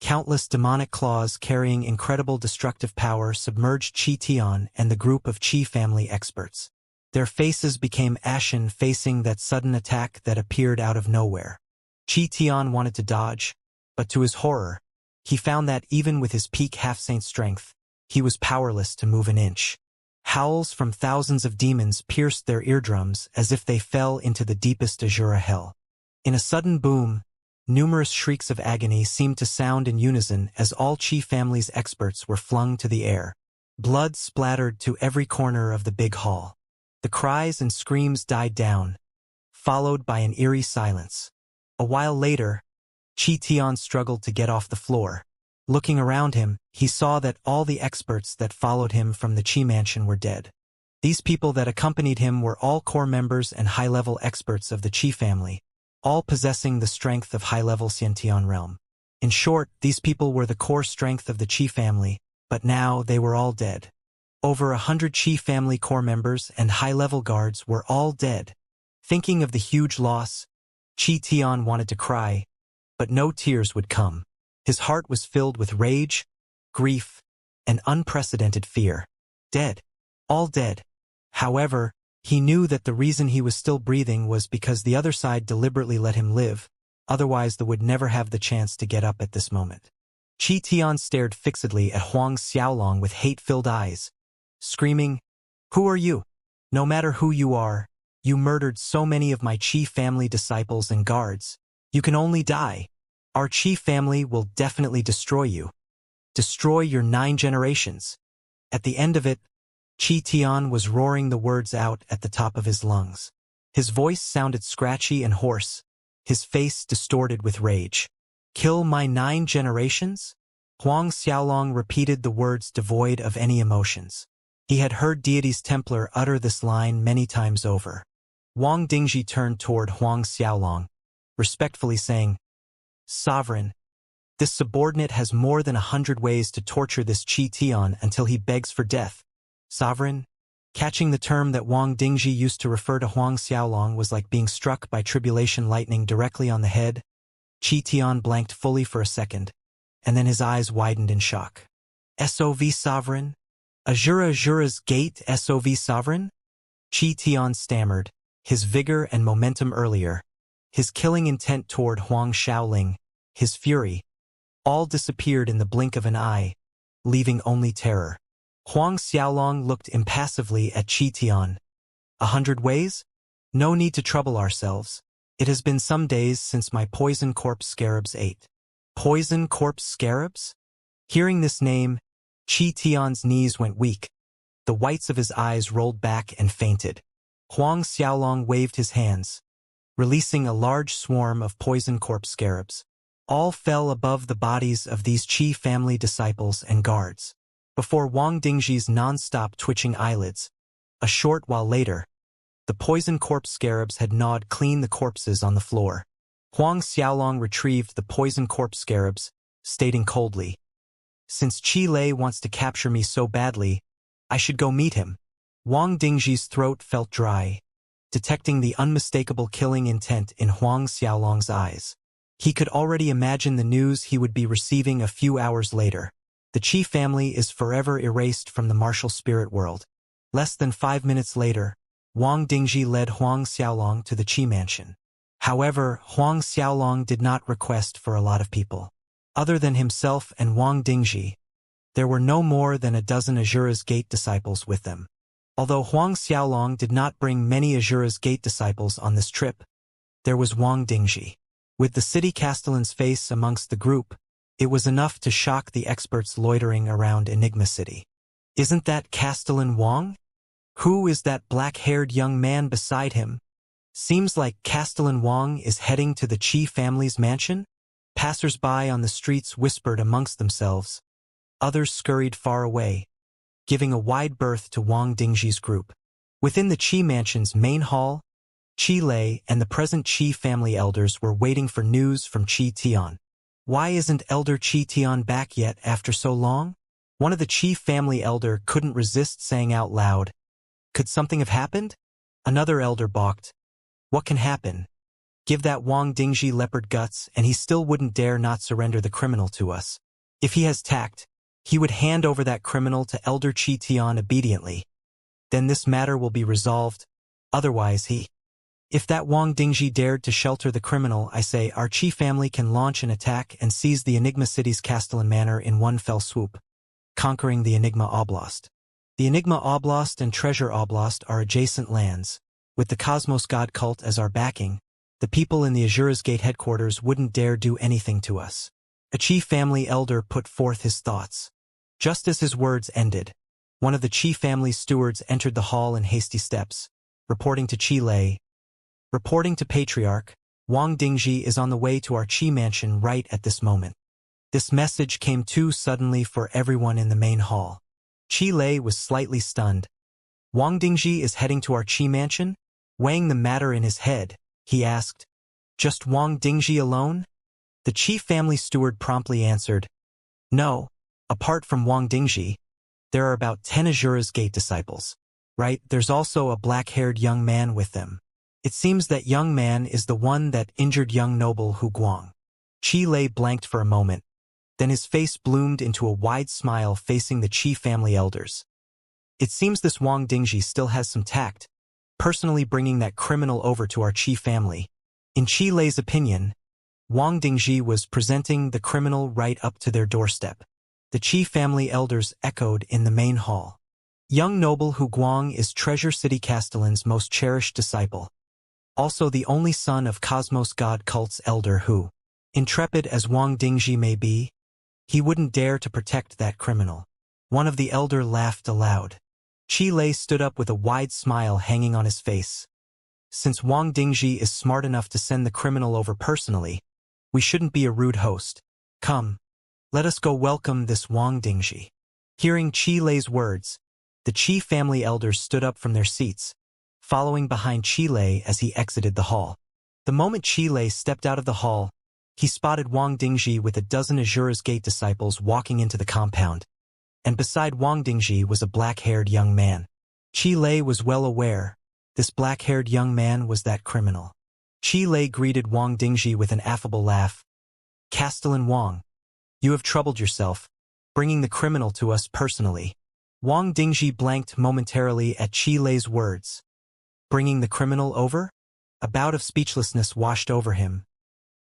Countless demonic claws carrying incredible destructive power submerged Qi Tian and the group of Qi family experts. Their faces became ashen facing that sudden attack that appeared out of nowhere. Qi Tian wanted to dodge, but to his horror, he found that even with his peak half-saint strength, he was powerless to move an inch. Howls from thousands of demons pierced their eardrums as if they fell into the deepest Azura hell. In a sudden boom, numerous shrieks of agony seemed to sound in unison as all Qi family's experts were flung to the air. Blood splattered to every corner of the big hall. The cries and screams died down, followed by an eerie silence. A while later, Qi Tian struggled to get off the floor. Looking around him, he saw that all the experts that followed him from the Qi mansion were dead. These people that accompanied him were all core members and high-level experts of the Qi family, all possessing the strength of high-level Xiantian realm. In short, these people were the core strength of the Qi family, but now they were all dead. Over 100 Qi family core members and high-level guards were all dead. Thinking of the huge loss, Qi Tian wanted to cry, but no tears would come. His heart was filled with rage, grief, and unprecedented fear. Dead. All dead. However, he knew that the reason he was still breathing was because the other side deliberately let him live, otherwise they would never have the chance to get up at this moment. Qi Tian stared fixedly at Huang Xiaolong with hate-filled eyes, screaming, "Who are you? No matter who you are, you murdered so many of my Qi family disciples and guards. You can only die. Our Qi family will definitely destroy you. Destroy your 9 generations." At the end of it, Qi Tian was roaring the words out at the top of his lungs. His voice sounded scratchy and hoarse, his face distorted with rage. "Kill my 9 generations?" Huang Xiaolong repeated the words devoid of any emotions. He had heard deity's Templar utter this line many times over. Wang Dingji turned toward Huang Xiaolong, respectfully saying, "Sovereign, this subordinate has more than 100 ways to torture this Qi Tian until he begs for death. Sovereign?" Catching the term that Wang Dingji used to refer to Huang Xiaolong was like being struck by tribulation lightning directly on the head. Qi Tian blanked fully for a second, and then his eyes widened in shock. "SOV Sovereign? Azura's gate SOV Sovereign?" Qi Tian stammered, his vigor and momentum earlier, his killing intent toward Huang Shaoling, his fury, all disappeared in the blink of an eye, leaving only terror. Huang Xiaolong looked impassively at Qi Tian. 100 ways? No need to trouble ourselves. It has been some days since my poison corpse scarabs ate. Poison corpse scarabs? Hearing this name, Qi Tian's knees went weak. The whites of his eyes rolled back and fainted. Huang Xiaolong waved his hands, releasing a large swarm of poison corpse scarabs. All fell above the bodies of these Qi family disciples and guards. Before Wang Dingji's non-stop twitching eyelids, a short while later, the poison corpse scarabs had gnawed clean the corpses on the floor. Huang Xiaolong retrieved the poison corpse scarabs, stating coldly, "Since Qi Lei wants to capture me so badly, I should go meet him." Wang Dingji's throat felt dry, detecting the unmistakable killing intent in Huang Xiaolong's eyes. He could already imagine the news he would be receiving a few hours later. The Qi family is forever erased from the martial spirit world. Less than 5 minutes later, Wang Dingji led Huang Xiaolong to the Qi mansion. However, Huang Xiaolong did not request for a lot of people. Other than himself and Wang Dingji, there were no more than a dozen Azura's Gate disciples with them. Although Huang Xiaolong did not bring many Azura's Gate disciples on this trip, there was Wang Dingji. With the city castellan's face amongst the group, it was enough to shock the experts loitering around Enigma City. "Isn't that Castellan Wang? Who is that black-haired young man beside him? Seems like Castellan Wang is heading to the Qi family's mansion?" Passers-by on the streets whispered amongst themselves. Others scurried far away, giving a wide berth to Wang Dingji's group. Within the Qi mansion's main hall, Qi Lei and the present Qi family elders were waiting for news from Qi Tian. "Why isn't Elder Qi Tian back yet after so long?" One of the Qi family elder couldn't resist saying out loud, "Could something have happened?" Another elder balked. "What can happen? Give that Wang Dingji leopard guts and he still wouldn't dare not surrender the criminal to us. If he has tact, he would hand over that criminal to Elder Qi Tian obediently. Then this matter will be resolved. Otherwise If that Wang Dingji dared to shelter the criminal, I say our Qi family can launch an attack and seize the Enigma City's Castellan Manor in one fell swoop, conquering the Enigma Oblast. The Enigma Oblast and Treasure Oblast are adjacent lands. With the Cosmos God cult as our backing, the people in the Azura's Gate headquarters wouldn't dare do anything to us. A Qi family elder put forth his thoughts. Just as his words ended, one of the Qi family's stewards entered the hall in hasty steps, reporting to Qi Lei. Reporting to Patriarch, Wang Dingji is on the way to our Qi mansion right at this moment. This message came too suddenly for everyone in the main hall. Qi Lei was slightly stunned. Wang Dingji is heading to our Qi mansion? Weighing the matter in his head, he asked, "Just Wang Dingji alone?" The Qi family steward promptly answered, "No, apart from Wang Dingji, there are about 10 Azura's Gate disciples. Right, there's also a black-haired young man with them. It seems that young man is the one that injured young noble Hu Guang." Qi Lei blanked for a moment. Then his face bloomed into a wide smile facing the Qi family elders. It seems this Wang Dingji still has some tact, personally bringing that criminal over to our Qi family. In Qi Lei's opinion, Wang Dingji was presenting the criminal right up to their doorstep. The Qi family elders echoed in the main hall. Young noble Hu Guang is Treasure City Castellan's most cherished disciple. Also the only son of Cosmos God cult's elder Hu. Intrepid as Wang Dingji may be, he wouldn't dare to protect that criminal. One of the elder laughed aloud. Qi Lei stood up with a wide smile hanging on his face. Since Wang Dingji is smart enough to send the criminal over personally, we shouldn't be a rude host. Come, let us go welcome this Wang Dingji. Hearing Qi Lei's words, the Qi family elders stood up from their seats, following behind Qi Lei as he exited the hall. The moment Qi Lei stepped out of the hall, he spotted Wang Dingji with a dozen Azura's Gate disciples walking into the compound. And beside Wang Dingji was a black-haired young man. Qi Lei was well aware, this black-haired young man was that criminal. Qi Lei greeted Wang Dingji with an affable laugh. "Castellan Wang, you have troubled yourself, bringing the criminal to us personally." Wang Dingji blanked momentarily at Qi Lei's words. Bringing the criminal over? A bout of speechlessness washed over him.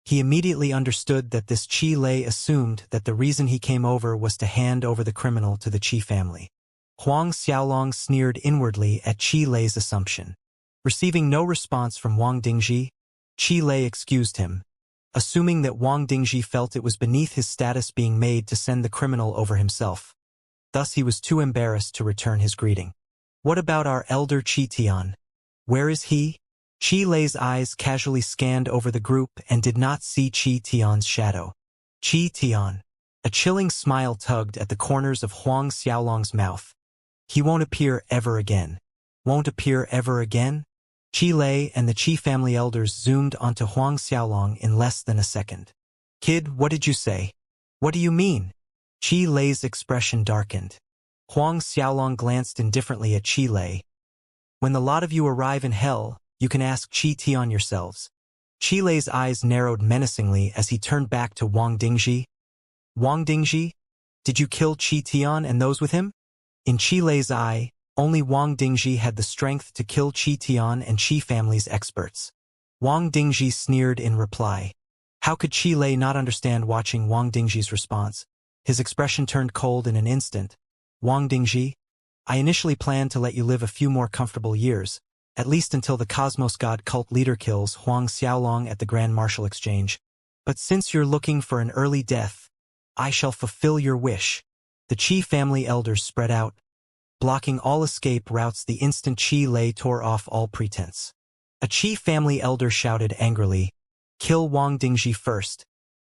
He immediately understood that this Qi Lei assumed that the reason he came over was to hand over the criminal to the Qi family. Huang Xiaolong sneered inwardly at Qi Lei's assumption. Receiving no response from Wang Dingji, Qi Lei excused him, assuming that Wang Dingji felt it was beneath his status being made to send the criminal over himself. Thus he was too embarrassed to return his greeting. "What about our elder Qi Tian? Where is he?" Qi Lei's eyes casually scanned over the group and did not see Qi Tian's shadow. Qi Tian. A chilling smile tugged at the corners of Huang Xiaolong's mouth. "He won't appear ever again." "Won't appear ever again?" Qi Lei and the Qi family elders zoomed onto Huang Xiaolong in less than a second. "Kid, what did you say? What do you mean?" Qi Lei's expression darkened. Huang Xiaolong glanced indifferently at Qi Lei. "When the lot of you arrive in hell, you can ask Qi Tian yourselves." Qi Lei's eyes narrowed menacingly as he turned back to Wang Dingji. "Wang Dingji, did you kill Qi Tian and those with him?" In Qi Lei's eye, only Wang Dingji had the strength to kill Qi Tian and Qi family's experts. Wang Dingji sneered in reply. How could Qi Lei not understand watching Wang Dingji's response? His expression turned cold in an instant. "Wang Dingji, I initially planned to let you live a few more comfortable years, at least until the Cosmos God cult leader kills Huang Xiaolong at the Grand Martial Exchange. But since you're looking for an early death, I shall fulfill your wish." The Qi family elders spread out, blocking all escape routes the instant Qi Lei tore off all pretense. A Qi family elder shouted angrily, "Kill Wang Dingji first,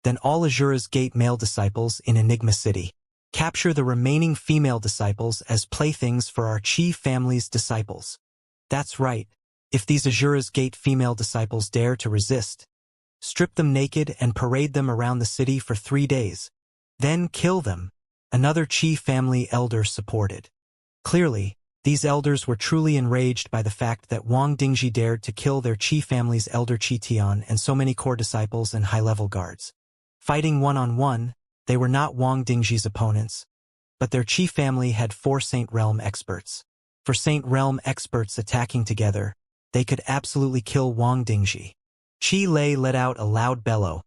then all Azura's Gate male disciples in Enigma City. Capture the remaining female disciples as playthings for our Qi family's disciples." That's right. If these Azura's Gate female disciples dare to resist, strip them naked and parade them around the city for 3 days. Then kill them. Another Qi family elder supported. Clearly, These elders were truly enraged by the fact that Wang Dingji dared to kill their Qi family's elder Qi Tian and so many core disciples and high-level guards. Fighting one-on-one, they were not Wang Dingji's opponents, but their Qi family had 4 Saint Realm experts. For Saint Realm experts attacking together, they could absolutely kill Wang Dingji. Qi Lei let out a loud bellow.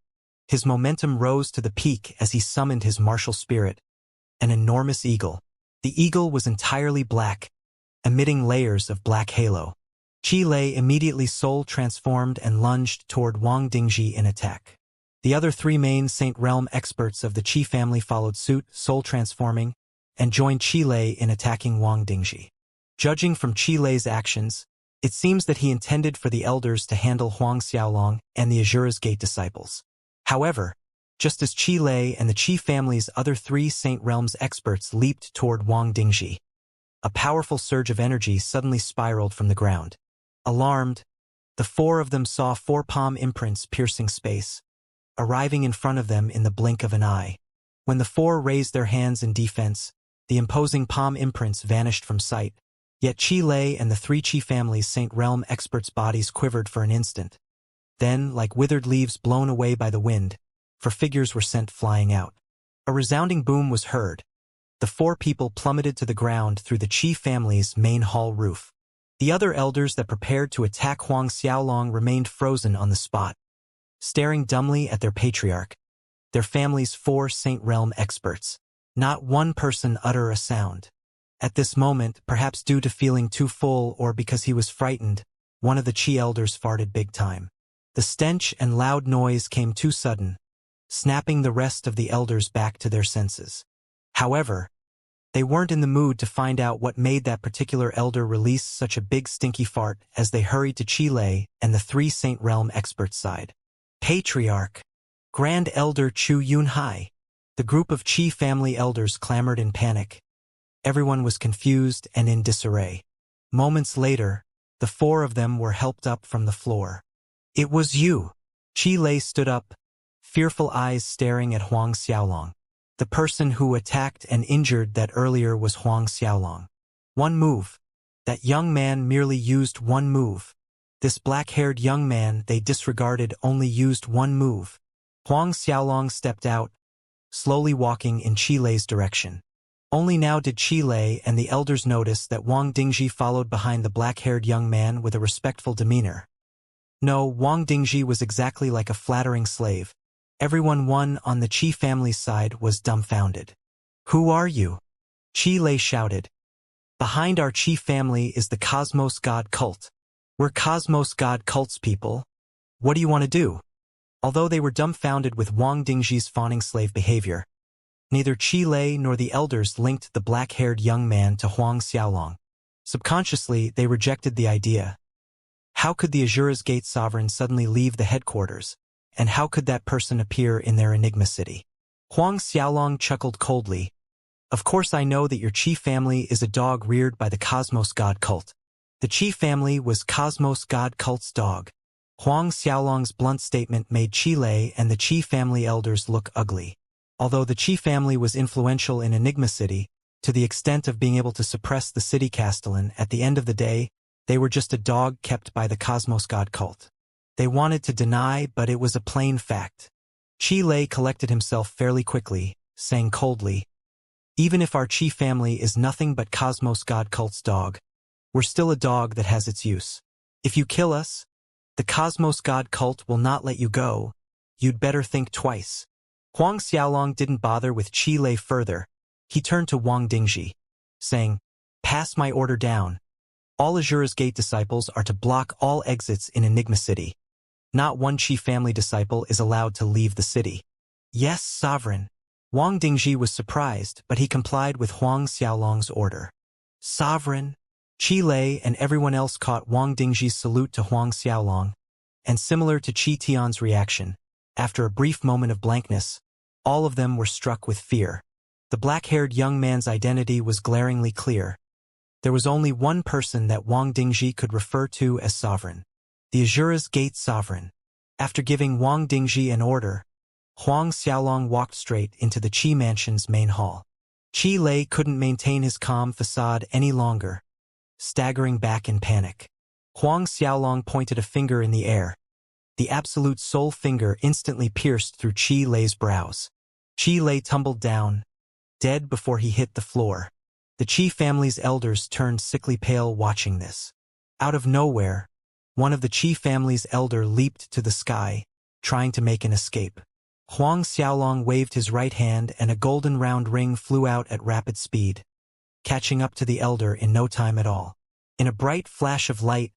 His momentum rose to the peak as he summoned his martial spirit, an enormous eagle. The eagle was entirely black, emitting layers of black halo. Qi Lei immediately soul transformed and lunged toward Wang Dingji in attack. The other 3 main Saint Realm experts of the Qi family followed suit, soul transforming, and joined Qi Lei in attacking Wang Dingji. Judging from Qi Lei's actions, it seems that he intended for the elders to handle Huang Xiaolong and the Azura's Gate disciples. However, just as Qi Lei and the Qi family's other 3 Saint Realms experts leaped toward Wang Dingji, a powerful surge of energy suddenly spiraled from the ground. Alarmed, the 4 of them saw 4 palm imprints piercing space, arriving in front of them in the blink of an eye. When the 4 raised their hands in defense, the imposing palm imprints vanished from sight, yet Qi Lei and the 3 Qi family's Saint Realm experts' bodies quivered for an instant. Then, like withered leaves blown away by the wind, 4 figures were sent flying out. A resounding boom was heard. The 4 people plummeted to the ground through the Qi family's main hall roof. The other elders that prepared to attack Huang Xiaolong remained frozen on the spot, staring dumbly at their patriarch, their family's 4 Saint Realm experts. Not one person utter a sound. At this moment, perhaps due to feeling too full or because he was frightened, one of the Qi elders farted big time. The stench and loud noise came too sudden, snapping the rest of the elders back to their senses. However, they weren't in the mood to find out what made that particular elder release such a big stinky fart as they hurried to Qi Lei and the 3 Saint Realm experts' side. Patriarch, Grand Elder Chu Yunhai. The group of Qi family elders clamored in panic. Everyone was confused and in disarray. Moments later, the 4 of them were helped up from the floor. It was you. Qi Lei stood up, fearful eyes staring at Huang Xiaolong. The person who attacked and injured that earlier was Huang Xiaolong. One move. That young man merely used one move. This black-haired young man they disregarded only used one move. Huang Xiaolong stepped out, slowly walking in Qi Lei's direction. Only now did Qi Lei and the elders notice that Wang Dingji followed behind the black-haired young man with a respectful demeanor. No, Wang Dingji was exactly like a flattering slave. Everyone on the Qi family's side was dumbfounded. Who are you? Qi Lei shouted. Behind our Qi family is the Cosmos God cult. We're Cosmos God cult's people. What do you want to do? Although they were dumbfounded with Wang Dingji's fawning slave behavior, neither Qi Lei nor the elders linked the black-haired young man to Huang Xiaolong. Subconsciously, they rejected the idea. How could the Azura's Gate sovereign suddenly leave the headquarters? And how could that person appear in their Enigma city? Huang Xiaolong chuckled coldly. Of course I know that your Qi family is a dog reared by the Cosmos God cult. The Qi family was Cosmos God cult's dog. Huang Xiaolong's blunt statement made Qi Lei and the Qi family elders look ugly. Although the Qi family was influential in Enigma City, to the extent of being able to suppress the city castellan, at the end of the day, they were just a dog kept by the Cosmos God cult. They wanted to deny, but it was a plain fact. Qi Lei collected himself fairly quickly, saying coldly, even if our Qi family is nothing but Cosmos God cult's dog, we're still a dog that has its use. If you kill us, the Cosmos God cult will not let you go. You'd better think twice. Huang Xiaolong didn't bother with Qi Lei further. He turned to Wang Dingji, saying, pass my order down. All Azura's Gate disciples are to block all exits in Enigma City. Not one Qi family disciple is allowed to leave the city. Yes, sovereign. Wang Dingji was surprised, but he complied with Huang Xiaolong's order. Sovereign. Qi Lei and everyone else caught Wang Dingji's salute to Huang Xiaolong, and similar to Qi Tian's reaction, after a brief moment of blankness, all of them were struck with fear. The black-haired young man's identity was glaringly clear. There was only one person that Wang Dingji could refer to as sovereign. The Azura's Gate sovereign. After giving Wang Dingji an order, Huang Xiaolong walked straight into the Qi mansion's main hall. Qi Lei couldn't maintain his calm facade any longer. staggering back in panic. Huang Xiaolong pointed a finger in the air. The absolute soul finger instantly pierced through Qi Lei's brows. Qi Lei tumbled down, dead before he hit the floor. The Qi family's elders turned sickly pale watching this. Out of nowhere, one of the Qi family's elder leaped to the sky, trying to make an escape. Huang Xiaolong waved his right hand and a golden round ring flew out at rapid speed, catching up to the elder in no time at all. In a bright flash of light,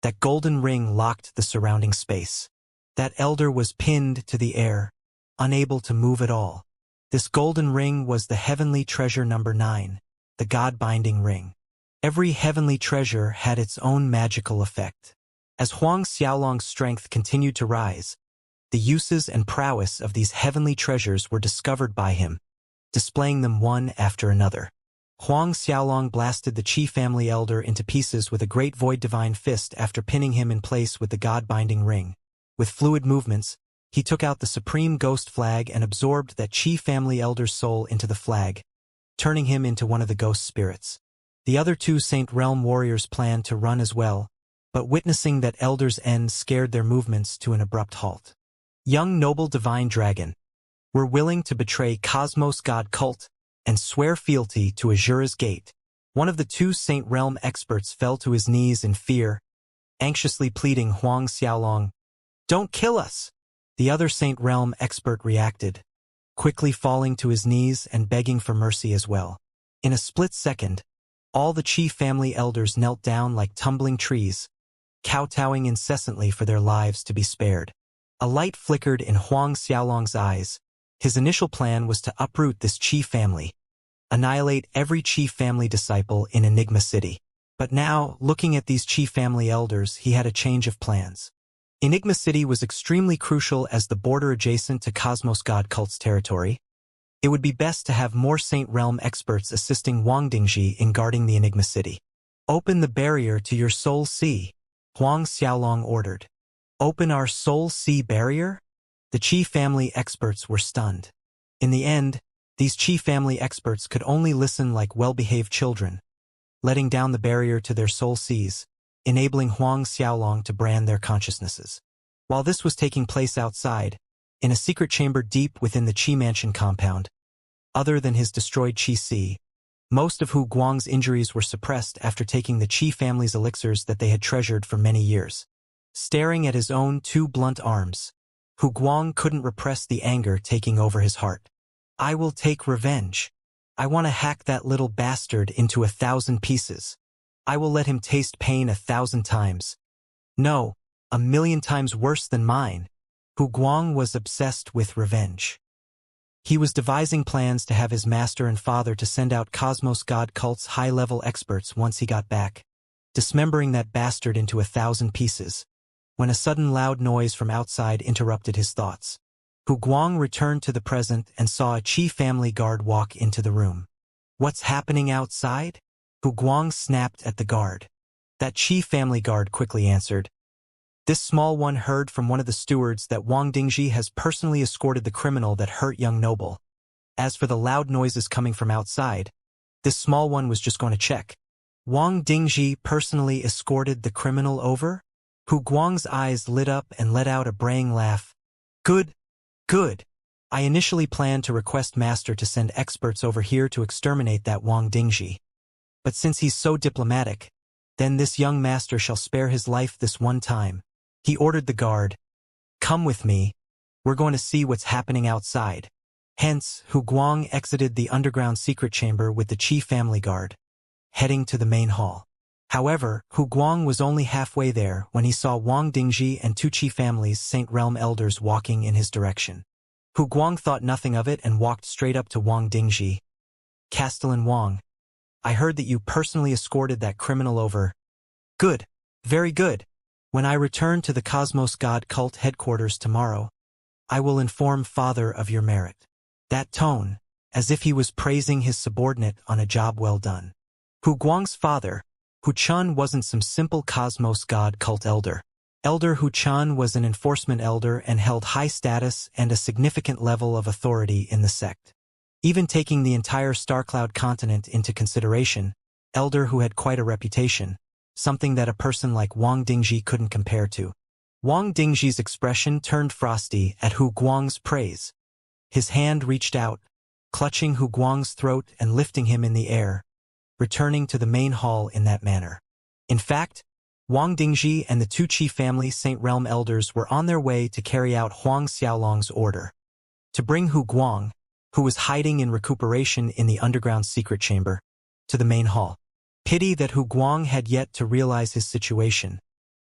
that golden ring locked the surrounding space. That elder was pinned to the air, unable to move at all. This golden ring was the heavenly treasure number 9, the God-binding ring. Every heavenly treasure had its own magical effect. As Huang Xiaolong's strength continued to rise, the uses and prowess of these heavenly treasures were discovered by him, displaying them one after another. Huang Xiaolong blasted the Qi family elder into pieces with a great void divine fist after pinning him in place with the God-binding ring. With fluid movements, he took out the supreme ghost flag and absorbed that Qi family elder's soul into the flag, turning him into one of the ghost spirits. The other 2 Saint Realm warriors planned to run as well, but witnessing that elder's end scared their movements to an abrupt halt. Young noble divine dragon, we're willing to betray Cosmos God cult and swear fealty to Azura's gate. One of the 2 Saint Realm experts fell to his knees in fear, anxiously pleading Huang Xiaolong, "Don't kill us!" The other Saint Realm expert reacted, quickly falling to his knees and begging for mercy as well. In a split second, all the Qi family elders knelt down like tumbling trees, kowtowing incessantly for their lives to be spared. A light flickered in Huang Xiaolong's eyes. His initial plan was to uproot this Qi family, annihilate every Qi family disciple in Enigma City. But now, looking at these Qi family elders, he had a change of plans. Enigma City was extremely crucial as the border adjacent to Cosmos God cult's territory. It would be best to have more Saint Realm experts assisting Wang Dingji in guarding the Enigma City. "Open the barrier to your soul sea," Huang Xiaolong ordered. "Open our soul sea barrier?" The Qi family experts were stunned. In the end, these Qi family experts could only listen like well-behaved children, letting down the barrier to their soul seas, enabling Huang Xiaolong to brand their consciousnesses. While this was taking place outside, in a secret chamber deep within the Qi mansion compound, other than his destroyed Qi Sea, most of Hu Guang's injuries were suppressed after taking the Qi family's elixirs that they had treasured for many years. Staring at his own 2 blunt arms, Hu Guang couldn't repress the anger taking over his heart. "I will take revenge. I want to hack that little bastard into 1,000 pieces. I will let him taste pain 1,000 times. No, 1,000,000 times worse than mine." Hu Guang was obsessed with revenge. He was devising plans to have his master and father to send out Cosmos God cult's high-level experts once he got back, dismembering that bastard into 1,000 pieces, when a sudden loud noise from outside interrupted his thoughts. Hu Guang returned to the present and saw a Qi family guard walk into the room. "What's happening outside?" Hu Guang snapped at the guard. That Qi family guard quickly answered. This small one heard from one of the stewards that Wang Dingji has personally escorted the criminal that hurt young noble. As for the loud noises coming from outside, this small one was just going to check. Wang Dingji personally escorted the criminal over? Hu Guang's eyes lit up and let out a braying laugh. Good. I initially planned to request Master to send experts over here to exterminate that Wang Dingji. But since he's so diplomatic, then this young master shall spare his life this one time. He ordered the guard, "Come with me. We're going to see what's happening outside." Hence, Hu Guang exited the underground secret chamber with the Qi family guard, heading to the main hall. However, Hu Guang was only halfway there when he saw Wang Dingji and 2 Qi families' Saint Realm elders walking in his direction. Hu Guang thought nothing of it and walked straight up to Wang Dingji. "Castellan Wang, I heard that you personally escorted that criminal over." "Good. Very good. When I return to the Cosmos God cult headquarters tomorrow, I will inform Father of your merit." That tone, as if he was praising his subordinate on a job well done. Hu Guang's father, Hu Chun, wasn't some simple Cosmos God cult elder. Elder Hu Chun was an enforcement elder and held high status and a significant level of authority in the sect. Even taking the entire Starcloud continent into consideration, elder who had quite a reputation, something that a person like Wang Dingji couldn't compare to. Wang Dingji's expression turned frosty at Hu Guang's praise. His hand reached out, clutching Hu Guang's throat and lifting him in the air, returning to the main hall in that manner. In fact, Wang Dingji and the two Qi family Saint Realm elders were on their way to carry out Huang Xiaolong's order, to bring Hu Guang, who was hiding in recuperation in the underground secret chamber, to the main hall. Pity that Hu Guang had yet to realize his situation,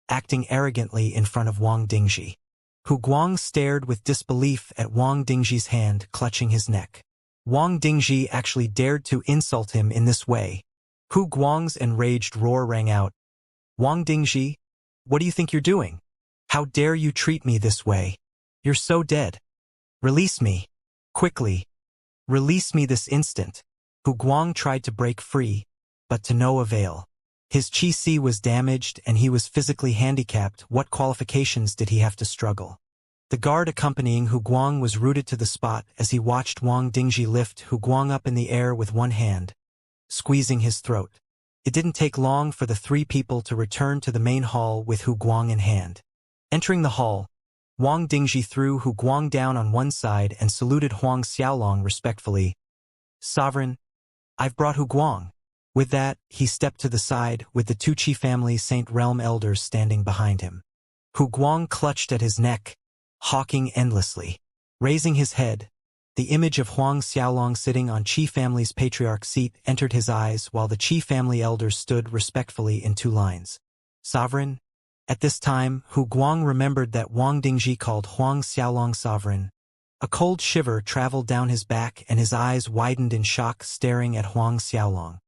acting arrogantly in front of Wang Dingji. Hu Guang stared with disbelief at Wang Dingji's hand clutching his neck. Wang Dingji actually dared to insult him in this way. Hu Guang's enraged roar rang out. Wang Dingji, what do you think you're doing? How dare you treat me this way? You're so dead. Release me. Quickly. Release me this instant. Hu Guang tried to break free, but to no avail. His qi was damaged and he was physically handicapped. What qualifications did he have to struggle? The guard accompanying Hu Guang was rooted to the spot as he watched Wang Dingji lift Hu Guang up in the air with one hand, squeezing his throat. It didn't take long for the three people to return to the main hall with Hu Guang in hand. Entering the hall, Wang Dingji threw Hu Guang down on one side and saluted Huang Xiaolong respectfully. Sovereign, I've brought Hu Guang. With that, he stepped to the side with the two Qi family Saint Realm elders standing behind him. Hu Guang clutched at his neck, hawking endlessly. Raising his head, the image of Huang Xiaolong sitting on Qi family's patriarch seat entered his eyes while the Qi family elders stood respectfully in two lines. Sovereign? At this time, Hu Guang remembered that Wang Dingji called Huang Xiaolong sovereign. A cold shiver traveled down his back and his eyes widened in shock staring at Huang Xiaolong.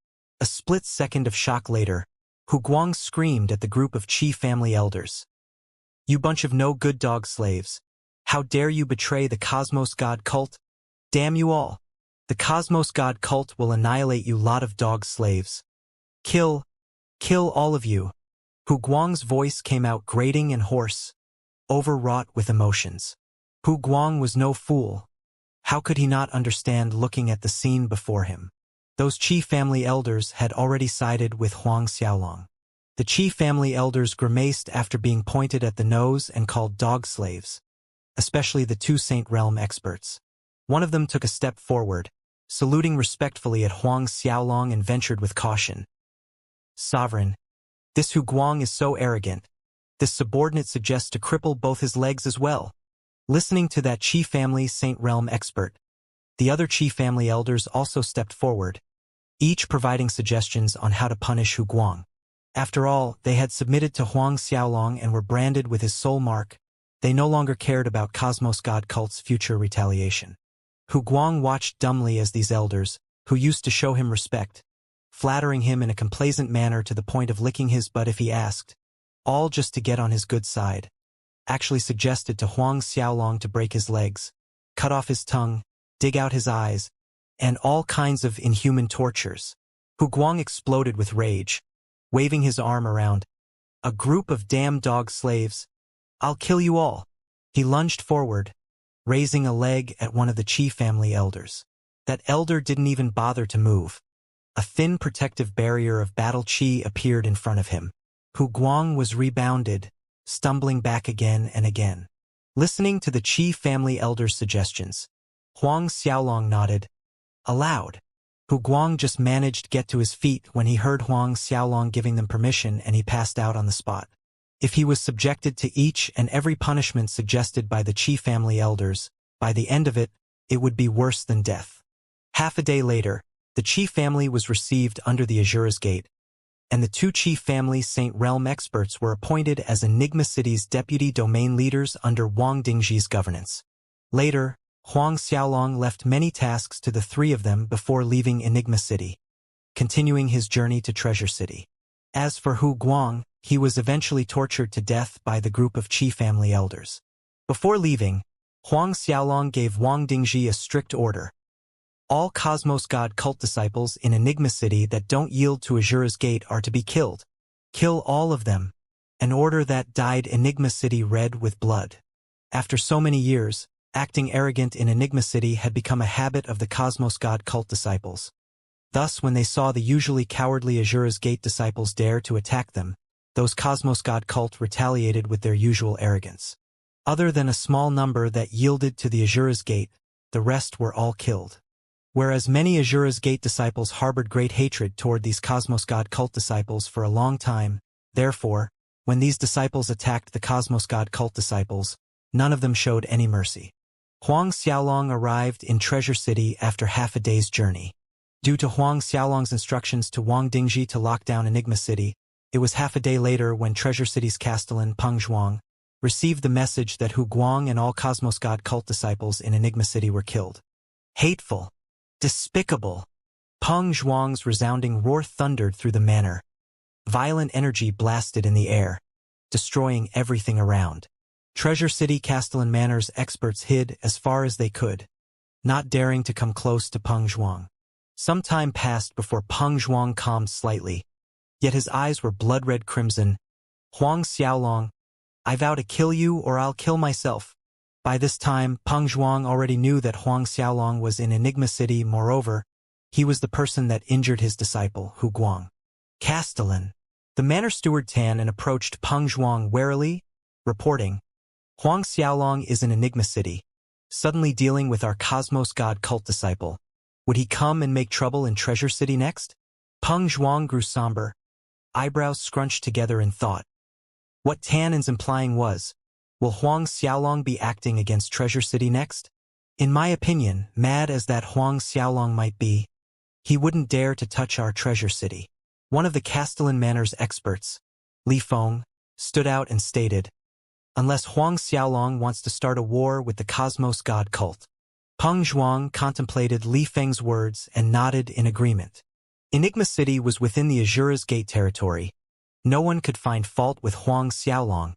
A split second of shock later, Hu Guang screamed at the group of Qi family elders. You bunch of no-good dog slaves. How dare you betray the Cosmos God cult? Damn you all. The Cosmos God cult will annihilate you lot of dog slaves. Kill all of you. Hu Guang's voice came out grating and hoarse, overwrought with emotions. Hu Guang was no fool. How could he not understand looking at the scene before him? Those Qi family elders had already sided with Huang Xiaolong. The Qi family elders grimaced after being pointed at the nose and called dog slaves, especially the two Saint Realm experts. One of them took a step forward, saluting respectfully at Huang Xiaolong and ventured with caution. Sovereign, this Hu Guang is so arrogant. This subordinate suggests to cripple both his legs as well. Listening to that Qi family Saint Realm expert, the other Qi family elders also stepped forward, each providing suggestions on how to punish Hu Guang. After all, they had submitted to Huang Xiaolong and were branded with his soul mark. They no longer cared about Cosmos God cult's future retaliation. Hu Guang watched dumbly as these elders, who used to show him respect, flattering him in a complacent manner to the point of licking his butt if he asked, all just to get on his good side, actually suggested to Huang Xiaolong to break his legs, cut off his tongue, dig out his eyes, and all kinds of inhuman tortures. Hu Guang exploded with rage, waving his arm around. A group of damn dog slaves. I'll kill you all. He lunged forward, raising a leg at one of the Qi family elders. That elder didn't even bother to move. A thin protective barrier of battle Qi appeared in front of him. Hu Guang was rebounded, stumbling back again and again. Listening to the Qi family elder's suggestions, Huang Xiaolong nodded. Aloud. Hu Guang just managed to get to his feet when he heard Huang Xiaolong giving them permission and he passed out on the spot. If he was subjected to each and every punishment suggested by the Qi family elders, by the end of it, it would be worse than death. Half a day later, the Qi family was received under the Azura's Gate, and the two Qi family Saint Realm experts were appointed as Enigma City's deputy domain leaders under Wang Dingji's governance. Later, Huang Xiaolong left many tasks to the three of them before leaving Enigma City, continuing his journey to Treasure City. As for Hu Guang, he was eventually tortured to death by the group of Qi family elders. Before leaving, Huang Xiaolong gave Wang Dingji a strict order. All Cosmos God cult disciples in Enigma City that don't yield to Azura's Gate are to be killed. Kill all of them. An order that dyed Enigma City red with blood. After so many years, acting arrogant in Enigma City had become a habit of the Cosmos God cult disciples. Thus, when they saw the usually cowardly Azura's Gate disciples dare to attack them, those Cosmos God cult retaliated with their usual arrogance. Other than a small number that yielded to the Azura's Gate, the rest were all killed. Whereas many Azura's Gate disciples harbored great hatred toward these Cosmos God cult disciples for a long time, therefore, when these disciples attacked the Cosmos God cult disciples, none of them showed any mercy. Huang Xiaolong arrived in Treasure City after half a day's journey. Due to Huang Xiaolong's instructions to Wang Dingji to lock down Enigma City, it was half a day later when Treasure City's castellan Peng Zhuang received the message that Hu Guang and all Cosmos God cult disciples in Enigma City were killed. Hateful! Despicable! Peng Zhuang's resounding roar thundered through the manor. Violent energy blasted in the air, destroying everything around. Treasure City Castellan Manor's experts hid as far as they could, not daring to come close to Peng Zhuang. Some time passed before Peng Zhuang calmed slightly, yet his eyes were blood-red crimson. Huang Xiaolong, I vow to kill you or I'll kill myself. By this time, Peng Zhuang already knew that Huang Xiaolong was in Enigma City. Moreover, he was the person that injured his disciple, Hu Guang. Castellan. The manor steward Tan approached Peng Zhuang warily, reporting, Huang Xiaolong is in Enigma City, suddenly dealing with our Cosmos God cult disciple. Would he come and make trouble in Treasure City next? Peng Zhuang grew somber, eyebrows scrunched together in thought. What Tan's implying was, will Huang Xiaolong be acting against Treasure City next? In my opinion, mad as that Huang Xiaolong might be, he wouldn't dare to touch our Treasure City. One of the Castellan Manor's experts, Li Feng, stood out and stated, unless Huang Xiaolong wants to start a war with the Cosmos God cult. Peng Zhuang contemplated Li Feng's words and nodded in agreement. Enigma City was within the Azura's Gate territory. No one could find fault with Huang Xiaolong.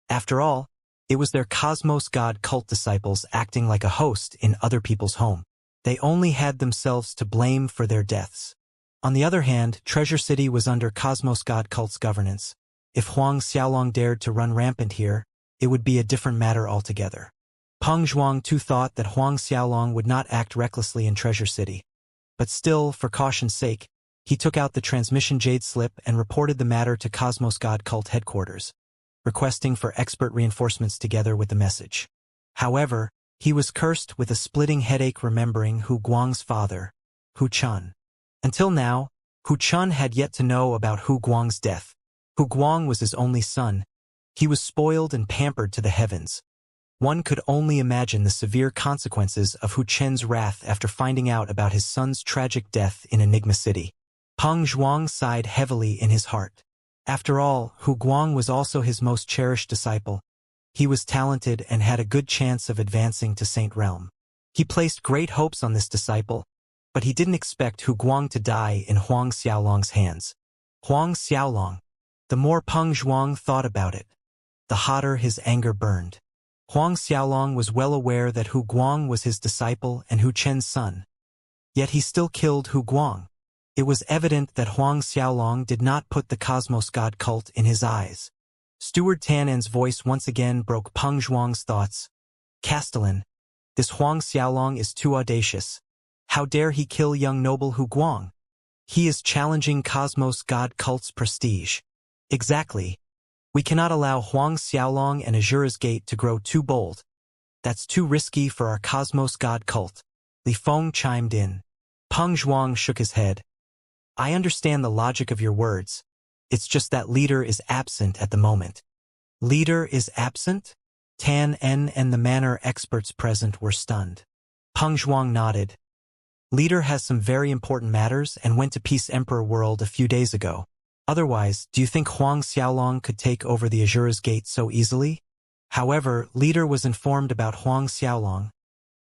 After all, it was their Cosmos God cult disciples acting like a host in other people's home. They only had themselves to blame for their deaths. On the other hand, Treasure City was under Cosmos God cult's governance. If Huang Xiaolong dared to run rampant here, it would be a different matter altogether. Peng Zhuang too thought that Huang Xiaolong would not act recklessly in Treasure City. But still, for caution's sake, he took out the transmission jade slip and reported the matter to Cosmos God cult headquarters, requesting for expert reinforcements together with the message. However, he was cursed with a splitting headache remembering Hu Guang's father, Hu Chun. Until now, Hu Chun had yet to know about Hu Guang's death. Hu Guang was his only son. He was spoiled and pampered to the heavens. One could only imagine the severe consequences of Hu Chen's wrath after finding out about his son's tragic death in Enigma City. Peng Zhuang sighed heavily in his heart. After all, Hu Guang was also his most cherished disciple. He was talented and had a good chance of advancing to Saint Realm. He placed great hopes on this disciple, but he didn't expect Hu Guang to die in Huang Xiaolong's hands. Huang Xiaolong. The more Peng Zhuang thought about it, the hotter his anger burned. Huang Xiaolong was well aware that Hu Guang was his disciple and Hu Chen's son. Yet he still killed Hu Guang. It was evident that Huang Xiaolong did not put the Cosmos God cult in his eyes. Steward Tan's voice once again broke Peng Zhuang's thoughts. Castellan, this Huang Xiaolong is too audacious. How dare he kill young noble Hu Guang? He is challenging Cosmos God cult's prestige. Exactly. We cannot allow Huang Xiaolong and Azura's Gate to grow too bold. That's too risky for our Cosmos God cult. Li Feng chimed in. Peng Zhuang shook his head. I understand the logic of your words. It's just that leader is absent at the moment. Leader is absent? Tan and the manor experts present were stunned. Peng Zhuang nodded. Leader has some very important matters and went to Peace Emperor World a few days ago. Otherwise, do you think Huang Xiaolong could take over the Azura's Gate so easily? However, Leader was informed about Huang Xiaolong.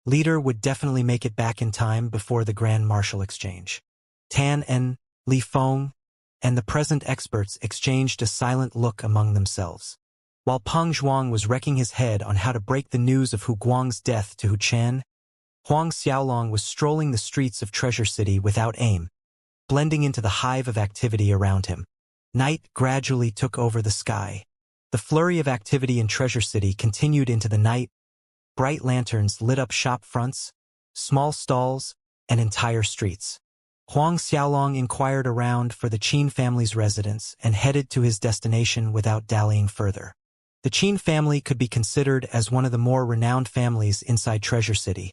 Leader would definitely make it back in time before the Grand Martial Exchange. Tan, Li Feng, and the present experts exchanged a silent look among themselves. While Peng Zhuang was wrecking his head on how to break the news of Hu Guang's death to Hu Chen, Huang Xiaolong was strolling the streets of Treasure City without aim, blending into the hive of activity around him. Night gradually took over the sky. The flurry of activity in Treasure City continued into the night. Bright lanterns lit up shop fronts, small stalls, and entire streets. Huang Xiaolong inquired around for the Qin family's residence and headed to his destination without dallying further. The Qin family could be considered as one of the more renowned families inside Treasure City.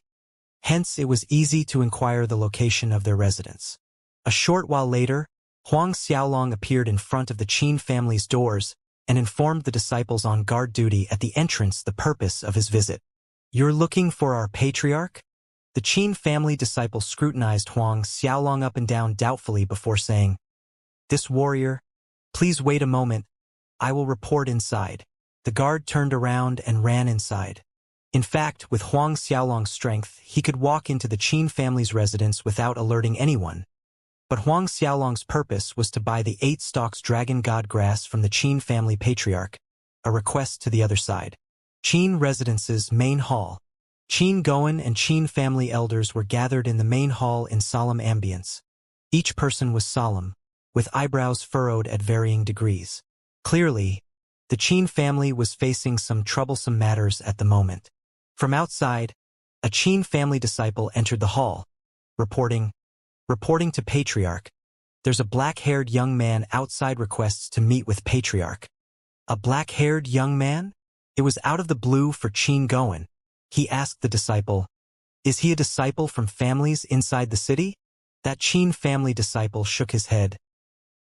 Hence, it was easy to inquire the location of their residence. A short while later, Huang Xiaolong appeared in front of the Qin family's doors and informed the disciples on guard duty at the entrance the purpose of his visit. "You're looking for our patriarch?" The Qin family disciple scrutinized Huang Xiaolong up and down doubtfully before saying, "This warrior, please wait a moment, I will report inside." The guard turned around and ran inside. In fact, with Huang Xiaolong's strength, he could walk into the Qin family's residence without alerting anyone. But Huang Xiaolong's purpose was to buy the 8 stalks dragon god grass from the Qin family patriarch, a request to the other side. Qin Residence's main hall. Qin Goen and Qin family elders were gathered in the main hall in solemn ambience. Each person was solemn, with eyebrows furrowed at varying degrees. Clearly, the Qin family was facing some troublesome matters at the moment. From outside, a Qin family disciple entered the hall, reporting to Patriarch. "There's a black-haired young man outside requests to meet with Patriarch." A black-haired young man? It was out of the blue for Qin Goen. He asked the disciple, "Is he a disciple from families inside the city?" That Qin family disciple shook his head.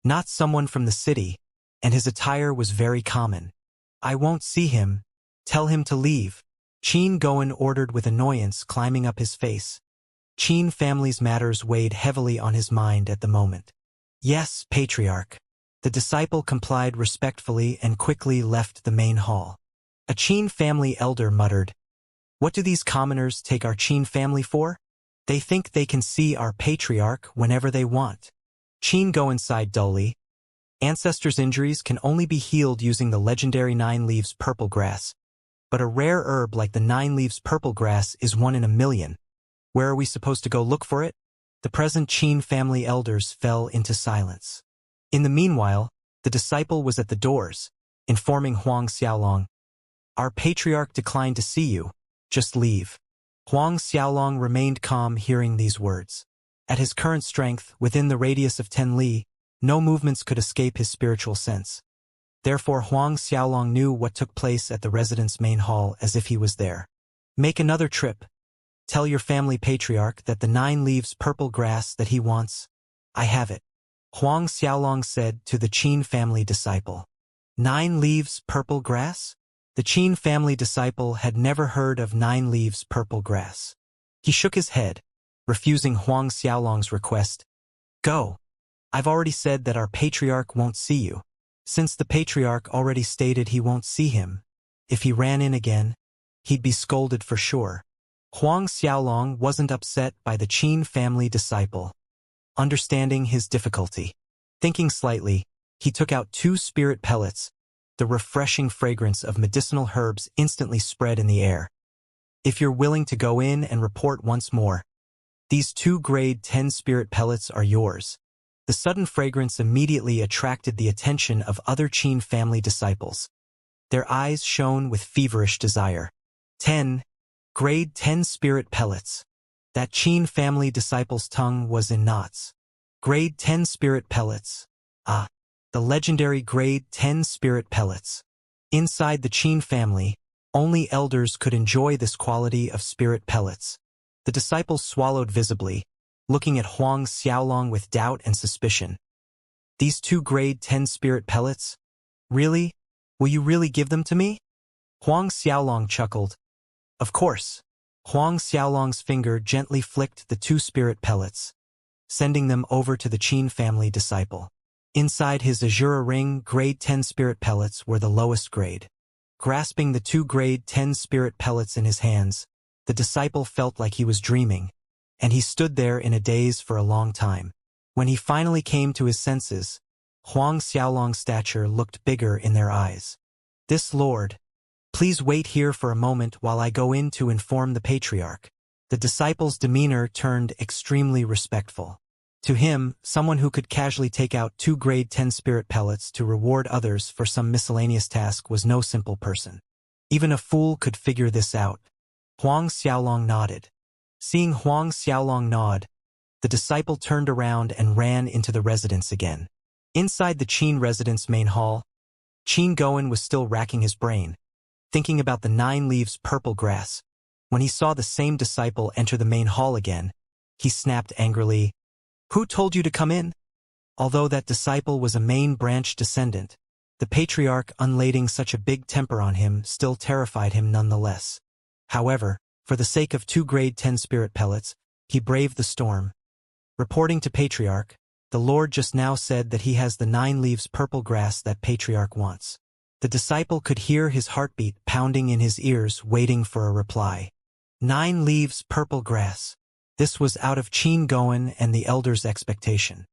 "Not someone from the city, and his attire was very common. I won't see him. Tell him to leave." Qin Goen ordered with annoyance climbing up his face. Qin family's matters weighed heavily on his mind at the moment. "Yes, Patriarch." The disciple complied respectfully and quickly left the main hall. A Qin family elder muttered, "What do these commoners take our Qin family for? They think they can see our patriarch whenever they want." Qin Goen sighed dully. Ancestors' injuries can only be healed using the legendary 9 leaves purple grass. But a rare herb like the 9 leaves purple grass is 1 in a million. Where are we supposed to go look for it? The present Qin family elders fell into silence. In the meanwhile, the disciple was at the doors, informing Huang Xiaolong, "Our patriarch declined to see you. Just leave." Huang Xiaolong remained calm hearing these words. At his current strength, within the radius of 10 li, no movements could escape his spiritual sense. Therefore Huang Xiaolong knew what took place at the residence main hall as if he was there. "Make another trip. Tell your family patriarch that the 9 leaves purple grass that he wants, I have it," Huang Xiaolong said to the Qin family disciple. 9 leaves purple grass? The Qin family disciple had never heard of 9 leaves purple grass. He shook his head, refusing Huang Xiaolong's request. "Go. I've already said that our patriarch won't see you." Since the patriarch already stated he won't see him, if he ran in again, he'd be scolded for sure. Huang Xiaolong wasn't upset by the Qin family disciple. Understanding his difficulty, thinking slightly, he took out 2 spirit pellets. The refreshing fragrance of medicinal herbs instantly spread in the air. "If you're willing to go in and report once more, these 2 grade 10 spirit pellets are yours." The sudden fragrance immediately attracted the attention of other Qin family disciples. Their eyes shone with feverish desire. 10. Grade 10 spirit pellets. That Qin family disciple's tongue was in knots. Grade 10 spirit pellets. Ah, the legendary grade 10 spirit pellets. Inside the Qin family, only elders could enjoy this quality of spirit pellets. The disciples swallowed visibly, looking at Huang Xiaolong with doubt and suspicion. "These 2 grade 10 spirit pellets? Really? Will you really give them to me?" Huang Xiaolong chuckled. "Of course." Huang Xiaolong's finger gently flicked the 2 spirit pellets, sending them over to the Qin family disciple. Inside his Azura ring, grade 10 spirit pellets were the lowest grade. Grasping the 2 grade 10 spirit pellets in his hands, the disciple felt like he was dreaming, and he stood there in a daze for a long time. When he finally came to his senses, Huang Xiaolong's stature looked bigger in their eyes. "This lord, please wait here for a moment while I go in to inform the patriarch." The disciple's demeanor turned extremely respectful. To him, someone who could casually take out 2 grade 10 spirit pellets to reward others for some miscellaneous task was no simple person. Even a fool could figure this out. Huang Xiaolong nodded. Seeing Huang Xiaolong nod, The disciple turned around and ran into the residence again. Inside the Qin residence main hall, Qin Goen was still racking his brain, thinking about the 9 leaves purple grass. When he saw the same disciple enter the main hall again, he snapped angrily, "Who told you to come in?" Although that disciple was a main branch descendant, the patriarch unlading such a big temper on him still terrified him nonetheless. However, for the sake of 2 grade 10 spirit pellets, he braved the storm. Reporting to Patriarch, the Lord just now said that he has the 9 leaves purple grass that Patriarch wants. The disciple could hear his heartbeat pounding in his ears, waiting for a reply. 9 leaves purple grass. This was out of Qin Goen and the elders' expectation.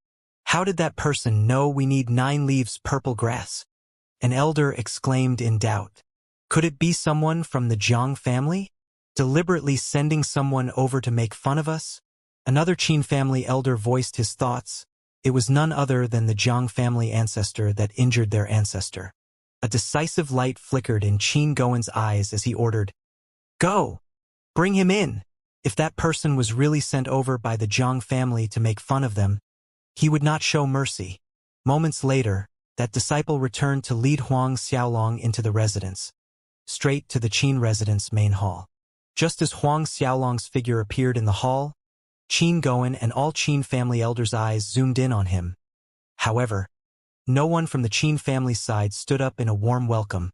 How did that person know we need 9 leaves purple grass? An elder exclaimed in doubt. Could it be someone from the Jiang family? Deliberately sending someone over to make fun of us? Another Qin family elder voiced his thoughts. It was none other than the Jiang family ancestor that injured their ancestor. A decisive light flickered in Qin Goen's eyes as he ordered, "Go! Bring him in!" If that person was really sent over by the Jiang family to make fun of them, he would not show mercy. Moments later, that disciple returned to lead Huang Xiaolong into the residence, straight to the Qin residence main hall. Just as Huang Xiaolong's figure appeared in the hall, Qin Goen and all Qin family elders' eyes zoomed in on him. However, no one from the Qin family side stood up in a warm welcome.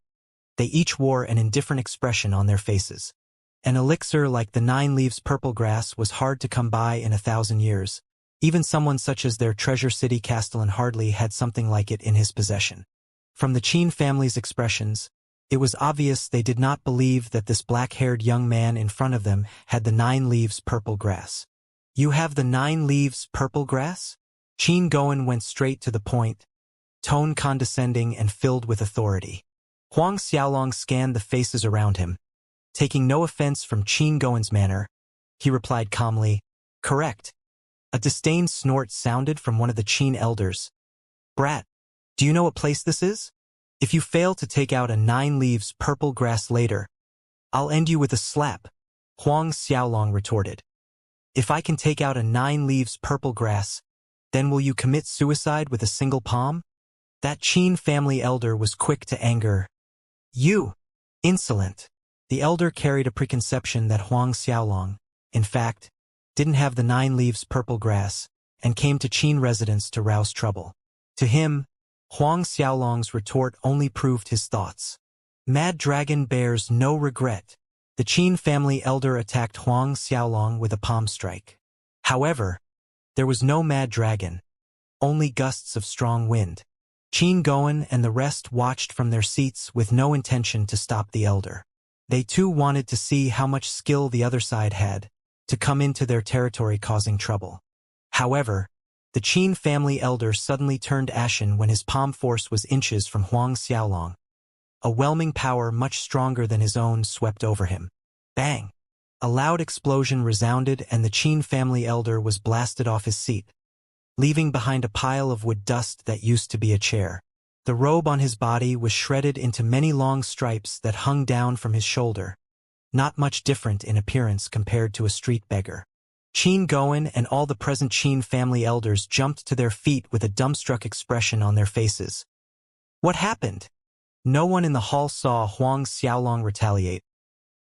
They each wore an indifferent expression on their faces. An elixir like the 9 leaves purple grass was hard to come by in 1,000 years. Even someone such as their treasure city castellan hardly had something like it in his possession. From the Qin family's expressions, it was obvious they did not believe that this black-haired young man in front of them had the 9 leaves purple grass. "You have the 9 leaves purple grass?" Qin Goen went straight to the point, tone condescending and filled with authority. Huang Xiaolong scanned the faces around him. Taking no offense from Qin Goen's manner, he replied calmly, "Correct." A disdained snort sounded from one of the Qin elders. "Brat, do you know what place this is? If you fail to take out a 9 leaves purple grass later, I'll end you with a slap," Huang Xiaolong retorted. "If I can take out a 9 leaves purple grass, then will you commit suicide with a single palm?" That Qin family elder was quick to anger. "You! Insolent!" The elder carried a preconception that Huang Xiaolong, in fact, didn't have the 9 leaves purple grass, and came to Qin residence to rouse trouble. To him, Huang Xiaolong's retort only proved his thoughts. Mad Dragon bears no regret. The Qin family elder attacked Huang Xiaolong with a palm strike. However, there was no Mad Dragon, only gusts of strong wind. Qin Goen and the rest watched from their seats with no intention to stop the elder. They too wanted to see how much skill the other side had to come into their territory causing trouble. However, the Qin family elder suddenly turned ashen when his palm force was inches from Huang Xiaolong. A whelming power much stronger than his own swept over him. Bang! A loud explosion resounded and the Qin family elder was blasted off his seat, leaving behind a pile of wood dust that used to be a chair. The robe on his body was shredded into many long stripes that hung down from his shoulder, not much different in appearance compared to a street beggar. Qin Goen and all the present Qin family elders jumped to their feet with a dumbstruck expression on their faces. What happened? No one in the hall saw Huang Xiaolong retaliate.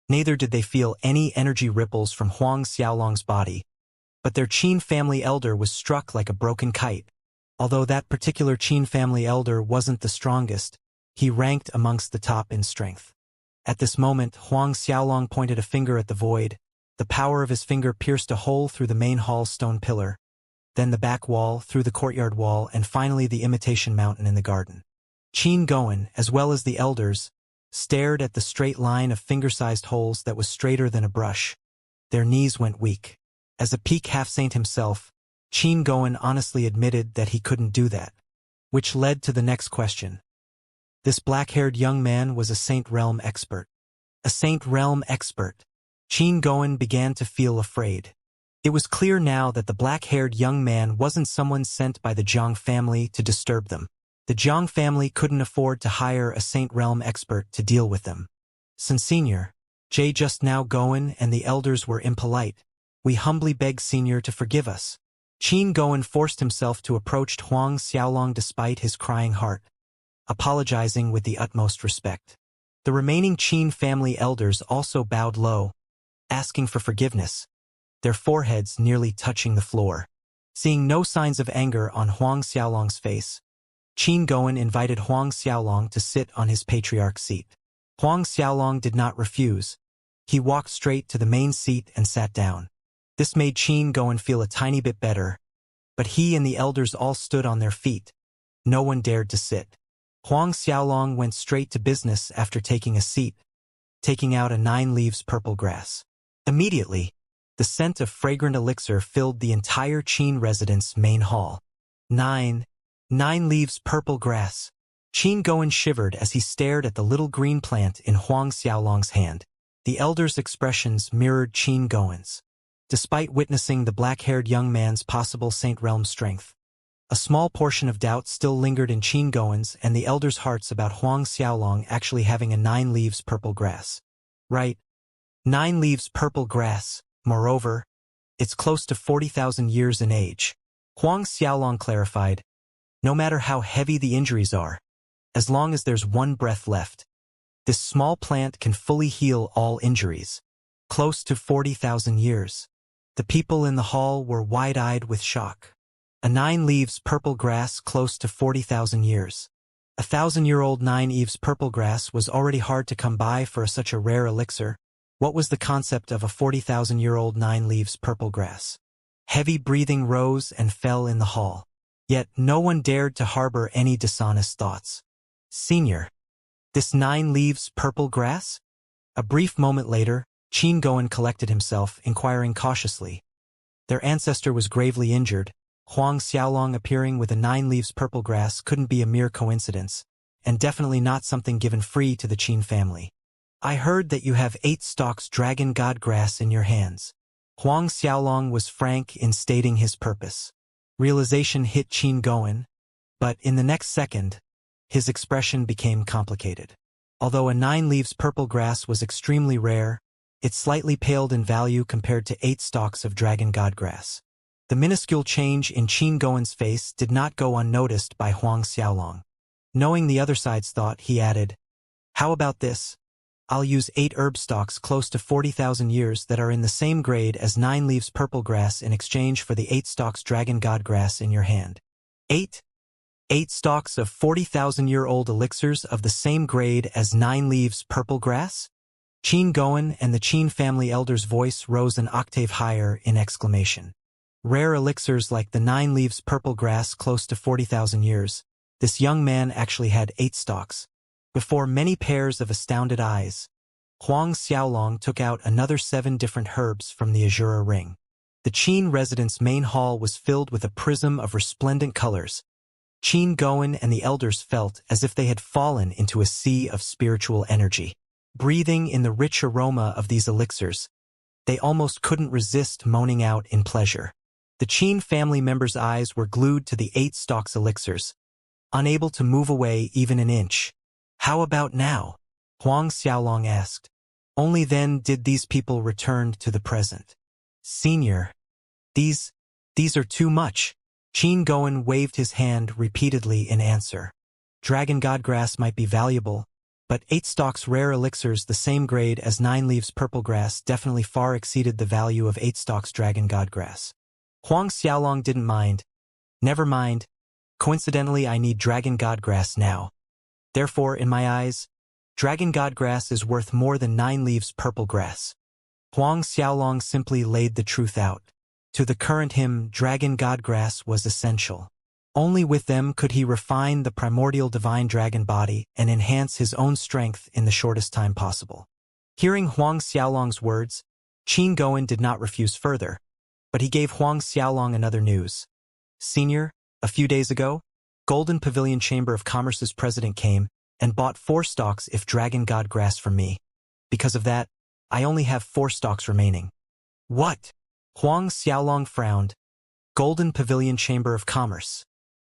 Neither did they feel any energy ripples from Huang Xiaolong's body, but their Qin family elder was struck like a broken kite. Although that particular Qin family elder wasn't the strongest, he ranked amongst the top in strength. At this moment, Huang Xiaolong pointed a finger at the void. The power of his finger pierced a hole through the main hall's stone pillar, then the back wall, through the courtyard wall, and finally the imitation mountain in the garden. Qin Goen, as well as the elders, stared at the straight line of finger-sized holes that was straighter than a brush. Their knees went weak. As a peak half-saint himself, Qin Goen honestly admitted that he couldn't do that, which led to the next question. This black-haired young man was a Saint Realm expert. A Saint Realm expert. Qin Goen began to feel afraid. It was clear now that the black-haired young man wasn't someone sent by the Jiang family to disturb them. The Jiang family couldn't afford to hire a Saint Realm expert to deal with them. Senior, Jay just now Goen and the elders were impolite. We humbly beg Senior to forgive us. Qin Goen forced himself to approach Huang Xiaolong despite his crying heart, apologizing with the utmost respect. The remaining Qin family elders also bowed low, asking for forgiveness, their foreheads nearly touching the floor. Seeing no signs of anger on Huang Xiaolong's face, Qin Goen invited Huang Xiaolong to sit on his patriarch seat. Huang Xiaolong did not refuse. He walked straight to the main seat and sat down. This made Qin Goen feel a tiny bit better, but he and the elders all stood on their feet. No one dared to sit. Huang Xiaolong went straight to business after taking a seat, taking out a 9 leaves purple grass. Immediately, the scent of fragrant elixir filled the entire Qin residence main hall. 9 leaves purple grass. Qin Goen shivered as he stared at the little green plant in Huang Xiaolong's hand. The elders' expressions mirrored Qin Goen's. Despite witnessing the black-haired young man's possible Saint Realm strength, a small portion of doubt still lingered in Qin Goen's and the elders' hearts about Huang Xiaolong actually having a 9 leaves purple grass. Right. 9 leaves purple grass. Moreover, it's close to 40,000 years in age. Huang Xiaolong clarified, no matter how heavy the injuries are, as long as there's one breath left, this small plant can fully heal all injuries. Close to 40,000 years. The people in the hall were wide-eyed with shock. A 9 leaves purple grass close to 40,000 years. 1,000-year-old 9 leaves purple grass was already hard to come by for such a rare elixir. What was the concept of a 40,000-year-old 9 leaves purple grass? Heavy breathing rose and fell in the hall. Yet no one dared to harbor any dishonest thoughts. Senior, this 9 leaves purple grass? A brief moment later, Qin Goen collected himself, inquiring cautiously. Their ancestor was gravely injured. Huang Xiaolong appearing with a 9 leaves purple grass couldn't be a mere coincidence, and definitely not something given free to the Qin family. I heard that you have 8 stalks dragon god grass in your hands. Huang Xiaolong was frank in stating his purpose. Realization hit Qin Goen, but in the next second, his expression became complicated. Although a 9 leaves purple grass was extremely rare, it slightly paled in value compared to 8 stalks of dragon god grass. The minuscule change in Qin Goen's face did not go unnoticed by Huang Xiaolong. Knowing the other side's thought, he added, how about this? I'll use 8 herb stalks close to 40,000 years that are in the same grade as 9 leaves purple grass in exchange for the 8 stalks dragon god grass in your hand. 8 stalks of 40,000-year-old elixirs of the same grade as 9 leaves purple grass? Qin Goen and the Qin family elder's voice rose an octave higher in exclamation. Rare elixirs like the 9 leaves purple grass close to 40,000 years. This young man actually had 8 stalks. Before many pairs of astounded eyes, Huang Xiaolong took out another 7 different herbs from the Azura ring. The Qin residence main hall was filled with a prism of resplendent colors. Qin Goen and the elders felt as if they had fallen into a sea of spiritual energy. Breathing in the rich aroma of these elixirs, they almost couldn't resist moaning out in pleasure. The Qin family members' eyes were glued to the 8 stalks elixirs, unable to move away even an inch. How about now? Huang Xiaolong asked. Only then did these people return to the present. Senior, these are too much. Qin Goen waved his hand repeatedly in answer. Dragon god grass might be valuable, but 8 stalks rare elixirs the same grade as 9 leaves purple grass definitely far exceeded the value of 8 stalks dragon god grass. Huang Xiaolong didn't mind. Never mind. Coincidentally, I need dragon god grass now. Therefore, in my eyes, dragon god grass is worth more than 9 leaves purple grass. Huang Xiaolong simply laid the truth out. To the current him, dragon god grass was essential. Only with them could he refine the primordial divine dragon body and enhance his own strength in the shortest time possible. Hearing Huang Xiaolong's words, Qin Goen did not refuse further, but he gave Huang Xiaolong another news. Senior, a few days ago, Golden Pavilion Chamber of Commerce's president came and bought 4 stalks if dragon god grass from me. Because of that, I only have 4 stalks remaining. What? Huang Xiaolong frowned. Golden Pavilion Chamber of Commerce.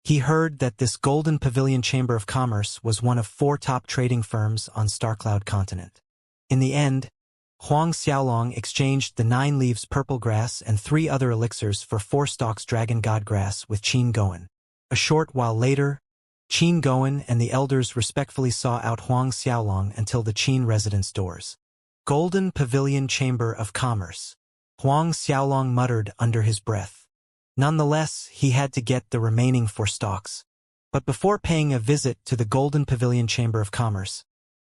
He heard that this Golden Pavilion Chamber of Commerce was one of 4 top trading firms on StarCloud continent. In the end, Huang Xiaolong exchanged the 9 leaves purple grass and 3 other elixirs for 4 stalks dragon god grass with Qin Goen. A short while later, Qin Goen and the elders respectfully saw out Huang Xiaolong until the Qin residence doors. Golden Pavilion Chamber of Commerce. Huang Xiaolong muttered under his breath. Nonetheless, he had to get the remaining 4 stalks. But before paying a visit to the Golden Pavilion Chamber of Commerce,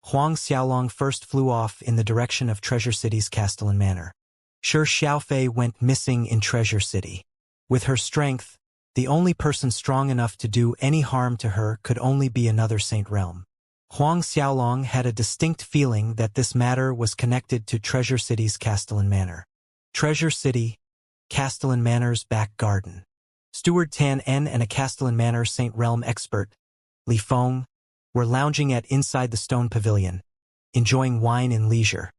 Huang Xiaolong first flew off in the direction of Treasure City's Castellan Manor. Shi Xiaofei went missing in Treasure City. With her strength, the only person strong enough to do any harm to her could only be another Saint Realm. Huang Xiaolong had a distinct feeling that this matter was connected to Treasure City's Castellan Manor. Treasure City, Castellan Manor's back garden. Steward Tan En and a Castellan Manor Saint Realm expert, Li Feng, were lounging at inside the stone pavilion, enjoying wine and leisure.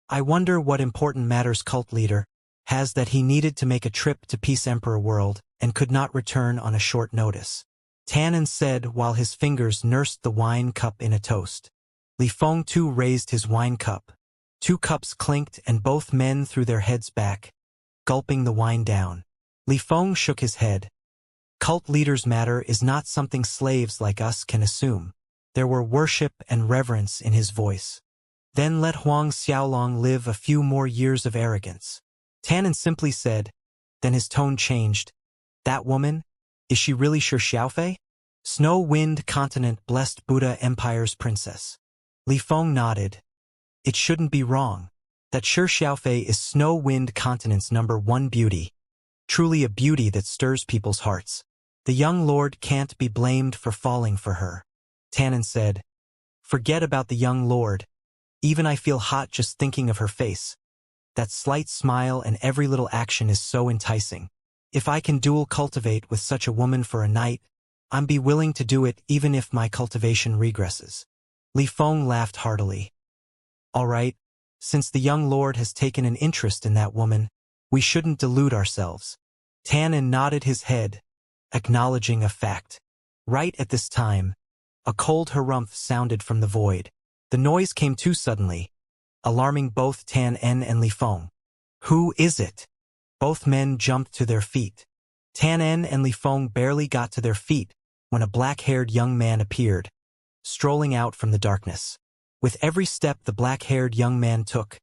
I wonder what important matters cult leader has that he needed to make a trip to Peace Emperor World and could not return on a short notice. Tan En said while his fingers nursed the wine cup in a toast. Li Feng too raised his wine cup. 2 cups clinked and both men threw their heads back, gulping the wine down. Li Feng shook his head. Cult leaders' matter is not something slaves like us can assume. There were worship and reverence in his voice. Then let Huang Xiaolong live a few more years of arrogance. Tan En simply said, then his tone changed. That woman? Is she really Shi Xiaofei? Snow Wind Continent Blessed Buddha Empire's princess. Li Feng nodded. It shouldn't be wrong. That Shi Xiaofei is Snow Wind Continent's #1 beauty. Truly a beauty that stirs people's hearts. The young lord can't be blamed for falling for her. Tan En said, forget about the young lord. Even I feel hot just thinking of her face. That slight smile and every little action is so enticing. If I can dual cultivate with such a woman for a night, I'm be willing to do it even if my cultivation regresses. Li Feng laughed heartily. All right, since the young lord has taken an interest in that woman, we shouldn't delude ourselves. Tan En nodded his head, acknowledging a fact. Right at this time, a cold harumph sounded from the void. The noise came too suddenly, alarming both Tan En and Li Feng. Who is it? Both men jumped to their feet. Tan En and Li Feng barely got to their feet when a black-haired young man appeared, strolling out from the darkness. With every step the black-haired young man took,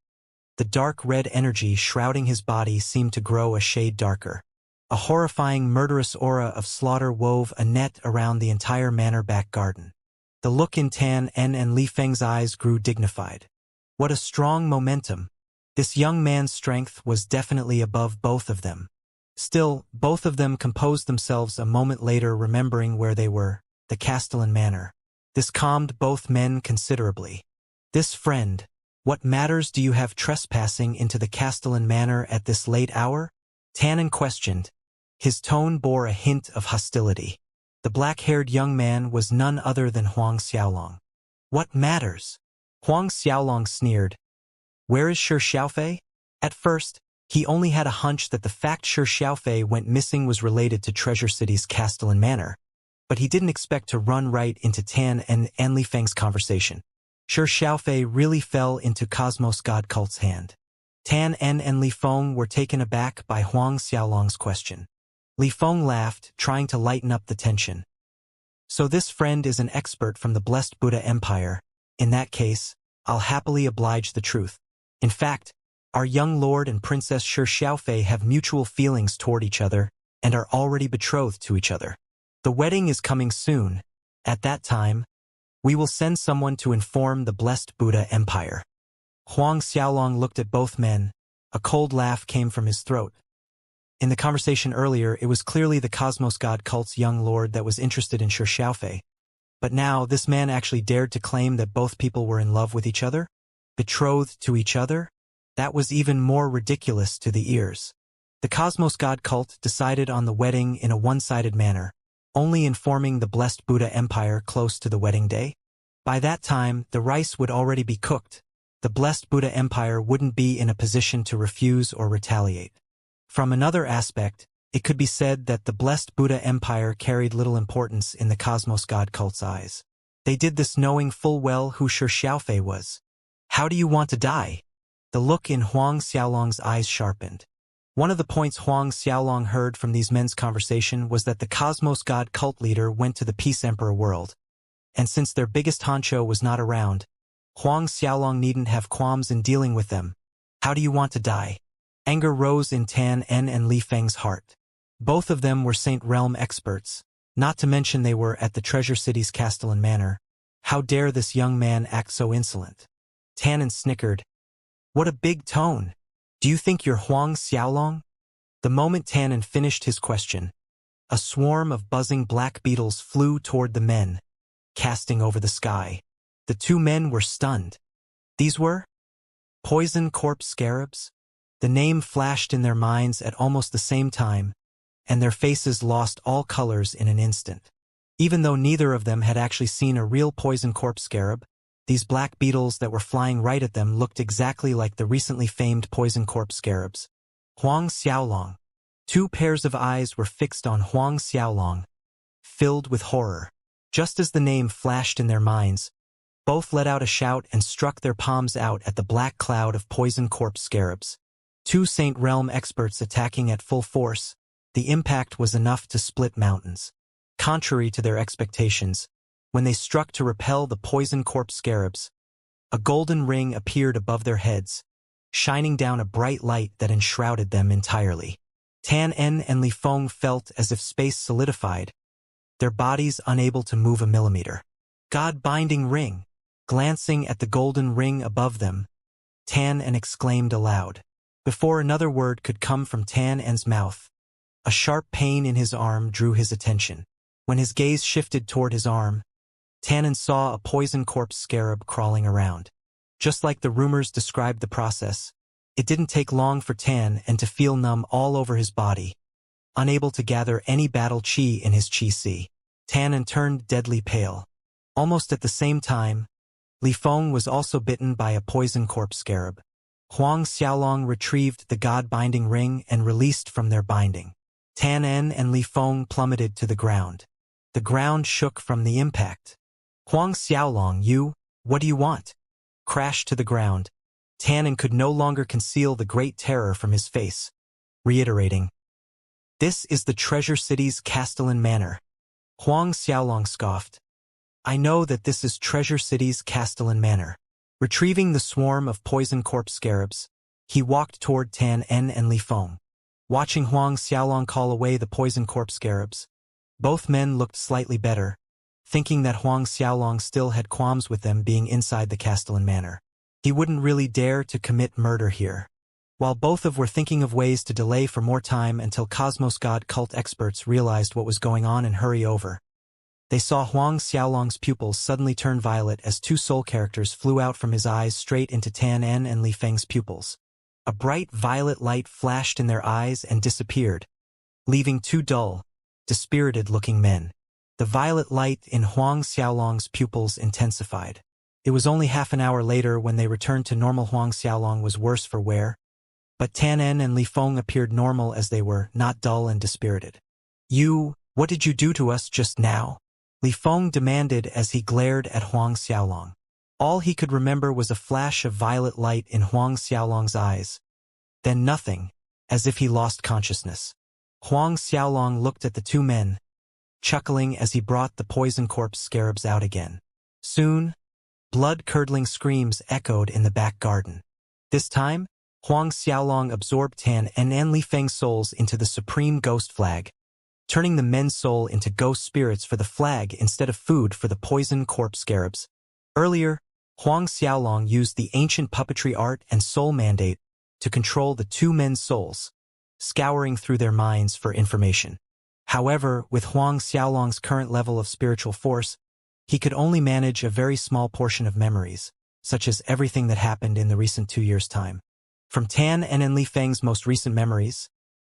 the dark red energy shrouding his body seemed to grow a shade darker. A horrifying murderous aura of slaughter wove a net around the entire manor back garden. The look in Tan En and Li Feng's eyes grew dignified. What a strong momentum. This young man's strength was definitely above both of them. Still, both of them composed themselves a moment later, remembering where they were, the Castellan Manor. This calmed both men considerably. This friend, what matters do you have trespassing into the Castellan Manor at this late hour? Tan En questioned. His tone bore a hint of hostility. The black-haired young man was none other than Huang Xiaolong. What matters? Huang Xiaolong sneered. Where is Shi Xiaofei? At first, he only had a hunch that the fact Shi Xiaofei went missing was related to Treasure City's Castellan Manor, but he didn't expect to run right into Tan and Li Feng's conversation. Shi Xiaofei really fell into Cosmos God Cult's hand. Tan En and Li Feng were taken aback by Huang Xiaolong's question. Li Feng laughed, trying to lighten up the tension. So this friend is an expert from the Blessed Buddha Empire. In that case, I'll happily oblige the truth. In fact, our young lord and Princess Shi Xiaofei have mutual feelings toward each other and are already betrothed to each other. The wedding is coming soon. At that time, we will send someone to inform the Blessed Buddha Empire. Huang Xiaolong looked at both men. A cold laugh came from his throat. In the conversation earlier, it was clearly the Cosmos God Cult's young lord that was interested in Shi Xiaofei. But now, this man actually dared to claim that both people were in love with each other? Betrothed to each other? That was even more ridiculous to the ears. The Cosmos God Cult decided on the wedding in a one-sided manner, only informing the Blessed Buddha Empire close to the wedding day. By that time, the rice would already be cooked. The Blessed Buddha Empire wouldn't be in a position to refuse or retaliate. From another aspect, it could be said that the Blessed Buddha Empire carried little importance in the Cosmos God Cult's eyes. They did this knowing full well who Shi Xiaofei was. How do you want to die? The look in Huang Xiaolong's eyes sharpened. One of the points Huang Xiaolong heard from these men's conversation was that the Cosmos God cult leader went to the Peace Emperor world. And since their biggest honcho was not around, Huang Xiaolong needn't have qualms in dealing with them. How do you want to die? Anger rose in Tan En and Li Feng's heart. Both of them were Saint Realm experts, not to mention they were at the Treasure City's Castellan Manor. How dare this young man act so insolent? Tan En snickered. What a big tone! Do you think you're Huang Xiaolong? The moment Tan En finished his question, a swarm of buzzing black beetles flew toward the men, casting over the sky. The two men were stunned. These were poison corpse scarabs? The name flashed in their minds at almost the same time, and their faces lost all colors in an instant. Even though neither of them had actually seen a real poison corpse scarab, these black beetles that were flying right at them looked exactly like the recently famed poison corpse scarabs. Huang Xiaolong. Two pairs of eyes were fixed on Huang Xiaolong, filled with horror. Just as the name flashed in their minds, both let out a shout and struck their palms out at the black cloud of poison corpse scarabs. Two Saint Realm experts attacking at full force, the impact was enough to split mountains. Contrary to their expectations, when they struck to repel the poison corpse scarabs, a golden ring appeared above their heads, shining down a bright light that enshrouded them entirely. Tan En and Li Feng felt as if space solidified, their bodies unable to move a millimeter. God-binding ring! Glancing at the golden ring above them, Tan En exclaimed aloud. Before another word could come from Tan En's mouth, a sharp pain in his arm drew his attention. When his gaze shifted toward his arm, Tan En saw a poison corpse scarab crawling around. Just like the rumors described the process, it didn't take long for Tan En to feel numb all over his body, unable to gather any battle chi in his chi si. Tan En turned deadly pale. Almost at the same time, Li Feng was also bitten by a poison corpse scarab. Huang Xiaolong retrieved the god-binding ring and released from their binding. Tan En and Li Feng plummeted to the ground. The ground shook from the impact. Huang Xiaolong, what do you want? Crashed to the ground. Tan En could no longer conceal the great terror from his face, reiterating, "This is the Treasure City's Castellan Manor." Huang Xiaolong scoffed. "I know that this is Treasure City's Castellan Manor." Retrieving the swarm of poison corpse scarabs, he walked toward Tan En and Li Feng. Watching Huang Xiaolong call away the poison corpse scarabs, both men looked slightly better, thinking that Huang Xiaolong still had qualms with them being inside the Castellan Manor. He wouldn't really dare to commit murder here. While both were thinking of ways to delay for more time until Cosmos God cult experts realized what was going on and hurry over, they saw Huang Xiaolong's pupils suddenly turn violet as two soul characters flew out from his eyes straight into Tan En and Li Feng's pupils. A bright violet light flashed in their eyes and disappeared, leaving two dull, dispirited-looking men. The violet light in Huang Xiaolong's pupils intensified. It was only half an hour later when they returned to normal. Huang Xiaolong was worse for wear, but Tan En and Li Feng appeared normal as they were, not dull and dispirited. What did you do to us just now?" Li Feng demanded as he glared at Huang Xiaolong. All he could remember was a flash of violet light in Huang Xiaolong's eyes, then nothing, as if he lost consciousness. Huang Xiaolong looked at the two men, chuckling as he brought the poison corpse scarabs out again. Soon, blood-curdling screams echoed in the back garden. This time, Huang Xiaolong absorbed Tan En and Li Feng's souls into the supreme ghost flag, turning the men's soul into ghost spirits for the flag instead of food for the poison corpse scarabs. Earlier, Huang Xiaolong used the ancient puppetry art and soul mandate to control the two men's souls, scouring through their minds for information. However, with Huang Xiaolong's current level of spiritual force, he could only manage a very small portion of memories, such as everything that happened in the recent 2 years' time. From Tan En and Li Feng's most recent memories,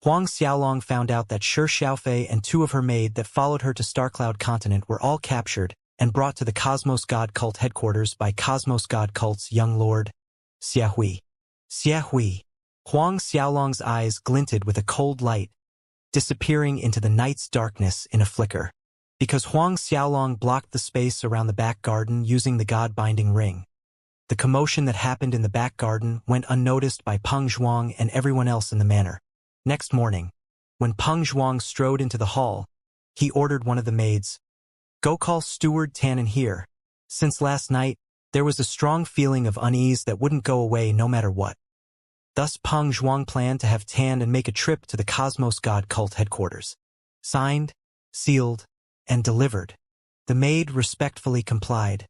Huang Xiaolong found out that Shi Xiaofei and two of her maid that followed her to Starcloud Continent were all captured and brought to the Cosmos God Cult headquarters by Cosmos God Cult's young lord, Xia Hui. Huang Xiaolong's eyes glinted with a cold light, disappearing into the night's darkness in a flicker. Because Huang Xiaolong blocked the space around the back garden using the god-binding ring, The commotion that happened in the back garden went unnoticed by Peng Zhuang and everyone else in the manor. Next morning, when Peng Zhuang strode into the hall, he ordered one of the maids, "Go call Steward Tan in here. Since last night, there was a strong feeling of unease that wouldn't go away no matter what." Thus Peng Zhuang planned to have Tan and make a trip to the Cosmos God cult headquarters. Signed, sealed, and delivered. The maid respectfully complied,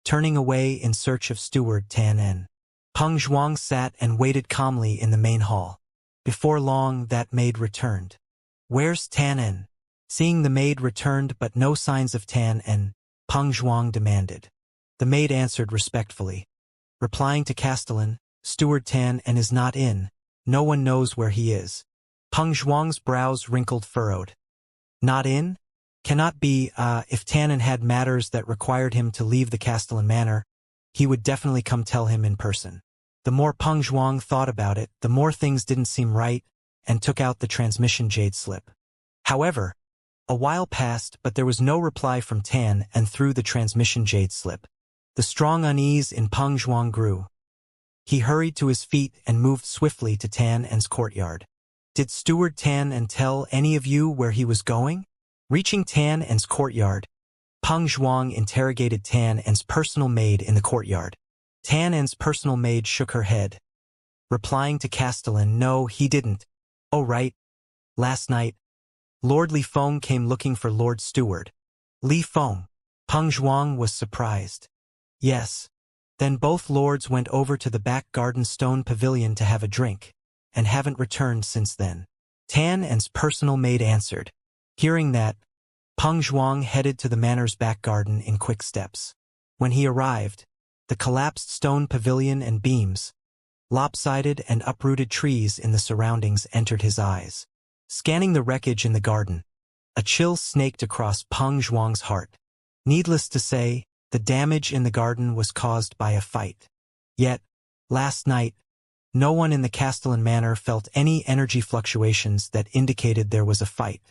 turning away in search of Steward Tan En. Peng Zhuang sat and waited calmly in the main hall. Before long, that maid returned. "Where's Tan En?" Seeing the maid returned but no signs of Tan En, Peng Zhuang demanded. The maid answered respectfully, replying to Castellan, "Steward Tan En is not in. No one knows where he is." Peng Zhuang's brows wrinkled furrowed. "Not in? Cannot be, if Tan En had matters that required him to leave the Castellan Manor, he would definitely come tell him in person." The more Peng Zhuang thought about it, the more things didn't seem right, and took out the transmission jade slip. However, a while passed, but there was no reply from Tan En through the transmission jade slip. The strong unease in Peng Zhuang grew. He hurried to his feet and moved swiftly to Tan En's courtyard. "Did Steward Tan En tell any of you where he was going?" Reaching Tan En's courtyard, Peng Zhuang interrogated Tan En's personal maid in the courtyard. Tan En's personal maid shook her head, replying to Castellan, "No, he didn't." "Oh right. Last night, Lord Li Feng came looking for Lord Steward." "Li Feng?" Peng Zhuang was surprised. "Yes." Then both lords went over to the back garden stone pavilion to have a drink, and haven't returned since then. Tan En's personal maid answered. Hearing that, Peng Zhuang headed to the manor's back garden in quick steps. When he arrived, the collapsed stone pavilion and beams, lopsided and uprooted trees in the surroundings entered his eyes. Scanning the wreckage in the garden, a chill snaked across Peng Zhuang's heart. Needless to say, the damage in the garden was caused by a fight. Yet, last night, no one in the Castellan Manor felt any energy fluctuations that indicated there was a fight.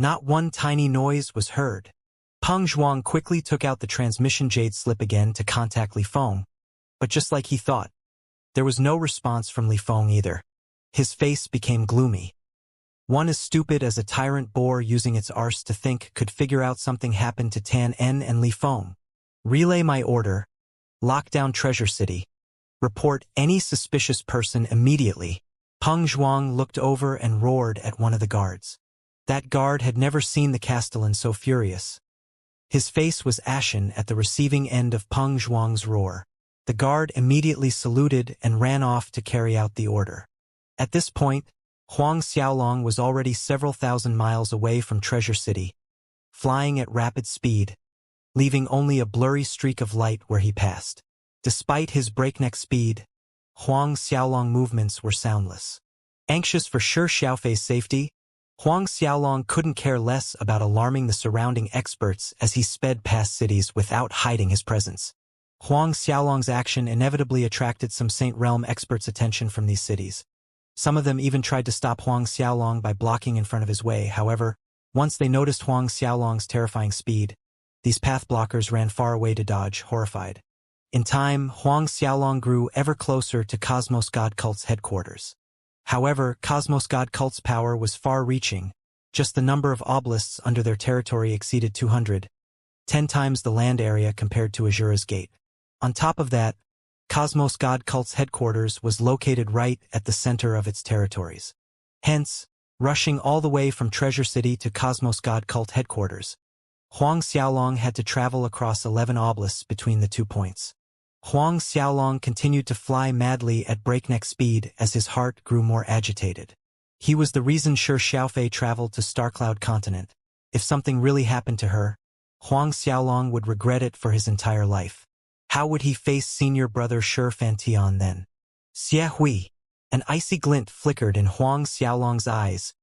Not one tiny noise was heard. Peng Zhuang quickly took out the transmission jade slip again to contact Li Feng, but just like he thought, there was no response from Li Feng either. His face became gloomy. One as stupid as a tyrant boar using its arse to think could figure out something happened to Tan En and Li Feng. "Relay my order. Lock down Treasure City. Report any suspicious person immediately." Peng Zhuang looked over and roared at one of the guards. That guard had never seen the Castellan so furious. His face was ashen at the receiving end of Peng Zhuang's roar. The guard immediately saluted and ran off to carry out the order. At this point, Huang Xiaolong was already several thousand miles away from Treasure City, flying at rapid speed, leaving only a blurry streak of light where he passed. Despite his breakneck speed, Huang Xiaolong movements were soundless. Anxious for Shi Xiaofei's safety, Huang Xiaolong couldn't care less about alarming the surrounding experts as he sped past cities without hiding his presence. Huang Xiaolong's action inevitably attracted some Saint Realm experts' attention from these cities. Some of them even tried to stop Huang Xiaolong by blocking in front of his way. However, once they noticed Huang Xiaolong's terrifying speed, these path blockers ran far away to dodge, horrified. In time, Huang Xiaolong grew ever closer to Cosmos God Cult's headquarters. However, Cosmos God Cult's power was far-reaching. Just the number of obelisks under their territory exceeded 200, 10 times the land area compared to Azura's Gate. On top of that, Cosmos God Cult's headquarters was located right at the center of its territories. Hence, rushing all the way from Treasure City to Cosmos God Cult headquarters, Huang Xiaolong had to travel across 11 obelisks between the 2 points. Huang Xiaolong continued to fly madly at breakneck speed as his heart grew more agitated. He was the reason Shi Xiaofei traveled to Starcloud Continent. If something really happened to her, Huang Xiaolong would regret it for his entire life. How would he face senior brother Shi Fantian then? Xie Hui. An icy glint flickered in Huang Xiaolong's eyes,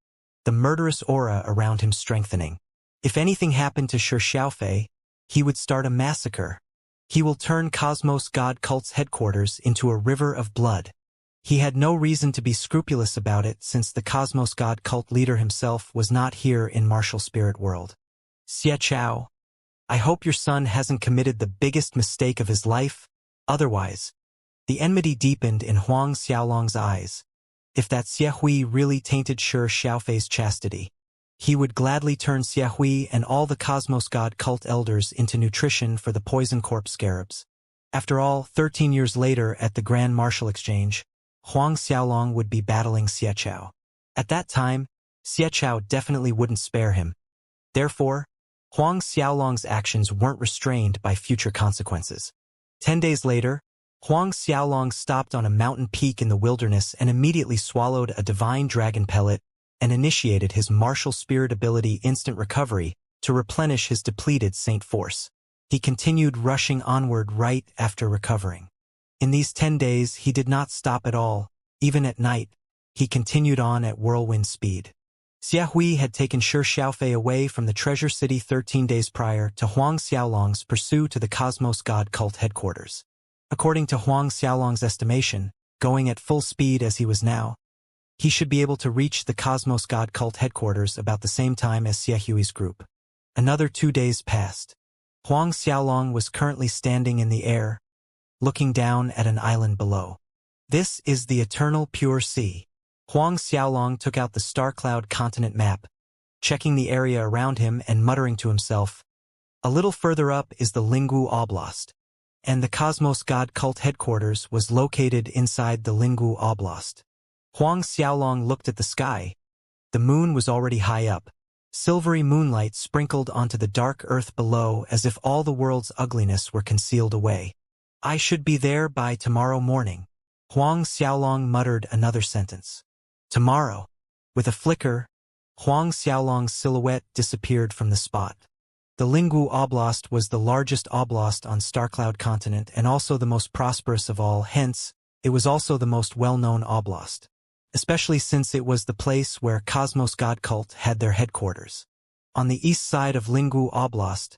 the murderous aura around him strengthening. If anything happened to Shi Xiaofei, he would start a massacre. He will turn Cosmos God Cult's headquarters into a river of blood. He had no reason to be scrupulous about it since the Cosmos God Cult leader himself was not here in Martial Spirit World. Xie Chao, I hope your son hasn't committed the biggest mistake of his life. Otherwise, The enmity deepened in Huang Xiaolong's eyes. If that Xiehui really tainted Shi Xiaofei's chastity, he would gladly turn Xiehui and all the Cosmos God cult elders into nutrition for the Poison Corp scarabs. After all, 13 years later at the Grand Martial Exchange, Huang Xiaolong would be battling Xiechao. At that time, Xiechao definitely wouldn't spare him. Therefore, Huang Xiaolong's actions weren't restrained by future consequences. 10 days later, Huang Xiaolong stopped on a mountain peak in the wilderness and immediately swallowed a divine dragon pellet and initiated his martial spirit ability instant recovery to replenish his depleted saint force. He continued rushing onward right after recovering. In these 10 days, he did not stop at all. Even at night, he continued on at whirlwind speed. Xiehui had taken Shi Xiaofei away from the treasure city 13 days prior to Huang Xiaolong's pursuit to the Cosmos God cult headquarters. According to Huang Xiaolong's estimation, going at full speed as he was now, he should be able to reach the Cosmos God cult headquarters about the same time as Xiehui's group. Another 2 days passed. Huang Xiaolong was currently standing in the air, looking down at an island below. This is the eternal pure sea. Huang Xiaolong took out the star-cloud continent map, checking the area around him and muttering to himself, "A little further up is the Linggu Oblast." And the Cosmos God cult headquarters was located inside the Linggu Oblast. Huang Xiaolong looked at the sky. The moon was already high up. Silvery moonlight sprinkled onto the dark earth below as if all the world's ugliness were concealed away. "I should be there by tomorrow morning." Huang Xiaolong muttered another sentence. Tomorrow. With a flicker, Huang Xiaolong's silhouette disappeared from the spot. The Linggu Oblast was the largest oblast on Starcloud continent and also the most prosperous of all, hence, it was also the most well-known oblast, especially since it was the place where Cosmos God cult had their headquarters. On the east side of Linggu Oblast,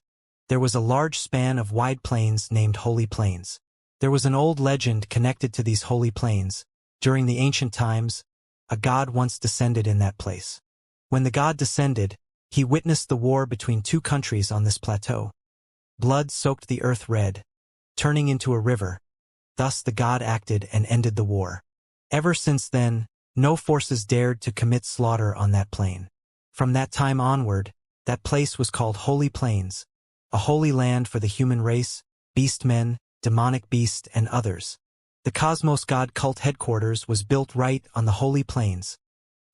there was a large span of wide plains named Holy Plains. There was an old legend connected to these holy plains. During the ancient times, a god once descended in that place. When the god descended, he witnessed the war between two countries on this plateau. Blood soaked the earth red, turning into a river. Thus the god acted and ended the war. Ever since then, no forces dared to commit slaughter on that plain. From that time onward, that place was called Holy Plains, a holy land for the human race, beastmen, demonic beast, and others. The Cosmos God cult headquarters was built right on the Holy Plains,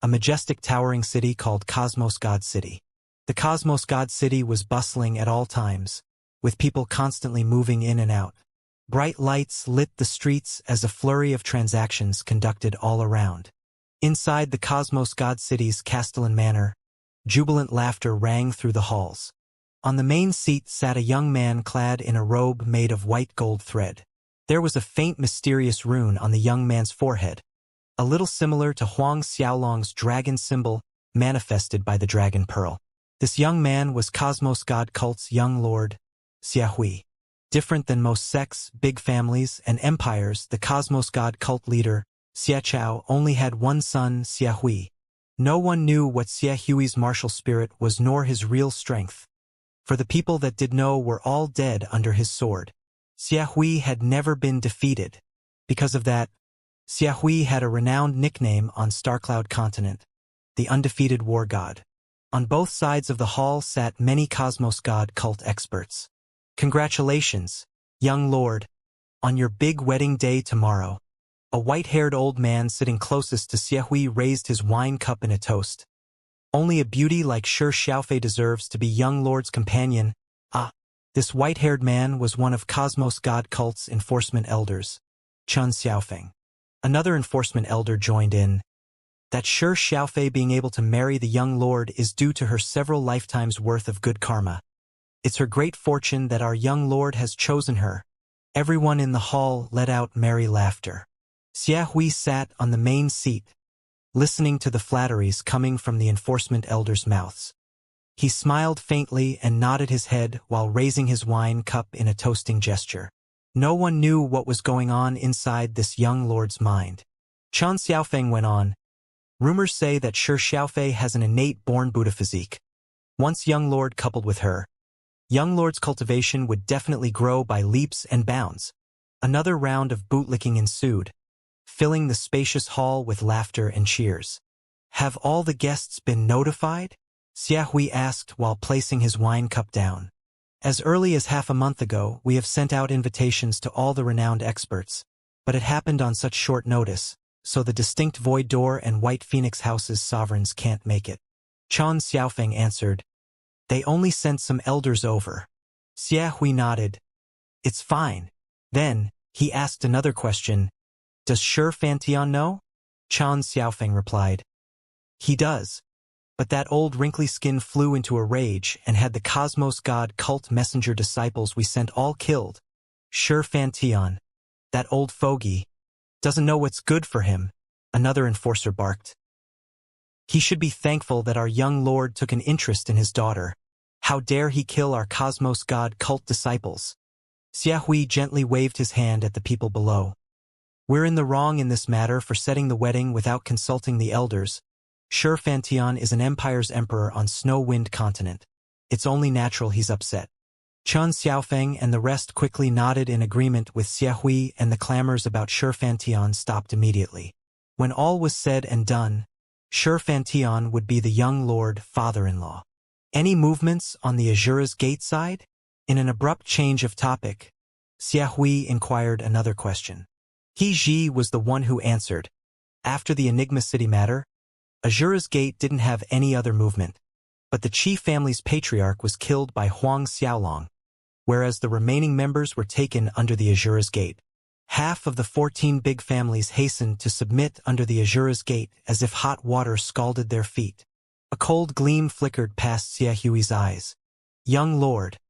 a majestic towering city called Cosmos God City. The Cosmos God City was bustling at all times, with people constantly moving in and out. Bright lights lit the streets as a flurry of transactions conducted all around. Inside the Cosmos God City's Castellan Manor, jubilant laughter rang through the halls. On the main seat sat a young man clad in a robe made of white gold thread. There was a faint mysterious rune on the young man's forehead, a little similar to Huang Xiaolong's dragon symbol manifested by the dragon pearl. This young man was Cosmos God cult's young lord, Xiehui. Different than most sects, big families, and empires, the Cosmos God cult leader, Xiechao, only had one son, Xiehui. No one knew what Xiehui's martial spirit was nor his real strength. For the people that did know were all dead under his sword. Xiehui had never been defeated. Because of that, Xiehui had a renowned nickname on Starcloud continent, the undefeated war god. On both sides of the hall sat many Cosmos God cult experts. "Congratulations, young lord, on your big wedding day tomorrow." A white-haired old man sitting closest to Xiehui raised his wine cup in a toast. "Only a beauty like Shi Xiaofei deserves to be young lord's companion." This white-haired man was one of Cosmos God cult's enforcement elders, Chun Xiaofeng. Another enforcement elder joined in. "That Shi Xiaofei being able to marry the young lord is due to her several lifetimes' worth of good karma. It's her great fortune that our young lord has chosen her." Everyone in the hall let out merry laughter. Xiehui sat on the main seat, listening to the flatteries coming from the enforcement elders' mouths. He smiled faintly and nodded his head while raising his wine cup in a toasting gesture. No one knew what was going on inside this young lord's mind. Chun Xiaofeng went on. "Rumors say that Shi Xiaofei has an innate born Buddha physique. Once young lord coupled with her, young lord's cultivation would definitely grow by leaps and bounds. Another round of bootlicking ensued, filling the spacious hall with laughter and cheers. "Have all the guests been notified?" Xiahui asked while placing his wine cup down. "As early as half a month ago, we have sent out invitations to all the renowned experts, but it happened on such short notice, so the distinct Void Door and White Phoenix House's sovereigns can't make it." Chan Xiaofeng answered, "They only sent some elders over." Xiahui nodded. "It's fine." Then, he asked another question. "Does Shi Fantian know?" Chan Xiaofeng replied, "He does. But that old wrinkly skin flew into a rage and had the Cosmos God cult messenger disciples we sent all killed. Shi Fantian, that old fogey, doesn't know what's good for him," another enforcer barked. "He should be thankful that our young lord took an interest in his daughter. How dare he kill our Cosmos God cult disciples?" Xiahui gently waved his hand at the people below. "We're in the wrong in this matter for setting the wedding without consulting the elders. Shi Fantian is an empire's emperor on Snow-Wind Continent. It's only natural he's upset." Chan Xiaofeng and the rest quickly nodded in agreement with Xiahui, and the clamors about Shi Fantian stopped immediately. When all was said and done, Shi Fantian would be the young lord father-in-law. "Any movements on the Azura's Gate side?" In an abrupt change of topic, Xiahui inquired another question. He Ji was the one who answered. After the Enigma City matter, Azura's Gate didn't have any other movement, but the Qi family's patriarch was killed by Huang Xiaolong, whereas the remaining members were taken under the Azura's Gate. Half of the 14 big families hastened to submit under the Azura's Gate as if hot water scalded their feet. A cold gleam flickered past Xiahui's eyes. "Young lord,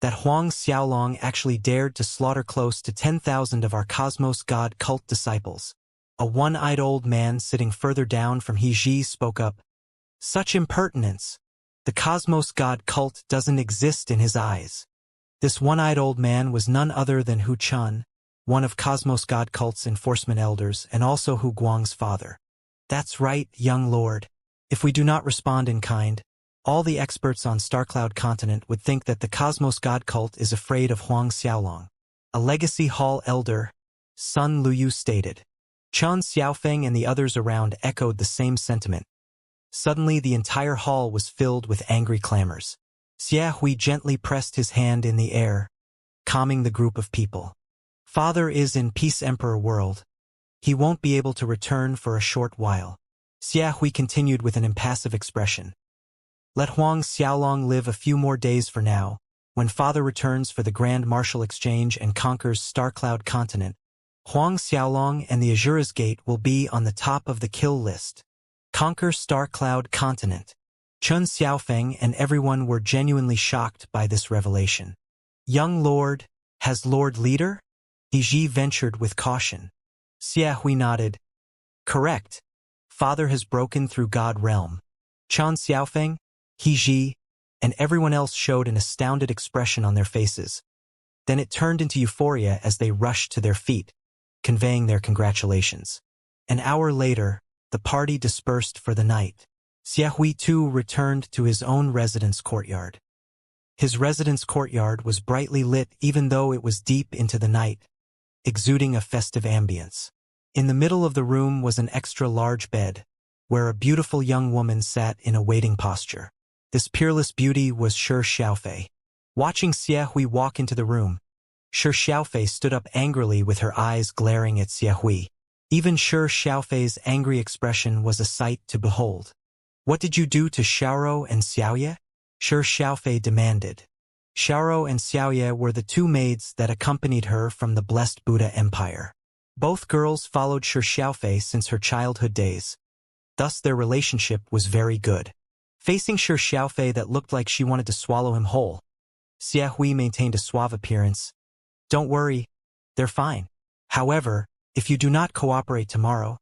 that Huang Xiaolong actually dared to slaughter close to 10,000 of our Cosmos God cult disciples." A one-eyed old man sitting further down from He Ji spoke up. "Such impertinence! The Cosmos God cult doesn't exist in his eyes." This one-eyed old man was none other than Hu Chun, one of Cosmos God cult's enforcement elders and also Hu Guang's father. "That's right, young lord. If we do not respond in kind, all the experts on Starcloud Continent would think that the Cosmos God cult is afraid of Huang Xiaolong." A Legacy Hall elder, Sun Luyu, stated. Chan Xiaofeng and the others around echoed the same sentiment. Suddenly the entire hall was filled with angry clamors. Xiahui gently pressed his hand in the air, calming the group of people. "Father is in Peace Emperor world. He won't be able to return for a short while." Xiahui continued with an impassive expression. "Let Huang Xiaolong live a few more days for now. When father returns for the Grand Martial Exchange and conquers Starcloud Continent, Huang Xiaolong and the Azura's Gate will be on the top of the kill list." Conquer Starcloud Continent. Chun Xiaofeng and everyone were genuinely shocked by this revelation. "Young lord, has Lord Leader?" He Ji ventured with caution. Xiahui nodded. "Correct. Father has broken through God Realm." Chan Xiaofeng, He Ji, and everyone else showed an astounded expression on their faces. Then it turned into euphoria as they rushed to their feet, conveying their congratulations. An hour later, the party dispersed for the night. Xiahui too returned to his own residence courtyard. His residence courtyard was brightly lit even though it was deep into the night, exuding a festive ambience. In the middle of the room was an extra-large bed, where a beautiful young woman sat in a waiting posture. This peerless beauty was Shi Xiaofei. Watching Xiahui walk into the room, Shi Xiaofei stood up angrily with her eyes glaring at Xiahui. Even Shi Xiaofei's angry expression was a sight to behold. "What did you do to Xiaoro and Xiaoye?" Shi Xiaofei demanded. Xiaoro and Xiaoye were the two maids that accompanied her from the Blessed Buddha Empire. Both girls followed Shi Xiaofei since her childhood days. Thus their relationship was very good. Facing Shi Xiaofei that looked like she wanted to swallow him whole, Xiahui maintained a suave appearance. "Don't worry, they're fine. However, if you do not cooperate tomorrow,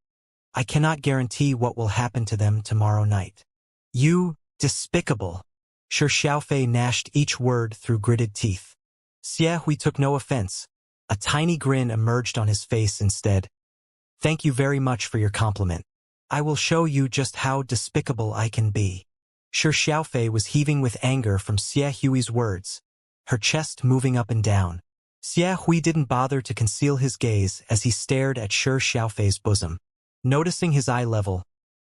I cannot guarantee what will happen to them tomorrow night." "You, despicable!" Shi Xiaofei gnashed each word through gritted teeth. Xiahui took no offense. A tiny grin emerged on his face instead. "Thank you very much for your compliment. I will show you just how despicable I can be." Shi Xiaofei was heaving with anger from Xiahui's words, her chest moving up and down. Xia Hui didn't bother to conceal his gaze as he stared at Shi Xiaofei's bosom. Noticing his eye level,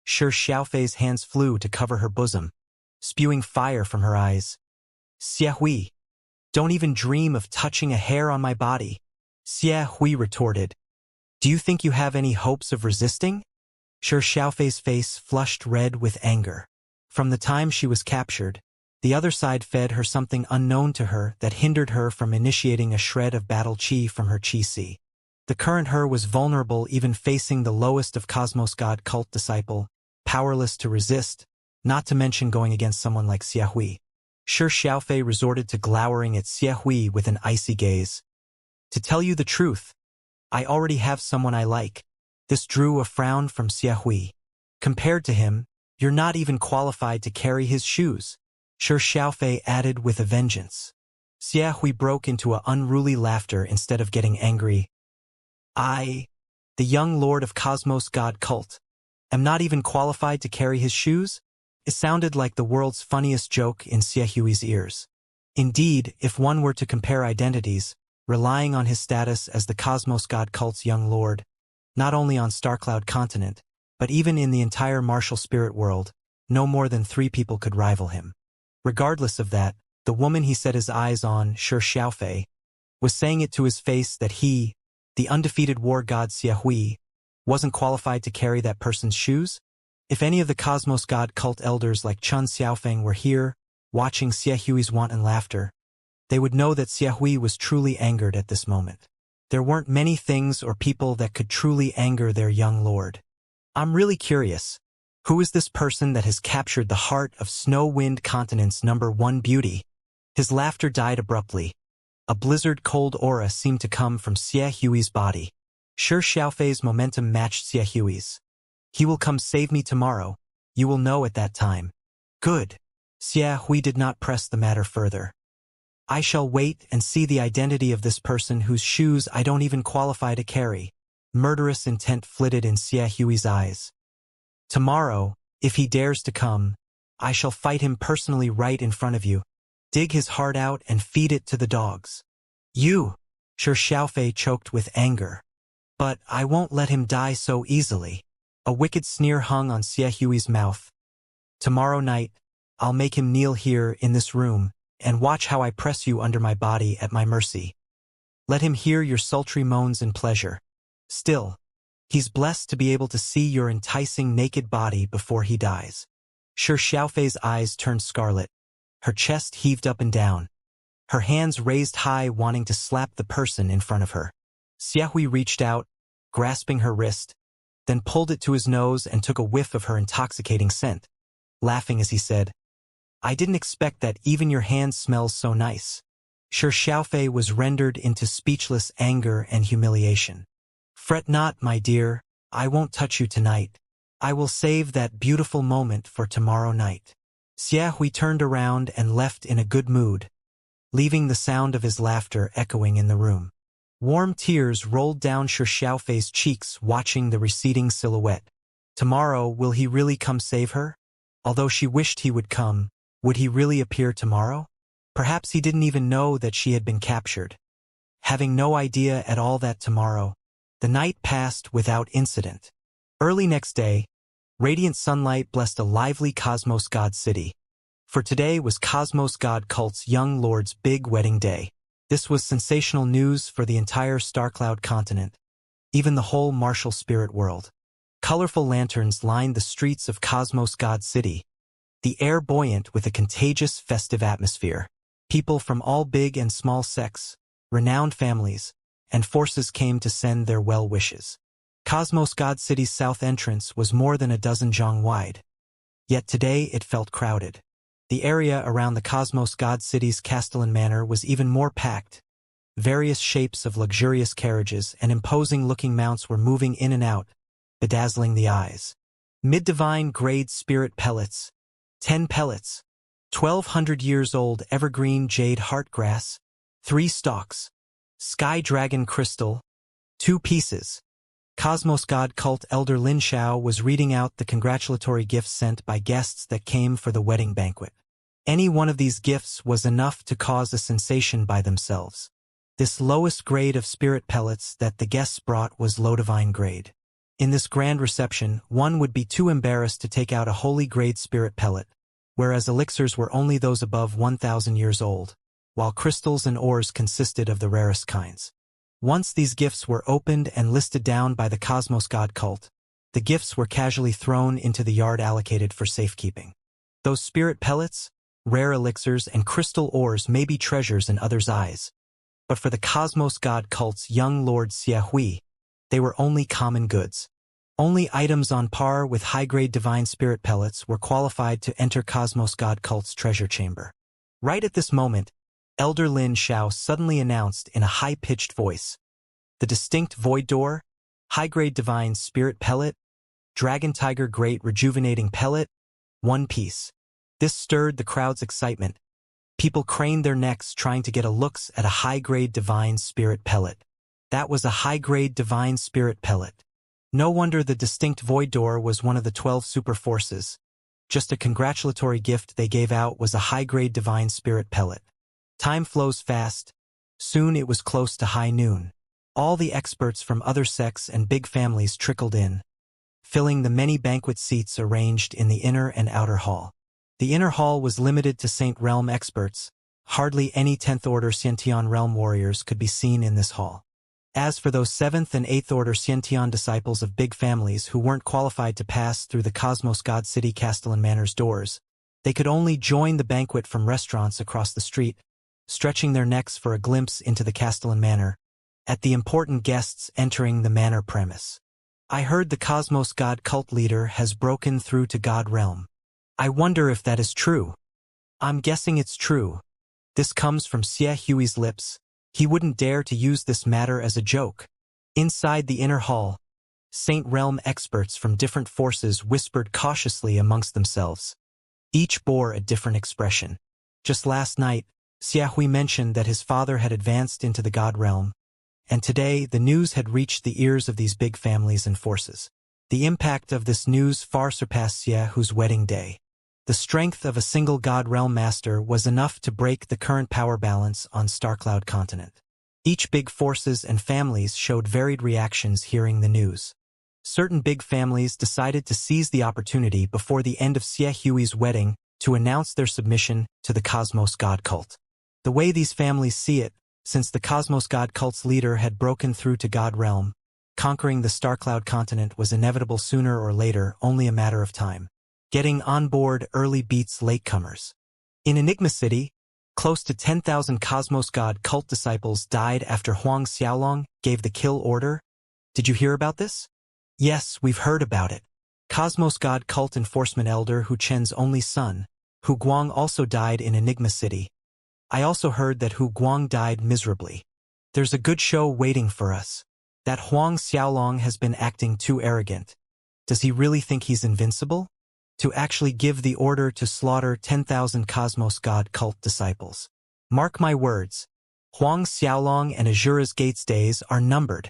Shi Xiaofei's hands flew to cover her bosom, spewing fire from her eyes. Xia Hui, don't even dream of touching a hair on my body, Xia Hui retorted. Do you think you have any hopes of resisting? Shi Xiaofei's face flushed red with anger. From the time she was captured, the other side fed her something unknown to her that hindered her from initiating a shred of battle chi from her chi si. The current her was vulnerable even facing the lowest of Cosmos God cult disciple, powerless to resist, not to mention going against someone like Xia Hui. Shi Xiaofei resorted to glowering at Xia Hui with an icy gaze. To tell you the truth, I already have someone I like. This drew a frown from Xia Hui. Compared to him, you're not even qualified to carry his shoes, Shi Xiaofei added with a vengeance. Xia Hui broke into an unruly laughter instead of getting angry. I, the young lord of Cosmos God cult, am not even qualified to carry his shoes? It sounded like the world's funniest joke in Xia Hui's ears. Indeed, if one were to compare identities, relying on his status as the Cosmos God cult's young lord, not only on Starcloud continent, but even in the entire martial spirit world, no more than 3 people could rival him. Regardless of that, the woman he set his eyes on, Shi Xiaofei, was saying it to his face that he, the undefeated war god Xia Hui, wasn't qualified to carry that person's shoes? If any of the Cosmos God cult elders like Chun Xiaofeng were here, watching Xia Hui's wanton laughter, they would know that Xia Hui was truly angered at this moment. There weren't many things or people that could truly anger their young lord. I'm really curious. Who is this person that has captured the heart of Snow Wind Continent's #1 beauty? His laughter died abruptly. A blizzard-cold aura seemed to come from Xia Hui's body. Shi Xiaofei's momentum matched Xia Hui's. He will come save me tomorrow. You will know at that time. Good. Xia Hui did not press the matter further. I shall wait and see the identity of this person whose shoes I don't even qualify to carry. Murderous intent flitted in Xia Hui's eyes. Tomorrow, if he dares to come, I shall fight him personally right in front of you, dig his heart out and feed it to the dogs. You! Shi Xiaofei choked with anger. But I won't let him die so easily. A wicked sneer hung on Xia Hui's mouth. Tomorrow night, I'll make him kneel here in this room, and watch how I press you under my body at my mercy. Let him hear your sultry moans in pleasure. Still, he's blessed to be able to see your enticing naked body before he dies. Shi Xiaofei's eyes turned scarlet. Her chest heaved up and down. Her hands raised high, wanting to slap the person in front of her. Xia Hui reached out, grasping her wrist, then pulled it to his nose and took a whiff of her intoxicating scent, laughing as he said, I didn't expect that even your hand smells so nice. Shi Xiaofei was rendered into speechless anger and humiliation. Fret not, my dear, I won't touch you tonight. I will save that beautiful moment for tomorrow night. Xia Hui turned around and left in a good mood, leaving the sound of his laughter echoing in the room. Warm tears rolled down Shi Xiaofei's cheeks watching the receding silhouette. Tomorrow, will he really come save her? Although she wished he would come, would he really appear tomorrow? Perhaps he didn't even know that she had been captured. Having no idea at all that tomorrow, the night passed without incident. Early next day, radiant sunlight blessed a lively Cosmos God city. For today was Cosmos God cult's young lord's big wedding day. This was sensational news for the entire Starcloud continent, even the whole martial spirit world. Colorful lanterns lined the streets of Cosmos God City, the air buoyant with a contagious festive atmosphere. People from all big and small sects, renowned families, and forces came to send their well wishes. Cosmos God City's south entrance was more than a dozen zhang wide. Yet today it felt crowded. The area around the Cosmos God City's Castellan Manor was even more packed. Various shapes of luxurious carriages and imposing-looking mounts were moving in and out, bedazzling the eyes. Mid-divine grade spirit pellets, 10 pellets, 1,200 years old evergreen jade heartgrass, 3 stalks, sky dragon crystal, 2 pieces. Cosmos God cult elder Lin Shao was reading out the congratulatory gifts sent by guests that came for the wedding banquet. Any one of these gifts was enough to cause a sensation by themselves. This lowest grade of spirit pellets that the guests brought was low divine grade. In this grand reception, one would be too embarrassed to take out a holy grade spirit pellet, whereas elixirs were only those above 1,000 years old, while crystals and ores consisted of the rarest kinds. Once these gifts were opened and listed down by the Cosmos God cult, the gifts were casually thrown into the yard allocated for safekeeping. Those spirit pellets, rare elixirs, and crystal ores may be treasures in others' eyes, but for the Cosmos God cult's young Lord Xiahui, they were only common goods. Only items on par with high-grade divine spirit pellets were qualified to enter Cosmos God cult's treasure chamber. Right at this moment, Elder Lin Xiao suddenly announced in a high-pitched voice, "The distinct void door, high-grade divine spirit pellet, dragon tiger great rejuvenating pellet, one piece." This stirred the crowd's excitement. People craned their necks trying to get a looks at a high-grade divine spirit pellet. That was a high-grade divine spirit pellet. No wonder the distinct void door was one of the 12 super forces. Just a congratulatory gift they gave out was a high-grade divine spirit pellet. Time flows fast. Soon it was close to high noon. All the experts from other sects and big families trickled in, filling the many banquet seats arranged in the inner and outer hall. The inner hall was limited to Saint Realm experts. Hardly any 10th Order Xiantian realm warriors could be seen in this hall. As for those 7th and 8th Order Xiantian disciples of big families who weren't qualified to pass through the Cosmos God City Castellan Manor's doors, they could only join the banquet from restaurants across the street, stretching their necks for a glimpse into the Castellan Manor, at the important guests entering the manor premise. "I heard the Cosmos God cult leader has broken through to God realm. I wonder if that is true." "I'm guessing it's true." This comes from Xie Hui's lips. He wouldn't dare to use this matter as a joke. Inside the inner hall, Saint Realm experts from different forces whispered cautiously amongst themselves. Each bore a different expression. Just last night, Xiahui mentioned that his father had advanced into the God realm, and today the news had reached the ears of these big families and forces. The impact of this news far surpassed Xiahui's wedding day. The strength of a single God Realm Master was enough to break the current power balance on Starcloud continent. Each big forces and families showed varied reactions hearing the news. Certain big families decided to seize the opportunity before the end of Xie Hui's wedding to announce their submission to the Cosmos God cult. The way these families see it, since the Cosmos God cult's leader had broken through to God Realm, conquering the Starcloud continent was inevitable sooner or later, only a matter of time. Getting on board early beats latecomers. In Enigma City, close to 10,000 Cosmos God cult disciples died after Huang Xiaolong gave the kill order. Did you hear about this? Yes, we've heard about it. Cosmos God cult enforcement elder Hu Chen's only son, Hu Guang, also died in Enigma City. I also heard that Hu Guang died miserably. There's a good show waiting for us. That Huang Xiaolong has been acting too arrogant. Does he really think he's invincible? To actually give the order to slaughter 10,000 Cosmos God cult disciples. Mark my words, Huang Xiaolong and Azura's Gates days are numbered.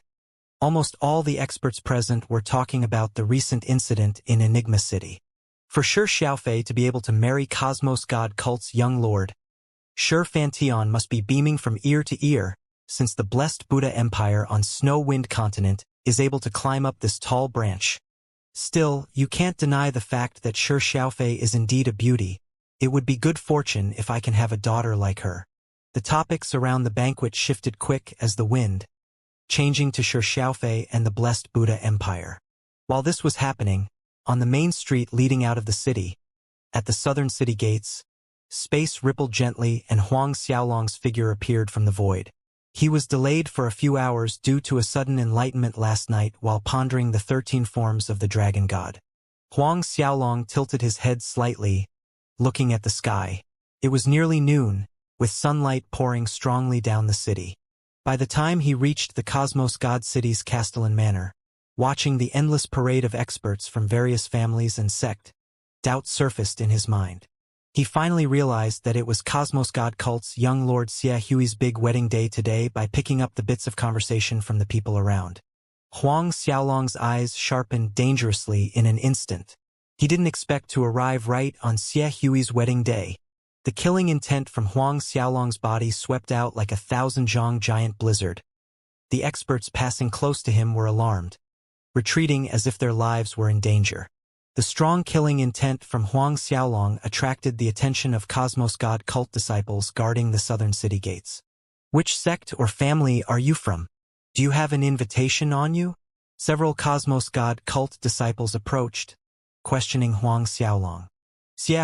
Almost all the experts present were talking about the recent incident in Enigma City. For sure Xiaofei to be able to marry Cosmos God cult's young lord, sure Fantion must be beaming from ear to ear, since the blessed Buddha Empire on Snow-Wind continent is able to climb up this tall branch. Still, you can't deny the fact that Shi Xiaofei is indeed a beauty. It would be good fortune if I can have a daughter like her. The topics around the banquet shifted quick as the wind, changing to Shi Xiaofei and the blessed Buddha Empire. While this was happening, on the main street leading out of the city, at the southern city gates, space rippled gently and Huang Xiaolong's figure appeared from the void. He was delayed for a few hours due to a sudden enlightenment last night while pondering the 13 forms of the dragon god. Huang Xiaolong tilted his head slightly, looking at the sky. It was nearly noon, with sunlight pouring strongly down the city. By the time he reached the Cosmos God City's Castellan Manor, watching the endless parade of experts from various families and sect, doubt surfaced in his mind. He finally realized that it was Cosmos God cult's young Lord Xie Hui's big wedding day today by picking up the bits of conversation from the people around. Huang Xiaolong's eyes sharpened dangerously in an instant. He didn't expect to arrive right on Xie Hui's wedding day. The killing intent from Huang Xiaolong's body swept out like a 1,000-zhong giant blizzard. The experts passing close to him were alarmed, retreating as if their lives were in danger. The strong killing intent from Huang Xiaolong attracted the attention of Cosmos God cult disciples guarding the southern city gates. "Which sect or family are you from? Do you have an invitation on you?" Several Cosmos God cult disciples approached, questioning Huang Xiaolong.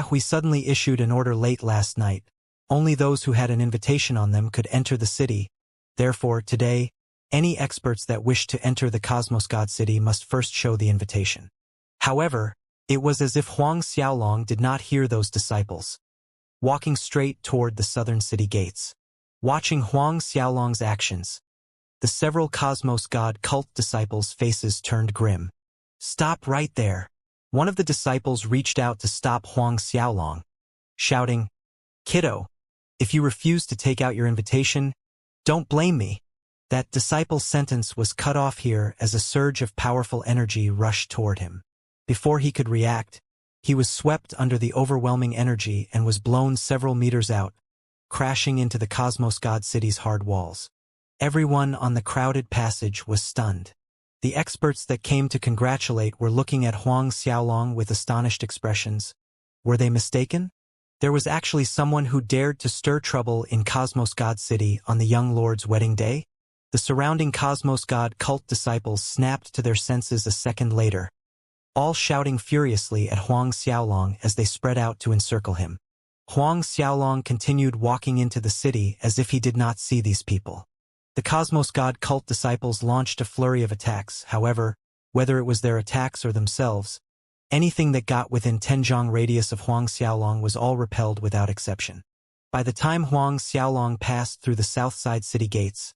"We suddenly issued an order late last night. Only those who had an invitation on them could enter the city. Therefore, today, any experts that wish to enter the Cosmos God city must first show the invitation." However, it was as if Huang Xiaolong did not hear those disciples, walking straight toward the southern city gates. Watching Huang Xiaolong's actions, the several Cosmos God cult disciples' faces turned grim. "Stop right there." One of the disciples reached out to stop Huang Xiaolong, shouting, "Kiddo, if you refuse to take out your invitation, don't blame me." That disciple's sentence was cut off here as a surge of powerful energy rushed toward him. Before he could react, he was swept under the overwhelming energy and was blown several meters out, crashing into the Cosmos God city's hard walls. Everyone on the crowded passage was stunned. The experts that came to congratulate were looking at Huang Xiaolong with astonished expressions. Were they mistaken? There was actually someone who dared to stir trouble in Cosmos God City on the young lord's wedding day? The surrounding Cosmos God cult disciples snapped to their senses a second later, all shouting furiously at Huang Xiaolong as they spread out to encircle him. Huang Xiaolong continued walking into the city as if he did not see these people. The Cosmos God cult disciples launched a flurry of attacks. However, whether it was their attacks or themselves, anything that got within 10-zhong radius of Huang Xiaolong was all repelled without exception. By the time Huang Xiaolong passed through the south side city gates,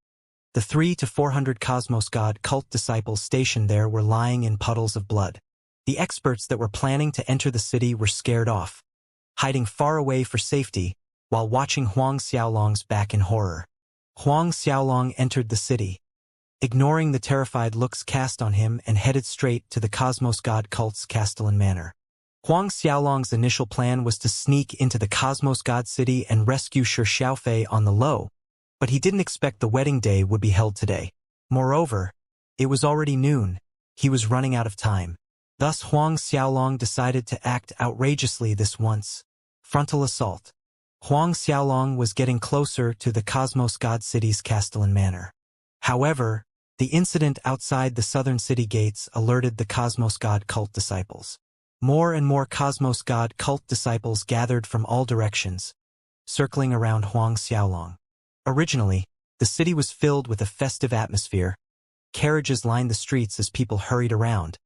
the 300 to 400 Cosmos God cult disciples stationed there were lying in puddles of blood. The experts that were planning to enter the city were scared off, hiding far away for safety while watching Huang Xiaolong's back in horror. Huang Xiaolong entered the city, ignoring the terrified looks cast on him, and headed straight to the Cosmos God cult's Castellan Manor. Huang Xiaolong's initial plan was to sneak into the Cosmos God city and rescue Shi Xiaofei on the low, but he didn't expect the wedding day would be held today. Moreover, it was already noon. He was running out of time. Thus Huang Xiaolong decided to act outrageously this once. Frontal assault. Huang Xiaolong was getting closer to the Cosmos God city's Castellan Manor. However, the incident outside the southern city gates alerted the Cosmos God cult disciples. More and more Cosmos God cult disciples gathered from all directions, circling around Huang Xiaolong. Originally, the city was filled with a festive atmosphere. Carriages lined the streets as people hurried around.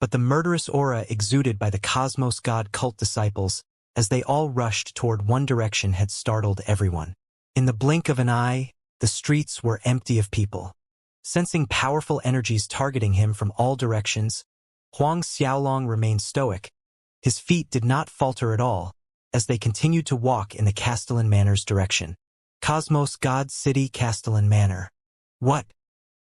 But the murderous aura exuded by the Cosmos God cult disciples as they all rushed toward one direction had startled everyone. In the blink of an eye, the streets were empty of people. Sensing powerful energies targeting him from all directions, Huang Xiaolong remained stoic. His feet did not falter at all as they continued to walk in the Castellan Manor's direction. Cosmos God City Castellan Manor. What?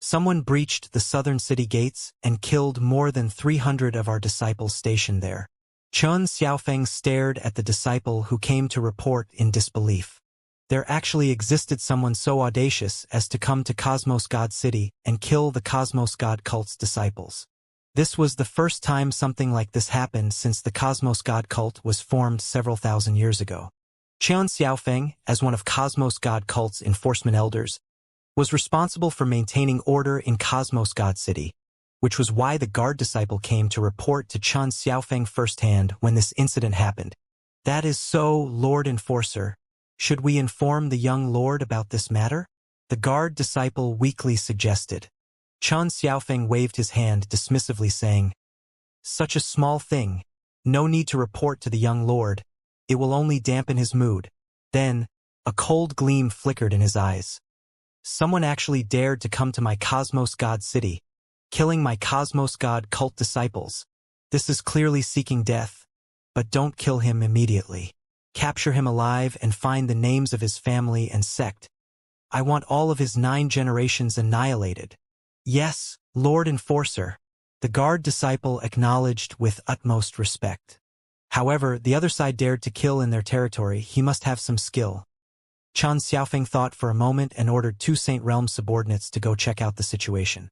Someone breached the southern city gates and killed more than 300 of our disciples stationed there. Chen Xiaofeng stared at the disciple who came to report in disbelief. There actually existed someone so audacious as to come to Cosmos God City and kill the Cosmos God cult's disciples. This was the first time something like this happened since the Cosmos God cult was formed several thousand years ago. Chen Xiaofeng, as one of Cosmos God cult's enforcement elders, was responsible for maintaining order in Cosmos God City, which was why the guard disciple came to report to Chen Xiaofeng firsthand when this incident happened. That is so, Lord Enforcer. Should we inform the young lord about this matter? The guard disciple weakly suggested. Chen Xiaofeng waved his hand dismissively, saying, "Such a small thing. No need to report to the young lord. It will only dampen his mood." Then, a cold gleam flickered in his eyes. Someone actually dared to come to my Cosmos God City, killing my Cosmos God cult disciples. This is clearly seeking death, but don't kill him immediately. Capture him alive and find the names of his family and sect. I want all of his 9 generations annihilated. Yes, Lord Enforcer. The guard disciple acknowledged with utmost respect. However, the other side dared to kill in their territory. He must have some skill. Chen Xiaofeng thought for a moment and ordered 2 Saint Realm subordinates to go check out the situation.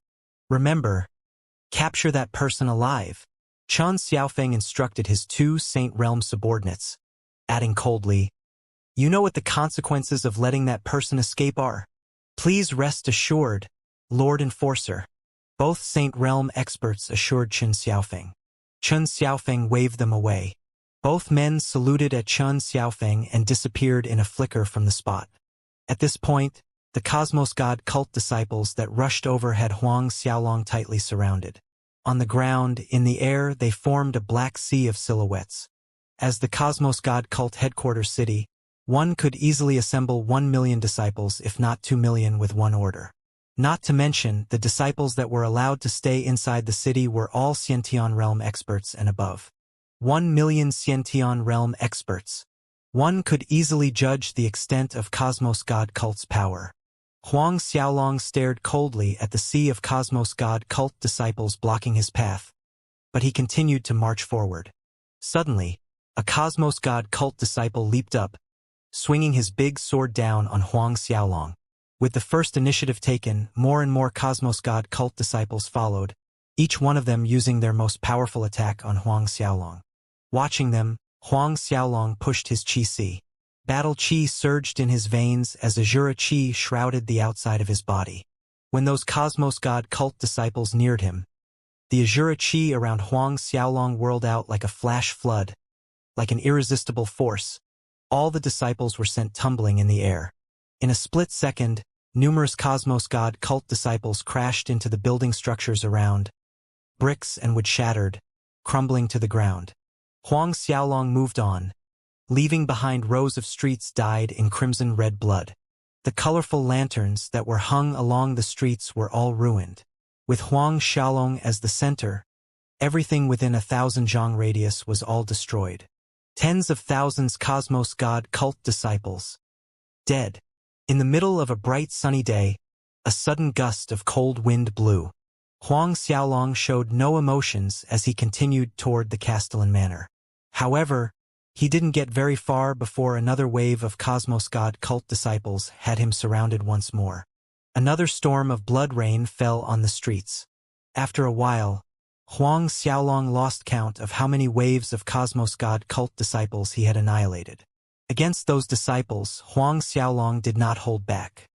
Remember, capture that person alive. Chen Xiaofeng instructed his 2 Saint Realm subordinates, adding coldly, "You know what the consequences of letting that person escape are. Please rest assured, Lord Enforcer." Both Saint Realm experts assured Chen Xiaofeng. Chen Xiaofeng waved them away. Both men saluted at Chen Xiaofeng and disappeared in a flicker from the spot. At this point, the Cosmos God cult disciples that rushed over had Huang Xiaolong tightly surrounded. On the ground, in the air, they formed a black sea of silhouettes. As the Cosmos God cult headquarters city, one could easily assemble 1 million disciples if not 2 million with one order. Not to mention, the disciples that were allowed to stay inside the city were all Xiantian realm experts and above. 1 million Xiantian realm experts. One could easily judge the extent of Cosmos God cult's power. Huang Xiaolong stared coldly at the sea of Cosmos God cult disciples blocking his path, but he continued to march forward. Suddenly, a Cosmos God cult disciple leaped up, swinging his big sword down on Huang Xiaolong. With the first initiative taken, more and more Cosmos God cult disciples followed, each one of them using their most powerful attack on Huang Xiaolong. Watching them, Huang Xiaolong pushed his qi. Battle qi surged in his veins as Azura qi shrouded the outside of his body. When those Cosmos God cult disciples neared him, the Azura qi around Huang Xiaolong whirled out like a flash flood, like an irresistible force. All the disciples were sent tumbling in the air. In a split second, numerous Cosmos God cult disciples crashed into the building structures around, bricks and wood shattered, crumbling to the ground. Huang Xiaolong moved on, leaving behind rows of streets dyed in crimson-red blood. The colorful lanterns that were hung along the streets were all ruined. With Huang Xiaolong as the center, everything within 1,000 zhang radius was all destroyed. Tens of thousands Cosmos God cult disciples dead. In the middle of a bright sunny day, a sudden gust of cold wind blew. Huang Xiaolong showed no emotions as he continued toward the Castellan Manor. However, he didn't get very far before another wave of Cosmos God cult disciples had him surrounded once more. Another storm of blood rain fell on the streets. After a while, Huang Xiaolong lost count of how many waves of Cosmos God cult disciples he had annihilated. Against those disciples, Huang Xiaolong did not hold back.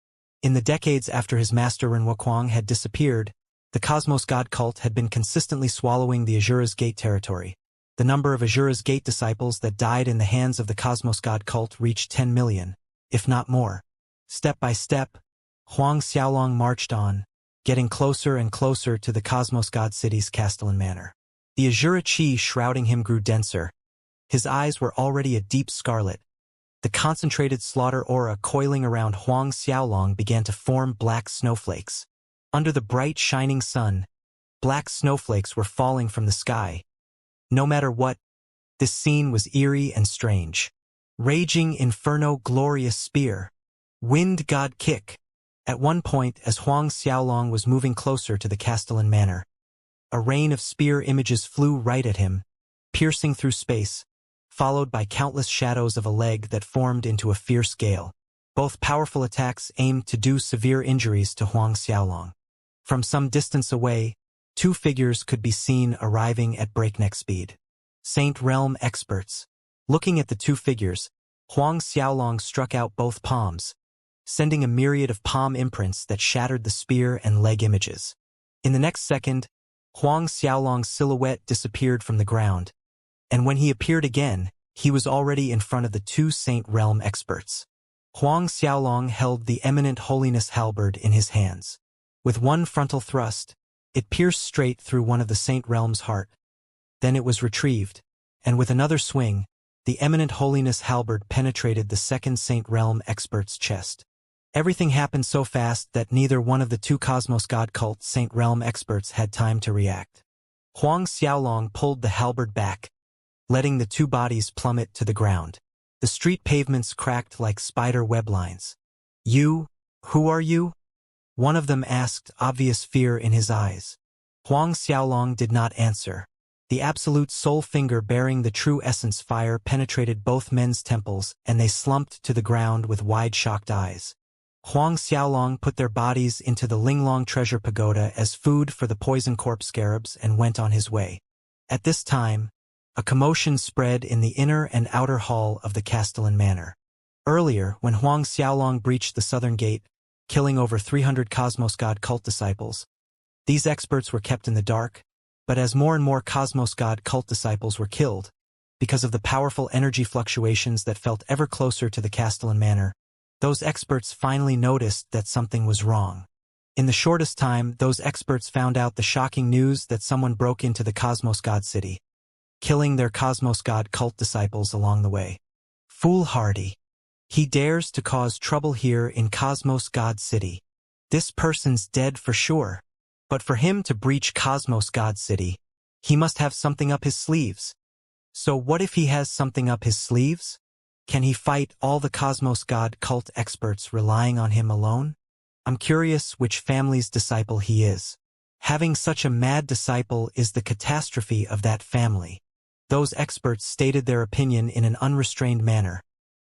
In the decades after his master Ren Wuquang had disappeared, the Cosmos God cult had been consistently swallowing the Azura's Gate territory. The number of Azura's Gate disciples that died in the hands of the Cosmos God cult reached 10 million, if not more. Step by step, Huang Xiaolong marched on, getting closer and closer to the Cosmos God city's Castellan Manor. The Azura qi shrouding him grew denser. His eyes were already a deep scarlet. The concentrated slaughter aura coiling around Huang Xiaolong began to form black snowflakes. Under the bright shining sun, black snowflakes were falling from the sky. No matter what, this scene was eerie and strange. Raging Inferno Glorious Spear. Wind God Kick. At one point, as Huang Xiaolong was moving closer to the Castellan Manor, a rain of spear images flew right at him, piercing through space, followed by countless shadows of a leg that formed into a fierce gale. Both powerful attacks aimed to do severe injuries to Huang Xiaolong. From some distance away, 2 figures could be seen arriving at breakneck speed. Saint Realm experts. Looking at the 2 figures, Huang Xiaolong struck out both palms, sending a myriad of palm imprints that shattered the spear and leg images. In the next second, Huang Xiaolong's silhouette disappeared from the ground, and when he appeared again, he was already in front of the 2 Saint Realm experts. Huang Xiaolong held the Eminent Holiness halberd in his hands. With one frontal thrust, it pierced straight through one of the Saint Realm's heart. Then it was retrieved, and with another swing, the Eminent Holiness halberd penetrated the second Saint Realm expert's chest. Everything happened so fast that neither one of the 2 Cosmos God cult Saint Realm experts had time to react. Huang Xiaolong pulled the halberd back, letting the 2 bodies plummet to the ground. The street pavements cracked like spider web lines. "You? Who are you?" One of them asked, obvious fear in his eyes. Huang Xiaolong did not answer. The absolute soul finger bearing the true essence fire penetrated both men's temples, and they slumped to the ground with wide shocked eyes. Huang Xiaolong put their bodies into the Linglong treasure pagoda as food for the poison corpse scarabs and went on his way. At this time, a commotion spread in the inner and outer hall of the Castellan Manor. Earlier, when Huang Xiaolong breached the southern gate, killing over 300 Cosmos God cult disciples, these experts were kept in the dark, but as more and more Cosmos God cult disciples were killed, because of the powerful energy fluctuations that felt ever closer to the Castellan Manor, those experts finally noticed that something was wrong. In the shortest time, those experts found out the shocking news that someone broke into the Cosmos God city, killing their Cosmos God cult disciples along the way. Foolhardy. He dares to cause trouble here in Cosmos God city. This person's dead for sure. But for him to breach Cosmos God city, he must have something up his sleeves. So what if he has something up his sleeves? Can he fight all the Cosmos God cult experts relying on him alone? I'm curious which family's disciple he is. Having such a mad disciple is the catastrophe of that family. Those experts stated their opinion in an unrestrained manner,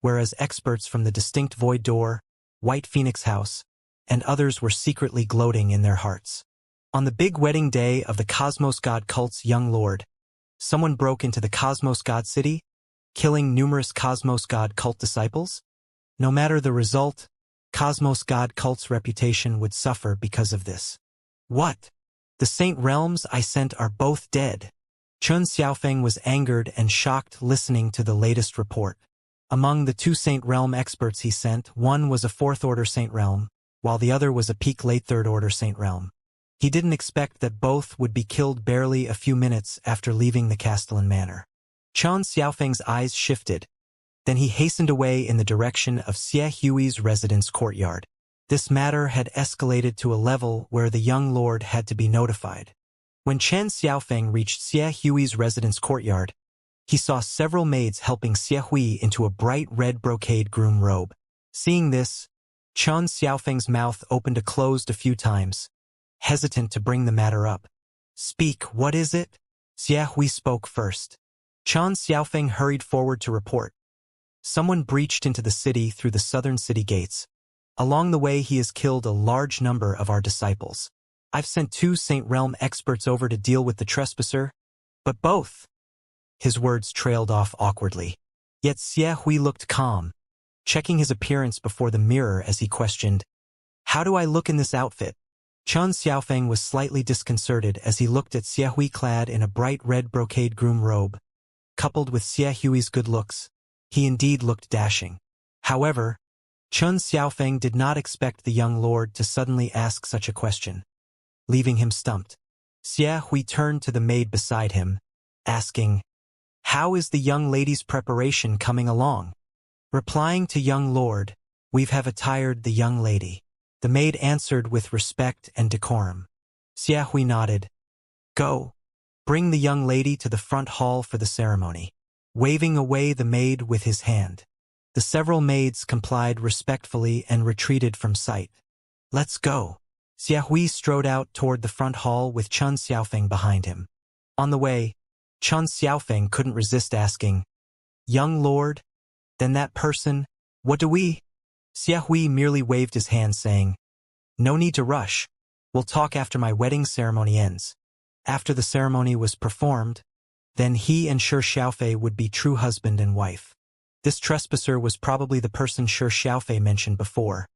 whereas experts from the distinct Void Door, White Phoenix House, and others were secretly gloating in their hearts. On the big wedding day of the Cosmos God cult's young lord, someone broke into the Cosmos God city, killing numerous Cosmos God cult disciples? No matter the result, Cosmos God cult's reputation would suffer because of this. What? The Saint Realms I sent are both dead. Chun Xiaofeng was angered and shocked listening to the latest report. Among the two Saint Realm experts he sent, one was a 4th Order Saint Realm, while the other was a peak late 3rd Order Saint Realm. He didn't expect that both would be killed barely a few minutes after leaving the Castellan Manor. Chun Xiaofeng's eyes shifted. Then he hastened away in the direction of Xie Hui's residence courtyard. This matter had escalated to a level where the young lord had to be notified. When Chen Xiaofeng reached Xie Hui's residence courtyard, he saw several maids helping Xie Hui into a bright red brocade groom robe. Seeing this, Chun Xiaofeng's mouth opened and closed a few times, hesitant to bring the matter up. Speak, what is it? Xie Hui spoke first. Chun Xiaofeng hurried forward to report. Someone breached into the city through the southern city gates. Along the way he has killed a large number of our disciples. I've sent 2 Saint Realm experts over to deal with the trespasser, but both. His words trailed off awkwardly. Yet Xie Hui looked calm, checking his appearance before the mirror as he questioned, "How do I look in this outfit?" Chun Xiaofeng was slightly disconcerted as he looked at Xie Hui clad in a bright red brocade groom robe. Coupled with Xie Hui's good looks, he indeed looked dashing. However, Chun Xiaofeng did not expect the young lord to suddenly ask such a question, leaving him stumped. Xie Hui turned to the maid beside him, asking, "How is the young lady's preparation coming along?" Replying to young lord, "We have attired the young lady." The maid answered with respect and decorum. Xie Hui nodded. "Go. Bring the young lady to the front hall for the ceremony," waving away the maid with his hand. The several maids complied respectfully and retreated from sight. "Let's go." Xie Hui strode out toward the front hall with Chun Xiaofeng behind him. On the way, Chun Xiaofeng couldn't resist asking, "Young lord? Then that person, what do we?" Xie Hui merely waved his hand saying, "No need to rush. We'll talk after my wedding ceremony ends." After the ceremony was performed, then he and Shi Xiaofei would be true husband and wife. This trespasser was probably the person Shi Xiaofei mentioned before.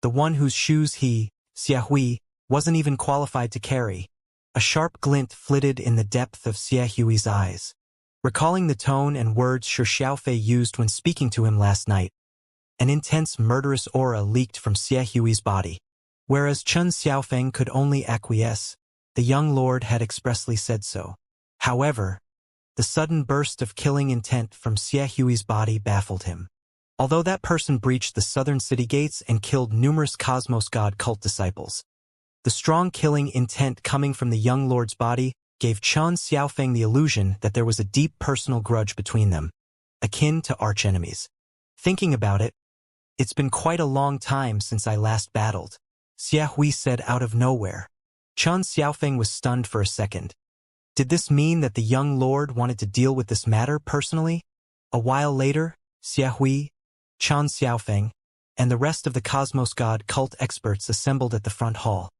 The one whose shoes he, Xie Hui, wasn't even qualified to carry. A sharp glint flitted in the depth of Xie Hui's eyes. Recalling the tone and words Shi Xiaofei used when speaking to him last night, an intense murderous aura leaked from Xie Hui's body. Whereas Chun Xiaofeng could only acquiesce, the young lord had expressly said so. However, the sudden burst of killing intent from Xie Hui's body baffled him. Although that person breached the southern city gates and killed numerous Cosmos God cult disciples, the strong killing intent coming from the young lord's body gave Chun Xiaofeng the illusion that there was a deep personal grudge between them, akin to archenemies. Thinking about it, "It's been quite a long time since I last battled," Xie Hui said out of nowhere. Chun Xiaofeng was stunned for a second. Did this mean that the young lord wanted to deal with this matter personally? A while later, Xia Hui, Chan Xiaofeng, and the rest of the Cosmos God cult experts assembled at the front hall.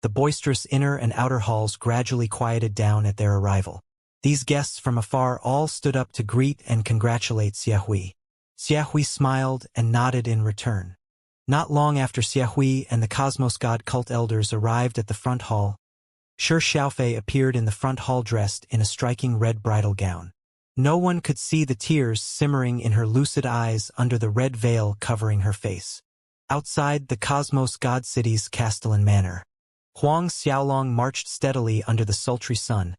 The boisterous inner and outer halls gradually quieted down at their arrival. These guests from afar all stood up to greet and congratulate Xia Hui. Xia Hui smiled and nodded in return. Not long after Xia Hui and the Cosmos God cult elders arrived at the front hall, Shi Xiaofei appeared in the front hall dressed in a striking red bridal gown. No one could see the tears simmering in her lucid eyes under the red veil covering her face. Outside the Cosmos God City's Castellan Manor, Huang Xiaolong marched steadily under the sultry sun,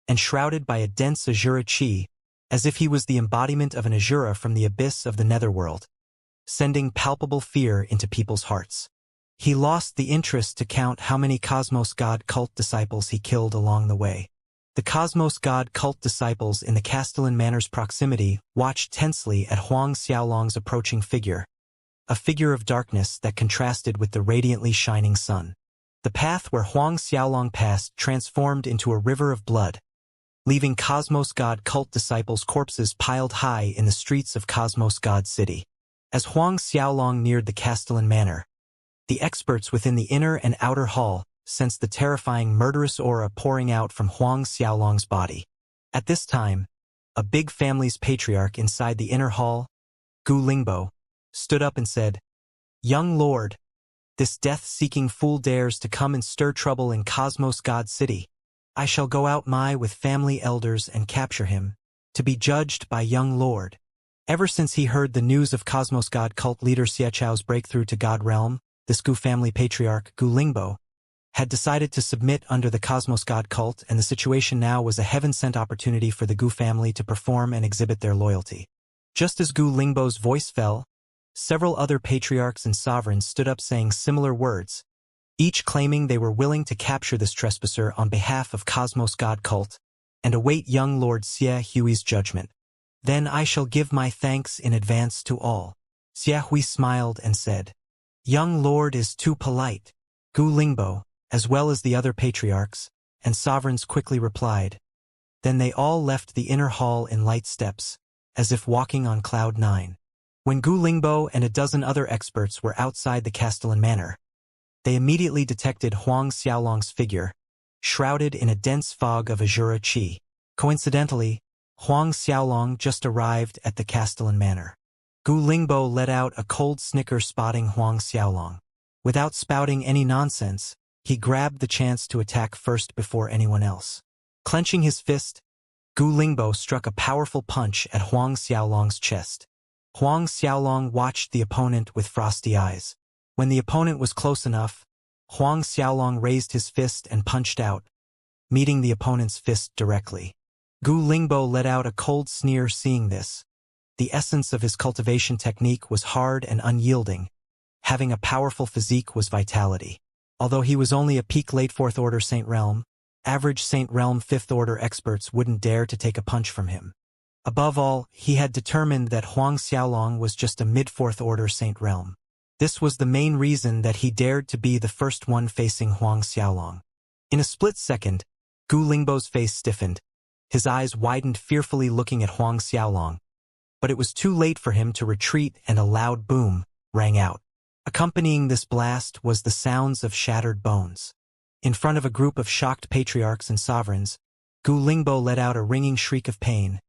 enshrouded by a dense azure qi, as if he was the embodiment of an azura from the abyss of the netherworld, sending palpable fear into people's hearts. He lost the interest to count how many Cosmos God cult disciples he killed along the way. The Cosmos God cult disciples in the Castellan Manor's proximity watched tensely at Huang Xiaolong's approaching figure, a figure of darkness that contrasted with the radiantly shining sun. The path where Huang Xiaolong passed transformed into a river of blood, leaving Cosmos God cult disciples' corpses piled high in the streets of Cosmos God City. As Huang Xiaolong neared the Castellan Manor, the experts within the inner and outer hall sensed the terrifying murderous aura pouring out from Huang Xiaolong's body. At this time, a big family's patriarch inside the inner hall, Gu Lingbo, stood up and said, "Young lord, this death-seeking fool dares to come and stir trouble in Cosmos God City. I shall go out with family elders and capture him, to be judged by young lord." Ever since he heard the news of Cosmos God cult leader Xie Chao's breakthrough to God realm, this Gu family patriarch, Gu Lingbo, had decided to submit under the Cosmos God cult, and the situation now was a heaven-sent opportunity for the Gu family to perform and exhibit their loyalty. Just as Gu Lingbo's voice fell, several other patriarchs and sovereigns stood up saying similar words, each claiming they were willing to capture this trespasser on behalf of Cosmos God cult and await young Lord Xie Hui's judgment. "Then I shall give my thanks in advance to all." Xie Hui smiled and said, "Young lord is too polite." Gu Lingbo, as well as the other patriarchs and sovereigns, quickly replied. Then they all left the inner hall in light steps, as if walking on cloud 9. When Gu Lingbo and a dozen other experts were outside the Castellan Manor, they immediately detected Huang Xiaolong's figure, shrouded in a dense fog of azure qi. Coincidentally, Huang Xiaolong just arrived at the Castellan Manor. Gu Lingbo let out a cold snicker spotting Huang Xiaolong. Without spouting any nonsense, he grabbed the chance to attack first before anyone else. Clenching his fist, Gu Lingbo struck a powerful punch at Huang Xiaolong's chest. Huang Xiaolong watched the opponent with frosty eyes. When the opponent was close enough, Huang Xiaolong raised his fist and punched out, meeting the opponent's fist directly. Gu Lingbo let out a cold sneer seeing this. The essence of his cultivation technique was hard and unyielding. Having a powerful physique was vitality. Although he was only a peak late 4th Order Saint Realm, average Saint Realm 5th Order experts wouldn't dare to take a punch from him. Above all, he had determined that Huang Xiaolong was just a mid-4th Order Saint Realm. This was the main reason that he dared to be the first one facing Huang Xiaolong. In a split second, Gu Lingbo's face stiffened. His eyes widened fearfully looking at Huang Xiaolong. But it was too late for him to retreat, and a loud boom rang out. Accompanying this blast was the sounds of shattered bones. In front of a group of shocked patriarchs and sovereigns, Gu Lingbo let out a ringing shriek of pain.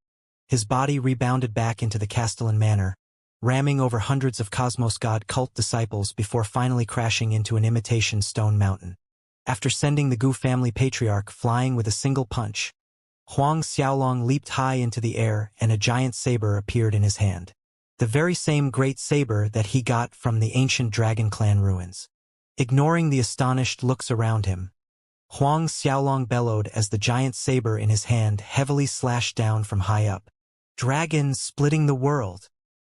His body rebounded back into the Castellan Manor, ramming over hundreds of Cosmos God cult disciples before finally crashing into an imitation stone mountain. After sending the Gu family patriarch flying with a single punch, Huang Xiaolong leaped high into the air and a giant saber appeared in his hand. The very same great saber that he got from the ancient Dragon Clan ruins. Ignoring the astonished looks around him, Huang Xiaolong bellowed as the giant saber in his hand heavily slashed down from high up. Dragon splitting the world.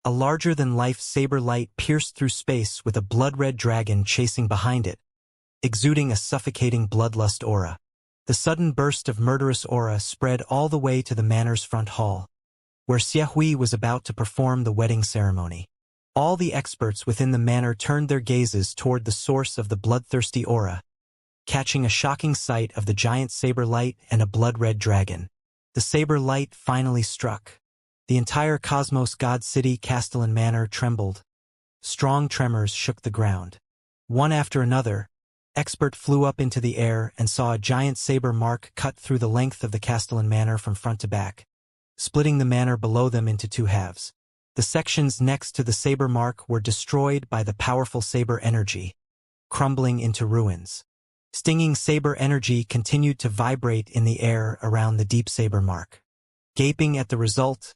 A larger-than-life saber light pierced through space with a blood-red dragon chasing behind it, exuding a suffocating bloodlust aura. The sudden burst of murderous aura spread all the way to the manor's front hall, where Xie Hui was about to perform the wedding ceremony. All the experts within the manor turned their gazes toward the source of the bloodthirsty aura, catching a shocking sight of the giant saber light and a blood-red dragon. The saber light finally struck. The entire Cosmos God City Castellan Manor trembled. Strong tremors shook the ground. One after another, Expert flew up into the air and saw a giant saber mark cut through the length of the Castellan Manor from front to back, splitting the manor below them into two halves. The sections next to the saber mark were destroyed by the powerful saber energy, crumbling into ruins. Stinging saber energy continued to vibrate in the air around the deep saber mark. Gaping at the result,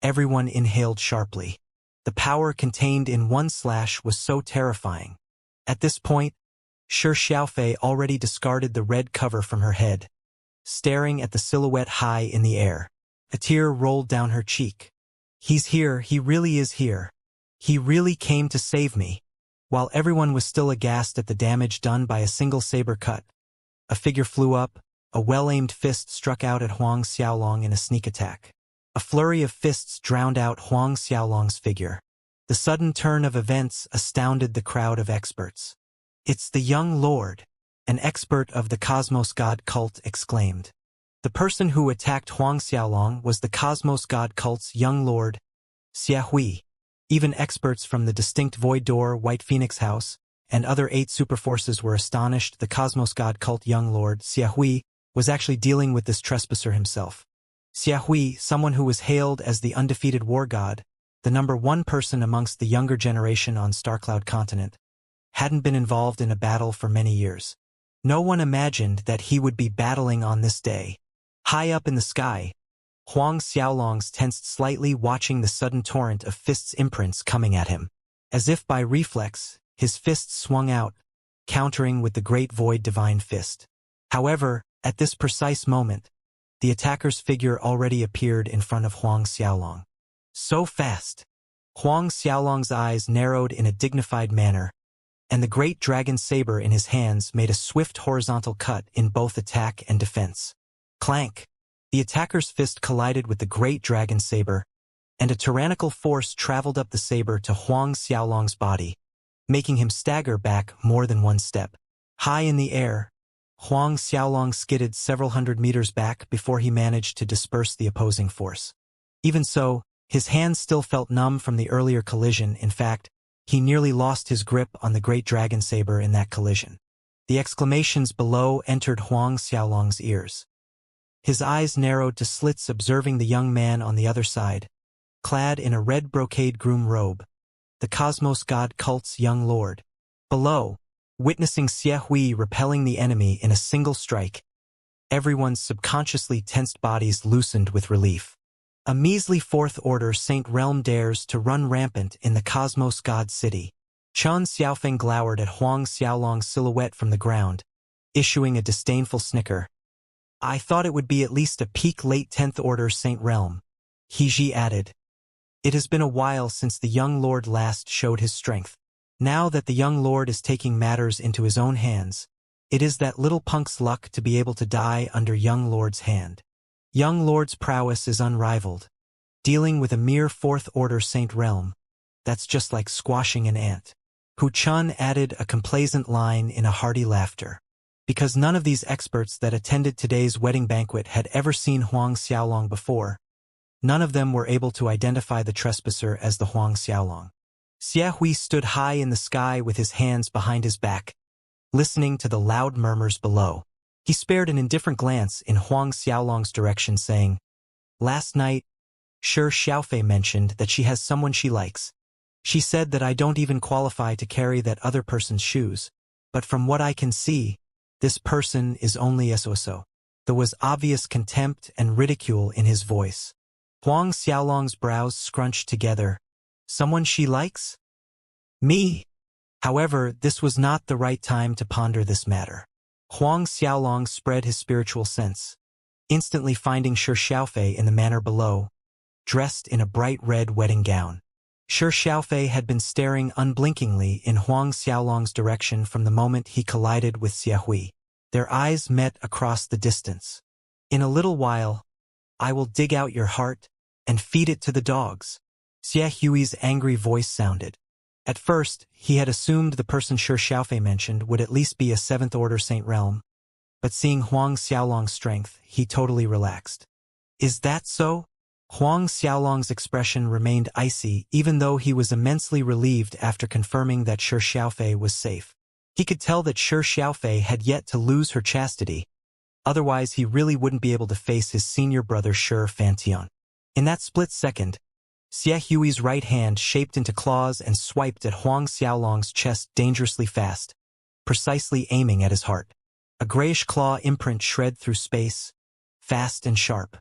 everyone inhaled sharply. The power contained in one slash was so terrifying. At this point, Xianxia already discarded the red cover from her head, staring at the silhouette high in the air. A tear rolled down her cheek. He's here, he really is here. He really came to save me. While everyone was still aghast at the damage done by a single saber cut, a figure flew up, a well-aimed fist struck out at Huang Xiaolong in a sneak attack. A flurry of fists drowned out Huang Xiaolong's figure. The sudden turn of events astounded the crowd of experts. "It's the young lord," an expert of the Cosmos God cult exclaimed. The person who attacked Huang Xiaolong was the Cosmos God cult's young lord, Xia. Even experts from the distinct Void Door White Phoenix House and other 8 superforces were astonished the Cosmos God cult young lord, Xia, was actually dealing with this trespasser himself. Xia, someone who was hailed as the undefeated war god, the #1 person amongst the younger generation on Starcloud continent, hadn't been involved in a battle for many years. No one imagined that he would be battling on this day. High up in the sky, Huang Xiaolong's tensed slightly, watching the sudden torrent of fists' imprints coming at him. As if by reflex, his fists swung out, countering with the Great Void Divine Fist. However, at this precise moment, the attacker's figure already appeared in front of Huang Xiaolong. So fast! Huang Xiaolong's eyes narrowed in a dignified manner, and the great dragon saber in his hands made a swift horizontal cut in both attack and defense. Clank! The attacker's fist collided with the great dragon saber, and a tyrannical force traveled up the saber to Huang Xiaolong's body, making him stagger back more than one step. High in the air, Huang Xiaolong skidded several hundred meters back before he managed to disperse the opposing force. Even so, his hands still felt numb from the earlier collision. In fact, he nearly lost his grip on the great dragon saber in that collision. The exclamations below entered Huang Xiaolong's ears. His eyes narrowed to slits, observing the young man on the other side, clad in a red brocade groom robe, the Cosmos God cult's young lord. Below, witnessing Xia repelling the enemy in a single strike, everyone's subconsciously tensed bodies loosened with relief. A measly Fourth Order Saint Realm dares to run rampant in the Cosmos God City. Chen Xiaofeng glowered at Huang Xiaolong's silhouette from the ground, issuing a disdainful snicker. "I thought it would be at least a peak late 10th Order Saint Realm," He added. "It has been a while since the young lord last showed his strength. Now that the young lord is taking matters into his own hands, it is that little punk's luck to be able to die under young lord's hand. Young lord's prowess is unrivaled. Dealing with a mere 4th Order Saint Realm, that's just like squashing an ant." Hu Chun added a complacent line in a hearty laughter. Because none of these experts that attended today's wedding banquet had ever seen Huang Xiaolong before, none of them were able to identify the trespasser as the Huang Xiaolong. Xia stood high in the sky with his hands behind his back, listening to the loud murmurs below. He spared an indifferent glance in Huang Xiaolong's direction, saying, "Last night, Xiaofei mentioned that she has someone she likes. She said that I don't even qualify to carry that other person's shoes, but from what I can see, this person is only so." There was obvious contempt and ridicule in his voice. Huang Xiaolong's brows scrunched together. "Someone she likes? Me?" However, this was not the right time to ponder this matter. Huang Xiaolong spread his spiritual sense, instantly finding Xiaofei in the manor below, dressed in a bright red wedding gown. Xiaofei had been staring unblinkingly in Huang Xiaolong's direction from the moment he collided with Xia. Their eyes met across the distance. "In a little while, I will dig out your heart and feed it to the dogs," Xia Hui's angry voice sounded. At first, he had assumed the person Xiaofei mentioned would at least be a 7th-order Saint Realm, but seeing Huang Xiaolong's strength, he totally relaxed. Is that so? Huang Xiaolong's expression remained icy even though he was immensely relieved after confirming that Xiaofei was safe. He could tell that Xiaofei had yet to lose her chastity, otherwise he really wouldn't be able to face his senior brother Fantian. In that split second, Xie Hui's right hand shaped into claws and swiped at Huang Xiaolong's chest dangerously fast, precisely aiming at his heart. A grayish claw imprint shred through space, fast and sharp.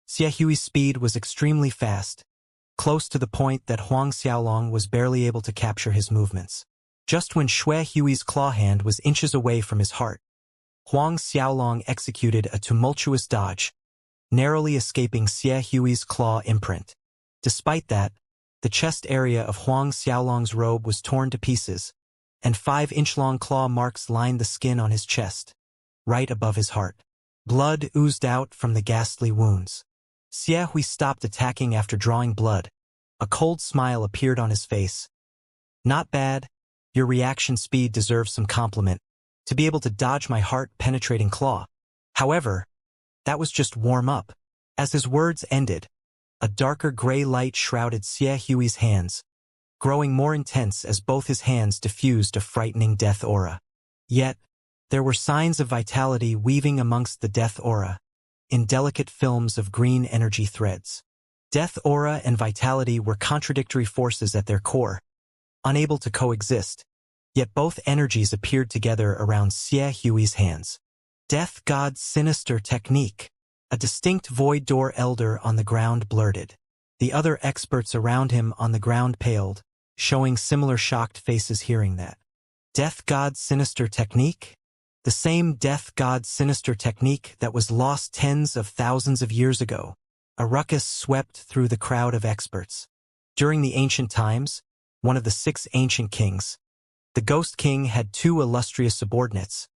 Xie Hui's speed was extremely fast, close to the point that Huang Xiaolong was barely able to capture his movements. Just when Xue Hui's claw hand was inches away from his heart, Huang Xiaolong executed a tumultuous dodge, narrowly escaping Xie Hui's claw imprint. Despite that, the chest area of Huang Xiaolong's robe was torn to pieces, and 5-inch-long claw marks lined the skin on his chest, right above his heart. Blood oozed out from the ghastly wounds. Xie Hui stopped attacking after drawing blood. A cold smile appeared on his face. Not bad. Your reaction speed deserves some compliment. To be able to dodge my heart-penetrating claw. However, that was just warm-up. As his words ended, a darker gray light shrouded Xie Hui's hands, growing more intense as both his hands diffused a frightening death aura. Yet, there were signs of vitality weaving amongst the death aura, in delicate films of green energy threads. Death aura and vitality were contradictory forces at their core, unable to coexist, yet both energies appeared together around Xie Hui's hands. Death God's sinister technique. A distinct void door elder on the ground blurted. The other experts around him on the ground paled, showing similar shocked faces hearing that. Death God's sinister technique? The same Death God's sinister technique that was lost tens of thousands of years ago. A ruckus swept through the crowd of experts. During the ancient times, one of the 6 ancient kings, the Ghost King had 2 illustrious subordinates,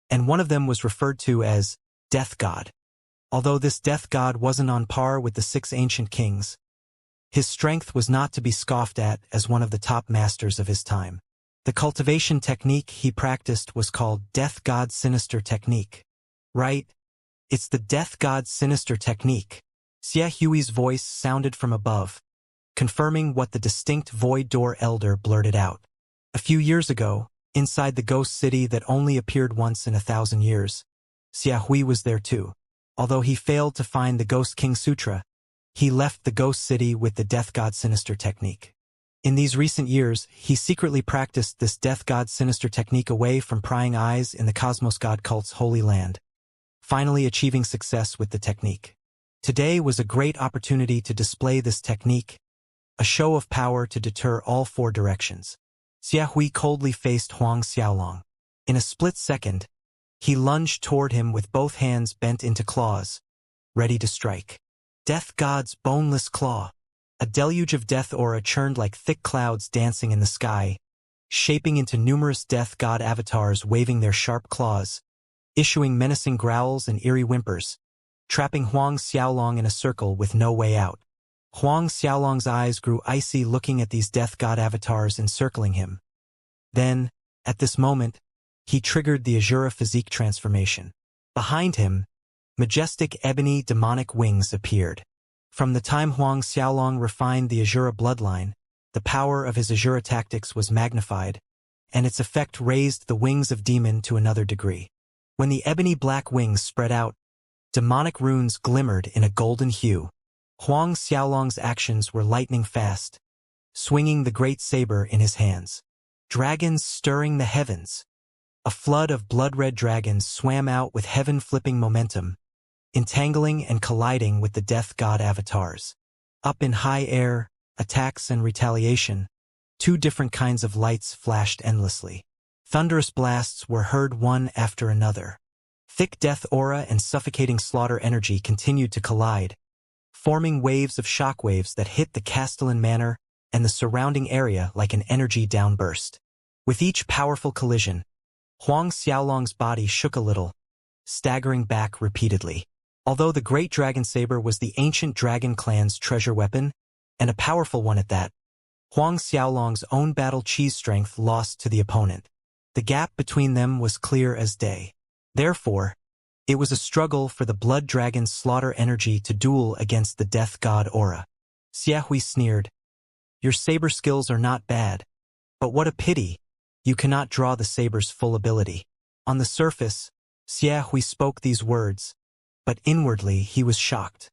and one of them was referred to as Death God. Although this death god wasn't on par with the 6 ancient kings, his strength was not to be scoffed at as one of the top masters of his time. The cultivation technique he practiced was called Death God's Sinister Technique. Right? It's the Death God's Sinister Technique. Xie Hui's voice sounded from above, confirming what the distinct Void Door Elder blurted out. A few years ago, inside the ghost city that only appeared once in 1,000 years, Xie Hui was there too. Although he failed to find the Ghost King Sutra, he left the ghost city with the Death God Sinister Technique. In these recent years, he secretly practiced this Death God Sinister Technique away from prying eyes in the Cosmos God cult's Holy Land, finally achieving success with the technique. Today was a great opportunity to display this technique, a show of power to deter all 4 directions. Xie Hui coldly faced Huang Xiaolong. In a split second, he lunged toward him with both hands bent into claws, ready to strike. Death God's boneless claw. A deluge of death aura churned like thick clouds dancing in the sky, shaping into numerous death god avatars waving their sharp claws, issuing menacing growls and eerie whimpers, trapping Huang Xiaolong in a circle with no way out. Huang Xiaolong's eyes grew icy looking at these death god avatars encircling him. Then, at this moment, he triggered the Azura physique transformation. Behind him, majestic ebony demonic wings appeared. From the time Huang Xiaolong refined the Azura bloodline, the power of his Azura tactics was magnified, and its effect raised the wings of demon to another degree. When the ebony black wings spread out, demonic runes glimmered in a golden hue. Huang Xiaolong's actions were lightning fast, swinging the great saber in his hands. Dragons stirring the heavens. A flood of blood-red dragons swam out with heaven-flipping momentum, entangling and colliding with the death god avatars. Up in high air, attacks and retaliation, 2 different kinds of lights flashed endlessly. Thunderous blasts were heard one after another. Thick death aura and suffocating slaughter energy continued to collide, forming waves of shockwaves that hit the Castellan Manor and the surrounding area like an energy downburst. With each powerful collision, Huang Xiaolong's body shook a little, staggering back repeatedly. Although the Great Dragon Saber was the ancient dragon clan's treasure weapon, and a powerful one at that, Huang Xiaolong's own battle chi strength lost to the opponent. The gap between them was clear as day. Therefore, it was a struggle for the blood dragon's slaughter energy to duel against the death god aura. Xiahui sneered, "Your saber skills are not bad. But what a pity, you cannot draw the saber's full ability." On the surface, Xiahui spoke these words, but inwardly he was shocked.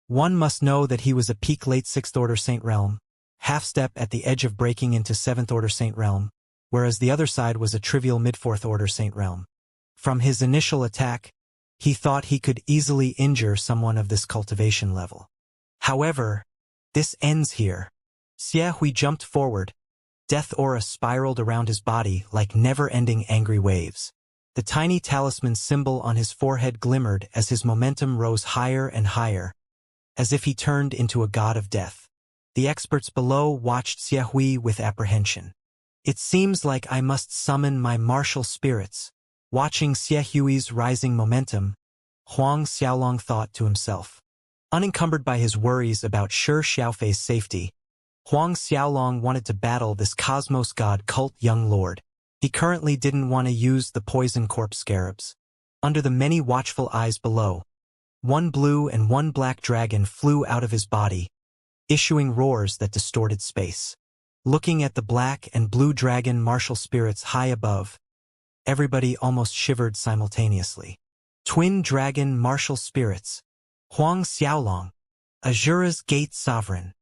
One must know that he was a peak late 6th Order Saint Realm, half-step at the edge of breaking into 7th Order Saint Realm, whereas the other side was a trivial mid-4th Order Saint Realm. From his initial attack, he thought he could easily injure someone of this cultivation level. However, this ends here. Xiahui jumped forward. Death aura spiraled around his body like never-ending angry waves. The tiny talisman symbol on his forehead glimmered as his momentum rose higher and higher, as if he turned into a god of death. The experts below watched Xiahui with apprehension. "It seems like I must summon my martial spirits." Watching Xiahui's rising momentum, Huang Xiaolong thought to himself. Unencumbered by his worries about Shi Xiaofei's safety, Huang Xiaolong wanted to battle this cosmos god cult young lord. He currently didn't want to use the poison corpse scarabs. Under the many watchful eyes below, one blue and one black dragon flew out of his body, issuing roars that distorted space. Looking at the black and blue dragon martial spirits high above, everybody almost shivered simultaneously. Twin dragon martial spirits. Huang Xiaolong, Azura's gate sovereign.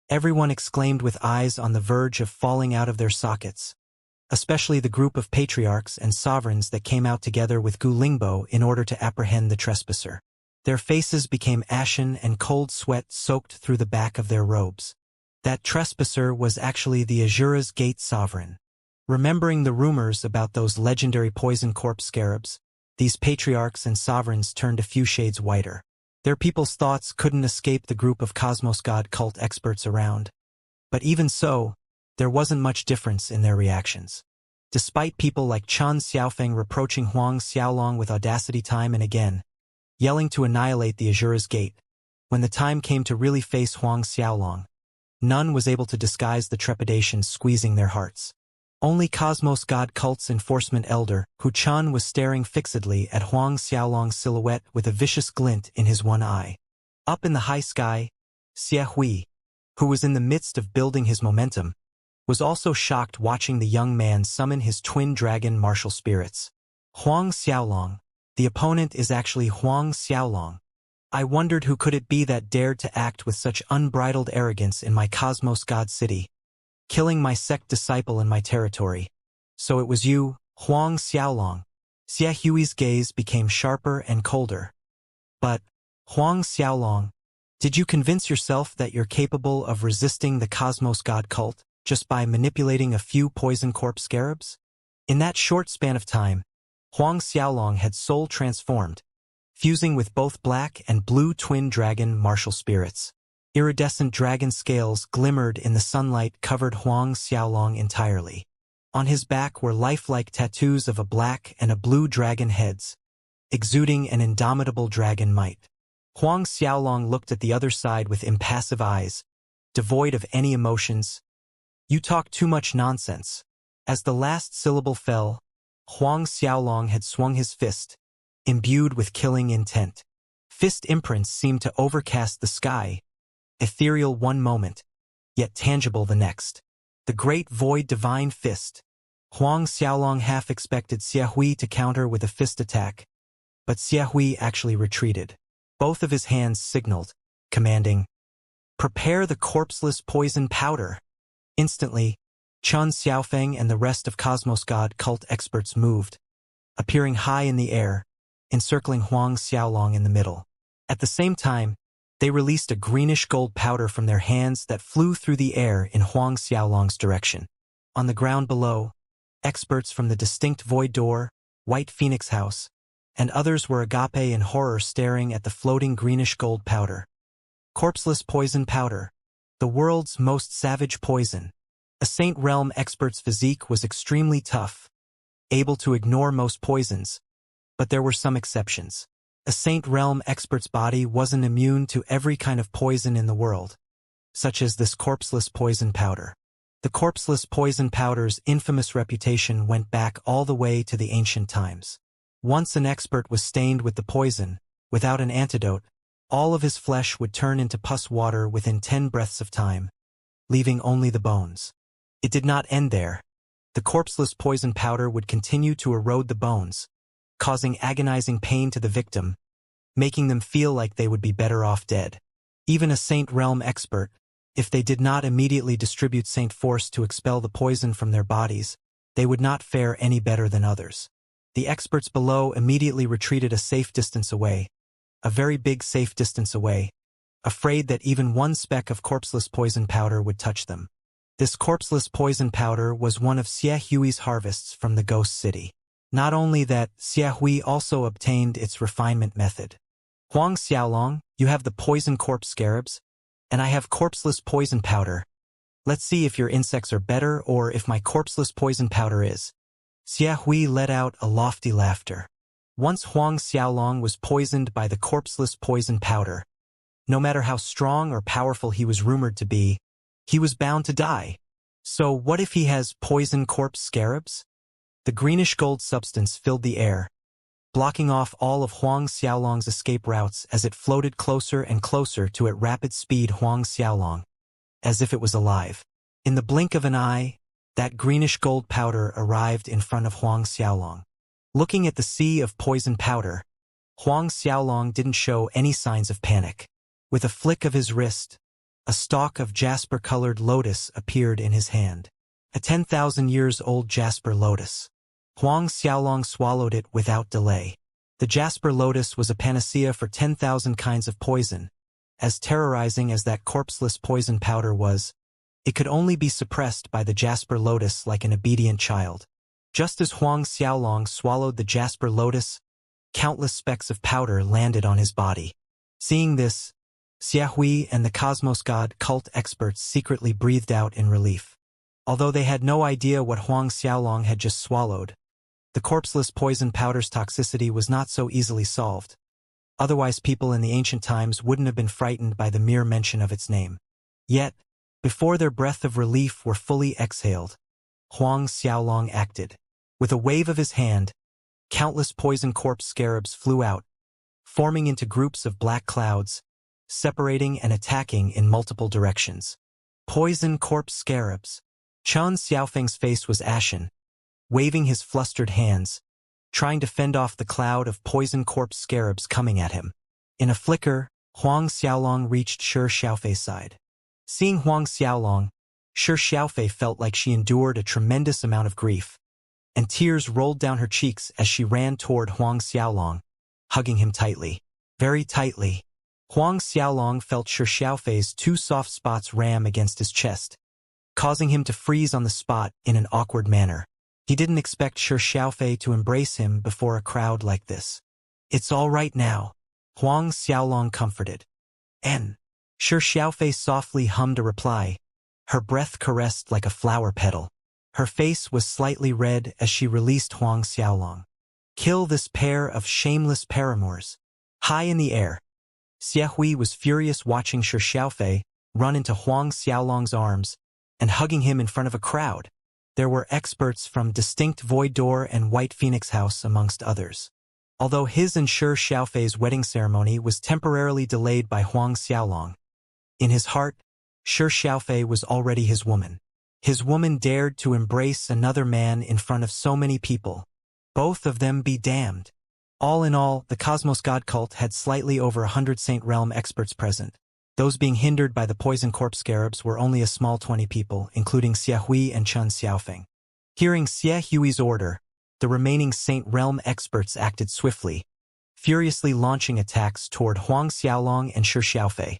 Everyone exclaimed with eyes on the verge of falling out of their sockets, especially the group of patriarchs and sovereigns that came out together with Gu Lingbo in order to apprehend the trespasser. Their faces became ashen and cold sweat soaked through the back of their robes. That trespasser was actually the Azura's gate sovereign. Remembering the rumors about those legendary poison corpse scarabs, these patriarchs and sovereigns turned a few shades whiter. Their people's thoughts couldn't escape the group of cosmos god cult experts around. But even so, there wasn't much difference in their reactions. Despite people like Chen Xiaofeng reproaching Huang Xiaolong with audacity time and again, yelling to annihilate the Azura's gate, when the time came to really face Huang Xiaolong, none was able to disguise the trepidation squeezing their hearts. Only Cosmos God Cult's enforcement elder, Hu Chun, was staring fixedly at Huang Xiaolong's silhouette with a vicious glint in his one eye. Up in the high sky, Xiahui, who was in the midst of building his momentum, was also shocked watching the young man summon his twin dragon martial spirits. Huang Xiaolong. The opponent is actually Huang Xiaolong. I wondered who could it be that dared to act with such unbridled arrogance in my Cosmos God city, killing my sect disciple in my territory. So it was you, Huang Xiaolong. Xiahui's gaze became sharper and colder. But, Huang Xiaolong, did you convince yourself that you're capable of resisting the Cosmos God cult just by manipulating a few poison corpse scarabs? In that short span of time, Huang Xiaolong had soul transformed, fusing with both black and blue twin dragon martial spirits. Iridescent dragon scales glimmered in the sunlight covered Huang Xiaolong entirely. On his back were lifelike tattoos of a black and a blue dragon heads, exuding an indomitable dragon might. Huang Xiaolong looked at the other side with impassive eyes, devoid of any emotions. You talk too much nonsense. As the last syllable fell, Huang Xiaolong had swung his fist, imbued with killing intent. Fist imprints seemed to overcast the sky, ethereal one moment, yet tangible the next. The great void divine fist. Huang Xiaolong half expected Xiahui to counter with a fist attack, but Xiahui actually retreated. Both of his hands signaled, commanding, "Prepare the corpseless poison powder." Instantly, Chen Xiaofeng and the rest of Cosmos God cult experts moved, appearing high in the air, encircling Huang Xiaolong in the middle. At the same time, they released a greenish-gold powder from their hands that flew through the air in Huang Xiaolong's direction. On the ground below, experts from the distinct Void Door, White Phoenix House, and others were agape in horror staring at the floating greenish-gold powder. Corpseless poison powder, the world's most savage poison. A Saint Realm expert's physique was extremely tough, able to ignore most poisons, but there were some exceptions. A Saint Realm expert's body wasn't immune to every kind of poison in the world, such as this corpseless poison powder. The corpseless poison powder's infamous reputation went back all the way to the ancient times. Once an expert was stained with the poison, without an antidote, all of his flesh would turn into pus water within 10 breaths of time, leaving only the bones. It did not end there. The corpseless poison powder would continue to erode the bones, causing agonizing pain to the victim, making them feel like they would be better off dead. Even a Saint Realm expert, if they did not immediately distribute Saint Force to expel the poison from their bodies, they would not fare any better than others. The experts below immediately retreated a safe distance away, a very big safe distance away, afraid that even one speck of corpseless poison powder would touch them. This corpseless poison powder was one of Xie Hui's harvests from the Ghost City. Not only that, Xie Hui also obtained its refinement method. Huang Xiaolong, you have the poison corpse scarabs, and I have corpseless poison powder. Let's see if your insects are better or if my corpseless poison powder is. Xie Hui let out a lofty laughter. Once Huang Xiaolong was poisoned by the corpseless poison powder, no matter how strong or powerful he was rumored to be, he was bound to die. So what if he has poison corpse scarabs? The greenish-gold substance filled the air, blocking off all of Huang Xiaolong's escape routes as it floated closer and closer to at rapid speed Huang Xiaolong, as if it was alive. In the blink of an eye, that greenish-gold powder arrived in front of Huang Xiaolong. Looking at the sea of poison powder, Huang Xiaolong didn't show any signs of panic. With a flick of his wrist, a stalk of jasper-colored lotus appeared in his hand. A 10,000-years-old jasper lotus. Huang Xiaolong swallowed it without delay. The jasper lotus was a panacea for 10,000 kinds of poison. As terrorizing as that corpseless poison powder was, it could only be suppressed by the jasper lotus like an obedient child. Just as Huang Xiaolong swallowed the jasper lotus, countless specks of powder landed on his body. Seeing this, Xie Hui and the Cosmos God cult experts secretly breathed out in relief. Although they had no idea what Huang Xiaolong had just swallowed, the corpseless poison powder's toxicity was not so easily solved. Otherwise, people in the ancient times wouldn't have been frightened by the mere mention of its name. Yet, before their breath of relief were fully exhaled, Huang Xiaolong acted. With a wave of his hand, countless poison corpse scarabs flew out, forming into groups of black clouds, separating and attacking in multiple directions. Poison corpse scarabs. Chen Xiaofeng's face was ashen, waving his flustered hands, trying to fend off the cloud of poison corpse scarabs coming at him. In a flicker, Huang Xiaolong reached Shi Xiaofei's side. Seeing Huang Xiaolong, Shi Xiaofei felt like she endured a tremendous amount of grief, and tears rolled down her cheeks as she ran toward Huang Xiaolong, hugging him tightly. Very tightly. Huang Xiaolong felt Shi Xiaofei's 2 soft spots ram against his chest, causing him to freeze on the spot in an awkward manner. He didn't expect Shi Xiaofei to embrace him before a crowd like this. It's all right now, Huang Xiaolong comforted. N. Shi Xiaofei softly hummed a reply, her breath caressed like a flower petal. Her face was slightly red as she released Huang Xiaolong. Kill this pair of shameless paramours. High in the air, Xie Hui was furious watching Shi Xiaofei run into Huang Xiaolong's arms and hugging him in front of a crowd. There were experts from Distinct Void Door and White Phoenix House amongst others. Although his and Shi Xiaofei's wedding ceremony was temporarily delayed by Huang Xiaolong, in his heart, Shi Xiaofei was already his woman. His woman dared to embrace another man in front of so many people. Both of them be damned. All in all, the Cosmos God cult had slightly over 100 Saint Realm experts present. Those being hindered by the poison corpse scarabs were only a small 20 people, including Xie Hui and Chen Xiaofeng. Hearing Xie Hui's order, the remaining Saint Realm experts acted swiftly, furiously launching attacks toward Huang Xiaolong and Shi Xiaofei.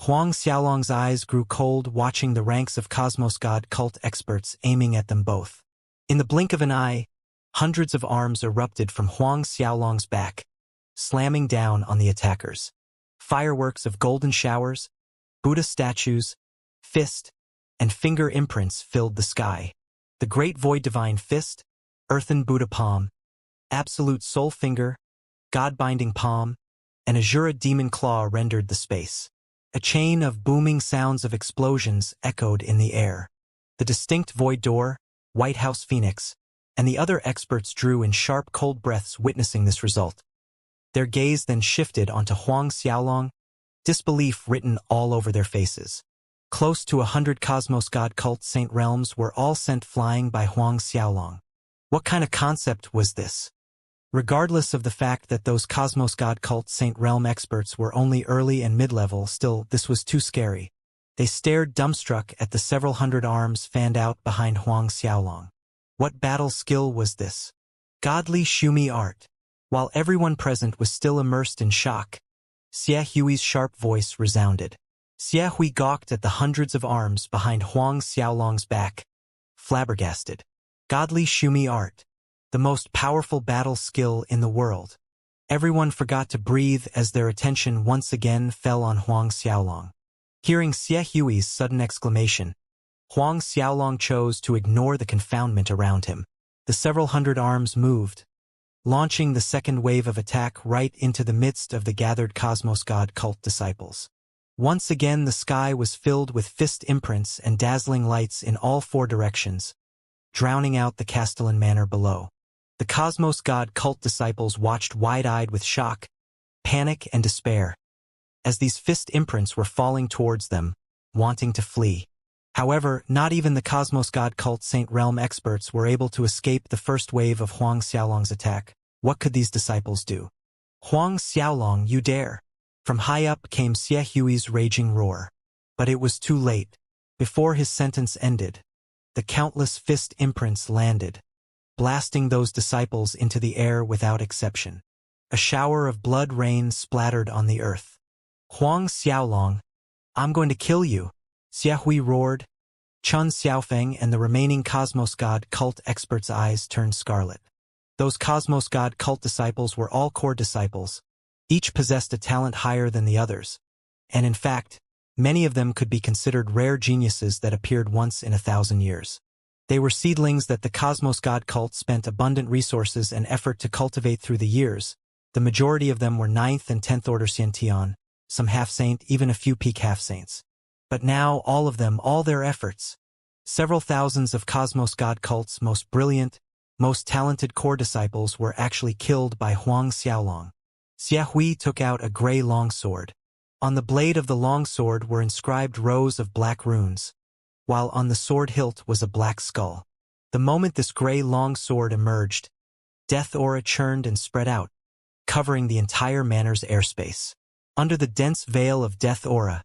Huang Xiaolong's eyes grew cold watching the ranks of Cosmos God cult experts aiming at them both. In the blink of an eye, hundreds of arms erupted from Huang Xiaolong's back, slamming down on the attackers. Fireworks of golden showers, Buddha statues, fist, and finger imprints filled the sky. The Great Void Divine Fist, Earthen Buddha Palm, Absolute Soul Finger, God-Binding Palm, and Azura Demon Claw rendered the space. A chain of booming sounds of explosions echoed in the air. The distinct void door, White House Phoenix, and the other experts drew in sharp cold breaths witnessing this result. Their gaze then shifted onto Huang Xiaolong, disbelief written all over their faces. Close to 100 Cosmos God cult saint realms were all sent flying by Huang Xiaolong. What kind of concept was this? Regardless of the fact that those Cosmos God cult saint realm experts were only early and mid-level, still, this was too scary. They stared dumbstruck at the several hundred arms fanned out behind Huang Xiaolong. What battle skill was this? Godly Shumi art. While everyone present was still immersed in shock, Xie Hui's sharp voice resounded. Xie Hui gawked at the hundreds of arms behind Huang Xiaolong's back, flabbergasted. Godly Shumi art. The most powerful battle skill in the world. Everyone forgot to breathe as their attention once again fell on Huang Xiaolong. Hearing Xie Hui's sudden exclamation, Huang Xiaolong chose to ignore the confoundment around him. The several hundred arms moved, launching the second wave of attack right into the midst of the gathered Cosmos God cult disciples. Once again the sky was filled with fist imprints and dazzling lights in all four directions, drowning out the Castellan manor below. The Cosmos God cult disciples watched wide-eyed with shock, panic, and despair, as these fist imprints were falling towards them, wanting to flee. However, not even the Cosmos God cult Saint Realm experts were able to escape the first wave of Huang Xiaolong's attack. What could these disciples do? Huang Xiaolong, you dare! From high up came Xie Hui's raging roar. But it was too late. Before his sentence ended, the countless fist imprints landed, blasting those disciples into the air without exception. A shower of blood rain splattered on the earth. Huang Xiaolong, I'm going to kill you, Xie Hui roared. Chun Xiaofeng and the remaining Cosmos God cult experts' eyes turned scarlet. Those Cosmos God cult disciples were all core disciples. Each possessed a talent higher than the others. And in fact, many of them could be considered rare geniuses that appeared once in 1,000 years. They were seedlings that the Cosmos God cult spent abundant resources and effort to cultivate through the years. The majority of them were 9th and 10th order Xiantian, some half-saint, even a few peak half-saints. But now, all of them, all their efforts, several thousands of Cosmos God cult's most brilliant, most talented core disciples were actually killed by Huang Xiaolong. Xie Hui took out a gray longsword. On the blade of the longsword were inscribed rows of black runes, while on the sword hilt was a black skull. The moment this gray longsword emerged, death aura churned and spread out, covering the entire manor's airspace. Under the dense veil of death aura,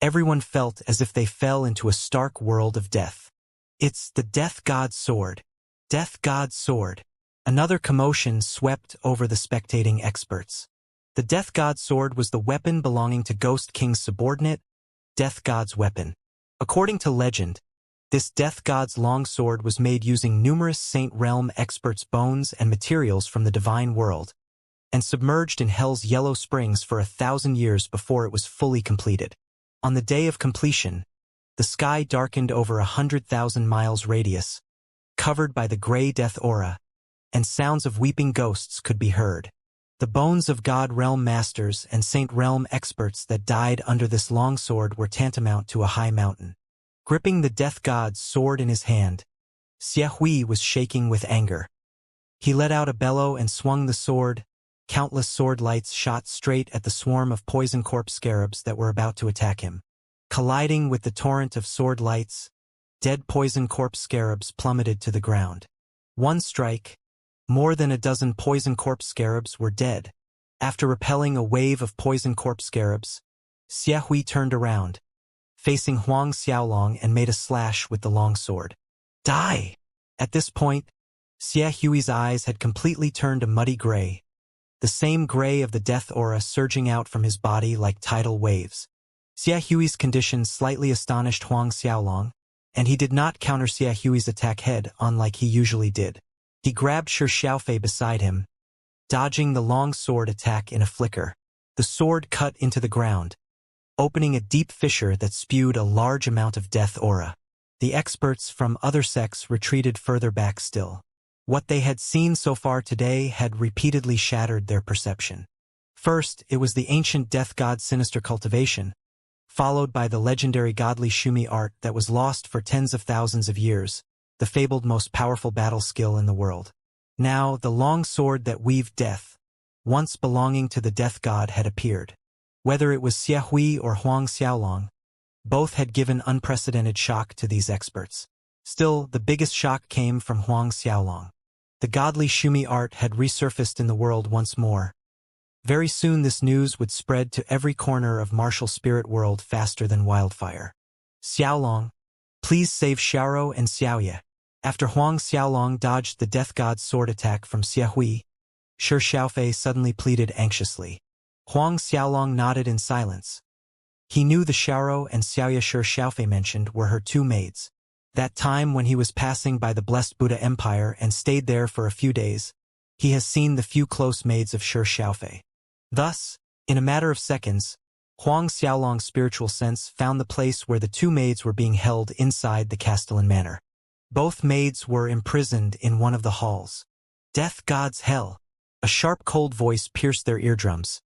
everyone felt as if they fell into a stark world of death. It's the Death God's sword. Death God's sword. Another commotion swept over the spectating experts. The Death God's sword was the weapon belonging to Ghost King's subordinate, Death God's weapon. According to legend, this Death God's longsword was made using numerous Saint Realm experts' bones and materials from the divine world, and submerged in Hell's yellow springs for 1,000 years before it was fully completed. On the day of completion, the sky darkened over 100,000 miles radius, covered by the gray death aura, and sounds of weeping ghosts could be heard. The bones of God Realm masters and Saint Realm experts that died under this longsword were tantamount to a high mountain. Gripping the Death God's sword in his hand, Xie Hui was shaking with anger. He let out a bellow and swung the sword. Countless sword lights shot straight at the swarm of poison corpse scarabs that were about to attack him. Colliding with the torrent of sword lights, dead poison corpse scarabs plummeted to the ground. One strike, more than a dozen poison corpse scarabs were dead. After repelling a wave of poison corpse scarabs, Xie Hui turned around, facing Huang Xiaolong, and made a slash with the long sword. Die! At this point, Xie Hui's eyes had completely turned a muddy gray, the same gray of the death aura surging out from his body like tidal waves. Xie Hui's condition slightly astonished Huang Xiaolong, and he did not counter Xie Hui's attack head-on like he usually did. He grabbed Shi Xiaofei beside him, dodging the long sword attack in a flicker. The sword cut into the ground, opening a deep fissure that spewed a large amount of death aura. The experts from other sects retreated further back still. What they had seen so far today had repeatedly shattered their perception. First, it was the ancient death god sinister Cultivation, followed by the legendary godly Shumi art that was lost for tens of thousands of years, the fabled most powerful battle skill in the world. Now, the long sword that weaved death, once belonging to the death god, had appeared. Whether it was Xie Hui or Huang Xiaolong, both had given unprecedented shock to these experts. Still, the biggest shock came from Huang Xiaolong. The godly Shumi art had resurfaced in the world once more. Very soon this news would spread to every corner of martial spirit world faster than wildfire. Xiaolong, please save Xiaoro and Xiaoye. After Huang Xiaolong dodged the death god's sword attack from Xie Hui, Shi Xiaofei suddenly pleaded anxiously. Huang Xiaolong nodded in silence. He knew the Xiaoro and Xiaoye Shi Xiaofei mentioned were her two maids. That time when he was passing by the blessed Buddha Empire and stayed there for a few days, he has seen the few close maids of Shi Xiaofei. Thus, in a matter of seconds, Huang Xiaolong's spiritual sense found the place where the two maids were being held inside the Castellan Manor. Both maids were imprisoned in one of the halls. Death God's hell! A sharp cold voice pierced their eardrums.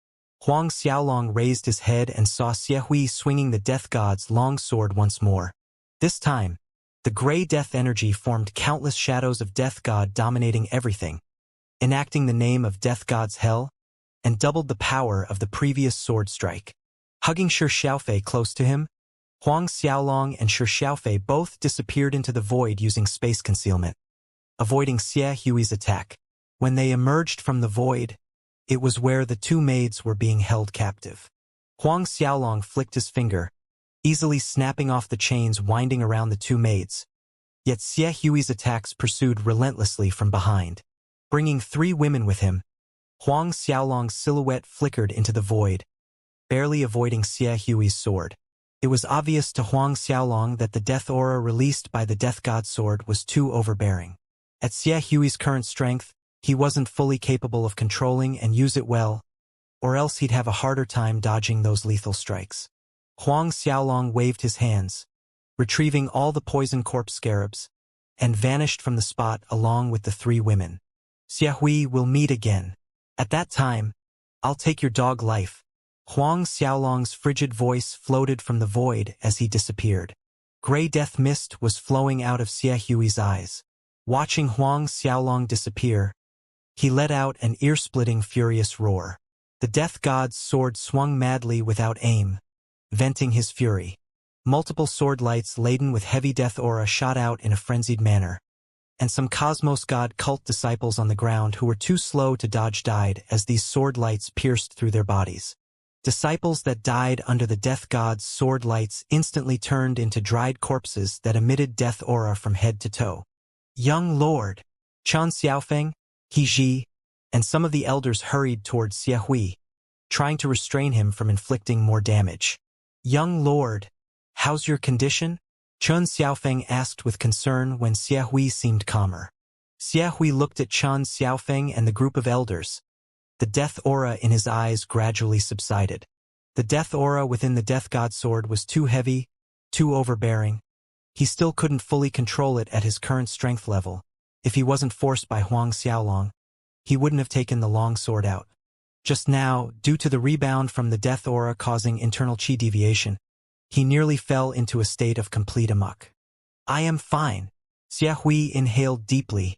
Huang Xiaolong raised his head and saw Xie Hui swinging the death god's long sword once more. This time, the gray death energy formed countless shadows of death god dominating everything, enacting the name of death god's hell, and doubled the power of the previous sword strike. Hugging Shi Xiaofei close to him, Huang Xiaolong and Shi Xiaofei both disappeared into the void using space concealment, avoiding Xie Hui's attack. When they emerged from the void, it was where the two maids were being held captive. Huang Xiaolong flicked his finger, easily snapping off the chains winding around the two maids. Yet Xie Hui's attacks pursued relentlessly from behind. Bringing three women with him, Huang Xiaolong's silhouette flickered into the void, barely avoiding Xie Hui's sword. It was obvious to Huang Xiaolong that the death aura released by the death god's sword was too overbearing. At Xie Hui's current strength, he wasn't fully capable of controlling and use it well, or else he'd have a harder time dodging those lethal strikes. Huang Xiaolong waved his hands, retrieving all the poison corpse scarabs, and vanished from the spot along with the three women. Xie Hui will meet again. At that time, I'll take your dog life. Huang Xiaolong's frigid voice floated from the void as he disappeared. Gray death mist was flowing out of Xie Hui's eyes. Watching Huang Xiaolong disappear, he let out an ear-splitting furious roar. The death god's sword swung madly without aim, venting his fury. Multiple sword lights laden with heavy death aura shot out in a frenzied manner, and some Cosmos God cult disciples on the ground who were too slow to dodge died as these sword lights pierced through their bodies. Disciples that died under the death god's sword lights instantly turned into dried corpses that emitted death aura from head to toe. Young Lord, Chen Xiaofeng, He Ji, and some of the elders hurried towards Xie Hui, trying to restrain him from inflicting more damage. Young Lord, how's your condition? Chen Xiaofeng asked with concern when Xie Hui seemed calmer. Xie Hui looked at Chen Xiaofeng and the group of elders. The death aura in his eyes gradually subsided. The death aura within the death god sword was too heavy, too overbearing. He still couldn't fully control it at his current strength level. If he wasn't forced by Huang Xiaolong, he wouldn't have taken the long sword out. Just now, due to the rebound from the death aura causing internal chi deviation, he nearly fell into a state of complete amok. I am fine. Xie Hui inhaled deeply,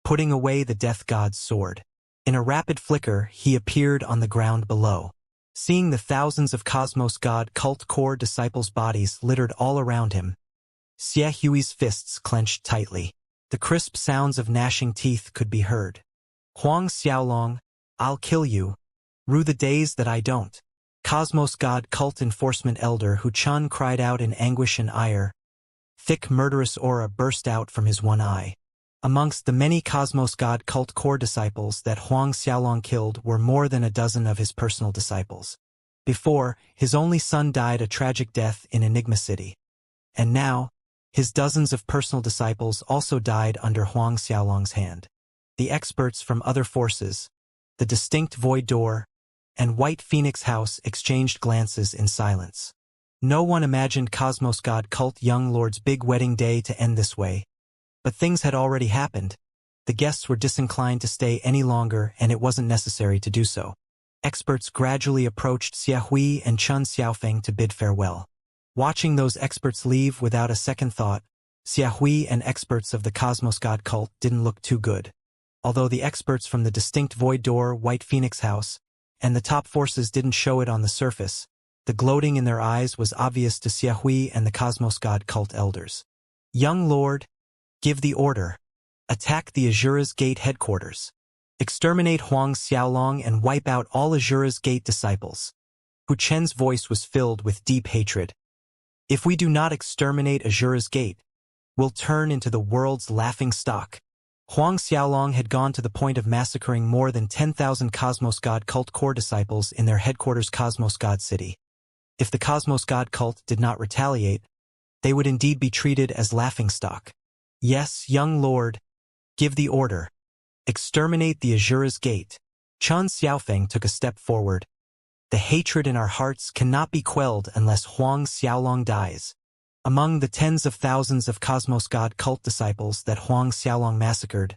putting away the death god's sword. In a rapid flicker, he appeared on the ground below. Seeing the thousands of Cosmos God cult core disciples' bodies littered all around him, Xie Hui's fists clenched tightly. The crisp sounds of gnashing teeth could be heard. Huang Xiaolong, I'll kill you. Rue the days that I don't. Cosmos God cult enforcement elder Hu Chun cried out in anguish and ire. Thick murderous aura burst out from his one eye. Amongst the many Cosmos God cult core disciples that Huang Xiaolong killed were more than a dozen of his personal disciples. Before, his only son died a tragic death in Enigma City. And now, his dozens of personal disciples also died under Huang Xiaolong's hand. The experts from other forces, the distinct Void Door, and White Phoenix House exchanged glances in silence. No one imagined Cosmos God cult young lord's big wedding day to end this way. But things had already happened. The guests were disinclined to stay any longer and it wasn't necessary to do so. experts gradually approached Xiahui and Chun Xiaofeng to bid farewell. Watching those experts leave without a second thought, Xiahui and experts of the Cosmos God cult didn't look too good. Although the experts from the distinct Void Door, White Phoenix House, and the top forces didn't show it on the surface, the gloating in their eyes was obvious to Xiahui and the Cosmos God cult elders. Young Lord, give the order. Attack the Azura's Gate headquarters. Exterminate Huang Xiaolong and wipe out all Azura's Gate disciples. Hu Chen's voice was filled with deep hatred. If we do not exterminate Azura's Gate, we'll turn into the world's laughing stock. Huang Xiaolong had gone to the point of massacring more than 10,000 Cosmos God cult core disciples in their headquarters Cosmos God City. If the Cosmos God cult did not retaliate, they would indeed be treated as laughingstock. Yes, young lord, give the order. Exterminate the Azura's Gate. Chun Xiaofeng took a step forward. The hatred in our hearts cannot be quelled unless Huang Xiaolong dies. Among the tens of thousands of Cosmos God cult disciples that Huang Xiaolong massacred,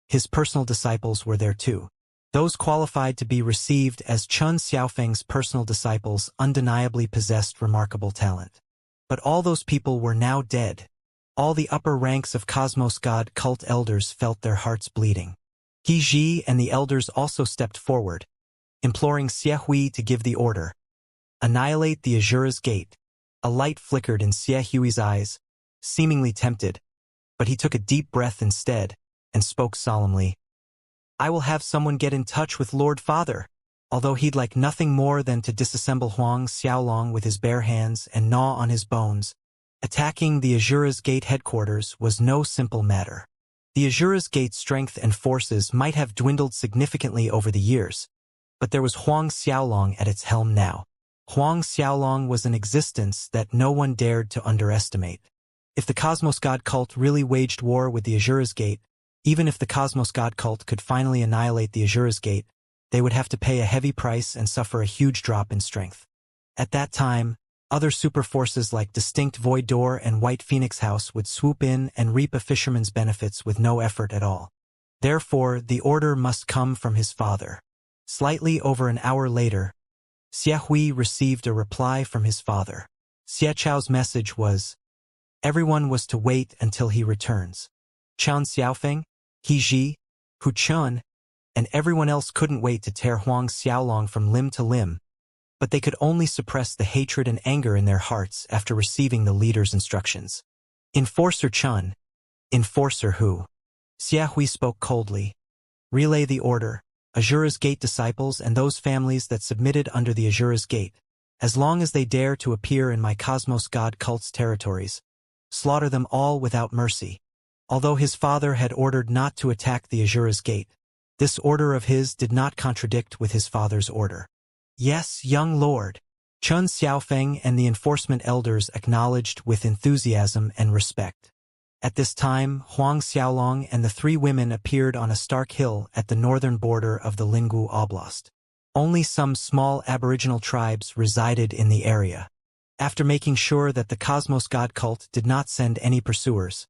his personal disciples were there too. Those qualified to be received as Chun Xiaofeng's personal disciples undeniably possessed remarkable talent. But all those people were now dead. All the upper ranks of Cosmos God cult elders felt their hearts bleeding. He Ji and the elders also stepped forward, imploring Xiahui to give the order. Annihilate the Azura's Gate. A light flickered in Xiahui's eyes, seemingly tempted, but he took a deep breath instead and spoke solemnly. I will have someone get in touch with Lord Father. Although he'd like nothing more than to disassemble Huang Xiaolong with his bare hands and gnaw on his bones, attacking the Azura's Gate headquarters was no simple matter. The Azura's Gate strength and forces might have dwindled significantly over the years, but there was Huang Xiaolong at its helm now. Huang Xiaolong was an existence that no one dared to underestimate. If the Cosmos God cult really waged war with the Azura's Gate, even if the Cosmos God cult could finally annihilate the Azura's Gate, they would have to pay a heavy price and suffer a huge drop in strength. At that time, other super forces like Distinct Void Door and White Phoenix House would swoop in and reap a fisherman's benefits with no effort at all. Therefore, the order must come from his father. Slightly over an hour later, Xiahui received a reply from his father. Xiachao's message was, everyone was to wait until he returns. Chun Xiaofeng, He Ji, Hu Chun, and everyone else couldn't wait to tear Huang Xiaolong from limb to limb, but they could only suppress the hatred and anger in their hearts after receiving the leader's instructions. Enforcer Chun, Enforcer Hu. Xiahui spoke coldly. Relay the order. Azura's Gate disciples and those families that submitted under the Azura's Gate, as long as they dare to appear in my Cosmos God cult's territories, slaughter them all without mercy. Although his father had ordered not to attack the Azura's Gate, this order of his did not contradict with his father's order. Yes, young lord. Chun Xiaofeng and the enforcement elders acknowledged with enthusiasm and respect. At this time, Huang Xiaolong and the three women appeared on a stark hill at the northern border of the Linggu Oblast. Only some small aboriginal tribes resided in the area. After making sure that the Cosmos God cult did not send any pursuers,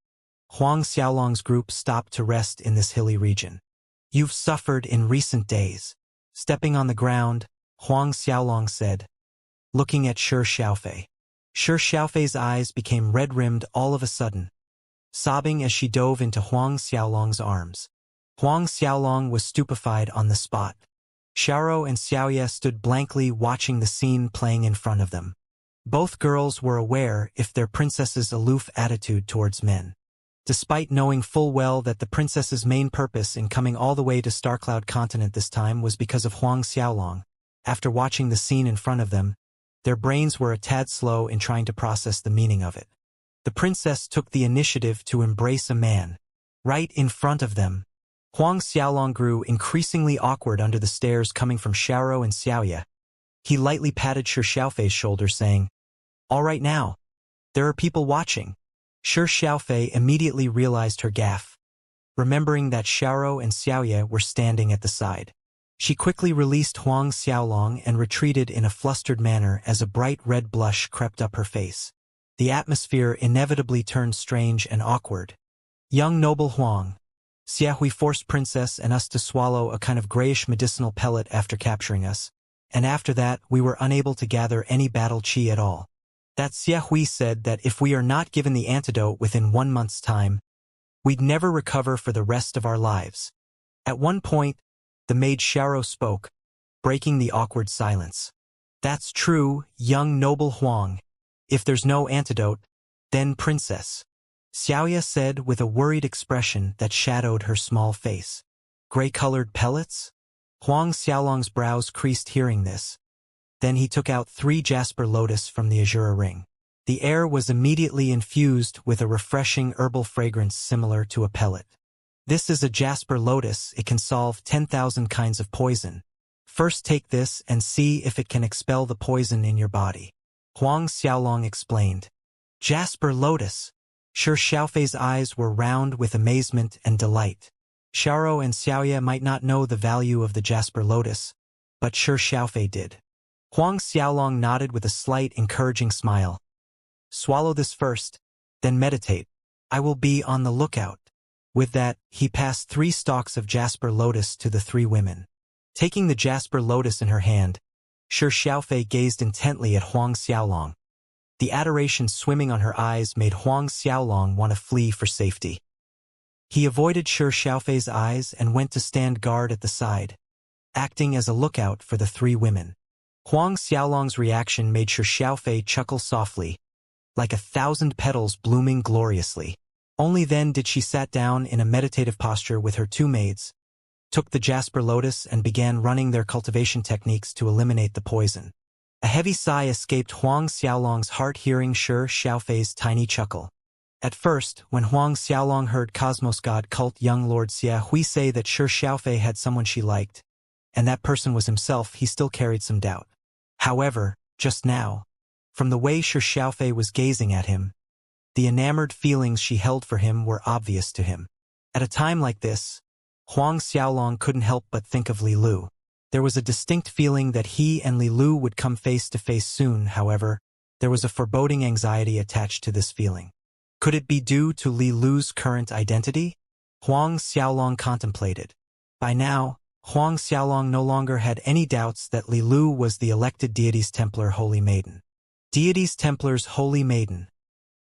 Huang Xiaolong's group stopped to rest in this hilly region. You've suffered in recent days. Stepping on the ground, Huang Xiaolong said, looking at Shi Xiaofei. Shi Xiaofei's eyes became red-rimmed all of a sudden, sobbing as she dove into Huang Xiaolong's arms. Huang Xiaolong was stupefied on the spot. Xiaoro and Xiaoya stood blankly watching the scene playing in front of them. Both girls were aware of their princess's aloof attitude towards men. Despite knowing full well that the princess's main purpose in coming all the way to Starcloud Continent this time was because of Huang Xiaolong, after watching the scene in front of them, their brains were a tad slow in trying to process the meaning of it. The princess took the initiative to embrace a man. Right in front of them. Huang Xiaolong grew increasingly awkward under the stares coming from Xiaoro and Xiaoya. He lightly patted Shi Xiaofei's shoulder, saying, all right now. There are people watching. Shi Xiaofei immediately realized her gaffe, remembering that Xiaoro and Xiaoya were standing at the side. She quickly released Huang Xiaolong and retreated in a flustered manner as a bright red blush crept up her face. The atmosphere inevitably turned strange and awkward. Young noble Huang, Xiahui forced Princess and us to swallow a kind of grayish medicinal pellet after capturing us, and after that we were unable to gather any battle chi at all. That Xiahui said that if we are not given the antidote within 1 month's time, we'd never recover for the rest of our lives. At one point, the maid Xiao spoke, breaking the awkward silence. That's true, young noble Huang. If there's no antidote, then Princess, Xiaoya said with a worried expression that shadowed her small face. Gray-colored pellets? Huang Xiaolong's brows creased hearing this. Then he took out 3 jasper lotus from the azure ring. The air was immediately infused with a refreshing herbal fragrance similar to a pellet. This is a jasper lotus. It can solve 10,000 kinds of poison. First take this and see if it can expel the poison in your body. Huang Xiaolong explained. Jasper lotus. Shi Xiaofei's eyes were round with amazement and delight. Xiao and Xiaoya might not know the value of the jasper lotus, but Shi Xiaofei did. Huang Xiaolong nodded with a slight encouraging smile. Swallow this first, then meditate. I will be on the lookout. With that, he passed 3 stalks of jasper lotus to the 3 women. Taking the jasper lotus in her hand, Shi Xiaofei gazed intently at Huang Xiaolong. The adoration swimming on her eyes made Huang Xiaolong want to flee for safety. He avoided Shi Xiaofei's eyes and went to stand guard at the side, acting as a lookout for the 3 women. Huang Xiaolong's reaction made Shi Xiaofei chuckle softly, like 1,000 petals blooming gloriously. Only then did she sat down in a meditative posture with her 2 maids, took the jasper lotus and began running their cultivation techniques to eliminate the poison. A heavy sigh escaped Huang Xiaolong's heart hearing Shi Xiaofei's tiny chuckle. At first, when Huang Xiaolong heard Cosmos God cult young Lord Xiahui say that Shi Xiaofei had someone she liked, and that person was himself, he still carried some doubt. However, just now, from the way Shi Xiaofei was gazing at him, the enamored feelings she held for him were obvious to him. At a time like this, Huang Xiaolong couldn't help but think of Li Lu. There was a distinct feeling that he and Li Lu would come face to face soon. However, there was a foreboding anxiety attached to this feeling. Could it be due to Li Lu's current identity? Huang Xiaolong contemplated. By now, Huang Xiaolong no longer had any doubts that Li Lu was the elected deity's Templar Holy Maiden. Deity's Templar's Holy Maiden.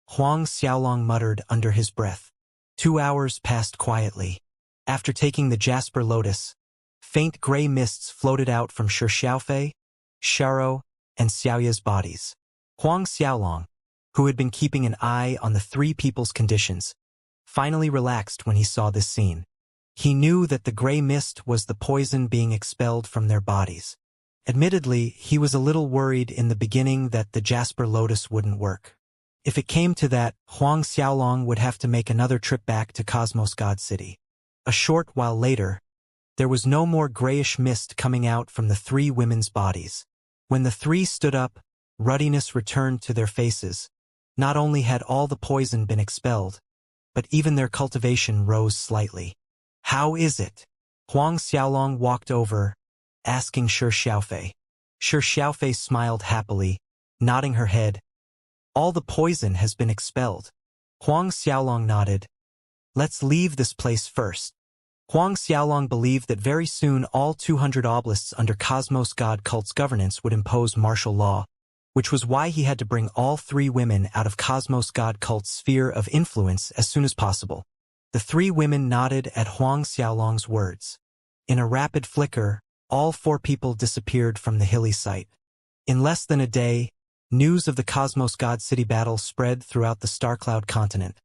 Huang Xiaolong muttered under his breath. 2 hours passed quietly. After taking the jasper lotus, faint gray mists floated out from Shi Xiaofei, Xiao, and Xiaoya's bodies. Huang Xiaolong, who had been keeping an eye on the 3 people's conditions, finally relaxed when he saw this scene. He knew that the gray mist was the poison being expelled from their bodies. Admittedly, he was a little worried in the beginning that the jasper lotus wouldn't work. If it came to that, Huang Xiaolong would have to make another trip back to Cosmos God City. A short while later, there was no more grayish mist coming out from the 3 women's bodies. When the 3 stood up, ruddiness returned to their faces. Not only had all the poison been expelled, but even their cultivation rose slightly. How is it? Huang Xiaolong walked over, asking Shi Xiaofei. Shi Xiaofei smiled happily, nodding her head. All the poison has been expelled. Huang Xiaolong nodded. Let's leave this place first. Huang Xiaolong believed that very soon all 200 oblasts under Cosmos God cult's governance would impose martial law, which was why he had to bring all 3 women out of Cosmos God cult's sphere of influence as soon as possible. The 3 women nodded at Huang Xiaolong's words. In a rapid flicker, all 4 people disappeared from the hilly site. In less than a day, news of the Cosmos God City battle spread throughout the Starcloud continent,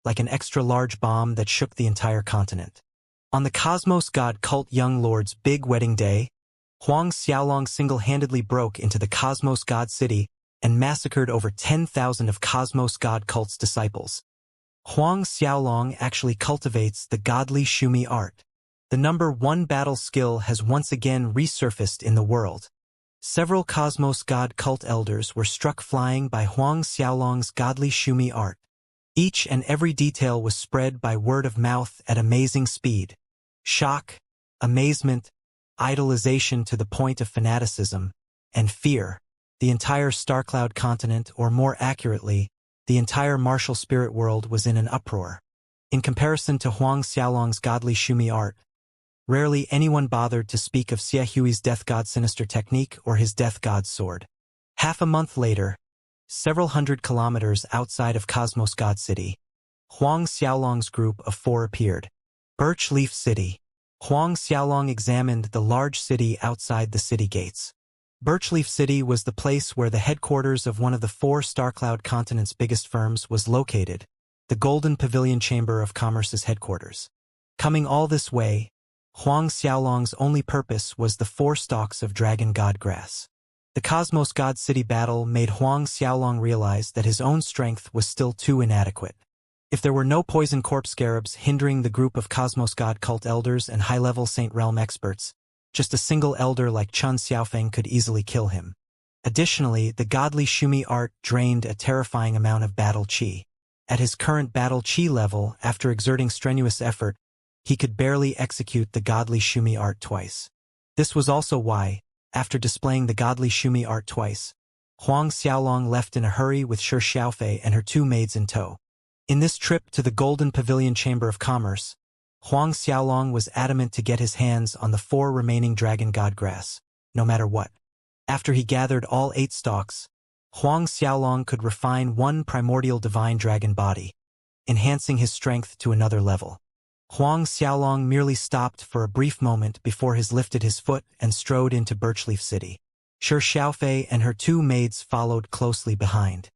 like an extra-large bomb that shook the entire continent. On the Cosmos God cult young lord's big wedding day, Huang Xiaolong single-handedly broke into the Cosmos God City and massacred over 10,000 of Cosmos God cult's disciples. Huang Xiaolong actually cultivates the godly Shumi art. The number 1 battle skill has once again resurfaced in the world. Several Cosmos God cult elders were struck flying by Huang Xiaolong's godly Shumi art. Each and every detail was spread by word of mouth at amazing speed. Shock, amazement, idolization to the point of fanaticism, and fear. The entire Starcloud continent, or more accurately, the entire martial spirit world was in an uproar. In comparison to Huang Xiaolong's godly Shumi art, rarely anyone bothered to speak of Xie Hui's death god sinister technique or his death god's sword. Half a month later, several hundred kilometers outside of Cosmos God City, Huang Xiaolong's group of 4 appeared. Birch Leaf City. Huang Xiaolong examined the large city outside the city gates. Birchleaf City was the place where the headquarters of one of the 4 Starcloud continent's biggest firms was located, the Golden Pavilion Chamber of Commerce's headquarters. Coming all this way, Huang Xiaolong's only purpose was the 4 stalks of Dragon God Grass. The Cosmos God City battle made Huang Xiaolong realize that his own strength was still too inadequate. If there were no poison corpse scarabs hindering the group of Cosmos God cult elders and high-level Saint Realm experts, just a single elder like Chun Xiaofeng could easily kill him. Additionally, the godly Shumi art drained a terrifying amount of battle chi. At his current battle chi level, after exerting strenuous effort, he could barely execute the godly Shumi art twice. This was also why, after displaying the godly Shumi art twice, Huang Xiaolong left in a hurry with Shi Xiaofei and her 2 maids in tow. In this trip to the Golden Pavilion Chamber of Commerce, Huang Xiaolong was adamant to get his hands on the 4 remaining Dragon God Grass, no matter what. After he gathered all 8 stalks, Huang Xiaolong could refine 1 primordial divine dragon body, enhancing his strength to another level. Huang Xiaolong merely stopped for a brief moment before he lifted his foot and strode into Birchleaf City. Shi Xiaofei and her 2 maids followed closely behind.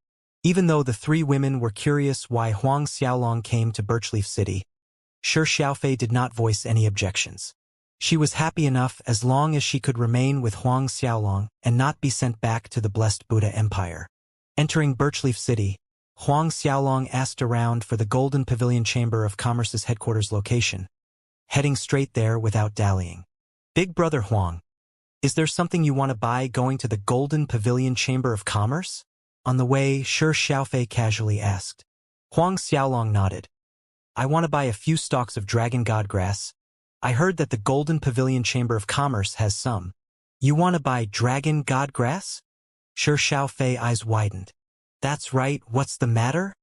Even though the 3 women were curious why Huang Xiaolong came to Birchleaf City, Shi Xiaofei did not voice any objections. She was happy enough as long as she could remain with Huang Xiaolong and not be sent back to the Blessed Buddha Empire. Entering Birchleaf City, Huang Xiaolong asked around for the Golden Pavilion Chamber of Commerce's headquarters location, heading straight there without dallying. "Big brother Huang, is there something you want to buy going to the Golden Pavilion Chamber of Commerce?" On the way, Shi Xiaofei casually asked. Huang Xiaolong nodded. "I want to buy a few stalks of Dragon God Grass. I heard that the Golden Pavilion Chamber of Commerce has some." "You want to buy Dragon God Grass?" Shi Xiaofei's eyes widened. "That's right, what's the matter?"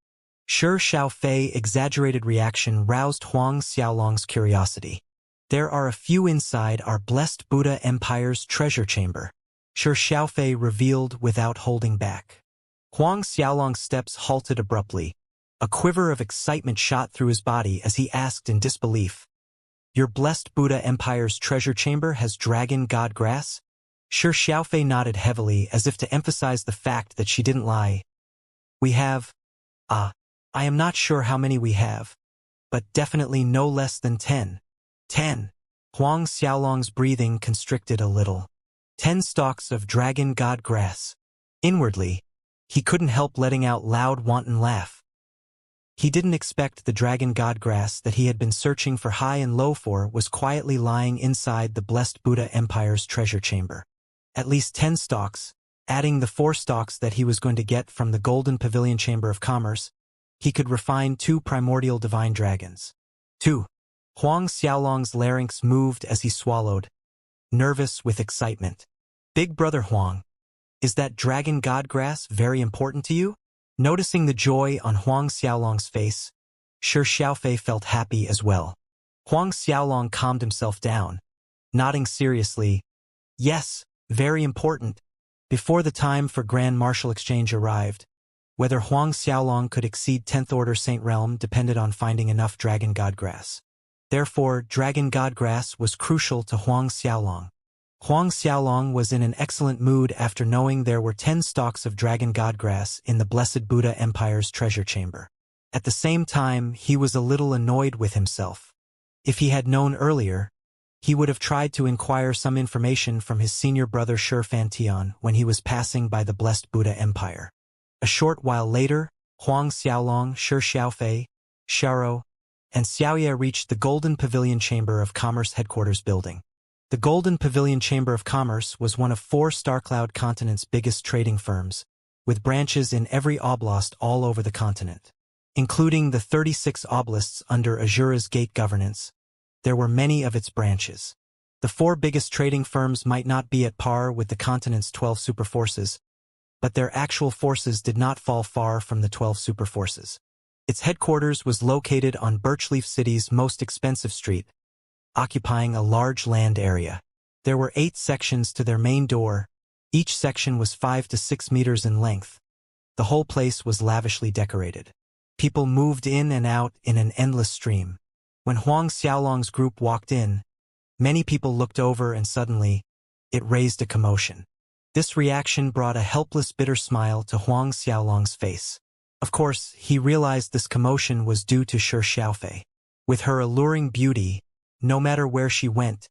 Shi Xiaofei's exaggerated reaction roused Huang Xiaolong's curiosity. "There are a few inside our Blessed Buddha Empire's treasure chamber," Shi Xiaofei revealed without holding back. Huang Xiaolong's steps halted abruptly. A quiver of excitement shot through his body as he asked in disbelief, "Your Blessed Buddha Empire's treasure chamber has Dragon God Grass?" Shi Xiaofei nodded heavily as if to emphasize the fact that she didn't lie. "We have, I am not sure how many we have, but definitely no less than 10. 10. Huang Xiaolong's breathing constricted a little. 10 stalks of Dragon God Grass. Inwardly, he couldn't help letting out loud wanton laugh. He didn't expect the Dragon God Grass that he had been searching for high and low for was quietly lying inside the Blessed Buddha Empire's treasure chamber. At least 10 stalks, adding the 4 stalks that he was going to get from the Golden Pavilion Chamber of Commerce, he could refine 2 primordial divine dragons. 2. Huang Xiaolong's larynx moved as he swallowed, nervous with excitement. "Big brother Huang, is that Dragon God Grass very important to you?" Noticing the joy on Huang Xiaolong's face, Shi Xiaofei felt happy as well. Huang Xiaolong calmed himself down, nodding seriously. "Yes, very important." Before the time for Grand Martial Exchange arrived, whether Huang Xiaolong could exceed 10th Order Saint Realm depended on finding enough Dragon God Grass. Therefore, Dragon God Grass was crucial to Huang Xiaolong. Huang Xiaolong was in an excellent mood after knowing there were 10 stalks of Dragon God Grass in the Blessed Buddha Empire's treasure chamber. At the same time, he was a little annoyed with himself. If he had known earlier, he would have tried to inquire some information from his senior brother Shi Fantian when he was passing by the Blessed Buddha Empire. A short while later, Huang Xiaolong, Shi Xiaofei, Xiao, and Xiaoya reached the Golden Pavilion Chamber of Commerce headquarters building. The Golden Pavilion Chamber of Commerce was one of 4 Starcloud continent's biggest trading firms, with branches in every oblast all over the continent. Including the 36 oblasts under Azura's Gate governance, there were many of its branches. The 4 biggest trading firms might not be at par with the continent's 12 superforces, but their actual forces did not fall far from the 12 superforces. Its headquarters was located on Birchleaf City's most expensive street, occupying a large land area. There were 8 sections to their main door. Each section was 5 to 6 meters in length. The whole place was lavishly decorated. People moved in and out in an endless stream. When Huang Xiaolong's group walked in, many people looked over and suddenly, it raised a commotion. This reaction brought a helpless bitter smile to Huang Xiaolong's face. Of course, he realized this commotion was due to Xiaofei. With her alluring beauty, no matter where she went,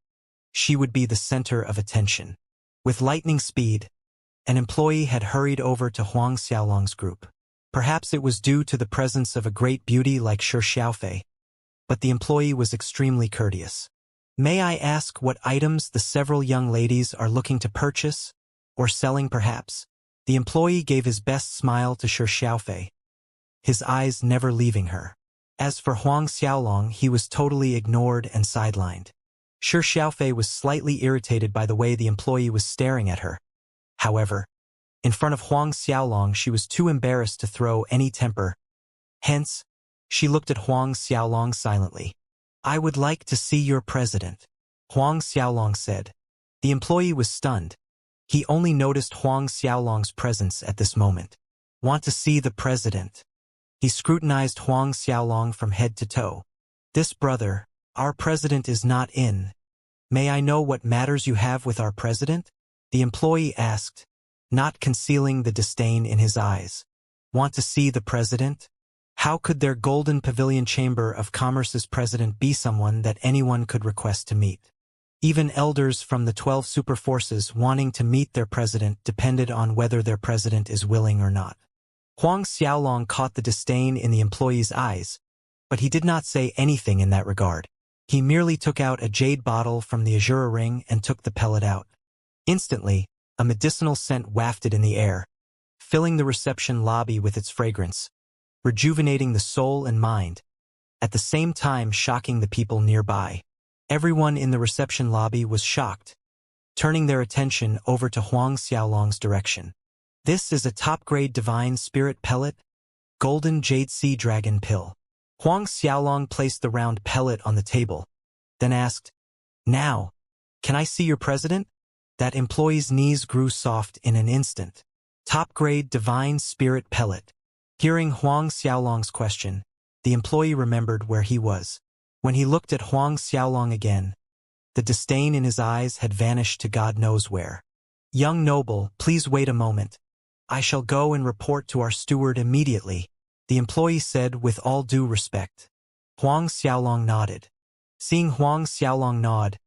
she would be the center of attention. With lightning speed, an employee had hurried over to Huang Xiaolong's group. Perhaps it was due to the presence of a great beauty like Xiaofei, but the employee was extremely courteous. May I ask what items the several young ladies are looking to purchase, or selling perhaps? The employee gave his best smile to Xiaofei, his eyes never leaving her. As for Huang Xiaolong, he was totally ignored and sidelined. Xiaofei was slightly irritated by the way the employee was staring at her. However, in front of Huang Xiaolong she was too embarrassed to throw any temper. Hence, she looked at Huang Xiaolong silently. "I would like to see your president," Huang Xiaolong said. The employee was stunned. He only noticed Huang Xiaolong's presence at this moment. "Want to see the president?" He scrutinized Huang Xiaolong from head to toe. "This brother, our president is not in. May I know what matters you have with our president?" The employee asked, not concealing the disdain in his eyes. "Want to see the president? How could their Golden Pavilion Chamber of Commerce's president be someone that anyone could request to meet? Even elders from the 12 superforces wanting to meet their president depended on whether their president is willing or not." Huang Xiaolong caught the disdain in the employee's eyes, but he did not say anything in that regard. He merely took out a jade bottle from the azure ring and took the pellet out. Instantly, a medicinal scent wafted in the air, filling the reception lobby with its fragrance, rejuvenating the soul and mind, at the same time shocking the people nearby. Everyone in the reception lobby was shocked, turning their attention over to Huang Xiaolong's direction. "This is a top-grade divine spirit pellet, golden jade sea dragon pill." Huang Xiaolong placed the round pellet on the table, then asked, "Now, can I see your president?" That employee's knees grew soft in an instant. "Top-grade divine spirit pellet." Hearing Huang Xiaolong's question, the employee remembered where he was. When he looked at Huang Xiaolong again, the disdain in his eyes had vanished to God knows where. "Young noble, please wait a moment. I shall go and report to our steward immediately," the employee said with all due respect. Huang Xiaolong nodded. Seeing Huang Xiaolong nod,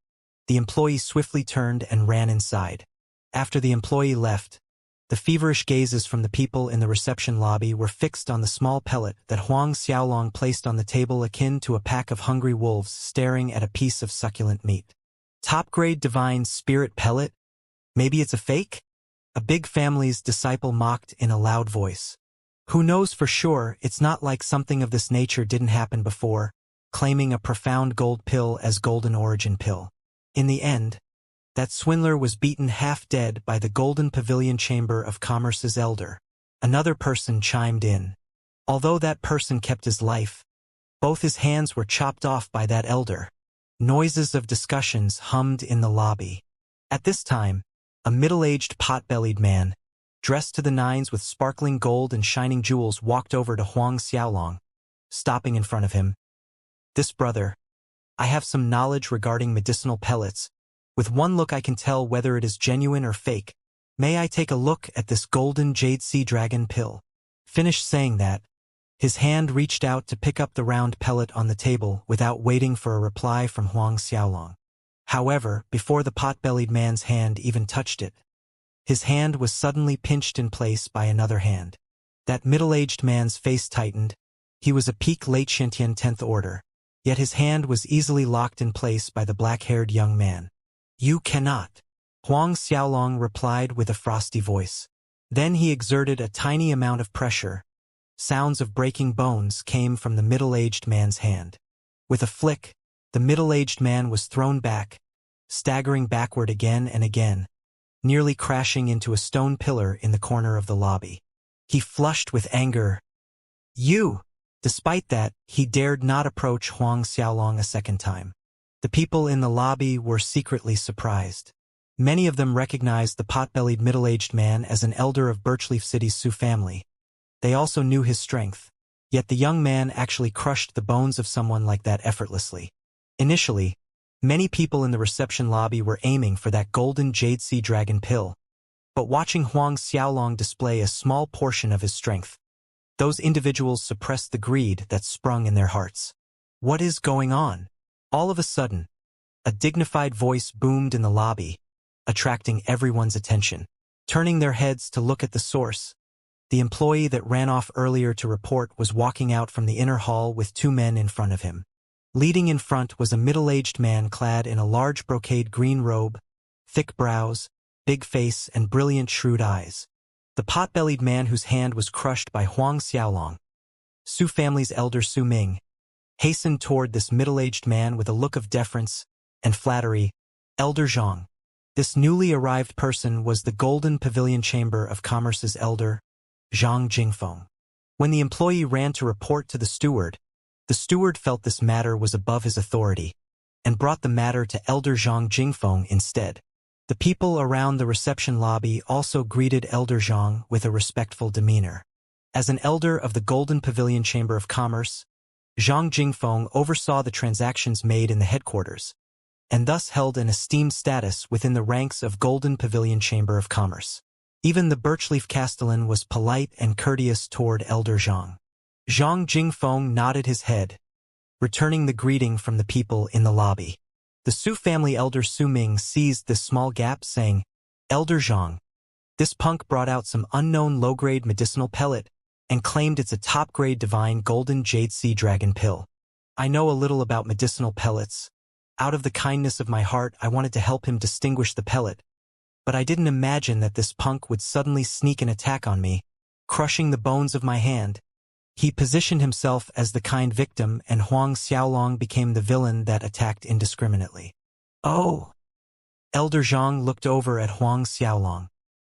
the employee swiftly turned and ran inside. After the employee left, the feverish gazes from the people in the reception lobby were fixed on the small pellet that Huang Xiaolong placed on the table, akin to a pack of hungry wolves staring at a piece of succulent meat. "Top-grade divine spirit pellet? Maybe it's a fake?" a big family's disciple mocked in a loud voice. "Who knows for sure? It's not like something of this nature didn't happen before," claiming a profound gold pill as golden origin pill. In the end, that swindler was beaten half dead by the Golden Pavilion Chamber of Commerce's elder. Another person chimed in. Although that person kept his life, both his hands were chopped off by that elder. Noises of discussions hummed in the lobby. At this time, a middle-aged pot-bellied man, dressed to the nines with sparkling gold and shining jewels, walked over to Huang Xiaolong, stopping in front of him. "This brother, I have some knowledge regarding medicinal pellets. With one look I can tell whether it is genuine or fake. May I take a look at this golden jade sea dragon pill?" Finished saying that, his hand reached out to pick up the round pellet on the table without waiting for a reply from Huang Xiaolong. However, before the pot-bellied man's hand even touched it, his hand was suddenly pinched in place by another hand. That middle-aged man's face tightened. He was a peak late Xianxia 10th order, yet his hand was easily locked in place by the black-haired young man. "You cannot," Huang Xiaolong replied with a frosty voice. Then he exerted a tiny amount of pressure. Sounds of breaking bones came from the middle-aged man's hand. With a flick, the middle-aged man was thrown back, staggering backward again and again, nearly crashing into a stone pillar in the corner of the lobby. He flushed with anger. "You!" Despite that, he dared not approach Huang Xiaolong a second time. The people in the lobby were secretly surprised. Many of them recognized the pot-bellied middle-aged man as an elder of Birchleaf City's Sioux family. They also knew his strength. Yet the young man actually crushed the bones of someone like that effortlessly. Initially, many people in the reception lobby were aiming for that golden jade sea dragon pill. But watching Huang Xiaolong display a small portion of his strength, those individuals suppressed the greed that sprung in their hearts. What is going on? All of a sudden, a dignified voice boomed in the lobby, attracting everyone's attention. Turning their heads to look at the source, the employee that ran off earlier to report was walking out from the inner hall with two men in front of him. Leading in front was a middle-aged man clad in a large brocade green robe, thick brows, big face, and brilliant shrewd eyes. The pot-bellied man whose hand was crushed by Huang Xiaolong, Su family's elder Su Ming, hastened toward this middle-aged man with a look of deference and flattery. Elder Zhang. This newly arrived person was the Golden Pavilion Chamber of Commerce's elder, Zhang Jingfeng. When the employee ran to report to the steward felt this matter was above his authority, and brought the matter to Elder Zhang Jingfeng instead. The people around the reception lobby also greeted Elder Zhang with a respectful demeanor. As an elder of the Golden Pavilion Chamber of Commerce, Zhang Jingfeng oversaw the transactions made in the headquarters, and thus held an esteemed status within the ranks of Golden Pavilion Chamber of Commerce. Even the Birchleaf Castellan was polite and courteous toward Elder Zhang. Zhang Jingfeng nodded his head, returning the greeting from the people in the lobby. The Su family elder Su Ming seized this small gap, saying, "Elder Zhang, this punk brought out some unknown low-grade medicinal pellet and claimed it's a top-grade divine golden jade sea dragon pill. I know a little about medicinal pellets. Out of the kindness of my heart, I wanted to help him distinguish the pellet, but I didn't imagine that this punk would suddenly sneak an attack on me, crushing the bones of my hand." He positioned himself as the kind victim, and Huang Xiaolong became the villain that attacked indiscriminately. "Oh." Elder Zhang looked over at Huang Xiaolong.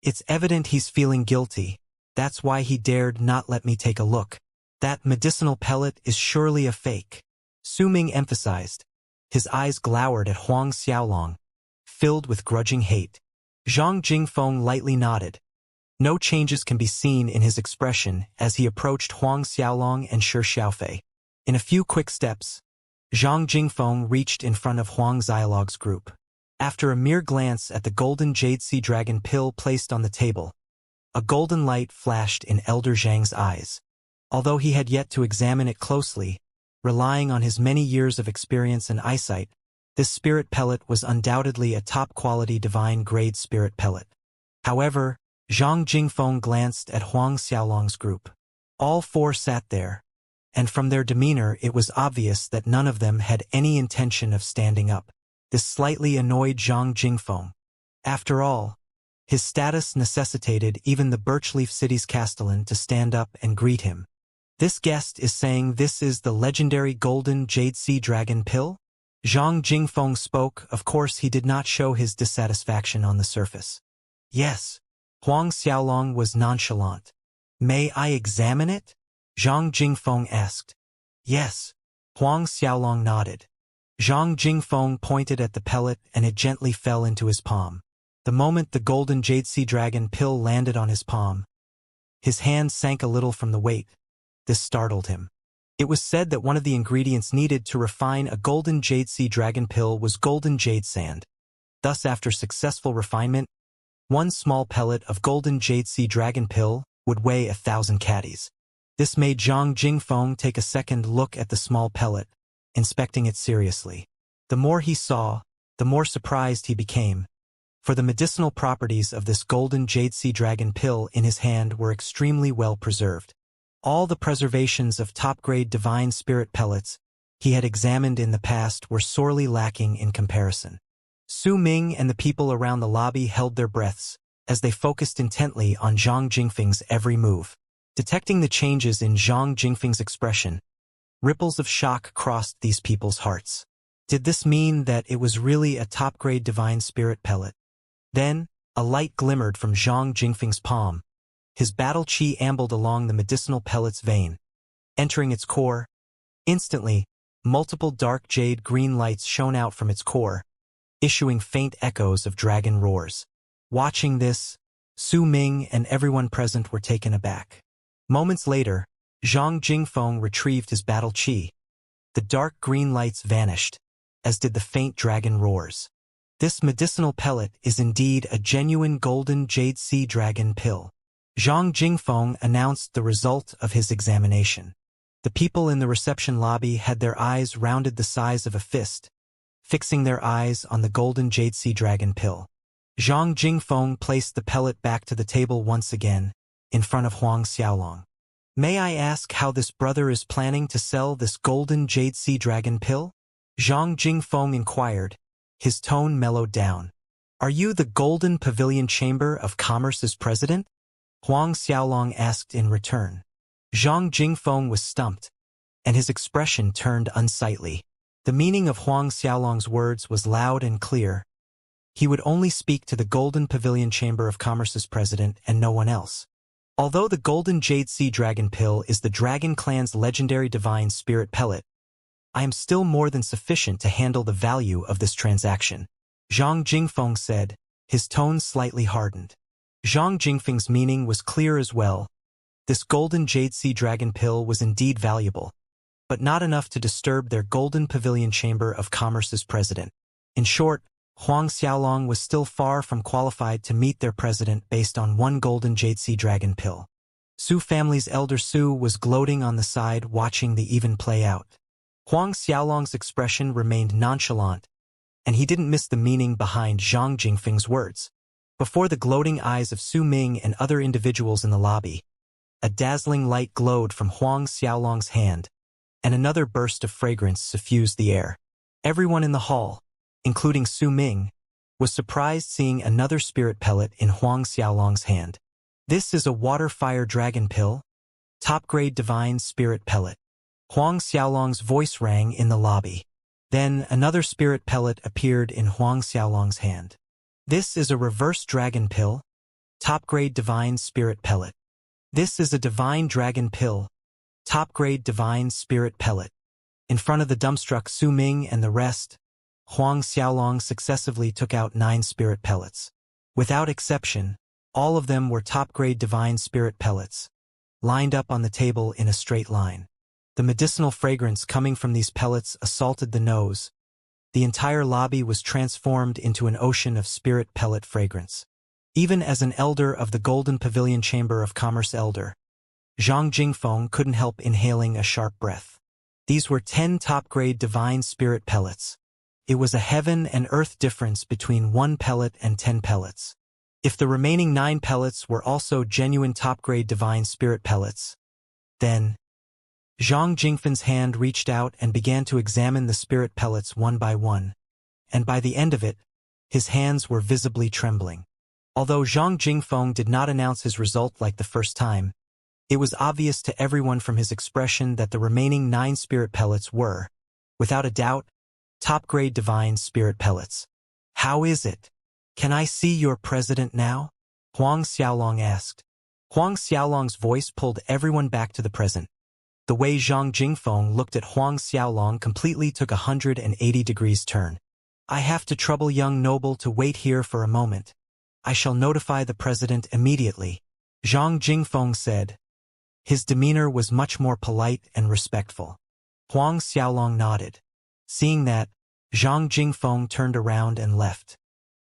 "It's evident he's feeling guilty. That's why he dared not let me take a look. That medicinal pellet is surely a fake," Su Ming emphasized. His eyes glowered at Huang Xiaolong, filled with grudging hate. Zhang Jingfeng lightly nodded. No changes can be seen in his expression as he approached Huang Xiaolong and Shi Xiaofei. In a few quick steps, Zhang Jingfeng reached in front of Huang Xiaolong's group. After a mere glance at the golden jade sea dragon pill placed on the table, a golden light flashed in Elder Zhang's eyes. Although he had yet to examine it closely, relying on his many years of experience and eyesight, this spirit pellet was undoubtedly a top-quality divine-grade spirit pellet. However, Zhang Jingfeng glanced at Huang Xiaolong's group. All four sat there, and from their demeanor it was obvious that none of them had any intention of standing up. This slightly annoyed Zhang Jingfeng. After all, his status necessitated even the Birchleaf City's Castellan to stand up and greet him. "This guest is saying this is the legendary golden jade sea dragon pill?" Zhang Jingfeng spoke. Of course he did not show his dissatisfaction on the surface. "Yes." Huang Xiaolong was nonchalant. "May I examine it?" Zhang Jingfeng asked. "Yes." Huang Xiaolong nodded. Zhang Jingfeng pointed at the pellet and it gently fell into his palm. The moment the golden jade sea dragon pill landed on his palm, his hand sank a little from the weight. This startled him. It was said that one of the ingredients needed to refine a golden jade sea dragon pill was golden jade sand. Thus, after successful refinement, one small pellet of golden jade sea dragon pill would weigh 1,000 caddies. This made Zhang Jingfeng take a second look at the small pellet, inspecting it seriously. The more he saw, the more surprised he became, for the medicinal properties of this golden jade sea dragon pill in his hand were extremely well preserved. All the preservations of top-grade divine spirit pellets he had examined in the past were sorely lacking in comparison. Su Ming and the people around the lobby held their breaths as they focused intently on Zhang Jingfeng's every move. Detecting the changes in Zhang Jingfeng's expression, ripples of shock crossed these people's hearts. Did this mean that it was really a top-grade divine spirit pellet? Then, a light glimmered from Zhang Jingfeng's palm. His battle chi ambled along the medicinal pellet's vein, Entering its core, instantly, multiple dark jade green lights shone out from its core, issuing faint echoes of dragon roars. Watching this, Su Ming and everyone present were taken aback. Moments later, Zhang Jingfeng retrieved his battle chi. The dark green lights vanished, as did the faint dragon roars. This medicinal pellet is indeed a genuine golden jade sea dragon pill. Zhang Jingfeng announced the result of his examination. The people in the reception lobby had their eyes rounded the size of a fist, fixing their eyes on the golden jade sea dragon pill. Zhang Jingfeng placed the pellet back to the table once again, in front of Huang Xiaolong. May I ask how this brother is planning to sell this golden jade sea dragon pill? Zhang Jingfeng inquired, his tone mellowed down. Are you the Golden Pavilion Chamber of Commerce's president? Huang Xiaolong asked in return. Zhang Jingfeng was stumped, and his expression turned unsightly. The meaning of Huang Xiaolong's words was loud and clear. He would only speak to the Golden Pavilion Chamber of Commerce's president and no one else. Although the Golden Jade Sea Dragon Pill is the Dragon Clan's legendary divine spirit pellet, I am still more than sufficient to handle the value of this transaction, Zhang Jingfeng said, his tone slightly hardened. Zhang Jingfeng's meaning was clear as well. This Golden Jade Sea Dragon Pill was indeed valuable, but not enough to disturb their Golden Pavilion Chamber of Commerce's president. In short, Huang Xiaolong was still far from qualified to meet their president based on one Golden Jade Sea Dragon Pill. Su family's elder Su was gloating on the side watching the even play out. Huang Xiaolong's expression remained nonchalant, and he didn't miss the meaning behind Zhang Jingfeng's words. Before the gloating eyes of Su Ming and other individuals in the lobby, a dazzling light glowed from Huang Xiaolong's hand, and another burst of fragrance suffused the air. Everyone in the hall, including Su Ming, was surprised seeing another spirit pellet in Huang Xiaolong's hand. This is a water-fire dragon pill, top-grade divine spirit pellet. Huang Xiaolong's voice rang in the lobby. Then another spirit pellet appeared in Huang Xiaolong's hand. This is a reverse dragon pill, top-grade divine spirit pellet. This is a divine dragon pill, top-grade divine spirit pellet. In front of the dumbstruck Su Ming and the rest, Huang Xiaolong successively took out 9 spirit pellets. Without exception, all of them were top-grade divine spirit pellets, lined up on the table in a straight line. The medicinal fragrance coming from these pellets assaulted the nose. The entire lobby was transformed into an ocean of spirit pellet fragrance. Even as an elder of the Golden Pavilion Chamber of Commerce elder, Zhang Jingfeng couldn't help inhaling a sharp breath. These were 10 top-grade divine spirit pellets. It was a heaven and earth difference between 1 pellet and 10 pellets. If the remaining 9 pellets were also genuine top-grade divine spirit pellets, then Zhang Jingfeng's hand reached out and began to examine the spirit pellets one by one, and by the end of it, his hands were visibly trembling. Although Zhang Jingfeng did not announce his result like the first time, it was obvious to everyone from his expression that the remaining 9 spirit pellets were, without a doubt, top-grade divine spirit pellets. How is it? Can I see your president now? Huang Xiaolong asked. Huang Xiaolong's voice pulled everyone back to the present. The way Zhang Jingfeng looked at Huang Xiaolong completely took a 180 degrees turn. I have to trouble young noble to wait here for a moment. I shall notify the president immediately, Zhang Jingfeng said. His demeanor was much more polite and respectful. Huang Xiaolong nodded. Seeing that, Zhang Jingfeng turned around and left.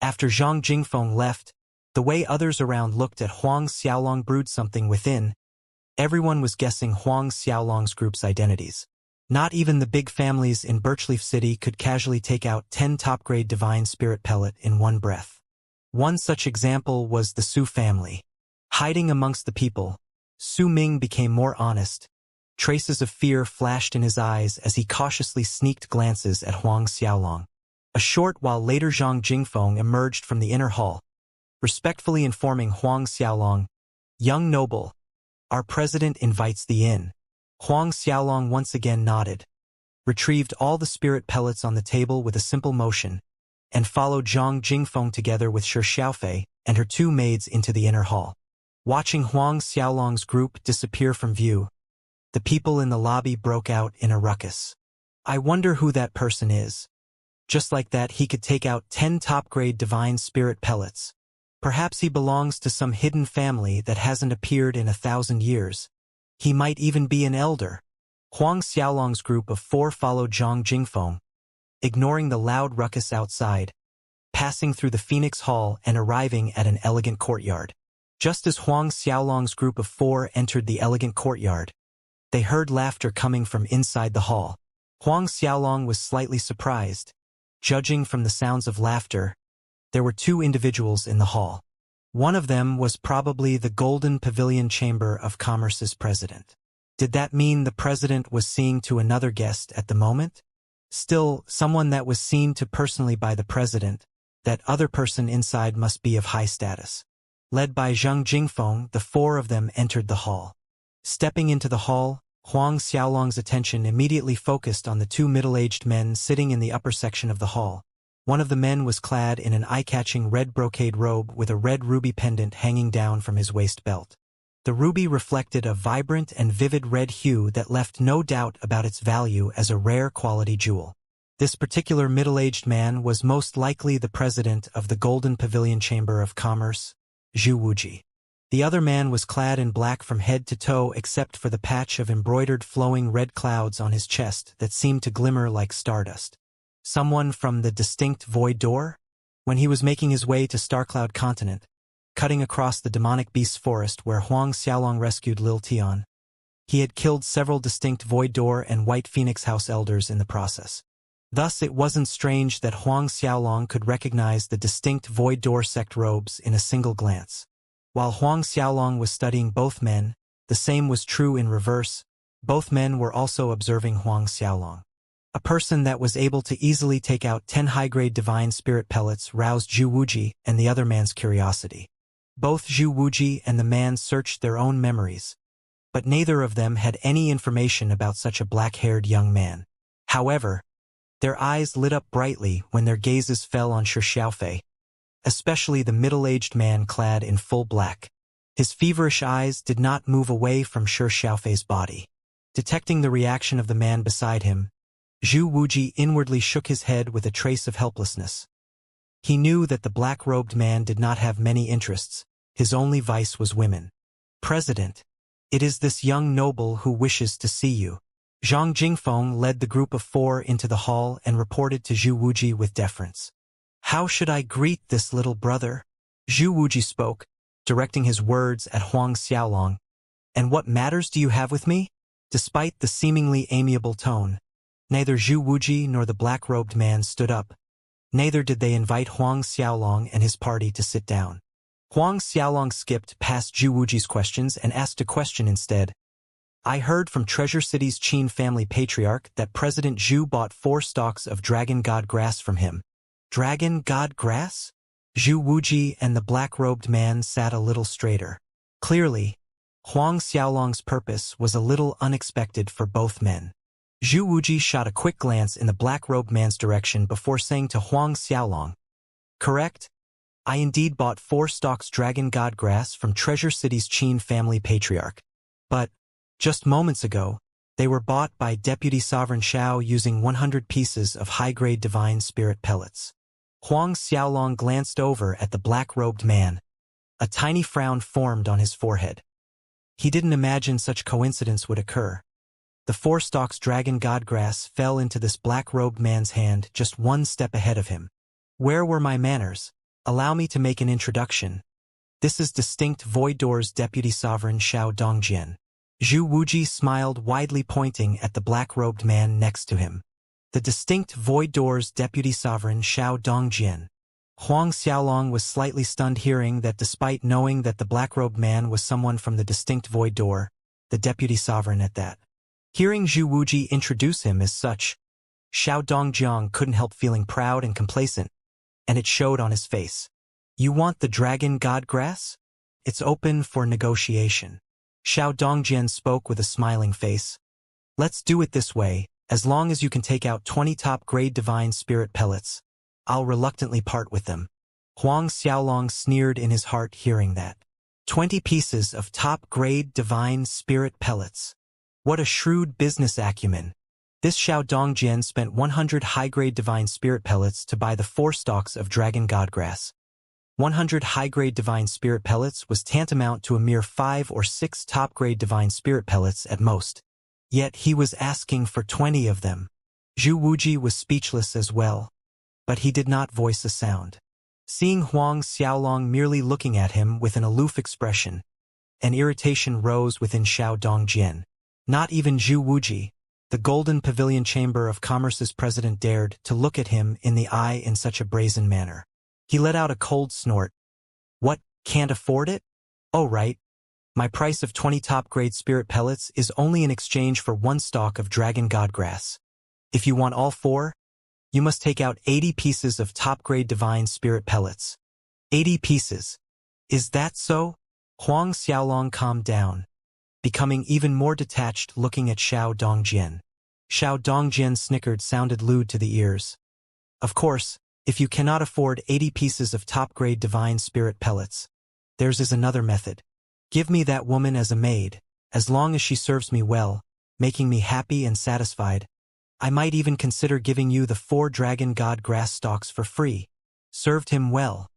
After Zhang Jingfeng left, the way others around looked at Huang Xiaolong brewed something within. Everyone was guessing Huang Xiaolong's group's identities. Not even the big families in Birchleaf City could casually take out 10 top-grade divine spirit pellet in one breath. One such example was the Su family. Hiding amongst the people, Su Ming became more honest. Traces of fear flashed in his eyes as he cautiously sneaked glances at Huang Xiaolong. A short while later Zhang Jingfeng emerged from the inner hall, respectfully informing Huang Xiaolong, "Young noble, our president invites thee in." Huang Xiaolong once again nodded, retrieved all the spirit pellets on the table with a simple motion, and followed Zhang Jingfeng together with Shi Xiaofei and her 2 maids into the inner hall. Watching Huang Xiaolong's group disappear from view, The people in the lobby broke out in a ruckus. I wonder who that person is. Just like that, he could take out 10 top-grade divine spirit pellets. Perhaps he belongs to some hidden family that hasn't appeared in 1,000 years. He might even be an elder. Huang Xiaolong's group of 4 followed Zhang Jingfeng, ignoring the loud ruckus outside, passing through the Phoenix Hall and arriving at an elegant courtyard. Just as Huang Xiaolong's group of 4 entered the elegant courtyard, they heard laughter coming from inside the hall. Huang Xiaolong was slightly surprised. Judging from the sounds of laughter, there were 2 individuals in the hall. One of them was probably the Golden Pavilion Chamber of Commerce's president. Did that mean the president was seeing to another guest at the moment? Still, someone that was seen to personally by the president, that other person inside must be of high status. Led by Zhang Jingfeng, the 4 of them entered the hall. Stepping into the hall, Huang Xiaolong's attention immediately focused on the 2 middle-aged men sitting in the upper section of the hall. One of the men was clad in an eye-catching red brocade robe with a red ruby pendant hanging down from his waist belt. The ruby reflected a vibrant and vivid red hue that left no doubt about its value as a rare quality jewel. This particular middle-aged man was most likely the president of the Golden Pavilion Chamber of Commerce, Zhu Wuji. The other man was clad in black from head to toe except for the patch of embroidered flowing red clouds on his chest that seemed to glimmer like stardust. Someone from the distinct Void Door? When he was making his way to Starcloud Continent, cutting across the demonic beast's forest where Huang Xiaolong rescued Lil Tian, he had killed several distinct Void Door and White Phoenix House elders in the process. Thus it wasn't strange that Huang Xiaolong could recognize the distinct Void Door sect robes in a single glance. While Huang Xiaolong was studying both men, the same was true in reverse. Both men were also observing Huang Xiaolong. A person that was able to easily take out 10 high-grade divine spirit pellets roused Zhu Wuji and the other man's curiosity. Both Zhu Wuji and the man searched their own memories, but neither of them had any information about such a black-haired young man. However, their eyes lit up brightly when their gazes fell on Shi Xiaofei, especially the middle-aged man clad in full black. His feverish eyes did not move away from Shi Xiaofei's body. Detecting the reaction of the man beside him, Zhu Wuji inwardly shook his head with a trace of helplessness. He knew that the black-robed man did not have many interests. His only vice was women. President, it is this young noble who wishes to see you. Zhang Jingfeng led the group of 4 into the hall and reported to Zhu Wuji with deference. How should I greet this little brother? Zhu Wuji spoke, directing his words at Huang Xiaolong. And what matters do you have with me? Despite the seemingly amiable tone, neither Zhu Wuji nor the black-robed man stood up. Neither did they invite Huang Xiaolong and his party to sit down. Huang Xiaolong skipped past Zhu Wuji's questions and asked a question instead. I heard from Treasure City's Qin family patriarch that President Zhu bought 4 stalks of Dragon God grass from him. Dragon God grass? Zhu Wuji and the black-robed man sat a little straighter. Clearly, Huang Xiaolong's purpose was a little unexpected for both men. Zhu Wuji shot a quick glance in the black-robed man's direction before saying to Huang Xiaolong, correct? I indeed bought 4 stalks Dragon God grass from Treasure City's Qin family patriarch. But, just moments ago, they were bought by Deputy Sovereign Shao using 100 pieces of high-grade divine spirit pellets. Huang Xiaolong glanced over at the black-robed man. A tiny frown formed on his forehead. He didn't imagine such coincidence would occur. The 4 stalks Dragon God grass fell into this black-robed man's hand just 1 step ahead of him. Where were my manners? Allow me to make an introduction. This is distinct Void Door's Deputy Sovereign Shao Dongjian. Zhu Wuji smiled widely, pointing at the black-robed man next to him. The distinct Void Door's Deputy Sovereign Shao Dongjian. Huang Xiaolong was slightly stunned hearing that despite knowing that the black-robed man was someone from the distinct Void Door, the Deputy Sovereign at that. Hearing Zhu Wuji introduce him as such, Shao Dongjiang couldn't help feeling proud and complacent, and it showed on his face. You want the Dragon God grass? It's open for negotiation. Shao Dongjian spoke with a smiling face. Let's do it this way, as long as you can take out 20 top-grade divine spirit pellets. I'll reluctantly part with them. Huang Xiaolong sneered in his heart hearing that. 20 pieces of top-grade divine spirit pellets. What a shrewd business acumen. This Xiao Dongjian spent 100 high-grade divine spirit pellets to buy the 4 stalks of dragon godgrass. 100 high-grade divine spirit pellets was tantamount to a mere 5 or 6 top-grade divine spirit pellets at most. Yet he was asking for 20 of them. Zhu Wuji was speechless as well, but he did not voice a sound. Seeing Huang Xiaolong merely looking at him with an aloof expression, an irritation rose within Xiao Dongjian. Not even Zhu Wuji, the Golden Pavilion Chamber of Commerce's president, dared to look at him in the eye in such a brazen manner. He let out a cold snort. What, can't afford it? Oh right. My price of 20 top-grade spirit pellets is only in exchange for 1 stalk of dragon godgrass. If you want all 4, you must take out 80 pieces of top-grade divine spirit pellets. 80 pieces. Is that so? Huang Xiaolong calmed down, becoming even more detached looking at Xiao Dongjian. Xiao Dongjian snickered sounded lewd to the ears. Of course, if you cannot afford 80 pieces of top-grade divine spirit pellets, theirs is another method. Give me that woman as a maid, as long as she serves me well, making me happy and satisfied. I might even consider giving you the 4 dragon god grass stalks for free. Served him well.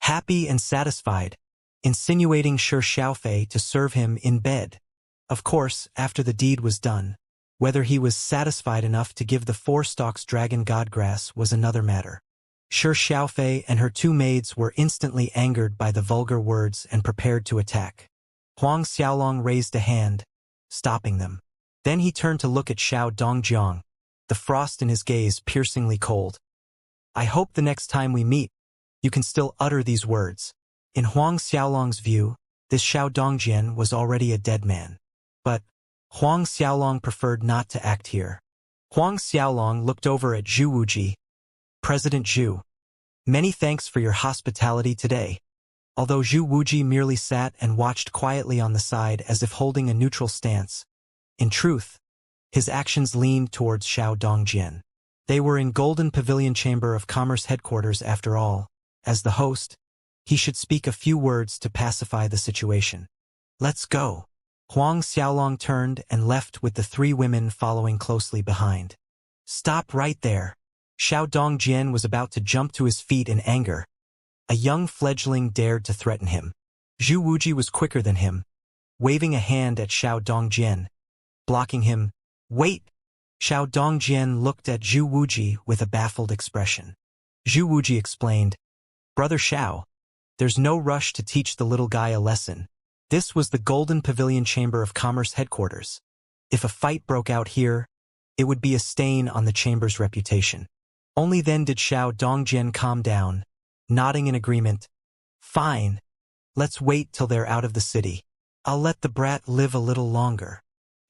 Happy and satisfied, insinuating Shi Xiaofei to serve him in bed. Of course, after the deed was done, whether he was satisfied enough to give the 4 stalks dragon god grass was another matter. Shi Xiaofei and her 2 maids were instantly angered by the vulgar words and prepared to attack. Huang Xiaolong raised a hand, stopping them. Then he turned to look at Xiao Dongjiang, the frost in his gaze piercingly cold. I hope the next time we meet, you can still utter these words. In Huang Xiaolong's view, this Xiao Dongjian was already a dead man. But Huang Xiaolong preferred not to act here. Huang Xiaolong looked over at Zhu Wuji. President Zhu, many thanks for your hospitality today. Although Zhu Wuji merely sat and watched quietly on the side as if holding a neutral stance, in truth, his actions leaned towards Xiao Dongjian. They were in Golden Pavilion Chamber of Commerce headquarters after all. As the host, he should speak a few words to pacify the situation. Let's go. Huang Xiaolong turned and left with the 3 women following closely behind. Stop right there. Xiao Dongjian was about to jump to his feet in anger. A young fledgling dared to threaten him. Zhu Wuji was quicker than him, waving a hand at Xiao Dongjian, blocking him. Wait! Xiao Dongjian looked at Zhu Wuji with a baffled expression. Zhu Wuji explained, Brother Xiao, there's no rush to teach the little guy a lesson. This was the Golden Pavilion Chamber of Commerce headquarters. If a fight broke out here, it would be a stain on the chamber's reputation. Only then did Xiao Dongjian calm down, nodding in agreement. Fine. Let's wait till they're out of the city. I'll let the brat live a little longer.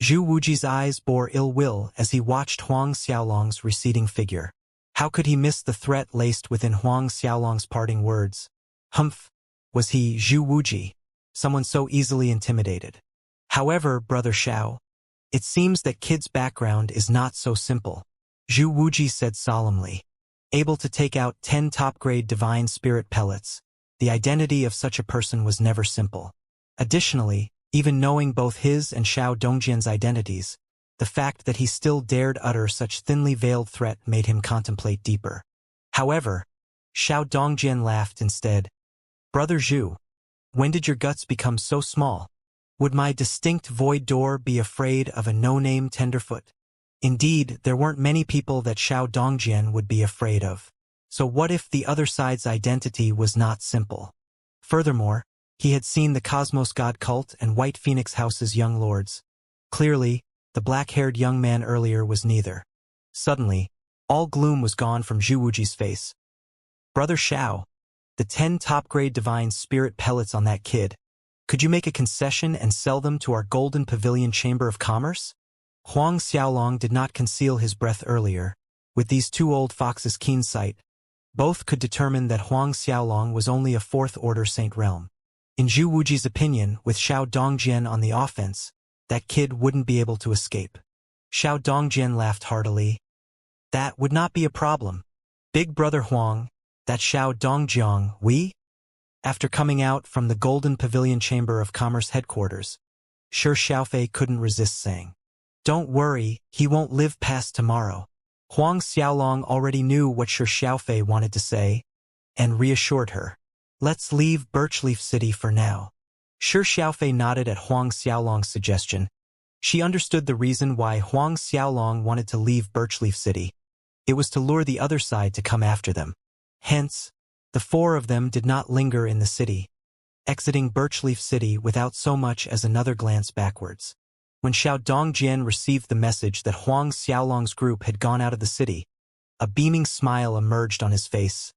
Zhu Wuji's eyes bore ill will as he watched Huang Xiaolong's receding figure. How could he miss the threat laced within Huang Xiaolong's parting words? Humph! Was he, Zhu Wuji, someone so easily intimidated? However, Brother Xiao, it seems that kid's background is not so simple. Zhu Wuji said solemnly. Able to take out 10 top-grade divine spirit pellets, the identity of such a person was never simple. Additionally, even knowing both his and Xiao Dongjian's identities, the fact that he still dared utter such thinly veiled threat made him contemplate deeper. However, Xiao Dongjian laughed instead. Brother Zhu, when did your guts become so small? Would my distinct void door be afraid of a no-name tenderfoot? Indeed, there weren't many people that Xiao Dongjian would be afraid of. So what if the other side's identity was not simple? Furthermore, he had seen the Cosmos God cult and White Phoenix House's young lords. Clearly, the black-haired young man earlier was neither. Suddenly, all gloom was gone from Zhu Wuji's face. Brother Xiao, the 10 top-grade divine spirit pellets on that kid. Could you make a concession and sell them to our Golden Pavilion Chamber of Commerce? Huang Xiaolong did not conceal his breath earlier. With these 2 old foxes' keen sight, both could determine that Huang Xiaolong was only a 4th-order Saint Realm. In Zhu Wuji's opinion, with Xiao Dongjian on the offense, that kid wouldn't be able to escape. Xiao Dongjian laughed heartily. That would not be a problem. Big Brother Huang, that Xiao Dongjiang, we? After coming out from the Golden Pavilion Chamber of Commerce headquarters, Shi Xiaofei couldn't resist saying. Don't worry, he won't live past tomorrow. Huang Xiaolong already knew what Shi Xiaofei wanted to say, and reassured her. Let's leave Birchleaf City for now. Shi Xiaofei nodded at Huang Xiaolong's suggestion. She understood the reason why Huang Xiaolong wanted to leave Birchleaf City. It was to lure the other side to come after them. Hence, the four of them did not linger in the city, exiting Birchleaf City without so much as another glance backwards. When Xiao Dongjian received the message that Huang Xiaolong's group had gone out of the city, a beaming smile emerged on his face.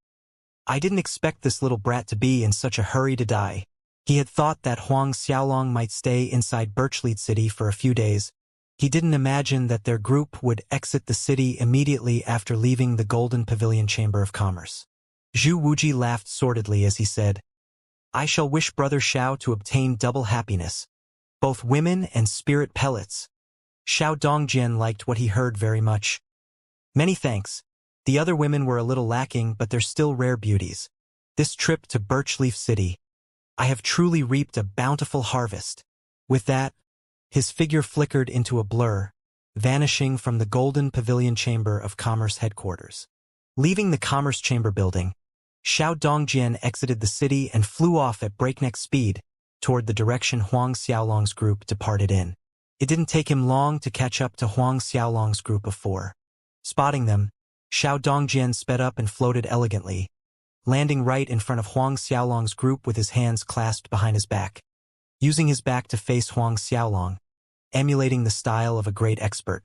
I didn't expect this little brat to be in such a hurry to die. He had thought that Huang Xiaolong might stay inside Birchleaf City for a few days. He didn't imagine that their group would exit the city immediately after leaving the Golden Pavilion Chamber of Commerce. Zhu Wuji laughed sordidly as he said, I shall wish Brother Xiao to obtain double happiness, both women and spirit pellets. Xiao Dongjian liked what he heard very much. Many thanks. The other women were a little lacking, but they're still rare beauties. This trip to Birchleaf City, I have truly reaped a bountiful harvest. With that, his figure flickered into a blur, vanishing from the Golden Pavilion Chamber of Commerce headquarters. Leaving the Commerce Chamber building, Xiao Dongjian exited the city and flew off at breakneck speed toward the direction Huang Xiaolong's group departed in. It didn't take him long to catch up to Huang Xiaolong's group of four. Spotting them, Xiao Dongjian sped up and floated elegantly, landing right in front of Huang Xiaolong's group with his hands clasped behind his back, using his back to face Huang Xiaolong, emulating the style of a great expert.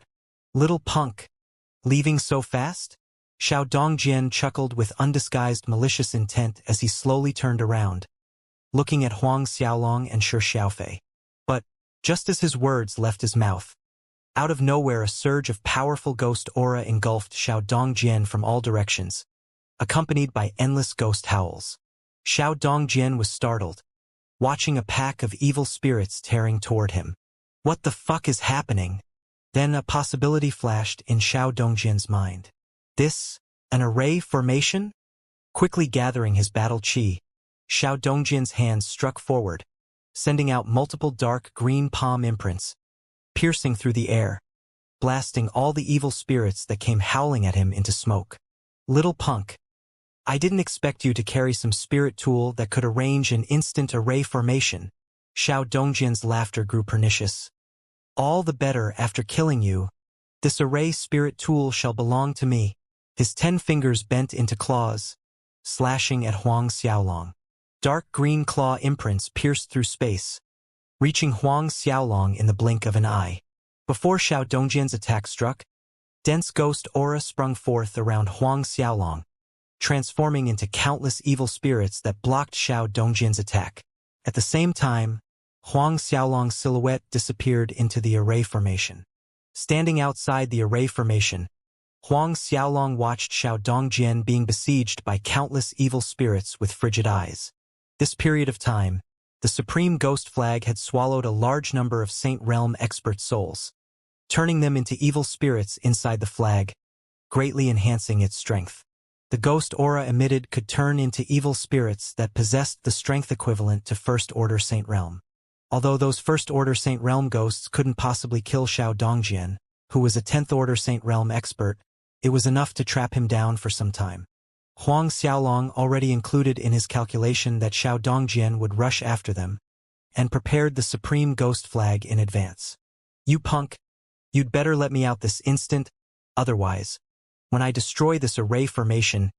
Little punk, leaving so fast? Xiao Dongjian chuckled with undisguised malicious intent as he slowly turned around, looking at Huang Xiaolong and Shi Xiaofei. But, just as his words left his mouth, out of nowhere a surge of powerful ghost aura engulfed Xiao Dongjian from all directions, accompanied by endless ghost howls. Xiao Dongjian was startled, watching a pack of evil spirits tearing toward him. What the fuck is happening? Then a possibility flashed in Xiao Dongjian's mind. This, an array formation? Quickly gathering his battle chi, Xiao Dongjian's hands struck forward, sending out multiple dark green palm imprints, piercing through the air, blasting all the evil spirits that came howling at him into smoke. Little punk, I didn't expect you to carry some spirit tool that could arrange an instant array formation. Xiao Dongjian's laughter grew pernicious. All the better after killing you. This array spirit tool shall belong to me. His 10 fingers bent into claws, slashing at Huang Xiaolong. Dark green claw imprints pierced through space, reaching Huang Xiaolong in the blink of an eye. Before Xiao Dongjian's attack struck, dense ghost aura sprung forth around Huang Xiaolong, transforming into countless evil spirits that blocked Xiao Dongjian's attack. At the same time, Huang Xiaolong's silhouette disappeared into the array formation. Standing outside the array formation, Huang Xiaolong watched Xiao Dongjian being besieged by countless evil spirits with frigid eyes. This period of time, the Supreme Ghost Flag had swallowed a large number of Saint Realm expert souls, turning them into evil spirits inside the flag, greatly enhancing its strength. The ghost aura emitted could turn into evil spirits that possessed the strength equivalent to First Order Saint Realm. Although those First Order Saint Realm ghosts couldn't possibly kill Xiao Dongjian, who was a 10th Order Saint Realm expert, it was enough to trap him down for some time. Huang Xiaolong already included in his calculation that Xiao Dongjian would rush after them, and prepared the Supreme Ghost Flag in advance. You punk, you'd better let me out this instant, otherwise, when I destroy this array formation,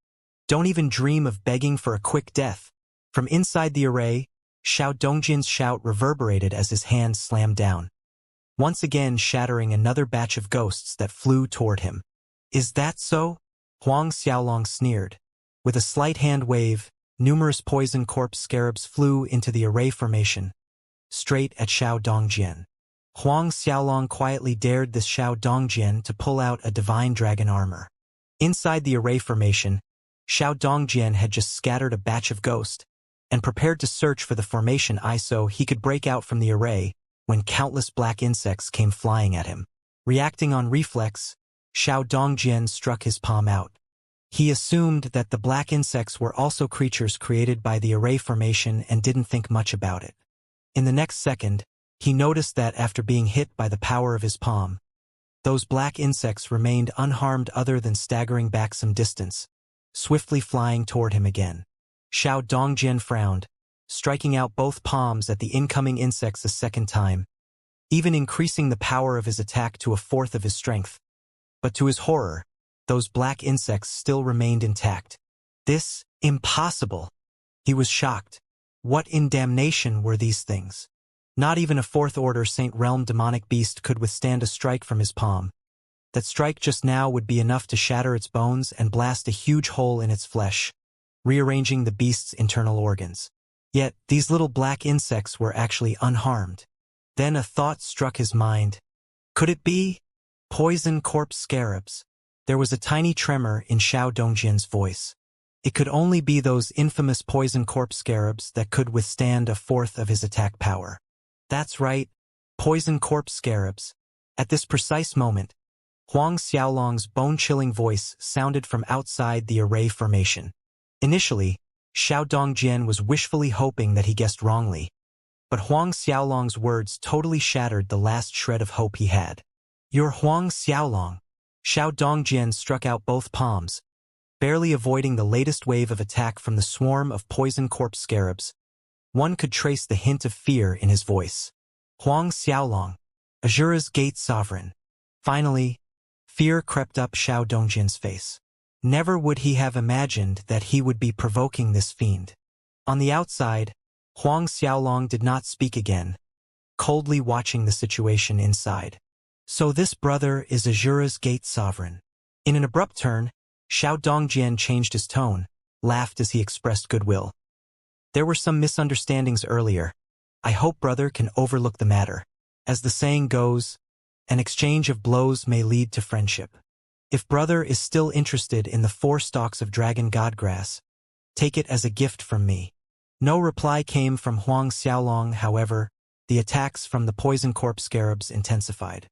don't even dream of begging for a quick death. From inside the array, Xiao Dongjian's shout reverberated as his hand slammed down, once again shattering another batch of ghosts that flew toward him. Is that so? Huang Xiaolong sneered. With a slight hand wave, numerous poison corpse scarabs flew into the array formation, straight at Xiao Dongjian. Huang Xiaolong quietly dared this Xiao Dongjian to pull out a divine dragon armor. Inside the array formation, Xiao Dongjian had just scattered a batch of ghost, and prepared to search for the formation eye so he could break out from the array when countless black insects came flying at him. Reacting on reflex, Xiao Dongjian struck his palm out. He assumed that the black insects were also creatures created by the array formation and didn't think much about it. In the next second, he noticed that after being hit by the power of his palm, Those black insects remained unharmed other than staggering back some distance, swiftly flying toward him again. Xiao Dongjian frowned, striking out both palms at the incoming insects a second time, even increasing the power of his attack to a fourth of his strength. But to his horror, those black insects still remained intact. This, impossible! He was shocked. What in damnation were these things? Not even a fourth-order Saint Realm demonic beast could withstand a strike from his palm. That strike just now would be enough to shatter its bones and blast a huge hole in its flesh, rearranging the beast's internal organs. Yet, these little black insects were actually unharmed. Then a thought struck his mind. Could it be poison corpse scarabs? There was a tiny tremor in Xiao Dongjian's voice. It could only be those infamous poison corpse scarabs that could withstand a fourth of his attack power. That's right, poison corpse scarabs. At this precise moment, Huang Xiaolong's bone-chilling voice sounded from outside the array formation. Initially, Xiao Dongjian was wishfully hoping that he guessed wrongly, but Huang Xiaolong's words totally shattered the last shred of hope he had. "You're Huang Xiaolong." Xiao Dongjian struck out both palms, barely avoiding the latest wave of attack from the swarm of poison corpse scarabs. One could trace the hint of fear in his voice. Huang Xiaolong, Azura's Gate Sovereign. Finally, fear crept up Xiao Dongjian's face. Never would he have imagined that he would be provoking this fiend. On the outside, Huang Xiaolong did not speak again, coldly watching the situation inside. So this brother is Azura's Gate Sovereign. In an abrupt turn, Xiao Dongjian changed his tone, laughed as he expressed goodwill. There were some misunderstandings earlier. I hope brother can overlook the matter. As the saying goes, an exchange of blows may lead to friendship. If brother is still interested in the 4 stalks of dragon godgrass, take it as a gift from me. No reply came from Huang Xiaolong, however, the attacks from the poison corpse scarabs intensified.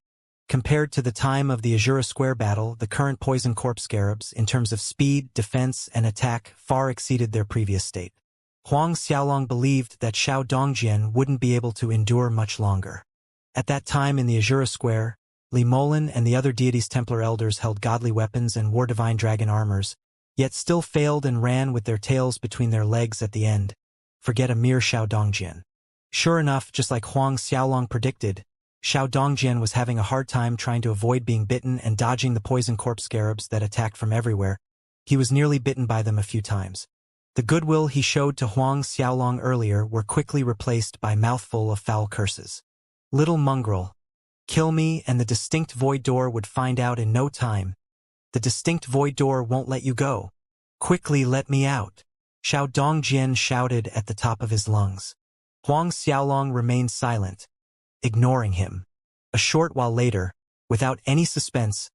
Compared to the time of the Azura Square battle, the current poison corpse scarabs, in terms of speed, defense, and attack, far exceeded their previous state. Huang Xiaolong believed that Xiao Dongjian wouldn't be able to endure much longer. At that time in the Azura Square, Li Molin and the other deities' Templar elders held godly weapons and wore divine dragon armors, yet still failed and ran with their tails between their legs at the end. Forget a mere Xiao Dongjian. Sure enough, just like Huang Xiaolong predicted, Xiao Dongjian was having a hard time trying to avoid being bitten and dodging the poison corpse scarabs that attacked from everywhere. He was nearly bitten by them a few times. The goodwill he showed to Huang Xiaolong earlier were quickly replaced by mouthful of foul curses. Little mongrel. Kill me and the distinct void door would find out in no time. The distinct void door won't let you go. Quickly let me out. Xiao Dongjian shouted at the top of his lungs. Huang Xiaolong remained silent, ignoring him. A short while later, without any suspense,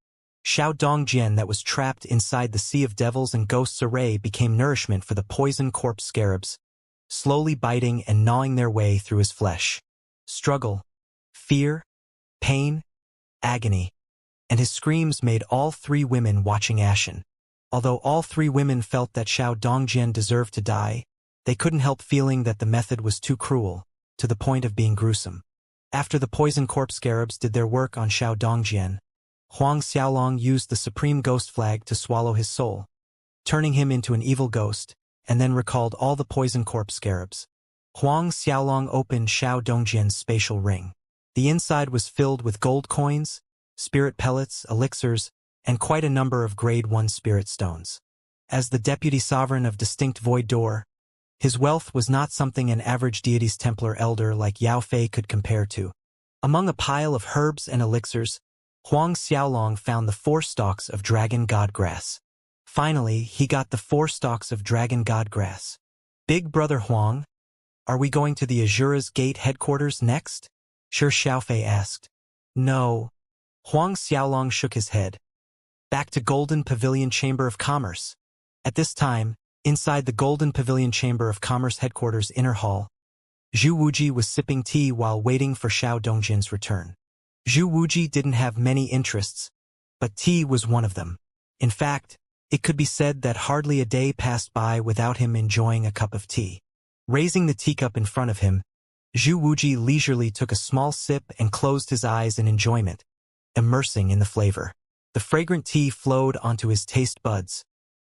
Xiao Dongjian that was trapped inside the sea of devils and ghosts array became nourishment for the poison corpse scarabs, slowly biting and gnawing their way through his flesh. Struggle, fear, pain, agony, and his screams made all 3 women watching ashen. Although all 3 women felt that Xiao Dongjian deserved to die, they couldn't help feeling that the method was too cruel, to the point of being gruesome. After the poison corpse scarabs did their work on Xiao Dongjian, Huang Xiaolong used the supreme ghost flag to swallow his soul, turning him into an evil ghost, and then recalled all the poison corpse scarabs. Huang Xiaolong opened Xiao Dongjian's spatial ring. The inside was filled with gold coins, spirit pellets, elixirs, and quite a number of grade 1 spirit stones. As the deputy sovereign of distinct void door, his wealth was not something an average deity's Templar elder like Yao Fei could compare to. Among a pile of herbs and elixirs, Huang Xiaolong found the 4 stalks of dragon godgrass. Finally, he got the 4 stalks of dragon godgrass. Big brother Huang, are we going to the Azura's Gate headquarters next? Sure, Xiaofei asked. No. Huang Xiaolong shook his head. Back to Golden Pavilion Chamber of Commerce. At this time, inside the Golden Pavilion Chamber of Commerce headquarters inner hall, Zhu Wuji was sipping tea while waiting for Xiao Dongjian's return. Zhu Wuji didn't have many interests, but tea was one of them. In fact, it could be said that hardly a day passed by without him enjoying a cup of tea. Raising the teacup in front of him, Zhu Wuji leisurely took a small sip and closed his eyes in enjoyment, immersing in the flavor. The fragrant tea flowed onto his taste buds,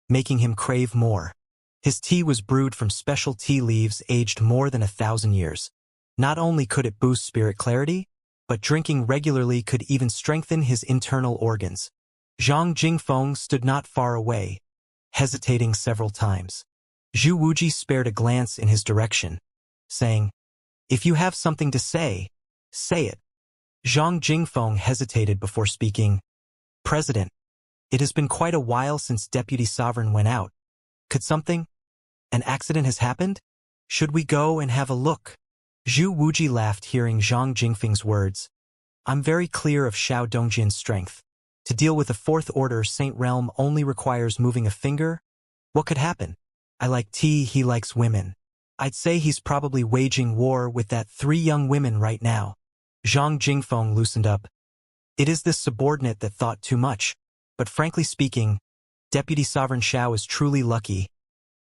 making him crave more. His tea was brewed from special tea leaves aged more than 1,000 years. Not only could it boost spirit clarity, but drinking regularly could even strengthen his internal organs. Zhang Jingfeng stood not far away, hesitating several times. Zhu Wuji spared a glance in his direction, saying, "If you have something to say it." Zhang Jingfeng hesitated before speaking. "President, it has been quite a while since Deputy Sovereign went out. Could an accident has happened? Should we go and have a look?" Zhu Wuji laughed hearing Zhang Jingfeng's words. "I'm very clear of Xiao Dongjian's strength. To deal with a fourth order Saint Realm only requires moving a finger. What could happen? I like tea, he likes women. I'd say he's probably waging war with that 3 young women right now." Zhang Jingfeng loosened up. "It is this subordinate that thought too much. But frankly speaking, Deputy Sovereign Xiao is truly lucky.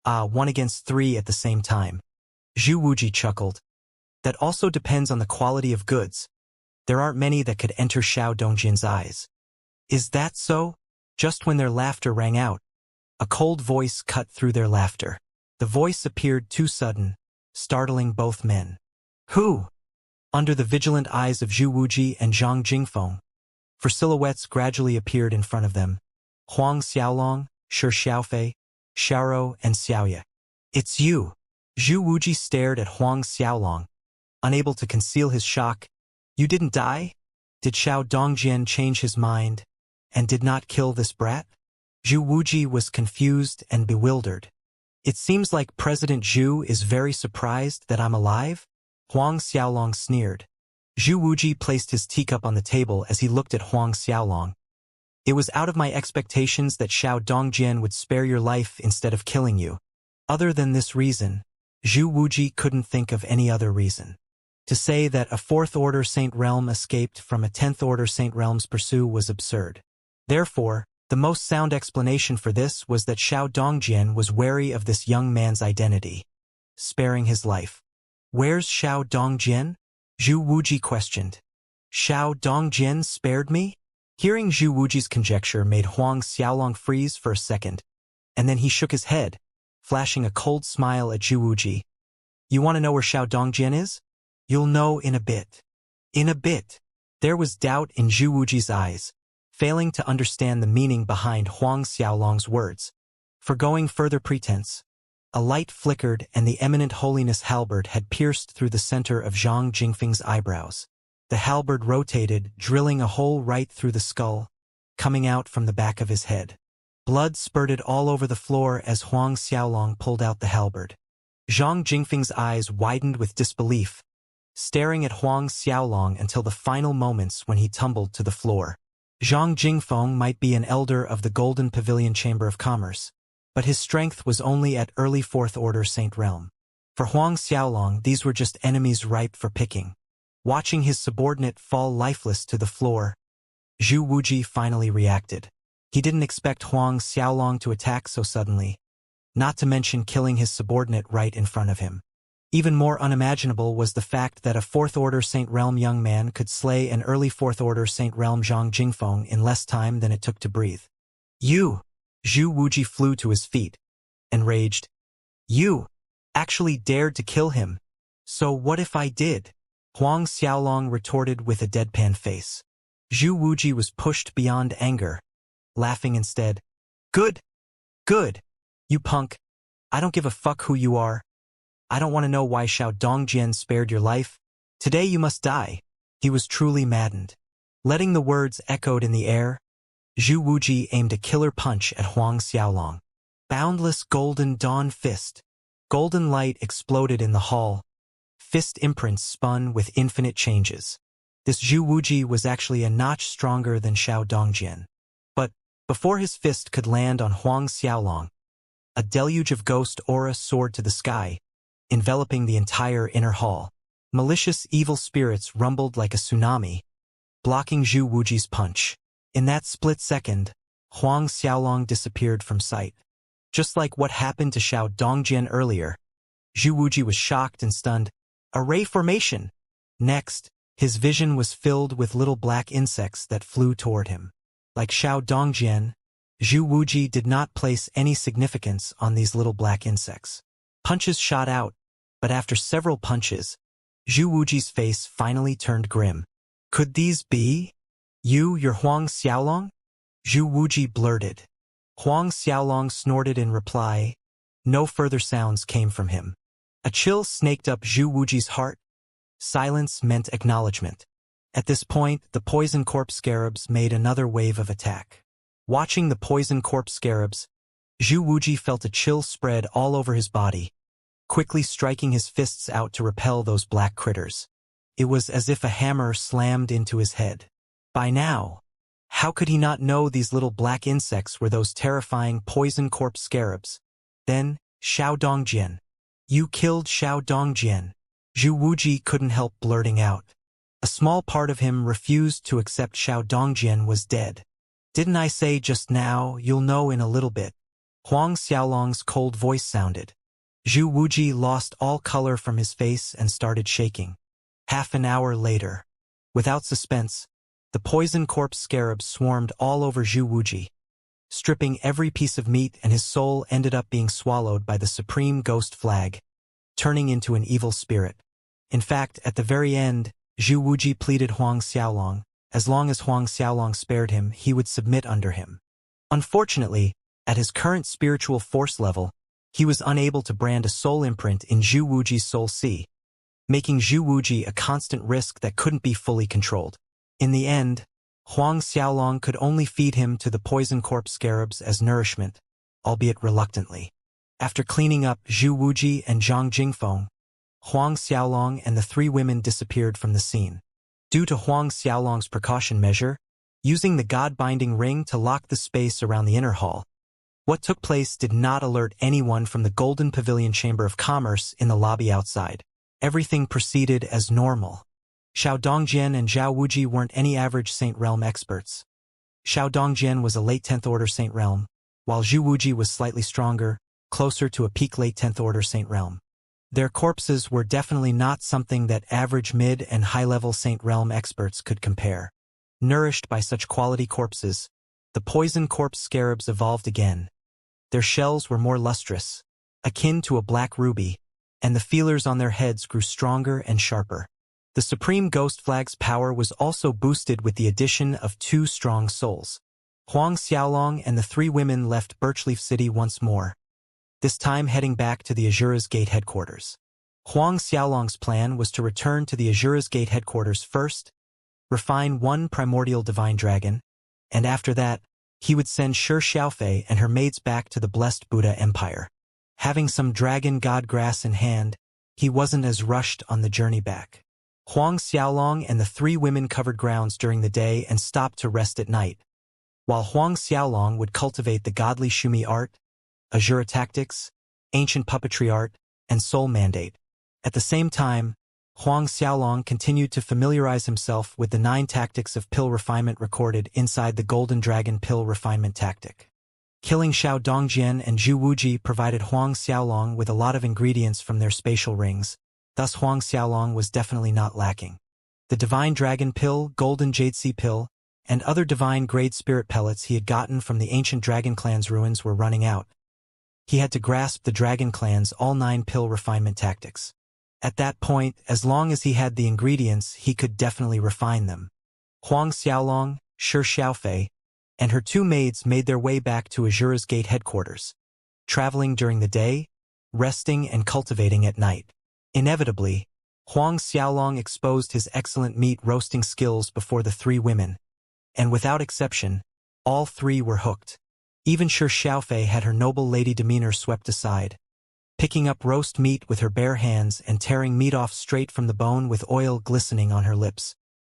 1 against 3 at the same time." Zhu Wuji chuckled. "That also depends on the quality of goods. There aren't many that could enter Xiao Dongjian's eyes." "Is that so?" Just when their laughter rang out, a cold voice cut through their laughter. The voice appeared too sudden, startling both men. "Who?" Under the vigilant eyes of Zhu Wuji and Zhang Jingfeng, for silhouettes gradually appeared in front of them. Huang Xiaolong, Shi Xiaofei, Xiaoro, and Xiaoya. "It's you." Zhu Wuji stared at Huang Xiaolong, unable to conceal his shock. "You didn't die? Did Xiao Dongjian change his mind and did not kill this brat?" Zhu Wuji was confused and bewildered. "It seems like President Zhu is very surprised that I'm alive?" Huang Xiaolong sneered. Zhu Wuji placed his teacup on the table as he looked at Huang Xiaolong. "It was out of my expectations that Xiao Dongjian would spare your life instead of killing you. Other than this reason, Zhu Wuji couldn't think of any other reason. To say that a 4th Order Saint Realm escaped from a 10th Order Saint Realm's pursuit was absurd. Therefore, the most sound explanation for this was that Xiao Dongjian was wary of this young man's identity, sparing his life. "Where's Xiao Dongjian?" Zhu Wuji questioned. "Xiao Dongjian spared me?" Hearing Zhu Wuji's conjecture made Huang Xiaolong freeze for a second, and then he shook his head, flashing a cold smile at Zhu Wuji. "You want to know where Xiao Dongjian is? You'll know in a bit." "In a bit." There was doubt in Zhu Wuji's eyes, failing to understand the meaning behind Huang Xiaolong's words. Forgoing further pretense, a light flickered and the eminent holiness halberd had pierced through the center of Zhang Jingfeng's eyebrows. The halberd rotated, drilling a hole right through the skull, coming out from the back of his head. Blood spurted all over the floor as Huang Xiaolong pulled out the halberd. Zhang Jingfeng's eyes widened with disbelief, staring at Huang Xiaolong until the final moments when he tumbled to the floor. Zhang Jingfeng might be an elder of the Golden Pavilion Chamber of Commerce, but his strength was only at early 4th Order Saint Realm. For Huang Xiaolong, these were just enemies ripe for picking. Watching his subordinate fall lifeless to the floor, Zhu Wuji finally reacted. He didn't expect Huang Xiaolong to attack so suddenly, not to mention killing his subordinate right in front of him. Even more unimaginable was the fact that a 4th Order Saint Realm young man could slay an early 4th Order Saint Realm Zhang Jingfeng in less time than it took to breathe. "You!" Zhu Wuji flew to his feet, enraged. "You actually dared to kill him. So what if I did?" Huang Xiaolong retorted with a deadpan face. Zhu Wuji was pushed beyond anger, laughing instead. "Good! Good! You punk! I don't give a fuck who you are. I don't want to know why Xiao Dongjian spared your life. Today you must die." He was truly maddened. Letting the words echoed in the air, Zhu Wuji aimed a killer punch at Huang Xiaolong. Boundless golden dawn fist. Golden light exploded in the hall. Fist imprints spun with infinite changes. This Zhu Wuji was actually a notch stronger than Xiao Dongjian. But before his fist could land on Huang Xiaolong, a deluge of ghost aura soared to the sky, enveloping the entire inner hall. Malicious evil spirits rumbled like a tsunami, blocking Zhu Wuji's punch. In that split second, Huang Xiaolong disappeared from sight. Just like what happened to Xiao Dongjian earlier, Zhu Wuji was shocked and stunned. Array formation! Next, His vision was filled with little black insects that flew toward him. Like Xiao Dongjian, Zhu Wuji did not place any significance on these little black insects. Punches shot out, but after several punches, Zhu Wuji's face finally turned grim. Could these be? You're Huang Xiaolong? Zhu Wuji blurted. Huang Xiaolong snorted in reply. No further sounds came from him. A chill snaked up Zhu Wuji's heart. Silence meant acknowledgement. At this point, the poison corpse scarabs made another wave of attack. Watching the poison corpse scarabs, Zhu Wuji felt a chill spread all over his body, quickly striking his fists out to repel those black critters. It was as if a hammer slammed into his head. By now, how could he not know these little black insects were those terrifying poison corpse scarabs? Then, Xiao Dongjian. You killed Xiao Dongjian. Zhu Wuji couldn't help blurting out. A small part of him refused to accept Xiao Dongjian was dead. Didn't I say just now, you'll know in a little bit? Huang Xiaolong's cold voice sounded. Zhu Wuji lost all color from his face and started shaking. Half an hour later, without suspense, the poison corpse scarabs swarmed all over Zhu Wuji, stripping every piece of meat, and his soul ended up being swallowed by the supreme ghost flag, turning into an evil spirit. In fact, at the very end, Zhu Wuji pleaded Huang Xiaolong. As long as Huang Xiaolong spared him, he would submit under him. Unfortunately, at his current spiritual force level, he was unable to brand a soul imprint in Zhu Wuji's soul sea, making Zhu Wuji a constant risk that couldn't be fully controlled. In the end, Huang Xiaolong could only feed him to the poison corpse scarabs as nourishment, albeit reluctantly. After cleaning up Zhu Wuji and Zhang Jingfeng, Huang Xiaolong and the three women disappeared from the scene. Due to Huang Xiaolong's precaution measure, using the God-binding ring to lock the space around the inner hall, what took place did not alert anyone from the Golden Pavilion Chamber of Commerce in the lobby outside. Everything proceeded as normal. Xiao Dongjian and Zhao Wuji weren't any average Saint Realm experts. Xiao Dongjian was a late 10th Order Saint Realm, while Zhu Wuji was slightly stronger, closer to a peak late 10th Order Saint Realm. Their corpses were definitely not something that average mid- and high-level Saint Realm experts could compare. Nourished by such quality corpses, the poison corpse scarabs evolved again. Their shells were more lustrous, akin to a black ruby, and the feelers on their heads grew stronger and sharper. The Supreme Ghost Flag's power was also boosted with the addition of 2 strong souls. Huang Xiaolong and the 3 women left Birchleaf City once more, this time heading back to the Azura's Gate headquarters. Huang Xiaolong's plan was to return to the Azura's Gate headquarters first, refine 1 primordial divine dragon, and after that, he would send Shi Xiaofei and her maids back to the Blessed Buddha Empire. Having some dragon god grass in hand, he wasn't as rushed on the journey back. Huang Xiaolong and the 3 women covered grounds during the day and stopped to rest at night, while Huang Xiaolong would cultivate the godly Shumi art, Azura tactics, ancient puppetry art, and soul mandate. At the same time, Huang Xiaolong continued to familiarize himself with the 9 tactics of pill refinement recorded inside the Golden Dragon pill refinement tactic. Killing Xiao Dongjian and Zhu Wuji provided Huang Xiaolong with a lot of ingredients from their spatial rings, thus Huang Xiaolong was definitely not lacking. The Divine Dragon pill, Golden Jade Sea pill, and other divine grade spirit pellets he had gotten from the ancient Dragon Clan's ruins were running out. He had to grasp the Dragon Clan's all 9 pill refinement tactics. At that point, as long as he had the ingredients, he could definitely refine them. Huang Xiaolong, Shi Xiaofei, and her 2 maids made their way back to Azura's Gate headquarters, traveling during the day, resting and cultivating at night. Inevitably, Huang Xiaolong exposed his excellent meat roasting skills before the 3 women, and without exception, all 3 were hooked. Even Shi Xiaofei had her noble lady demeanor swept aside, picking up roast meat with her bare hands and tearing meat off straight from the bone with oil glistening on her lips.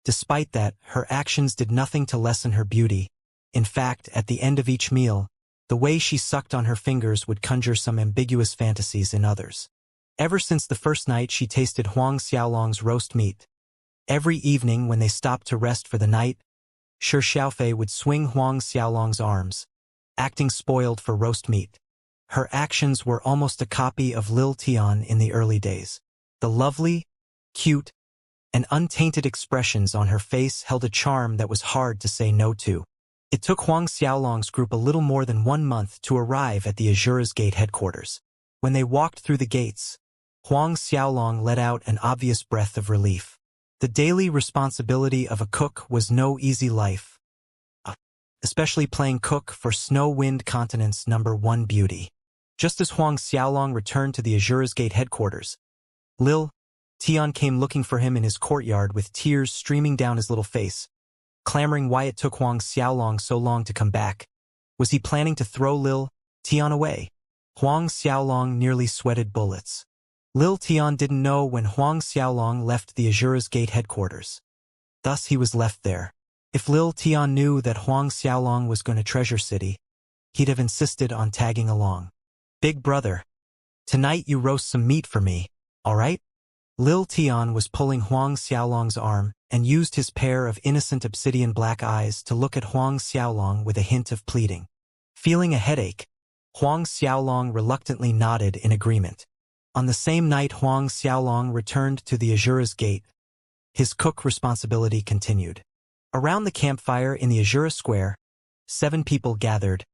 Despite that, her actions did nothing to lessen her beauty. In fact, at the end of each meal, the way she sucked on her fingers would conjure some ambiguous fantasies in others. Ever since the first night she tasted Huang Xiaolong's roast meat, every evening when they stopped to rest for the night, Shi Xiaofei would swing Huang Xiaolong's arms, acting spoiled for roast meat. Her actions were almost a copy of Lil Tian in the early days. The lovely, cute, and untainted expressions on her face held a charm that was hard to say no to. It took Huang Xiaolong's group a little more than 1 month to arrive at the Azura's Gate headquarters. When they walked through the gates, Huang Xiaolong let out an obvious breath of relief. The daily responsibility of a cook was no easy life, especially playing cook for Snow Wind Continent's #1 beauty. Just as Huang Xiaolong returned to the Azura's Gate headquarters, Lil Tian came looking for him in his courtyard with tears streaming down his little face, clamoring why it took Huang Xiaolong so long to come back. Was he planning to throw Lil Tian away? Huang Xiaolong nearly sweated bullets. Lil Tian didn't know when Huang Xiaolong left the Azura's Gate headquarters. Thus he was left there. If Lil Tian knew that Huang Xiaolong was going to Treasure City, he'd have insisted on tagging along. "Big brother, tonight you roast some meat for me, all right?" Lil Tian was pulling Huang Xiaolong's arm and used his pair of innocent obsidian black eyes to look at Huang Xiaolong with a hint of pleading. Feeling a headache, Huang Xiaolong reluctantly nodded in agreement. On the same night Huang Xiaolong returned to the Azura's Gate, his cook responsibility continued. Around the campfire in the Azura Square, 7 people gathered: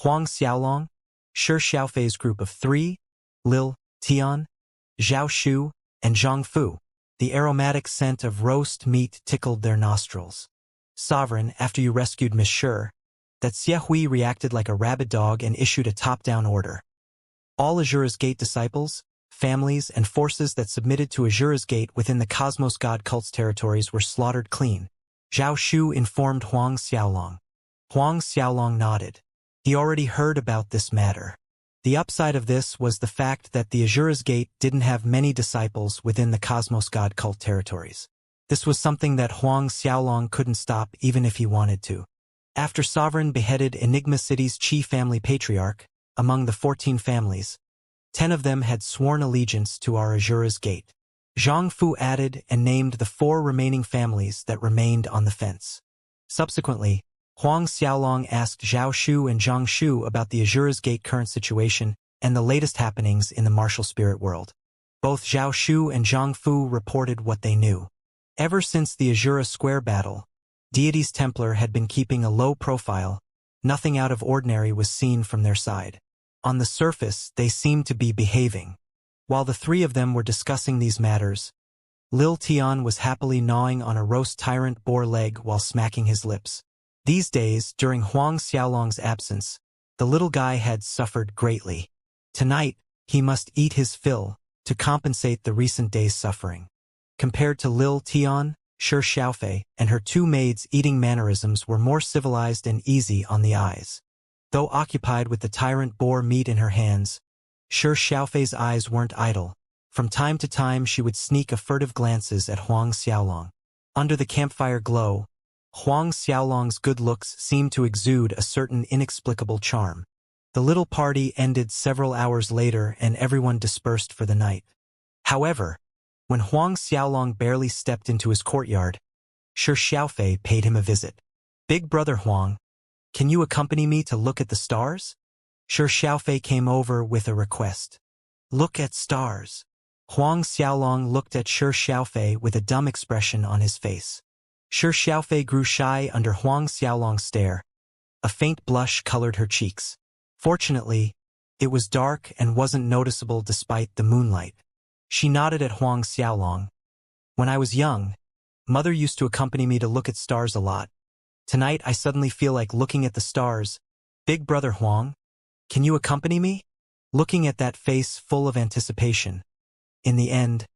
Huang Xiaolong, Shi Xiaofei's group of 3, Lil Tian, Zhao Shu, and Zhang Fu. The aromatic scent of roast meat tickled their nostrils. "Sovereign, after you rescued Miss Shi, that Xie Hui reacted like a rabid dog and issued a top-down order. All Azura's Gate disciples, families, and forces that submitted to Azura's Gate within the Cosmos God cult's territories were slaughtered clean," Zhao Shu informed Huang Xiaolong. Huang Xiaolong nodded. He already heard about this matter. The upside of this was the fact that the Azura's Gate didn't have many disciples within the Cosmos God cult territories. This was something that Huang Xiaolong couldn't stop even if he wanted to. After Sovereign beheaded Enigma City's Qi family patriarch, among the 14 families, 10 of them had sworn allegiance to our Azura's Gate. Zhang Fu added and named the 4 remaining families that remained on the fence. Subsequently, Huang Xiaolong asked Zhao Shu and Zhang Shu about the Azura's Gate current situation and the latest happenings in the martial spirit world. Both Zhao Shu and Zhang Fu reported what they knew. Ever since the Azura Square battle, Deity's Templar had been keeping a low profile. Nothing out of ordinary was seen from their side. On the surface, they seemed to be behaving. While the 3 of them were discussing these matters, Lil Tian was happily gnawing on a roast tyrant boar leg while smacking his lips. These days, during Huang Xiaolong's absence, the little guy had suffered greatly. Tonight, he must eat his fill to compensate the recent day's suffering. Compared to Lil Tian, Shi Xiaofei and her 2 maids' eating mannerisms were more civilized and easy on the eyes. Though occupied with the tyrant boar meat in her hands, Shi Xiaofei's eyes weren't idle. From time to time she would sneak a furtive glances at Huang Xiaolong. Under the campfire glow, Huang Xiaolong's good looks seemed to exude a certain inexplicable charm. The little party ended several hours later and everyone dispersed for the night. However, when Huang Xiaolong barely stepped into his courtyard, Shi Xiaofei paid him a visit. "Big brother Huang, can you accompany me to look at the stars?" Shi Xiaofei came over with a request. "Look at stars." Huang Xiaolong looked at Shi Xiaofei with a dumb expression on his face. Shi Xiaofei grew shy under Huang Xiaolong's stare. A faint blush colored her cheeks. Fortunately, it was dark and wasn't noticeable despite the moonlight. She nodded at Huang Xiaolong. "When I was young, Mother used to accompany me to look at stars a lot. Tonight I suddenly feel like looking at the stars. Big brother Huang, can you accompany me?" Looking at that face full of anticipation. In the end,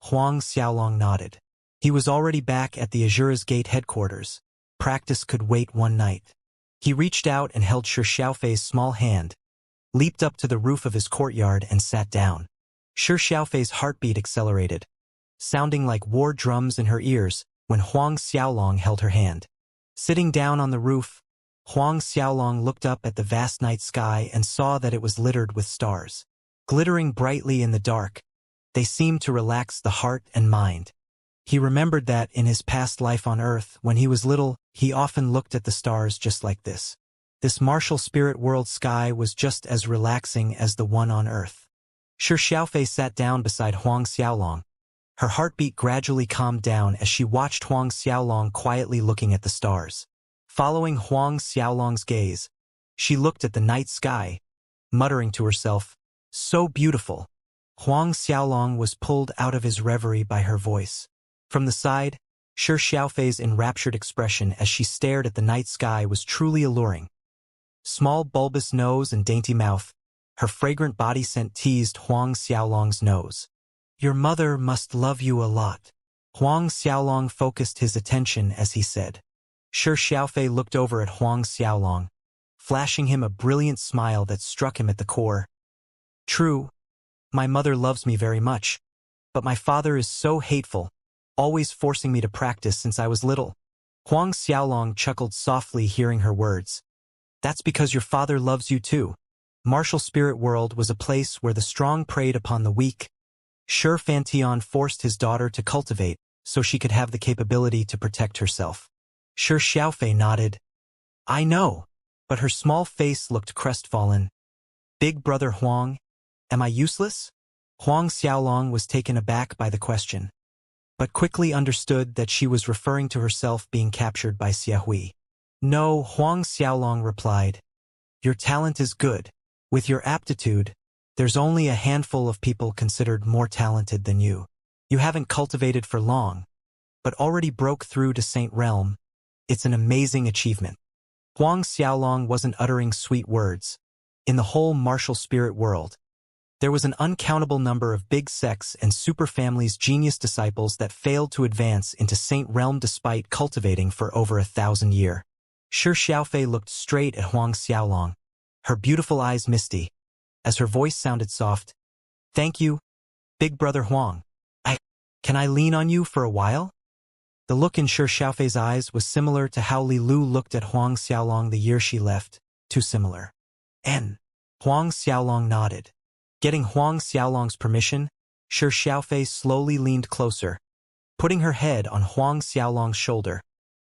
Huang Xiaolong nodded. He was already back at the Azura's Gate headquarters. Practice could wait one night. He reached out and held Shi Xiaofei's small hand, leaped up to the roof of his courtyard and sat down. Shi Xiaofei's heartbeat accelerated, sounding like war drums in her ears when Huang Xiaolong held her hand. Sitting down on the roof, Huang Xiaolong looked up at the vast night sky and saw that it was littered with stars. Glittering brightly in the dark, they seemed to relax the heart and mind. He remembered that in his past life on Earth, when he was little, he often looked at the stars just like this. This martial spirit world sky was just as relaxing as the one on Earth. Shi Xiaofei sat down beside Huang Xiaolong. Her heartbeat gradually calmed down as she watched Huang Xiaolong quietly looking at the stars. Following Huang Xiaolong's gaze, she looked at the night sky, muttering to herself, "So beautiful." Huang Xiaolong was pulled out of his reverie by her voice. From the side, Shi Xiaofei's enraptured expression as she stared at the night sky was truly alluring. Small bulbous nose and dainty mouth, her fragrant body scent teased Huang Xiaolong's nose. "Your mother must love you a lot." Huang Xiaolong focused his attention as he said. Shi Xiaofei looked over at Huang Xiaolong, flashing him a brilliant smile that struck him at the core. "True, my mother loves me very much, but my father is so hateful, always forcing me to practice since I was little." Huang Xiaolong chuckled softly hearing her words. "That's because your father loves you too." Martial spirit world was a place where the strong preyed upon the weak. Shi Fantian forced his daughter to cultivate so she could have the capability to protect herself. Shi Xiaofei nodded. "I know," but her small face looked crestfallen. "Big brother Huang, am I useless?" Huang Xiaolong was taken aback by the question, but quickly understood that she was referring to herself being captured by Xiahui. "No," Huang Xiaolong replied. "Your talent is good. With your aptitude, there's only a handful of people considered more talented than you. You haven't cultivated for long, but already broke through to Saint Realm. It's an amazing achievement." Huang Xiaolong wasn't uttering sweet words. In the whole martial spirit world, there was an uncountable number of big sects and superfamilies' genius disciples that failed to advance into Saint Realm despite cultivating for over 1,000 years. Shi Xiaofei looked straight at Huang Xiaolong, her beautiful eyes misty, as her voice sounded soft. "Thank you, big brother Huang. Can I lean on you for a while?" The look in Shi Xiaofei's eyes was similar to how Li Lu looked at Huang Xiaolong the year she left, too similar. Huang Xiaolong nodded. Getting Huang Xiaolong's permission, Shi Xiaofei slowly leaned closer, putting her head on Huang Xiaolong's shoulder,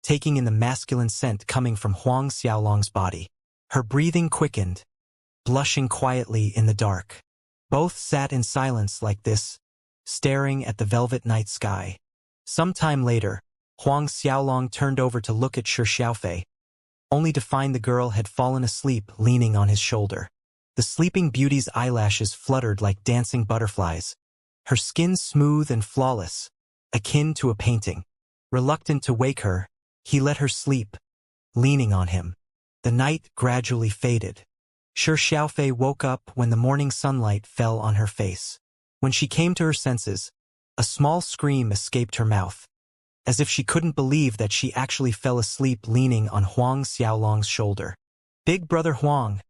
taking in the masculine scent coming from Huang Xiaolong's body. Her breathing quickened, blushing quietly in the dark. Both sat in silence like this, staring at the velvet night sky. Some time later, Huang Xiaolong turned over to look at Shi Xiaofei, only to find the girl had fallen asleep leaning on his shoulder. The sleeping beauty's eyelashes fluttered like dancing butterflies, her skin smooth and flawless, akin to a painting. Reluctant to wake her, he let her sleep, leaning on him. The night gradually faded. Shi Xiaofei woke up when the morning sunlight fell on her face. When she came to her senses, a small scream escaped her mouth, as if she couldn't believe that she actually fell asleep leaning on Huang Xiaolong's shoulder. "Big brother Huang,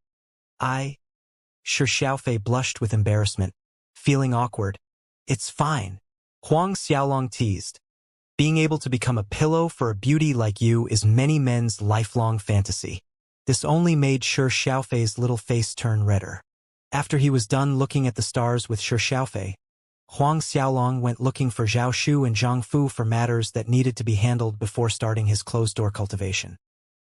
Shi Xiaofei blushed with embarrassment, feeling awkward. "It's fine," Huang Xiaolong teased. "Being able to become a pillow for a beauty like you is many men's lifelong fantasy." This only made Shi Xiaofei's little face turn redder. After he was done looking at the stars with Shi Xiaofei, Huang Xiaolong went looking for Zhao Shu and Zhang Fu for matters that needed to be handled before starting his closed-door cultivation.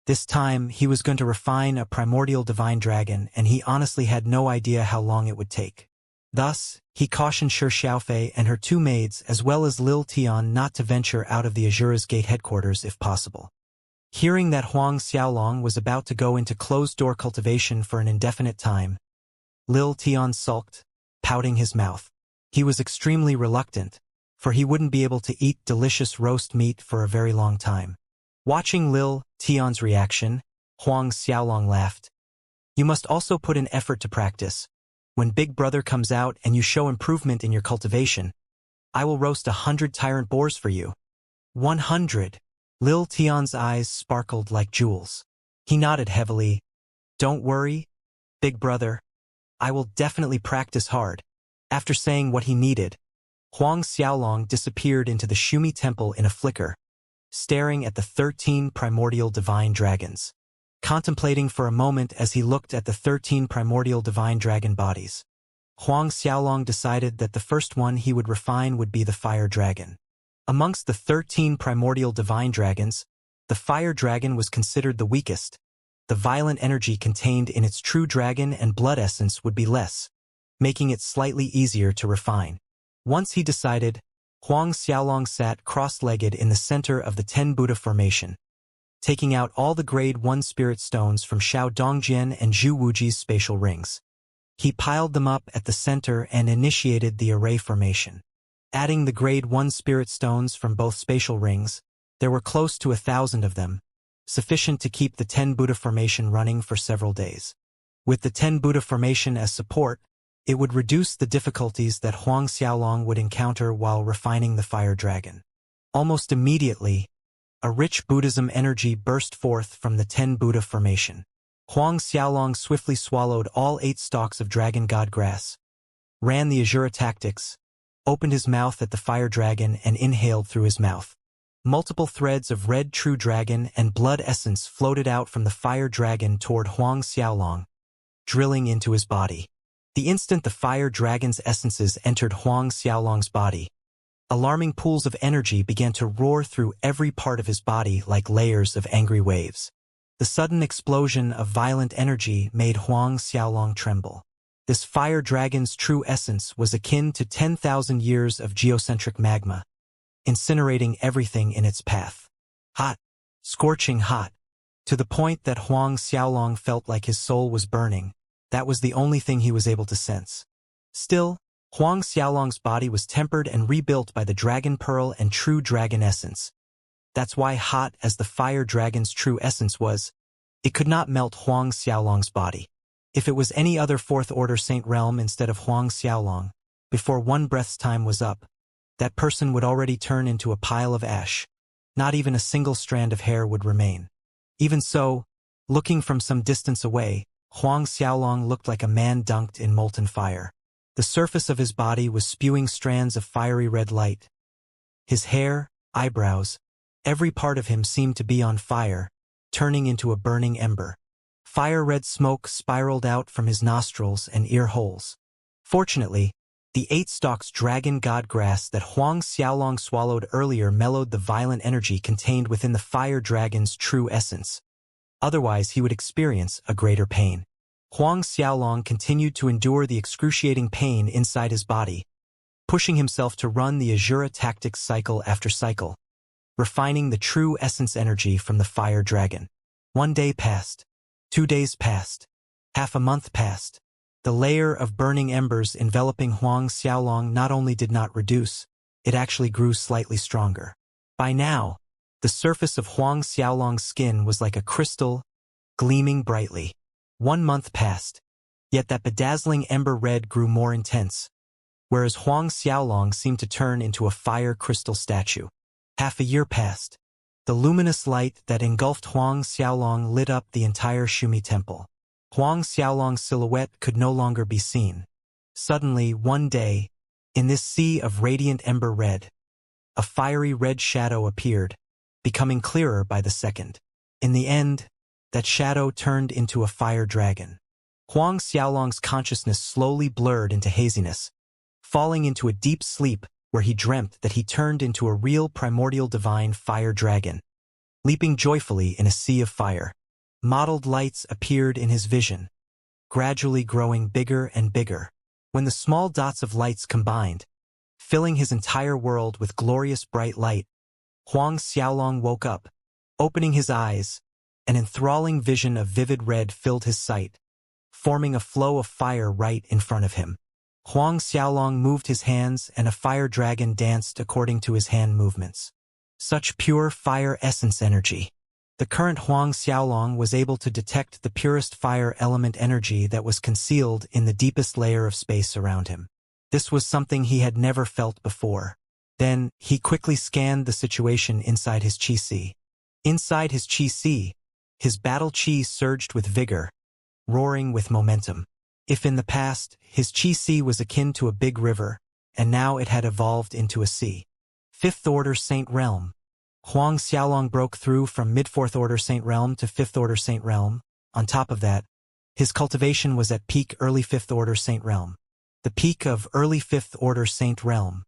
This time, he was going to refine a primordial divine dragon, and he honestly had no idea how long it would take. Thus, he cautioned Shi Xiaofei and her two maids as well as Lil Tian not to venture out of the Azura's Gate headquarters if possible. Hearing that Huang Xiaolong was about to go into closed-door cultivation for an indefinite time, Lil Tian sulked, pouting his mouth. He was extremely reluctant, for he wouldn't be able to eat delicious roast meat for a very long time. Watching Lil Tian's reaction, Huang Xiaolong laughed. "You must also put in effort to practice. When Big Brother comes out and you show improvement in your cultivation, I will roast 100 tyrant boars for you." 100. Lil Tian's eyes sparkled like jewels. He nodded heavily. "Don't worry, Big Brother. I will definitely practice hard." After saying what he needed, Huang Xiaolong disappeared into the Shumi temple in a flicker, staring at the 13 primordial divine dragons, contemplating for a moment as he looked at the 13 primordial divine dragon bodies. Huang Xiaolong decided that the first one he would refine would be the fire dragon. Amongst the 13 primordial divine dragons, the fire dragon was considered the weakest. The violent energy contained in its true dragon and blood essence would be less, making it slightly easier to refine. Once he decided, Huang Xiaolong sat cross-legged in the center of the Ten Buddha formation, taking out all the Grade 1 spirit stones from Xiao Dongjian and Zhu Wuji's spatial rings. He piled them up at the center and initiated the array formation. Adding the Grade 1 spirit stones from both spatial rings, there were close to 1,000 of them, sufficient to keep the Ten Buddha formation running for several days. With the Ten Buddha formation as support, it would reduce the difficulties that Huang Xiaolong would encounter while refining the fire dragon. Almost immediately, a rich Buddhism energy burst forth from the Ten Buddha formation. Huang Xiaolong swiftly swallowed all 8 stalks of dragon god grass, ran the Azura tactics, opened his mouth at the fire dragon and inhaled through his mouth. Multiple threads of red true dragon and blood essence floated out from the fire dragon toward Huang Xiaolong, drilling into his body. The instant the fire dragon's essences entered Huang Xiaolong's body, alarming pools of energy began to roar through every part of his body like layers of angry waves. The sudden explosion of violent energy made Huang Xiaolong tremble. This fire dragon's true essence was akin to 10,000 years of geocentric magma, incinerating everything in its path. Hot, scorching hot, to the point that Huang Xiaolong felt like his soul was burning. That was the only thing he was able to sense. Still, Huang Xiaolong's body was tempered and rebuilt by the dragon pearl and true dragon essence. That's why hot as the fire dragon's true essence was, it could not melt Huang Xiaolong's body. If it was any other fourth-order saint realm instead of Huang Xiaolong, before one breath's time was up, that person would already turn into a pile of ash. Not even a single strand of hair would remain. Even so, looking from some distance away, Huang Xiaolong looked like a man dunked in molten fire. The surface of his body was spewing strands of fiery red light. His hair, eyebrows, every part of him seemed to be on fire, turning into a burning ember. Fire-red smoke spiraled out from his nostrils and ear holes. Fortunately, the 8 stalks dragon god grass that Huang Xiaolong swallowed earlier mellowed the violent energy contained within the fire dragon's true essence. Otherwise, he would experience a greater pain. Huang Xiaolong continued to endure the excruciating pain inside his body, pushing himself to run the Azura tactics cycle after cycle, refining the true essence energy from the fire dragon. 1 day passed. 2 days passed. Half a month passed. The layer of burning embers enveloping Huang Xiaolong not only did not reduce, it actually grew slightly stronger. By now, the surface of Huang Xiaolong's skin was like a crystal, gleaming brightly. 1 month passed, yet that bedazzling ember red grew more intense, whereas Huang Xiaolong seemed to turn into a fire crystal statue. Half a year passed. The luminous light that engulfed Huang Xiaolong lit up the entire Shumi temple. Huang Xiaolong's silhouette could no longer be seen. Suddenly, one day, in this sea of radiant ember red, a fiery red shadow appeared, becoming clearer by the second. In the end, that shadow turned into a fire dragon. Huang Xiaolong's consciousness slowly blurred into haziness, falling into a deep sleep where he dreamt that he turned into a real primordial divine fire dragon, leaping joyfully in a sea of fire. Mottled lights appeared in his vision, gradually growing bigger and bigger. When the small dots of lights combined, filling his entire world with glorious bright light, Huang Xiaolong woke up. Opening his eyes, an enthralling vision of vivid red filled his sight, forming a flow of fire right in front of him. Huang Xiaolong moved his hands and a fire dragon danced according to his hand movements. Such pure fire essence energy. The current Huang Xiaolong was able to detect the purest fire element energy that was concealed in the deepest layer of space around him. This was something he had never felt before. Then, he quickly scanned the situation inside his Qi. Inside his Qi, his battle Qi surged with vigor, roaring with momentum. If in the past, his Qi was akin to a big river, and now it had evolved into a sea. 5th Order Saint Realm. Huang Xiaolong broke through from mid-4th Order Saint Realm to 5th Order Saint Realm. On top of that, his cultivation was at peak early 5th Order Saint Realm. The peak of early 5th Order Saint Realm.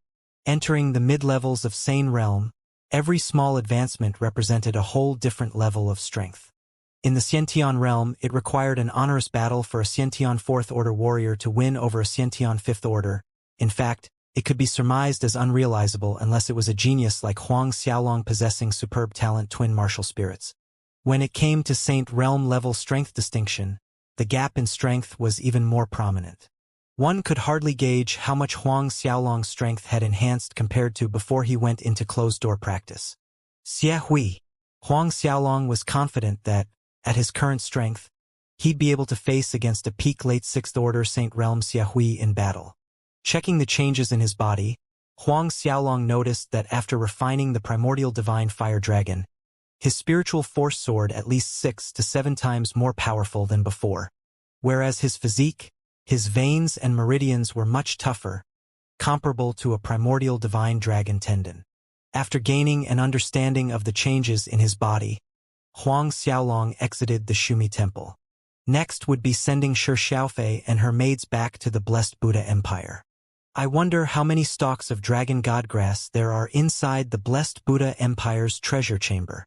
Entering the mid-levels of Sane Realm, every small advancement represented a whole different level of strength. In the Xiantian realm, it required an onerous battle for a Xiantian 4th Order warrior to win over a Xiantian 5th Order. In fact, It could be surmised as unrealizable unless it was a genius like Huang Xiaolong possessing superb talent twin martial spirits. When it came to Saint Realm level strength distinction, the gap in strength was even more prominent. One could hardly gauge how much Huang Xiaolong's strength had enhanced compared to before he went into closed-door practice. Xie Hui. Huang Xiaolong was confident that, at his current strength, he'd be able to face against a peak late 6th Order Saint Realm Xie Hui in battle. Checking the changes in his body, Huang Xiaolong noticed that after refining the primordial divine fire dragon, his spiritual force soared at least 6 to 7 times more powerful than before, whereas his physique, his veins and meridians were much tougher, comparable to a primordial divine dragon tendon. After gaining an understanding of the changes in his body, Huang Xiaolong exited the Shumi Temple. Next would be sending Shi Xiaofei and her maids back to the Blessed Buddha Empire. I wonder how many stalks of dragon godgrass there are inside the Blessed Buddha Empire's treasure chamber.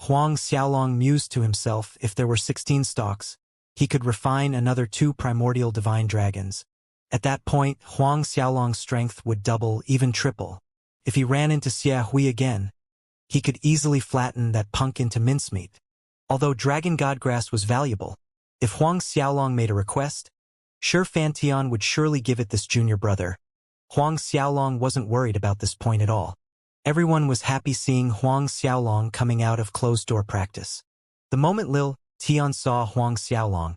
Huang Xiaolong mused to himself if there were 16 stalks, he could refine another 2 primordial divine dragons. At that point, Huang Xiaolong's strength would double, even triple. If he ran into Xie Hui again, he could easily flatten that punk into mincemeat. Although dragon godgrass was valuable, if Huang Xiaolong made a request, Shi Fantian would surely give it this junior brother. Huang Xiaolong wasn't worried about this point at all. Everyone was happy seeing Huang Xiaolong coming out of closed-door practice. The moment Lil Tian saw Huang Xiaolong,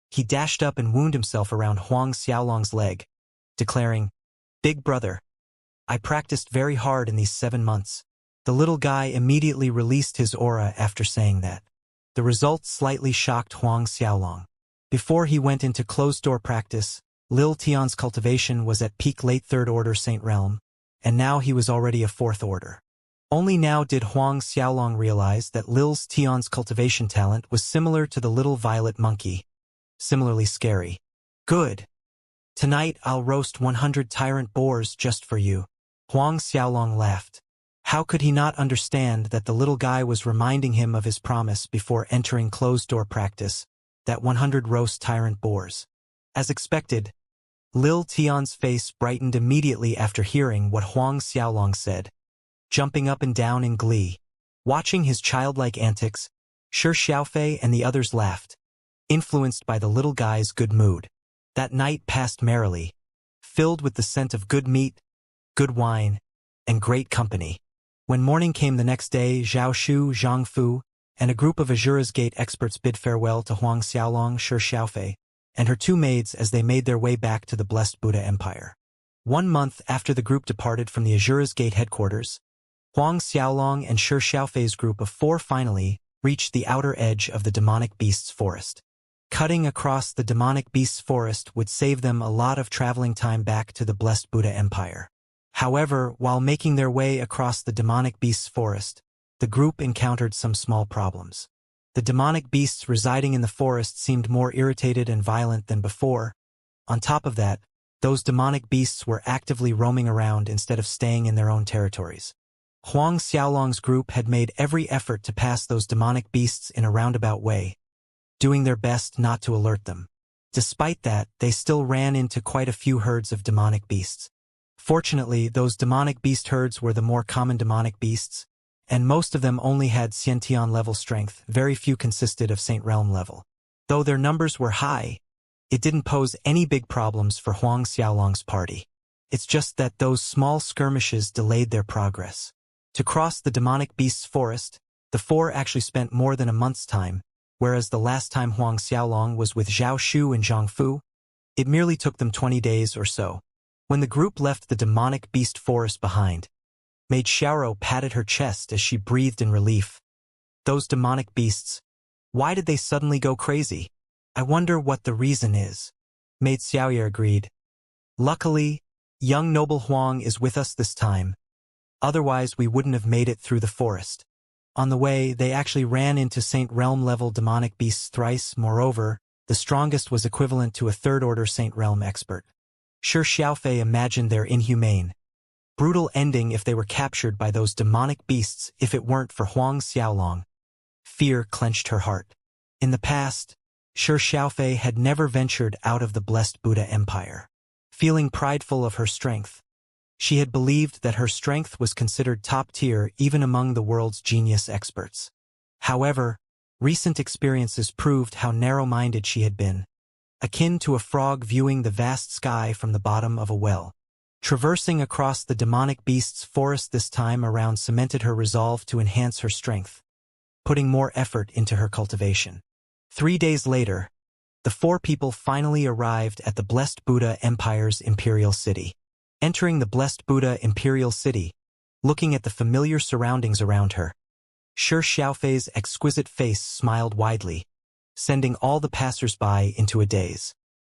he dashed up and wound himself around Huang Xiaolong's leg, declaring, "Big brother, I practiced very hard in these 7 months." The little guy immediately released his aura after saying that. The result slightly shocked Huang Xiaolong. Before he went into closed-door practice, Lil Tian's cultivation was at peak late 3rd Order Saint Realm, and now he was already a 4th Order. Only now did Huang Xiaolong realize that Lil Tian's cultivation talent was similar to the little violet monkey, similarly scary. "Good. Tonight I'll roast 100 tyrant boars just for you." Huang Xiaolong laughed. How could he not understand that the little guy was reminding him of his promise before entering closed-door practice, that 100 roast tyrant boars? As expected, Lil Tian's face brightened immediately after hearing what Huang Xiaolong said, jumping up and down in glee. Watching his childlike antics, Shi Xiaofei and the others laughed, influenced by the little guy's good mood. That night passed merrily, filled with the scent of good meat, good wine, and great company. When morning came the next day, Zhao Shu, Zhang Fu, and a group of Azura's Gate experts bid farewell to Huang Xiaolong, Shi Xiaofei, and her 2 maids as they made their way back to the Blessed Buddha Empire. 1 month after the group departed from the Azura's Gate headquarters, Huang Xiaolong and Shi Xiaofei's group of 4 finally reached the outer edge of the demonic beast's forest. Cutting across the demonic beast's forest would save them a lot of traveling time back to the Blessed Buddha Empire. However, while making their way across the demonic beast's forest, the group encountered some small problems. The demonic beasts residing in the forest seemed more irritated and violent than before. On top of that, those demonic beasts were actively roaming around instead of staying in their own territories. Huang Xiaolong's group had made every effort to pass those demonic beasts in a roundabout way, doing their best not to alert them. Despite that, they still ran into quite a few herds of demonic beasts. Fortunately, those demonic beast herds were the more common demonic beasts, and most of them only had Xiantian level strength, very few consisted of Saint Realm level. Though their numbers were high, it didn't pose any big problems for Huang Xiaolong's party. It's just that those small skirmishes delayed their progress. To cross the demonic beast's forest, the 4 actually spent more than a month's time, whereas the last time Huang Xiaolong was with Zhao Shu and Zhang Fu, it merely took them 20 days or so. When the group left the demonic beast forest behind, Maid Xiaoro patted her chest as she breathed in relief. Those demonic beasts, why did they suddenly go crazy? I wonder what the reason is. Maid Xiaoya agreed. Luckily, young noble Huang is with us this time. Otherwise we wouldn't have made it through the forest. On the way, they actually ran into Saint Realm level demonic beasts thrice. Moreover, the strongest was equivalent to a 3rd Order Saint Realm expert. Shi Xiaofei imagined their inhumane, brutal ending if they were captured by those demonic beasts if it weren't for Huang Xiaolong. Fear clenched her heart. In the past, Shi Xiaofei had never ventured out of the Blessed Buddha Empire. Feeling prideful of her strength, She had believed that her strength was considered top tier even among the world's genius experts. However, recent experiences proved how narrow-minded she had been, akin to a frog viewing the vast sky from the bottom of a well. Traversing across the demonic beast's forest this time around cemented her resolve to enhance her strength, putting more effort into her cultivation. 3 days later, the 4 people finally arrived at the Blessed Buddha Empire's imperial city. Entering the Blessed Buddha Imperial City, looking at the familiar surroundings around her, Xiaofei's exquisite face smiled widely, sending all the passers-by into a daze.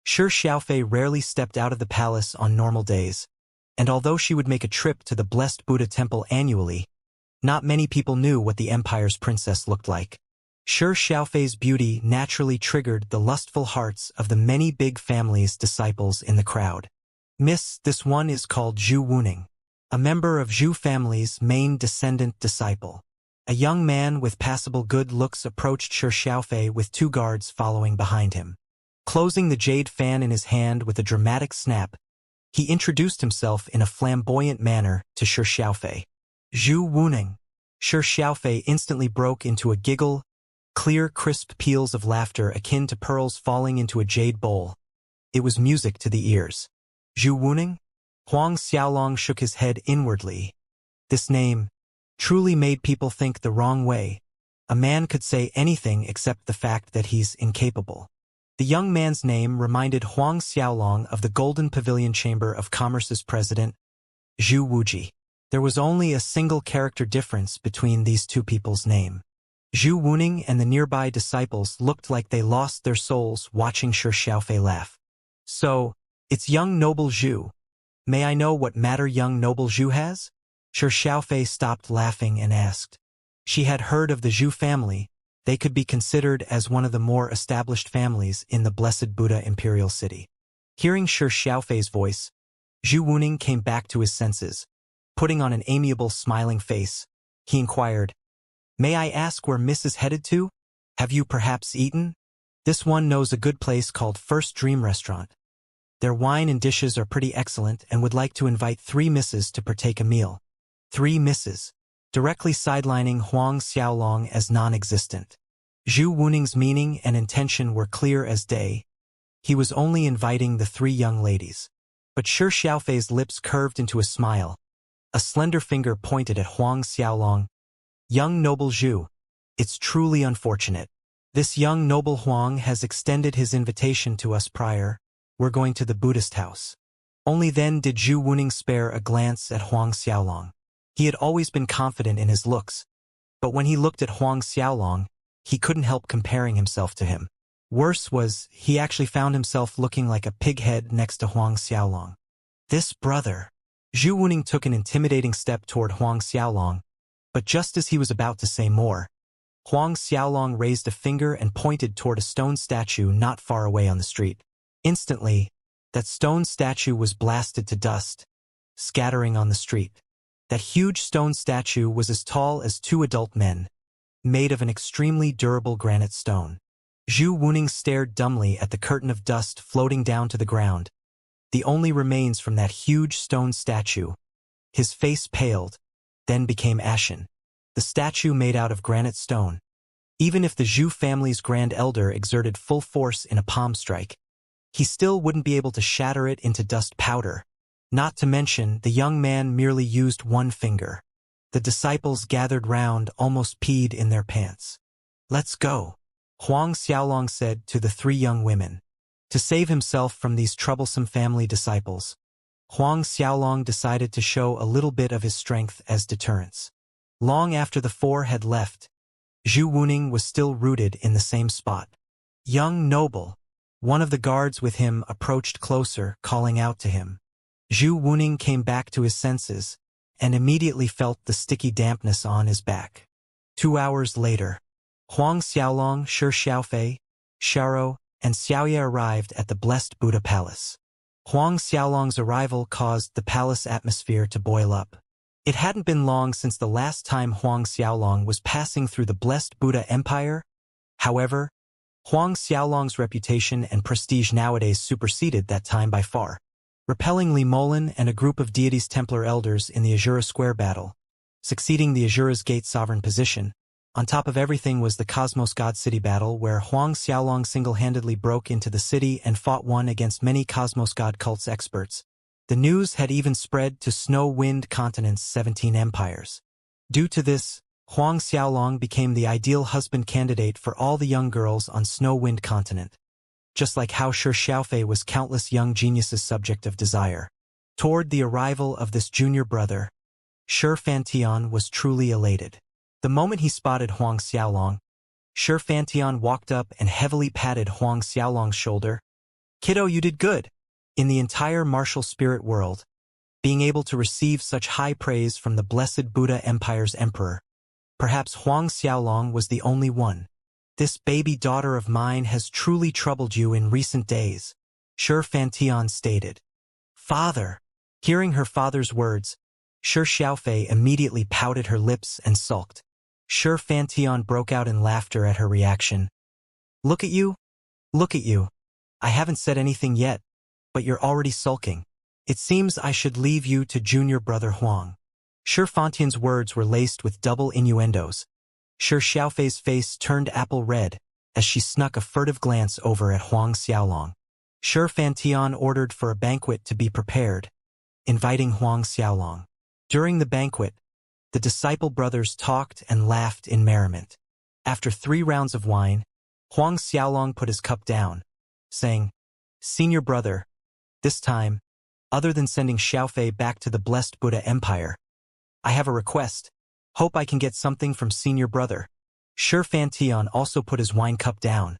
Xiaofei rarely stepped out of the palace on normal days, and although she would make a trip to the Blessed Buddha Temple annually, not many people knew what the Empire's princess looked like. Xiaofei's beauty naturally triggered the lustful hearts of the many big families' disciples in the crowd. Miss, this one is called Zhu Wuning, a member of Zhu family's main descendant disciple. A young man with passable good looks approached Xiaofei with 2 guards following behind him. Closing the jade fan in his hand with a dramatic snap, he introduced himself in a flamboyant manner to Xiaofei. Zhu Wuning. Xiaofei instantly broke into a giggle, clear, crisp peals of laughter akin to pearls falling into a jade bowl. It was music to the ears. Zhu Wuning? Huang Xiaolong shook his head inwardly. This name truly made people think the wrong way. A man could say anything except the fact that he's incapable. The young man's name reminded Huang Xiaolong of the Golden Pavilion Chamber of Commerce's president, Zhu Wuji. There was only a single character difference between these 2 people's name. Zhu Wuning and the nearby disciples looked like they lost their souls watching Xiaofei laugh. So, it's young noble Zhu. May I know what matter young noble Zhu has? Xiaofei stopped laughing and asked. She had heard of the Zhu family. They could be considered as one of the more established families in the Blessed Buddha Imperial City. Hearing Xiaofei's voice, Zhu Wuning came back to his senses. Putting on an amiable, smiling face, he inquired, "May I ask where Miss is headed to? Have you perhaps eaten? This one knows a good place called First Dream Restaurant. Their wine and dishes are pretty excellent and would like to invite 3 misses to partake a meal." 3 misses, directly sidelining Huang Xiaolong as non-existent. Zhu Wuning's meaning and intention were clear as day. He was only inviting the 3 young ladies. But Xiaofei's lips curved into a smile. A slender finger pointed at Huang Xiaolong. "Young noble Zhu, it's truly unfortunate. This young noble Huang has extended his invitation to us prior. We're going to the Buddhist house." Only then did Zhu Wuning spare a glance at Huang Xiaolong. He had always been confident in his looks, but when he looked at Huang Xiaolong, he couldn't help comparing himself to him. Worse was, he actually found himself looking like a pig head next to Huang Xiaolong. This brother. Zhu Wuning took an intimidating step toward Huang Xiaolong, but just as he was about to say more, Huang Xiaolong raised a finger and pointed toward a stone statue not far away on the street. Instantly, that stone statue was blasted to dust, scattering on the street. That huge stone statue was as tall as 2 adult men, made of an extremely durable granite stone. Zhu Wuning stared dumbly at the curtain of dust floating down to the ground, the only remains from that huge stone statue. His face paled, then became ashen. The statue made out of granite stone. Even if the Zhu family's grand elder exerted full force in a palm strike, he still wouldn't be able to shatter it into dust powder. Not to mention, the young man merely used 1 finger. The disciples gathered round almost peed in their pants. "Let's go," Huang Xiaolong said to the 3 young women. To save himself from these troublesome family disciples, Huang Xiaolong decided to show a little bit of his strength as deterrence. Long after the 4 had left, Zhu Wuning was still rooted in the same spot. "Young noble." One of the guards with him approached closer, calling out to him. Zhu Wuning came back to his senses, and immediately felt the sticky dampness on his back. 2 hours later, Huang Xiaolong, Xiaofei, Xiao, and Xiaoya arrived at the Blessed Buddha Palace. Huang Xiaolong's arrival caused the palace atmosphere to boil up. It hadn't been long since the last time Huang Xiaolong was passing through the Blessed Buddha Empire. However, Huang Xiaolong's reputation and prestige nowadays superseded that time by far. repelling Li Molan and a group of deities Templar elders in the Azura Square battle, succeeding the Azura's Gate sovereign position. On top of everything was the Cosmos God City battle where Huang Xiaolong single-handedly broke into the city and fought one against many Cosmos God cults experts. The news had even spread to Snow Wind Continent's 17 empires. Due to this, Huang Xiaolong became the ideal husband candidate for all the young girls on Snow Wind Continent. Just like how Shi Xiaofei was countless young geniuses' subject of desire. Toward the arrival of this junior brother, Shi Fantian was truly elated. The moment he spotted Huang Xiaolong, Shi Fantian walked up and heavily patted Huang Xiaolong's shoulder. "Kiddo, you did good." In the entire martial spirit world, being able to receive such high praise from the blessed Buddha Empire's emperor, perhaps Huang Xiaolong was the only one. "This baby daughter of mine has truly troubled you in recent days," Shi Fantian stated. "Father." Hearing her father's words, Shi Xiaofei immediately pouted her lips and sulked. Shi Fantian broke out in laughter at her reaction. "Look at you. Look at you. I haven't said anything yet, but you're already sulking. It seems I should leave you to junior brother Huang." Shi Fantian's words were laced with double innuendos. Shi Xiaofei's face turned apple red as she snuck a furtive glance over at Huang Xiaolong. Shi Fantian ordered for a banquet to be prepared, inviting Huang Xiaolong. During the banquet, the disciple brothers talked and laughed in merriment. After 3 rounds of wine, Huang Xiaolong put his cup down, saying, "Senior brother, this time, other than sending Xiaofei back to the blessed Buddha Empire, I have a request. Hope I can get something from senior brother." Shi Fantian also put his wine cup down,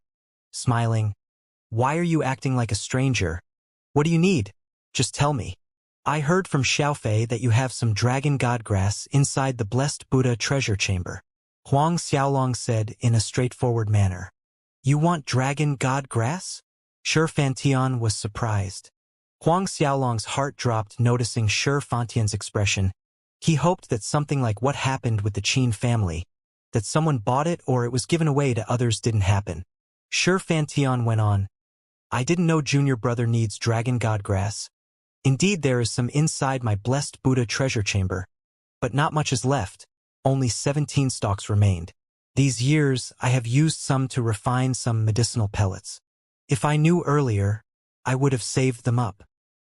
smiling. "Why are you acting like a stranger? What do you need? Just tell me. I heard from Xiaofei that you have some dragon god grass inside the blessed Buddha treasure chamber," Huang Xiaolong said in a straightforward manner. "You want dragon god grass?" Shi Fantian was surprised. Huang Xiaolong's heart dropped noticing Shi Fantian's expression. He hoped that something like what happened with the Qin family, that someone bought it or it was given away to others, didn't happen. Shi Fantian went on, "I didn't know junior brother needs dragon god grass. Indeed, there is some inside my blessed Buddha treasure chamber, but not much is left. Only 17 stalks remained. These years, I have used some to refine some medicinal pellets. If I knew earlier, I would have saved them up."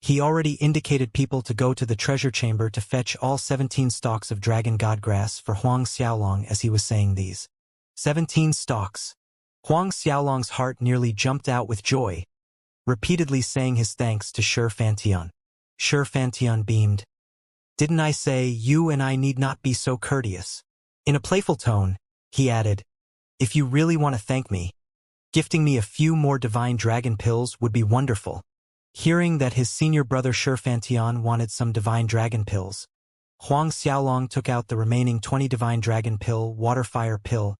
He already indicated people to go to the treasure chamber to fetch all 17 stalks of dragon god grass for Huang Xiaolong as he was saying these. 17 stalks. Huang Xiaolong's heart nearly jumped out with joy, repeatedly saying his thanks to Shi Fantian. Shi Fantian beamed. "Didn't I say you and I need not be so courteous?" In a playful tone, he added, "If you really want to thank me, gifting me a few more divine dragon pills would be wonderful." Hearing that his senior brother Shi Fantian wanted some divine dragon pills, Huang Xiaolong took out the remaining 20 divine dragon pill, waterfire pill,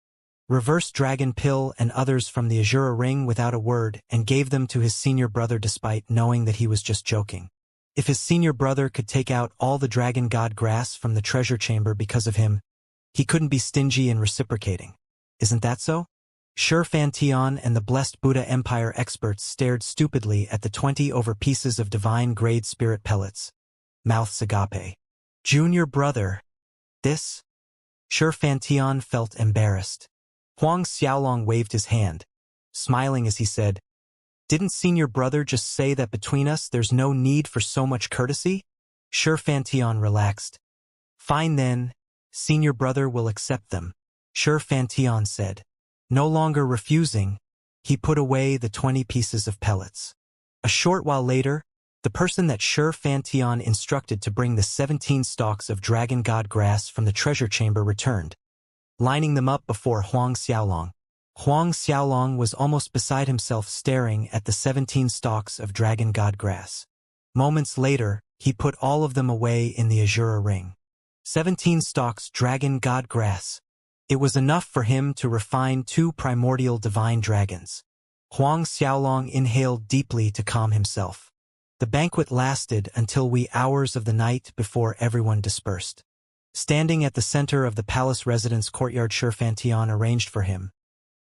reverse dragon pill and others from the Azura ring without a word and gave them to his senior brother despite knowing that he was just joking. If his senior brother could take out all the dragon god grass from the treasure chamber because of him, he couldn't be stingy in reciprocating. Isn't that so? Shi Fantian and the blessed Buddha Empire experts stared stupidly at the 20 over pieces of divine grade spirit pellets. Mouths agape. "Junior brother. This?" Shi Fantian felt embarrassed. Huang Xiaolong waved his hand, smiling as he said, "Didn't senior brother just say that between us there's no need for so much courtesy?" Shi Fantian relaxed. "Fine then, senior brother will accept them," Shi Fantian said. No longer refusing, he put away the 20 pieces of pellets. A short while later, the person that Shi Fantian instructed to bring the 17 stalks of dragon god grass from the treasure chamber returned, lining them up before Huang Xiaolong. Huang Xiaolong was almost beside himself staring at the 17 stalks of dragon god grass. Moments later, he put all of them away in the Azura ring. 17 stalks dragon god grass. It was enough for him to refine 2 primordial divine dragons. Huang Xiaolong inhaled deeply to calm himself. The banquet lasted until wee hours of the night before everyone dispersed. Standing at the center of the palace residence courtyard, Shi Fantian arranged for him.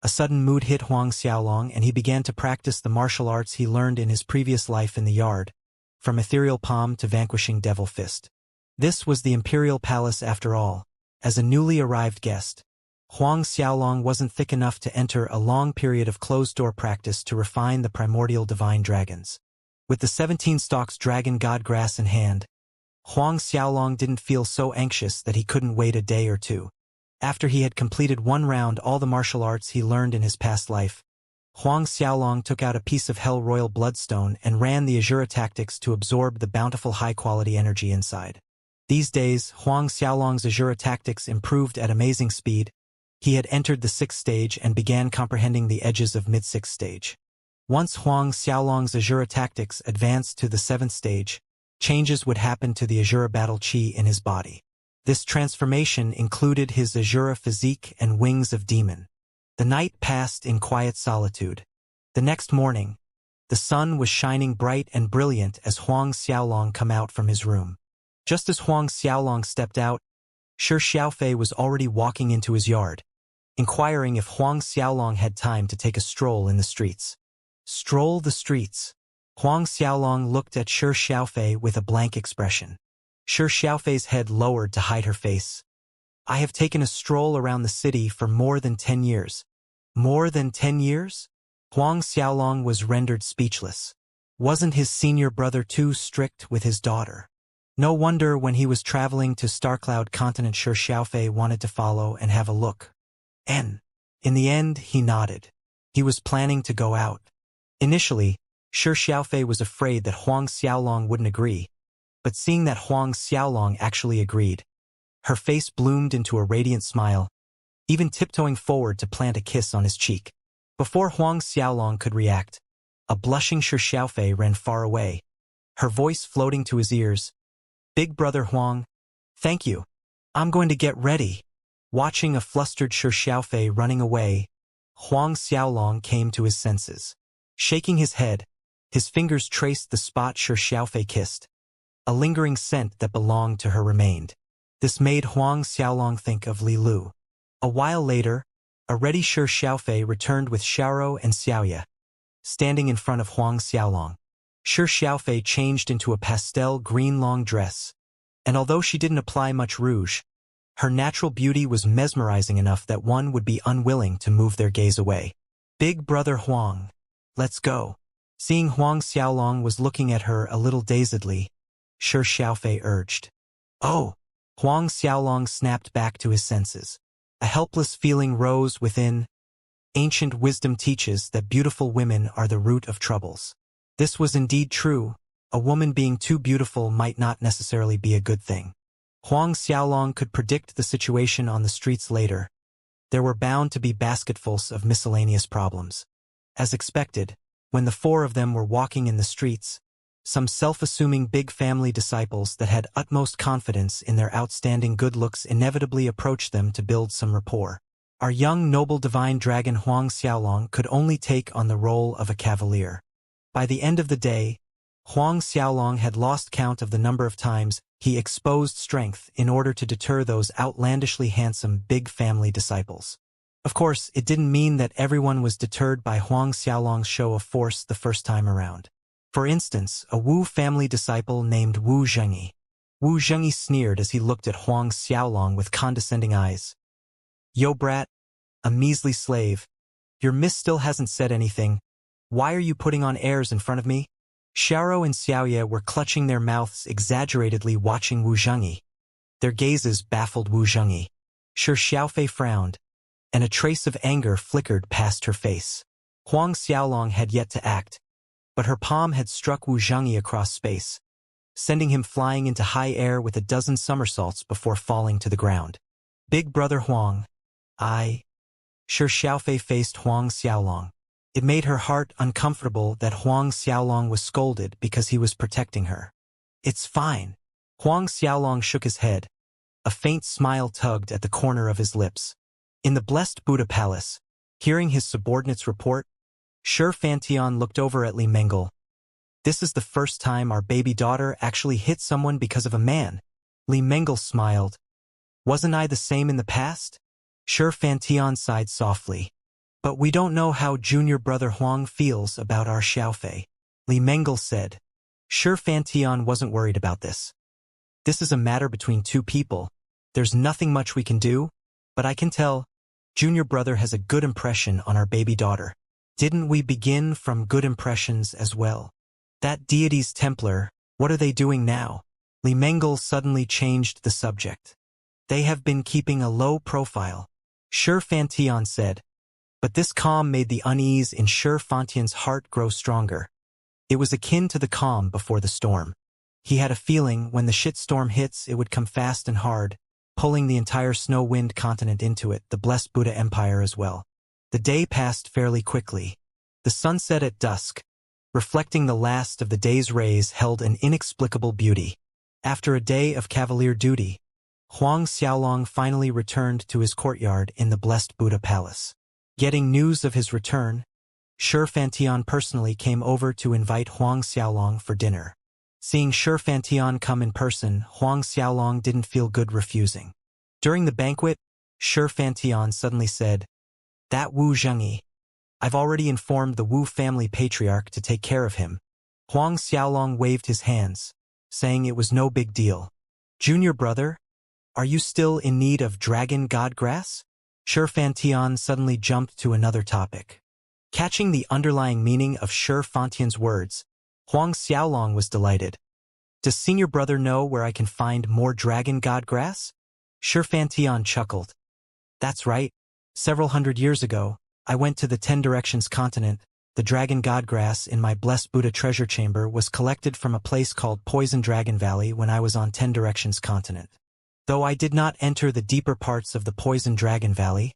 A sudden mood hit Huang Xiaolong and he began to practice the martial arts he learned in his previous life in the yard. from ethereal palm to vanquishing devil fist. This was the imperial palace after all. As a newly arrived guest, Huang Xiaolong wasn't thick enough to enter a long period of closed-door practice to refine the primordial divine dragons. With the 17 stalks dragon god grass in hand, Huang Xiaolong didn't feel so anxious that he couldn't wait a day or two. After he had completed one round all the martial arts he learned in his past life, Huang Xiaolong took out a piece of Hell Royal Bloodstone and ran the Azura tactics to absorb the bountiful high-quality energy inside. These days, Huang Xiaolong's Azura tactics improved at amazing speed. He had entered the 6th stage and began comprehending the edges of mid-6th stage. Once Huang Xiaolong's Azura tactics advanced to the 7th stage, changes would happen to the Azura battle chi in his body. This transformation included his Azura physique and wings of demon. The night passed in quiet solitude. The next morning, the sun was shining bright and brilliant as Huang Xiaolong came out from his room. Just as Huang Xiaolong stepped out, Shi Xiaofei was already walking into his yard, inquiring if Huang Xiaolong had time to take a stroll in the streets. Stroll the streets. Huang Xiaolong looked at Shi Xiaofei with a blank expression. Shi Xiaofei's head lowered to hide her face. I have taken a stroll around the city for more than 10 years. More than 10 years? Huang Xiaolong was rendered speechless. Wasn't his senior brother too strict with his daughter? No wonder when he was traveling to Starcloud continent Shi Xiaofei wanted to follow and have a look. In the end, he nodded. He was planning to go out. Initially, Shi Xiaofei was afraid that Huang Xiaolong wouldn't agree, but seeing that Huang Xiaolong actually agreed, her face bloomed into a radiant smile, even tiptoeing forward to plant a kiss on his cheek. Before Huang Xiaolong could react, a blushing Shi Xiaofei ran far away, her voice floating to his ears. Big brother Huang, thank you. I'm going to get ready. Watching a flustered Shi Xiaofei running away, Huang Xiaolong came to his senses. Shaking his head, his fingers traced the spot Shi Xiaofei kissed. A lingering scent that belonged to her remained. This made Huang Xiaolong think of Li Lu. A while later, a ready Shi Xiaofei returned with Xiaoro and Xiaoya, standing in front of Huang Xiaolong. Shi Xiaofei changed into a pastel green long dress, and although she didn't apply much rouge, her natural beauty was mesmerizing enough that one would be unwilling to move their gaze away. Big brother Huang, let's go. Seeing Huang Xiaolong was looking at her a little dazedly, Shi Xiaofei urged. Oh! Huang Xiaolong snapped back to his senses. A helpless feeling rose within. Ancient wisdom teaches that beautiful women are the root of troubles. This was indeed true. A woman being too beautiful might not necessarily be a good thing. Huang Xiaolong could predict the situation on the streets later. There were bound to be basketfuls of miscellaneous problems. As expected, when the 4 of them were walking in the streets, some self-assuming big family disciples that had utmost confidence in their outstanding good looks inevitably approached them to build some rapport. Our young noble divine dragon Huang Xiaolong could only take on the role of a cavalier. By the end of the day, Huang Xiaolong had lost count of the number of times he exposed strength in order to deter those outlandishly handsome big family disciples. Of course, it didn't mean that everyone was deterred by Huang Xiaolong's show of force the first time around. For instance, a Wu family disciple named Wu Zhengyi. Wu Zhengyi sneered as he looked at Huang Xiaolong with condescending eyes. Yo brat, a measly slave. Your miss still hasn't said anything. Why are you putting on airs in front of me? Xiaoro and Xiaoya were clutching their mouths exaggeratedly watching Wu Zhengyi. Their gazes baffled Wu Zhengyi. Shi Xiaofei frowned, and a trace of anger flickered past her face. Huang Xiaolong had yet to act, but her palm had struck Wu Zhengyi across space, sending him flying into high air with a dozen somersaults before falling to the ground. Big brother Huang. Shi Xiaofei faced Huang Xiaolong. It made her heart uncomfortable that Huang Xiaolong was scolded because he was protecting her. It's fine. Huang Xiaolong shook his head. A faint smile tugged at the corner of his lips. In the blessed Buddha Palace, hearing his subordinates report, Shi Fantian looked over at Li Mengel. This is the first time our baby daughter actually hit someone because of a man. Li Mengel smiled. Wasn't I the same in the past? Shi Fantian sighed softly. But we don't know how junior brother Huang feels about our Xiaofei. Li Mengel said. Shi Fantian wasn't worried about this. This is a matter between two people. There's nothing much we can do, but I can tell, junior brother has a good impression on our baby daughter. Didn't we begin from good impressions as well? That deity's Templar, what are they doing now? Li Mengel suddenly changed the subject. They have been keeping a low profile, Shi Fantian said. But this calm made the unease in Shi Fantian's heart grow stronger. It was akin to the calm before the storm. He had a feeling when the shitstorm hits it would come fast and hard, pulling the entire snow-wind continent into it, the blessed Buddha Empire as well. The day passed fairly quickly. The sunset at dusk, reflecting the last of the day's rays, held an inexplicable beauty. After a day of cavalier duty, Huang Xiaolong finally returned to his courtyard in the blessed Buddha Palace. Getting news of his return, Shi Fantian personally came over to invite Huang Xiaolong for dinner. Seeing Shi Fantian come in person, Huang Xiaolong didn't feel good refusing. During the banquet, Shi Fantian suddenly said, "That Wu Zhengyi. I've already informed the Wu family patriarch to take care of him." Huang Xiaolong waved his hands, saying it was no big deal. "Junior brother, are you still in need of dragon god grass?" Shi Fantian suddenly jumped to another topic. Catching the underlying meaning of Shi Fantian's words, Huang Xiaolong was delighted. "Does senior brother know where I can find more dragon god grass?" Shi Fantian chuckled. "That's right. Several hundred years ago, I went to the 10 Directions continent. The dragon god grass in my blessed Buddha treasure chamber was collected from a place called Poison Dragon Valley when I was on 10 Directions continent. Though I did not enter the deeper parts of the Poison Dragon Valley,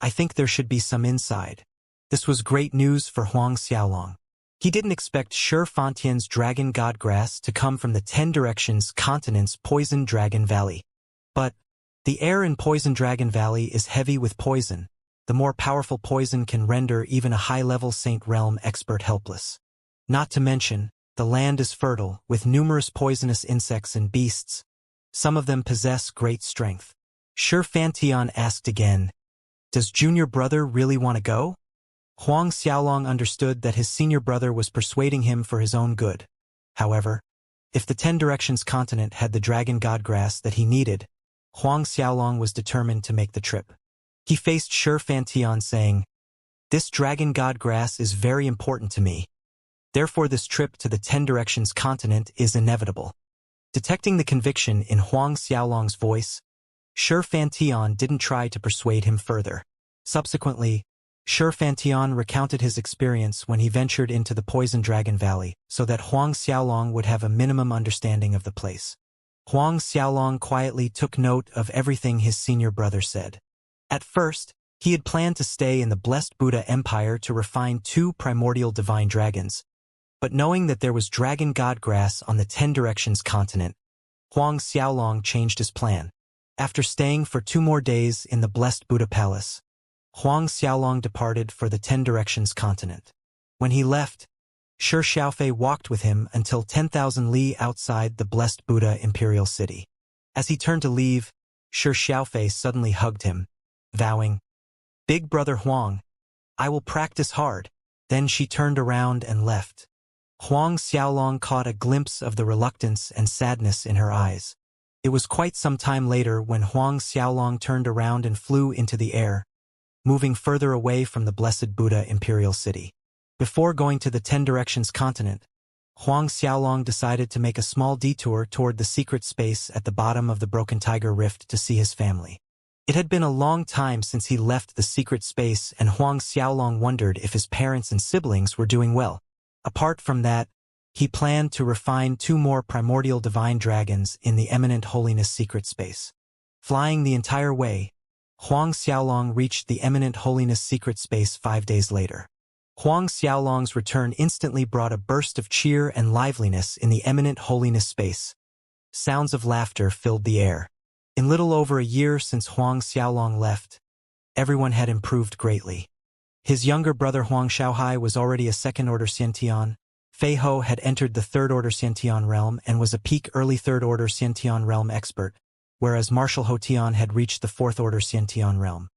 I think there should be some inside." This was great news for Huang Xiaolong. He didn't expect Shi Fantian's dragon god grass to come from the 10 Directions continent's Poison Dragon Valley. But the air in Poison Dragon Valley is heavy with poison. The more powerful poison can render even a high-level Saint Realm expert helpless. Not to mention, the land is fertile, with numerous poisonous insects and beasts. Some of them possess great strength. Shi Fantian asked again, "Does junior brother really want to go?" Huang Xiaolong understood that his senior brother was persuading him for his own good. However, if the 10 Directions continent had the dragon god grass that he needed, Huang Xiaolong was determined to make the trip. He faced Shi Fantian saying, "This dragon god grass is very important to me. Therefore this trip to the 10 Directions continent is inevitable." Detecting the conviction in Huang Xiaolong's voice, Shi Fantian didn't try to persuade him further. Subsequently, Shi Fantian recounted his experience when he ventured into the Poison Dragon Valley so that Huang Xiaolong would have a minimum understanding of the place. Huang Xiaolong quietly took note of everything his senior brother said. At first, he had planned to stay in the blessed Buddha Empire to refine 2 primordial divine dragons, but knowing that there was dragon god grass on the 10 Directions continent, Huang Xiaolong changed his plan. After staying for 2 more days in the blessed Buddha Palace, Huang Xiaolong departed for the 10 Directions continent. When he left, Shi Xiaofei walked with him until 10,000 li outside the blessed Buddha imperial city. As he turned to leave, Shi Xiaofei suddenly hugged him, vowing, "Big brother Huang, I will practice hard." Then she turned around and left. Huang Xiaolong caught a glimpse of the reluctance and sadness in her eyes. It was quite some time later when Huang Xiaolong turned around and flew into the air, moving further away from the blessed Buddha imperial city. Before going to the 10 Directions continent, Huang Xiaolong decided to make a small detour toward the secret space at the bottom of the Broken Tiger Rift to see his family. It had been a long time since he left the secret space, and Huang Xiaolong wondered if his parents and siblings were doing well. Apart from that, he planned to refine 2 more primordial divine dragons in the Eminent Holiness secret space. Flying the entire way, Huang Xiaolong reached the Eminent Holiness secret space 5 days later. Huang Xiaolong's return instantly brought a burst of cheer and liveliness in the Eminent Holiness space. Sounds of laughter filled the air. In little over a year since Huang Xiaolong left, everyone had improved greatly. His younger brother Huang Shaohai was already a second-order Xiantian. Fei Ho had entered the third-order Xiantian realm and was a peak early third-order Xiantian realm expert, whereas Marshal Hotian had reached the fourth-order Xiantian realm.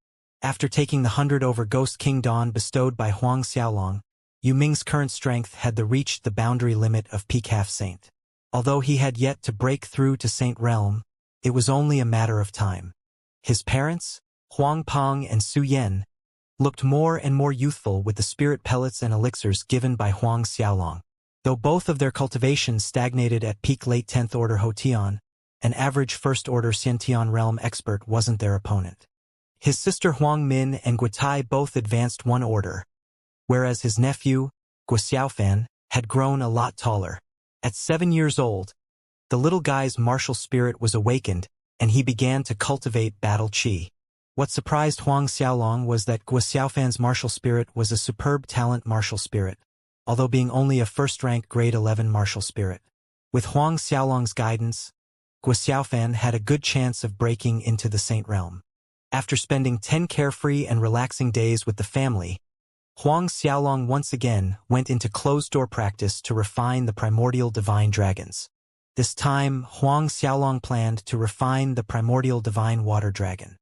After taking the 100 over Ghost King Dawn bestowed by Huang Xiaolong, Yu Ming's current strength had reached the boundary limit of peak half-saint. Although he had yet to break through to Saint Realm, it was only a matter of time. His parents, Huang Peng and Su Yan, looked more and more youthful with the spirit pellets and elixirs given by Huang Xiaolong. Though both of their cultivations stagnated at peak late 10th order Hotian, an average first order Xiantian realm expert wasn't their opponent. His sister Huang Min and Guotai both advanced one order, whereas his nephew, Guo Xiaofan, had grown a lot taller. At 7 years old, the little guy's martial spirit was awakened, and he began to cultivate battle qi. What surprised Huang Xiaolong was that Guo Xiaofan's martial spirit was a superb talent martial spirit, although being only a first-rank grade 11 martial spirit. With Huang Xiaolong's guidance, Guo Xiaofan had a good chance of breaking into the Saint Realm. After spending 10 carefree and relaxing days with the family, Huang Xiaolong once again went into closed-door practice to refine the primordial divine dragons. This time, Huang Xiaolong planned to refine the primordial divine water dragon.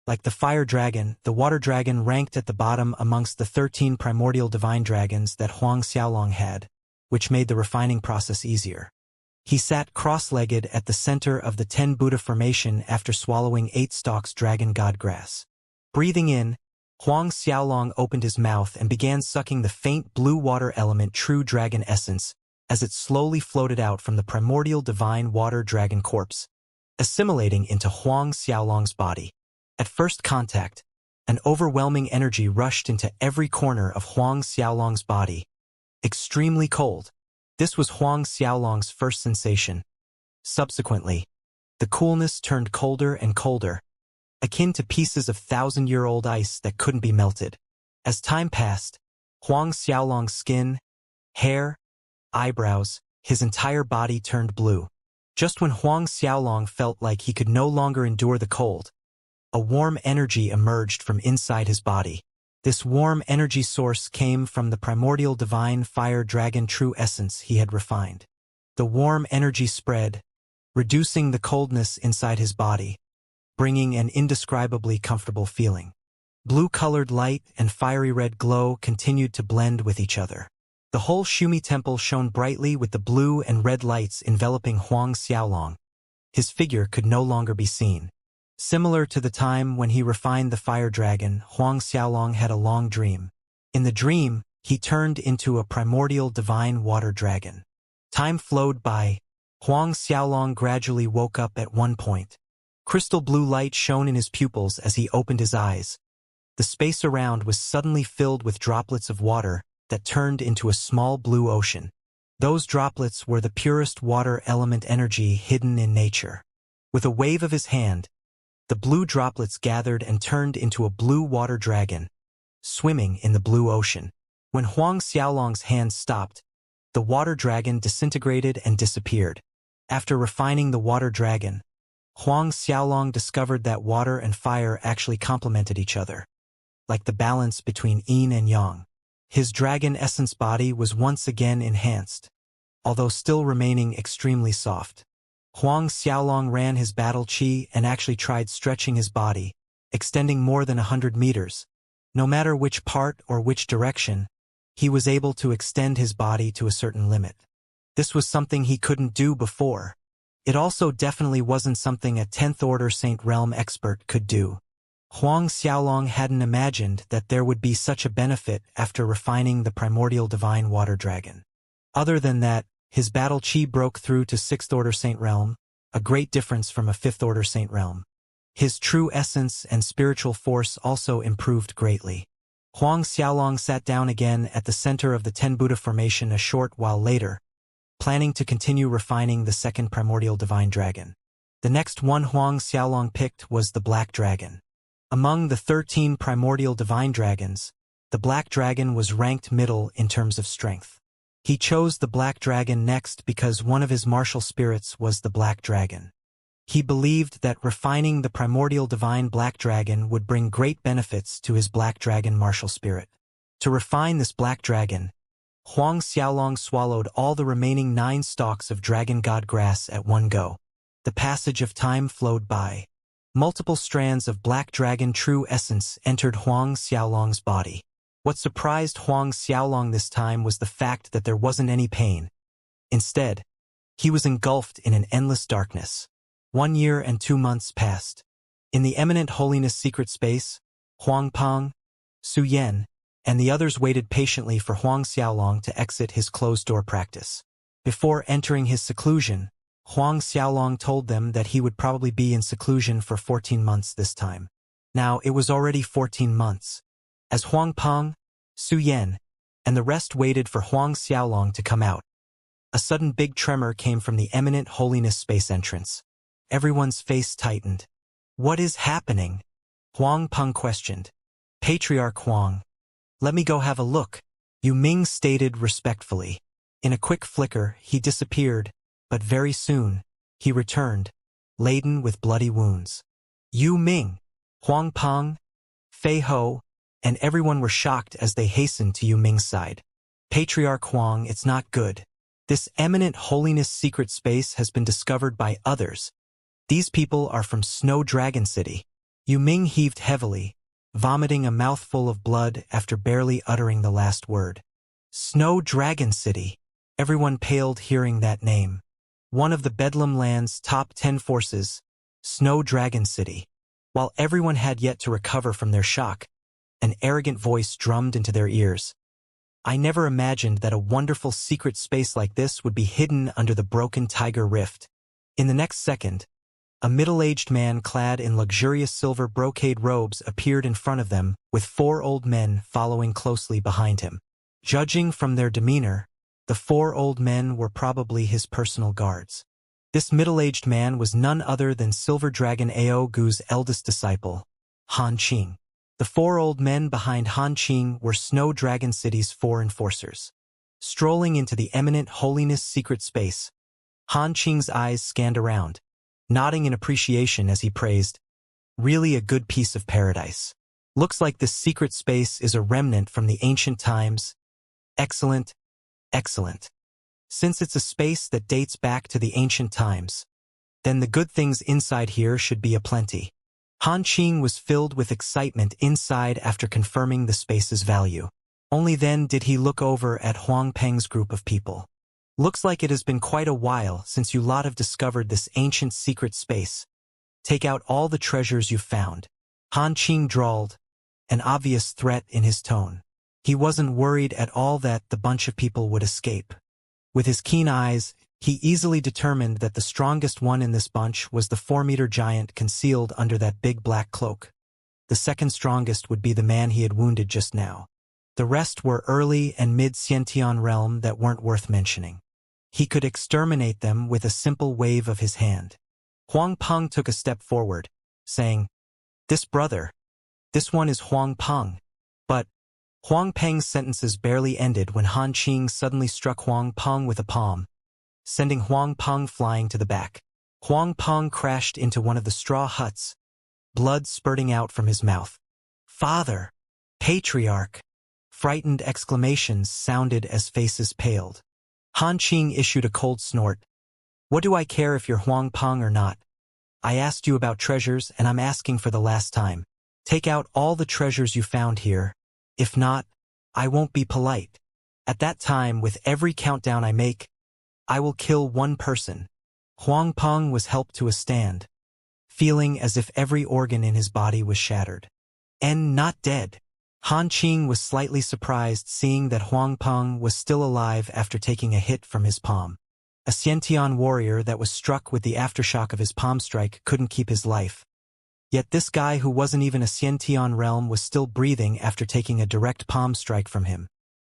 Like the fire dragon, the water dragon ranked at the bottom amongst the 13 primordial divine dragons that Huang Xiaolong had, which made the refining process easier. He sat cross-legged at the center of the 10 Buddha formation after swallowing 8 stalks dragon god grass. Breathing in, Huang Xiaolong opened his mouth and began sucking the faint blue water element true dragon essence as it slowly floated out from the primordial divine water dragon corpse, assimilating into Huang Xiaolong's body. At first contact, an overwhelming energy rushed into every corner of Huang Xiaolong's body. Extremely cold. This was Huang Xiaolong's first sensation. Subsequently, the coolness turned colder and colder, akin to pieces of 1,000-year-old ice that couldn't be melted. As time passed, Huang Xiaolong's skin, hair, eyebrows, his entire body turned blue. Just when Huang Xiaolong felt like he could no longer endure the cold, a warm energy emerged from inside his body. This warm energy source came from the primordial divine fire dragon true essence he had refined. The warm energy spread, reducing the coldness inside his body, bringing an indescribably comfortable feeling. Blue-colored light and fiery red glow continued to blend with each other. The whole Shumi temple shone brightly with the blue and red lights enveloping Huang Xiaolong. His figure could no longer be seen. Similar to the time when he refined the fire dragon, Huang Xiaolong had a long dream. In the dream, he turned into a primordial divine water dragon. Time flowed by. Huang Xiaolong gradually woke up at one point. Crystal blue light shone in his pupils as he opened his eyes. The space around was suddenly filled with droplets of water that turned into a small blue ocean. Those droplets were the purest water element energy hidden in nature. With a wave of his hand, the blue droplets gathered and turned into a blue water dragon, swimming in the blue ocean. When Huang Xiaolong's hand stopped, the water dragon disintegrated and disappeared. After refining the water dragon, Huang Xiaolong discovered that water and fire actually complemented each other, like the balance between yin and yang. His dragon essence body was once again enhanced, although still remaining extremely soft. Huang Xiaolong ran his battle qi and actually tried stretching his body, extending more than 100 meters. No matter which part or which direction, he was able to extend his body to a certain limit. This was something he couldn't do before. It also definitely wasn't something a 10th order Saint Realm expert could do. Huang Xiaolong hadn't imagined that there would be such a benefit after refining the primordial divine water dragon. Other than that, his battle qi broke through to 6th order Saint Realm, a great difference from a 5th order Saint Realm. His true essence and spiritual force also improved greatly. Huang Xiaolong sat down again at the center of the 10 Buddha formation a short while later, planning to continue refining the 2nd primordial divine dragon. The next one Huang Xiaolong picked was the black dragon. Among the 13 primordial divine dragons, the black dragon was ranked middle in terms of strength. He chose the black dragon next because one of his martial spirits was the black dragon. He believed that refining the primordial divine black dragon would bring great benefits to his black dragon martial spirit. To refine this black dragon, Huang Xiaolong swallowed all the remaining 9 stalks of dragon god grass at one go. The passage of time flowed by. Multiple strands of black dragon true essence entered Huang Xiaolong's body. What surprised Huang Xiaolong this time was the fact that there wasn't any pain. Instead, he was engulfed in an endless darkness. 1 year and 2 months passed. In the eminent holiness secret space, Huang Peng, Su Yan, and the others waited patiently for Huang Xiaolong to exit his closed-door practice. Before entering his seclusion, Huang Xiaolong told them that he would probably be in seclusion for 14 months this time. Now, it was already 14 months. As Huang Peng, Su Yan, and the rest waited for Huang Xiaolong to come out, a sudden big tremor came from the eminent holiness space entrance. Everyone's face tightened. "What is happening?" Huang Peng questioned. "Patriarch Huang, let me go have a look," Yu Ming stated respectfully. In a quick flicker, he disappeared, but very soon, he returned, laden with bloody wounds. Yu Ming, Huang Peng, Fei Ho, and everyone were shocked as they hastened to Yu Ming's side. "Patriarch Huang, it's not good. This eminent holiness secret space has been discovered by others. These people are from Snow Dragon City." Yu Ming heaved heavily, vomiting a mouthful of blood after barely uttering the last word. Snow Dragon City. Everyone paled hearing that name. One of the Bedlam Land's top 10 forces, Snow Dragon City. While everyone had yet to recover from their shock, an arrogant voice drummed into their ears. "I never imagined that a wonderful secret space like this would be hidden under the broken Tiger Rift." In the next second, a middle-aged man clad in luxurious silver brocade robes appeared in front of them, with 4 old men following closely behind him. Judging from their demeanor, the 4 old men were probably his personal guards. This middle-aged man was none other than Silver Dragon Ao Gu's eldest disciple, Han Qing. The 4 old men behind Han Qing were Snow Dragon City's 4 enforcers. Strolling into the eminent holiness secret space, Han Qing's eyes scanned around, nodding in appreciation as he praised, "Really a good piece of paradise. Looks like this secret space is a remnant from the ancient times. Excellent, excellent. Since it's a space that dates back to the ancient times, then the good things inside here should be aplenty." Han Qing was filled with excitement inside after confirming the space's value. Only then did he look over at Huang Peng's group of people. "Looks like it has been quite a while since you lot have discovered this ancient secret space. Take out all the treasures you've found." Han Qing drawled, an obvious threat in his tone. He wasn't worried at all that the bunch of people would escape. With his keen eyes, he easily determined that the strongest one in this bunch was the 4-meter giant concealed under that big black cloak. The second strongest would be the man he had wounded just now. The rest were early and mid-Xiantian realm that weren't worth mentioning. He could exterminate them with a simple wave of his hand. Huang Peng took a step forward, saying, "This brother, this one is Huang Peng." But Huang Peng's sentences barely ended when Han Qing suddenly struck Huang Peng with a palm, sending Huang Peng flying to the back. Huang Peng crashed into one of the straw huts, blood spurting out from his mouth. "Father! Patriarch!" Frightened exclamations sounded as faces paled. Han Qing issued a cold snort. "What do I care if you're Huang Peng or not? I asked you about treasures and I'm asking for the last time. Take out all the treasures you found here. If not, I won't be polite. At that time, with every countdown I make, I will kill 1 person." Huang Peng was helped to a stand, feeling as if every organ in his body was shattered. "And not dead." Han Qing was slightly surprised seeing that Huang Peng was still alive after taking a hit from his palm. A Xiantian warrior that was struck with the aftershock of his palm strike couldn't keep his life. Yet this guy who wasn't even a Xiantian realm was still breathing after taking a direct palm strike from him.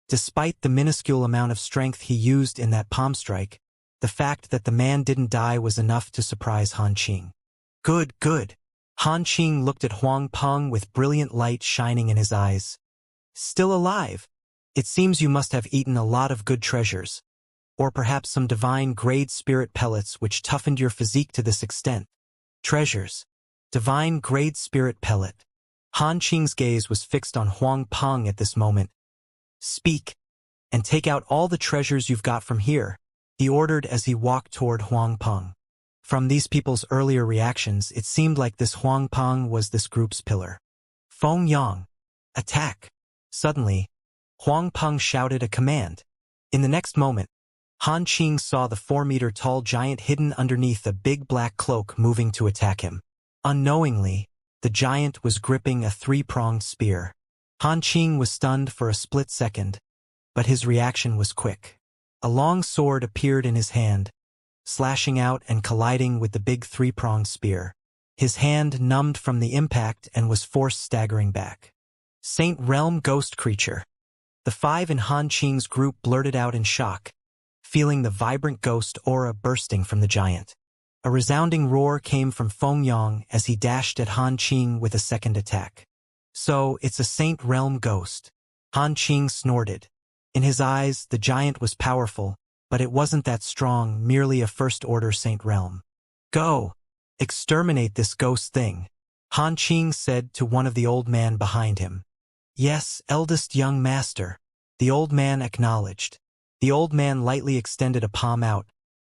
Despite the minuscule amount of strength he used in that palm strike, the fact that the man didn't die was enough to surprise Han Qing. "Good, good." Han Qing looked at Huang Peng with brilliant light shining in his eyes. "Still alive? It seems you must have eaten a lot of good treasures. Or perhaps some divine grade spirit pellets which toughened your physique to this extent." Treasures. Divine grade spirit pellet. Han Qing's gaze was fixed on Huang Peng at this moment. "Speak, and take out all the treasures you've got from here," he ordered as he walked toward Huang Peng. From these people's earlier reactions, it seemed like this Huang Peng was this group's pillar. "Feng Yang, attack!" Suddenly, Huang Peng shouted a command. In the next moment, Han Qing saw the 4-meter-tall giant hidden underneath a big black cloak moving to attack him. Unknowingly, the giant was gripping a 3-pronged spear. Han Qing was stunned for a split second, but his reaction was quick. A long sword appeared in his hand, slashing out and colliding with the big 3-pronged spear. His hand numbed from the impact and was forced staggering back. Saint Realm Ghost Creature. The 5 in Han Qing's group blurted out in shock, feeling the vibrant ghost aura bursting from the giant. A resounding roar came from Feng Yang as he dashed at Han Qing with a second attack. So, it's a Saint Realm ghost. Han Qing snorted. In his eyes, the giant was powerful, but it wasn't that strong, merely a first-order Saint Realm. Go! Exterminate this ghost thing, Han Qing said to one of the old man behind him. Yes, eldest young master, the old man acknowledged. The old man lightly extended a palm out,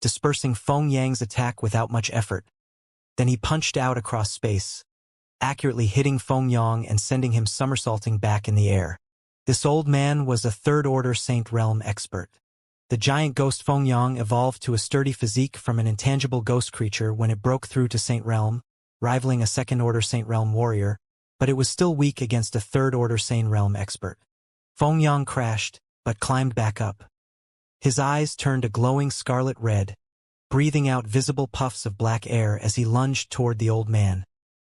dispersing Feng Yang's attack without much effort. Then he punched out across space, accurately hitting Feng Yang and sending him somersaulting back in the air. This old man was a third-order Saint Realm expert. The giant ghost Feng Yang evolved to a sturdy physique from an intangible ghost creature when it broke through to Saint Realm, rivaling a second-order Saint Realm warrior, but it was still weak against a third-order Saint Realm expert. Feng Yang crashed, but climbed back up. His eyes turned a glowing scarlet red, breathing out visible puffs of black air as he lunged toward the old man.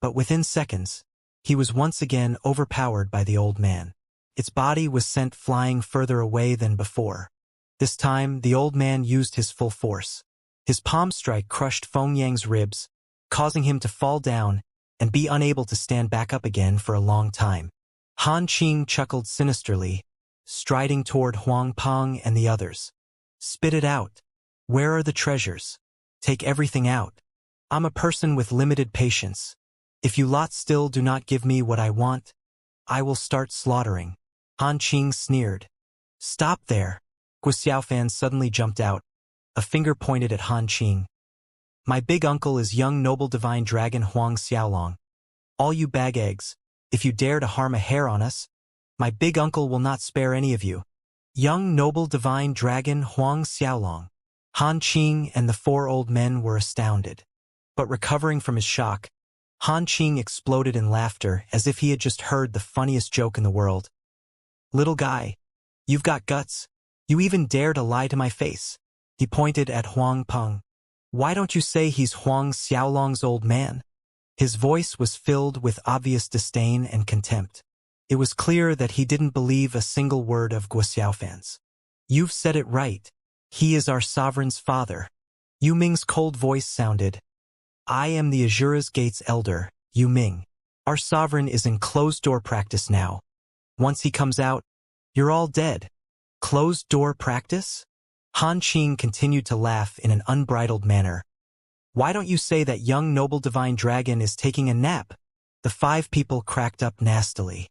But within seconds, he was once again overpowered by the old man. Its body was sent flying further away than before. This time, the old man used his full force. His palm strike crushed Feng Yang's ribs, causing him to fall down and be unable to stand back up again for a long time. Han Qing chuckled sinisterly, striding toward Huang Peng and the others. Spit it out. Where are the treasures? Take everything out. I'm a person with limited patience. If you lot still do not give me what I want, I will start slaughtering. Han Qing sneered. Stop there. Guo suddenly jumped out, a finger pointed at Han Qing. My big uncle is young noble divine dragon Huang Xiaolong. All you bag eggs, if you dare to harm a hair on us, my big uncle will not spare any of you. Young noble divine dragon Huang Xiaolong. Han Qing and the 4 old men were astounded. But recovering from his shock, Han Qing exploded in laughter as if he had just heard the funniest joke in the world. Little guy, you've got guts. You even dare to lie to my face. He pointed at Huang Peng. Why don't you say he's Huang Xiaolong's old man? His voice was filled with obvious disdain and contempt. It was clear that he didn't believe a single word of Guo Xiaofan's. You've said it right. He is our sovereign's father. Yu Ming's cold voice sounded. I am the Azura's Gate's elder, Yu Ming. Our sovereign is in closed-door practice now. Once he comes out, you're all dead. Closed-door practice? Han Qing continued to laugh in an unbridled manner. Why don't you say that young noble divine dragon is taking a nap? The 5 people cracked up nastily.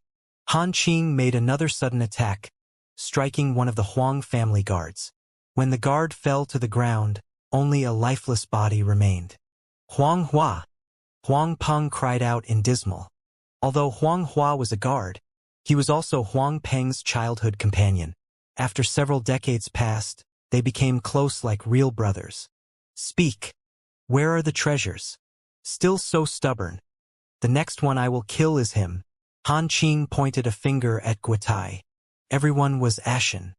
Han Qing made another sudden attack, striking one of the Huang family guards. When the guard fell to the ground, only a lifeless body remained. Huang Hua! Huang Peng cried out in dismal. Although Huang Hua was a guard, he was also Huang Peng's childhood companion. After several decades passed, they became close like real brothers. Speak. Where are the treasures? Still so stubborn. The next one I will kill is him. Han Qing pointed a finger at Guotai. Everyone was ashen.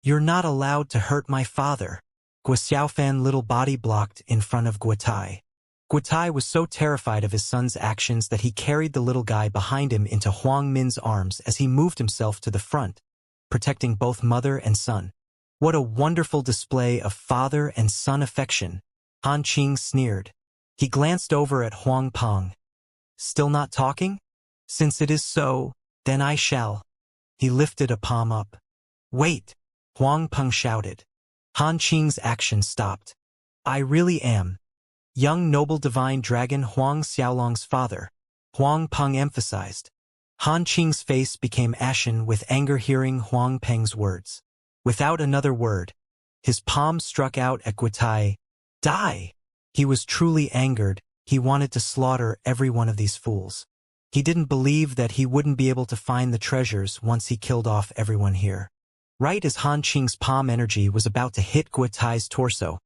You're not allowed to hurt my father. Guo Xiaofan little body blocked in front of Guotai. Guotai was so terrified of his son's actions that he carried the little guy behind him into Huang Min's arms as he moved himself to the front, protecting both mother and son. What a wonderful display of father and son affection, Han Qing sneered. He glanced over at Huang Peng. Still not talking? Since it is so, then I shall. He lifted a palm up. Wait, Huang Peng shouted. Han Qing's action stopped. I really am. Young noble divine dragon Huang Xiaolong's father, Huang Peng emphasized. Han Qing's face became ashen with anger hearing Huang Peng's words. Without another word, his palm struck out at Guotai. Die! He was truly angered. He wanted to slaughter every one of these fools. He didn't believe that he wouldn't be able to find the treasures once he killed off everyone here. Right as Han Qing's palm energy was about to hit Guo Tai's torso,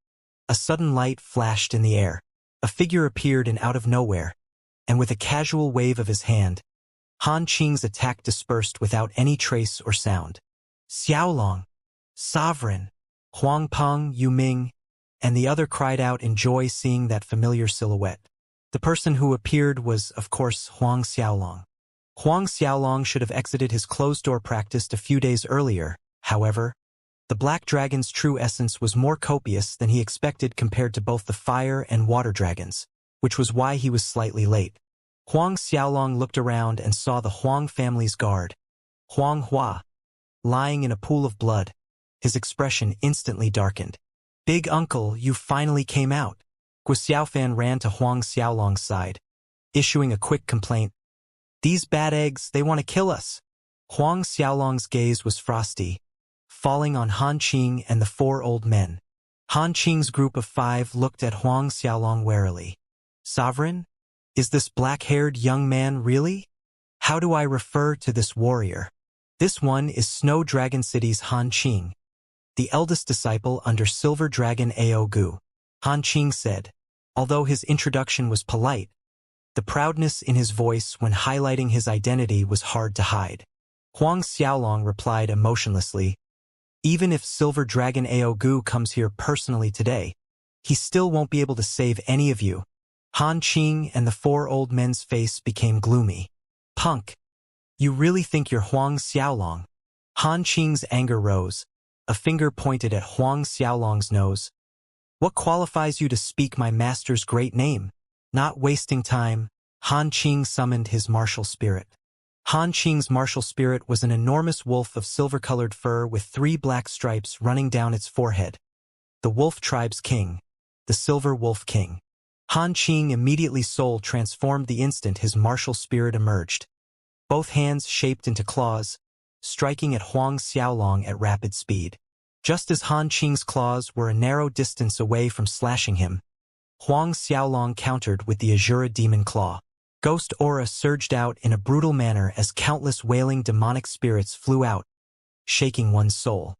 a sudden light flashed in the air. A figure appeared in out of nowhere, and with a casual wave of his hand, Han Qing's attack dispersed without any trace or sound. Xiaolong, Sovereign, Huang Peng, Yu Ming, and the other cried out in joy seeing that familiar silhouette. The person who appeared was, of course, Huang Xiaolong. Huang Xiaolong should have exited his closed-door practice a few days earlier. However, the Black Dragon's true essence was more copious than he expected compared to both the fire and water dragons, which was why he was slightly late. Huang Xiaolong looked around and saw the Huang family's guard, Huang Hua, lying in a pool of blood. His expression instantly darkened. "Big uncle, you finally came out." Guo Xiaofan ran to Huang Xiaolong's side, issuing a quick complaint. "These bad eggs, they want to kill us." Huang Xiaolong's gaze was frosty, falling on Han Qing and the four old men. Han Qing's group of 5 looked at Huang Xiaolong warily. "Sovereign? Is this black-haired young man really? How do I refer to this warrior?" "This one is Snow Dragon City's Han Qing, the eldest disciple under Silver Dragon Ao Gu," Han Qing said. Although his introduction was polite, the proudness in his voice when highlighting his identity was hard to hide. Huang Xiaolong replied emotionlessly, "Even if Silver Dragon Ao Gu comes here personally today, he still won't be able to save any of you." Han Qing and the four old men's face became gloomy. "Punk, you really think you're Huang Xiaolong?" Han Qing's anger rose. A finger pointed at Huang Xiaolong's nose. "What qualifies you to speak my master's great name?" Not wasting time, Han Qing summoned his martial spirit. Han Qing's martial spirit was an enormous wolf of silver-colored fur with 3 black stripes running down its forehead. The wolf tribe's king, the Silver Wolf King. Han Qing immediately soul transformed the instant his martial spirit emerged. Both hands shaped into claws, striking at Huang Xiaolong at rapid speed. Just as Han Qing's claws were a narrow distance away from slashing him, Huang Xiaolong countered with the Azura Demon Claw. Ghost aura surged out in a brutal manner as countless wailing demonic spirits flew out, shaking one's soul.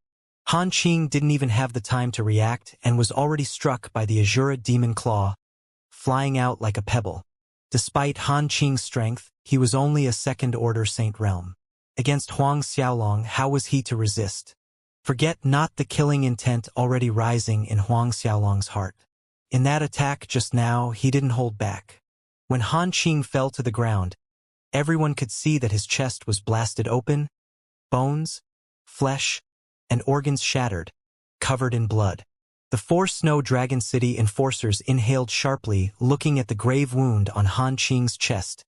Han Qing didn't even have the time to react and was already struck by the Azura Demon Claw, flying out like a pebble. Despite Han Qing's strength, he was only a second-order Saint Realm. Against Huang Xiaolong, how was he to resist? Forget not the killing intent already rising in Huang Xiaolong's heart. In that attack just now, he didn't hold back. When Han Qing fell to the ground, everyone could see that his chest was blasted open, bones, flesh, and organs shattered, covered in blood. The 4 Snow Dragon City enforcers inhaled sharply, looking at the grave wound on Han Qing's chest,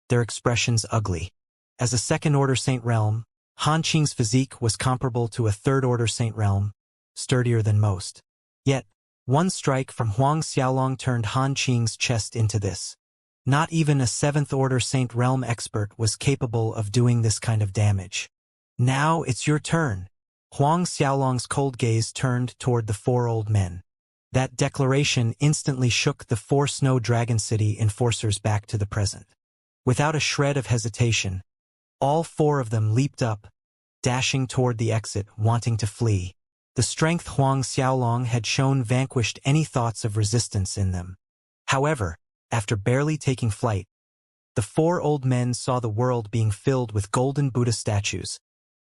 their expressions ugly. As a second-order Saint Realm, Han Qing's physique was comparable to a third-order Saint Realm, sturdier than most. Yet, one strike from Huang Xiaolong turned Han Qing's chest into this. Not even a 7th-order Saint Realm expert was capable of doing this kind of damage. "Now it's your turn." Huang Xiaolong's cold gaze turned toward the 4 old men. That declaration instantly shook the 4 Snow Dragon City enforcers back to the present. Without a shred of hesitation, all 4 of them leaped up, dashing toward the exit, wanting to flee. The strength Huang Xiaolong had shown vanquished any thoughts of resistance in them. However, after barely taking flight, the 4 old men saw the world being filled with golden Buddha statues,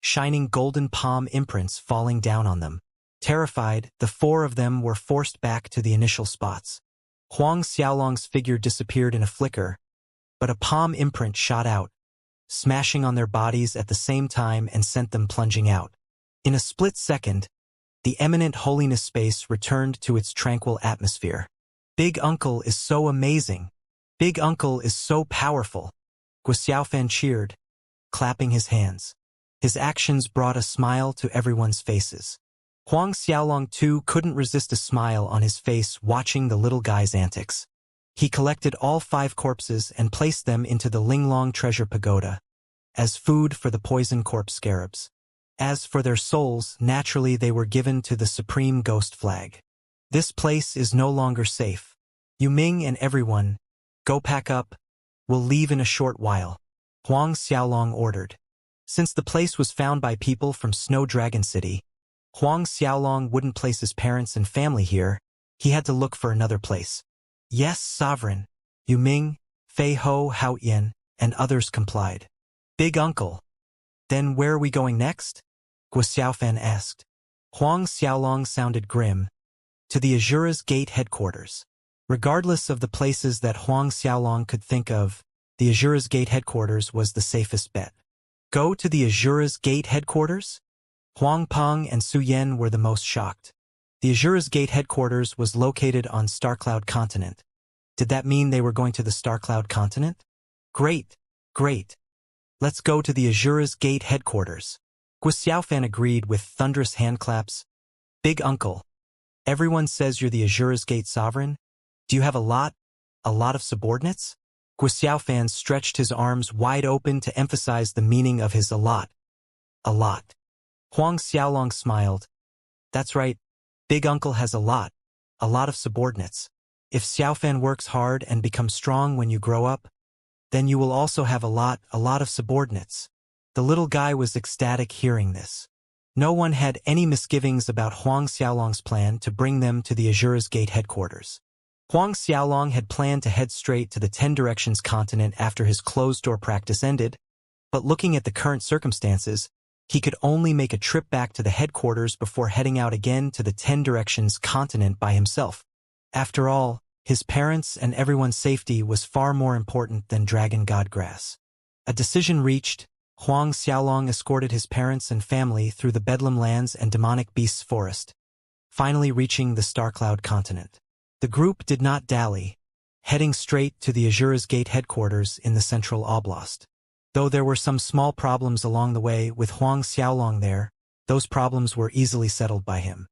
shining golden palm imprints falling down on them. Terrified, the 4 of them were forced back to the initial spots. Huang Xiaolong's figure disappeared in a flicker, but a palm imprint shot out, smashing on their bodies at the same time and sent them plunging out. In a split second, the eminent holiness space returned to its tranquil atmosphere. "Big Uncle is so amazing. Big Uncle is so powerful." Guo Xiaofan cheered, clapping his hands. His actions brought a smile to everyone's faces. Huang Xiaolong too couldn't resist a smile on his face watching the little guy's antics. He collected all 5 corpses and placed them into the Linglong treasure pagoda, as food for the poison corpse scarabs. As for their souls, naturally they were given to the supreme ghost flag. "This place is no longer safe. Yu Ming and everyone, go pack up, We'll leave in a short while, Huang Xiaolong ordered. Since the place was found by people from Snow Dragon City, Huang Xiaolong wouldn't place his parents and family here. He had to look for another place. Yes, sovereign. Yu Ming, Fei Ho, Hao Yin, and others complied. Big uncle. Then where are we going next? Guo Xiaofan asked. Huang Xiaolong sounded grim. To the Azura's Gate headquarters. Regardless of the places that Huang Xiaolong could think of, the Azura's Gate headquarters was the safest bet. Go to the Azura's Gate headquarters? Huang Peng and Su Yen were the most shocked. The Azura's Gate headquarters was located on Starcloud Continent. Did that mean they were going to the Starcloud Continent? Great, great. Let's go to the Azura's Gate headquarters. Guo Xiaofan agreed with thunderous handclaps. Big uncle. Everyone says you're the Azura's Gate sovereign. Do you have a lot of subordinates? Guo Xiaofan stretched his arms wide open to emphasize the meaning of his a lot. A lot. Huang Xiaolong smiled. That's right. Big uncle has a lot of subordinates. If Xiaofan works hard and becomes strong when you grow up, then you will also have a lot of subordinates. The little guy was ecstatic hearing this. No one had any misgivings about Huang Xiaolong's plan to bring them to the Azura's Gate headquarters. Huang Xiaolong had planned to head straight to the 10 Directions continent after his closed-door practice ended, but looking at the current circumstances, he could only make a trip back to the headquarters before heading out again to the 10 Directions continent by himself. After all, his parents and everyone's safety was far more important than Dragon God Grass. A decision reached, Huang Xiaolong escorted his parents and family through the Bedlam Lands and Demonic Beasts Forest, finally reaching the Starcloud continent. The group did not dally, heading straight to the Azura's Gate headquarters in the central oblast. Though there were some small problems along the way with Huang Xiaolong there, those problems were easily settled by him.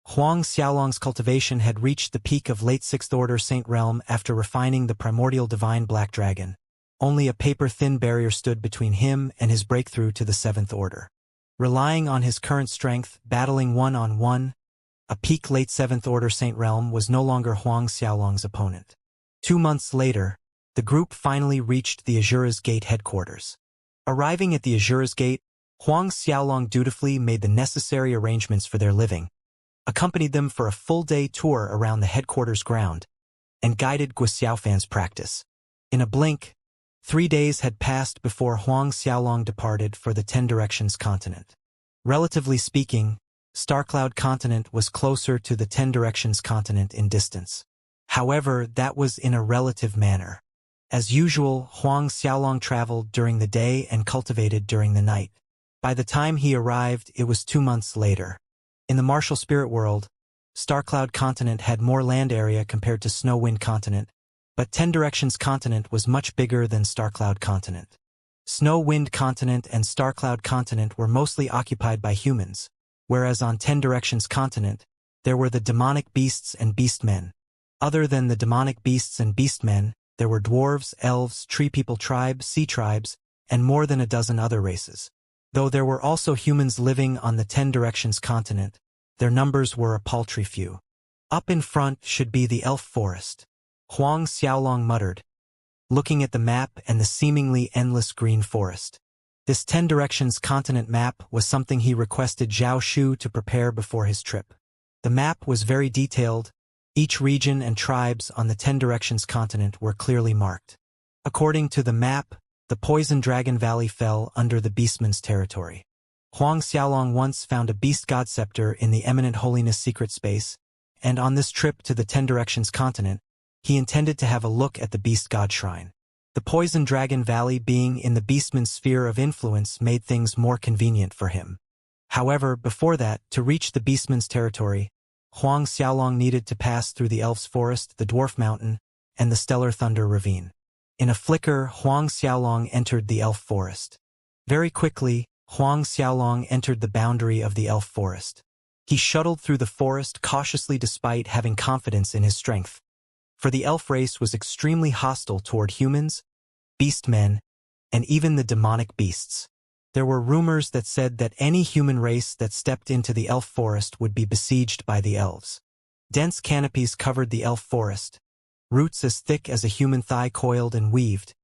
Huang Xiaolong's cultivation had reached the peak of late 6th Order Saint Realm after refining the primordial divine Black Dragon. Only a paper-thin barrier stood between him and his breakthrough to the 7th Order. Relying on his current strength, battling one-on-one, a peak late 7th Order Saint Realm was no longer Huang Xiaolong's opponent. 2 months later, the group finally reached the Azura's Gate headquarters. Arriving at the Azura's Gate, Huang Xiaolong dutifully made the necessary arrangements for their living, accompanied them for a full-day tour around the headquarters ground, and guided Guo Xiaofan's practice. In a blink, 3 days had passed before Huang Xiaolong departed for the 10 Directions continent. Relatively speaking, Starcloud continent was closer to the 10 Directions continent in distance. However, that was in a relative manner. As usual, Huang Xiaolong traveled during the day and cultivated during the night. By the time he arrived, it was 2 months later. In the martial spirit world, Starcloud continent had more land area compared to Snow Wind continent, but 10 Directions continent was much bigger than Starcloud continent. Snow Wind continent and Starcloud continent were mostly occupied by humans, whereas on 10 Directions continent, there were the demonic beasts and beastmen. Other than the demonic beasts and beastmen, there were dwarves, elves, tree people tribes, sea tribes, and more than a dozen other races. Though there were also humans living on the 10 Directions continent, their numbers were a paltry few. Up in front should be the elf forest, Huang Xiaolong muttered, looking at the map and the seemingly endless green forest. This 10 Directions continent map was something he requested Zhao Shu to prepare before his trip. The map was very detailed. Each region and tribes on the 10 Directions continent were clearly marked. According to the map, the Poison Dragon Valley fell under the Beastman's territory. Huang Xiaolong once found a Beast God Scepter in the Eminent Holiness secret space, and on this trip to the 10 Directions continent, he intended to have a look at the Beast God Shrine. The Poison Dragon Valley being in the Beastman's sphere of influence made things more convenient for him. However, before that, to reach the Beastman's territory, Huang Xiaolong needed to pass through the Elf's Forest, the Dwarf Mountain, and the Stellar Thunder Ravine. In a flicker, Huang Xiaolong entered the Elf Forest. Very quickly, Huang Xiaolong entered the boundary of the Elf Forest. He shuttled through the forest cautiously despite having confidence in his strength. For the elf race was extremely hostile toward humans, beastmen, and even the demonic beasts. There were rumors that said that any human race that stepped into the elf forest would be besieged by the elves. Dense canopies covered the elf forest. Roots as thick as a human thigh coiled and weaved,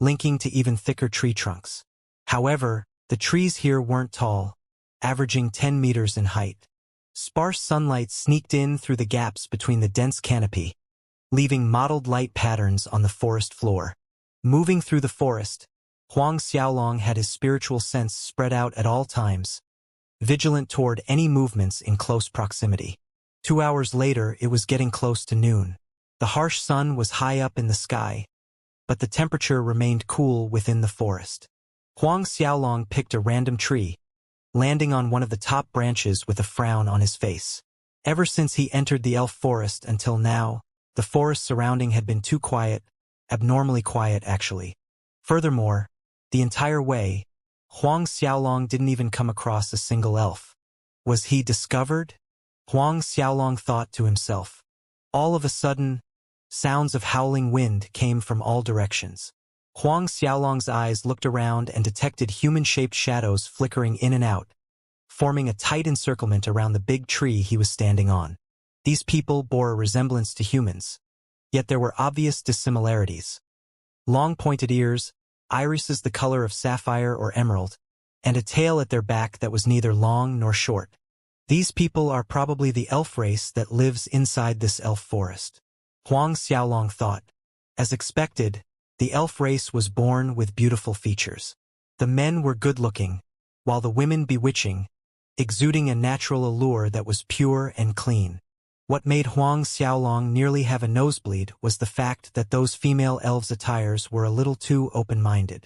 linking to even thicker tree trunks. However, the trees here weren't tall, averaging 10 meters in height. Sparse sunlight sneaked in through the gaps between the dense canopy, leaving mottled light patterns on the forest floor. Moving through the forest, Huang Xiaolong had his spiritual sense spread out at all times, vigilant toward any movements in close proximity. 2 hours later, it was getting close to noon. The harsh sun was high up in the sky, but the temperature remained cool within the forest. Huang Xiaolong picked a random tree, landing on one of the top branches with a frown on his face. Ever since he entered the elf forest until now, the forest surrounding had been too quiet, abnormally quiet actually. Furthermore, the entire way, Huang Xiaolong didn't even come across a single elf. Was he discovered? Huang Xiaolong thought to himself. All of a sudden, sounds of howling wind came from all directions. Huang Xiaolong's eyes looked around and detected human-shaped shadows flickering in and out, forming a tight encirclement around the big tree he was standing on. These people bore a resemblance to humans, yet there were obvious dissimilarities. Long pointed ears, irises the color of sapphire or emerald, and a tail at their back that was neither long nor short. These people are probably the elf race that lives inside this elf forest. Huang Xiaolong thought. As expected, the elf race was born with beautiful features. The men were good-looking, while the women bewitching, exuding a natural allure that was pure and clean. What made Huang Xiaolong nearly have a nosebleed was the fact that those female elves' attires were a little too open-minded.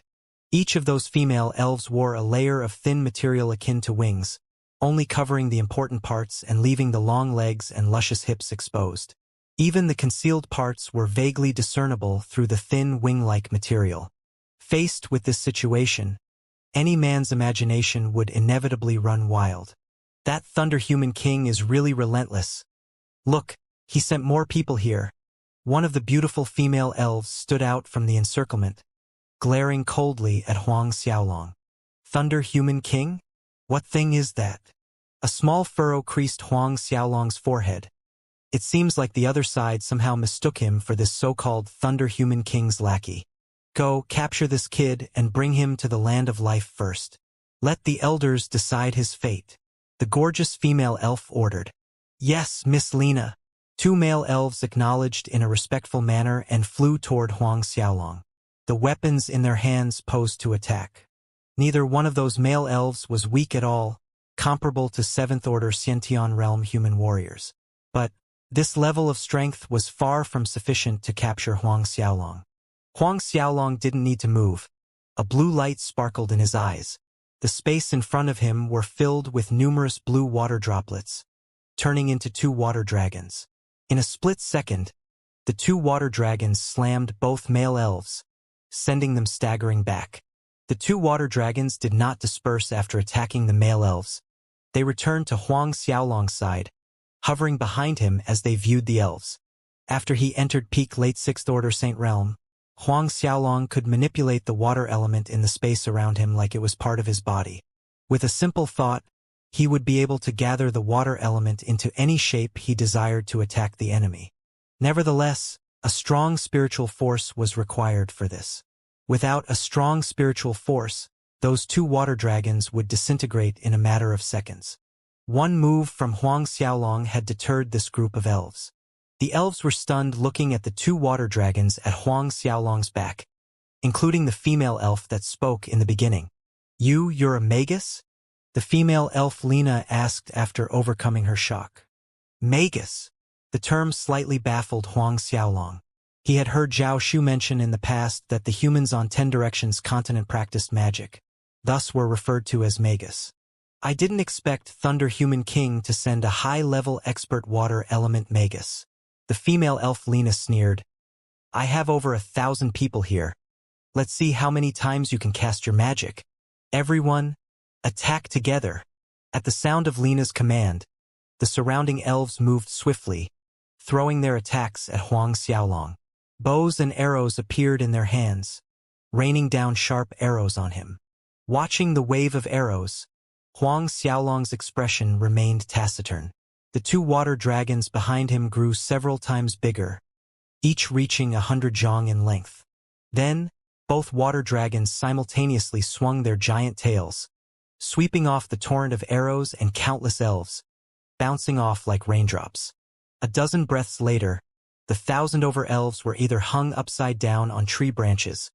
Each of those female elves wore a layer of thin material akin to wings, only covering the important parts and leaving the long legs and luscious hips exposed. Even the concealed parts were vaguely discernible through the thin wing-like material. Faced with this situation, any man's imagination would inevitably run wild. That Thunder Human King is really relentless. Look, he sent more people here. One of the beautiful female elves stood out from the encirclement, glaring coldly at Huang Xiaolong. Thunder Human King? What thing is that? A small furrow creased Huang Xiaolong's forehead. It seems like the other side somehow mistook him for this so-called Thunder Human King's lackey. Go, capture this kid and bring him to the land of life first. Let the elders decide his fate. The gorgeous female elf ordered. Yes, Miss Lena. 2 male elves acknowledged in a respectful manner and flew toward Huang Xiaolong. The weapons in their hands posed to attack. Neither one of those male elves was weak at all, comparable to 7th-order Xiantian realm human warriors. But this level of strength was far from sufficient to capture Huang Xiaolong. Huang Xiaolong didn't need to move. A blue light sparkled in his eyes. The space in front of him were filled with numerous blue water droplets, turning into 2 water dragons. In a split second, the 2 water dragons slammed both male elves, sending them staggering back. The 2 water dragons did not disperse after attacking the male elves. They returned to Huang Xiaolong's side, hovering behind him as they viewed the elves. After he entered peak late 6th Order Saint Realm, Huang Xiaolong could manipulate the water element in the space around him like it was part of his body. With a simple thought, he would be able to gather the water element into any shape he desired to attack the enemy. Nevertheless, a strong spiritual force was required for this. Without a strong spiritual force, those 2 water dragons would disintegrate in a matter of seconds. One move from Huang Xiaolong had deterred this group of elves. The elves were stunned looking at the 2 water dragons at Huang Xiaolong's back, including the female elf that spoke in the beginning. You're a magus? The female elf Lena asked after overcoming her shock. Magus? The term slightly baffled Huang Xiaolong. He had heard Zhao Shu mention in the past that the humans on 10 Directions continent practiced magic, thus were referred to as magus. I didn't expect Thunder Human King to send a high-level expert water element magus. The female elf Lena sneered. I have over 1,000 people here. Let's see how many times you can cast your magic. Everyone, attack together. At the sound of Lena's command, the surrounding elves moved swiftly, throwing their attacks at Huang Xiaolong. Bows and arrows appeared in their hands, raining down sharp arrows on him. Watching the wave of arrows, Huang Xiaolong's expression remained taciturn. The 2 water dragons behind him grew several times bigger, each reaching 100 zhang in length. Then, Both water dragons simultaneously swung their giant tails, sweeping off the torrent of arrows and countless elves, bouncing off like raindrops. A dozen breaths later, the 1,000 elves were either hung upside down on tree branches,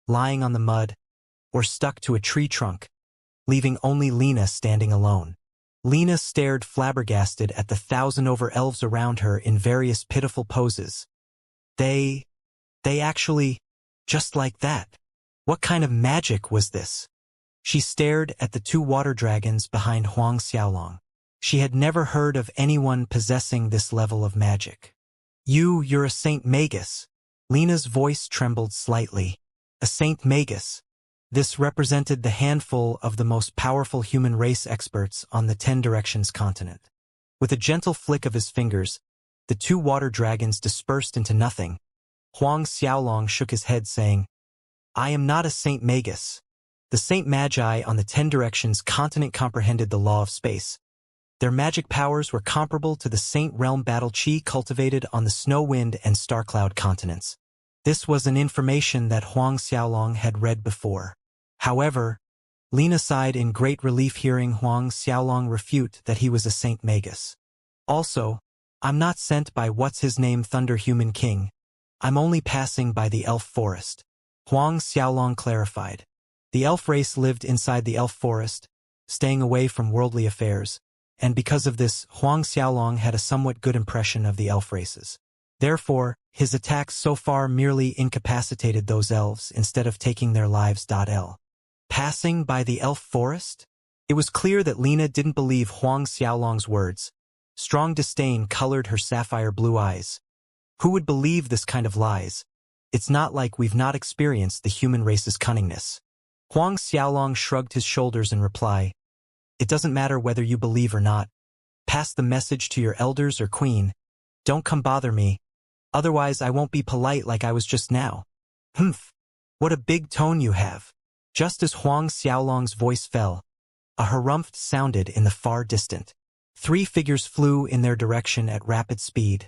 lying on the mud, or stuck to a tree trunk, leaving only Lena standing alone. Lena stared flabbergasted at the 1,000 elves around her in various pitiful poses. They actually, just like that. What kind of magic was this? She stared at the two water dragons behind Huang Xiaolong. She had never heard of anyone possessing this level of magic. You're a Saint Magus. Lena's voice trembled slightly. A Saint Magus. This represented the handful of the most powerful human race experts on the 10 Directions continent. With a gentle flick of his fingers, the two water dragons dispersed into nothing. Huang Xiaolong shook his head saying, I am not a Saint Magus. The Saint Magi on the 10 Directions continent comprehended the law of space. Their magic powers were comparable to the Saint Realm battle chi cultivated on the Snow Wind and Starcloud continents. This was an information that Huang Xiaolong had read before. However, Lena sighed in great relief hearing Huang Xiaolong refute that he was a Saint Magus. Also, I'm not sent by what's-his-name Thunder Human King. I'm only passing by the elf forest. Huang Xiaolong clarified. The elf race lived inside the elf forest, staying away from worldly affairs, and because of this, Huang Xiaolong had a somewhat good impression of the elf races. Therefore, his attacks so far merely incapacitated those elves instead of taking their lives. Passing by the elf forest? It was clear that Lena didn't believe Huang Xiaolong's words. Strong disdain colored her sapphire blue eyes. Who would believe this kind of lies? It's not like we've not experienced the human race's cunningness. Huang Xiaolong shrugged his shoulders in reply. It doesn't matter whether you believe or not. Pass the message to your elders or queen. Don't come bother me. Otherwise I won't be polite like I was just now. Humph. What a big tone you have. Just as Huang Xiaolong's voice fell, a harumph sounded in the far distant. 3 figures flew in their direction at rapid speed,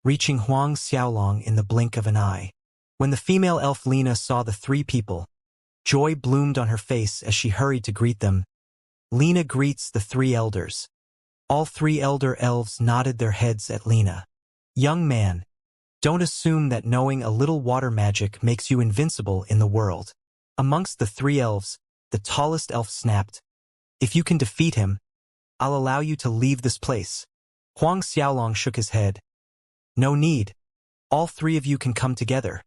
reaching Huang Xiaolong in the blink of an eye. When the female elf Lena saw the 3 people, joy bloomed on her face as she hurried to greet them. Lena greets the 3 elders. All 3 elder elves nodded their heads at Lena. Young man, don't assume that knowing a little water magic makes you invincible in the world. Amongst the 3 elves, the tallest elf snapped, If you can defeat him, I'll allow you to leave this place. Huang Xiaolong shook his head. No need. All 3 of you can come together.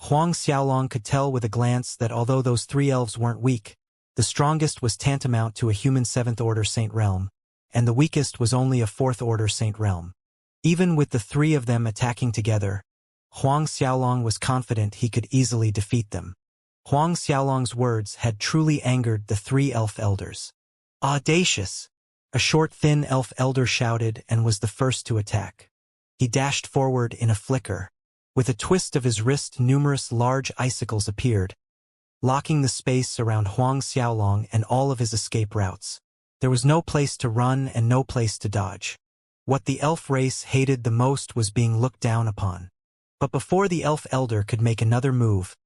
Huang Xiaolong could tell with a glance that although those 3 elves weren't weak, the strongest was tantamount to a human 7th-order Saint Realm, and the weakest was only a 4th-order Saint Realm. Even with the 3 of them attacking together, Huang Xiaolong was confident he could easily defeat them. Huang Xiaolong's words had truly angered the 3 elf elders. Audacious! A short, thin elf elder shouted and was the first to attack. He dashed forward in a flicker. With a twist of his wrist, numerous large icicles appeared, locking the space around Huang Xiaolong and all of his escape routes. There was no place to run and no place to dodge. What the elf race hated the most was being looked down upon. But before the elf elder could make another move,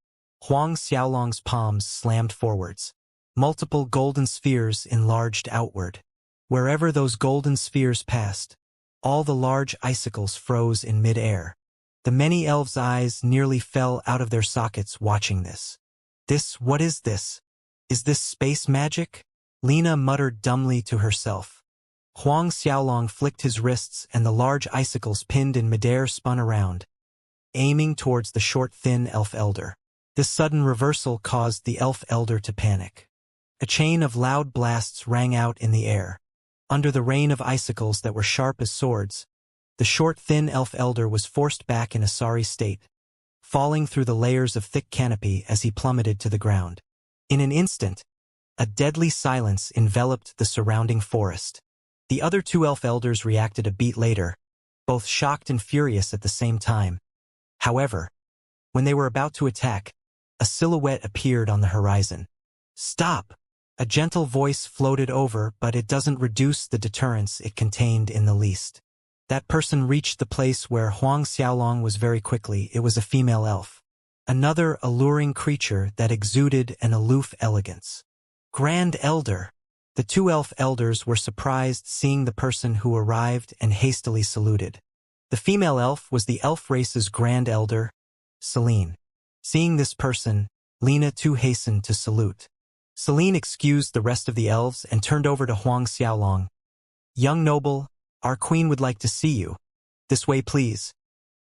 Huang Xiaolong's palms slammed forwards. Multiple golden spheres enlarged outward. Wherever those golden spheres passed, all the large icicles froze in mid-air. The many elves' eyes nearly fell out of their sockets watching this. What is this? Is this space magic? Lena muttered dumbly to herself. Huang Xiaolong flicked his wrists and the large icicles pinned in midair spun around, aiming towards the short, thin elf elder. This sudden reversal caused the elf elder to panic. A chain of loud blasts rang out in the air. Under the rain of icicles that were sharp as swords, the short, thin elf elder was forced back in a sorry state, falling through the layers of thick canopy as he plummeted to the ground. In an instant, a deadly silence enveloped the surrounding forest. The other 2 elf elders reacted a beat later, both shocked and furious at the same time. However, when they were about to attack, a silhouette appeared on the horizon. Stop! A gentle voice floated over, but it doesn't reduce the deterrence it contained in the least. That person reached the place where Huang Xiaolong was very quickly. It was a female elf. another alluring creature that exuded an aloof elegance. Grand Elder. The two elf elders were surprised seeing the person who arrived and hastily saluted. The female elf was the elf race's Grand Elder, Celine. Seeing this person, Lena too hastened to salute. Celine excused the rest of the elves and turned over to Huang Xiaolong. "Young noble, our queen would like to see you. This way, please."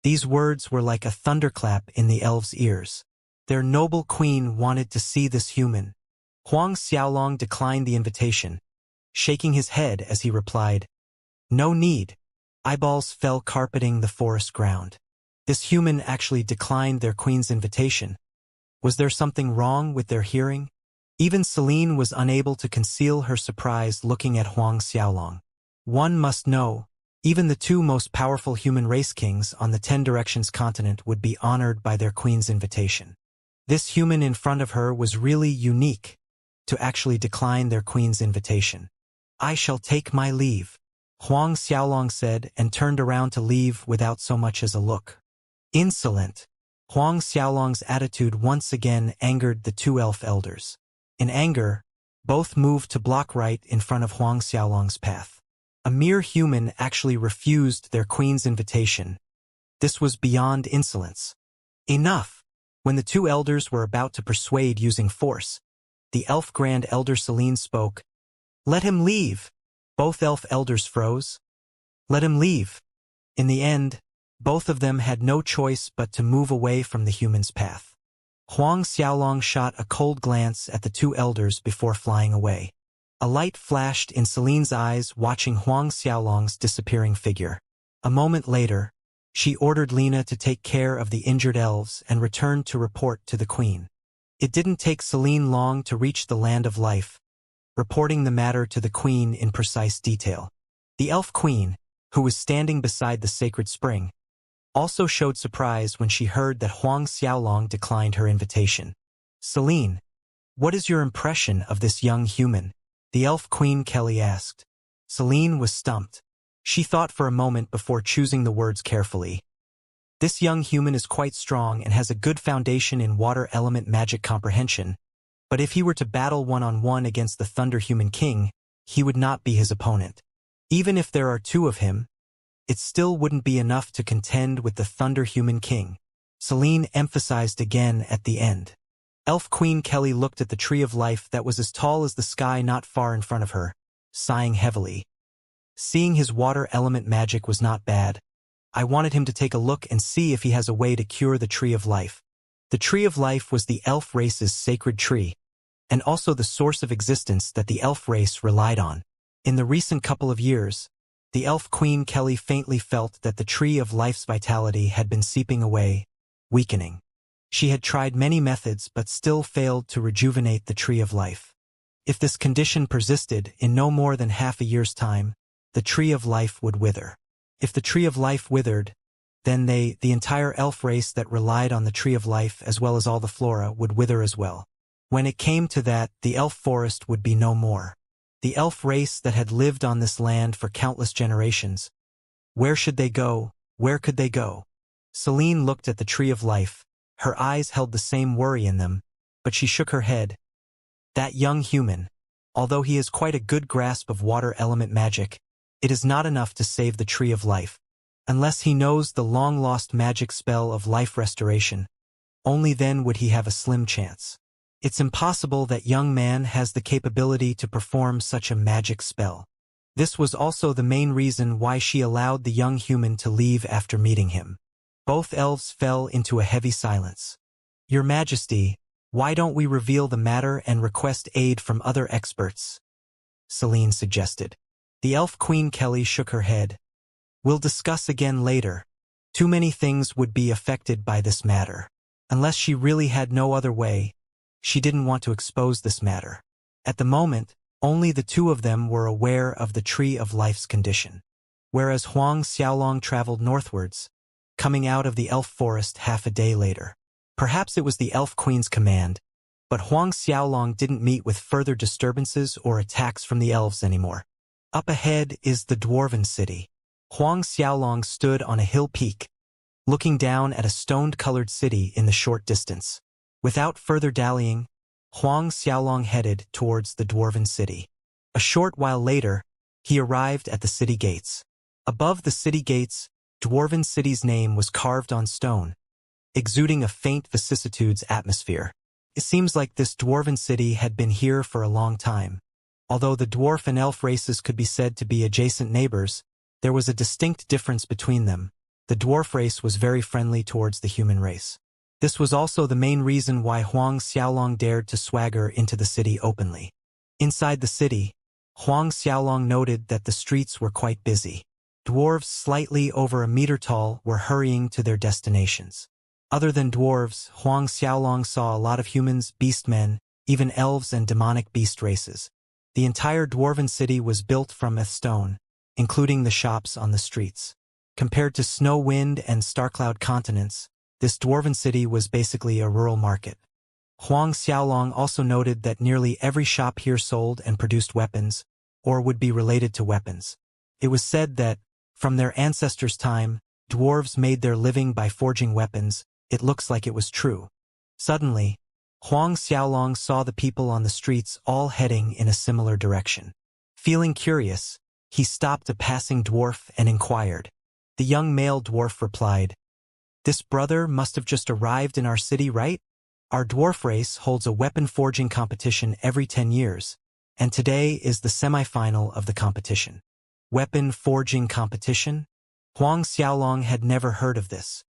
These words were like a thunderclap in the elves' ears. Their noble queen wanted to see this human. Huang Xiaolong declined the invitation, shaking his head as he replied, "No need." Eyeballs fell carpeting the forest ground. This human actually declined their queen's invitation. Was there something wrong with their hearing? Even Celine was unable to conceal her surprise looking at Huang Xiaolong. One must know, even the two most powerful human race kings on the 10 Directions continent would be honored by their queen's invitation. This human in front of her was really unique to actually decline their queen's invitation. "I shall take my leave," Huang Xiaolong said and turned around to leave without so much as a look. Insolent. Huang Xiaolong's attitude once again angered the two elf elders. In anger, both moved to block right in front of Huang Xiaolong's path. A mere human actually refused their queen's invitation. This was beyond insolence. Enough! When the two elders were about to persuade using force, the elf Grand Elder Celine spoke. "Let him leave!" Both elf elders froze. "Let him leave!" In the end, both of them had no choice but to move away from the human's path. Huang Xiaolong shot a cold glance at the two elders before flying away. A light flashed in Celine's eyes watching Huang Xiaolong's disappearing figure. A moment later, she ordered Lena to take care of the injured elves and returned to report to the queen. It didn't take Celine long to reach the land of life, reporting the matter to the queen in precise detail. The elf queen, who was standing beside the sacred spring, also showed surprise when she heard that Huang Xiaolong declined her invitation. "Celine, what is your impression of this young human?" the elf queen Kelly asked. Celine was stumped. She thought for a moment before choosing the words carefully. "This young human is quite strong and has a good foundation in water element magic comprehension, but if he were to battle one-on-one against the Thunder Human King, he would not be his opponent. Even if there are two of him, it still wouldn't be enough to contend with the Thunder Human King," Celine emphasized again at the end. Elf Queen Kelly looked at the tree of life that was as tall as the sky not far in front of her, sighing heavily. "Seeing his water element magic was not bad. I wanted him to take a look and see if he has a way to cure the tree of life." The tree of life was the elf race's sacred tree, and also the source of existence that the elf race relied on. In the recent couple of years, the elf Queen Kelly faintly felt that the tree of life's vitality had been seeping away, weakening. She had tried many methods but still failed to rejuvenate the tree of life. If this condition persisted, in no more than half a year's time, the tree of life would wither. If the tree of life withered, then the entire elf race that relied on the tree of life as well as all the flora would wither as well. When it came to that, the elf forest would be no more. The elf race that had lived on this land for countless generations. Where should they go? Where could they go? Celine looked at the tree of life. Her eyes held the same worry in them, but she shook her head. That young human, although he has quite a good grasp of water element magic, it is not enough to save the tree of life. Unless he knows the long-lost magic spell of life restoration, only then would he have a slim chance. It's impossible that young man has the capability to perform such a magic spell. This was also the main reason why she allowed the young human to leave after meeting him. Both elves fell into a heavy silence. "Your Majesty, why don't we reveal the matter and request aid from other experts?" Celine suggested. The elf Queen Kelly shook her head. "We'll discuss again later. Too many things would be affected by this matter. Unless she really had no other way, she didn't want to expose this matter. At the moment, only the two of them were aware of the tree of life's condition. Whereas Huang Xiaolong traveled northwards, coming out of the elf forest half a day later. Perhaps it was the elf queen's command, but Huang Xiaolong didn't meet with further disturbances or attacks from the elves anymore. Up ahead is the dwarven city. Huang Xiaolong stood on a hill peak, looking down at a stone-colored city in the short distance. Without further dallying, Huang Xiaolong headed towards the dwarven city. A short while later, he arrived at the city gates. Above the city gates, dwarven city's name was carved on stone, exuding a faint vicissitudes atmosphere. It seems like this dwarven city had been here for a long time. Although the dwarf and elf races could be said to be adjacent neighbors, there was a distinct difference between them. The dwarf race was very friendly towards the human race. This was also the main reason why Huang Xiaolong dared to swagger into the city openly. Inside the city, Huang Xiaolong noted that the streets were quite busy. Dwarves slightly over a meter tall were hurrying to their destinations. Other than dwarves, Huang Xiaolong saw a lot of humans, beastmen, even elves and demonic beast races. The entire dwarven city was built from stone, including the shops on the streets. Compared to Snow Wind and Starcloud continents, this dwarven city was basically a rural market. Huang Xiaolong also noted that nearly every shop here sold and produced weapons, or would be related to weapons. It was said that, from their ancestors' time, dwarves made their living by forging weapons. It looks like it was true. Suddenly, Huang Xiaolong saw the people on the streets all heading in a similar direction. Feeling curious, he stopped a passing dwarf and inquired. The young male dwarf replied, "This brother must have just arrived in our city, right? Our dwarf race holds a weapon forging competition every 10 years, and today is the semi-final of the competition." Weapon forging competition? Huang Xiaolong had never heard of this.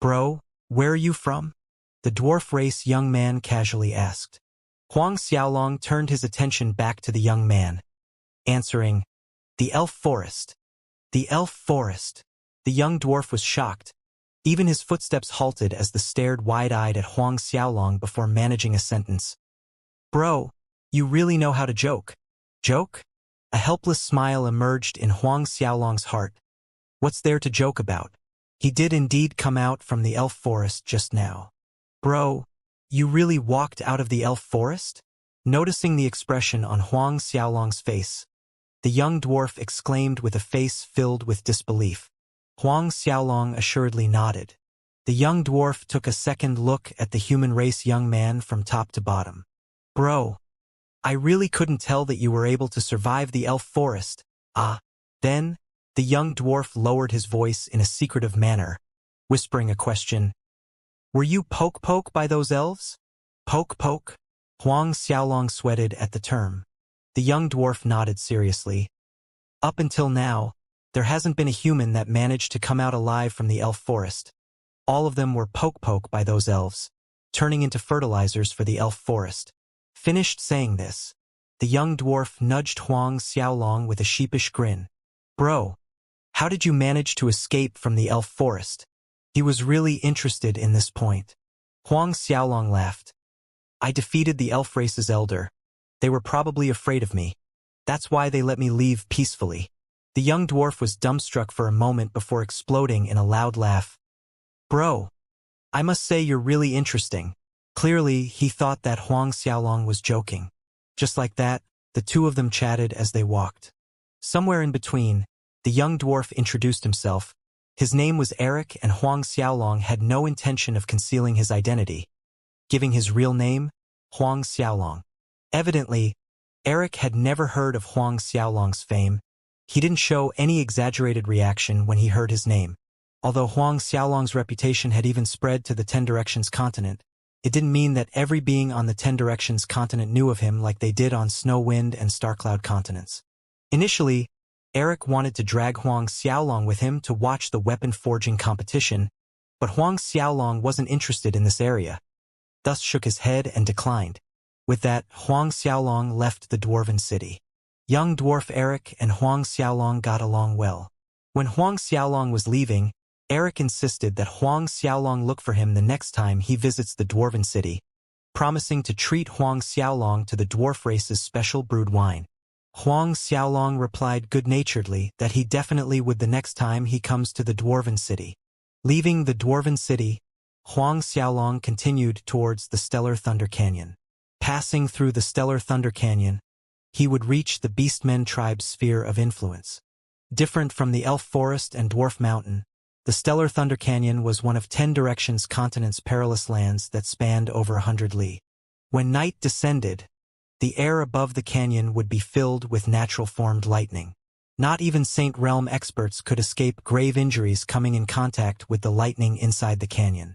"Bro, where are you from?" the dwarf race young man casually asked. Huang Xiaolong turned his attention back to the young man, answering, "The elf forest." The elf forest. The young dwarf was shocked. Even his footsteps halted as they stared wide-eyed at Huang Xiaolong before managing a sentence. "Bro, you really know how to joke." "Joke?" A helpless smile emerged in Huang Xiaolong's heart. What's there to joke about? He did indeed come out from the elf forest just now. "Bro, you really walked out of the elf forest?" Noticing the expression on Huang Xiaolong's face, the young dwarf exclaimed with a face filled with disbelief. Huang Xiaolong assuredly nodded. The young dwarf took a second look at the human race young man from top to bottom. "Bro, I really couldn't tell that you were able to survive the elf forest." "Ah." Then, the young dwarf lowered his voice in a secretive manner, whispering a question. "Were you poke-poke by those elves?" "Poke-poke?" Huang Xiaolong sweated at the term. The young dwarf nodded seriously. "Up until now, there hasn't been a human that managed to come out alive from the elf forest. All of them were poke-poke by those elves, turning into fertilizers for the elf forest." Finished saying this, the young dwarf nudged Huang Xiaolong with a sheepish grin. "Bro, how did you manage to escape from the elf forest?" He was really interested in this point. Huang Xiaolong laughed. "I defeated the elf race's elder. They were probably afraid of me. That's why they let me leave peacefully." The young dwarf was dumbstruck for a moment before exploding in a loud laugh. "Bro, I must say you're really interesting." Clearly, he thought that Huang Xiaolong was joking. Just like that, the two of them chatted as they walked. Somewhere in between, the young dwarf introduced himself. His name was Eric, and Huang Xiaolong had no intention of concealing his identity, giving his real name, Huang Xiaolong. Evidently, Eric had never heard of Huang Xiaolong's fame. He didn't show any exaggerated reaction when he heard his name. Although Huang Xiaolong's reputation had even spread to the Ten Directions continent, it didn't mean that every being on the Ten Directions continent knew of him like they did on Snow Wind and Starcloud continents. Initially, Eric wanted to drag Huang Xiaolong with him to watch the weapon forging competition, but Huang Xiaolong wasn't interested in this area, thus shook his head and declined. With that, Huang Xiaolong left the dwarven city. Young dwarf Eric and Huang Xiaolong got along well. When Huang Xiaolong was leaving, Eric insisted that Huang Xiaolong look for him the next time he visits the dwarven city, promising to treat Huang Xiaolong to the dwarf race's special brewed wine. Huang Xiaolong replied good-naturedly that he definitely would the next time he comes to the dwarven city. Leaving the dwarven city, Huang Xiaolong continued towards the Stellar Thunder Canyon. Passing through the Stellar Thunder Canyon, he would reach the Beastmen tribe's sphere of influence. Different from the Elf Forest and Dwarf Mountain, The Stellar Thunder Canyon was one of 10 directions continents' perilous lands that spanned over 100 li. When night descended, the air above the canyon would be filled with natural-formed lightning. Not even Saint Realm experts could escape grave injuries coming in contact with the lightning inside the canyon.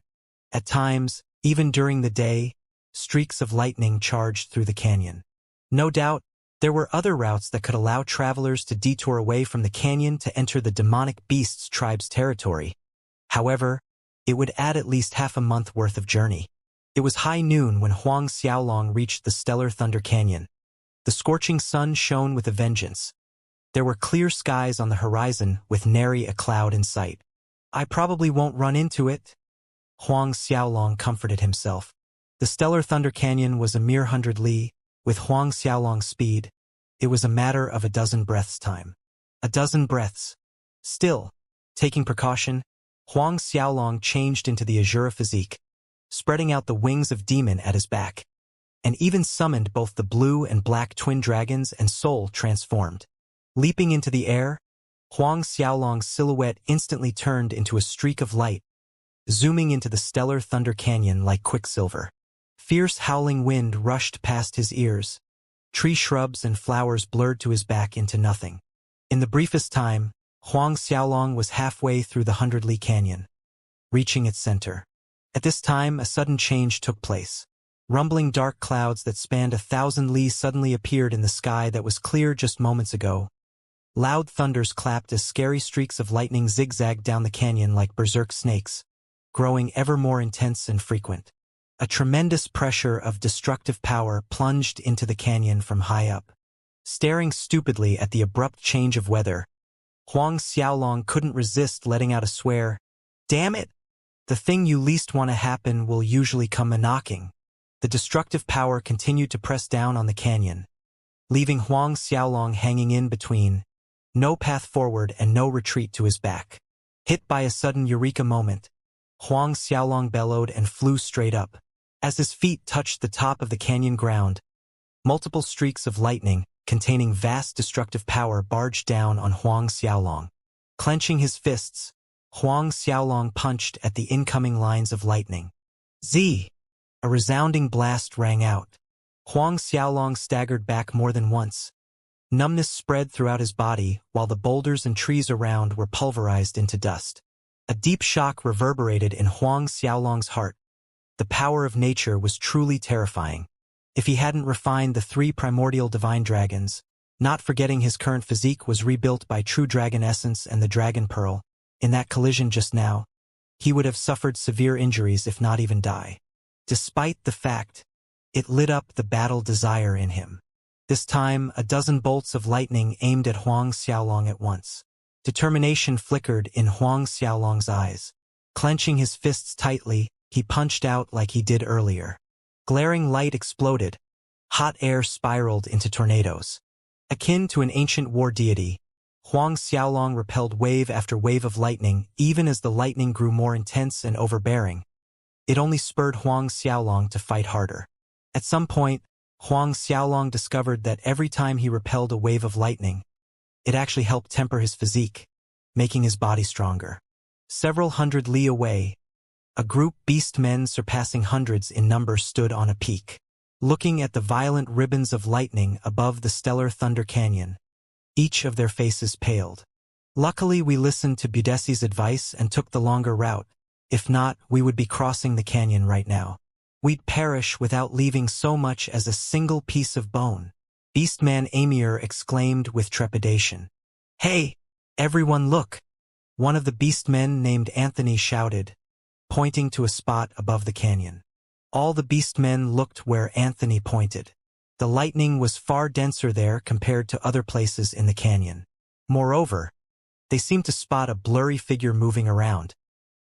At times, even during the day, streaks of lightning charged through the canyon. No doubt, there were other routes that could allow travelers to detour away from the canyon to enter the demonic beasts tribe's territory. However, it would add at least half a month worth of journey. It was high noon when Huang Xiaolong reached the Stellar Thunder Canyon. The scorching sun shone with a vengeance. There were clear skies on the horizon with nary a cloud in sight. I probably won't run into it, Huang Xiaolong comforted himself. The Stellar Thunder Canyon was a mere 100 li. With Huang Xiaolong's speed, it was a matter of a dozen breaths' time. A dozen breaths. Still, taking precaution, Huang Xiaolong changed into the Azura physique, spreading out the wings of demon at his back, and even summoned both the blue and black twin dragons and soul transformed. Leaping into the air, Huang Xiaolong's silhouette instantly turned into a streak of light, zooming into the Stellar Thunder Canyon like quicksilver. Fierce howling wind rushed past his ears. Tree shrubs and flowers blurred to his back into nothing. In the briefest time, Huang Xiaolong was halfway through the 100 li canyon, reaching its center. At this time, a sudden change took place. Rumbling dark clouds that spanned 1,000 li suddenly appeared in the sky that was clear just moments ago. Loud thunders clapped as scary streaks of lightning zigzagged down the canyon like berserk snakes, growing ever more intense and frequent. A tremendous pressure of destructive power plunged into the canyon from high up. Staring stupidly at the abrupt change of weather, Huang Xiaolong couldn't resist letting out a swear. Damn it! The thing you least want to happen will usually come a-knocking. The destructive power continued to press down on the canyon, leaving Huang Xiaolong hanging in between. No path forward and no retreat to his back. Hit by a sudden eureka moment, Huang Xiaolong bellowed and flew straight up. As his feet touched the top of the canyon ground, multiple streaks of lightning, containing vast destructive power, barged down on Huang Xiaolong. Clenching his fists, Huang Xiaolong punched at the incoming lines of lightning. Z! A resounding blast rang out. Huang Xiaolong staggered back more than once. Numbness spread throughout his body, while the boulders and trees around were pulverized into dust. A deep shock reverberated in Huang Xiaolong's heart. The power of nature was truly terrifying. If he hadn't refined the 3 primordial divine dragons, not forgetting his current physique was rebuilt by true dragon essence and the dragon pearl, in that collision just now, he would have suffered severe injuries if not even die. Despite the fact, it lit up the battle desire in him. This time, a dozen bolts of lightning aimed at Huang Xiaolong at once. Determination flickered in Huang Xiaolong's eyes. Clenching his fists tightly, he punched out like he did earlier. Glaring light exploded. Hot air spiraled into tornadoes. Akin to an ancient war deity, Huang Xiaolong repelled wave after wave of lightning, even as the lightning grew more intense and overbearing. It only spurred Huang Xiaolong to fight harder. At some point, Huang Xiaolong discovered that every time he repelled a wave of lightning, it actually helped temper his physique, making his body stronger. Several hundred li away, a group beast men surpassing hundreds in number stood on a peak, looking at the violent ribbons of lightning above the Stellar Thunder Canyon. Each of their faces paled. Luckily, we listened to Budesi's advice and took the longer route. If not, we would be crossing the canyon right now. We'd perish without leaving so much as a single piece of bone. Beastman Amir exclaimed with trepidation. Hey, everyone look! One of the beastmen named Anthony shouted, pointing to a spot above the canyon. All the beastmen looked where Anthony pointed. The lightning was far denser there compared to other places in the canyon. Moreover, they seemed to spot a blurry figure moving around.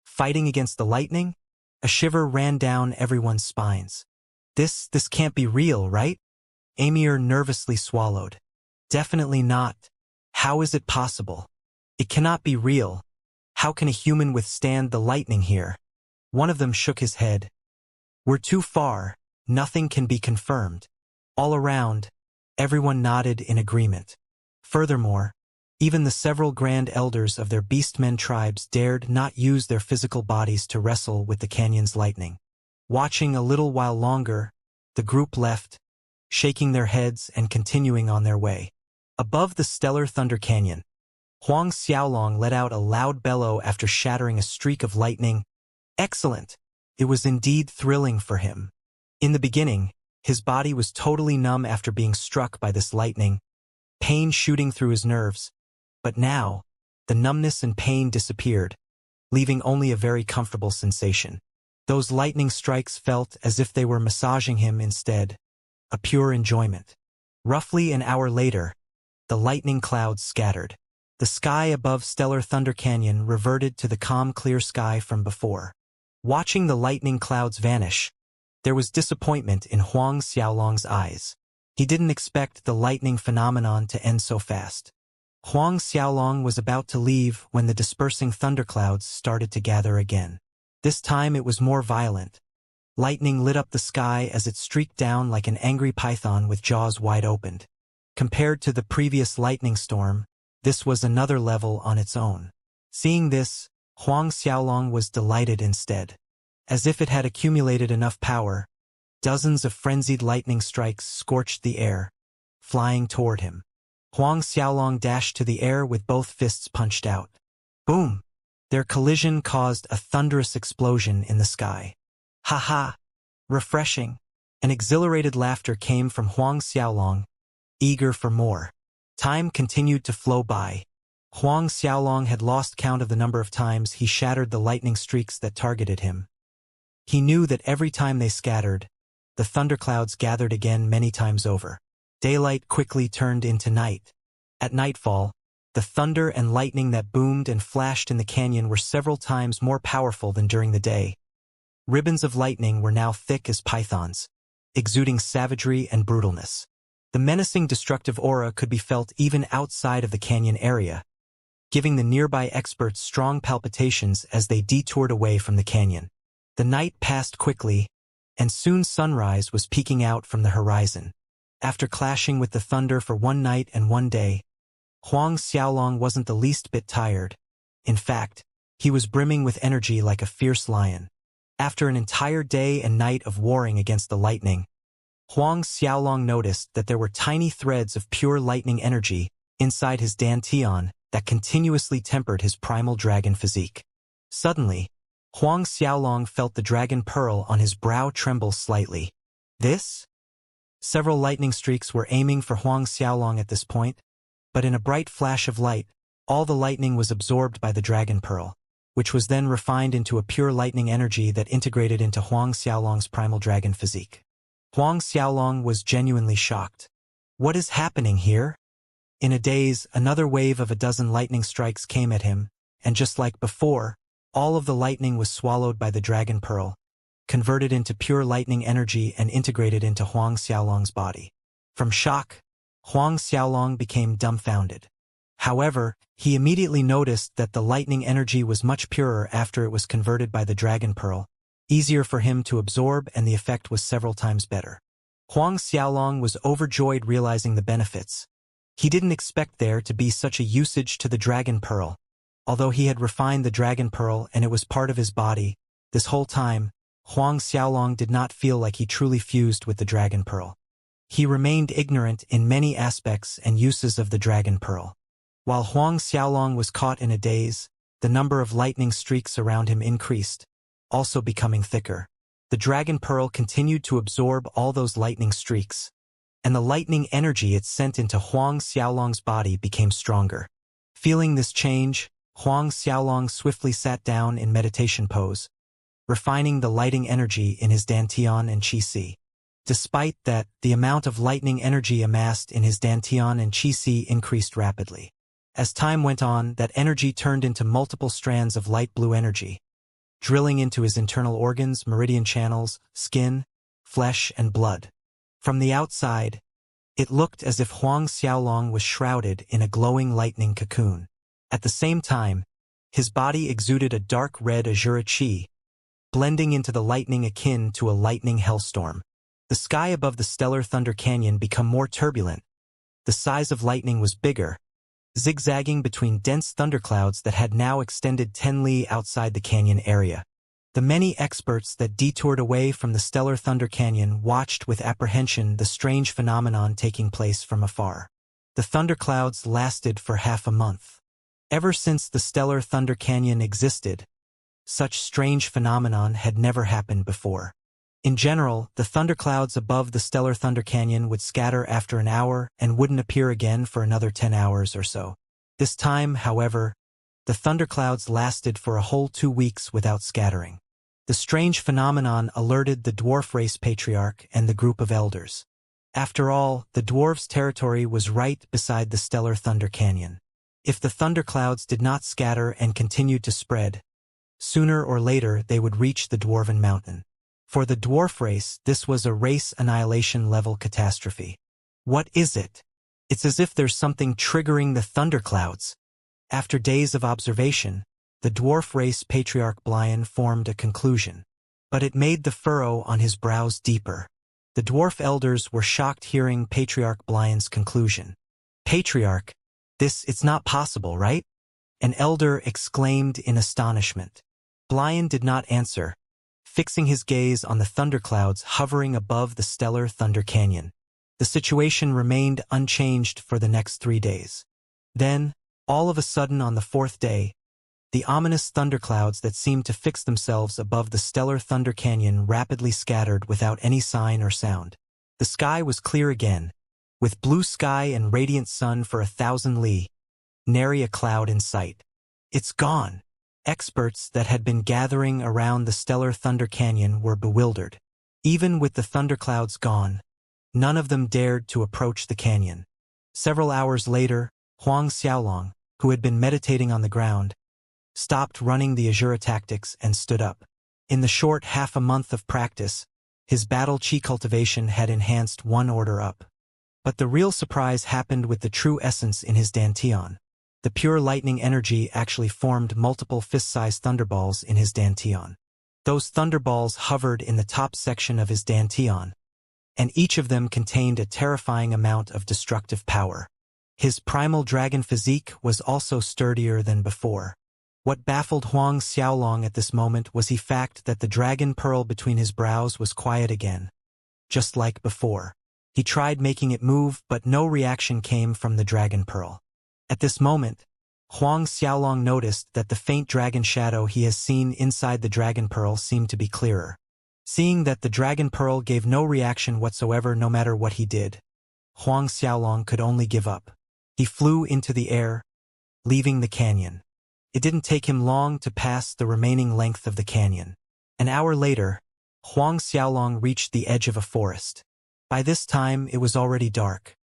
Fighting against the lightning? A shiver ran down everyone's spines. This can't be real, right? Amir nervously swallowed. Definitely not. How is it possible? It cannot be real. How can a human withstand the lightning here? One of them shook his head. We're too far. Nothing can be confirmed. All around, everyone nodded in agreement. Furthermore, Even the several grand elders of their beastmen tribes dared not use their physical bodies to wrestle with the canyon's lightning. Watching a little while longer, the group left, shaking their heads and continuing on their way. Above the stellar Thunder Canyon, Huang Xiaolong let out a loud bellow after shattering a streak of lightning. Excellent! It was indeed thrilling for him. In the beginning, his body was totally numb after being struck by this lightning, pain shooting through his nerves. But now, the numbness and pain disappeared, leaving only a very comfortable sensation. Those lightning strikes felt as if they were massaging him instead, a pure enjoyment. Roughly an hour later, the lightning clouds scattered. The sky above stellar Thunder Canyon reverted to the calm clear sky from before. Watching the lightning clouds vanish, there was disappointment in Huang Xiaolong's eyes. He didn't expect the lightning phenomenon to end so fast. Huang Xiaolong was about to leave when the dispersing thunderclouds started to gather again. This time it was more violent. Lightning lit up the sky as it streaked down like an angry python with jaws wide opened. Compared to the previous lightning storm, this was another level on its own. Seeing this, Huang Xiaolong was delighted instead. As if it had accumulated enough power, dozens of frenzied lightning strikes scorched the air, flying toward him. Huang Xiaolong dashed to the air with both fists punched out. Boom! Their collision caused a thunderous explosion in the sky. Ha ha! Refreshing! An exhilarated laughter came from Huang Xiaolong, eager for more. Time continued to flow by. Huang Xiaolong had lost count of the number of times he shattered the lightning streaks that targeted him. He knew that every time they scattered, the thunderclouds gathered again many times over. Daylight quickly turned into night. At nightfall, the thunder and lightning that boomed and flashed in the canyon were several times more powerful than during the day. Ribbons of lightning were now thick as pythons, exuding savagery and brutalness. The menacing destructive aura could be felt even outside of the canyon area, giving the nearby experts strong palpitations as they detoured away from the canyon. The night passed quickly, and soon sunrise was peeking out from the horizon. After clashing with the thunder for one night and one day, Huang Xiaolong wasn't the least bit tired. In fact, he was brimming with energy like a fierce lion. After an entire day and night of warring against the lightning, Huang Xiaolong noticed that there were tiny threads of pure lightning energy inside his dantian that continuously tempered his primal dragon physique. Suddenly, Huang Xiaolong felt the dragon pearl on his brow tremble slightly. This? Several lightning streaks were aiming for Huang Xiaolong at this point, but in a bright flash of light, all the lightning was absorbed by the dragon pearl, which was then refined into a pure lightning energy that integrated into Huang Xiaolong's primal dragon physique. Huang Xiaolong was genuinely shocked. What is happening here? In a daze, another wave of a dozen lightning strikes came at him, and just like before, all of the lightning was swallowed by the dragon pearl, converted into pure lightning energy and integrated into Huang Xiaolong's body. From shock, Huang Xiaolong became dumbfounded. However, he immediately noticed that the lightning energy was much purer after it was converted by the dragon pearl, easier for him to absorb, and the effect was several times better. Huang Xiaolong was overjoyed realizing the benefits. He didn't expect there to be such a usage to the dragon pearl. Although he had refined the dragon pearl and it was part of his body, this whole time, Huang Xiaolong did not feel like he truly fused with the dragon pearl. He remained ignorant in many aspects and uses of the dragon pearl. While Huang Xiaolong was caught in a daze, the number of lightning streaks around him increased, also becoming thicker. The dragon pearl continued to absorb all those lightning streaks, and the lightning energy it sent into Huang Xiaolong's body became stronger. Feeling this change, Huang Xiaolong swiftly sat down in meditation pose, refining the lighting energy in his dantian and qi. Despite that, the amount of lightning energy amassed in his dantian and qi increased rapidly. As time went on, that energy turned into multiple strands of light blue energy, drilling into his internal organs, meridian channels, skin, flesh, and blood. From the outside, it looked as if Huang Xiaolong was shrouded in a glowing lightning cocoon. At the same time, his body exuded a dark red azure qi, blending into the lightning akin to a lightning hellstorm. The sky above the stellar Thunder Canyon became more turbulent. The size of lightning was bigger, zigzagging between dense thunderclouds that had now extended 10 li outside the canyon area. The many experts that detoured away from the stellar Thunder Canyon watched with apprehension the strange phenomenon taking place from afar. The thunderclouds lasted for half a month. Ever since the stellar Thunder Canyon existed, such strange phenomenon had never happened before. In general, the thunderclouds above the stellar Thunder Canyon would scatter after an hour and wouldn't appear again for another 10 hours or so. This time, however, the thunderclouds lasted for a whole 2 weeks without scattering. The strange phenomenon alerted the dwarf race patriarch and the group of elders. After all, the dwarves' territory was right beside the stellar Thunder Canyon. If the thunderclouds did not scatter and continued to spread, sooner or later they would reach the Dwarven Mountain. For the dwarf race, this was a race annihilation level catastrophe. What is it? It's as if there's something triggering the thunderclouds. After days of observation, the dwarf race patriarch Blian formed a conclusion. But it made the furrow on his brows deeper. The dwarf elders were shocked hearing Patriarch Blian's conclusion. Patriarch, it's not possible, right? An elder exclaimed in astonishment. Blian did not answer, fixing his gaze on the thunderclouds hovering above the stellar Thunder Canyon. The situation remained unchanged for the next 3 days. Then, all of a sudden on the 4th day, the ominous thunderclouds that seemed to fix themselves above the stellar Thunder Canyon rapidly scattered without any sign or sound. The sky was clear again, with blue sky and radiant sun for 1,000 li, nary a cloud in sight. It's gone. Experts that had been gathering around the stellar Thunder Canyon were bewildered. Even with the thunderclouds gone, none of them dared to approach the canyon. Several hours later, Huang Xiaolong, who had been meditating on the ground, stopped running the Azura tactics and stood up. In the short half a month of practice, his battle chi cultivation had enhanced 1 order up. But the real surprise happened with the true essence in his dantian. The pure lightning energy actually formed multiple fist-sized thunderballs in his dantian. Those thunderballs hovered in the top section of his dantian, and each of them contained a terrifying amount of destructive power. His primal dragon physique was also sturdier than before. What baffled Huang Xiaolong at this moment was the fact that the dragon pearl between his brows was quiet again, just like before. He tried making it move, but no reaction came from the dragon pearl. At this moment, Huang Xiaolong noticed that the faint dragon shadow he has seen inside the dragon pearl seemed to be clearer. Seeing that the dragon pearl gave no reaction whatsoever no matter what he did, Huang Xiaolong could only give up. He flew into the air, leaving the canyon. It didn't take him long to pass the remaining length of the canyon. An hour later, Huang Xiaolong reached the edge of a forest. By this time, it was already dark.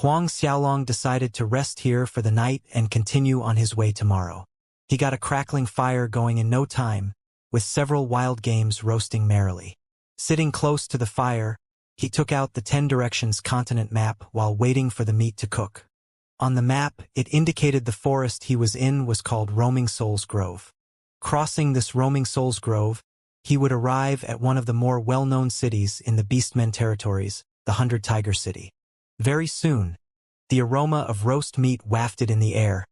Huang Xiaolong decided to rest here for the night and continue on his way tomorrow. He got a crackling fire going in no time, with several wild games roasting merrily. Sitting close to the fire, he took out the 10 Directions continent map while waiting for the meat to cook. On the map, it indicated the forest he was in was called Roaming Souls Grove. Crossing this Roaming Souls Grove, he would arrive at one of the more well-known cities in the Beastmen territories, the 100 Tiger City. Very soon, the aroma of roast meat wafted in the air,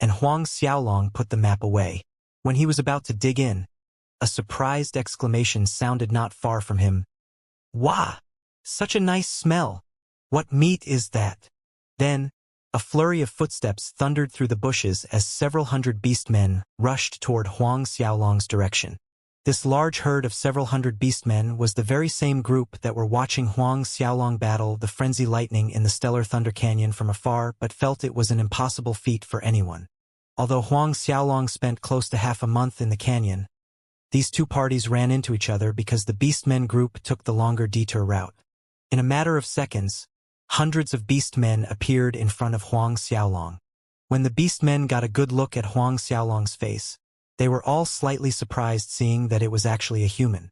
and Huang Xiaolong put the map away. When he was about to dig in, a surprised exclamation sounded not far from him. "Wah! Such a nice smell! What meat is that?" Then, a flurry of footsteps thundered through the bushes as several hundred beastmen rushed toward Huang Xiaolong's direction. This large herd of several hundred beastmen was the very same group that were watching Huang Xiaolong battle the frenzy lightning in the stellar Thunder Canyon from afar but felt it was an impossible feat for anyone. Although Huang Xiaolong spent close to half a month in the canyon, these two parties ran into each other because the beastmen group took the longer detour route. In a matter of seconds, hundreds of beastmen appeared in front of Huang Xiaolong. When the beastmen got a good look at Huang Xiaolong's face, they were all slightly surprised seeing that it was actually a human.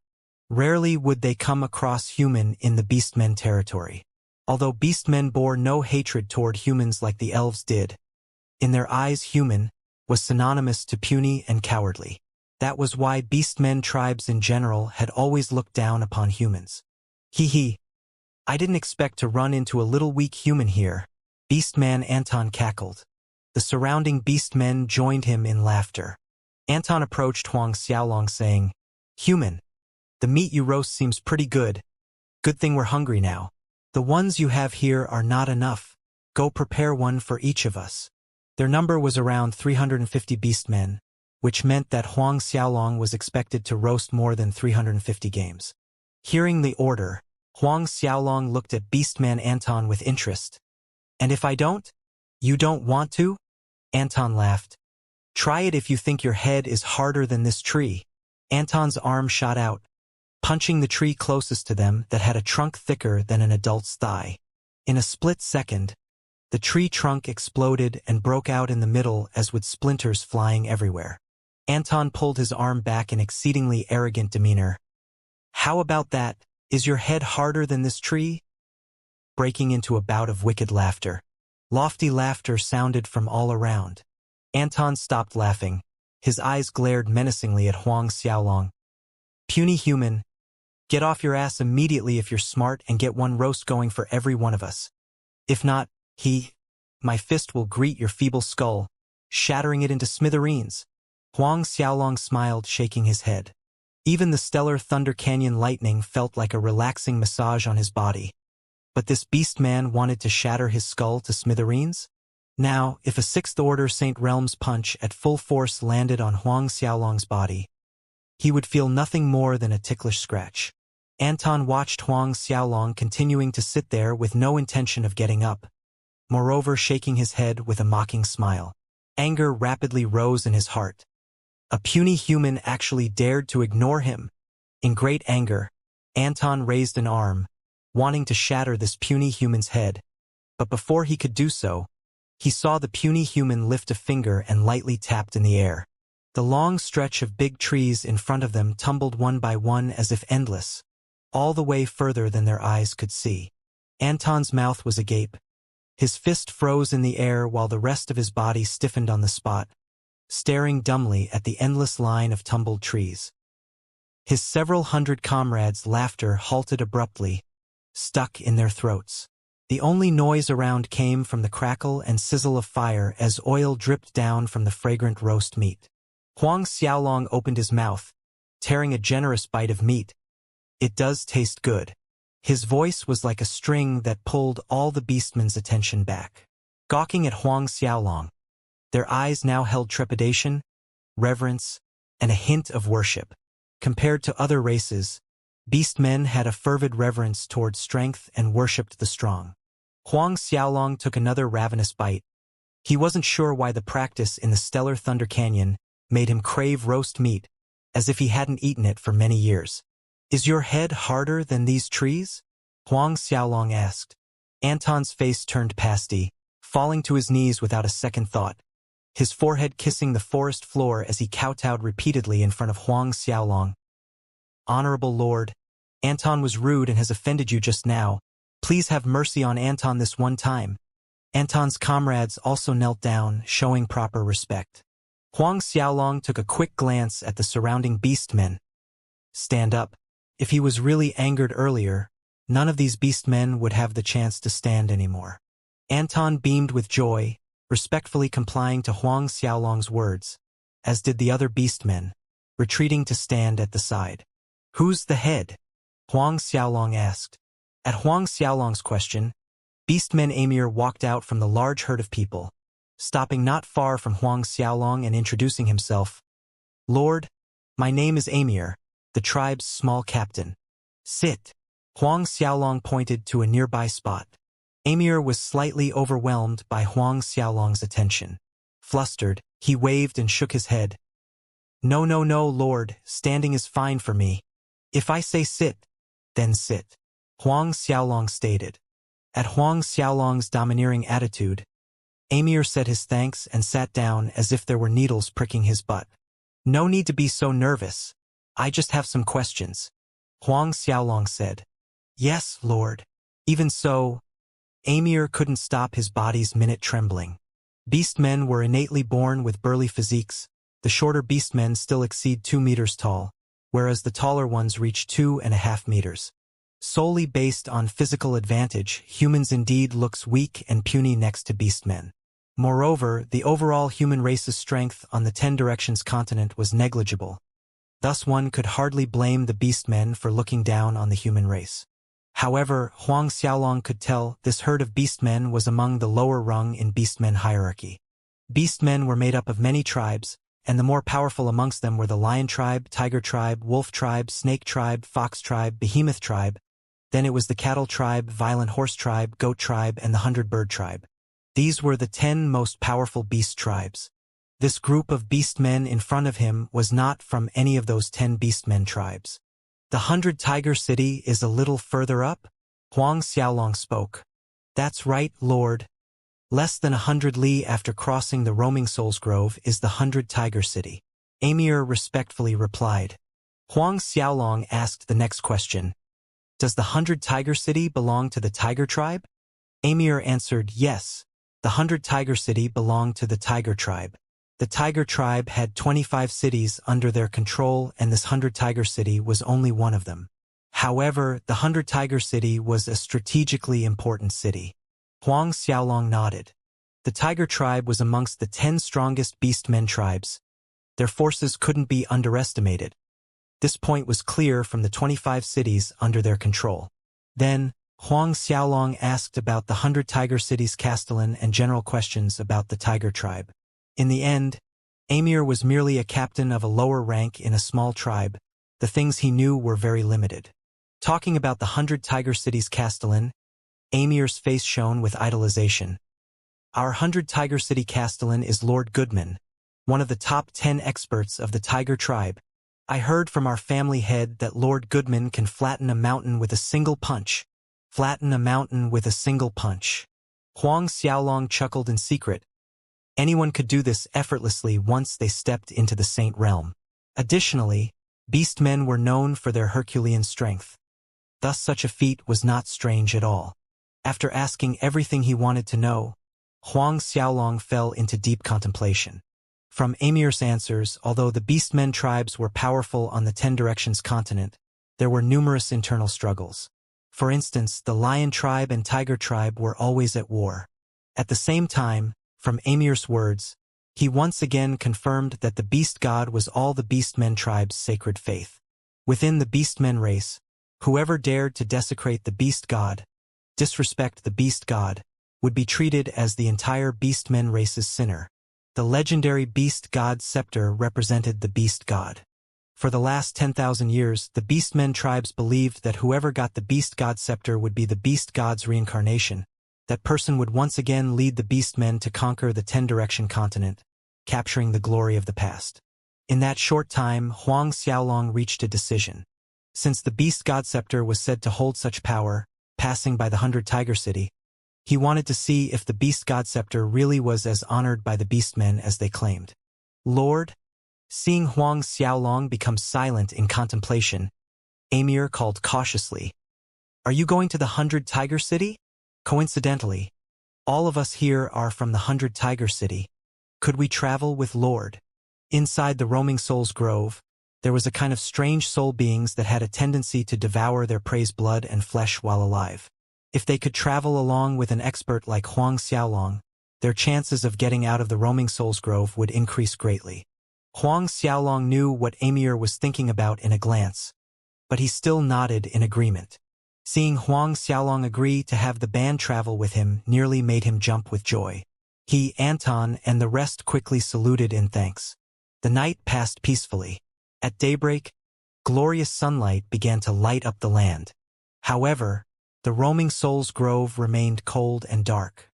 Rarely would they come across human in the beastmen territory. Although beastmen bore no hatred toward humans like the elves did, in their eyes human was synonymous to puny and cowardly. That was why beastmen tribes in general had always looked down upon humans. Hee, I didn't expect to run into a little weak human here, Beastman Anton cackled. The surrounding beastmen joined him in laughter. Anton approached Huang Xiaolong saying, "Human, the meat you roast seems pretty good. Good thing we're hungry now. The ones you have here are not enough. Go prepare one for each of us." Their number was around 350 beastmen, which meant that Huang Xiaolong was expected to roast more than 350 games. Hearing the order, Huang Xiaolong looked at beastman Anton with interest. "And if I don't? You don't want to?" Anton laughed. "Try it if you think your head is harder than this tree." Anton's arm shot out, punching the tree closest to them that had a trunk thicker than an adult's thigh. In a split second, the tree trunk exploded and broke out in the middle as with splinters flying everywhere. Anton pulled his arm back in exceedingly arrogant demeanor. "How about that? Is your head harder than this tree?" Breaking into a bout of wicked laughter. Lofty laughter sounded from all around. Anton stopped laughing. His eyes glared menacingly at Huang Xiaolong. "Puny human, get off your ass immediately if you're smart and get one roast going for every one of us. If not, my fist will greet your feeble skull, shattering it into smithereens." Huang Xiaolong smiled, shaking his head. Even the stellar Thunder Canyon lightning felt like a relaxing massage on his body. But this beast man wanted to shatter his skull to smithereens? Now, if a sixth-order Saint Realms punch at full force landed on Huang Xiaolong's body, he would feel nothing more than a ticklish scratch. Anton watched Huang Xiaolong continuing to sit there with no intention of getting up, moreover shaking his head with a mocking smile. Anger rapidly rose in his heart. A puny human actually dared to ignore him. In great anger, Anton raised an arm, wanting to shatter this puny human's head. But before he could do so, he saw the puny human lift a finger and lightly tapped in the air. The long stretch of big trees in front of them tumbled one by one as if endless, all the way further than their eyes could see. Anton's mouth was agape. His fist froze in the air while the rest of his body stiffened on the spot, staring dumbly at the endless line of tumbled trees. His several hundred comrades' laughter halted abruptly, stuck in their throats. The only noise around came from the crackle and sizzle of fire as oil dripped down from the fragrant roast meat. Huang Xiaolong opened his mouth, tearing a generous bite of meat. "It does taste good." His voice was like a string that pulled all the beastmen's attention back. Gawking at Huang Xiaolong, their eyes now held trepidation, reverence, and a hint of worship. Compared to other races, beastmen had a fervid reverence toward strength and worshipped the strong. Huang Xiaolong took another ravenous bite. He wasn't sure why the practice in the stellar Thunder Canyon made him crave roast meat, as if he hadn't eaten it for many years. "Is your head harder than these trees?" Huang Xiaolong asked. Anton's face turned pasty, falling to his knees without a second thought, his forehead kissing the forest floor as he kowtowed repeatedly in front of Huang Xiaolong. "Honorable Lord, Anton was rude and has offended you just now. Please have mercy on Anton this one time." Anton's comrades also knelt down, showing proper respect. Huang Xiaolong took a quick glance at the surrounding beastmen. Stand up. If he was really angered earlier, none of these beastmen would have the chance to stand anymore. Anton beamed with joy, respectfully complying to Huang Xiaolong's words, as did the other beastmen, retreating to stand at the side. "Who's the head?" Huang Xiaolong asked. At Huang Xiaolong's question, beastman Amir walked out from the large herd of people, stopping not far from Huang Xiaolong and introducing himself. "Lord, my name is Amir, the tribe's small captain. Sit." Huang Xiaolong pointed to a nearby spot. Amir was slightly overwhelmed by Huang Xiaolong's attention. Flustered, he waved and shook his head. No, Lord, standing is fine for me. If I say sit, then sit," Huang Xiaolong stated. At Huang Xiaolong's domineering attitude, Amir said his thanks and sat down as if there were needles pricking his butt. "No need to be so nervous. I just have some questions," Huang Xiaolong said. "Yes, Lord." Even so, Amir couldn't stop his body's minute trembling. Beastmen were innately born with burly physiques. The shorter beastmen still exceed 2 meters tall, whereas the taller ones reach 2.5 meters. Solely based on physical advantage, humans indeed looks weak and puny next to beastmen. Moreover, the overall human race's strength on the 10 Directions continent was negligible. Thus one could hardly blame the beastmen for looking down on the human race. However, Huang Xiaolong could tell this herd of beastmen was among the lower rung in beastmen hierarchy. Beastmen were made up of many tribes, and the more powerful amongst them were the lion tribe, tiger tribe, wolf tribe, snake tribe, fox tribe, behemoth tribe. Then it was the cattle tribe, violent horse tribe, goat tribe, and the 100-bird tribe. These were the 10 most powerful beast tribes. This group of beastmen in front of him was not from any of those 10 beastmen tribes. The 100-tiger city is a little further up? Huang Xiaolong spoke. That's right, Lord. Less than 100 li after crossing the Roaming Souls Grove is the 100-tiger city. Emir respectfully replied. Huang Xiaolong asked the next question. Does the 100-tiger city belong to the tiger tribe? Emir answered yes. The 100-tiger city belonged to the tiger tribe. The tiger tribe had 25 cities under their control, and this 100-tiger city was only one of them. However, the 100-tiger city was a strategically important city. Huang Xiaolong nodded. The tiger tribe was amongst the 10 strongest beastmen tribes. Their forces couldn't be underestimated. This point was clear from the 25 cities under their control. Then, Huang Xiaolong asked about the 100-tiger cities castellan and general questions about the tiger tribe. In the end, Emir was merely a captain of a lower rank in a small tribe. The things he knew were very limited. Talking about the 100-tiger cities castellan, Emir's face shone with idolization. Our 100-tiger city castellan is Lord Goodman, one of the top 10 experts of the tiger tribe. I heard from our family head that Lord Goodman can flatten a mountain with a single punch. Flatten a mountain with a single punch. Huang Xiaolong chuckled in secret. Anyone could do this effortlessly once they stepped into the saint realm. Additionally, beastmen were known for their Herculean strength. Thus such a feat was not strange at all. After asking everything he wanted to know, Huang Xiaolong fell into deep contemplation. From Emir's answers, although the beastmen tribes were powerful on the 10 Directions continent, there were numerous internal struggles. For instance, the lion tribe and tiger tribe were always at war. At the same time, from Emir's words, he once again confirmed that the beast god was all the beastmen tribes' sacred faith. Within the beastmen race, whoever dared to desecrate the beast god, disrespect the beast god, would be treated as the entire beastmen race's sinner. The legendary beast god scepter represented the beast god. For the last 10,000 years, the beastmen tribes believed that whoever got the beast god scepter would be the beast god's reincarnation. That person would once again lead the beastmen to conquer the 10 Direction continent, capturing the glory of the past. In that short time, Huang Xiaolong reached a decision. Since the beast god scepter was said to hold such power, passing by the 100-tiger city, he wanted to see if the beast god scepter really was as honored by the beastmen as they claimed. Lord? Seeing Huang Xiaolong become silent in contemplation, Emir called cautiously. Are you going to the 100-tiger city? Coincidentally, all of us here are from the 100-tiger city. Could we travel with Lord? Inside the Roaming Souls Grove, there was a kind of strange soul beings that had a tendency to devour their prey's blood and flesh while alive. If they could travel along with an expert like Huang Xiaolong, their chances of getting out of the Roaming Souls Grove would increase greatly. Huang Xiaolong knew what Emir was thinking about in a glance, but he still nodded in agreement. Seeing Huang Xiaolong agree to have the band travel with him nearly made him jump with joy. He, Anton, and the rest quickly saluted in thanks. The night passed peacefully. At daybreak, glorious sunlight began to light up the land. However, the Roaming Souls Grove remained cold and dark.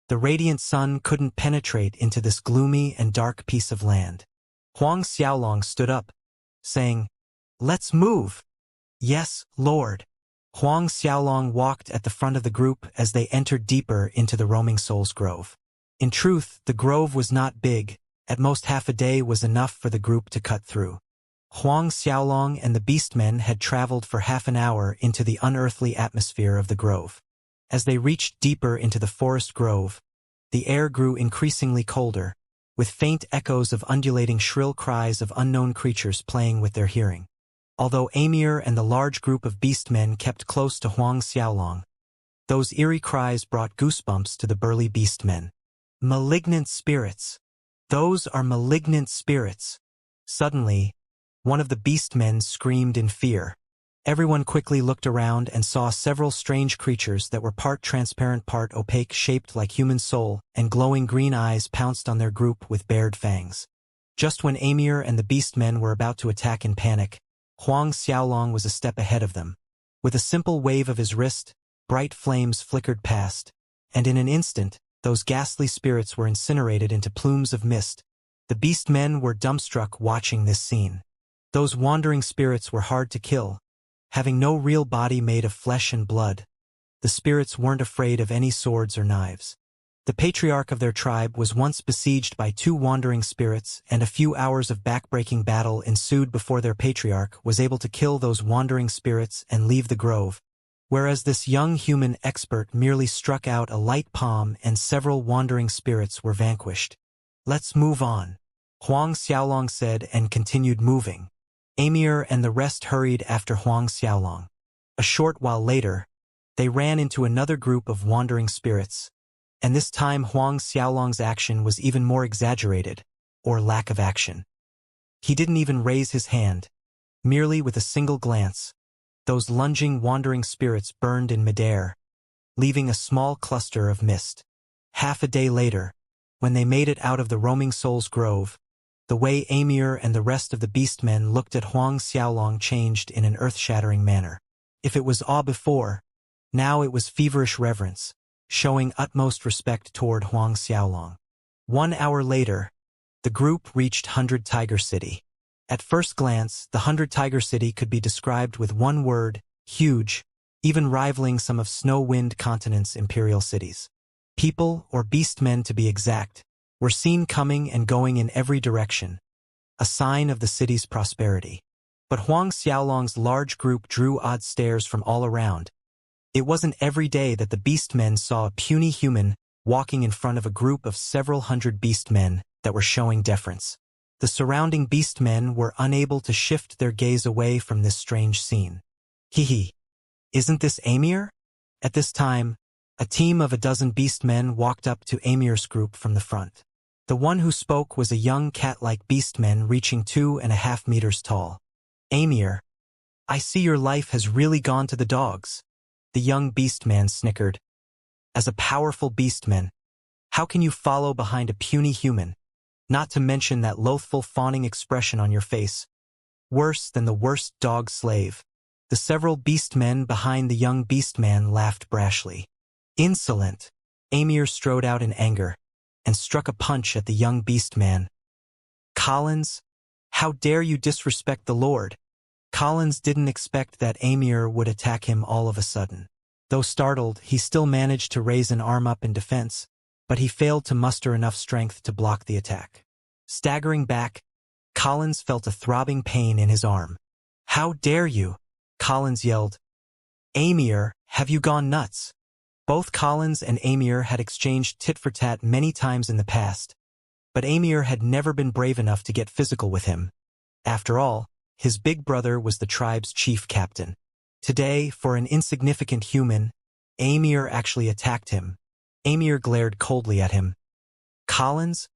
The radiant sun couldn't penetrate into this gloomy and dark piece of land. Huang Xiaolong stood up, saying, "Let's move." "Yes, Lord." Huang Xiaolong walked at the front of the group as they entered deeper into the Roaming Souls Grove. In truth, the grove was not big. At most half a day was enough for the group to cut through. Huang Xiaolong and the beastmen had traveled for half an hour into the unearthly atmosphere of the grove. As they reached deeper into the forest grove, the air grew increasingly colder, with faint echoes of undulating shrill cries of unknown creatures playing with their hearing. Although Emir and the large group of beastmen kept close to Huang Xiaolong, those eerie cries brought goosebumps to the burly beastmen. Malignant spirits. Those are malignant spirits. Suddenly, one of the beastmen screamed in fear. Everyone quickly looked around and saw several strange creatures that were part transparent, part opaque, shaped like human soul, and glowing green eyes pounced on their group with bared fangs. Just when Amir and the beastmen were about to attack in panic, Huang Xiaolong was a step ahead of them. With a simple wave of his wrist, bright flames flickered past, and in an instant, those ghastly spirits were incinerated into plumes of mist. The beastmen were dumbstruck watching this scene. Those wandering spirits were hard to kill. Having no real body made of flesh and blood, the spirits weren't afraid of any swords or knives. The patriarch of their tribe was once besieged by 2 wandering spirits, and a few hours of backbreaking battle ensued before their patriarch was able to kill those wandering spirits and leave the grove, whereas this young human expert merely struck out a light palm and several wandering spirits were vanquished. "Let's move on," Huang Xiaolong said and continued moving. Amir and the rest hurried after Huang Xiaolong. A short while later, they ran into another group of wandering spirits, and this time Huang Xiaolong's action was even more exaggerated, or lack of action. He didn't even raise his hand. Merely with a single glance, those lunging wandering spirits burned in midair, leaving a small cluster of mist. Half a day later, when they made it out of the roaming soul's grove, the way Amir and the rest of the beastmen looked at Huang Xiaolong changed in an earth-shattering manner. If it was awe before, now it was feverish reverence, showing utmost respect toward Huang Xiaolong. 1 hour later, the group reached 100 Tiger City. At first glance, the 100 Tiger City could be described with one word: huge, even rivaling some of Snow-Wind Continent's imperial cities. People, or beastmen to be exact, were seen coming and going in every direction, a sign of the city's prosperity. But Huang Xiaolong's large group drew odd stares from all around. It wasn't every day that the beastmen saw a puny human walking in front of a group of several hundred beastmen that were showing deference. The surrounding beastmen were unable to shift their gaze away from this strange scene. "Hee, isn't this Amir?" At this time, a team of a dozen beastmen walked up to Amir's group from the front. The one who spoke was a young cat-like beastman reaching 2.5 meters tall. "Amir, I see your life has really gone to the dogs." The young beastman snickered. "As a powerful beastman, how can you follow behind a puny human? Not to mention that loathful fawning expression on your face. Worse than the worst dog slave." The several beastmen behind the young beastman laughed brashly. "Insolent!" Amir strode out in anger and struck a punch at the young beastman. "Collins, how dare you disrespect the Lord?" Collins didn't expect that Amir would attack him all of a sudden. Though startled, he still managed to raise an arm up in defense, but he failed to muster enough strength to block the attack. Staggering back, Collins felt a throbbing pain in his arm. "How dare you?" Collins yelled. "Amir, have you gone nuts?" Both Collins and Amir had exchanged tit-for-tat many times in the past, but Amir had never been brave enough to get physical with him. After all, his big brother was the tribe's chief captain. Today, for an insignificant human, Amir actually attacked him. Amir glared coldly at him. "Collins,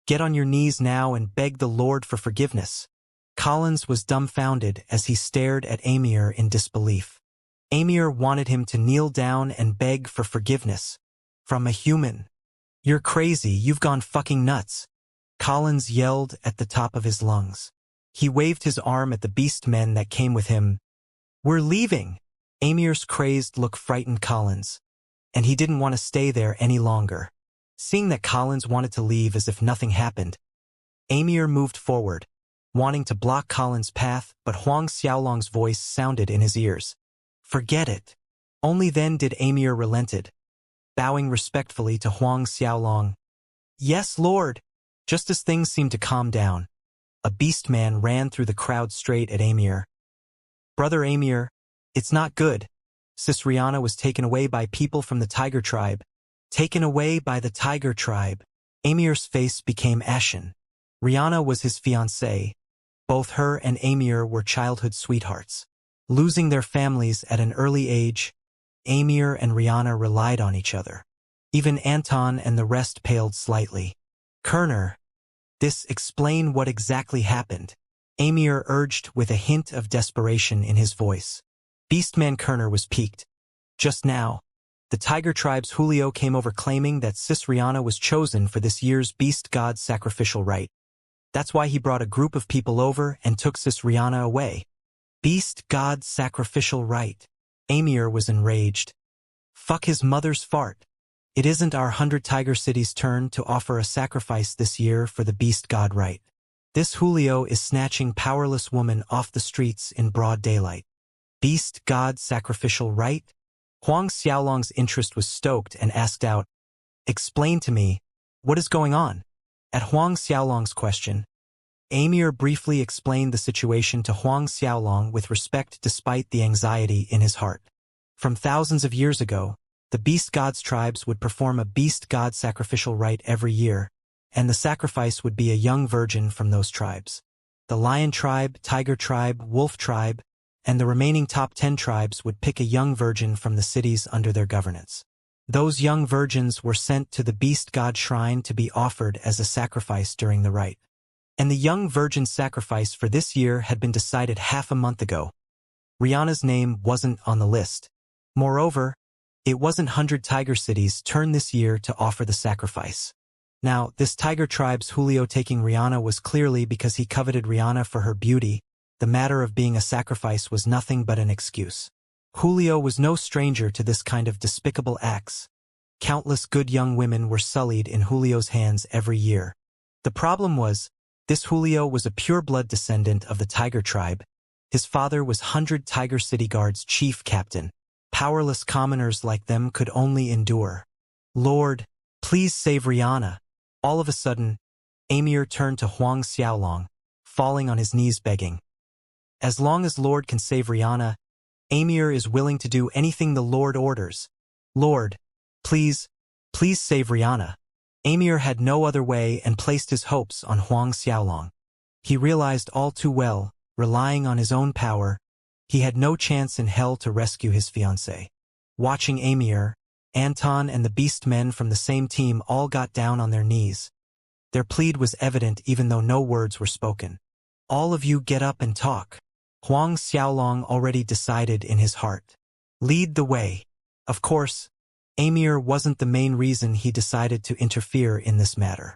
get on your knees now and beg the Lord for forgiveness." Collins was dumbfounded as he stared at Amir in disbelief. Amir wanted him to kneel down and beg for forgiveness. From a human. "You're crazy, you've gone fucking nuts," Collins yelled at the top of his lungs. He waved his arm at the beastmen that came with him. "We're leaving." Amir's crazed look frightened Collins, and he didn't want to stay there any longer. Seeing that Collins wanted to leave as if nothing happened, Amir moved forward, wanting to block Collins' path, but Huang Xiaolong's voice sounded in his ears. "Forget it." Only then did Amir relented, bowing respectfully to Huang Xiaolong. "Yes, Lord." Just as things seemed to calm down, a beastman ran through the crowd straight at Amir. "Brother Amir, it's not good. Sis Rihanna was taken away by people from the Tiger tribe." Taken away by the Tiger tribe. Amir's face became ashen. Rihanna was his fiancée. Both her and Amir were childhood sweethearts. Losing their families at an early age, Amir and Rihanna relied on each other. Even Anton and the rest paled slightly. Kerner, explain what exactly happened. Amir urged with a hint of desperation in his voice. Beastman Kerner was piqued. Just now, the Tiger Tribe's Julio came over claiming that Sis Rihanna was chosen for this year's Beast God sacrificial rite. That's why he brought a group of people over and took Sis Rihanna away. Beast God sacrificial rite. Amir was enraged. Fuck his mother's fart. It isn't our 100 Tiger Cities' turn to offer a sacrifice this year for the Beast God rite. This Julio is snatching powerless woman off the streets in broad daylight. Beast God sacrificial rite? Huang Xiaolong's interest was stoked and asked out, "Explain to me, what is going on?" At Huang Xiaolong's question, Amir briefly explained the situation to Huang Xiaolong with respect despite the anxiety in his heart. From thousands of years ago, the Beast God's tribes would perform a Beast God sacrificial rite every year, and the sacrifice would be a young virgin from those tribes. The Lion Tribe, Tiger Tribe, Wolf Tribe, and the remaining top 10 tribes would pick a young virgin from the cities under their governance. Those young virgins were sent to the Beast God shrine to be offered as a sacrifice during the rite. And the young virgin sacrifice for this year had been decided half a month ago. Rihanna's name wasn't on the list. Moreover, it wasn't 100 Tiger Cities' turn this year to offer the sacrifice. Now, this Tiger Tribe's Julio taking Rihanna was clearly because he coveted Rihanna for her beauty. The matter of being a sacrifice was nothing but an excuse. Julio was no stranger to this kind of despicable acts. Countless good young women were sullied in Julio's hands every year. The problem was, this Julio was a pure-blood descendant of the Tiger Tribe. His father was 100 Tiger City Guards chief captain. Powerless commoners like them could only endure. "Lord, please save Rihanna." All of a sudden, Amir turned to Huang Xiaolong, falling on his knees begging. As long as Lord can save Rihanna, Amir is willing to do anything the Lord orders. "Lord, please save Rihanna." Amir had no other way and placed his hopes on Huang Xiaolong. He realized all too well, relying on his own power, he had no chance in hell to rescue his fiancée. Watching Amir, Anton and the beast men from the same team all got down on their knees. Their plead was evident even though no words were spoken. "All of you get up and talk." Huang Xiaolong already decided in his heart. "Lead the way." Of course, Amir wasn't the main reason he decided to interfere in this matter.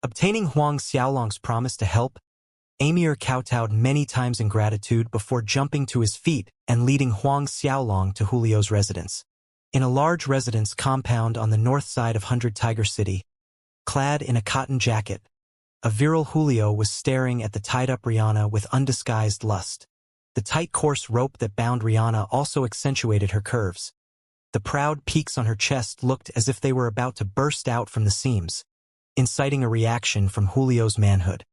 Obtaining Huang Xiaolong's promise to help, Amir kowtowed many times in gratitude before jumping to his feet and leading Huang Xiaolong to Julio's residence. In a large residence compound on the north side of 100 Tiger City, clad in a cotton jacket, a virile Julio was staring at the tied-up Rihanna with undisguised lust. The tight coarse rope that bound Rihanna also accentuated her curves. The proud peaks on her chest looked as if they were about to burst out from the seams, inciting a reaction from Julio's manhood.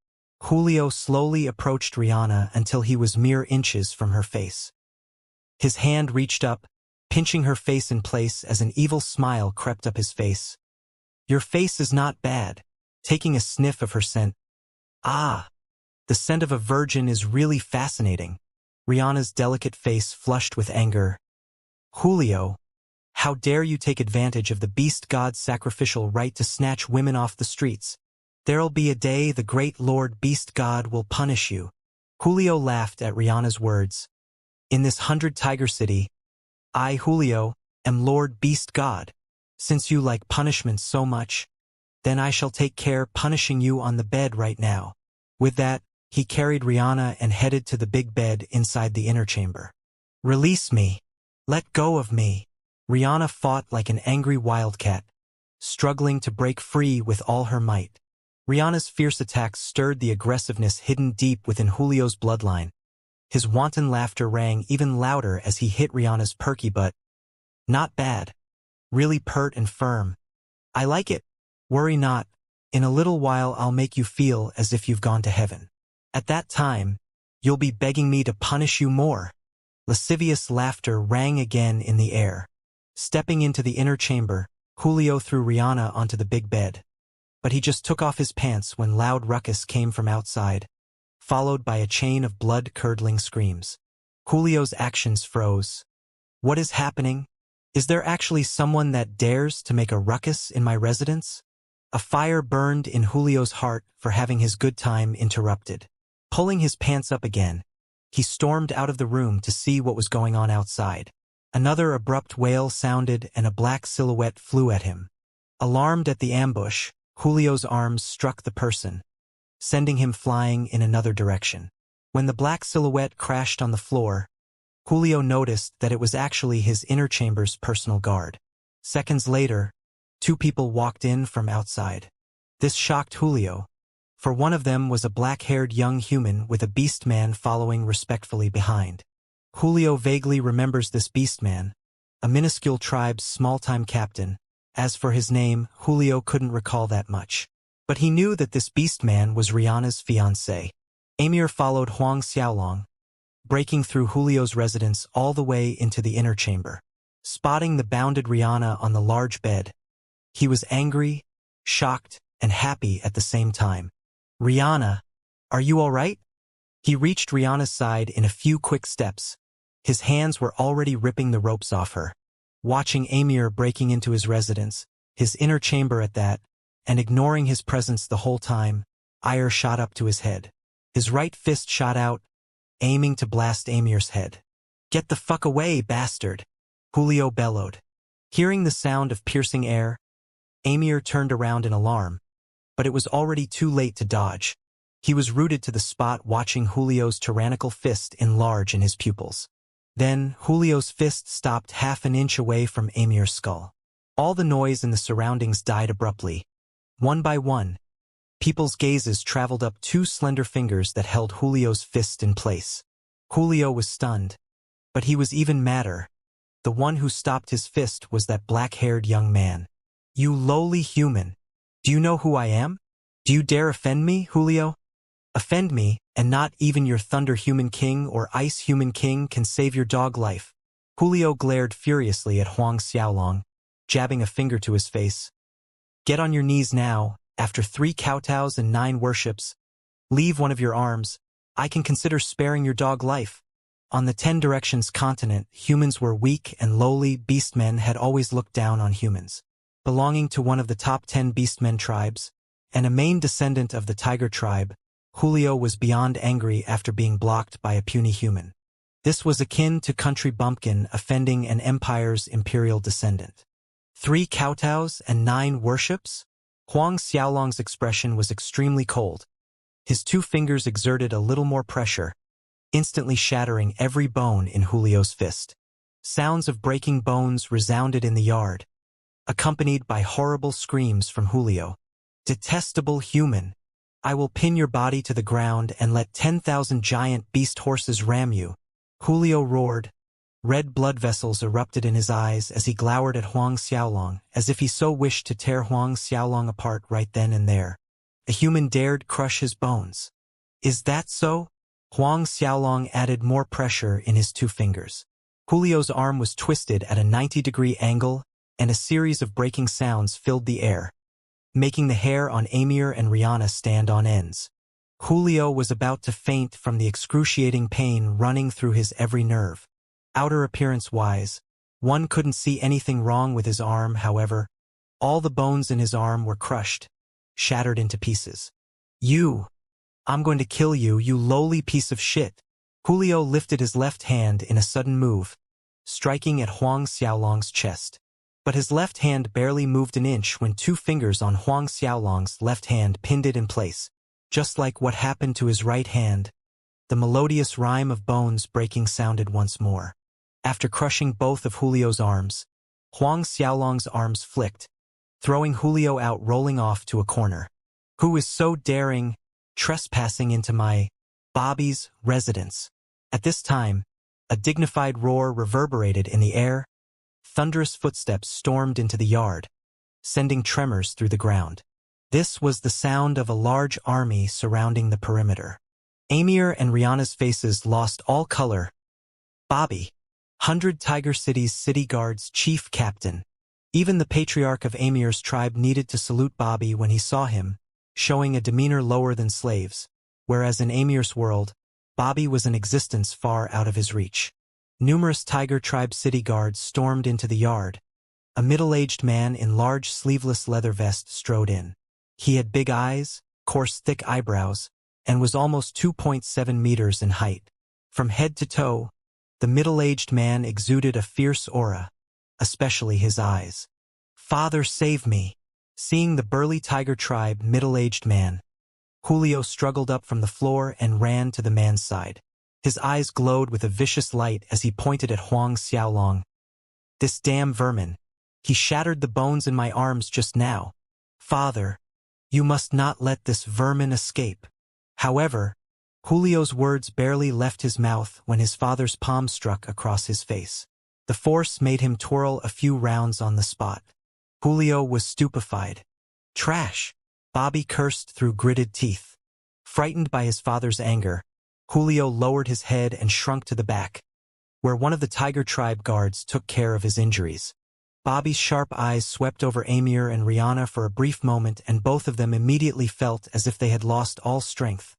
Julio slowly approached Rihanna until he was mere inches from her face. His hand reached up, pinching her face in place as an evil smile crept up his face. "Your face is not bad." Taking a sniff of her scent. "Ah, the scent of a virgin is really fascinating." Rihanna's delicate face flushed with anger. "Julio, how dare you take advantage of the Beast God's sacrificial right to snatch women off the streets? There'll be a day the great Lord Beast God will punish you." Julio laughed at Rihanna's words. "In this 100 Tiger City, I, Julio, am Lord Beast God. Since you like punishment so much, then I shall take care punishing you on the bed right now." With that, he carried Rihanna and headed to the big bed inside the inner chamber. "Release me. Let go of me." Rihanna fought like an angry wildcat, struggling to break free with all her might. Rihanna's fierce attacks stirred the aggressiveness hidden deep within Julio's bloodline. His wanton laughter rang even louder as he hit Rihanna's perky butt. "Not bad. Really pert and firm. I like it. Worry not. In a little while I'll make you feel as if you've gone to heaven. At that time, you'll be begging me to punish you more." Lascivious laughter rang again in the air. Stepping into the inner chamber, Julio threw Rihanna onto the big bed. But he just took off his pants when loud ruckus came from outside, followed by a chain of blood-curdling screams. Julio's actions froze. "What is happening?" Is there actually someone that dares to make a ruckus in my residence? A fire burned in Julio's heart for having his good time interrupted. Pulling his pants up again, he stormed out of the room to see what was going on outside. Another abrupt wail sounded and a black silhouette flew at him. Alarmed at the ambush, Julio's arms struck the person, sending him flying in another direction. When the black silhouette crashed on the floor, Julio noticed that it was actually his inner chamber's personal guard. Seconds later, two people walked in from outside. This shocked Julio, for one of them was a black-haired young human with a beastman following respectfully behind. Julio vaguely remembers this beastman, a minuscule tribe's small-time captain. As for his name, Julio couldn't recall that much. But he knew that this beastman was Rihanna's fiancé. Amir followed Huang Xiaolong, breaking through Julio's residence all the way into the inner chamber. Spotting the bounded Rihanna on the large bed, he was angry, shocked, and happy at the same time. "Rihanna, are you all right?" He reached Rihanna's side in a few quick steps. His hands were already ripping the ropes off her. Watching Amir breaking into his residence, his inner chamber at that, and ignoring his presence the whole time, ire shot up to his head. His right fist shot out, aiming to blast Amir's head. "Get the fuck away, bastard!" Julio bellowed. Hearing the sound of piercing air, Amir turned around in alarm, but it was already too late to dodge. He was rooted to the spot watching Julio's tyrannical fist enlarge in his pupils. Then, Julio's fist stopped half an inch away from Amir's skull. All the noise in the surroundings died abruptly. One by one, people's gazes traveled up two slender fingers that held Julio's fist in place. Julio was stunned, but he was even madder. The one who stopped his fist was that black-haired young man. "You lowly human. Do you know who I am? Do you dare offend me, Julio? Offend me, and not even your Thunder Human King or Ice Human King can save your dog life." Julio glared furiously at Huang Xiaolong, jabbing a finger to his face. "Get on your knees now. After 3 kowtows and 9 worships, leave one of your arms. I can consider sparing your dog life." On the 10 Directions continent, humans were weak and lowly. Beastmen had always looked down on humans. Belonging to one of the top 10 beastmen tribes, and a main descendant of the tiger tribe, Julio was beyond angry after being blocked by a puny human. This was akin to country bumpkin offending an empire's imperial descendant. 3 kowtows and 9 worships? Huang Xiaolong's expression was extremely cold. His 2 fingers exerted a little more pressure, instantly shattering every bone in Julio's fist. Sounds of breaking bones resounded in the yard, accompanied by horrible screams from Julio. "Detestable human! I will pin your body to the ground and let 10,000 giant beast horses ram you," Julio roared. Red blood vessels erupted in his eyes as he glowered at Huang Xiaolong, as if he so wished to tear Huang Xiaolong apart right then and there. A human dared crush his bones. "Is that so?" Huang Xiaolong added more pressure in his 2 fingers. Julio's arm was twisted at a 90-degree angle, and a series of breaking sounds filled the air, making the hair on Amir and Rihanna stand on ends. Julio was about to faint from the excruciating pain running through his every nerve. Outer appearance-wise, one couldn't see anything wrong with his arm. However, all the bones in his arm were crushed, shattered into pieces. I'm going to kill you, you lowly piece of shit." Julio lifted his left hand in a sudden move, striking at Huang Xiaolong's chest. But his left hand barely moved an inch when 2 fingers on Huang Xiaolong's left hand pinned it in place. Just like what happened to his right hand, the melodious rhyme of bones breaking sounded once more. After crushing both of Julio's arms, Huang Xiaolong's arms flicked, throwing Julio out rolling off to a corner. "Who is so daring, trespassing into my Bobby's residence?" At this time, a dignified roar reverberated in the air. Thunderous footsteps stormed into the yard, sending tremors through the ground. This was the sound of a large army surrounding the perimeter. Amir and Rihanna's faces lost all color. "Bobby, 100 Tiger City's city guard's chief captain." Even the patriarch of Amir's tribe needed to salute Bobby when he saw him, showing a demeanor lower than slaves, whereas in Amir's world, Bobby was an existence far out of his reach. Numerous Tiger Tribe city guards stormed into the yard. A middle-aged man in large sleeveless leather vest strode in. He had big eyes, coarse thick eyebrows, and was almost 2.7 meters in height. From head to toe, the middle-aged man exuded a fierce aura, especially his eyes. "Father, save me!" Seeing the burly Tiger Tribe middle-aged man, Julio struggled up from the floor and ran to the man's side. His eyes glowed with a vicious light as he pointed at Huang Xiaolong. "This damn vermin. He shattered the bones in my arms just now. Father, you must not let this vermin escape." However, Julio's words barely left his mouth when his father's palm struck across his face. The force made him twirl a few rounds on the spot. Julio was stupefied. "Trash!" Bobby cursed through gritted teeth. Frightened by his father's anger, Julio lowered his head and shrunk to the back, where one of the Tiger Tribe guards took care of his injuries. Bobby's sharp eyes swept over Amir and Rihanna for a brief moment, and both of them immediately felt as if they had lost all strength.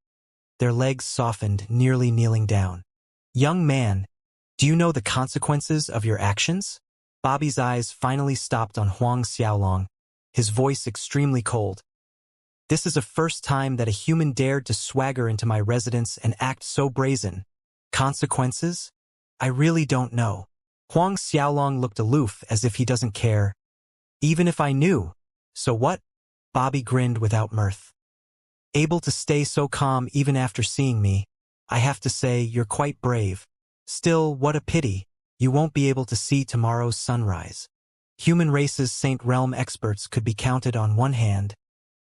Their legs softened, nearly kneeling down. "Young man, do you know the consequences of your actions?" Bobby's eyes finally stopped on Huang Xiaolong, his voice extremely cold. "This is the first time that a human dared to swagger into my residence and act so brazen. Consequences? I really don't know." Huang Xiaolong looked aloof as if he doesn't care. "Even if I knew, so what?" Bobby grinned without mirth. "Able to stay so calm even after seeing me, I have to say you're quite brave. Still, what a pity, you won't be able to see tomorrow's sunrise. Human race's Saint Realm experts could be counted on one hand,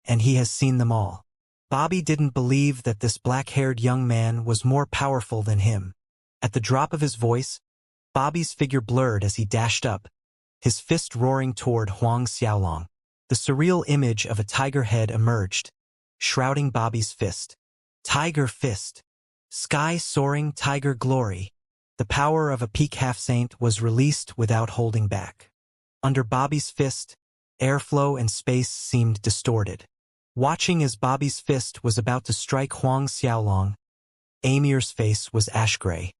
and he has seen them all." Bobby didn't believe that this black-haired young man was more powerful than him. At the drop of his voice, Bobby's figure blurred as he dashed up, his fist roaring toward Huang Xiaolong. The surreal image of a tiger head emerged, shrouding Bobby's fist. Tiger fist. Sky-soaring tiger glory. The power of a peak half-saint was released without holding back. Under Bobby's fist, airflow and space seemed distorted. Watching as Bobby's fist was about to strike Huang Xiaolong, Amir's face was ash-gray.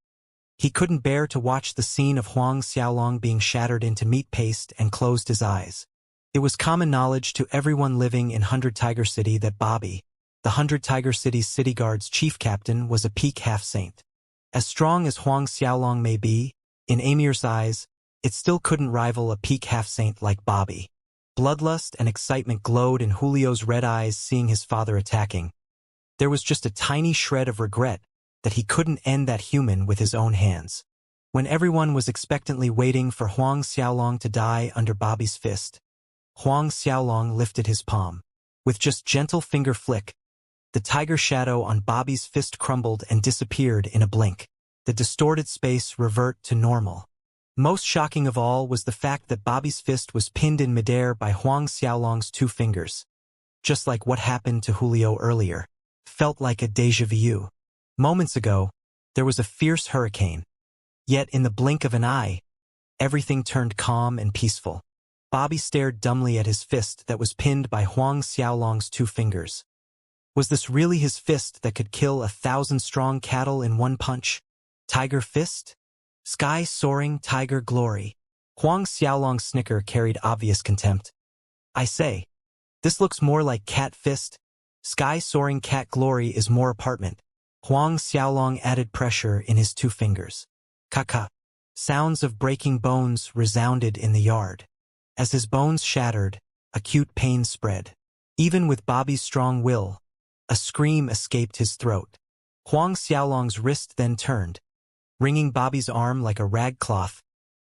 He couldn't bear to watch the scene of Huang Xiaolong being shattered into meat paste and closed his eyes. It was common knowledge to everyone living in 100 Tiger City that Bobby, the 100 Tiger City's city guard's chief captain, was a peak half-saint. As strong as Huang Xiaolong may be, in Amir's eyes, it still couldn't rival a peak half-saint like Bobby. Bloodlust and excitement glowed in Julio's red eyes seeing his father attacking. There was just a tiny shred of regret that he couldn't end that human with his own hands. When everyone was expectantly waiting for Huang Xiaolong to die under Bobby's fist, Huang Xiaolong lifted his palm. With just gentle finger flick, the tiger shadow on Bobby's fist crumbled and disappeared in a blink. The distorted space reverted to normal. Most shocking of all was the fact that Bobby's fist was pinned in midair by Huang Xiaolong's 2 fingers. Just like what happened to Julio earlier. Felt like a déjà vu. Moments ago, there was a fierce hurricane. Yet in the blink of an eye, everything turned calm and peaceful. Bobby stared dumbly at his fist that was pinned by Huang Xiaolong's 2 fingers. Was this really his fist that could kill 1,000-strong cattle in one punch? Tiger fist? Sky-soaring tiger glory. Huang Xiaolong's snicker carried obvious contempt. "I say, this looks more like cat fist. Sky-soaring cat glory is more apartment." Huang Xiaolong added pressure in his 2 fingers. Ka-ka. Sounds of breaking bones resounded in the yard. As his bones shattered, acute pain spread. Even with Bobby's strong will, a scream escaped his throat. Huang Xiaolong's wrist then turned, wringing Bobby's arm like a rag cloth,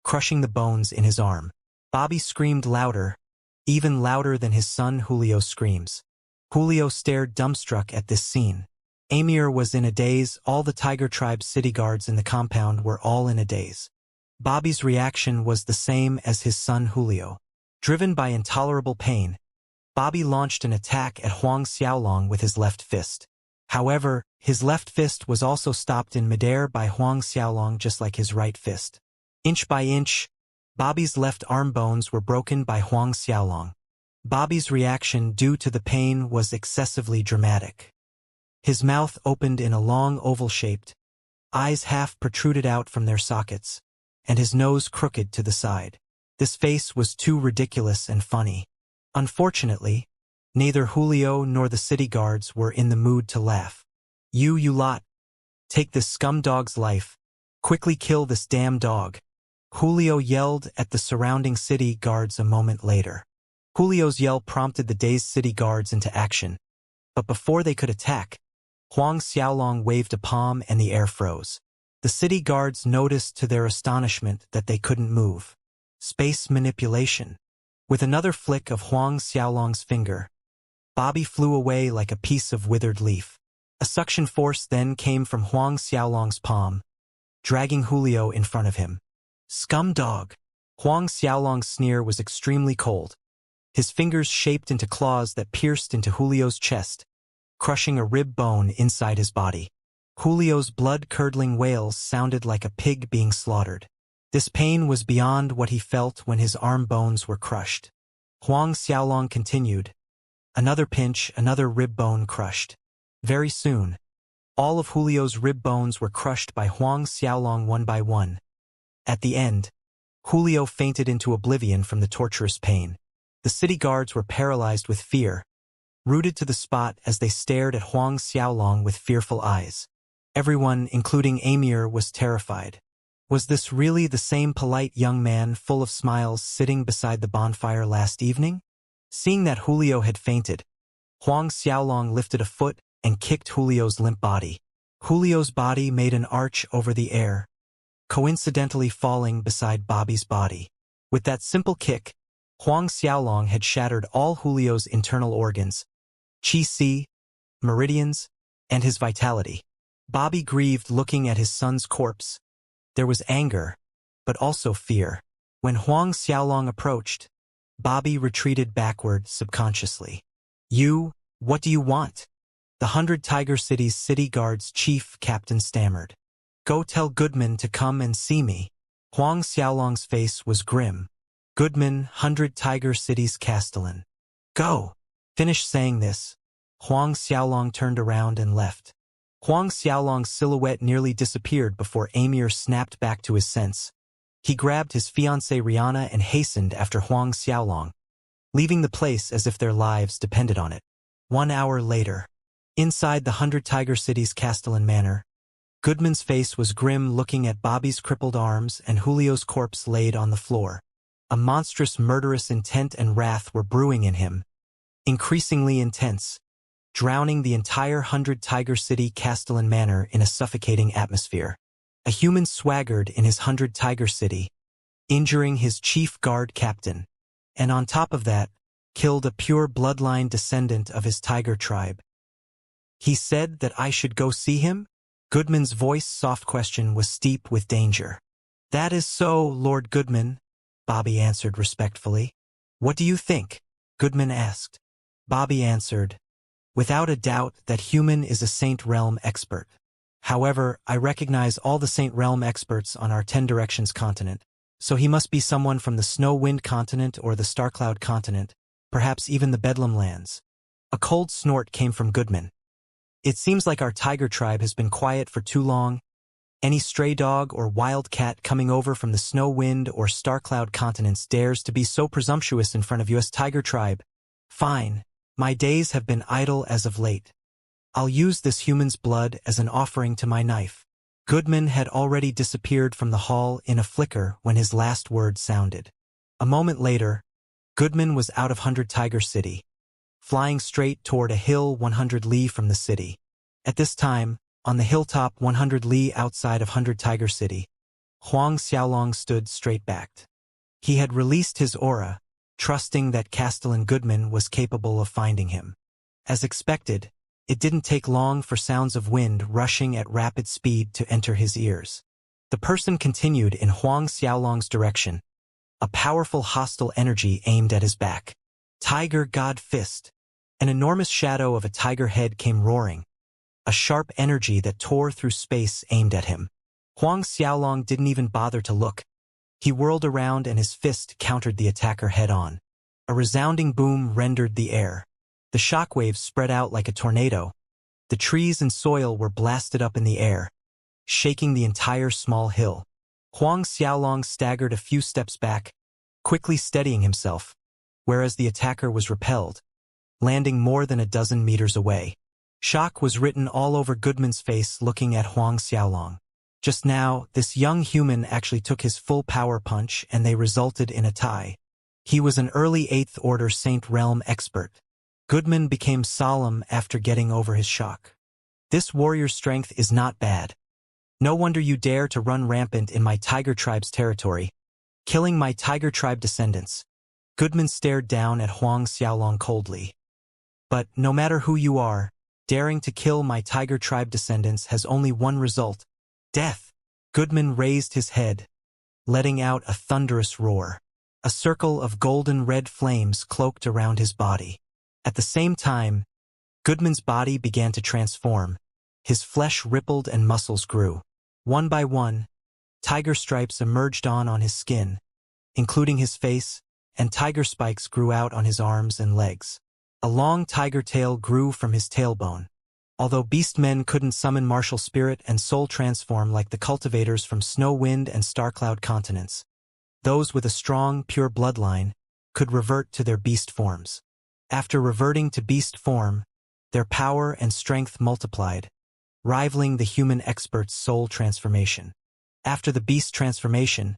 crushing the bones in his arm. Bobby screamed louder, even louder than his son Julio's screams. Julio stared dumbstruck at this scene. Amir was in a daze. All the Tiger Tribe city guards in the compound were all in a daze. Bobby's reaction was the same as his son Julio. Driven by intolerable pain, Bobby launched an attack at Huang Xiaolong with his left fist. However, his left fist was also stopped in midair by Huang Xiaolong just like his right fist. Inch by inch, Bobby's left arm bones were broken by Huang Xiaolong. Bobby's reaction due to the pain was excessively dramatic. His mouth opened in a long oval-shaped, eyes half protruded out from their sockets, and his nose crooked to the side. This face was too ridiculous and funny. Unfortunately, neither Julio nor the city guards were in the mood to laugh. You lot, take this scum dog's life. Quickly kill this damn dog," Julio yelled at the surrounding city guards a moment later. Julio's yell prompted the dazed city guards into action, but before they could attack, Huang Xiaolong waved a palm and the air froze. The city guards noticed to their astonishment that they couldn't move. Space manipulation. With another flick of Huang Xiaolong's finger, Bobby flew away like a piece of withered leaf. A suction force then came from Huang Xiaolong's palm, dragging Julio in front of him. "Scum dog!" Huang Xiaolong's sneer was extremely cold. His fingers shaped into claws that pierced into Julio's chest, crushing a rib bone inside his body. Julio's blood-curdling wails sounded like a pig being slaughtered. This pain was beyond what he felt when his arm bones were crushed. Huang Xiaolong continued. Another pinch, another rib bone crushed. Very soon, all of Julio's rib bones were crushed by Huang Xiaolong one by one. At the end, Julio fainted into oblivion from the torturous pain. The city guards were paralyzed with fear, rooted to the spot as they stared at Huang Xiaolong with fearful eyes. Everyone, including Amir, was terrified. Was this really the same polite young man full of smiles sitting beside the bonfire last evening? Seeing that Julio had fainted, Huang Xiaolong lifted a foot and kicked Julio's limp body. Julio's body made an arch over the air, coincidentally falling beside Bobby's body. With that simple kick, Huang Xiaolong had shattered all Julio's internal organs, qi, meridians, and his vitality. Bobby grieved looking at his son's corpse. There was anger, but also fear. When Huang Xiaolong approached, Bobby retreated backward subconsciously. What do you want?" The 100 Tiger City's city guard's chief captain stammered. "Go tell Goodman to come and see me." Huang Xiaolong's face was grim. "Goodman, 100 Tiger City's castellan. Go." Finished saying this, Huang Xiaolong turned around and left. Huang Xiaolong's silhouette nearly disappeared before Amir snapped back to his sense. He grabbed his fiancée Rihanna and hastened after Huang Xiaolong, leaving the place as if their lives depended on it. 1 hour later, inside the 100 Tiger City's Castellan Manor, Goodman's face was grim looking at Bobby's crippled arms and Julio's corpse laid on the floor. A monstrous murderous intent and wrath were brewing in him, increasingly intense, drowning the entire 100 Tiger City Castellan Manor in a suffocating atmosphere. A human swaggered in his 100 Tiger City, injuring his chief guard captain, and on top of that, killed a pure bloodline descendant of his tiger tribe. "He said that I should go see him?" Goodman's soft question was steep with danger. "That is so, Lord Goodman," Bobby answered respectfully. "What do you think?" Goodman asked. Bobby answered, "Without a doubt that human is a Saint Realm expert. However, I recognize all the Saint Realm experts on our 10 Directions continent, so he must be someone from the Snow Wind continent or the Starcloud continent, perhaps even the Bedlam lands." A cold snort came from Goodman. "It seems like our tiger tribe has been quiet for too long. Any stray dog or wild cat coming over from the Snow Wind or Starcloud continents dares to be so presumptuous in front of US tiger tribe. Fine, my days have been idle as of late. I'll use this human's blood as an offering to my knife." Goodman had already disappeared from the hall in a flicker when his last word sounded. A moment later, Goodman was out of 100 Tiger City, flying straight toward a hill 100 li from the city. At this time, on the hilltop 100 li outside of 100 Tiger City, Huang Xiaolong stood straight-backed. He had released his aura, trusting that Castellan Goodman was capable of finding him. As expected, it didn't take long for sounds of wind rushing at rapid speed to enter his ears. The person continued in Huang Xiaolong's direction, a powerful hostile energy aimed at his back. Tiger God Fist. An enormous shadow of a tiger head came roaring, a sharp energy that tore through space aimed at him. Huang Xiaolong didn't even bother to look. He whirled around and his fist countered the attacker head-on. A resounding boom rendered the air. The shockwaves spread out like a tornado. The trees and soil were blasted up in the air, shaking the entire small hill. Huang Xiaolong staggered a few steps back, quickly steadying himself, whereas the attacker was repelled, landing more than a dozen meters away. Shock was written all over Goodman's face looking at Huang Xiaolong. Just now, this young human actually took his full power punch and they resulted in a tie. He was an early 8th Order Saint Realm expert. Goodman became solemn after getting over his shock. This warrior's strength is not bad. No wonder you dare to run rampant in my Tiger Tribe's territory, killing my Tiger Tribe descendants. Goodman stared down at Huang Xiaolong coldly. But no matter who you are, daring to kill my Tiger Tribe descendants has only one result: death. Goodman raised his head, letting out a thunderous roar. A circle of golden red flames cloaked around his body. At the same time, Goodman's body began to transform. His flesh rippled and muscles grew. One by one, tiger stripes emerged on his skin, including his face, and tiger spikes grew out on his arms and legs. A long tiger tail grew from his tailbone. Although beastmen couldn't summon martial spirit and soul transform like the cultivators from Snow Wind and Starcloud continents, those with a strong, pure bloodline could revert to their beast forms. After reverting to beast form, their power and strength multiplied, rivaling the human expert's soul transformation. After the beast transformation,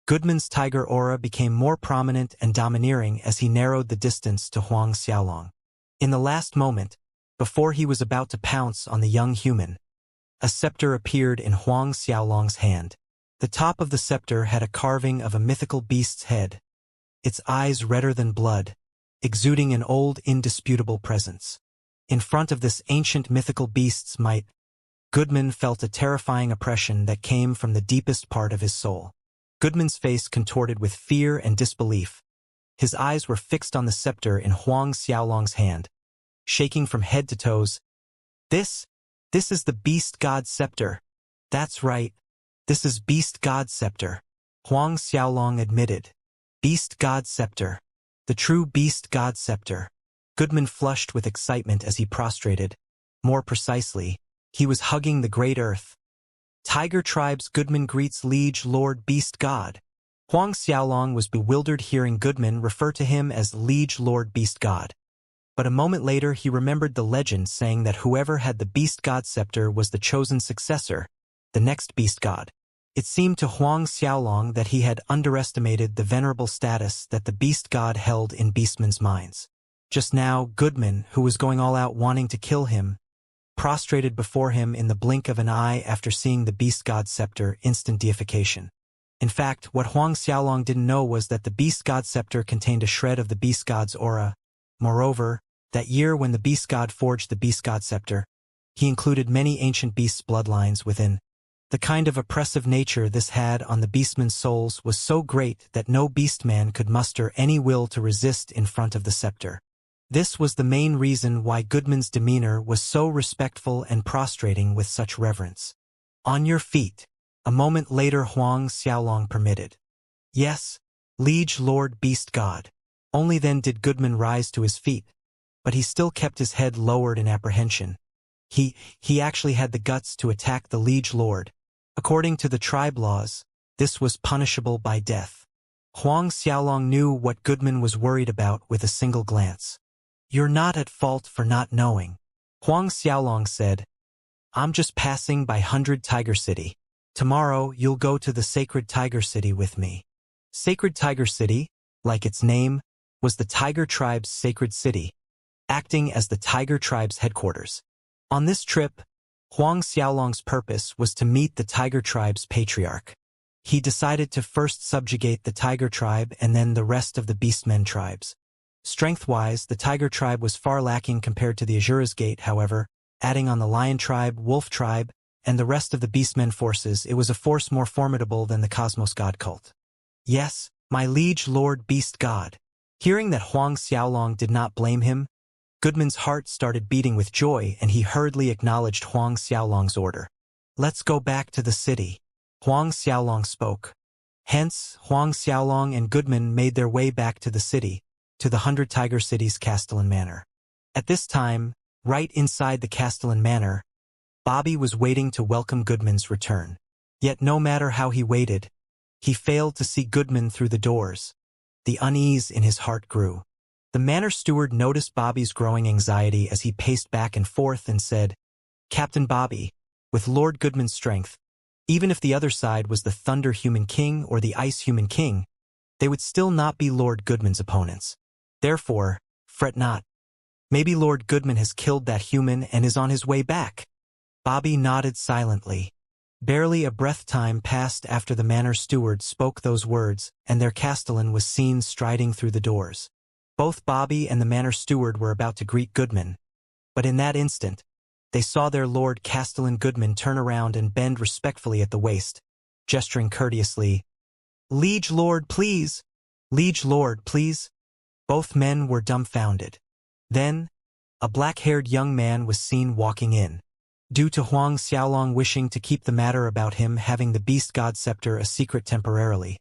Goodman's tiger aura became more prominent and domineering as he narrowed the distance to Huang Xiaolong. In the last moment, before he was about to pounce on the young human, a scepter appeared in Huang Xiaolong's hand. The top of the scepter had a carving of a mythical beast's head, its eyes redder than blood, exuding an old, indisputable presence. In front of this ancient mythical beast's might, Goodman felt a terrifying oppression that came from the deepest part of his soul. Goodman's face contorted with fear and disbelief. His eyes were fixed on the scepter in Huang Xiaolong's hand, shaking from head to toes. This is the Beast God Scepter. That's right. This is Beast God Scepter. Huang Xiaolong admitted. Beast God Scepter. The true Beast God Scepter. Goodman flushed with excitement as he prostrated. More precisely, he was hugging the great earth. Tiger Tribe's Goodman greets Liege Lord Beast God. Huang Xiaolong was bewildered hearing Goodman refer to him as Liege Lord Beast God. But a moment later he remembered the legend saying that whoever had the Beast God Scepter was the chosen successor, the next Beast God. It seemed to Huang Xiaolong that he had underestimated the venerable status that the Beast God held in beastmen's minds. Just now, Goodman, who was going all out wanting to kill him, prostrated before him in the blink of an eye after seeing the Beast God Scepter, instant deification. In fact, what Huang Xiaolong didn't know was that the Beast God Scepter contained a shred of the Beast God's aura. Moreover, that year when the Beast God forged the Beast God Scepter, he included many ancient beasts' bloodlines within. The kind of oppressive nature this had on the beastmen's souls was so great that no beastman could muster any will to resist in front of the scepter. This was the main reason why Goodman's demeanor was so respectful and prostrating with such reverence. On your feet. A moment later Huang Xiaolong permitted. Yes, Liege Lord Beast God. Only then did Goodman rise to his feet, but he still kept his head lowered in apprehension. He actually had the guts to attack the Liege Lord. According to the tribe laws, this was punishable by death. Huang Xiaolong knew what Goodman was worried about with a single glance. You're not at fault for not knowing, Huang Xiaolong said. I'm just passing by 100 Tiger City. Tomorrow you'll go to the Sacred Tiger City with me. Sacred Tiger City, like its name, was the Tiger Tribe's sacred city, acting as the Tiger Tribe's headquarters. On this trip, Huang Xiaolong's purpose was to meet the Tiger Tribe's patriarch. He decided to first subjugate the Tiger Tribe and then the rest of the Beastmen tribes. Strength-wise, the Tiger Tribe was far lacking compared to the Azura's Gate, however. Adding on the Lion Tribe, Wolf Tribe, and the rest of the Beastmen forces, it was a force more formidable than the Cosmos God cult. Yes, my Liege Lord Beast God. Hearing that Huang Xiaolong did not blame him, Goodman's heart started beating with joy and he hurriedly acknowledged Huang Xiaolong's order. Let's go back to the city. Huang Xiaolong spoke. Hence, Huang Xiaolong and Goodman made their way back to the city, to the 100 Tiger City's Castellan Manor. At this time, right inside the Castellan Manor, Bobby was waiting to welcome Goodman's return. Yet no matter how he waited, he failed to see Goodman through the doors. The unease in his heart grew. The manor steward noticed Bobby's growing anxiety as he paced back and forth and said, "Captain Bobby, with Lord Goodman's strength, even if the other side was the Thunder Human King or the Ice Human King, they would still not be Lord Goodman's opponents. Therefore, fret not. Maybe Lord Goodman has killed that human and is on his way back." Bobby nodded silently. Barely a breath time passed after the manor steward spoke those words, and their castellan was seen striding through the doors. Both Bobby and the manor steward were about to greet Goodman, but in that instant, they saw their Lord Castellan Goodman turn around and bend respectfully at the waist, gesturing courteously, "Liege Lord, please! Liege Lord, please!" Both men were dumbfounded. Then, a black-haired young man was seen walking in. Due to Huang Xiaolong wishing to keep the matter about him having the Beast God Scepter a secret temporarily,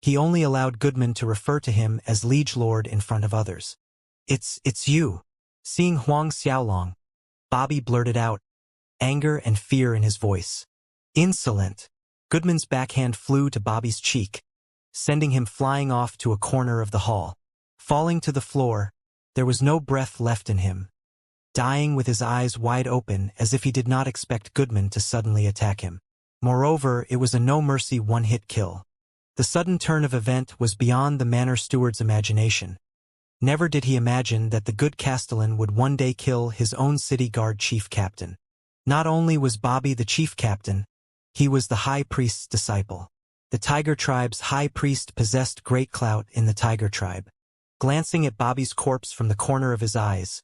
he only allowed Goodman to refer to him as Liege Lord in front of others. It's you." Seeing Huang Xiaolong, Bobby blurted out, anger and fear in his voice. "Insolent!" Goodman's backhand flew to Bobby's cheek, sending him flying off to a corner of the hall. Falling to the floor, there was no breath left in him, dying with his eyes wide open as if he did not expect Goodman to suddenly attack him. Moreover, it was a no-mercy one-hit kill. The sudden turn of event was beyond the manor steward's imagination. Never did he imagine that the good castellan would one day kill his own city guard chief captain. Not only was Bobby the chief captain, he was the high priest's disciple. The Tiger Tribe's high priest possessed great clout in the Tiger Tribe. Glancing at Bobby's corpse from the corner of his eyes,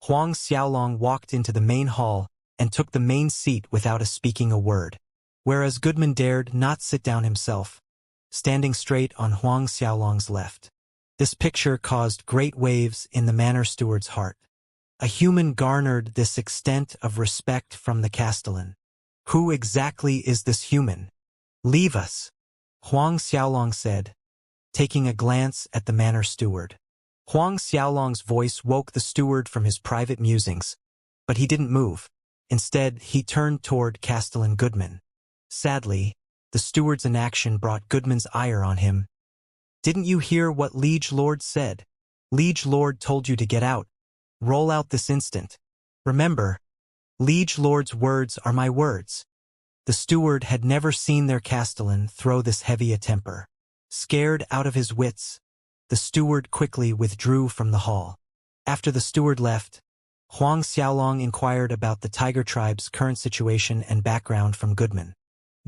Huang Xiaolong walked into the main hall and took the main seat without speaking a word, whereas Goodman dared not sit down himself, standing straight on Huang Xiaolong's left. This picture caused great waves in the manor steward's heart. A human garnered this extent of respect from the castellan. Who exactly is this human? "Leave us," Huang Xiaolong said, taking a glance at the manor steward. Huang Xiaolong's voice woke the steward from his private musings, but he didn't move. Instead, he turned toward Castellan Goodman. Sadly, the steward's inaction brought Goodman's ire on him. "Didn't you hear what Liege Lord said? Liege Lord told you to get out. Roll out this instant. Remember, Liege Lord's words are my words." The steward had never seen their castellan throw this heavy a temper. Scared out of his wits, the steward quickly withdrew from the hall. After the steward left, Huang Xiaolong inquired about the Tiger Tribe's current situation and background from Goodman.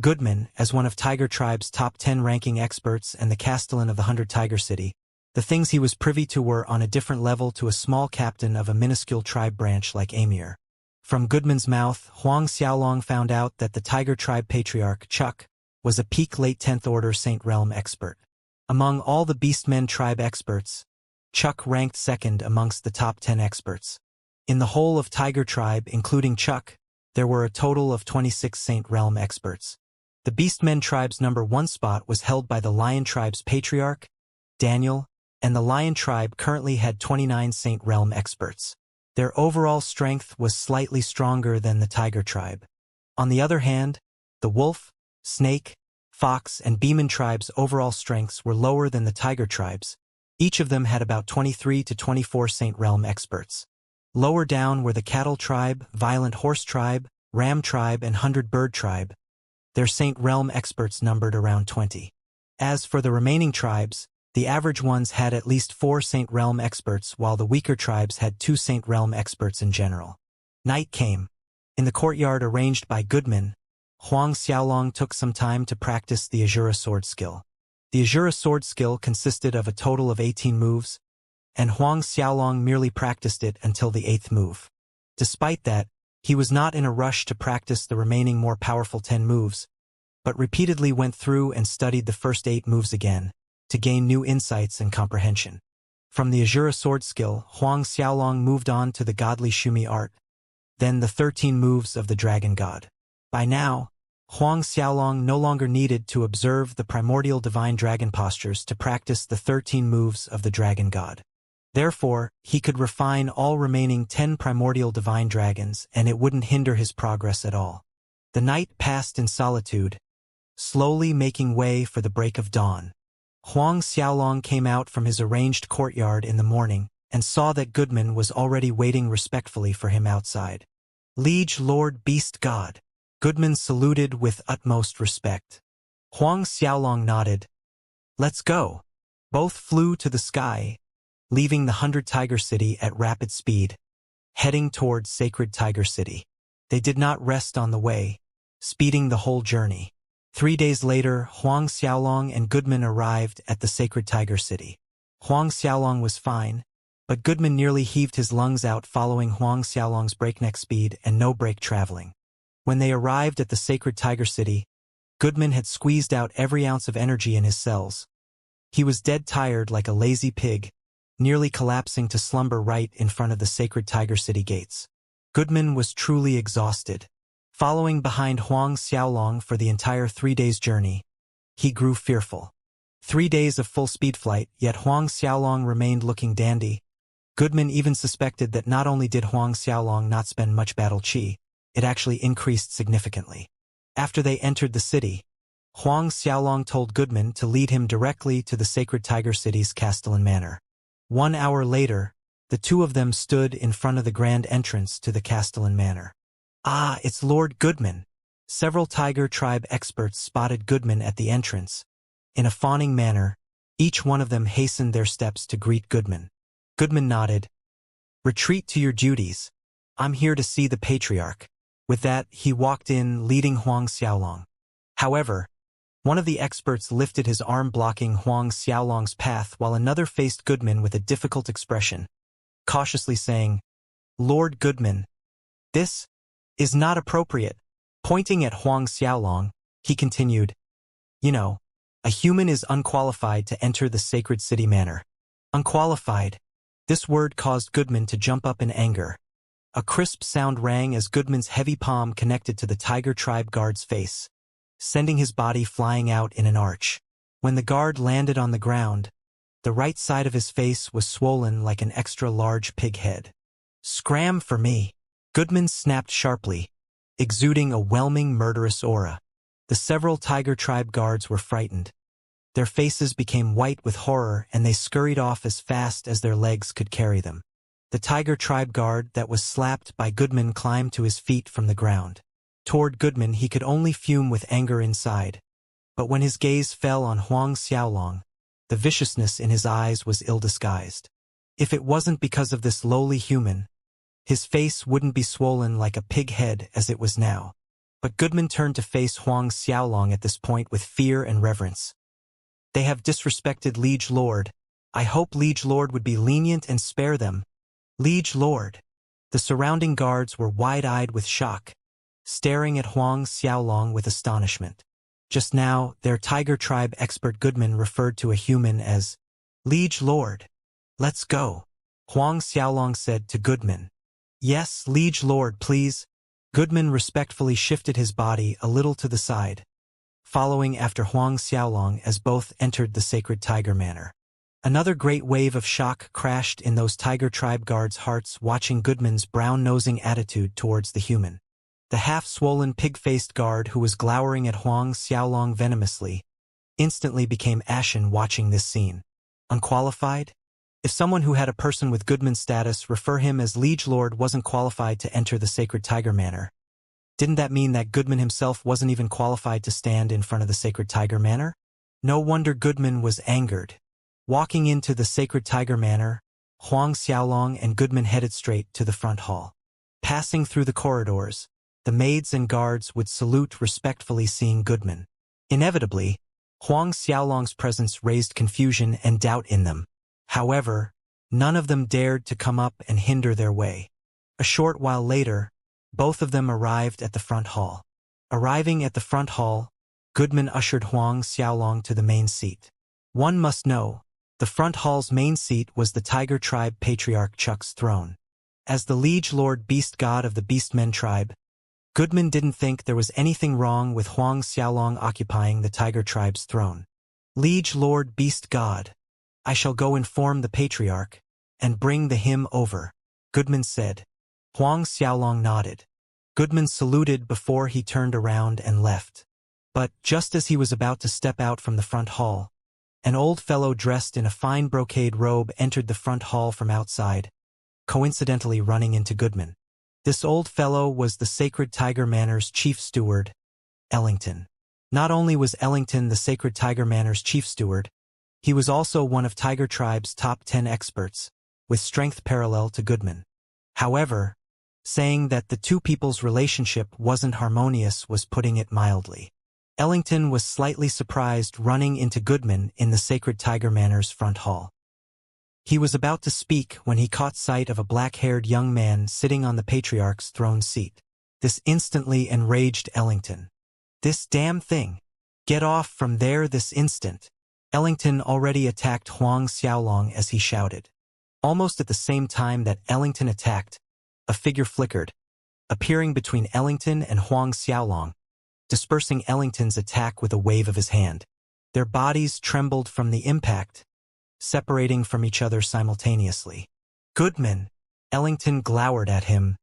Goodman, as one of Tiger Tribe's top 10 ranking experts and the castellan of the 100 Tiger City, the things he was privy to were on a different level to a small captain of a minuscule tribe branch like Amir. From Goodman's mouth, Huang Xiaolong found out that the Tiger Tribe Patriarch, Chuck, was a peak late 10th Order Saint Realm expert. Among all the Beastmen tribe experts, Chuck ranked second amongst the top 10 experts. In the whole of Tiger Tribe, including Chuck, there were a total of 26 Saint Realm experts. The Beastmen tribe's number 1 spot was held by the Lion Tribe's Patriarch, Daniel, and the Lion Tribe currently had 29 Saint Realm experts. Their overall strength was slightly stronger than the Tiger Tribe. On the other hand, the Wolf, Snake, Fox, and Beeman tribes' overall strengths were lower than the Tiger Tribe's. Each of them had about 23 to 24 Saint Realm experts. Lower down were the Cattle Tribe, Violent Horse Tribe, Ram Tribe, and 100 Bird Tribe. Their Saint Realm experts numbered around 20. As for the remaining tribes, the average ones had at least 4 Saint Realm experts, while the weaker tribes had 2 Saint Realm experts in general. Night came. In the courtyard arranged by Goodman, Huang Xiaolong took some time to practice the Azura sword skill. The Azura sword skill consisted of a total of 18 moves, and Huang Xiaolong merely practiced it until the 8th move. Despite that, he was not in a rush to practice the remaining more powerful 10 moves, but repeatedly went through and studied the first 8 moves again, to gain new insights and comprehension. From the Azura sword skill, Huang Xiaolong moved on to the godly Shumi art, then the 13 moves of the Dragon God. By now, Huang Xiaolong no longer needed to observe the primordial divine dragon postures to practice the 13 moves of the Dragon God. Therefore, he could refine all remaining 10 primordial divine dragons, and it wouldn't hinder his progress at all. The night passed in solitude, slowly making way for the break of dawn. Huang Xiaolong came out from his arranged courtyard in the morning and saw that Goodman was already waiting respectfully for him outside. Liege Lord Beast God. Goodman saluted with utmost respect. Huang Xiaolong nodded. Let's go. Both flew to the sky, leaving the 100 Tiger City at rapid speed, heading towards Sacred Tiger City. They did not rest on the way, speeding the whole journey. 3 days later, Huang Xiaolong and Goodman arrived at the Sacred Tiger City. Huang Xiaolong was fine, but Goodman nearly heaved his lungs out following Huang Xiaolong's breakneck speed and no-break traveling. When they arrived at the Sacred Tiger City, Goodman had squeezed out every ounce of energy in his cells. He was dead tired like a lazy pig, nearly collapsing to slumber right in front of the Sacred Tiger City gates. Goodman was truly exhausted. Following behind Huang Xiaolong for the entire 3 days' journey, he grew fearful. 3 days of full-speed flight, yet Huang Xiaolong remained looking dandy. Goodman even suspected that not only did Huang Xiaolong not spend much battle chi, it actually increased significantly. After they entered the city, Huang Xiaolong told Goodman to lead him directly to the Sacred Tiger City's Castellan Manor. 1 hour later, the two of them stood in front of the grand entrance to the Castellan Manor. Ah, it's Lord Goodman. Several Tiger Tribe experts spotted Goodman at the entrance. In a fawning manner, each one of them hastened their steps to greet Goodman. Goodman nodded. Retreat to your duties. I'm here to see the Patriarch. With that, he walked in, leading Huang Xiaolong. However, one of the experts lifted his arm blocking Huang Xiaolong's path while another faced Goodman with a difficult expression, cautiously saying, Lord Goodman, this is not appropriate. Pointing at Huang Xiaolong, he continued, You know, a human is unqualified to enter the Sacred City Manor. Unqualified. This word caused Goodman to jump up in anger. A crisp sound rang as Goodman's heavy palm connected to the Tiger Tribe guard's face, sending his body flying out in an arch. When the guard landed on the ground, the right side of his face was swollen like an extra-large pig head. Scram for me! Goodman snapped sharply, exuding a whelming, murderous aura. The several Tiger Tribe guards were frightened. Their faces became white with horror and they scurried off as fast as their legs could carry them. The Tiger Tribe guard that was slapped by Goodman climbed to his feet from the ground. Toward Goodman he could only fume with anger inside. But when his gaze fell on Huang Xiaolong, the viciousness in his eyes was ill-disguised. If it wasn't because of this lowly human, his face wouldn't be swollen like a pig head as it was now. But Goodman turned to face Huang Xiaolong at this point with fear and reverence. They have disrespected Liege Lord. I hope Liege Lord would be lenient and spare them. Liege Lord. The surrounding guards were wide-eyed with shock, staring at Huang Xiaolong with astonishment. Just now, their Tiger Tribe expert Goodman referred to a human as Liege Lord. Let's go, Huang Xiaolong said to Goodman. Yes, Liege Lord, please. Goodman respectfully shifted his body a little to the side, following after Huang Xiaolong as both entered the Sacred Tiger Manor. Another great wave of shock crashed in those Tiger Tribe guards' hearts watching Goodman's brown-nosing attitude towards the human. The half-swollen pig-faced guard who was glowering at Huang Xiaolong venomously instantly became ashen watching this scene. Unqualified? If someone who had a person with Goodman's status refer him as Liege Lord wasn't qualified to enter the Sacred Tiger Manor, didn't that mean that Goodman himself wasn't even qualified to stand in front of the Sacred Tiger Manor? No wonder Goodman was angered. Walking into the Sacred Tiger Manor, Huang Xiaolong and Goodman headed straight to the front hall. Passing through the corridors, the maids and guards would salute respectfully seeing Goodman. Inevitably, Huang Xiaolong's presence raised confusion and doubt in them. However, none of them dared to come up and hinder their way. A short while later, both of them arrived at the front hall. Arriving at the front hall, Goodman ushered Huang Xiaolong to the main seat. One must know, the front hall's main seat was the Tiger Tribe Patriarch Chuck's throne. As the Liege Lord Beast God of the Beastmen tribe, Goodman didn't think there was anything wrong with Huang Xiaolong occupying the Tiger Tribe's throne. Liege Lord Beast God, I shall go inform the Patriarch. and bring the hymn over," Goodman said. Huang Xiaolong nodded. Goodman saluted before he turned around and left. But just as he was about to step out from the front hall, an old fellow dressed in a fine brocade robe entered the front hall from outside, coincidentally running into Goodman. This old fellow was the Sacred Tiger Manor's chief steward, Ellington. Not only was Ellington the Sacred Tiger Manor's chief steward, he was also one of Tiger Tribe's top 10 experts, with strength parallel to Goodman. However, saying that the two people's relationship wasn't harmonious was putting it mildly. Ellington was slightly surprised running into Goodman in the Sacred Tiger Manor's front hall. He was about to speak when he caught sight of a black-haired young man sitting on the Patriarch's throne seat. This instantly enraged Ellington. "This damn thing! Get off from there this instant!" Ellington already attacked Huang Xiaolong as he shouted. Almost at the same time that Ellington attacked, a figure flickered, appearing between Ellington and Huang Xiaolong, dispersing Ellington's attack with a wave of his hand. Their bodies trembled from the impact, separating from each other simultaneously. "Goodman!" Ellington glowered at him.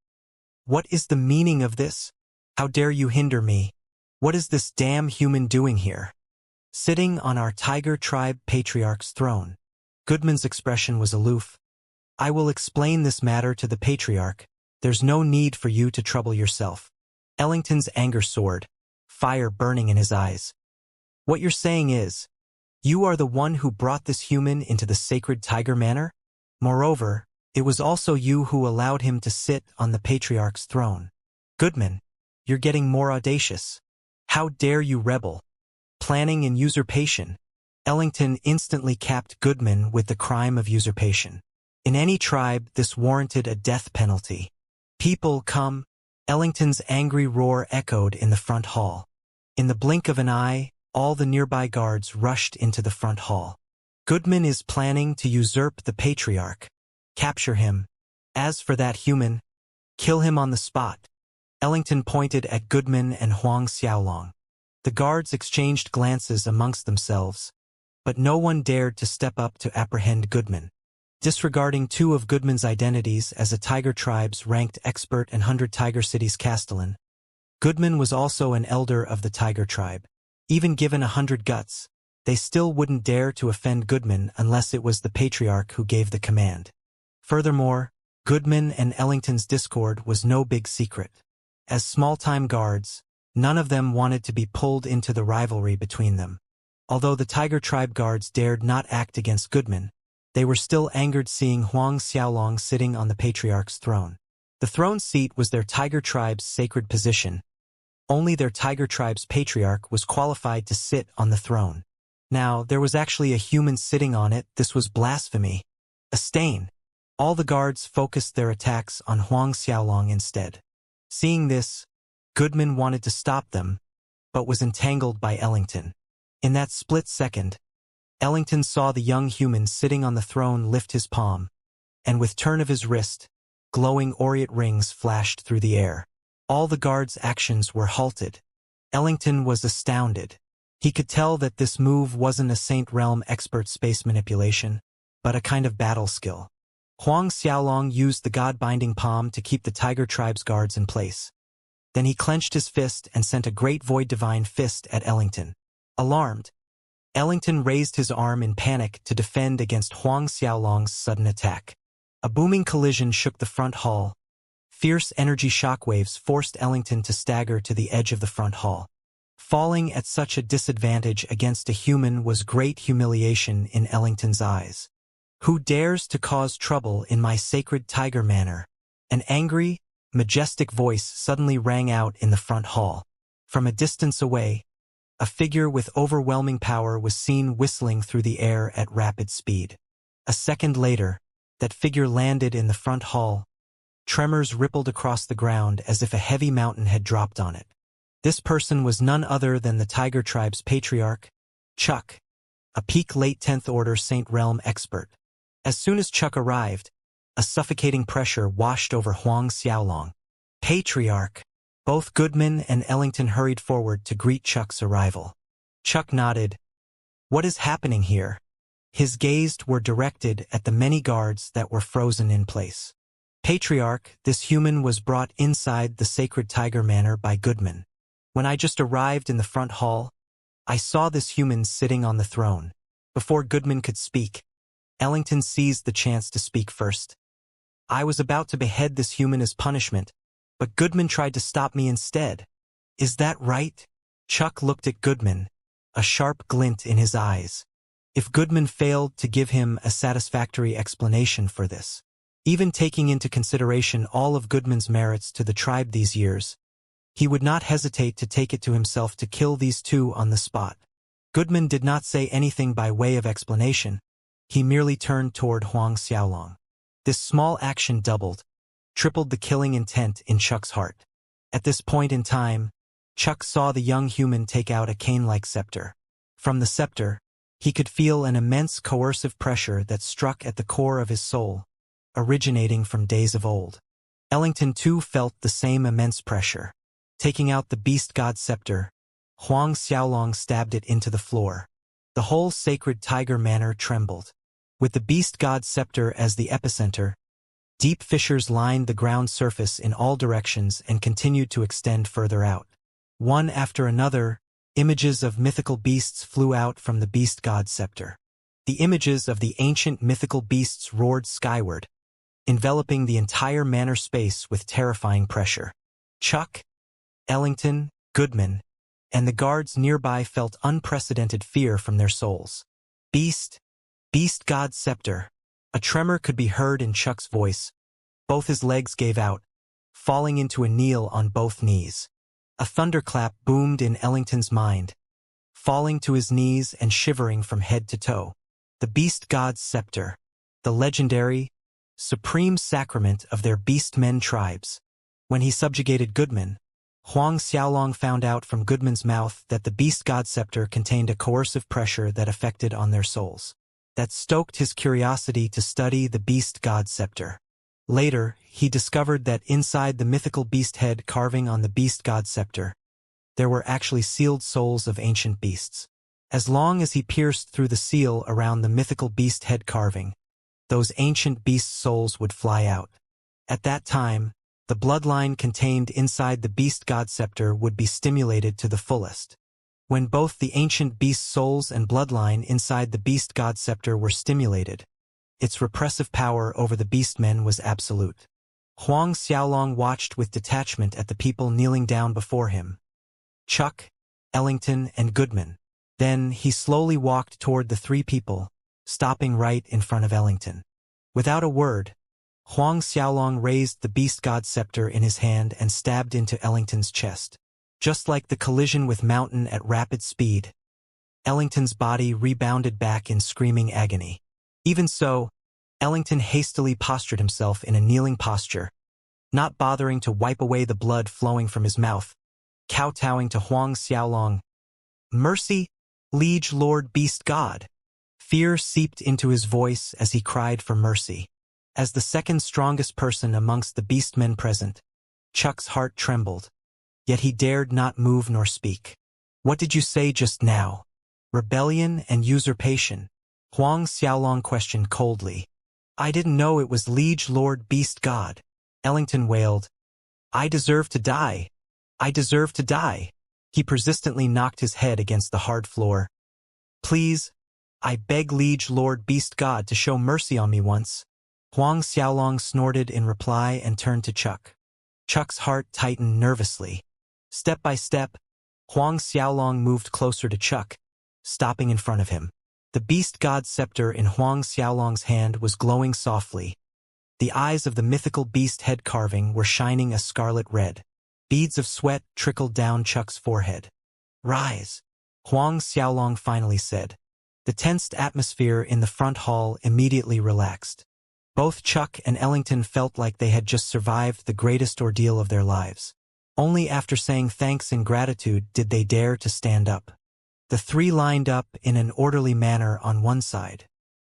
"What is the meaning of this? How dare you hinder me? What is this damn human doing here? Sitting on our Tiger Tribe Patriarch's throne." Goodman's expression was aloof. "I will explain this matter to the Patriarch. There's no need for you to trouble yourself." Ellington's anger soared, fire burning in his eyes. "What you're saying is, you are the one who brought this human into the Sacred Tiger Manor? Moreover, it was also you who allowed him to sit on the Patriarch's throne. Goodman, you're getting more audacious. How dare you rebel? Planning and usurpation." Ellington instantly capped Goodman with the crime of usurpation. In any tribe, this warranted a death penalty. "People, come!" Ellington's angry roar echoed in the front hall. In the blink of an eye, all the nearby guards rushed into the front hall. "Goodman is planning to usurp the Patriarch. Capture him. As for that human, kill him on the spot." Ellington pointed at Goodman and Huang Xiaolong. The guards exchanged glances amongst themselves, but no one dared to step up to apprehend Goodman. Disregarding two of Goodman's identities as a Tiger Tribe's ranked expert and 100 Tiger Cities castellan, Goodman was also an elder of the Tiger Tribe. Even given 100 guts, they still wouldn't dare to offend Goodman unless it was the Patriarch who gave the command. Furthermore, Goodman and Ellington's discord was no big secret. As small-time guards, none of them wanted to be pulled into the rivalry between them. Although the Tiger Tribe guards dared not act against Goodman, they were still angered seeing Huang Xiaolong sitting on the Patriarch's throne. The throne seat was their Tiger Tribe's sacred position. Only their Tiger Tribe's Patriarch was qualified to sit on the throne. Now, there was actually a human sitting on it. This was blasphemy. A stain. All the guards focused their attacks on Huang Xiaolong instead. Seeing this, Goodman wanted to stop them, but was entangled by Ellington. In that split second, Ellington saw the young human sitting on the throne lift his palm, and with turn of his wrist, glowing aureate rings flashed through the air. All the guards' actions were halted. Ellington was astounded. He could tell that this move wasn't a Saint Realm expert space manipulation, but a kind of battle skill. Huang Xiaolong used the god-binding palm to keep the Tiger Tribe's guards in place. Then he clenched his fist and sent a great void divine fist at Ellington. Alarmed, Ellington raised his arm in panic to defend against Huang Xiaolong's sudden attack. A booming collision shook the front hall. Fierce energy shockwaves forced Ellington to stagger to the edge of the front hall. Falling at such a disadvantage against a human was great humiliation in Ellington's eyes. "Who dares to cause trouble in my sacred Tiger Manor?" An angry, majestic voice suddenly rang out in the front hall. From a distance away, a figure with overwhelming power was seen whistling through the air at rapid speed. A second later, that figure landed in the front hall. Tremors rippled across the ground as if a heavy mountain had dropped on it. This person was none other than the Tiger Tribe's Patriarch, Chuck, a peak late 10th Order Saint Realm expert. As soon as Chuck arrived, a suffocating pressure washed over Huang Xiaolong. "Patriarch!" Both Goodman and Ellington hurried forward to greet Chuck's arrival. Chuck nodded. "What is happening here?" His gaze were directed at the many guards that were frozen in place. Patriarch, this human was brought inside the sacred tiger manor by Goodman. When I just arrived in the front hall, I saw this human sitting on the throne. Before Goodman could speak, Ellington seized the chance to speak first. I was about to behead this human as punishment, but Goodman tried to stop me instead. Is that right? Chuck looked at Goodman, a sharp glint in his eyes. If Goodman failed to give him a satisfactory explanation for this, even taking into consideration all of Goodman's merits to the tribe these years, he would not hesitate to take it to himself to kill these two on the spot. Goodman did not say anything by way of explanation. He merely turned toward Huang Xiaolong. This small action tripled the killing intent in Chuck's heart. At this point in time, Chuck saw the young human take out a cane-like scepter. From the scepter, he could feel an immense coercive pressure that struck at the core of his soul, originating from days of old. Ellington too felt the same immense pressure. Taking out the beast god scepter, Huang Xiaolong stabbed it into the floor. The whole sacred tiger manor trembled. With the beast god scepter as the epicenter, deep fissures lined the ground surface in all directions and continued to extend further out. One after another, images of mythical beasts flew out from the beast god scepter. The images of the ancient mythical beasts roared skyward, enveloping the entire manor space with terrifying pressure. Chuck, Ellington, Goodman, and the guards nearby felt unprecedented fear from their souls. Beast god scepter. A tremor could be heard in Chuck's voice. Both his legs gave out, falling into a kneel on both knees. A thunderclap boomed in Ellington's mind, falling to his knees and shivering from head to toe. The beast god's scepter, the legendary, supreme sacrament of their beastmen tribes. When he subjugated Goodman, Huang Xiaolong found out from Goodman's mouth that the beast god scepter contained a coercive pressure that affected on their souls. That stoked his curiosity to study the beast god scepter. Later, he discovered that inside the mythical beast head carving on the beast god scepter, there were actually sealed souls of ancient beasts. As long as he pierced through the seal around the mythical beast head carving, those ancient beast souls would fly out. At that time, the bloodline contained inside the beast god scepter would be stimulated to the fullest. When both the ancient beast souls and bloodline inside the beast god scepter were stimulated, its repressive power over the beastmen was absolute. Huang Xiaolong watched with detachment at the people kneeling down before him. Chuck, Ellington, and Goodman. Then he slowly walked toward the three people, stopping right in front of Ellington. Without a word, Huang Xiaolong raised the beast god scepter in his hand and stabbed into Ellington's chest. Just like the collision with Mountain at rapid speed, Ellington's body rebounded back in screaming agony. Even so, Ellington hastily postured himself in a kneeling posture, not bothering to wipe away the blood flowing from his mouth, kowtowing to Huang Xiaolong. "Mercy, liege lord beast god." Fear seeped into his voice as he cried for mercy. As the second strongest person amongst the beastmen present, Chuck's heart trembled, yet he dared not move nor speak. "What did you say just now? Rebellion and usurpation?" Huang Xiaolong questioned coldly. "I didn't know it was liege lord beast god." Ellington wailed. "I deserve to die. I deserve to die." He persistently knocked his head against the hard floor. "Please, I beg liege lord beast god to show mercy on me once." Huang Xiaolong snorted in reply and turned to Chuck. Chuck's heart tightened nervously. Step by step, Huang Xiaolong moved closer to Chuck, stopping in front of him. The beast god scepter in Huang Xiaolong's hand was glowing softly. The eyes of the mythical beast head carving were shining a scarlet red. Beads of sweat trickled down Chuck's forehead. "Rise," Huang Xiaolong finally said. The tensed atmosphere in the front hall immediately relaxed. Both Chuck and Ellington felt like they had just survived the greatest ordeal of their lives. Only after saying thanks and gratitude did they dare to stand up. The three lined up in an orderly manner on one side.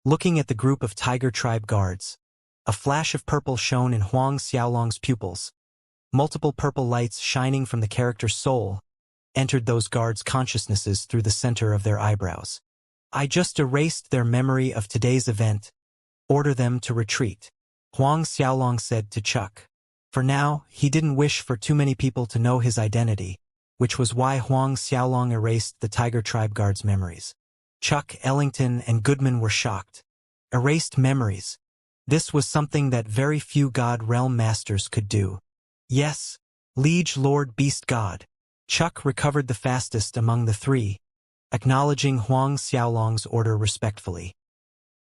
Looking at the group of Tiger Tribe guards, a flash of purple shone in Huang Xiaolong's pupils. Multiple purple lights shining from the character's soul entered those guards' consciousnesses through the center of their eyebrows. I just erased their memory of today's event. Order them to retreat. Huang Xiaolong said to Chuck. For now, he didn't wish for too many people to know his identity, which was why Huang Xiaolong erased the Tiger Tribe guards' memories. Chuck, Ellington, and Goodman were shocked. Erased memories. This was something that very few God Realm Masters could do. Yes, Liege Lord Beast God. Chuck recovered the fastest among the three, acknowledging Huang Xiaolong's order respectfully.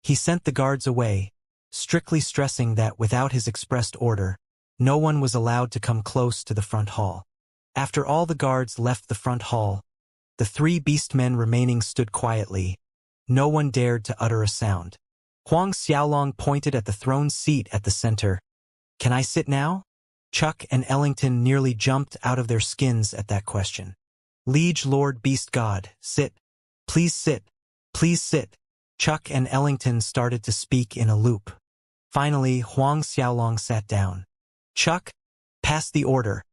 He sent the guards away, strictly stressing that without his expressed order, no one was allowed to come close to the front hall. After all the guards left the front hall, the three beastmen remaining stood quietly. No one dared to utter a sound. Huang Xiaolong pointed at the throne seat at the center. Can I sit now? Chuck and Ellington nearly jumped out of their skins at that question. Liege Lord Beast God, sit. Please sit. Please sit. Chuck and Ellington started to speak in a loop. Finally, Huang Xiaolong sat down. Chuck, pass the order.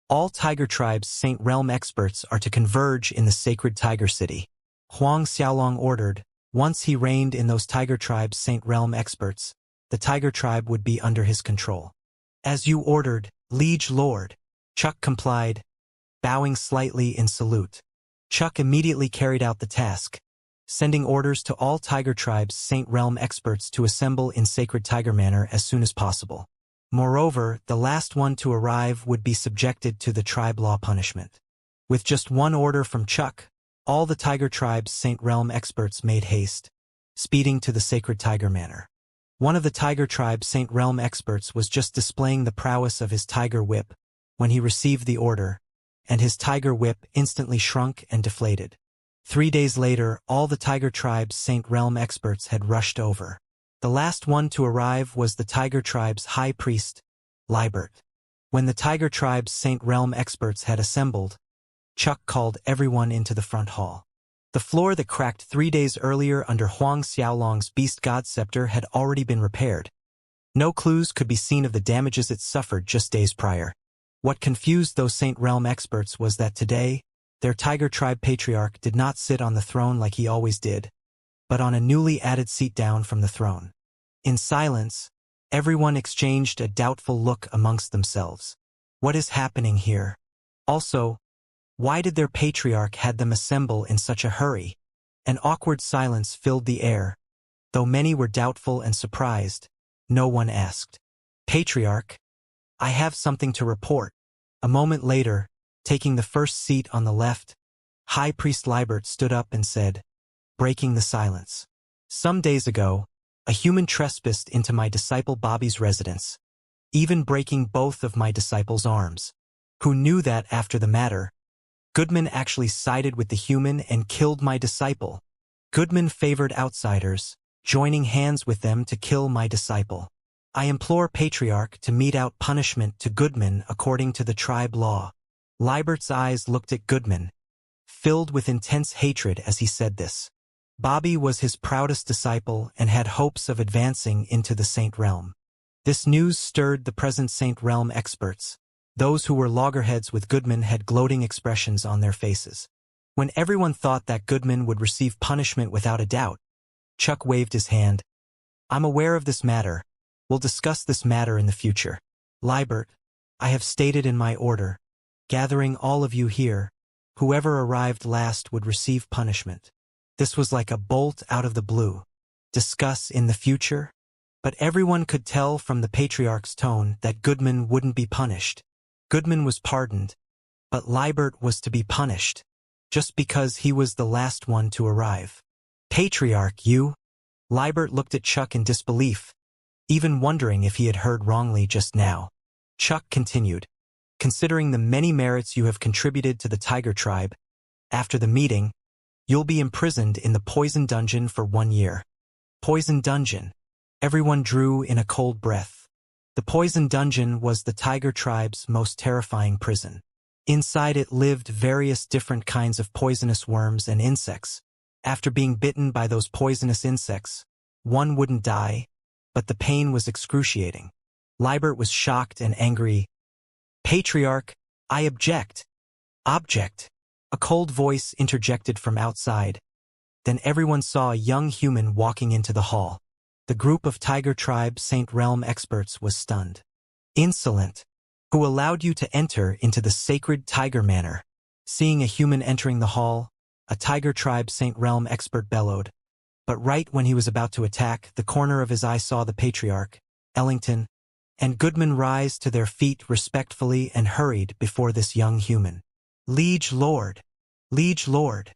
All Tiger Tribe's Saint Realm experts are to converge in the sacred Tiger City. Huang Xiaolong ordered. Once he reigned in those Tiger Tribe's Saint Realm experts, the Tiger Tribe would be under his control. As you ordered, Liege Lord. Chuck complied, bowing slightly in salute. Chuck immediately carried out the task, sending orders to all Tiger Tribe's Saint Realm experts to assemble in Sacred Tiger Manor as soon as possible. Moreover, the last one to arrive would be subjected to the tribe law punishment. With just one order from Chuck, all the Tiger Tribe's Saint Realm experts made haste, speeding to the Sacred Tiger Manor. One of the Tiger Tribe's Saint Realm experts was just displaying the prowess of his tiger whip when he received the order, and his tiger whip instantly shrunk and deflated. 3 days later, all the Tiger Tribe's Saint Realm experts had rushed over. The last one to arrive was the Tiger Tribe's High Priest, Libert. When the Tiger Tribe's Saint Realm experts had assembled, Chuck called everyone into the front hall. The floor that cracked 3 days earlier under Huang Xiaolong's Beast God Scepter had already been repaired. No clues could be seen of the damages it suffered just days prior. What confused those Saint Realm experts was that today, their Tiger Tribe Patriarch did not sit on the throne like he always did, but on a newly added seat down from the throne. In silence, everyone exchanged a doubtful look amongst themselves. What is happening here? Also, why did their patriarch had them assemble in such a hurry? An awkward silence filled the air. Though many were doubtful and surprised, no one asked. Patriarch, I have something to report. A moment later, taking the first seat on the left, High Priest Libert stood up and said, breaking the silence. Some days ago, a human trespassed into my disciple Bobby's residence, even breaking both of my disciple's arms. Who knew that after the matter, Goodman actually sided with the human and killed my disciple. Goodman favored outsiders, joining hands with them to kill my disciple. I implore Patriarch to mete out punishment to Goodman according to the tribe law. Libert's eyes looked at Goodman, filled with intense hatred as he said this. Bobby was his proudest disciple and had hopes of advancing into the Saint Realm. This news stirred the present Saint Realm experts. Those who were loggerheads with Goodman had gloating expressions on their faces. When everyone thought that Goodman would receive punishment without a doubt, Chuck waved his hand. I'm aware of this matter. We'll discuss this matter in the future. Libert, I have stated in my order, gathering all of you here, whoever arrived last would receive punishment. This was like a bolt out of the blue. Discuss in the future? But everyone could tell from the Patriarch's tone that Goodman wouldn't be punished. Goodman was pardoned, but Libert was to be punished, just because he was the last one to arrive. Patriarch, you? Libert looked at Chuck in disbelief, even wondering if he had heard wrongly just now. Chuck continued, considering the many merits you have contributed to the Tiger Tribe, after the meeting, you'll be imprisoned in the Poison Dungeon for 1 year. Poison Dungeon. Everyone drew in a cold breath. The Poison Dungeon was the Tiger Tribe's most terrifying prison. Inside it lived various different kinds of poisonous worms and insects. After being bitten by those poisonous insects, one wouldn't die, but the pain was excruciating. Libert was shocked and angry. Patriarch, I object. Object. A cold voice interjected from outside. Then everyone saw a young human walking into the hall. The group of Tiger Tribe Saint Realm experts was stunned. Insolent! Who allowed you to enter into the sacred Tiger Manor? Seeing a human entering the hall, a Tiger Tribe Saint Realm expert bellowed. But right when he was about to attack, the corner of his eye saw the Patriarch, Ellington, and Goodman rise to their feet respectfully and hurried before this young human. Liege Lord! Liege Lord!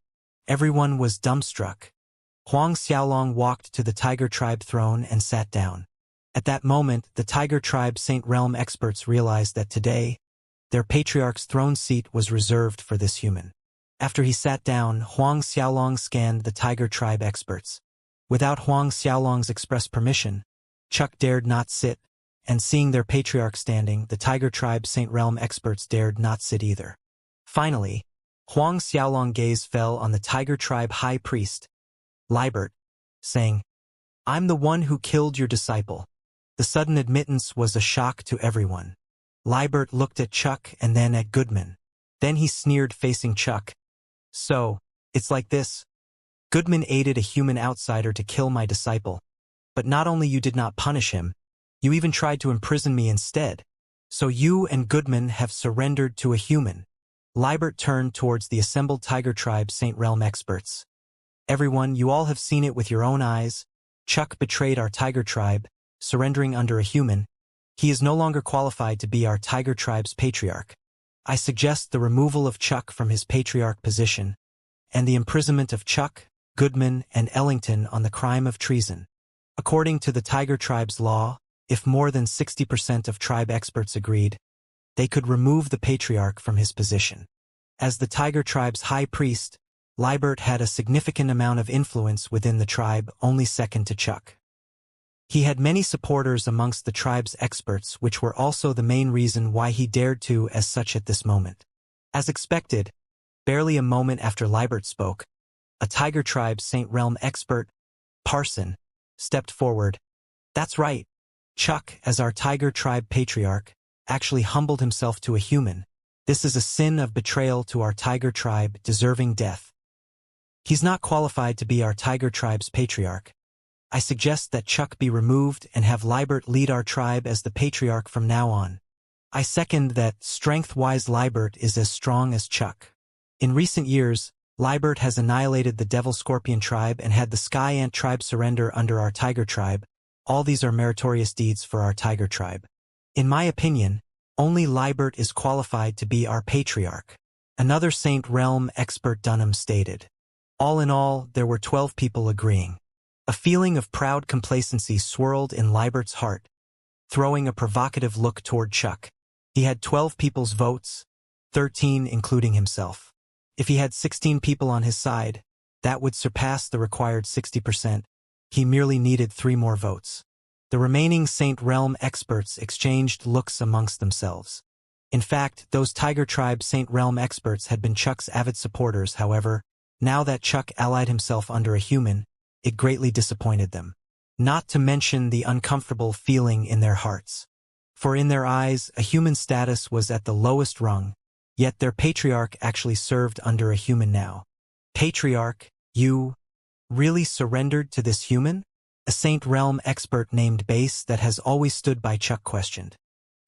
Everyone was dumbstruck. Huang Xiaolong walked to the Tiger Tribe throne and sat down. At that moment, the Tiger Tribe Saint Realm experts realized that today, their Patriarch's throne seat was reserved for this human. After he sat down, Huang Xiaolong scanned the Tiger Tribe experts. Without Huang Xiaolong's express permission, Chuck dared not sit, and seeing their Patriarch standing, the Tiger Tribe Saint Realm experts dared not sit either. Finally, Huang Xiaolong's gaze fell on the Tiger Tribe High Priest, Libert, saying, "I'm the one who killed your disciple." The sudden admittance was a shock to everyone. Libert looked at Chuck and then at Goodman. Then he sneered facing Chuck. "So, it's like this. Goodman aided a human outsider to kill my disciple. But not only you did not punish him, you even tried to imprison me instead. So you and Goodman have surrendered to a human." Libert turned towards the assembled Tiger Tribe Saint Realm experts. "Everyone, you all have seen it with your own eyes. Chuck betrayed our Tiger Tribe, surrendering under a human. He is no longer qualified to be our Tiger Tribe's Patriarch. I suggest the removal of Chuck from his Patriarch position, and the imprisonment of Chuck, Goodman, and Ellington on the crime of treason. According to the Tiger Tribe's law, if more than 60% of tribe experts agreed, they could remove the Patriarch from his position. As the Tiger Tribe's High Priest, Libert had a significant amount of influence within the tribe, only second to Chuck. He had many supporters amongst the tribe's experts, which were also the main reason why he dared to as such at this moment. As expected, barely a moment after Libert spoke, a Tiger Tribe Saint Realm expert, Parson, stepped forward. "That's right. Chuck, as our Tiger Tribe Patriarch, actually humbled himself to a human. This is a sin of betrayal to our Tiger Tribe, deserving death. He's not qualified to be our Tiger Tribe's Patriarch. I suggest that Chuck be removed and have Libert lead our tribe as the Patriarch from now on. I second that strength-wise Libert is as strong as Chuck. In recent years, Libert has annihilated the Devil Scorpion tribe and had the Sky Ant tribe surrender under our Tiger Tribe. All these are meritorious deeds for our Tiger Tribe. In my opinion, only Libert is qualified to be our Patriarch." Another Saint Realm expert Dunham stated. All in all, there were 12 people agreeing. A feeling of proud complacency swirled in Libert's heart, throwing a provocative look toward Chuck. He had 12 people's votes, 13 including himself. If he had 16 people on his side, that would surpass the required 60%. He merely needed 3 more votes. The remaining Saint Realm experts exchanged looks amongst themselves. In fact, those Tiger Tribe Saint Realm experts had been Chuck's avid supporters. However, now that Chuck allied himself under a human, it greatly disappointed them. Not to mention the uncomfortable feeling in their hearts. For in their eyes, a human status was at the lowest rung, yet their Patriarch actually served under a human now. "Patriarch, you really surrendered to this human?" A Saint Realm expert named Base that has always stood by Chuck questioned.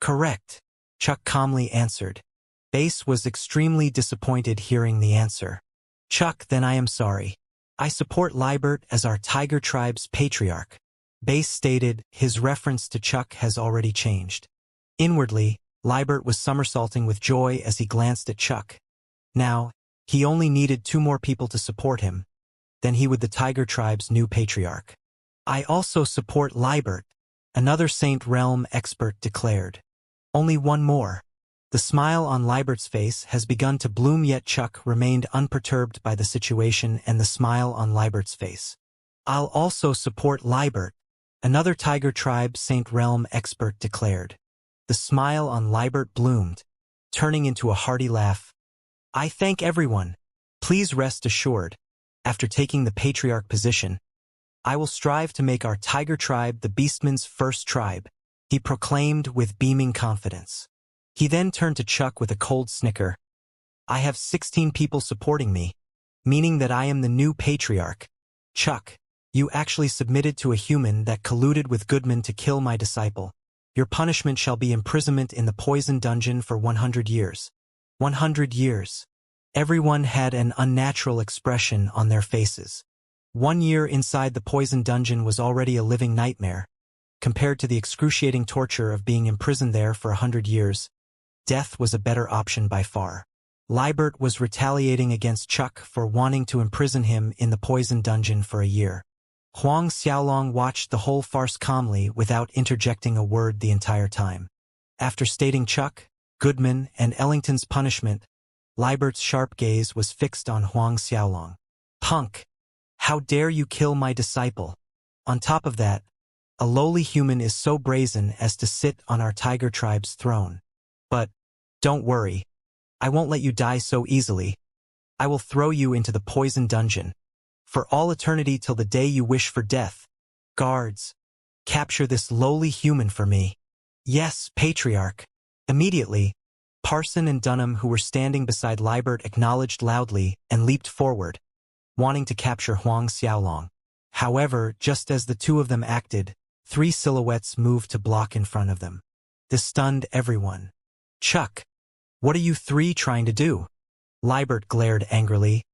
"Correct," Chuck calmly answered. Base was extremely disappointed hearing the answer. "Chuck, then I am sorry. I support Libert as our Tiger Tribe's Patriarch." Base stated his reference to Chuck has already changed. Inwardly, Libert was somersaulting with joy as he glanced at Chuck. Now, he only needed 2 more people to support him. Then he would the Tiger Tribe's new Patriarch. "I also support Libert," another Saint Realm expert declared. "Only one more." The smile on Libert's face has begun to bloom, yet Chuck remained unperturbed by the situation and the smile on Libert's face. "I'll also support Libert," another Tiger Tribe Saint Realm expert declared. The smile on Libert bloomed, turning into a hearty laugh. "I thank everyone. Please rest assured, after taking the Patriarch position, I will strive to make our Tiger Tribe the Beastman's first tribe," he proclaimed with beaming confidence. He then turned to Chuck with a cold snicker. "I have 16 people supporting me, meaning that I am the new Patriarch. Chuck, you actually submitted to a human that colluded with Goodman to kill my disciple. Your punishment shall be imprisonment in the poison dungeon for 100 years. 100 years. Everyone had an unnatural expression on their faces. 1 year inside the poison dungeon was already a living nightmare. Compared to the excruciating torture of being imprisoned there for 100 years, death was a better option by far. Liebert was retaliating against Chuck for wanting to imprison him in the poison dungeon for a year. Huang Xiaolong watched the whole farce calmly without interjecting a word the entire time. After stating Chuck, Goodman, and Ellington's punishment, Liebert's sharp gaze was fixed on Huang Xiaolong. Punk! How dare you kill my disciple? On top of that, a lowly human is so brazen as to sit on our tiger tribe's throne. But, don't worry, I won't let you die so easily. I will throw you into the poison dungeon. For all eternity till the day you wish for death. Guards, capture this lowly human for me. Yes, Patriarch. Immediately, Parson and Dunham, who were standing beside Liebert, acknowledged loudly and leaped forward, wanting to capture Huang Xiaolong. However, just as the two of them acted, 3 silhouettes moved to block in front of them. This stunned everyone. Chuck, what are you 3 trying to do? Liebert glared angrily.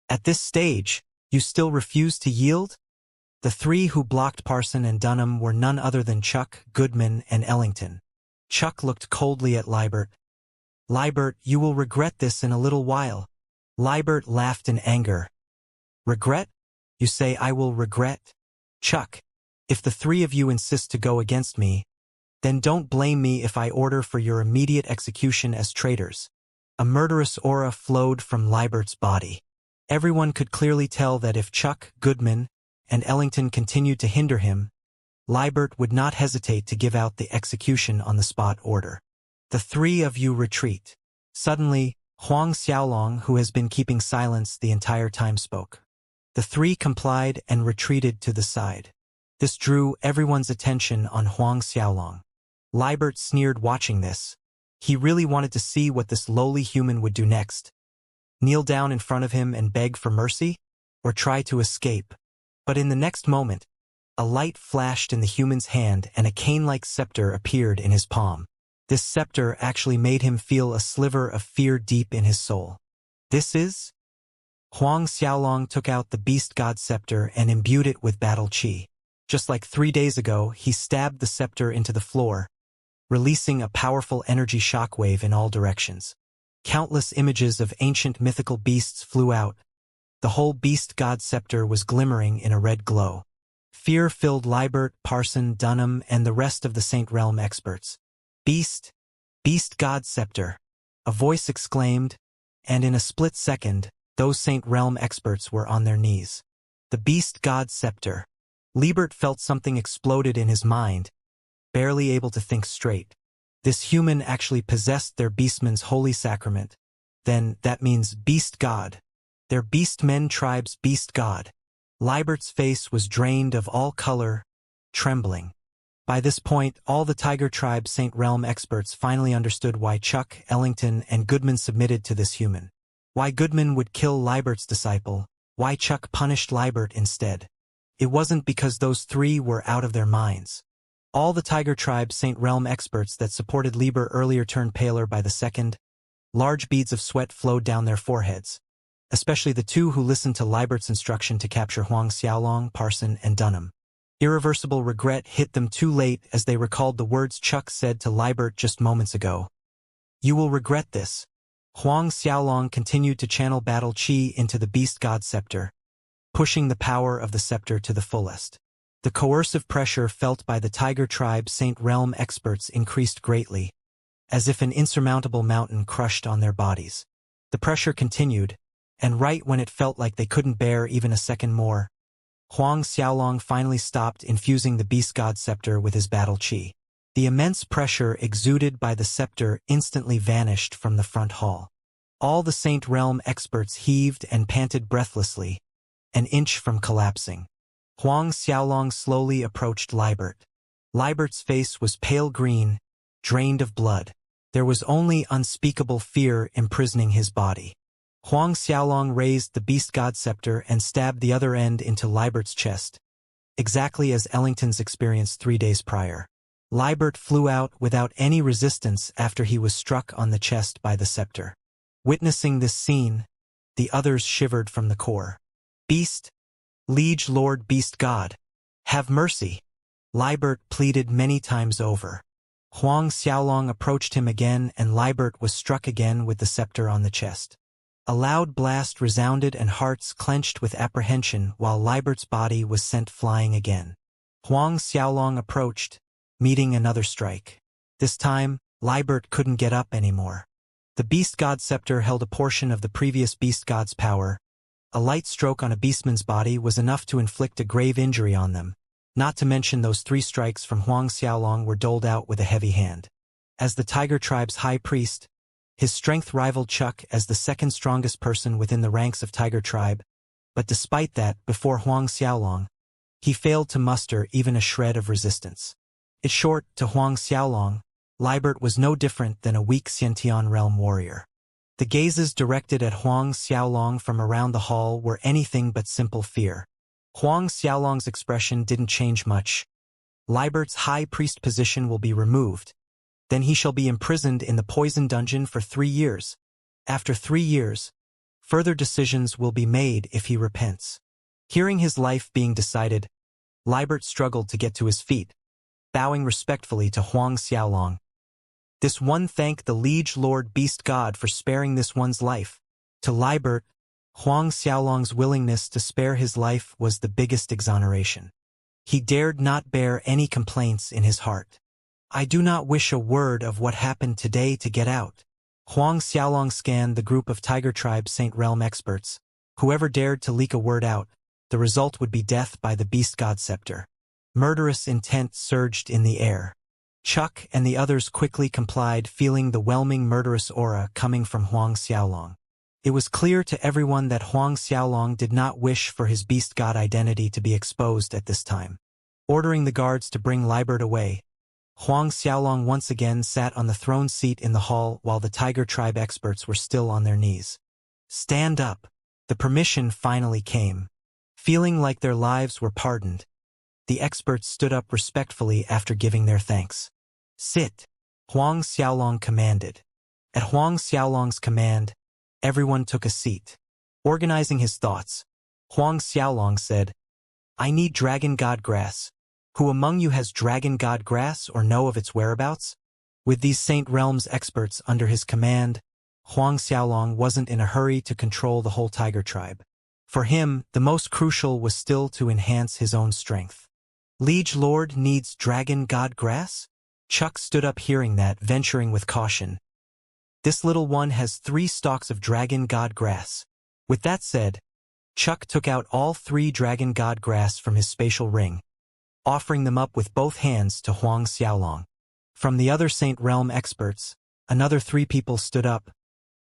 At this stage, you still refuse to yield? The 3 who blocked Parson and Dunham were none other than Chuck, Goodman, and Ellington. Chuck looked coldly at Liebert. Liebert, you will regret this in a little while. Liebert laughed in anger. Regret? You say I will regret? Chuck, if the 3 of you insist to go against me, then don't blame me if I order for your immediate execution as traitors. A murderous aura flowed from Liebert's body. Everyone could clearly tell that if Chuck, Goodman, and Ellington continued to hinder him, Liebert would not hesitate to give out the execution-on-the-spot order. The 3 of you retreat. Suddenly, Huang Xiaolong, who has been keeping silence the entire time, spoke. The 3 complied and retreated to the side. This drew everyone's attention on Huang Xiaolong. Liebert sneered watching this. He really wanted to see what this lowly human would do next. Kneel down in front of him and beg for mercy? Or try to escape? But in the next moment, a light flashed in the human's hand and a cane-like scepter appeared in his palm. This scepter actually made him feel a sliver of fear deep in his soul. This is? Huang Xiaolong took out the beast god scepter and imbued it with battle chi. Just like 3 days ago, he stabbed the scepter into the floor, releasing a powerful energy shockwave in all directions. Countless images of ancient mythical beasts flew out. The whole beast god scepter was glimmering in a red glow. Fear filled Liebert, Parson, Dunham, and the rest of the Saint Realm experts. Beast god scepter, a voice exclaimed, and in a split second, those Saint Realm experts were on their knees. The beast god scepter. Liebert felt something exploded in his mind, barely able to think straight. This human actually possessed their beastman's holy sacrament. Then, that means beast god. Their beastmen tribe's beast god. Liebert's face was drained of all color, trembling. By this point, all the Tiger Tribe Saint Realm experts finally understood why Chuck, Ellington, and Goodman submitted to this human. Why Goodman would kill Liebert's disciple, why Chuck punished Liebert instead. It wasn't because those 3 were out of their minds. All the Tiger Tribe Saint Realm experts that supported Liebert earlier turned paler by the second. Large beads of sweat flowed down their foreheads. Especially the 2 who listened to Liebert's instruction to capture Huang Xiaolong, Parson, and Dunham. Irreversible regret hit them too late as they recalled the words Chuck said to Liebert just moments ago. You will regret this. Huang Xiaolong continued to channel battle chi into the beast god scepter, pushing the power of the scepter to the fullest. The coercive pressure felt by the Tiger Tribe Saint Realm experts increased greatly, as if an insurmountable mountain crushed on their bodies. The pressure continued, and right when it felt like they couldn't bear even a second more, Huang Xiaolong finally stopped infusing the beast god scepter with his battle chi. The immense pressure exuded by the scepter instantly vanished from the front hall. All the Saint Realm experts heaved and panted breathlessly, an inch from collapsing. Huang Xiaolong slowly approached Liebert. Liebert's face was pale green, drained of blood. There was only unspeakable fear imprisoning his body. Huang Xiaolong raised the beast god scepter and stabbed the other end into Libert's chest, exactly as Ellington's experienced 3 days prior. Libert flew out without any resistance after he was struck on the chest by the scepter. Witnessing this scene, the others shivered from the core. Beast, Liege Lord Beast God, have mercy, Libert pleaded many times over. Huang Xiaolong approached him again and Libert was struck again with the scepter on the chest. A loud blast resounded and hearts clenched with apprehension while Libert's body was sent flying again. Huang Xiaolong approached, meeting another strike. This time, Libert couldn't get up anymore. The beast god scepter held a portion of the previous beast god's power. A light stroke on a beastman's body was enough to inflict a grave injury on them, not to mention those 3 strikes from Huang Xiaolong were doled out with a heavy hand. As the Tiger Tribe's high priest, his strength rivaled Chuck as the second strongest person within the ranks of Tiger Tribe, but despite that, before Huang Xiaolong, he failed to muster even a shred of resistance. In short, to Huang Xiaolong, Libert was no different than a weak Xiantian realm warrior. The gazes directed at Huang Xiaolong from around the hall were anything but simple fear. Huang Xiaolong's expression didn't change much. Libert's high priest position will be removed. Then he shall be imprisoned in the poison dungeon for 3 years. After 3 years, further decisions will be made if he repents. Hearing his life being decided, Libert struggled to get to his feet, bowing respectfully to Huang Xiaolong. This one thanked the liege lord beast god for sparing this one's life. To Libert, Huang Xiaolong's willingness to spare his life was the biggest exoneration. He dared not bear any complaints in his heart. I do not wish a word of what happened today to get out. Huang Xiaolong scanned the group of Tiger Tribe Saint Realm experts. Whoever dared to leak a word out, the result would be death by the beast god scepter. Murderous intent surged in the air. Chuck and the others quickly complied, feeling the whelming murderous aura coming from Huang Xiaolong. It was clear to everyone that Huang Xiaolong did not wish for his beast god identity to be exposed at this time. Ordering the guards to bring Libert away, Huang Xiaolong once again sat on the throne seat in the hall while the Tiger Tribe experts were still on their knees. Stand up. The permission finally came. Feeling like their lives were pardoned, the experts stood up respectfully after giving their thanks. Sit, Huang Xiaolong commanded. At Huang Xiaolong's command, everyone took a seat. Organizing his thoughts, Huang Xiaolong said, I need dragon god grass. Who among you has dragon god grass or know of its whereabouts? With these Saint Realms experts under his command, Huang Xiaolong wasn't in a hurry to control the whole Tiger Tribe. For him, the most crucial was still to enhance his own strength. Liege Lord needs dragon god grass? Chuck stood up hearing that, venturing with caution. This little one has 3 stalks of dragon god grass. With that said, Chuck took out all 3 dragon god grass from his spatial ring, offering them up with both hands to Huang Xiaolong. From the other Saint Realm experts, another 3 people stood up,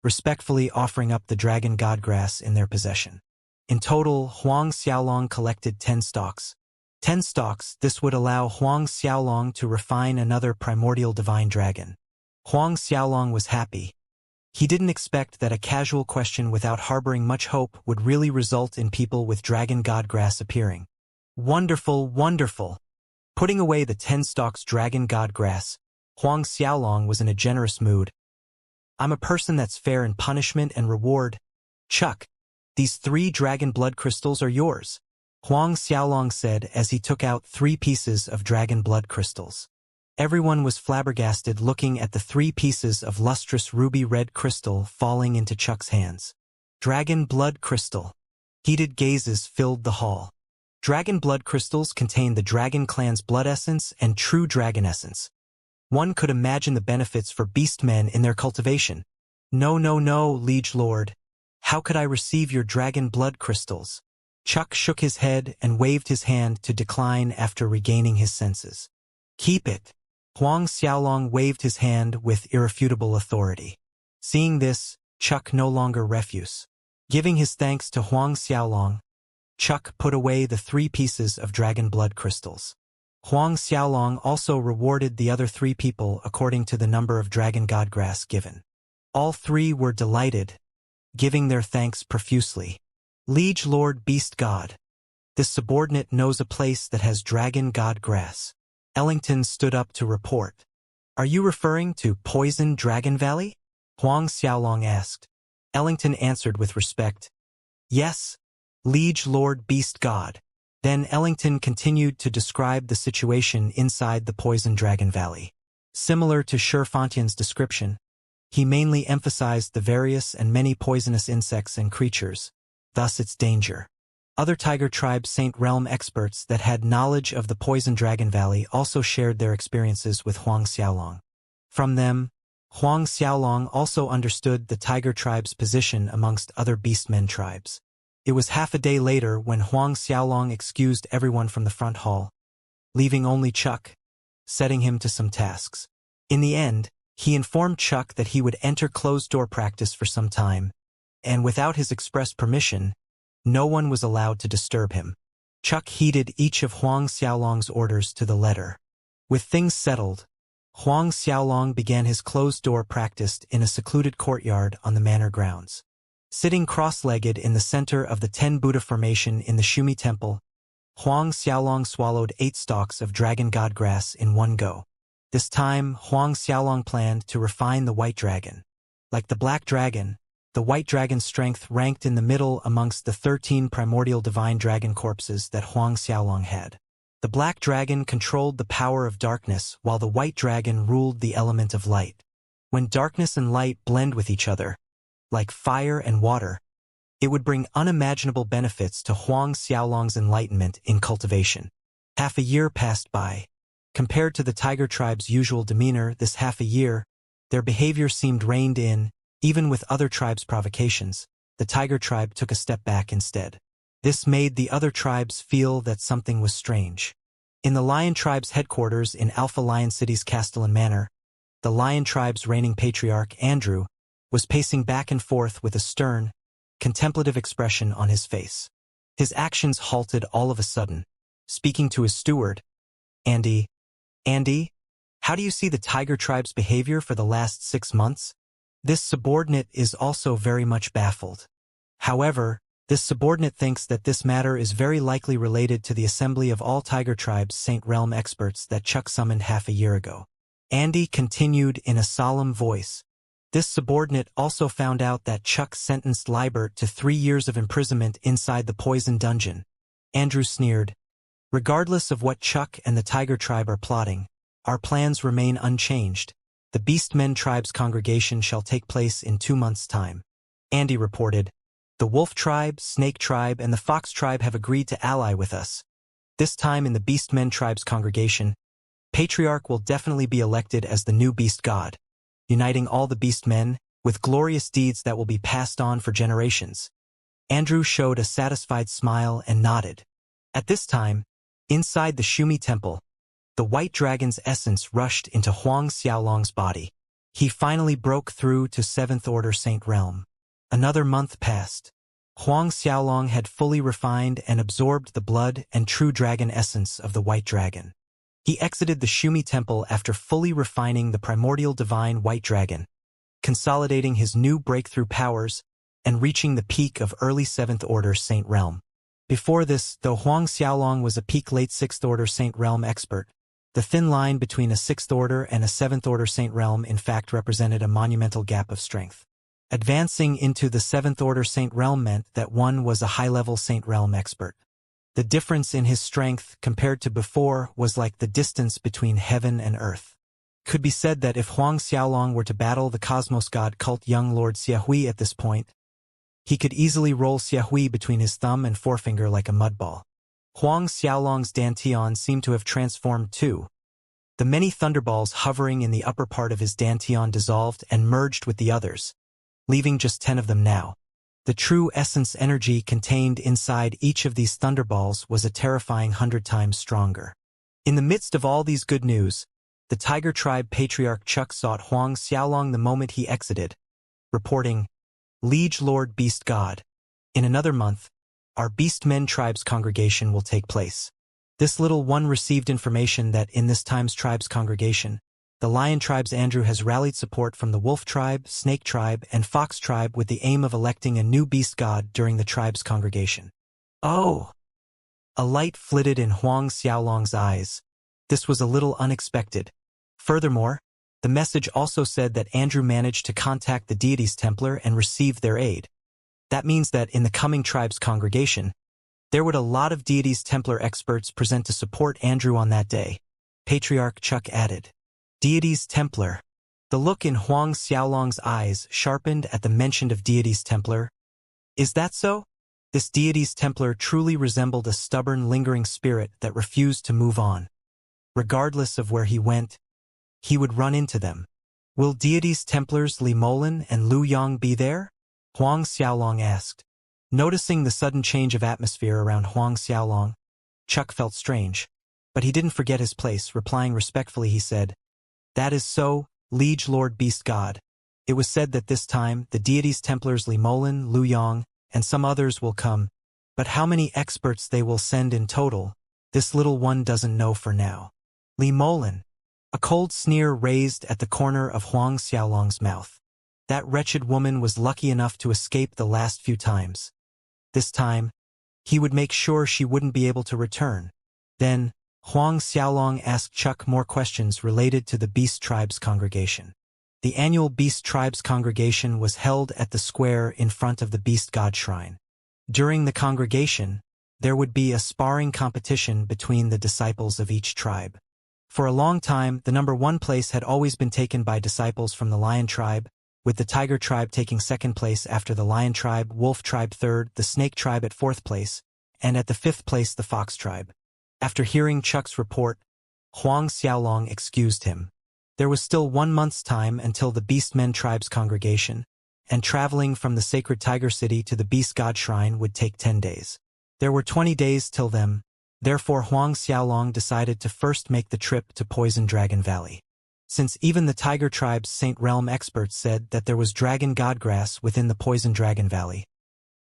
respectfully offering up the dragon god grass in their possession. In total, Huang Xiaolong collected 10 stalks. 10 stalks, this would allow Huang Xiaolong to refine another primordial divine dragon. Huang Xiaolong was happy. He didn't expect that a casual question without harboring much hope would really result in people with dragon god grass appearing. Wonderful, wonderful. Putting away the 10 stalks dragon god grass, Huang Xiaolong was in a generous mood. I'm a person that's fair in punishment and reward. Chuck, these 3 dragon blood crystals are yours, Huang Xiaolong said as he took out 3 pieces of dragon blood crystals. Everyone was flabbergasted looking at the 3 pieces of lustrous ruby-red crystal falling into Chuck's hands. Dragon blood crystal. Heated gazes filled the hall. Dragon blood crystals contain the dragon clan's blood essence and true dragon essence. One could imagine the benefits for beastmen in their cultivation. No, no, no, liege lord. How could I receive your dragon blood crystals? Chuck shook his head and waved his hand to decline after regaining his senses. Keep it. Huang Xiaolong waved his hand with irrefutable authority. Seeing this, Chuck no longer refused. Giving his thanks to Huang Xiaolong, Chuck put away the 3 pieces of dragon blood crystals. Huang Xiaolong also rewarded the other 3 people according to the number of dragon god grass given. All 3 were delighted. giving their thanks profusely. Liege Lord Beast God. This subordinate knows a place that has dragon god grass. Ellington stood up to report. Are you referring to Poison Dragon Valley? Huang Xiaolong asked. Ellington answered with respect. Yes, Liege Lord Beast God. Then Ellington continued to describe the situation inside the Poison Dragon Valley. Similar to Sherfontian's description, he mainly emphasized the various and many poisonous insects and creatures, thus its danger. Other Tiger Tribe Saint Realm experts that had knowledge of the Poison Dragon Valley also shared their experiences with Huang Xiaolong. From them, Huang Xiaolong also understood the Tiger Tribe's position amongst other Beastmen tribes. It was half a day later when Huang Xiaolong excused everyone from the front hall, leaving only Chuck, setting him to some tasks. In the end, he informed Chuck that he would enter closed-door practice for some time, and without his express permission, no one was allowed to disturb him. Chuck heeded each of Huang Xiaolong's orders to the letter. With things settled, Huang Xiaolong began his closed-door practice in a secluded courtyard on the manor grounds. Sitting cross-legged in the center of the 10 Buddha formation in the Shumi Temple, Huang Xiaolong swallowed 8 stalks of dragon god grass in one go. This time, Huang Xiaolong planned to refine the white dragon. Like the black dragon, the white dragon's strength ranked in the middle amongst the 13 primordial divine dragon corpses that Huang Xiaolong had. The black dragon controlled the power of darkness while the white dragon ruled the element of light. When darkness and light blend with each other, like fire and water, it would bring unimaginable benefits to Huang Xiaolong's enlightenment in cultivation. Half a year passed by. Compared to the Tiger Tribe's usual demeanor this half a year, their behavior seemed reined in. Even with other tribes' provocations, the Tiger Tribe took a step back instead. This made the other tribes feel that something was strange. In the Lion Tribe's headquarters in Alpha Lion City's Castellan Manor, the Lion Tribe's reigning patriarch, Andrew, was pacing back and forth with a stern, contemplative expression on his face. His actions halted all of a sudden. Speaking to his steward, Andy, how do you see the Tiger Tribe's behavior for the last 6 months? This subordinate is also very much baffled. However, this subordinate thinks that this matter is very likely related to the assembly of all Tiger Tribe's Saint Realm experts that Chuck summoned half a year ago. Andy continued in a solemn voice. This subordinate also found out that Chuck sentenced Liebert to 3 years of imprisonment inside the poison dungeon. Andrew sneered. Regardless of what Chuck and the Tiger Tribe are plotting, our plans remain unchanged. The Beastmen Tribe's congregation shall take place in 2 months' time. Andy reported. The Wolf Tribe, Snake Tribe, and the Fox Tribe have agreed to ally with us. This time in the Beastmen Tribe's congregation, Patriarch will definitely be elected as the new Beast God, uniting all the Beastmen with glorious deeds that will be passed on for generations. Andrew showed a satisfied smile and nodded. At this time, inside the Shumi Temple, the white dragon's essence rushed into Huang Xiaolong's body. He finally broke through to 7th Order Saint Realm. Another month passed. Huang Xiaolong had fully refined and absorbed the blood and true dragon essence of the white dragon. He exited the Shumi Temple after fully refining the primordial divine white dragon, consolidating his new breakthrough powers and reaching the peak of early 7th Order Saint Realm. Before this, though Huang Xiaolong was a peak late 6th Order Saint Realm expert, the thin line between a 6th Order and a 7th Order Saint Realm in fact represented a monumental gap of strength. Advancing into the 7th Order Saint Realm meant that one was a high-level Saint Realm expert. The difference in his strength compared to before was like the distance between heaven and earth. Could be said that if Huang Xiaolong were to battle the Cosmos God cult young Lord Xiahui at this point, he could easily roll Xiahui between his thumb and forefinger like a mudball. Huang Xiaolong's dantian seemed to have transformed too. The many thunderballs hovering in the upper part of his dantian dissolved and merged with the others, leaving just 10 of them now. The true essence energy contained inside each of these thunderballs was a terrifying 100 times stronger. In the midst of all these good news, the Tiger Tribe Patriarch Chuck sought Huang Xiaolong the moment he exited, reporting, Liege Lord Beast God, in another month, our Beastmen Tribe's congregation will take place. This little one received information that in this time's tribe's congregation, The Lion Tribe's Andrew has rallied support from the Wolf Tribe, Snake Tribe, and Fox Tribe with the aim of electing a new beast god during the tribe's congregation. Oh! A light flitted in Huang Xiaolong's eyes. This was a little unexpected. Furthermore, the message also said that Andrew managed to contact the deities Templar and received their aid. That means that in the coming tribe's congregation, there would a lot of deities Templar experts present to support Andrew on that day. Patriarch Chuck added. Deities Templar. The look in Huang Xiaolong's eyes sharpened at the mention of deities Templar. Is that so? This deities Templar truly resembled a stubborn, lingering spirit that refused to move on. Regardless of where he went, he would run into them. Will deities Templars Li Molan and Lu Yang be there? Huang Xiaolong asked. Noticing the sudden change of atmosphere around Huang Xiaolong, Chuck felt strange. But he didn't forget his place. Replying respectfully, he said, That is so, Liege Lord Beast God. It was said that this time the deities Templars Li Molan, Lu Yang, and some others will come, but how many experts they will send in total, this little one doesn't know for now. Li Molan. A cold sneer raised at the corner of Huang Xiaolong's mouth. That wretched woman was lucky enough to escape the last few times. This time, he would make sure she wouldn't be able to return. Then, Huang Xiaolong asked Chuck more questions related to the Beast Tribe's congregation. The annual Beast Tribe's congregation was held at the square in front of the Beast God Shrine. During the congregation, there would be a sparring competition between the disciples of each tribe. For a long time, the number one place had always been taken by disciples from the Lion Tribe, with the Tiger Tribe taking second place after the Lion Tribe, Wolf Tribe third, the Snake Tribe at fourth place, and at the fifth place the Fox Tribe. After hearing Chuck's report, Huang Xiaolong excused him. There was still 1 month's time until the Beastmen Tribe's congregation, and traveling from the sacred Tiger City to the Beast God Shrine would take 10 days. There were 20 days till then, therefore Huang Xiaolong decided to first make the trip to Poison Dragon Valley. Since even the Tiger Tribe's Saint Realm experts said that there was dragon godgrass within the Poison Dragon Valley,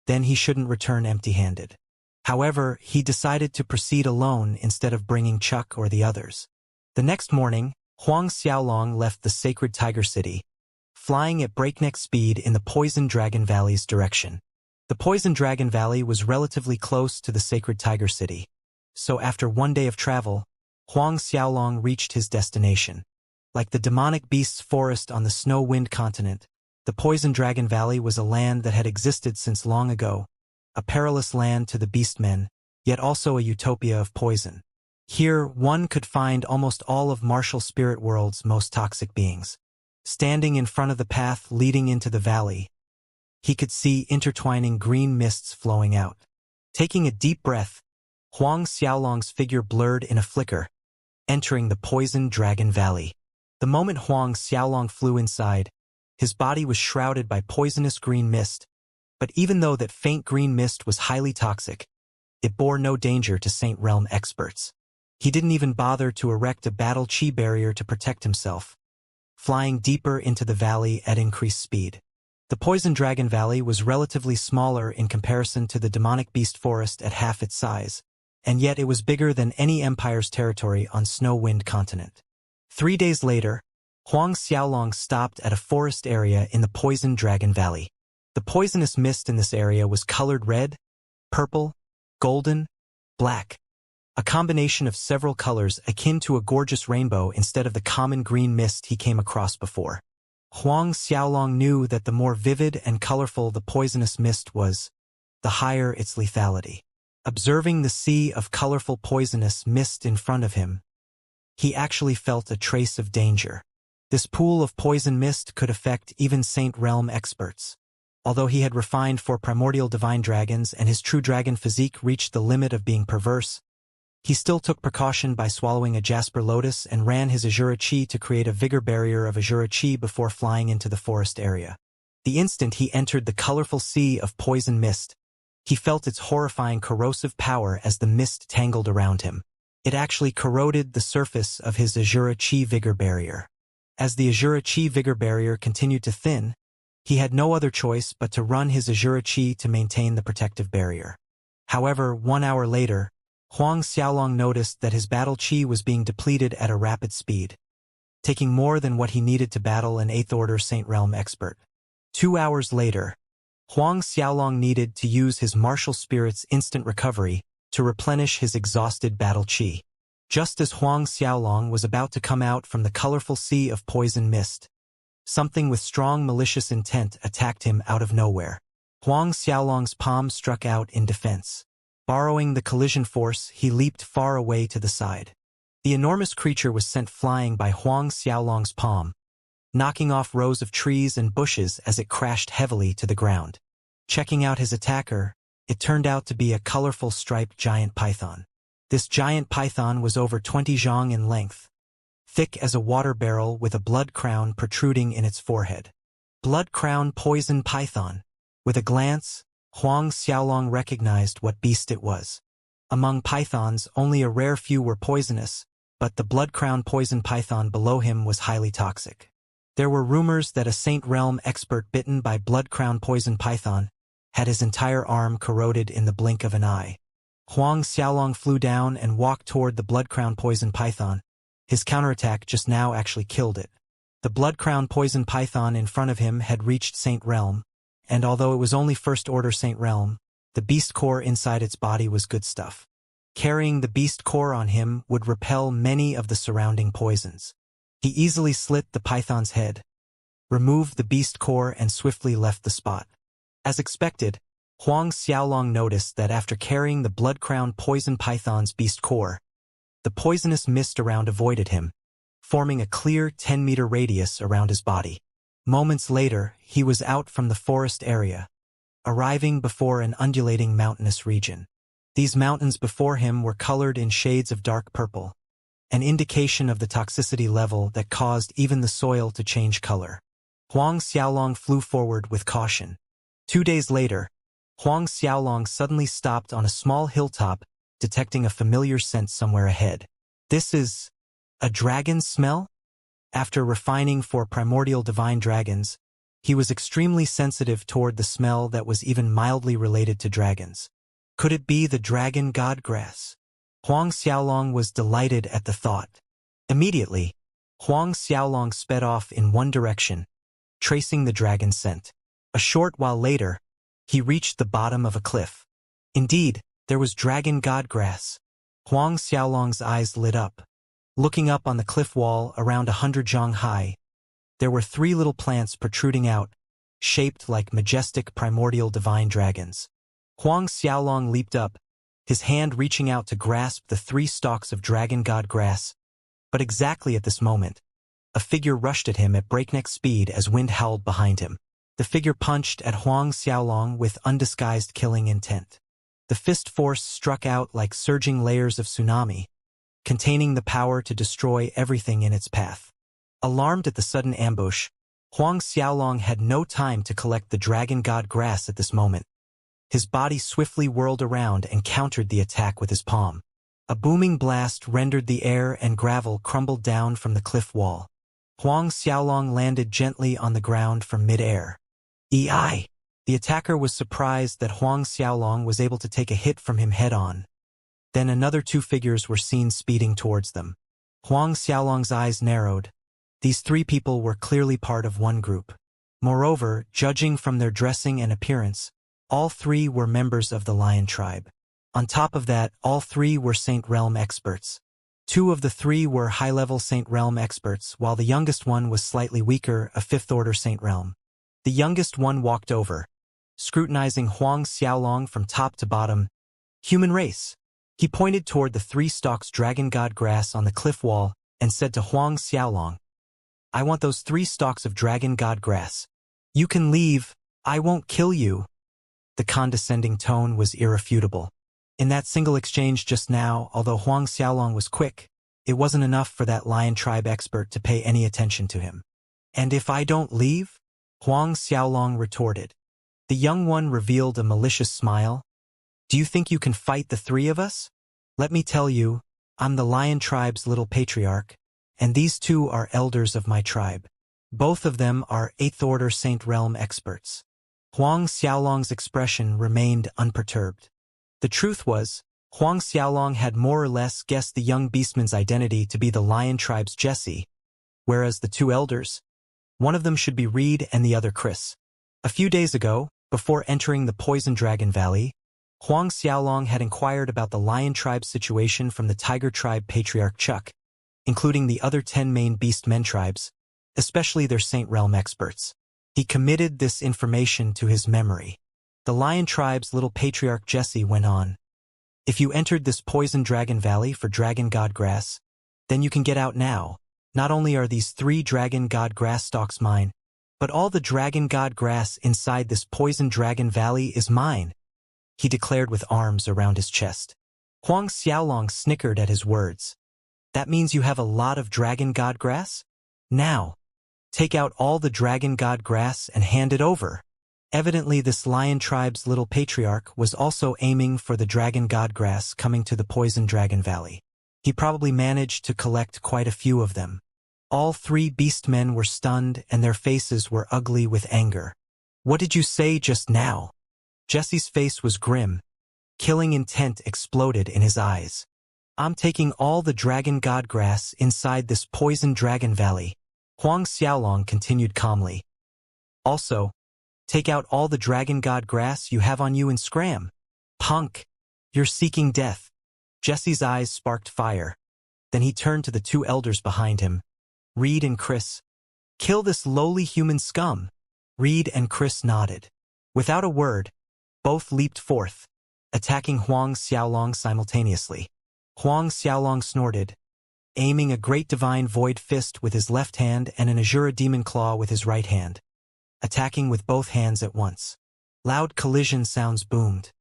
then he shouldn't return empty-handed. However, he decided to proceed alone instead of bringing Chuck or the others. The next morning, Huang Xiaolong left the sacred Tiger City, flying at breakneck speed in the Poison Dragon Valley's direction. The Poison Dragon Valley was relatively close to the sacred Tiger City, so after 1 day of travel, Huang Xiaolong reached his destination. Like the demonic beasts forest on the snow-wind continent, the Poison Dragon Valley was a land that had existed since long ago, a perilous land to the beastmen, yet also a utopia of poison. Here, one could find almost all of Martial Spirit World's most toxic beings. Standing in front of the path leading into the valley, he could see intertwining green mists flowing out. Taking a deep breath, Huang Xiaolong's figure blurred in a flicker, entering the Poison Dragon Valley. The moment Huang Xiaolong flew inside, his body was shrouded by poisonous green mist, but even though that faint green mist was highly toxic, it bore no danger to Saint Realm experts. He didn't even bother to erect a battle chi barrier to protect himself, flying deeper into the valley at increased speed. The Poison Dragon Valley was relatively smaller in comparison to the demonic beast forest at half its size, and yet it was bigger than any empire's territory on Snow-Wind Continent. 3 days later, Huang Xiaolong stopped at a forest area in the Poison Dragon Valley. The poisonous mist in this area was colored red, purple, golden, black, a combination of several colors akin to a gorgeous rainbow instead of the common green mist he came across before. Huang Xiaolong knew that the more vivid and colorful the poisonous mist was, the higher its lethality. Observing the sea of colorful poisonous mist in front of him, he actually felt a trace of danger. This pool of poison mist could affect even Saint Realm experts. Although he had refined for primordial divine dragons and his true dragon physique reached the limit of being perverse, he still took precaution by swallowing a jasper lotus and ran his Azura Chi to create a vigor barrier of Azura Chi before flying into the forest area. The instant he entered the colorful sea of poison mist, he felt its horrifying corrosive power as the mist tangled around him. It actually corroded the surface of his Azura Chi vigor barrier. As the Azura Chi vigor barrier continued to thin, he had no other choice but to run his Azura Chi to maintain the protective barrier. However, 1 hour later, Huang Xiaolong noticed that his battle chi was being depleted at a rapid speed. taking more than what he needed to battle an 8th Order Saint Realm expert. 2 hours later, Huang Xiaolong needed to use his martial spirit's instant recovery to replenish his exhausted battle chi. Just as Huang Xiaolong was about to come out from the colorful sea of poison mist, something with strong malicious intent attacked him out of nowhere. Huang Xiaolong's palm struck out in defense. Borrowing the collision force, he leaped far away to the side. The enormous creature was sent flying by Huang Xiaolong's palm, knocking off rows of trees and bushes as it crashed heavily to the ground. Checking out his attacker, it turned out to be a colorful striped giant python. This giant python was over 20 zhang in length, thick as a water barrel with a blood crown protruding in its forehead. Blood crown poison python. With a glance, Huang Xiaolong recognized what beast it was. Among pythons, only a rare few were poisonous, but the blood crown poison python below him was highly toxic. There were rumors that a Saint Realm expert bitten by blood crown poison python had his entire arm corroded in the blink of an eye. Huang Xiaolong flew down and walked toward the blood crown poison python. His counterattack just now actually killed it. The blood crown poison python in front of him had reached Saint Realm, and although it was only First Order Saint Realm, the beast core inside its body was good stuff. Carrying the beast core on him would repel many of the surrounding poisons. He easily slit the python's head, removed the beast core, and swiftly left the spot. As expected, Huang Xiaolong noticed that after carrying the blood crown poison python's beast core, the poisonous mist around avoided him, forming a clear 10-meter radius around his body. Moments later, he was out from the forest area, arriving before an undulating mountainous region. These mountains before him were colored in shades of dark purple, an indication of the toxicity level that caused even the soil to change color. Huang Xiaolong flew forward with caution. 2 days later, Huang Xiaolong suddenly stopped on a small hilltop, detecting a familiar scent somewhere ahead. This is a dragon's smell? After refining for primordial divine dragons, he was extremely sensitive toward the smell that was even mildly related to dragons. Could it be the dragon god grass? Huang Xiaolong was delighted at the thought. Immediately, Huang Xiaolong sped off in one direction, tracing the dragon scent. A short while later, he reached the bottom of a cliff. Indeed, there was dragon god grass. Huang Xiaolong's eyes lit up. Looking up on the cliff wall around 100 zhang high, there were 3 little plants protruding out, shaped like majestic primordial divine dragons. Huang Xiaolong leaped up, his hand reaching out to grasp the 3 stalks of dragon god grass. But exactly at this moment, a figure rushed at him at breakneck speed as wind howled behind him. The figure punched at Huang Xiaolong with undisguised killing intent. The fist force struck out like surging layers of tsunami, containing the power to destroy everything in its path. Alarmed at the sudden ambush, Huang Xiaolong had no time to collect the dragon god grass at this moment. His body swiftly whirled around and countered the attack with his palm. A booming blast rendered the air and gravel crumbled down from the cliff wall. Huang Xiaolong landed gently on the ground from mid-air. The attacker was surprised that Huang Xiaolong was able to take a hit from him head-on. Then another 2 figures were seen speeding towards them. Huang Xiaolong's eyes narrowed. These 3 people were clearly part of one group. Moreover, judging from their dressing and appearance, all 3 were members of the Lion tribe. On top of that, all 3 were Saint Realm experts. 2 of the 3 were high-level Saint Realm experts, while the youngest one was slightly weaker, a 5th Order Saint Realm. The youngest one walked over, scrutinizing Huang Xiaolong from top to bottom. Human race. He pointed toward the 3 stalks dragon god grass on the cliff wall and said to Huang Xiaolong, "I want those 3 stalks of dragon god grass. You can leave, I won't kill you." The condescending tone was irrefutable. In that single exchange just now, although Huang Xiaolong was quick, it wasn't enough for that Lion tribe expert to pay any attention to him. "And if I don't leave?" Huang Xiaolong retorted. The young one revealed a malicious smile. "Do you think you can fight the 3 of us? Let me tell you, I'm the Lion tribe's little patriarch, and these 2 are elders of my tribe. Both of them are 8th Order Saint Realm experts." Huang Xiaolong's expression remained unperturbed. The truth was, Huang Xiaolong had more or less guessed the young beastman's identity to be the Lion tribe's Jesse, whereas the two elders, one of them should be Reed and the other Chris. A few days ago, before entering the Poison Dragon Valley, Huang Xiaolong had inquired about the Lion Tribe situation from the Tiger Tribe Patriarch Chuck, including the other 10 main Beast Men tribes, especially their Saint Realm experts. He committed this information to his memory. The Lion Tribe's little patriarch Jesse went on. If you entered this Poison Dragon Valley for Dragon God Grass, then you can get out now. Not only are these 3 Dragon God Grass stalks mine, but all the Dragon God Grass inside this Poison Dragon Valley is mine, he declared with arms around his chest. Huang Xiaolong snickered at his words. That means you have a lot of Dragon God Grass? Now, take out all the Dragon God Grass and hand it over. Evidently this Lion Tribe's little patriarch was also aiming for the Dragon God Grass coming to the Poison Dragon Valley. He probably managed to collect quite a few of them. All 3 beast men were stunned and their faces were ugly with anger. What did you say just now? Jesse's face was grim. Killing intent exploded in his eyes. I'm taking all the Dragon God Grass inside this Poison Dragon Valley, Huang Xiaolong continued calmly. Also, take out all the Dragon God Grass you have on you and scram. Punk! You're seeking death. Jesse's eyes sparked fire. Then he turned to the 2 elders behind him, Reed and Chris. Kill this lowly human scum. Reed and Chris nodded. Without a word, both leaped forth, attacking Huang Xiaolong simultaneously. Huang Xiaolong snorted, aiming a great divine void fist with his left hand and an Azura demon claw with his right hand, attacking with both hands at once. Loud collision sounds boomed.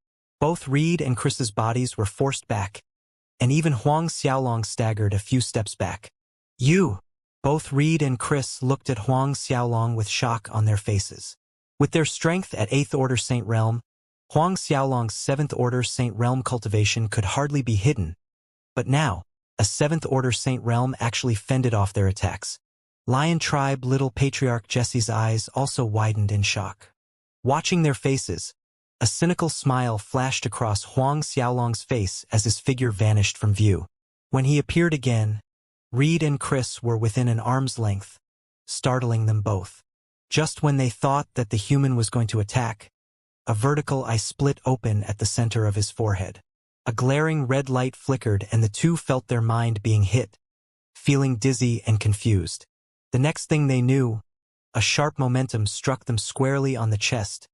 Both Reed and Chris's bodies were forced back, and even Huang Xiaolong staggered a few steps back. You! Both Reed and Chris looked at Huang Xiaolong with shock on their faces. With their strength at 8th Order Saint Realm, Huang Xiaolong's 7th Order Saint Realm cultivation could hardly be hidden. But now, a 7th Order Saint Realm actually fended off their attacks. Lion Tribe little patriarch Jesse's eyes also widened in shock. Watching their faces, a cynical smile flashed across Huang Xiaolong's face as his figure vanished from view. When he appeared again, Reed and Chris were within an arm's length, startling them both. Just when they thought that the human was going to attack, a vertical eye split open at the center of his forehead. A glaring red light flickered and the 2 felt their mind being hit, feeling dizzy and confused. The next thing they knew, a sharp momentum struck them squarely on the chest,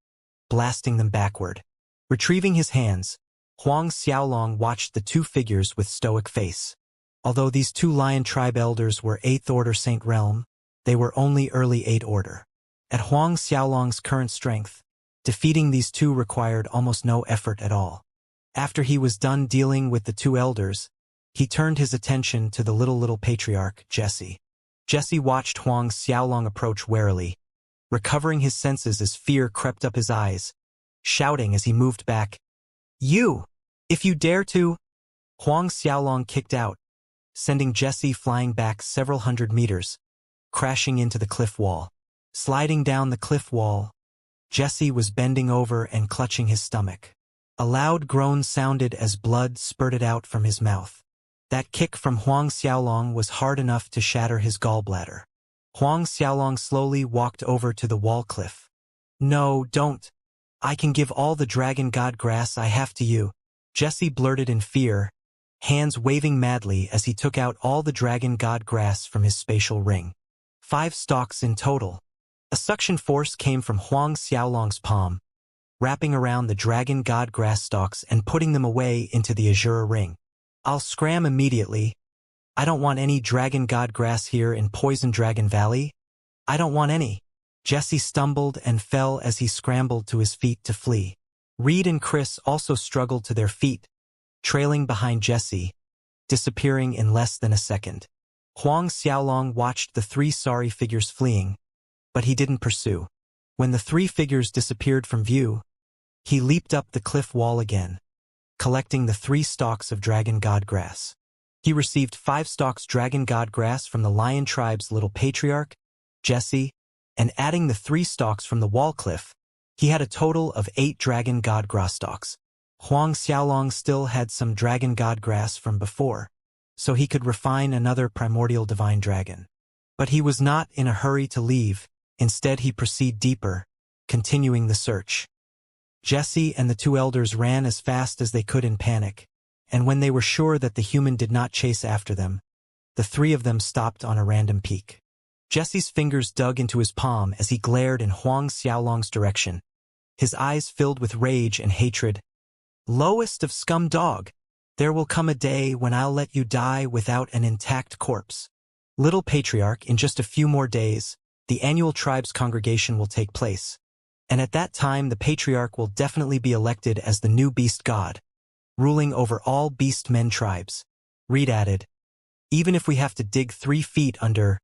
blasting them backward. Retrieving his hands, Huang Xiaolong watched the 2 figures with stoic face. Although these 2 Lion Tribe elders were 8th Order Saint Realm, they were only early 8th Order. At Huang Xiaolong's current strength, defeating these 2 required almost no effort at all. After he was done dealing with the 2 elders, he turned his attention to the little patriarch, Jesse. Jesse watched Huang Xiaolong approach warily, recovering his senses as fear crept up his eyes, shouting as he moved back, "You! If you dare to!" Huang Xiaolong kicked out, sending Jesse flying back several hundred meters, crashing into the cliff wall. Sliding down the cliff wall, Jesse was bending over and clutching his stomach. A loud groan sounded as blood spurted out from his mouth. That kick from Huang Xiaolong was hard enough to shatter his gallbladder. Huang Xiaolong slowly walked over to the wall cliff. "No, don't. I can give all the Dragon God Grass I have to you," Jesse blurted in fear, hands waving madly as he took out all the Dragon God Grass from his spatial ring. 5 stalks in total. A suction force came from Huang Xiaolong's palm, wrapping around the Dragon God Grass stalks and putting them away into the Azura ring. "I'll scram immediately. I don't want any Dragon God Grass here in Poison Dragon Valley. I don't want any." Jesse stumbled and fell as he scrambled to his feet to flee. Reed and Chris also struggled to their feet, trailing behind Jesse, disappearing in less than a second. Huang Xiaolong watched the 3 sorry figures fleeing, but he didn't pursue. When the 3 figures disappeared from view, he leaped up the cliff wall again, collecting the 3 stalks of Dragon God Grass. He received 5 stalks Dragon God Grass from the Lion Tribe's little patriarch, Jesse, and adding the 3 stalks from the wall cliff, he had a total of 8 Dragon God Grass stalks. Huang Xiaolong still had some Dragon God Grass from before, so he could refine another primordial divine dragon. But he was not in a hurry to leave. Instead he proceeded deeper, continuing the search. Jesse and the two elders ran as fast as they could in panic, and when they were sure that the human did not chase after them, the three of them stopped on a random peak. Jesse's fingers dug into his palm as he glared in Huang Xiaolong's direction, his eyes filled with rage and hatred. "Lowest of scum dog, there will come a day when I'll let you die without an intact corpse. Little Patriarch, in just a few more days, the annual tribe's congregation will take place. And at that time the Patriarch will definitely be elected as the new beast god, ruling over all beast men tribes." Reed added, "Even if we have to dig 3 feet under,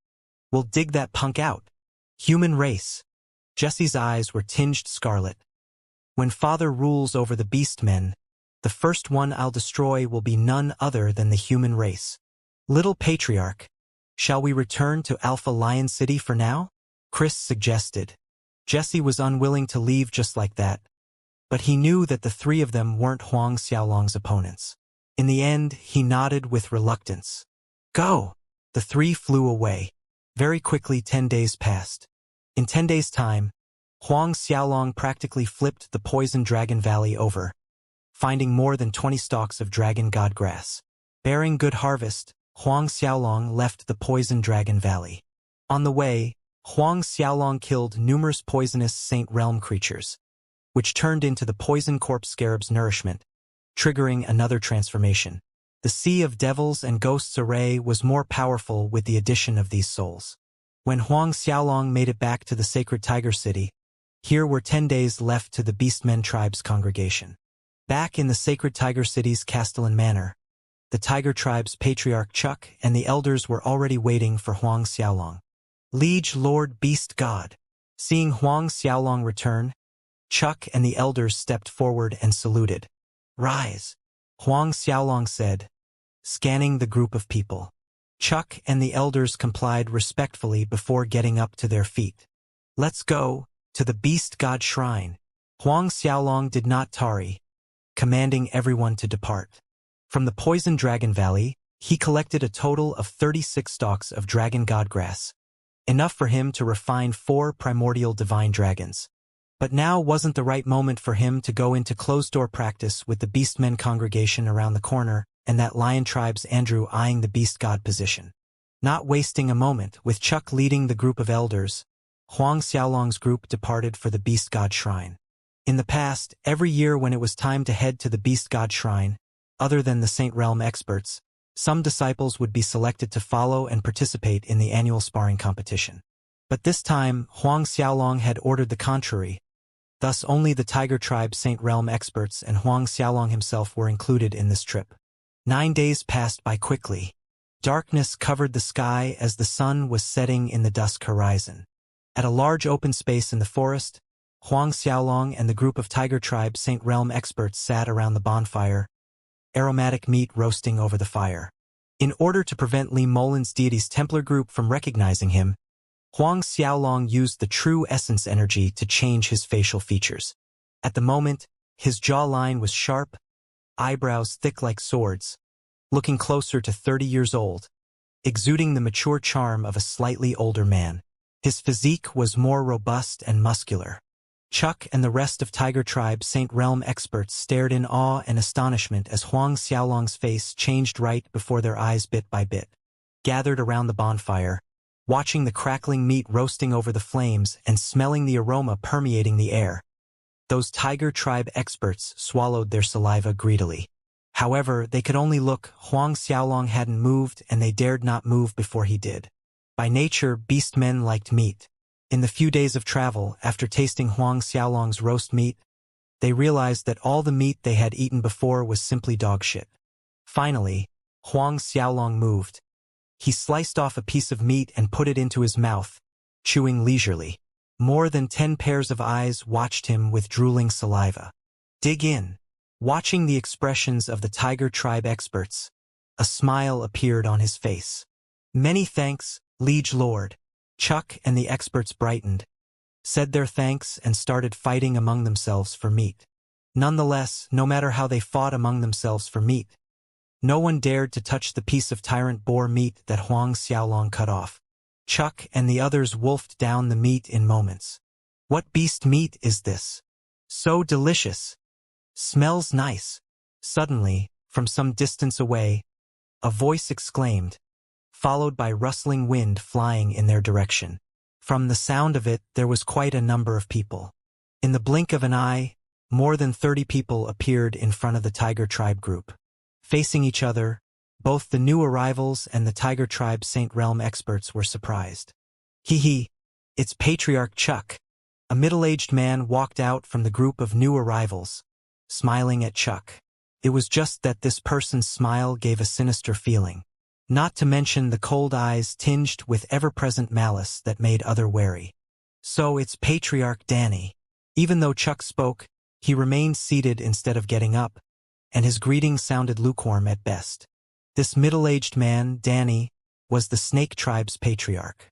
we'll dig that punk out. Human race." Jesse's eyes were tinged scarlet. "When Father rules over the beast men, the first one I'll destroy will be none other than the human race. Little Patriarch, shall we return to Alpha Lion City for now?" Chris suggested. Jesse was unwilling to leave just like that, but he knew that the three of them weren't Huang Xiaolong's opponents. In the end, he nodded with reluctance. "Go!" The three flew away. Very quickly 10 days passed. In 10 days' time, Huang Xiaolong practically flipped the Poison Dragon Valley over, finding more than 20 stalks of dragon god grass. Bearing good harvest, Huang Xiaolong left the Poison Dragon Valley. On the way, Huang Xiaolong killed numerous poisonous Saint Realm creatures, which turned into the Poison Corpse Scarab's nourishment, triggering another transformation. The Sea of Devils and Ghosts array was more powerful with the addition of these souls. When Huang Xiaolong made it back to the Sacred Tiger City, here were 10 days left to the Beastmen tribe's congregation. Back in the Sacred Tiger City's Castellan Manor, the Tiger tribe's patriarch Chuck and the elders were already waiting for Huang Xiaolong. "Liege Lord Beast God." Seeing Huang Xiaolong return, Chuck and the elders stepped forward and saluted. "Rise," Huang Xiaolong said, scanning the group of people. Chuck and the elders complied respectfully before getting up to their feet. "Let's go to the Beast God Shrine." Huang Xiaolong did not tarry, commanding everyone to depart. From the Poison Dragon Valley, he collected a total of 36 stalks of dragon god grass, enough for him to refine 4 primordial divine dragons. But now wasn't the right moment for him to go into closed-door practice with the Beastmen congregation around the corner and that Lion tribe's Andrew eyeing the beast god position. Not wasting a moment, with Chuck leading the group of elders, Huang Xiaolong's group departed for the beast god shrine. In the past, every year when it was time to head to the beast god shrine, other than the Saint Realm experts, some disciples would be selected to follow and participate in the annual sparring competition. But this time, Huang Xiaolong had ordered the contrary. Thus only the Tiger Tribe Saint Realm experts and Huang Xiaolong himself were included in this trip. 9 days passed by quickly. Darkness covered the sky as the sun was setting in the dusk horizon. At a large open space in the forest, Huang Xiaolong and the group of Tiger Tribe Saint Realm experts sat around the bonfire, aromatic meat roasting over the fire. In order to prevent Li Molin's deity's Templar group from recognizing him, Huang Xiaolong used the true essence energy to change his facial features. At the moment, his jawline was sharp, eyebrows thick like swords, looking closer to 30 years old, exuding the mature charm of a slightly older man. His physique was more robust and muscular. Chuck and the rest of Tiger Tribe Saint Realm experts stared in awe and astonishment as Huang Xiaolong's face changed right before their eyes bit by bit. Gathered around the bonfire, watching the crackling meat roasting over the flames and smelling the aroma permeating the air, those Tiger Tribe experts swallowed their saliva greedily. However, they could only look. Huang Xiaolong hadn't moved, and they dared not move before he did. By nature, beastmen liked meat. In the few days of travel, after tasting Huang Xiaolong's roast meat, they realized that all the meat they had eaten before was simply dog shit. Finally, Huang Xiaolong moved. He sliced off a piece of meat and put it into his mouth, chewing leisurely. More than 10 pairs of eyes watched him with drooling saliva. Dig in. Watching the expressions of the Tiger Tribe experts, a smile appeared on his face. "Many thanks, Liege Lord." Chuck and the experts brightened, said their thanks and started fighting among themselves for meat. Nonetheless, no matter how they fought among themselves for meat, no one dared to touch the piece of tyrant boar meat that Huang Xiaolong cut off. Chuck and the others wolfed down the meat in moments. What beast meat is this? So delicious. Smells nice. Suddenly, from some distance away, a voice exclaimed, followed by rustling wind flying in their direction. From the sound of it, there was quite a number of people. In the blink of an eye, more than 30 people appeared in front of the Tiger Tribe group. Facing each other, both the new arrivals and the Tiger Tribe Saint Realm experts were surprised. Hee, it's Patriarch Chuck. A middle-aged man walked out from the group of new arrivals, smiling at Chuck. It was just that this person's smile gave a sinister feeling, not to mention the cold eyes tinged with ever-present malice that made others wary. So it's Patriarch Danny. Even though Chuck spoke, he remained seated instead of getting up, and his greeting sounded lukewarm at best. This middle-aged man, Danny, was the Snake Tribe's patriarch.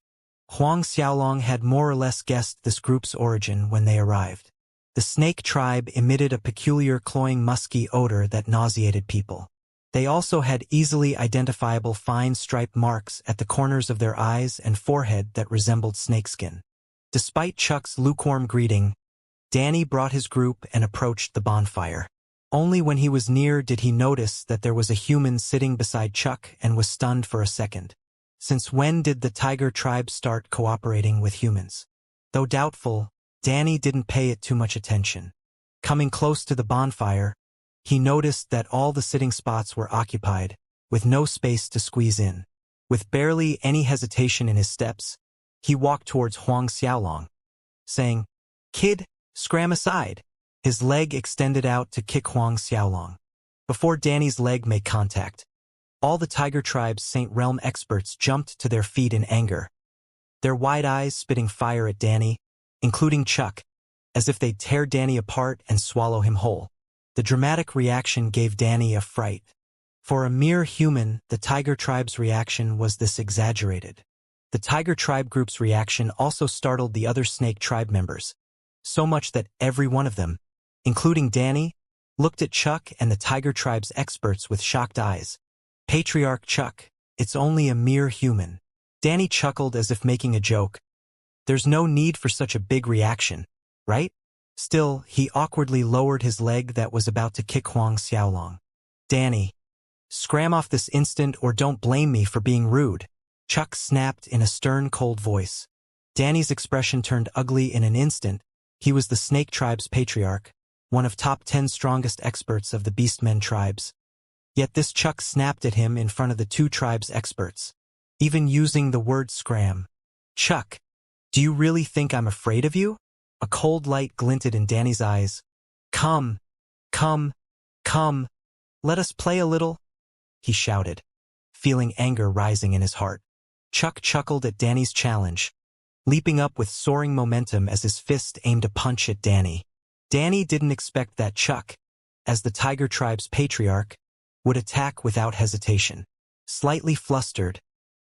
Huang Xiaolong had more or less guessed this group's origin when they arrived. The Snake Tribe emitted a peculiar cloying musky odor that nauseated people. They also had easily identifiable fine striped marks at the corners of their eyes and forehead that resembled snakeskin. Despite Chuck's lukewarm greeting, Danny brought his group and approached the bonfire. Only when he was near did he notice that there was a human sitting beside Chuck and was stunned for a second. Since when did the Tiger Tribe start cooperating with humans? Though doubtful, Danny didn't pay it too much attention. Coming close to the bonfire, he noticed that all the sitting spots were occupied, with no space to squeeze in. With barely any hesitation in his steps, he walked towards Huang Xiaolong, saying, "Kid, scram aside." His leg extended out to kick Huang Xiaolong. Before Danny's leg made contact, all the Tiger Tribe's Saint Realm experts jumped to their feet in anger, their wide eyes spitting fire at Danny, including Chuck, as if they'd tear Danny apart and swallow him whole. The dramatic reaction gave Danny a fright. For a mere human, the Tiger Tribe's reaction was this exaggerated. The Tiger Tribe group's reaction also startled the other Snake Tribe members, so much that every one of them, including Danny, looked at Chuck and the Tiger Tribe's experts with shocked eyes. Patriarch Chuck, it's only a mere human. Danny chuckled as if making a joke. There's no need for such a big reaction, right? Still, he awkwardly lowered his leg that was about to kick Huang Xiaolong. Danny, scram off this instant or don't blame me for being rude, Chuck snapped in a stern, cold voice. Danny's expression turned ugly in an instant. He was the Snake Tribe's patriarch, one of top 10 strongest experts of the Beastmen tribes. Yet this Chuck snapped at him in front of the two tribes' experts, even using the word scram. Chuck, do you really think I'm afraid of you? A cold light glinted in Danny's eyes. Come, let us play a little, he shouted, feeling anger rising in his heart. Chuck chuckled at Danny's challenge, leaping up with soaring momentum as his fist aimed a punch at Danny. Danny didn't expect that Chuck, as the Tiger Tribe's patriarch, would attack without hesitation. Slightly flustered,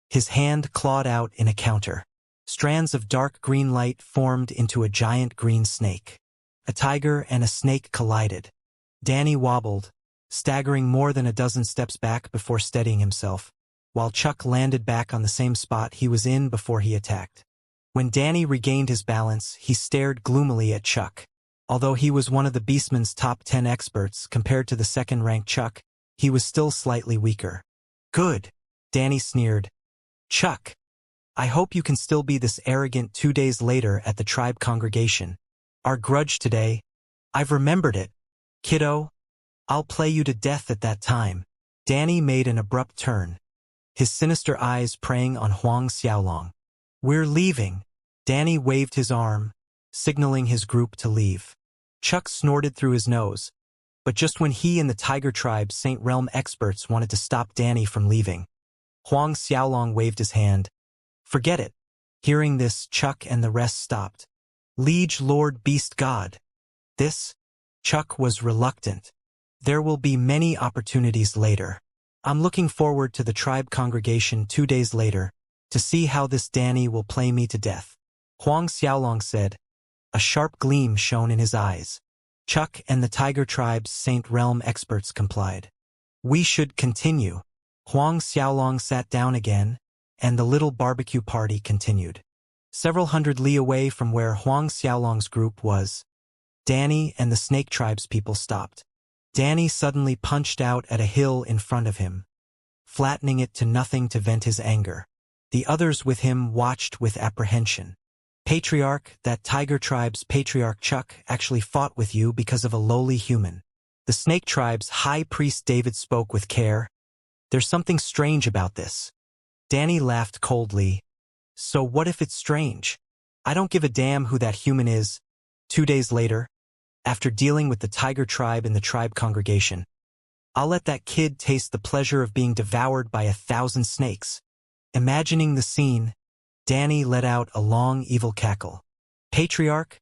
his hand clawed out in a counter. Strands of dark green light formed into a giant green snake. A tiger and a snake collided. Danny wobbled, staggering more than a dozen steps back before steadying himself, while Chuck landed back on the same spot he was in before he attacked. When Danny regained his balance, he stared gloomily at Chuck. Although he was one of the Beastmen's top 10 experts compared to the second-ranked Chuck, he was still slightly weaker. Good, Danny sneered. Chuck, I hope you can still be this arrogant 2 days later at the tribe congregation. Our grudge today, I've remembered it. Kiddo, I'll play you to death at that time. Danny made an abrupt turn, his sinister eyes preying on Huang Xiaolong. We're leaving. Danny waved his arm, signaling his group to leave. Chuck snorted through his nose, but just when he and the Tiger Tribe's Saint Realm experts wanted to stop Danny from leaving, Huang Xiaolong waved his hand. Forget it. Hearing this, Chuck and the rest stopped. Liege Lord Beast God. This? Chuck was reluctant. There will be many opportunities later. I'm looking forward to the tribe congregation 2 days later, to see how this Danny will play me to death. Huang Xiaolong said. A sharp gleam shone in his eyes. Chuck and the Tiger Tribe's Saint Realm experts complied. We should continue. Huang Xiaolong sat down again, and the little barbecue party continued. Several hundred li away from where Huang Xiaolong's group was, Danny and the Snake Tribe's people stopped. Danny suddenly punched out at a hill in front of him, flattening it to nothing to vent his anger. The others with him watched with apprehension. Patriarch, that Tiger Tribe's patriarch Chuck actually fought with you because of a lowly human. The Snake Tribe's high priest David spoke with care. There's something strange about this. Danny laughed coldly. So what if it's strange? I don't give a damn who that human is. 2 days later, after dealing with the Tiger Tribe in the tribe congregation, I'll let that kid taste the pleasure of being devoured by 1,000 snakes. Imagining the scene, Danny let out a long, evil cackle. Patriarch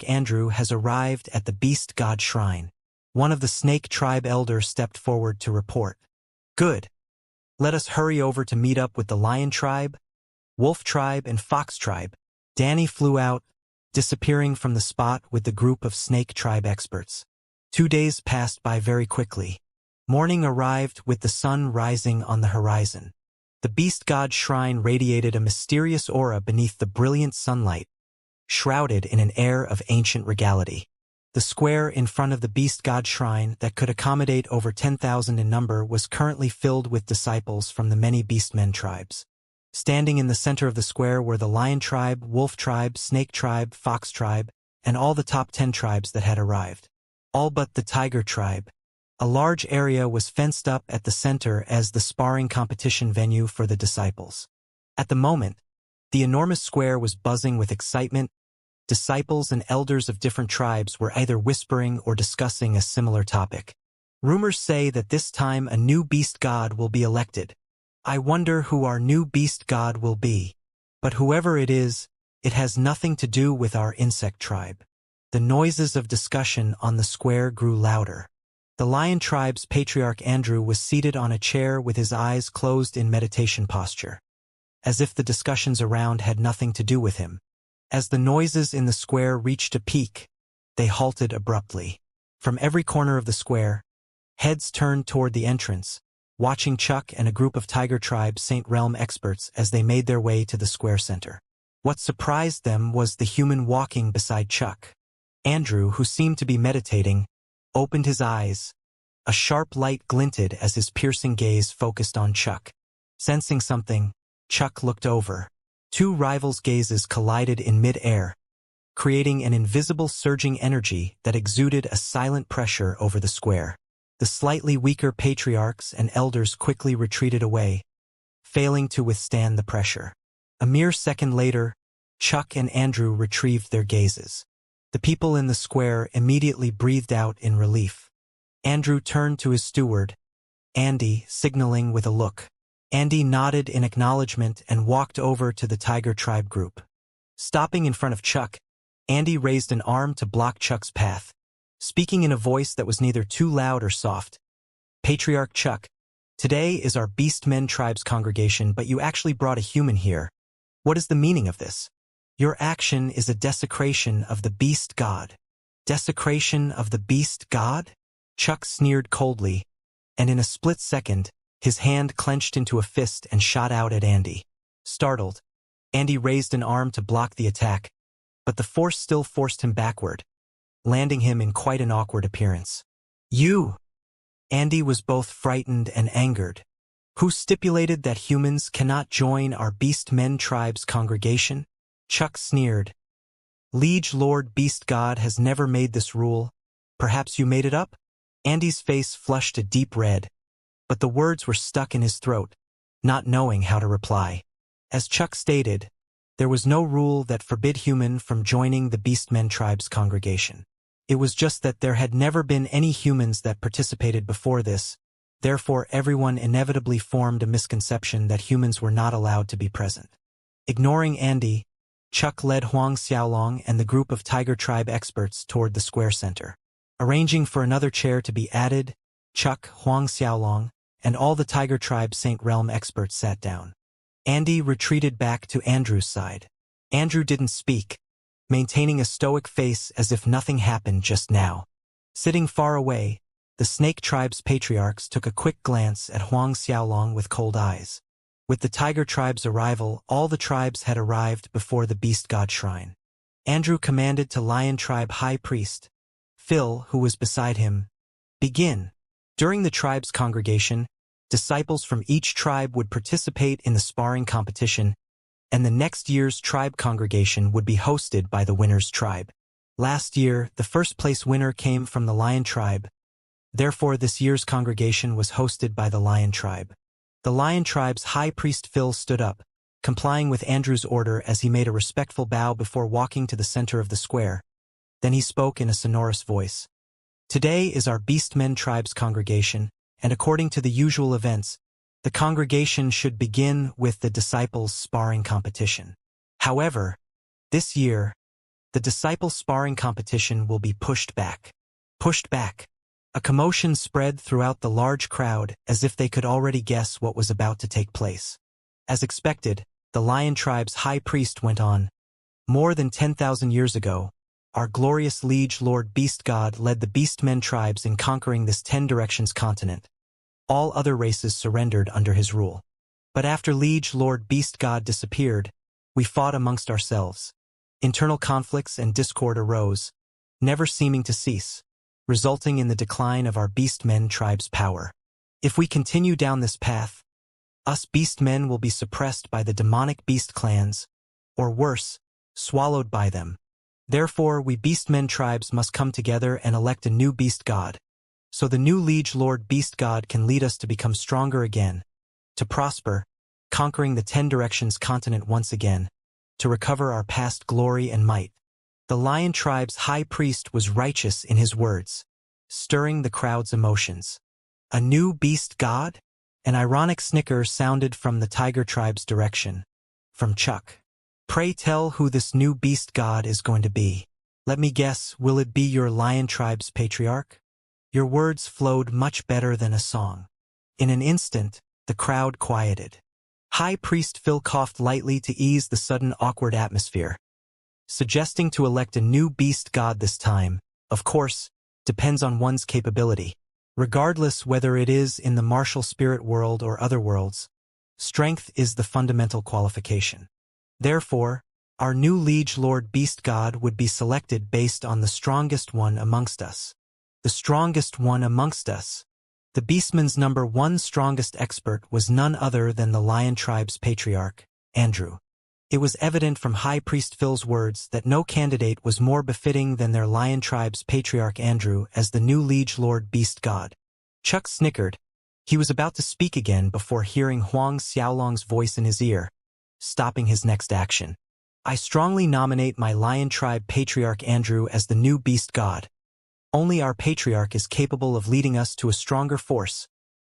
Andrew has arrived at the Beast God Shrine. One of the Snake Tribe elders stepped forward to report. Good. Let us hurry over to meet up with the Lion Tribe, Wolf Tribe, and Fox Tribe. Danny flew out, disappearing from the spot with the group of Snake Tribe experts. 2 days passed by very quickly. Morning arrived with the sun rising on the horizon. The Beast God Shrine radiated a mysterious aura beneath the brilliant sunlight, shrouded in an air of ancient regality. The square in front of the Beast God Shrine that could accommodate over 10,000 in number was currently filled with disciples from the many Beastmen tribes. Standing in the center of the square were the Lion Tribe, Wolf Tribe, Snake Tribe, Fox Tribe, and all the top 10 tribes that had arrived. All but the Tiger Tribe. A large area was fenced up at the center as the sparring competition venue for the disciples. At the moment, the enormous square was buzzing with excitement. Disciples and elders of different tribes were either whispering or discussing a similar topic. Rumors say that this time a new beast god will be elected. I wonder who our new beast god will be. But whoever it is, it has nothing to do with our insect tribe. The noises of discussion on the square grew louder. The Lion Tribe's patriarch Andrew was seated on a chair with his eyes closed in meditation posture, as if the discussions around had nothing to do with him. As the noises in the square reached a peak, they halted abruptly. From every corner of the square, heads turned toward the entrance, watching Chuck and a group of Tiger Tribe Saint Realm experts as they made their way to the square center. What surprised them was the human walking beside Chuck. Andrew, who seemed to be meditating, opened his eyes. A sharp light glinted as his piercing gaze focused on Chuck. Sensing something, Chuck looked over. 2 rivals' gazes collided in mid-air, creating an invisible surging energy that exuded a silent pressure over the square. The slightly weaker patriarchs and elders quickly retreated away, failing to withstand the pressure. A mere second later, Chuck and Andrew retrieved their gazes. The people in the square immediately breathed out in relief. Andrew turned to his steward, Andy, signaling with a look. Andy nodded in acknowledgement and walked over to the Tiger Tribe group. Stopping in front of Chuck, Andy raised an arm to block Chuck's path, speaking in a voice that was neither too loud or soft. Patriarch Chuck, today is our Beastmen Tribe's congregation, but you actually brought a human here. What is the meaning of this? Your action is a desecration of the Beast God. Desecration of the Beast God? Chuck sneered coldly, and in a split second, his hand clenched into a fist and shot out at Andy. Startled, Andy raised an arm to block the attack, but the force still forced him backward, landing him in quite an awkward appearance. You! Andy was both frightened and angered. Who stipulated that humans cannot join our Beastmen Tribe's congregation? Chuck sneered. Liege Lord Beast God has never made this rule. Perhaps you made it up? Andy's face flushed a deep red, but the words were stuck in his throat, not knowing how to reply. As Chuck stated, there was no rule that forbid human from joining the Beastmen Tribe's congregation. It was just that there had never been any humans that participated before this, therefore everyone inevitably formed a misconception that humans were not allowed to be present. Ignoring Andy, Chuck led Huang Xiaolong and the group of Tiger Tribe experts toward the square center. Arranging for another chair to be added, Chuck, Huang Xiaolong, and all the Tiger Tribe Saint Realm experts sat down. Andy retreated back to Andrew's side. Andrew didn't speak, maintaining a stoic face as if nothing happened just now. Sitting far away, the Snake Tribe's patriarchs took a quick glance at Huang Xiaolong with cold eyes. With the Tiger tribe's arrival, all the tribes had arrived before the Beast God Shrine. Andrew commanded to Lion Tribe High Priest Phil, who was beside him, "Begin." During the tribe's congregation, disciples from each tribe would participate in the sparring competition, and the next year's tribe congregation would be hosted by the winner's tribe. Last year, the first-place winner came from the Lion Tribe. Therefore, this year's congregation was hosted by the Lion Tribe. The Lion Tribe's High Priest Phil stood up, complying with Andrew's order as he made a respectful bow before walking to the center of the square. Then he spoke in a sonorous voice. "Today is our Beastmen tribe's congregation, and according to the usual events, the congregation should begin with the disciples' sparring competition. However, this year, the disciples' sparring competition will be pushed back." Pushed back. A commotion spread throughout the large crowd as if they could already guess what was about to take place. As expected, the Lion Tribe's High Priest went on. "More than 10,000 years ago, our glorious liege Lord Beast God led the Beastmen tribes in conquering this 10 Directions continent. All other races surrendered under his rule. But after liege Lord Beast God disappeared, we fought amongst ourselves. Internal conflicts and discord arose, never seeming to cease, resulting in the decline of our Beastmen tribe's power. If we continue down this path, us Beastmen will be suppressed by the demonic beast clans, or worse, swallowed by them. Therefore, we Beastmen tribes must come together and elect a new Beast God, so the new liege Lord Beast God can lead us to become stronger again, to prosper, conquering the 10 Directions continent once again, to recover our past glory and might." The Lion Tribe's High Priest was righteous in his words, stirring the crowd's emotions. "A new Beast God?" An ironic snicker sounded from the Tiger Tribe's direction. From Chuck. "Pray tell who this new Beast God is going to be. Let me guess, will it be your Lion Tribe's patriarch?" Your words flowed much better than a song. In an instant, the crowd quieted. High Priest Phil coughed lightly to ease the sudden awkward atmosphere, suggesting to elect a new Beast God this time, of course, depends on one's capability. Regardless whether it is in the martial spirit world or other worlds, strength is the fundamental qualification. Therefore, our new liege Lord Beast God would be selected based on the strongest one amongst us. The strongest one amongst us. The Beastman's number one strongest expert was none other than the Lion Tribe's patriarch, Andrew. It was evident from High Priest Phil's words that no candidate was more befitting than their Lion Tribe's patriarch Andrew as the new liege Lord Beast God. Chuck snickered. He was about to speak again before hearing Huang Xiaolong's voice in his ear, stopping his next action. "I strongly nominate my Lion Tribe patriarch Andrew as the new Beast God. Only our patriarch is capable of leading us to a stronger force,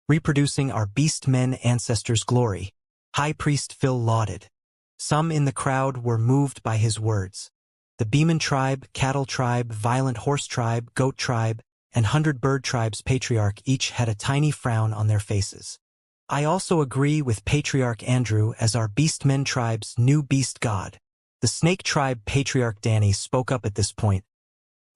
reproducing our Beastmen ancestors' glory," High Priest Phil lauded. Some in the crowd were moved by his words. The Beeman Tribe, Cattle Tribe, Violent Horse Tribe, Goat Tribe, and 100 Bird Tribe's patriarch each had a tiny frown on their faces. "I also agree with Patriarch Andrew as our Beastmen tribe's new Beast God." The Snake Tribe patriarch Danny spoke up at this point.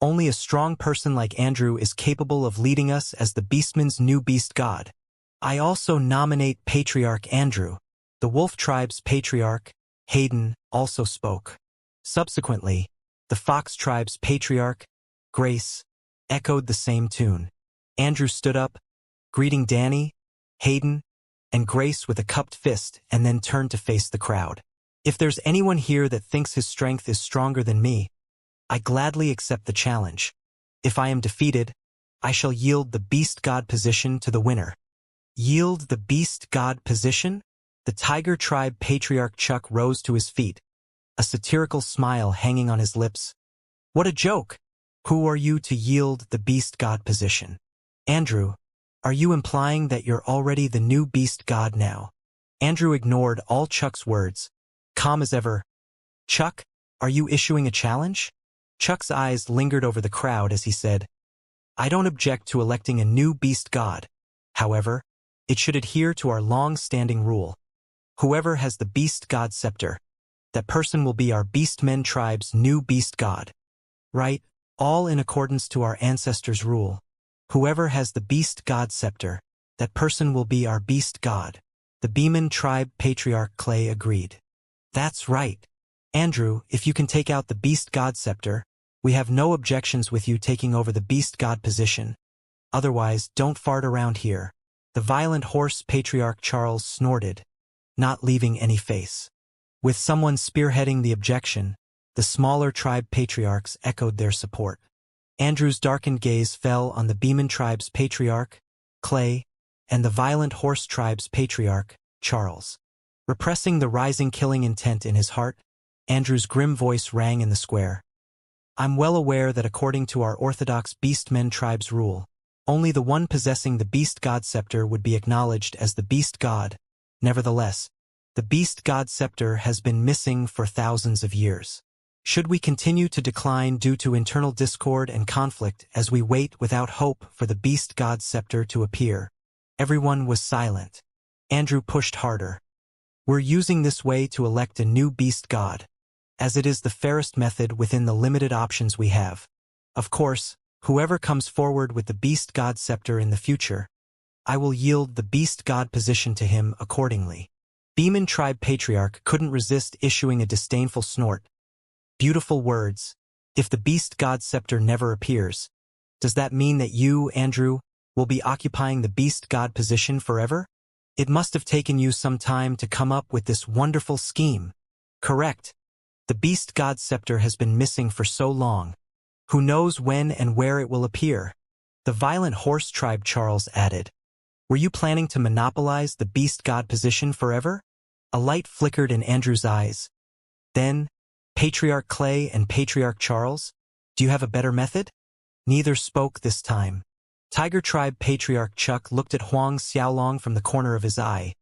"Only a strong person like Andrew is capable of leading us as the Beastmen's new Beast God. I also nominate Patriarch Andrew." The Wolf Tribe's patriarch, Hayden, also spoke. Subsequently, the Fox Tribe's patriarch, Grace, echoed the same tune. Andrew stood up, greeting Danny, Hayden, and Grace with a cupped fist and then turned to face the crowd. "If there's anyone here that thinks his strength is stronger than me, I gladly accept the challenge. If I am defeated, I shall yield the Beast God position to the winner." Yield the Beast God position? The Tiger Tribe patriarch Chuck rose to his feet, a satirical smile hanging on his lips. "What a joke! Who are you to yield the Beast God position? Andrew, are you implying that you're already the new Beast God now?" Andrew ignored all Chuck's words, calm as ever. "Chuck, are you issuing a challenge?" Chuck's eyes lingered over the crowd as he said, "I don't object to electing a new Beast God. However, it should adhere to our long-standing rule. Whoever has the Beast God scepter, that person will be our Beastmen tribe's new Beast God. Right? All in accordance to our ancestors' rule. Whoever has the Beast God scepter, that person will be our Beast God." The Beeman tribe patriarch Clay agreed. That's right. Andrew, if you can take out the beast god scepter, we have no objections with you taking over the beast god position. Otherwise, don't fart around here. The violent horse patriarch Charles snorted, not leaving any face. With someone spearheading the objection, the smaller tribe patriarchs echoed their support. Andrew's darkened gaze fell on the Beeman tribe's patriarch, Clay, and the violent horse tribe's patriarch, Charles. Repressing the rising killing intent in his heart, Andrew's grim voice rang in the square. I'm well aware that according to our orthodox beastmen tribe's rule, only the one possessing the beast god scepter would be acknowledged as the beast god. Nevertheless, the beast god scepter has been missing for thousands of years. Should we continue to decline due to internal discord and conflict as we wait without hope for the beast god scepter to appear? Everyone was silent. Andrew pushed harder. We're using this way to elect a new beast god, as it is the fairest method within the limited options we have. Of course, whoever comes forward with the beast god scepter in the future, I will yield the beast god position to him accordingly. Beeman tribe patriarch couldn't resist issuing a disdainful snort. Beautiful words. If the beast god scepter never appears, does that mean that you, Andrew, will be occupying the beast god position forever? It must have taken you some time to come up with this wonderful scheme. Correct. The beast god scepter has been missing for so long. Who knows when and where it will appear? The violent horse tribe Charles added. Were you planning to monopolize the beast god position forever? A light flickered in Andrew's eyes. Then, Patriarch Clay and Patriarch Charles, do you have a better method? Neither spoke this time. Tiger tribe Patriarch Chuck looked at Huang Xiaolong from the corner of his eye.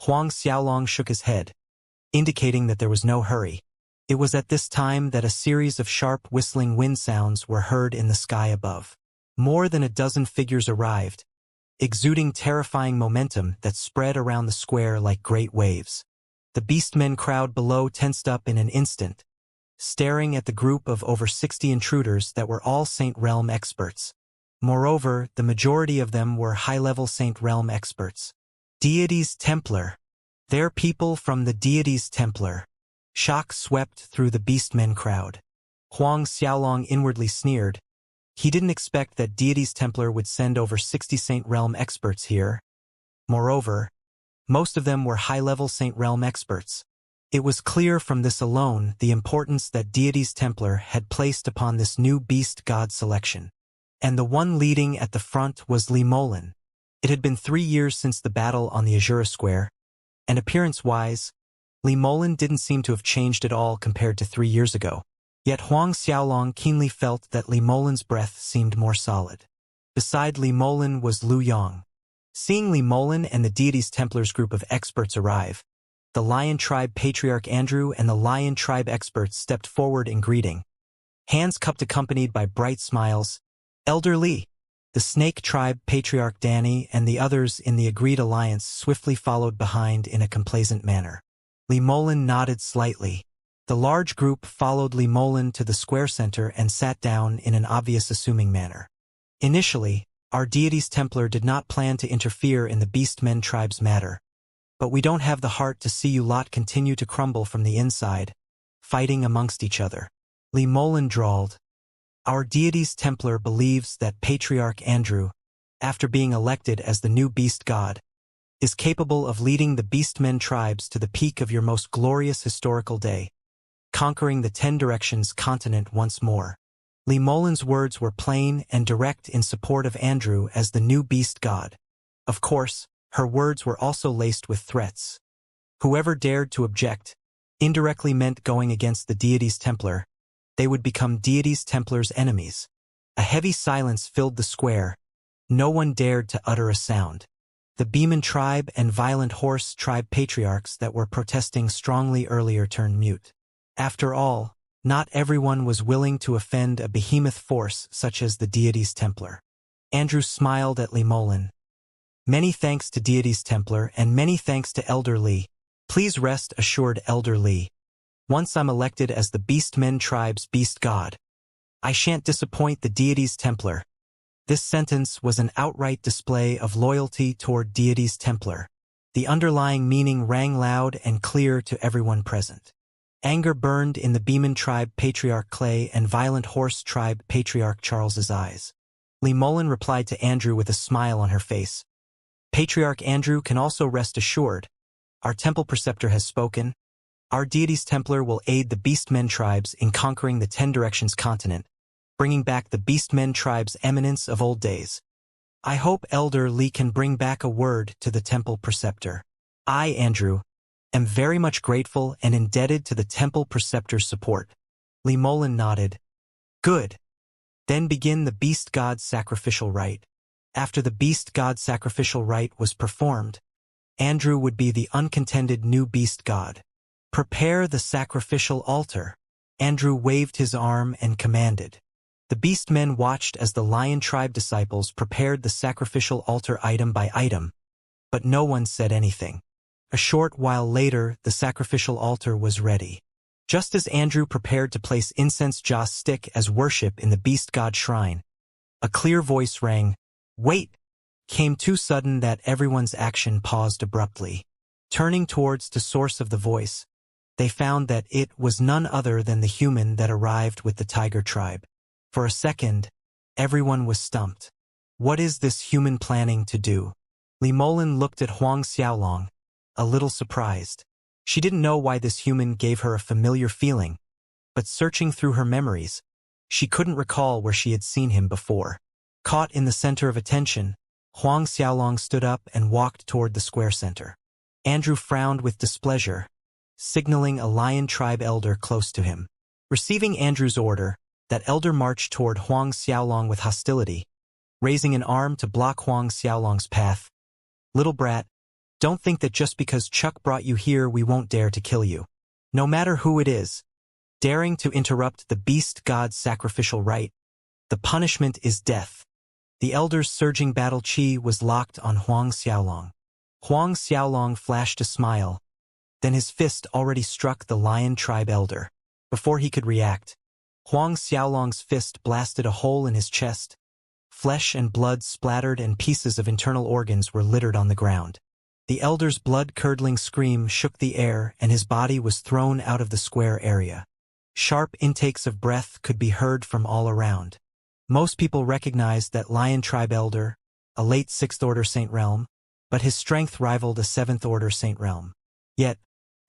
Huang Xiaolong shook his head, indicating that there was no hurry. It was at this time that a series of sharp whistling wind sounds were heard in the sky above. More than a dozen figures arrived, exuding terrifying momentum that spread around the square like great waves. The beastmen crowd below tensed up in an instant, staring at the group of over 60 intruders that were all Saint Realm experts. Moreover, the majority of them were high-level Saint Realm experts. Deities Templar. They're people from the Deities Templar. Shock swept through the beastmen crowd. Huang Xiaolong inwardly sneered. He didn't expect that Deities Templar would send over 60 Saint Realm experts here. Moreover, most of them were high-level Saint Realm experts. It was clear from this alone the importance that Deities Templar had placed upon this new beast god selection. And the one leading at the front was Li Molin. It had been 3 years since the battle on the Azura Square, and appearance-wise, Li Molin didn't seem to have changed at all compared to 3 years ago. Yet Huang Xiaolong keenly felt that Li Molin's breath seemed more solid. Beside Li Molin was Lu Yong. Seeing Li Molin and the Deities Templars group of experts arrive, the Lion Tribe Patriarch Andrew and the Lion Tribe experts stepped forward in greeting. Hands cupped accompanied by bright smiles, Elder Li, the Snake Tribe Patriarch Danny and the others in the agreed alliance swiftly followed behind in a complacent manner. Li Molin nodded slightly. The large group followed Li Molin to the square center and sat down in an obvious assuming manner. Initially, our Deities Templar did not plan to interfere in the Beastmen tribe's matter. But we don't have the heart to see you lot continue to crumble from the inside, fighting amongst each other. Li Molin drawled. Our Deities Templar believes that Patriarch Andrew, after being elected as the new beast god, is capable of leading the Beastmen tribes to the peak of your most glorious historical day, conquering the 10 Directions continent once more. Li Molin's words were plain and direct in support of Andrew as the new beast god. Of course, her words were also laced with threats. Whoever dared to object indirectly meant going against the Deities Templar. They would become Deities Templar's enemies. A heavy silence filled the square. No one dared to utter a sound. The Beeman tribe and Violent Horse tribe patriarchs that were protesting strongly earlier turned mute. After all, not everyone was willing to offend a behemoth force such as the Deities Templar. Andrew smiled at Li Molin. Many thanks to Deities Templar and many thanks to Elder Li. Please rest assured, Elder Li. Once I'm elected as the Beastmen tribe's beast god, I shan't disappoint the Deities Templar. This sentence was an outright display of loyalty toward Deities Templar. The underlying meaning rang loud and clear to everyone present. Anger burned in the Beeman tribe patriarch Clay and Violent Horse tribe patriarch Charles's eyes. Lee Mullen replied to Andrew with a smile on her face. Patriarch Andrew can also rest assured. Our temple preceptor has spoken. Our deity's Templar will aid the Beastmen tribes in conquering the 10 Directions continent, bringing back the Beastmen tribe's eminence of old days. I hope Elder Lee can bring back a word to the temple preceptor. I, Andrew, am very much grateful and indebted to the temple preceptor's support. Lee Mullen nodded. Good. Then begin the beast god's sacrificial rite. After the beast god's sacrificial rite was performed, Andrew would be the uncontended new beast god. Prepare the sacrificial altar. Andrew waved his arm and commanded. The beastmen watched as the lion tribe disciples prepared the sacrificial altar item by item, but no one said anything. A short while later, the sacrificial altar was ready. Just as Andrew prepared to place incense Joss stick as worship in the beast god shrine, a clear voice rang, "Wait!" came too sudden that everyone's action paused abruptly. Turning towards the source of the voice, they found that it was none other than the human that arrived with the tiger tribe. For a second, everyone was stumped. What is this human planning to do? Lee Mullen looked at Huang Xiaolong, a little surprised. She didn't know why this human gave her a familiar feeling, but searching through her memories, she couldn't recall where she had seen him before. Caught in the center of attention, Huang Xiaolong stood up and walked toward the square center. Andrew frowned with displeasure, signaling a lion tribe elder close to him. Receiving Andrew's order, that elder marched toward Huang Xiaolong with hostility, raising an arm to block Huang Xiaolong's path. Little brat, don't think that just because Chuck brought you here we won't dare to kill you. No matter who it is, daring to interrupt the beast god's sacrificial rite, the punishment is death. The elder's surging battle chi was locked on Huang Xiaolong. Huang Xiaolong flashed a smile, then his fist already struck the lion tribe elder. Before he could react, Huang Xiaolong's fist blasted a hole in his chest. Flesh and blood splattered and pieces of internal organs were littered on the ground. The elder's blood-curdling scream shook the air and his body was thrown out of the square area. Sharp intakes of breath could be heard from all around. Most people recognized that lion tribe elder, a late 6th Order Saint Realm, but his strength rivaled a 7th Order Saint Realm. Yet,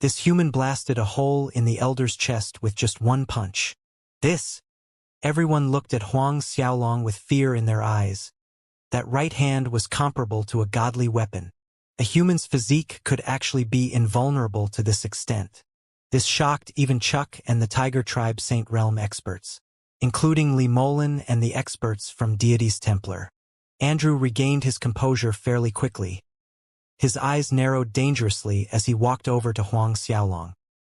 this human blasted a hole in the elder's chest with just one punch. Everyone looked at Huang Xiaolong with fear in their eyes. That right hand was comparable to a godly weapon. A human's physique could actually be invulnerable to this extent. This shocked even Chuck and the Tiger Tribe Saint Realm experts, including Lee Mullen and the experts from Deity's Templar. Andrew regained his composure fairly quickly. His eyes narrowed dangerously as he walked over to Huang Xiaolong.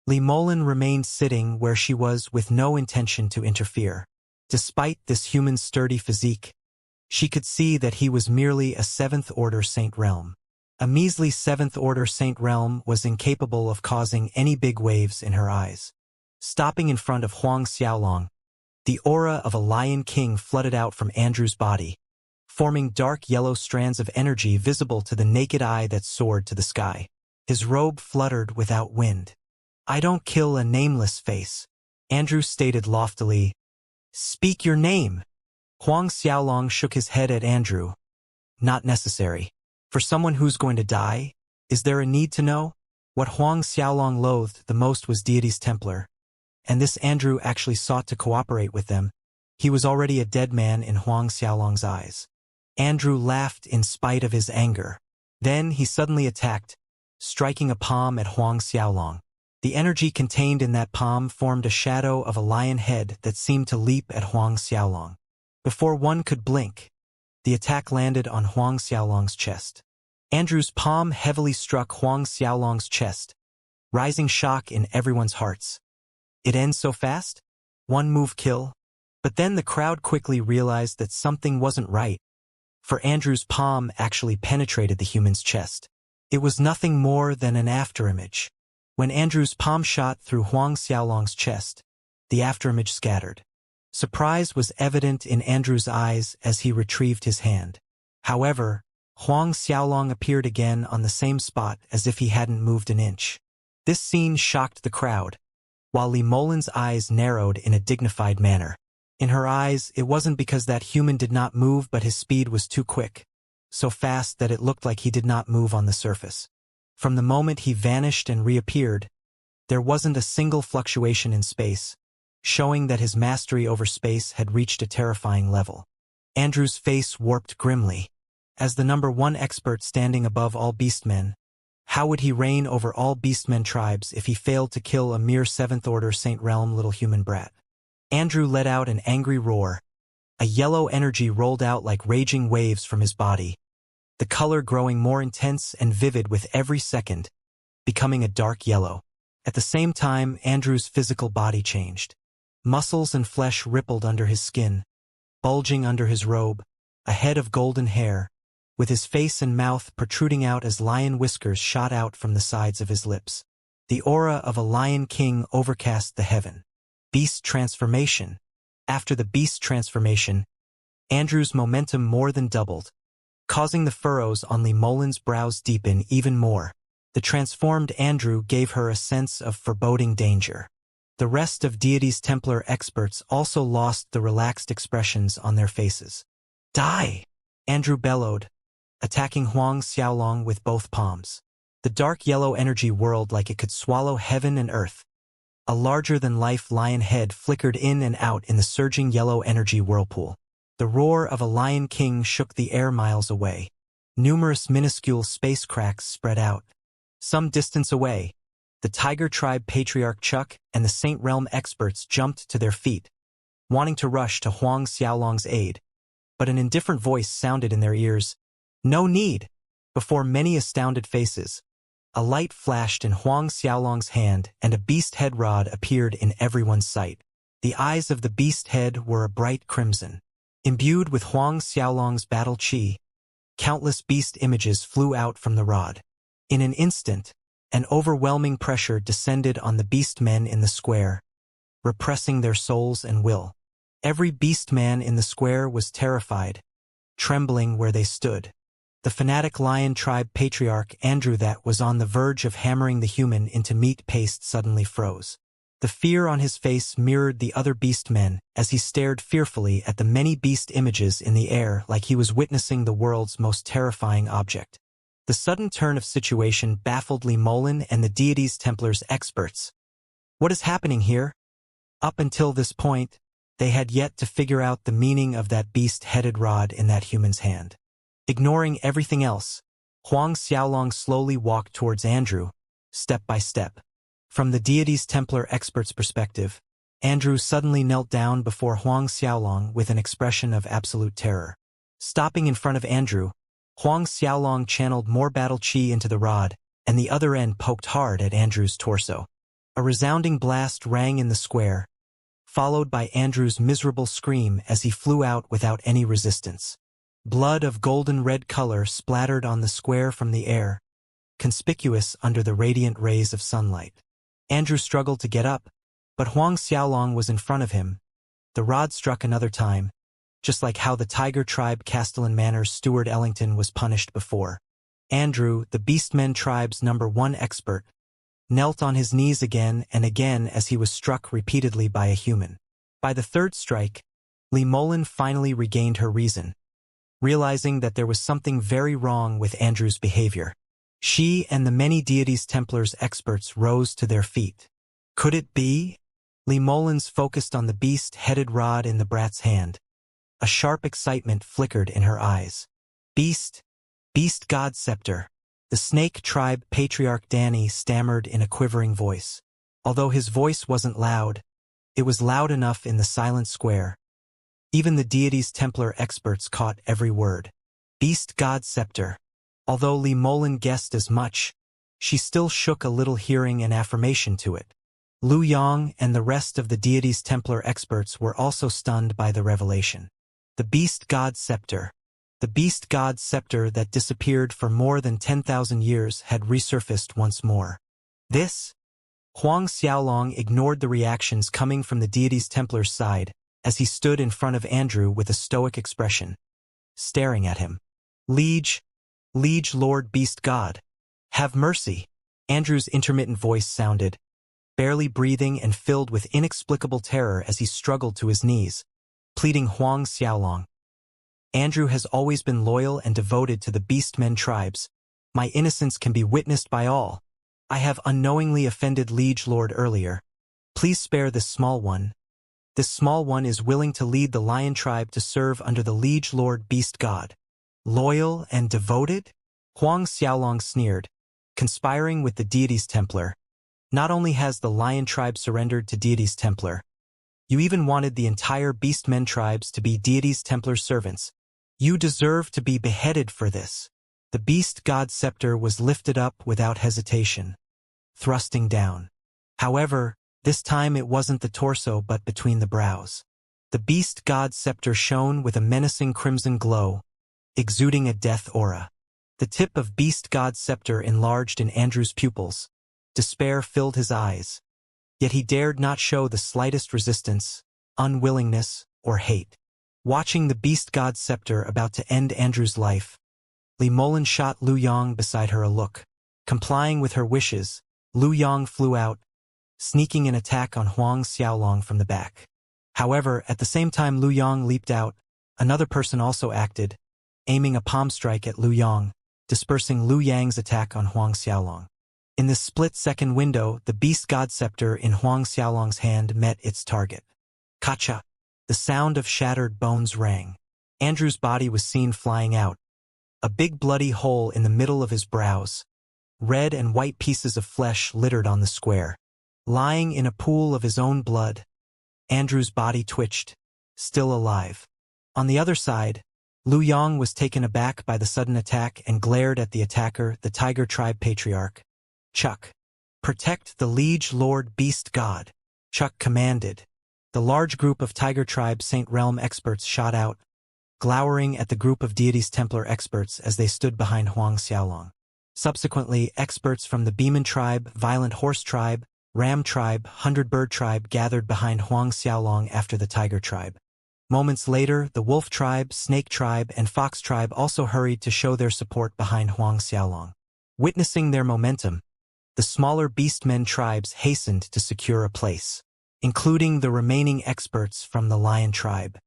Lee Mullen remained sitting where she was with no intention to interfere. Despite this human's sturdy physique, she could see that he was merely a 7th Order Saint Realm. A measly 7th Order Saint Realm was incapable of causing any big waves in her eyes. Stopping in front of Huang Xiaolong, the aura of a Lion King flooded out from Andrew's body, forming dark yellow strands of energy visible to the naked eye that soared to the sky. His robe fluttered without wind. "I don't kill a nameless face," Andrew stated loftily. "Speak your name." Huang Xiaolong shook his head at Andrew. "Not necessary. For someone who's going to die, is there a need to know?" What Huang Xiaolong loathed the most was Deity's Templar, and this Andrew actually sought to cooperate with them. He was already a dead man in Huang Xiaolong's eyes. Andrew laughed in spite of his anger. Then he suddenly attacked, striking a palm at Huang Xiaolong. The energy contained in that palm formed a shadow of a lion head that seemed to leap at Huang Xiaolong. Before one could blink, the attack landed on Huang Xiaolong's chest. Andrew's palm heavily struck Huang Xiaolong's chest, rising shock in everyone's hearts. It ends so fast? One move kill? But then the crowd quickly realized that something wasn't right, for Andrew's palm actually penetrated the human's chest. It was nothing more than an afterimage. When Andrew's palm shot through Huang Xiaolong's chest, the afterimage scattered. Surprise was evident in Andrew's eyes as he retrieved his hand. However, Huang Xiaolong appeared again on the same spot as if he hadn't moved an inch. This scene shocked the crowd, while Li Molin's eyes narrowed in a dignified manner. In her eyes, it wasn't because that human did not move, but his speed was too quick, so fast that it looked like he did not move on the surface. From the moment he vanished and reappeared, there wasn't a single fluctuation in space, showing that his mastery over space had reached a terrifying level. Andrew's face warped grimly. As the #1 expert standing above all beastmen, how would he reign over all beastmen tribes if he failed to kill a mere 7th-order Saint Realm little human brat? Andrew let out an angry roar. A yellow energy rolled out like raging waves from his body, the color growing more intense and vivid with every second, becoming a dark yellow. At the same time, Andrew's physical body changed. Muscles and flesh rippled under his skin, bulging under his robe, a head of golden hair, with his face and mouth protruding out as lion whiskers shot out from the sides of his lips. The aura of a lion king overcast the heaven. Beast transformation. After the beast transformation, Andrew's momentum more than doubled, causing the furrows on Li Molin's brows deepen even more. The transformed Andrew gave her a sense of foreboding danger. The rest of Deity's Templar experts also lost the relaxed expressions on their faces. Die! Andrew bellowed, attacking Huang Xiaolong with both palms. The dark yellow energy whirled like it could swallow heaven and earth. A larger-than-life lion head flickered in and out in the surging yellow energy whirlpool. The roar of a lion king shook the air miles away. Numerous minuscule space cracks spread out. Some distance away, the Tiger Tribe Patriarch Chuck and the Saint Realm experts jumped to their feet, wanting to rush to Huang Xiaolong's aid. But an indifferent voice sounded in their ears. No need! Before many astounded faces, a light flashed in Huang Xiaolong's hand and a beast head rod appeared in everyone's sight. The eyes of the beast head were a bright crimson. Imbued with Huang Xiaolong's battle chi, countless beast images flew out from the rod. In an instant, an overwhelming pressure descended on the beastmen in the square, repressing their souls and will. Every beastman in the square was terrified, trembling where they stood. The fanatic lion tribe patriarch Andrew that was on the verge of hammering the human into meat paste suddenly froze. The fear on his face mirrored the other beastmen as he stared fearfully at the many beast images in the air like he was witnessing the world's most terrifying object. The sudden turn of situation baffled Li Molin and the Deity's Templars experts. What is happening here? Up until this point, they had yet to figure out the meaning of that beast-headed rod in that human's hand. Ignoring everything else, Huang Xiaolong slowly walked towards Andrew, step by step. From the Deity's Templar expert's perspective, Andrew suddenly knelt down before Huang Xiaolong with an expression of absolute terror. Stopping in front of Andrew, Huang Xiaolong channeled more battle chi into the rod, and the other end poked hard at Andrew's torso. A resounding blast rang in the square, followed by Andrew's miserable scream as he flew out without any resistance. Blood of golden red color splattered on the square from the air, conspicuous under the radiant rays of sunlight. Andrew struggled to get up, but Huang Xiaolong was in front of him. The rod struck another time, just like how the Tiger Tribe Castellan Manor's Steward Ellington was punished before. Andrew, the Beastmen tribe's #1 expert, knelt on his knees again and again as he was struck repeatedly by a human. By the third strike, Li Molin finally regained her reason, realizing that there was something very wrong with Andrew's behavior. She and the many Deity's Templars experts rose to their feet. Could it be? Li Molin's focused on the beast-headed rod in the brat's hand. A sharp excitement flickered in her eyes. Beast God Scepter. The Snake Tribe Patriarch Danny stammered in a quivering voice. Although his voice wasn't loud, it was loud enough in the silent square. Even the Deity's Templar experts caught every word. Beast God Scepter. Although Li Molin guessed as much, she still shook a little, hearing an affirmation to it. Lu Yang and the rest of the Deity's Templar experts were also stunned by the revelation. The Beast God Scepter. The Beast God Scepter that disappeared for more than 10,000 years had resurfaced once more. This? Huang Xiaolong ignored the reactions coming from the Deity's Templar's side as he stood in front of Andrew with a stoic expression, staring at him. Liege, Liege Lord Beast God. Have mercy. Andrew's intermittent voice sounded, barely breathing and filled with inexplicable terror as he struggled to his knees, pleading Huang Xiaolong. Andrew has always been loyal and devoted to the Beastmen tribes. My innocence can be witnessed by all. I have unknowingly offended Liege Lord earlier. Please spare this small one. This small one is willing to lead the Lion tribe to serve under the Liege Lord Beast God. Loyal and devoted? Huang Xiaolong sneered, conspiring with the deity's Templar. Not only has the Lion tribe surrendered to deity's Templar, you even wanted the entire Beastmen tribes to be deity's Templar servants. You deserve to be beheaded for this. The Beast God's scepter was lifted up without hesitation, thrusting down. However, this time it wasn't the torso but between the brows. The Beast God's scepter shone with a menacing crimson glow, exuding a death aura. The tip of Beast God's scepter enlarged in Andrew's pupils. Despair filled his eyes. Yet he dared not show the slightest resistance, unwillingness, or hate. Watching the Beast God's scepter about to end Andrew's life, Li Molan shot Lu Yong beside her a look. Complying with her wishes, Lu Yong flew out, sneaking an attack on Huang Xiaolong from the back. However, at the same time Lu Yong leaped out, another person also acted, aiming a palm strike at Lu Yong, dispersing Lu Yang's attack on Huang Xiaolong. In this split-second window, the Beast God scepter in Huang Xiaolong's hand met its target. Kacha! The sound of shattered bones rang. Andrew's body was seen flying out. A big bloody hole in the middle of his brows. Red and white pieces of flesh littered on the square. Lying in a pool of his own blood, Andrew's body twitched, still alive. On the other side, Lu Yong was taken aback by the sudden attack and glared at the attacker, the Tiger Tribe Patriarch. Chuck. Protect the Liege Lord Beast God. Chuck commanded. The large group of Tiger Tribe Saint Realm experts shot out, glowering at the group of deities Templar experts as they stood behind Huang Xiaolong. Subsequently, experts from the Beeman Tribe, Violent Horse Tribe, Ram Tribe, Hundred Bird Tribe gathered behind Huang Xiaolong after the Tiger Tribe. Moments later, the Wolf Tribe, Snake Tribe, and Fox Tribe also hurried to show their support behind Huang Xiaolong. Witnessing their momentum, the smaller Beastmen tribes hastened to secure a place, including the remaining experts from the Lion Tribe.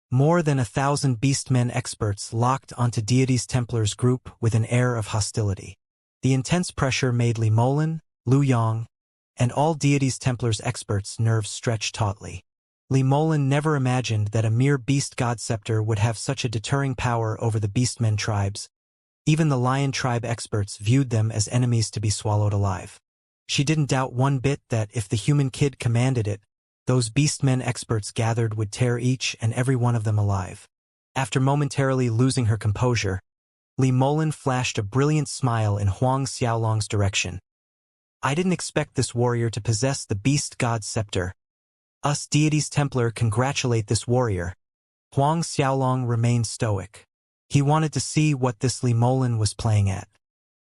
More than 1,000 Beastmen experts locked onto Deity's Templar's group with an air of hostility. The intense pressure made Li Molan, Lu Yong, and all Deity's Templar's experts' nerves stretch tautly. Li Molan never imagined that a mere Beast God scepter would have such a deterring power over the Beastmen tribes. Even the Lion Tribe experts viewed them as enemies to be swallowed alive. She didn't doubt one bit that if the human kid commanded it, those Beastmen experts gathered would tear each and every one of them alive. After momentarily losing her composure, Li Molan flashed a brilliant smile in Huang Xiaolong's direction. I didn't expect this warrior to possess the Beast God's scepter. Us Deity's Templar congratulate this warrior. Huang Xiaolong remained stoic. He wanted to see what this Li Molan was playing at.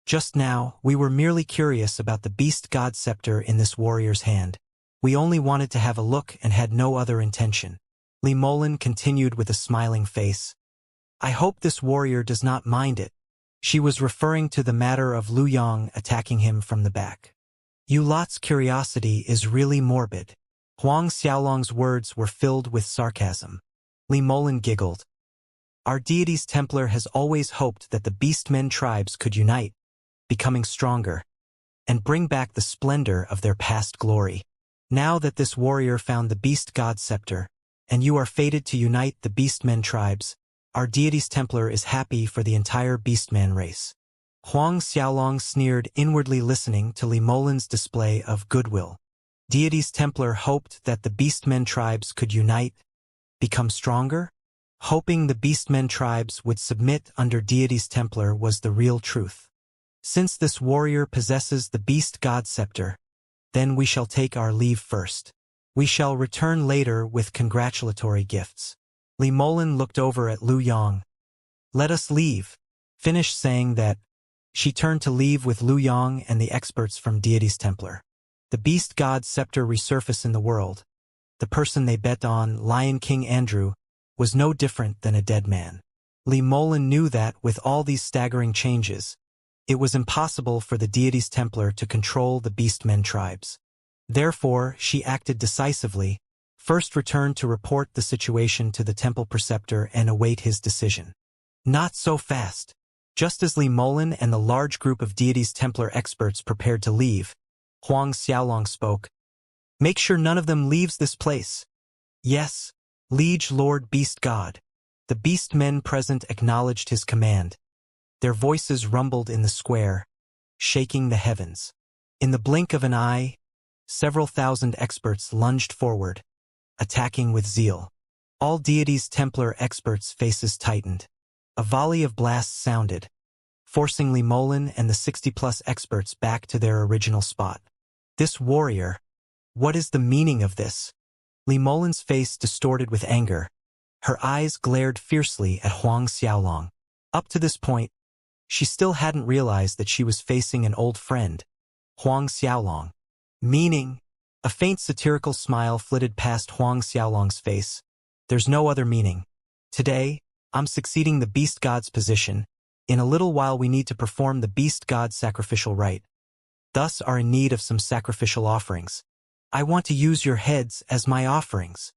Just now, we were merely curious about the Beast God scepter in this warrior's hand. We only wanted to have a look and had no other intention. Li Molan continued with a smiling face. I hope this warrior does not mind it. She was referring to the matter of Lu Yong attacking him from the back. You lot's curiosity is really morbid. Huang Xiaolong's words were filled with sarcasm. Li Molan giggled. Our deity's Templar has always hoped that the Beastmen tribes could unite, becoming stronger, and bring back the splendor of their past glory. Now that this warrior found the Beast God scepter, and you are fated to unite the Beastmen tribes, our deity's Templar is happy for the entire Beastman race. Huang Xiaolong sneered, inwardly listening to Li Molan's display of goodwill. Deity's Templar hoped that the Beastmen tribes could unite, become stronger? Hoping the Beastmen tribes would submit under Deity's Templar was the real truth. Since this warrior possesses the Beast God scepter, then we shall take our leave first. We shall return later with congratulatory gifts. Li Molan looked over at Lu Yong. Let us leave. Finished saying that, she turned to leave with Lu Yong and the experts from Deity's Templar. The Beast God scepter resurface in the world. The person they bet on, Lion King Andrew, was no different than a dead man. Li Molan knew that, with all these staggering changes, it was impossible for the deity's Templar to control the Beastmen tribes. Therefore, she acted decisively, first returned to report the situation to the temple preceptor and await his decision. Not so fast. Just as Li Molan and the large group of deity's Templar experts prepared to leave, Huang Xiaolong spoke. Make sure none of them leaves this place. Yes, Liege Lord Beast God. The beast men present acknowledged his command. Their voices rumbled in the square, shaking the heavens. In the blink of an eye, several thousand experts lunged forward, attacking with zeal. All deities' Templar experts' faces tightened. A volley of blasts sounded, forcing Li Molan and the 60-plus experts back to their original spot. This warrior, what is the meaning of this? Li Molan's face distorted with anger. Her eyes glared fiercely at Huang Xiaolong. Up to this point, she still hadn't realized that she was facing an old friend, Huang Xiaolong. Meaning? A faint satirical smile flitted past Huang Xiaolong's face. There's no other meaning. Today, I'm succeeding the beast god's position. In a little while we need to perform the beast god's sacrificial rite. Thus are in need of some sacrificial offerings. I want to use your heads as my offerings.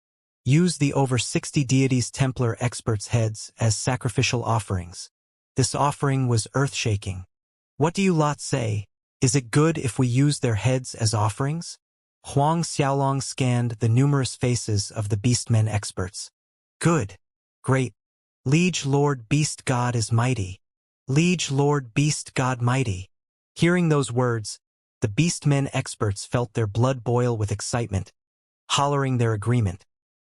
Use the over 60 deities Templar experts' heads as sacrificial offerings. This offering was earth-shaking. What do you lot say? Is it good if we use their heads as offerings? Huang Xiaolong scanned the numerous faces of the beastmen experts. Good. Great. Liege Lord Beast God is mighty. Liege Lord Beast God mighty. Hearing those words, the beastmen experts felt their blood boil with excitement, hollering their agreement.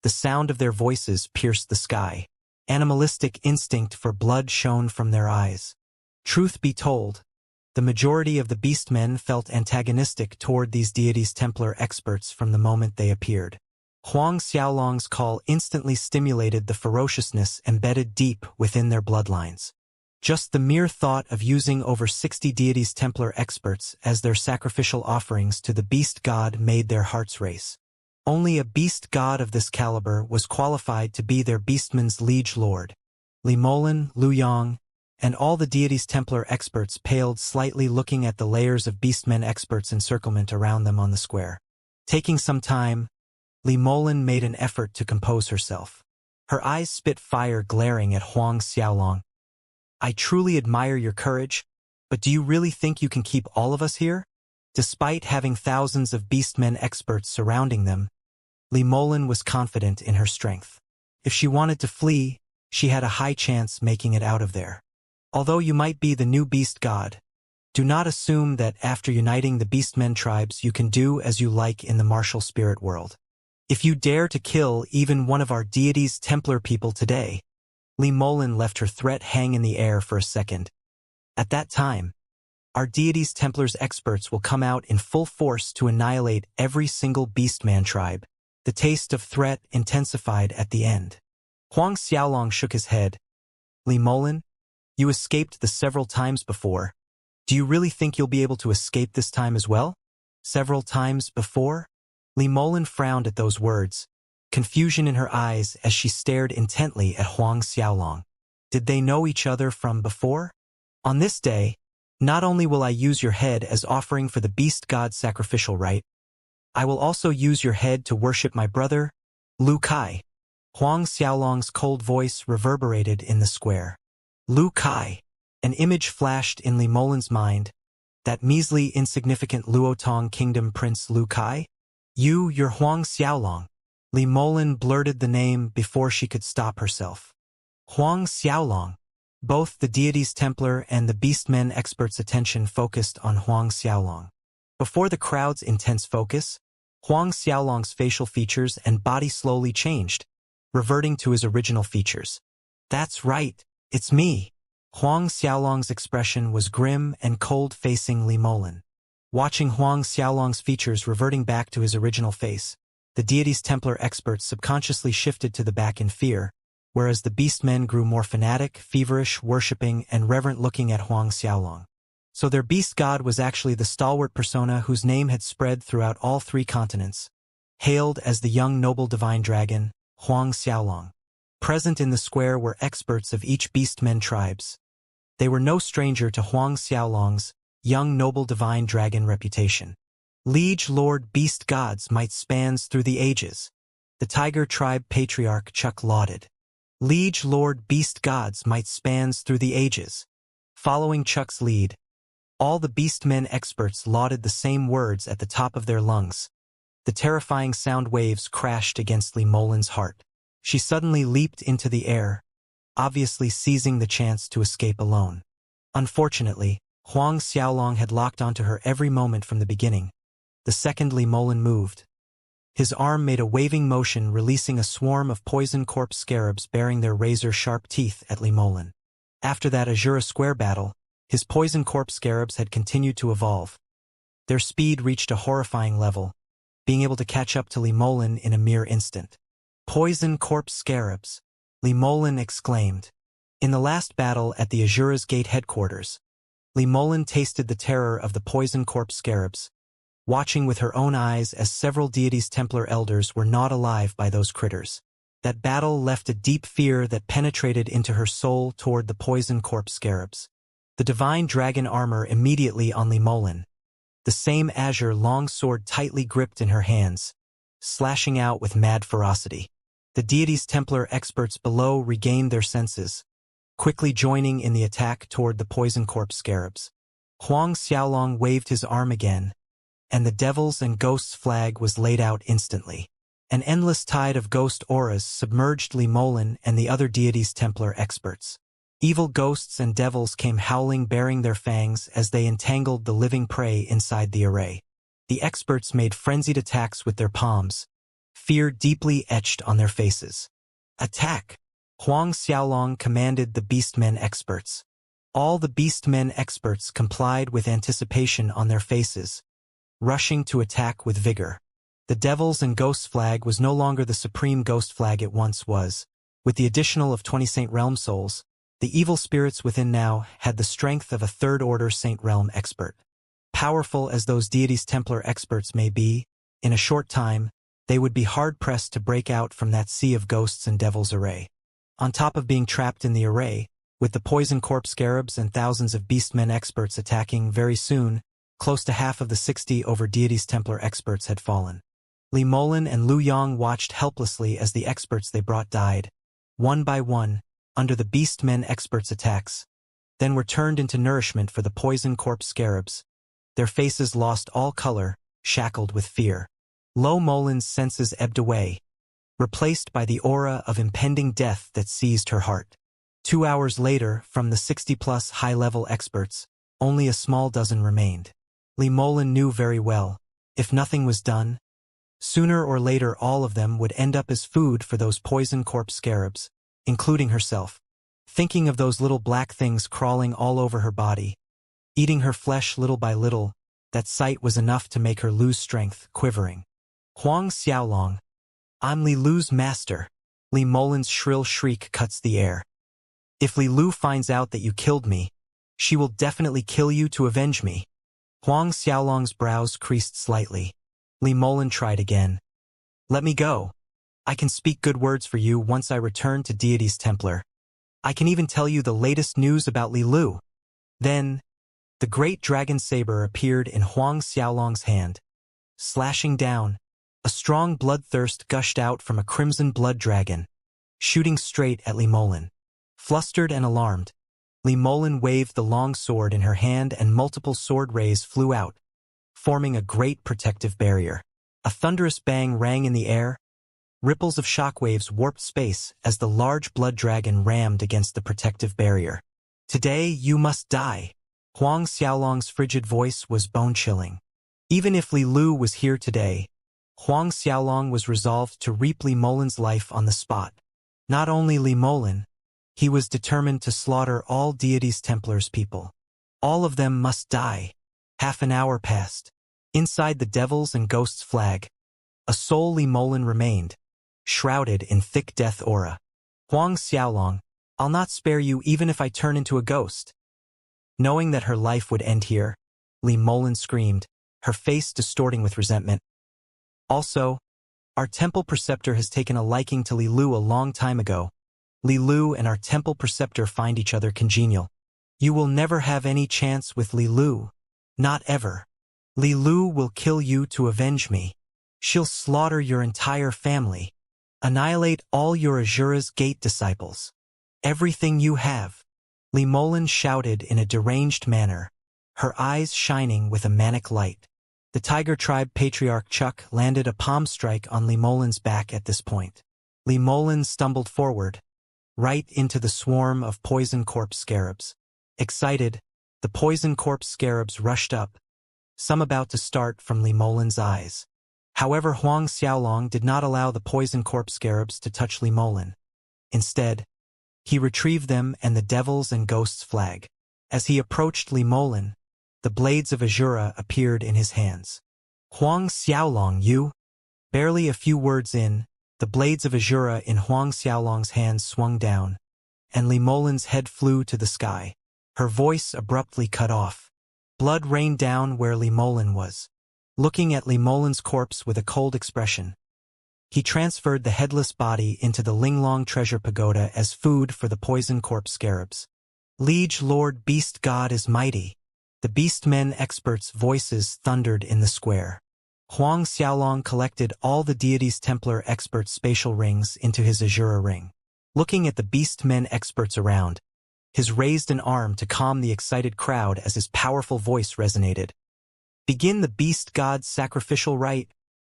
The sound of their voices pierced the sky. Animalistic instinct for blood shone from their eyes. Truth be told, the majority of the beastmen felt antagonistic toward these deities Templar experts from the moment they appeared. Huang Xiaolong's call instantly stimulated the ferociousness embedded deep within their bloodlines. Just the mere thought of using over 60 deities Templar experts as their sacrificial offerings to the beast god made their hearts race. Only a beast god of this caliber was qualified to be their beastman's liege lord. Li Molan, Lu Yong, and all the deities Templar experts paled slightly looking at the layers of beastmen experts' encirclement around them on the square. Taking some time, Li Molan made an effort to compose herself. Her eyes spit fire glaring at Huang Xiaolong. I truly admire your courage, but do you really think you can keep all of us here? Despite having thousands of beastmen experts surrounding them, Li Molan was confident in her strength. If she wanted to flee, she had a high chance making it out of there. Although you might be the new beast god, do not assume that after uniting the beastmen tribes you can do as you like in the martial spirit world. If you dare to kill even one of our deities Templar people today, Li Molan left her threat hang in the air for a second. At that time, our deities Templars experts will come out in full force to annihilate every single beastman tribe. The taste of threat intensified at the end. Huang Xiaolong shook his head. Li Molan, you escaped the several times before. Do you really think you'll be able to escape this time as well? Several times before? Li Molan frowned at those words, confusion in her eyes as she stared intently at Huang Xiaolong. Did they know each other from before? On this day, not only will I use your head as offering for the beast god's sacrificial rite, I will also use your head to worship my brother, Lu Kai. Huang Xiaolong's cold voice reverberated in the square. Lu Kai. An image flashed in Li Molan's mind. That measly, insignificant Luotong Kingdom Prince Lu Kai? You're Huang Xiaolong. Li Molan blurted the name before she could stop herself. Huang Xiaolong. Both the deities Templar and the beastmen experts' attention focused on Huang Xiaolong. Before the crowd's intense focus, Huang Xiaolong's facial features and body slowly changed, reverting to his original features. That's right, it's me. Huang Xiaolong's expression was grim and cold facing Li Molan. Watching Huang Xiaolong's features reverting back to his original face, the deities Templar experts subconsciously shifted to the back in fear, whereas the beastmen grew more fanatic, feverish, worshipping, and reverent looking at Huang Xiaolong. So their beast god was actually the stalwart persona whose name had spread throughout all three continents, hailed as the young noble divine dragon, Huang Xiaolong. Present in the square were experts of each beastmen tribes. They were no stranger to Huang Xiaolong's young noble divine dragon reputation. Liege Lord Beast Gods might spans through the ages, the Tiger Tribe Patriarch Chuck lauded. Liege Lord Beast Gods might spans through the ages. Following Chuck's lead, all the beastmen experts lauded the same words at the top of their lungs. The terrifying sound waves crashed against Li Molin's heart. She suddenly leaped into the air, obviously seizing the chance to escape alone. Unfortunately, Huang Xiaolong had locked onto her every moment from the beginning. The second Li Molin moved, his arm made a waving motion, releasing a swarm of poison corpse scarabs bearing their razor-sharp teeth at Li Molin. After that Azura Square battle, his poison corpse scarabs had continued to evolve. Their speed reached a horrifying level, being able to catch up to Li Molin in a mere instant. Poison corpse scarabs, Li Molin exclaimed. In the last battle at the Azura's Gate headquarters, Li Molin tasted the terror of the poison corpse scarabs, watching with her own eyes as several deities' Templar elders were gnawed alive by those critters. That battle left a deep fear that penetrated into her soul toward the poison corpse scarabs. The divine dragon armor immediately on Li Molin, the same azure long sword tightly gripped in her hands, slashing out with mad ferocity. The deities' Templar experts below regained their senses, quickly joining in the attack toward the poison corpse scarabs. Huang Xiaolong waved his arm again, and the Devils and Ghosts flag was laid out instantly. An endless tide of ghost auras submerged Li Molin and the other deities' Templar experts. Evil ghosts and devils came howling, baring their fangs as they entangled the living prey inside the array. The experts made frenzied attacks with their palms, fear deeply etched on their faces. Attack! Huang Xiaolong commanded the Beastmen experts. All the Beastmen experts complied with anticipation on their faces, rushing to attack with vigor. The Devils and Ghosts flag was no longer the supreme ghost flag it once was. With the additional of 20 Saint Realm souls, the evil spirits within now had the strength of a third-order Saint Realm expert. Powerful as those deities' Templar experts may be, in a short time, they would be hard-pressed to break out from that sea of ghosts and devils array. On top of being trapped in the array, with the poison corpse scarabs and thousands of beastmen experts attacking very soon, close to half of the 60 over deities' Templar experts had fallen. Li Molin and Lu Yang watched helplessly as the experts they brought died, one by one, under the beastmen experts' attacks, then were turned into nourishment for the poison corpse scarabs. Their faces lost all color, shackled with fear. Lo Molin's senses ebbed away, replaced by the aura of impending death that seized her heart. 2 hours later, from the 60-plus high-level experts, only a small dozen remained. Li Molin knew very well, if nothing was done, sooner or later all of them would end up as food for those poison corpse scarabs, including herself. Thinking of those little black things crawling all over her body, eating her flesh little by little, that sight was enough to make her lose strength, quivering. Huang Xiaolong, I'm Li Lu's master. Li Molin's shrill shriek cuts the air. If Li Lu finds out that you killed me, she will definitely kill you to avenge me. Huang Xiaolong's brows creased slightly. Li Molin tried again. Let me go. I can speak good words for you once I return to Deity's Templar. I can even tell you the latest news about Li Lu. Then, the great dragon saber appeared in Huang Xiaolong's hand. Slashing down, a strong bloodthirst gushed out from a crimson blood dragon, shooting straight at Li Molin. Flustered and alarmed, Li Molin waved the long sword in her hand and multiple sword rays flew out, forming a great protective barrier. A thunderous bang rang in the air. Ripples of shockwaves warped space as the large blood dragon rammed against the protective barrier. Today you must die. Huang Xiaolong's frigid voice was bone-chilling. Even if Li Lu was here today, Huang Xiaolong was resolved to reap Li Molin's life on the spot. Not only Li Molin, he was determined to slaughter all Deity's Templar's people. All of them must die. Half an hour passed. Inside the Devils and Ghosts flag, a sole Li Molin remained, shrouded in thick death aura. Huang Xiaolong, I'll not spare you even if I turn into a ghost. Knowing that her life would end here, Li Molin screamed, her face distorting with resentment. Also, our temple preceptor has taken a liking to Li Lu a long time ago. Li Lu and our temple preceptor find each other congenial. You will never have any chance with Li Lu. Not ever. Li Lu will kill you to avenge me. She'll slaughter your entire family. Annihilate all your Azura's Gate disciples. Everything you have. Li Molin shouted in a deranged manner, her eyes shining with a manic light. The Tiger Tribe Patriarch Chuck landed a palm strike on Li Molin's back at this point. Li Molin stumbled forward, right into the swarm of poison corpse scarabs. Excited, the poison corpse scarabs rushed up, some about to start from Li Molin's eyes. However, Huang Xiaolong did not allow the poison corpse scarabs to touch Li Molin. Instead, he retrieved them and the Devils and Ghosts flag. As he approached Li Molin, the blades of Azura appeared in his hands. Huang Xiaolong, you? Barely a few words in, the blades of Azura in Huang Xiaolong's hands swung down, and Li Molin's head flew to the sky. Her voice abruptly cut off. Blood rained down where Li Molin was. Looking at Li Molin's corpse with a cold expression, he transferred the headless body into the Linglong Treasure Pagoda as food for the poison corpse scarabs. Liege Lord Beast God is mighty. The Beastmen experts' voices thundered in the square. Huang Xiaolong collected all the deity's Templar experts' spatial rings into his Azura ring. Looking at the Beastmen experts around, he raised an arm to calm the excited crowd as his powerful voice resonated. Begin the Beast God's sacrificial rite.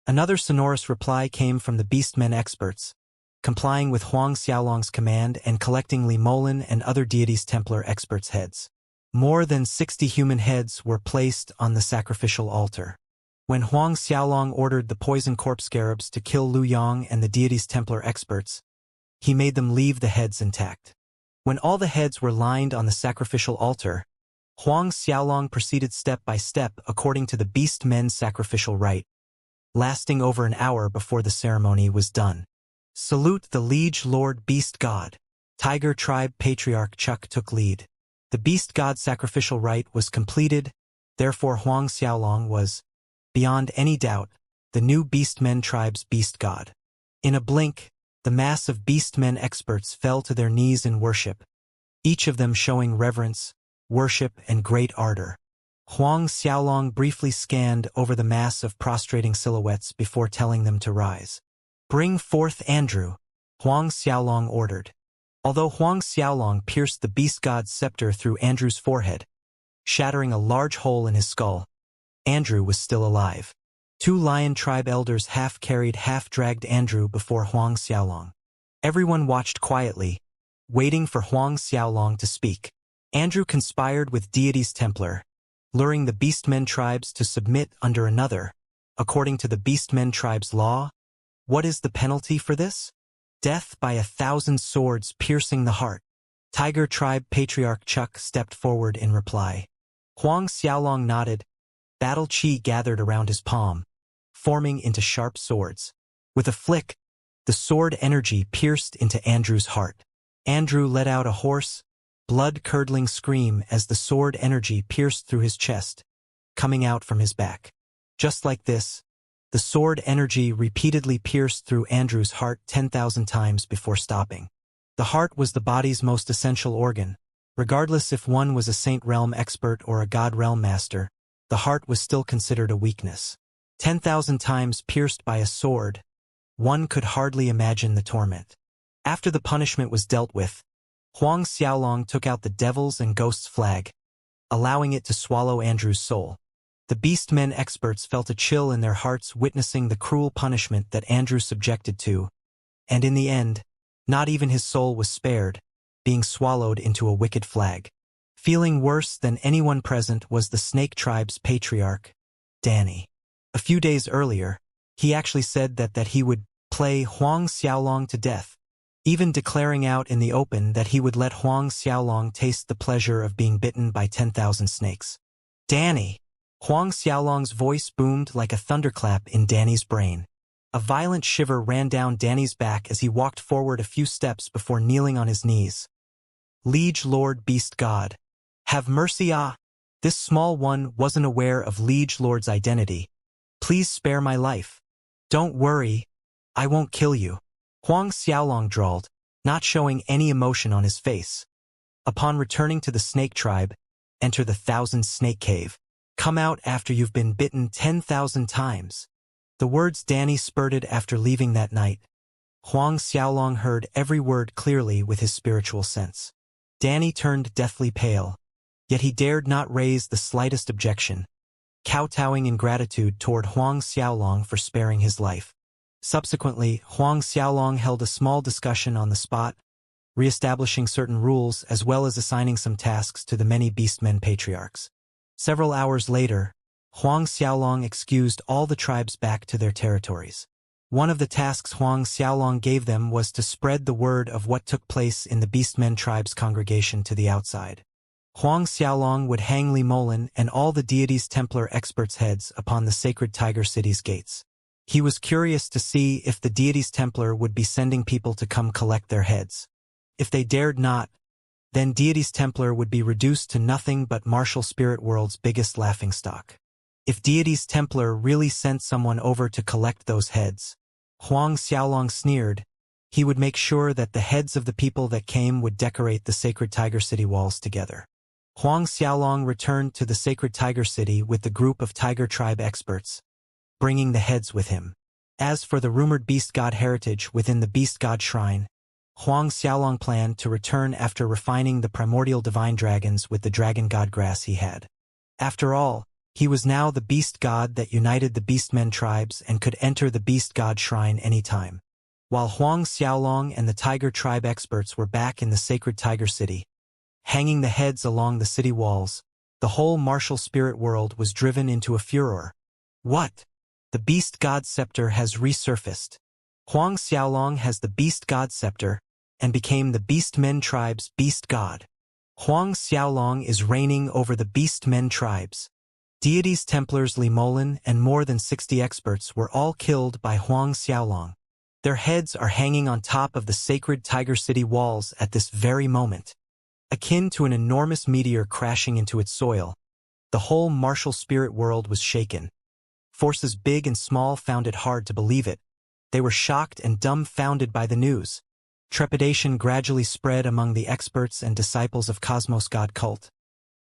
Another sonorous reply came from the Beastmen experts, complying with Huang Xiaolong's command and collecting Li Molin and other deities' Templar experts' heads. More than 60 human heads were placed on the sacrificial altar. When Huang Xiaolong ordered the poison corpse scarabs to kill Lu Yang and the deities' Templar experts, he made them leave the heads intact. When all the heads were lined on the sacrificial altar, Huang Xiaolong proceeded step by step according to the Beast Men's sacrificial rite, lasting over an hour before the ceremony was done. Salute the Liege Lord Beast God. Tiger Tribe Patriarch Chuck took lead. The Beast God sacrificial rite was completed, therefore Huang Xiaolong was, beyond any doubt, the new Beastmen tribe's Beast God. In a blink, the mass of Beastmen experts fell to their knees in worship, each of them showing reverence, worship, and great ardor. Huang Xiaolong briefly scanned over the mass of prostrating silhouettes before telling them to rise. Bring forth Andrew, Huang Xiaolong ordered. Although Huang Xiaolong pierced the beast god's scepter through Andrew's forehead, shattering a large hole in his skull, Andrew was still alive. 2 lion tribe elders half-carried, half-dragged Andrew before Huang Xiaolong. Everyone watched quietly, waiting for Huang Xiaolong to speak. Andrew conspired with deities Templar, luring the Beastmen tribes to submit under another. According to the Beastmen tribes' law, what is the penalty for this? Death by 1,000 swords piercing the heart. Tiger Tribe Patriarch Chuck stepped forward in reply. Huang Xiaolong nodded. Battle chi gathered around his palm, forming into sharp swords. With a flick, the sword energy pierced into Andrew's heart. Andrew let out a hoarse, blood-curdling scream as the sword energy pierced through his chest, coming out from his back. Just like this, the sword energy repeatedly pierced through Andrew's heart 10,000 times before stopping. The heart was the body's most essential organ. Regardless if one was a Saint Realm expert or a God Realm master, the heart was still considered a weakness. 10,000 times pierced by a sword, one could hardly imagine the torment. After the punishment was dealt with, Huang Xiaolong took out the Devils and Ghosts flag, allowing it to swallow Andrew's soul. The Beastmen experts felt a chill in their hearts witnessing the cruel punishment that Andrew subjected to, and in the end, not even his soul was spared, being swallowed into a wicked flag. Feeling worse than anyone present was the Snake Tribe's patriarch, Danny. A few days earlier, he actually said that he would play Huang Xiaolong to death, even declaring out in the open that he would let Huang Xiaolong taste the pleasure of being bitten by 10,000 snakes. Danny! Huang Xiaolong's voice boomed like a thunderclap in Danny's brain. A violent shiver ran down Danny's back as he walked forward a few steps before kneeling on his knees. Liege Lord Beast God, have mercy This small one wasn't aware of Liege Lord's identity. Please spare my life. Don't worry, I won't kill you. Huang Xiaolong drawled, not showing any emotion on his face. Upon returning to the snake tribe, enter the 1,000 snake cave. Come out after you've been bitten 10,000 times. The words Danny spurted after leaving that night. Huang Xiaolong heard every word clearly with his spiritual sense. Danny turned deathly pale, yet he dared not raise the slightest objection, kowtowing in gratitude toward Huang Xiaolong for sparing his life. Subsequently, Huang Xiaolong held a small discussion on the spot, re-establishing certain rules as well as assigning some tasks to the many beastmen patriarchs. Several hours later, Huang Xiaolong excused all the tribes back to their territories. One of the tasks Huang Xiaolong gave them was to spread the word of what took place in the beastmen tribe's congregation to the outside. Huang Xiaolong would hang Li Molan and all the deities' Templar experts' heads upon the sacred Tiger City's gates. He was curious to see if the deities' Templar would be sending people to come collect their heads. If they dared not, then deities' Templar would be reduced to nothing but martial spirit world's biggest laughingstock. If deities' Templar really sent someone over to collect those heads, Huang Xiaolong sneered, he would make sure that the heads of the people that came would decorate the sacred Tiger City walls together. Huang Xiaolong returned to the sacred Tiger City with the group of Tiger Tribe experts, bringing the heads with him. As for the rumored beast god heritage within the beast god shrine, Huang Xiaolong planned to return after refining the primordial divine dragons with the dragon god grass he had. After all, he was now the beast god that united the beastmen tribes and could enter the beast god shrine anytime. While Huang Xiaolong and the Tiger Tribe experts were back in the sacred Tiger City, hanging the heads along the city walls, the whole martial spirit world was driven into a furor. What? The beast god scepter has resurfaced. Huang Xiaolong has the beast god scepter and became the beastmen tribe's beast god. Huang Xiaolong is reigning over the beastmen tribes. Deities Templars Li Molan and more than 60 experts were all killed by Huang Xiaolong. Their heads are hanging on top of the sacred Tiger City walls at this very moment. Akin to an enormous meteor crashing into its soil, the whole martial spirit world was shaken. Forces big and small found it hard to believe it. They were shocked and dumbfounded by the news. Trepidation gradually spread among the experts and disciples of Cosmos God cult.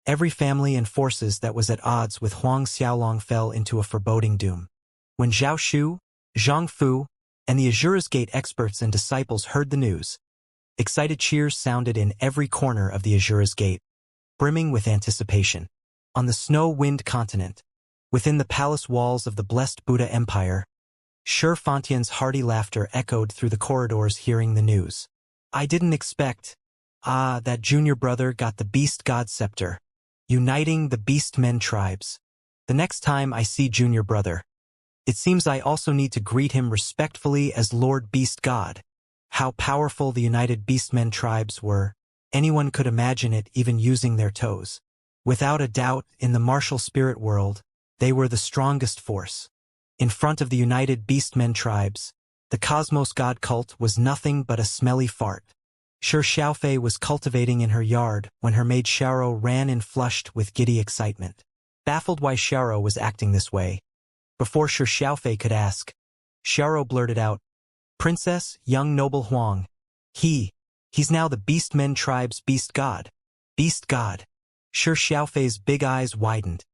Every family and forces that was at odds with Huang Xiaolong fell into a foreboding doom. When Zhao Shu, Zhang Fu, and the Azura's Gate experts and disciples heard the news, excited cheers sounded in every corner of the Azura's Gate, brimming with anticipation. On the snow-wind continent, within the palace walls of the blessed Buddha Empire, Shi Fantian's hearty laughter echoed through the corridors hearing the news. I didn't expect, that junior brother got the beast god scepter, uniting the beastmen tribes. The next time I see junior brother, it seems I also need to greet him respectfully as Lord Beast God. How powerful the united beastmen tribes were, anyone could imagine it even using their toes. Without a doubt, in the martial spirit world, they were the strongest force. In front of the united beastmen tribes, the Cosmos God cult was nothing but a smelly fart. Shi Xiaofei was cultivating in her yard when her maid Xiao ran in flushed with giddy excitement. Baffled why Xiao was acting this way, before Shi Xiaofei could ask, Xiao blurted out, Princess, young noble Huang. He's now the beastmen tribe's beast god. Beast god. Shi Xiaofei's big eyes widened.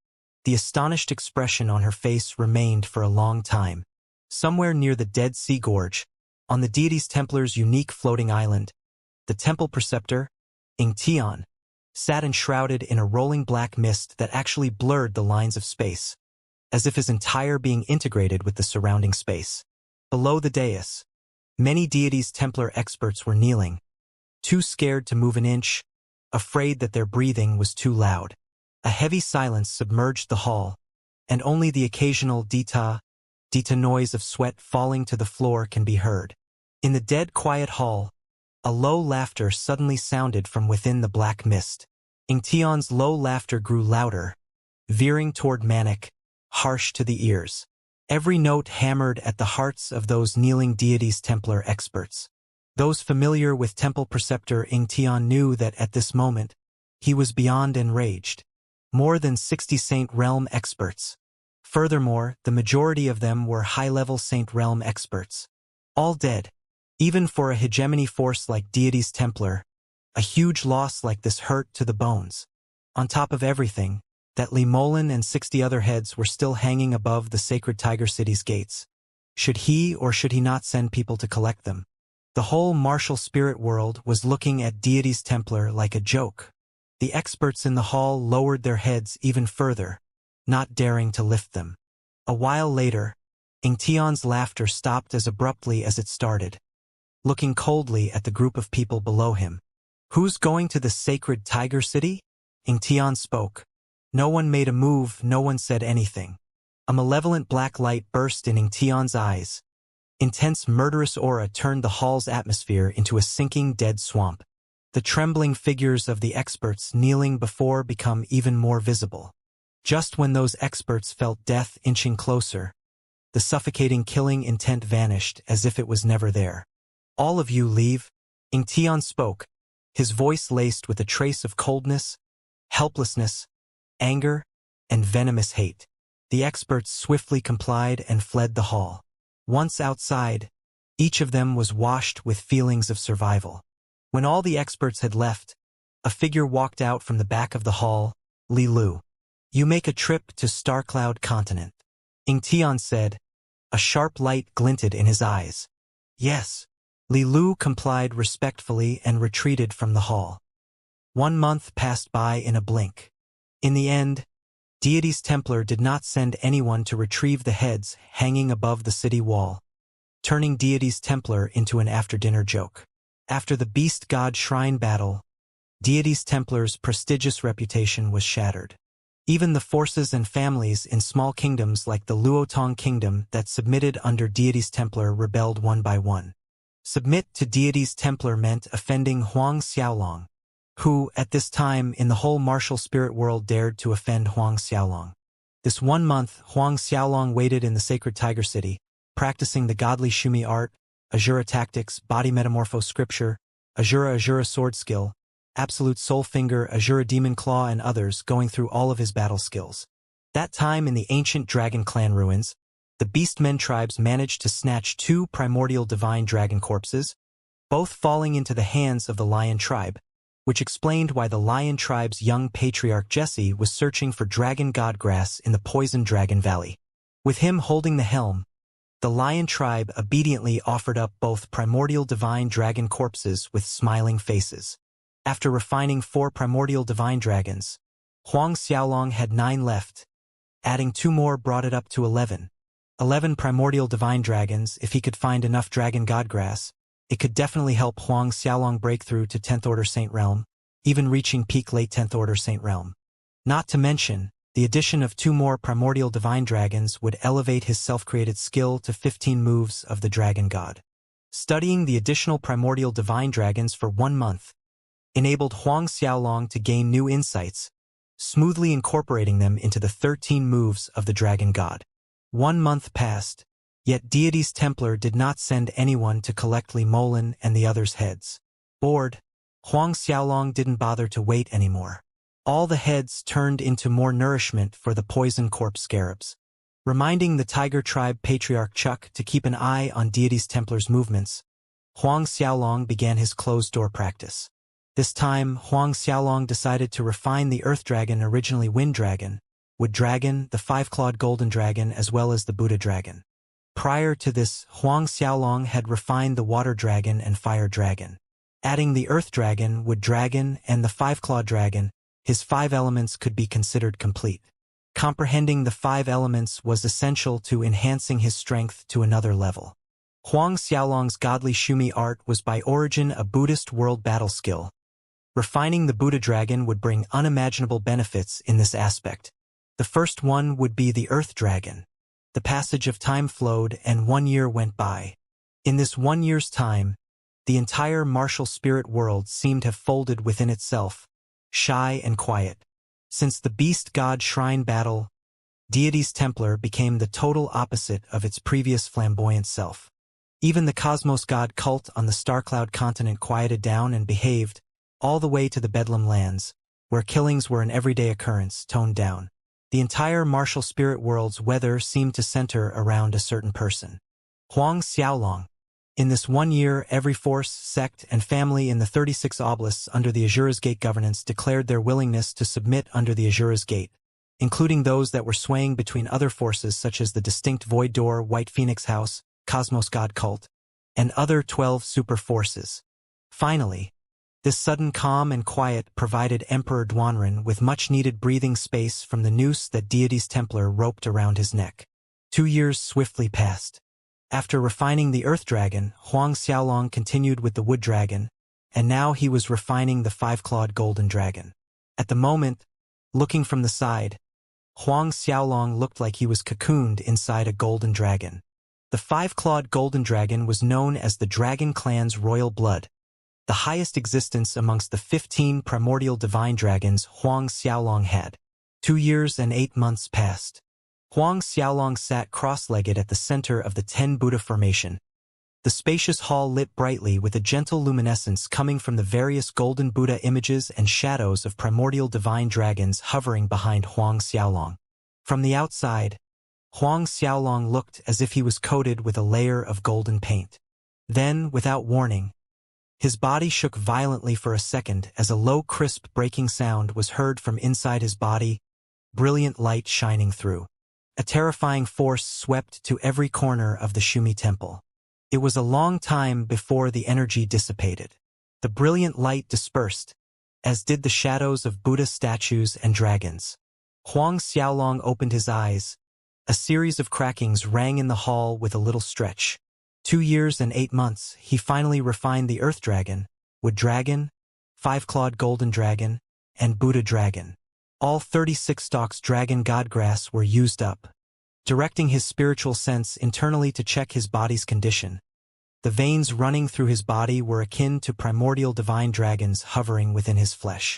The astonished expression on her face remained for a long time. Somewhere near the Dead Sea Gorge, on the deity's Templar's unique floating island, the temple preceptor, Yingtian, sat enshrouded in a rolling black mist that actually blurred the lines of space, as if his entire being integrated with the surrounding space. Below the dais, many deities' Templar experts were kneeling, too scared to move an inch, afraid that their breathing was too loud. A heavy silence submerged the hall, and only the occasional dita noise of sweat falling to the floor can be heard. In the dead quiet hall, a low laughter suddenly sounded from within the black mist. Yingtian's low laughter grew louder, veering toward manic, harsh to the ears. Every note hammered at the hearts of those kneeling deities' Templar experts. Those familiar with temple preceptor Yingtian knew that at this moment, he was beyond enraged. More than 60 Saint Realm experts. Furthermore, the majority of them were high-level Saint Realm experts. All dead. Even for a hegemony force like Deity's Templar, a huge loss like this hurt to the bones. On top of everything, that Li Molan and 60 other heads were still hanging above the sacred Tiger City's gates. Should he or should he not send people to collect them? The whole martial spirit world was looking at Deity's Templar like a joke. The experts in the hall lowered their heads even further, not daring to lift them. A while later, Ingtion's laughter stopped as abruptly as it started, looking coldly at the group of people below him. "Who's going to the sacred Tiger City?" Ingtion spoke. No one made a move, no one said anything. A malevolent black light burst in Ingtion's eyes. Intense murderous aura turned the hall's atmosphere into a sinking dead swamp. The trembling figures of the experts kneeling before become even more visible. Just when those experts felt death inching closer, the suffocating killing intent vanished as if it was never there. "All of you leave," Ingtion spoke, his voice laced with a trace of coldness, helplessness, anger, and venomous hate. The experts swiftly complied and fled the hall. Once outside, each of them was washed with feelings of survival. When all the experts had left, a figure walked out from the back of the hall, Li Lu. "You make a trip to Starcloud Continent," Ingtion said. A sharp light glinted in his eyes. "Yes." Li Lu complied respectfully and retreated from the hall. 1 month passed by in a blink. In the end, Deity's Templar did not send anyone to retrieve the heads hanging above the city wall, turning Deity's Templar into an after-dinner joke. After the Beast God Shrine battle, Deity's Templar's prestigious reputation was shattered. Even the forces and families in small kingdoms like the Luotong Kingdom that submitted under Deity's Templar rebelled one by one. Submit to Deity's Templar meant offending Huang Xiaolong, who, at this time in the whole martial spirit world dared to offend Huang Xiaolong. This 1 month, Huang Xiaolong waited in the sacred Tiger City, practicing the godly Shumi art, Azura tactics, body metamorpho scripture, Azura sword skill, absolute soul finger, Azura demon claw and others, going through all of his battle skills. That time in the ancient dragon clan ruins, the beastmen tribes managed to snatch 2 primordial divine dragon corpses, both falling into the hands of the lion tribe, which explained why the lion tribe's young patriarch Jesse was searching for dragon god grass in the poisoned dragon valley. With him holding the helm, the lion tribe obediently offered up both primordial divine dragon corpses with smiling faces. After refining 4 primordial divine dragons, Huang Xiaolong had 9 left. Adding 2 more brought it up to 11. 11 primordial divine dragons. If he could find enough dragon god grass, it could definitely help Huang Xiaolong break through to 10th Order Saint Realm, even reaching peak late 10th Order Saint Realm. Not to mention, the addition of 2 more primordial divine dragons would elevate his self-created skill to 15 moves of the dragon god. Studying the additional primordial divine dragons for 1 month enabled Huang Xiaolong to gain new insights, smoothly incorporating them into the 13 moves of the dragon god. 1 month passed, yet Deity's Templar did not send anyone to collect Li Molan and the others' heads. Bored, Huang Xiaolong didn't bother to wait anymore. All the heads turned into more nourishment for the poison corpse scarabs. Reminding the Tiger Tribe Patriarch Chuck to keep an eye on Deity's Templar's movements, Huang Xiaolong began his closed-door practice. This time, Huang Xiaolong decided to refine the Earth Dragon, originally Wind Dragon, Wood Dragon, the 5-clawed Golden Dragon, as well as the Buddha Dragon. Prior to this, Huang Xiaolong had refined the Water Dragon and Fire Dragon. Adding the Earth Dragon, Wood Dragon, and the 5-clawed Dragon, his 5 elements could be considered complete. Comprehending the 5 elements was essential to enhancing his strength to another level. Huang Xiaolong's godly Shumi art was by origin a Buddhist world battle skill. Refining the Buddha Dragon would bring unimaginable benefits in this aspect. The first one would be the Earth Dragon. The passage of time flowed and 1 year went by. In this 1 year's time, the entire martial spirit world seemed to have folded within itself, shy and quiet. Since the Beast God Shrine battle, Deity's Templar became the total opposite of its previous flamboyant self. Even the Cosmos God cult on the Starcloud continent quieted down and behaved, all the way to the Bedlam lands, where killings were an everyday occurrence, toned down. The entire martial spirit world's weather seemed to center around a certain person. Huang Xiaolong. In this 1 year, every force, sect, and family in the 36 oblasts under the Azura's Gate governance declared their willingness to submit under the Azura's Gate, including those that were swaying between other forces such as the Distinct Void Door, White Phoenix House, Cosmos God Cult, and other 12 super forces. Finally, this sudden calm and quiet provided Emperor Duanren with much-needed breathing space from the noose that Deity's Templar roped around his neck. 2 years swiftly passed. After refining the Earth Dragon, Huang Xiaolong continued with the Wood Dragon, and now he was refining the 5-clawed Golden Dragon. At the moment, looking from the side, Huang Xiaolong looked like he was cocooned inside a golden dragon. The 5-clawed Golden Dragon was known as the Dragon Clan's royal blood, the highest existence amongst the 15 primordial divine dragons Huang Xiaolong had. 2 years and 8 months passed. Huang Xiaolong sat cross-legged at the center of the 10 Buddha formation. The spacious hall lit brightly with a gentle luminescence coming from the various golden Buddha images and shadows of primordial divine dragons hovering behind Huang Xiaolong. From the outside, Huang Xiaolong looked as if he was coated with a layer of golden paint. Then, without warning, his body shook violently for a second as a low, crisp, breaking sound was heard from inside his body, brilliant light shining through. A terrifying force swept to every corner of the Shumi Temple. It was a long time before the energy dissipated. The brilliant light dispersed, as did the shadows of Buddha statues and dragons. Huang Xiaolong opened his eyes. A series of crackings rang in the hall with a little stretch. 2 years and 8 months, he finally refined the Earth Dragon, Wood Dragon, 5-clawed Golden Dragon, and Buddha Dragon. All 36 stalks Dragon Godgrass were used up, directing his spiritual sense internally to check his body's condition. The veins running through his body were akin to primordial divine dragons hovering within his flesh.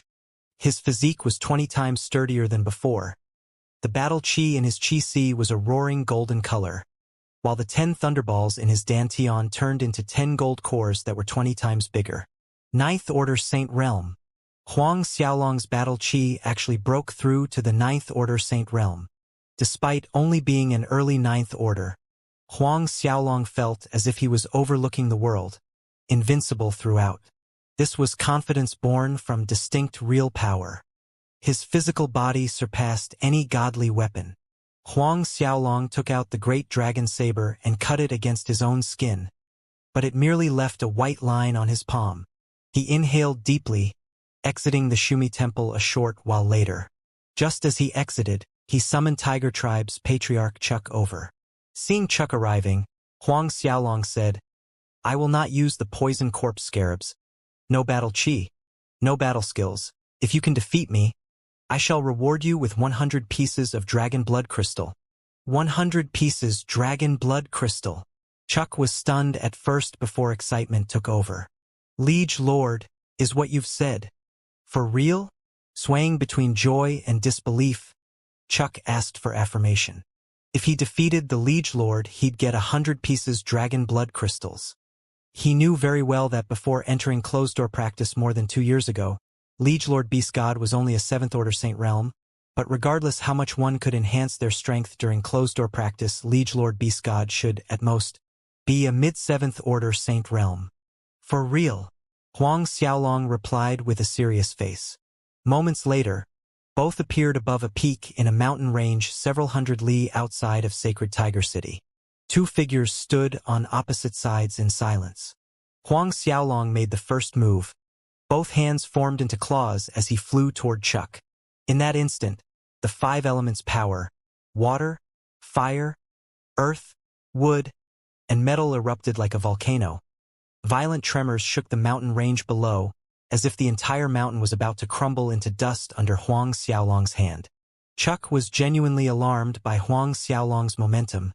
His physique was 20 times sturdier than before. The battle chi in his chi si was a roaring golden color, while the 10 thunderballs in his dantian turned into 10 gold cores that were 20 times bigger. 9th Order Saint Realm. Huang Xiaolong's battle chi actually broke through to the 9th Order Saint Realm. Despite only being an early 9th Order, Huang Xiaolong felt as if he was overlooking the world, invincible throughout. This was confidence born from distinct real power. His physical body surpassed any godly weapon. Huang Xiaolong took out the great dragon saber and cut it against his own skin, but it merely left a white line on his palm. He inhaled deeply, exiting the Shumi Temple a short while later. Just as he exited, he summoned Tiger Tribe's patriarch Chuck over. Seeing Chuck arriving, Huang Xiaolong said, "I will not use the poison corpse scarabs. No battle chi. No battle skills. If you can defeat me, I shall reward you with 100 pieces of dragon blood crystal." 100 pieces dragon blood crystal. Chuck was stunned at first before excitement took over. "Liege Lord, is what you've said for real?" Swaying between joy and disbelief, Chuck asked for affirmation. If he defeated the Liege Lord, he'd get 100 pieces dragon blood crystals. He knew very well that before entering closed-door practice more than 2 years ago, Liege Lord Beast God was only a 7th Order Saint Realm, but regardless how much one could enhance their strength during closed-door practice, Liege Lord Beast God should, at most, be a mid-7th Order Saint Realm. "For real?" Huang Xiaolong replied with a serious face. Moments later, both appeared above a peak in a mountain range several hundred li outside of Sacred Tiger City. 2 figures stood on opposite sides in silence. Huang Xiaolong made the first move. Both hands formed into claws as he flew toward Chuck. In that instant, the 5 elements power, water, fire, earth, wood, and metal erupted like a volcano. Violent tremors shook the mountain range below, as if the entire mountain was about to crumble into dust under Huang Xiaolong's hand. Chuck was genuinely alarmed by Huang Xiaolong's momentum,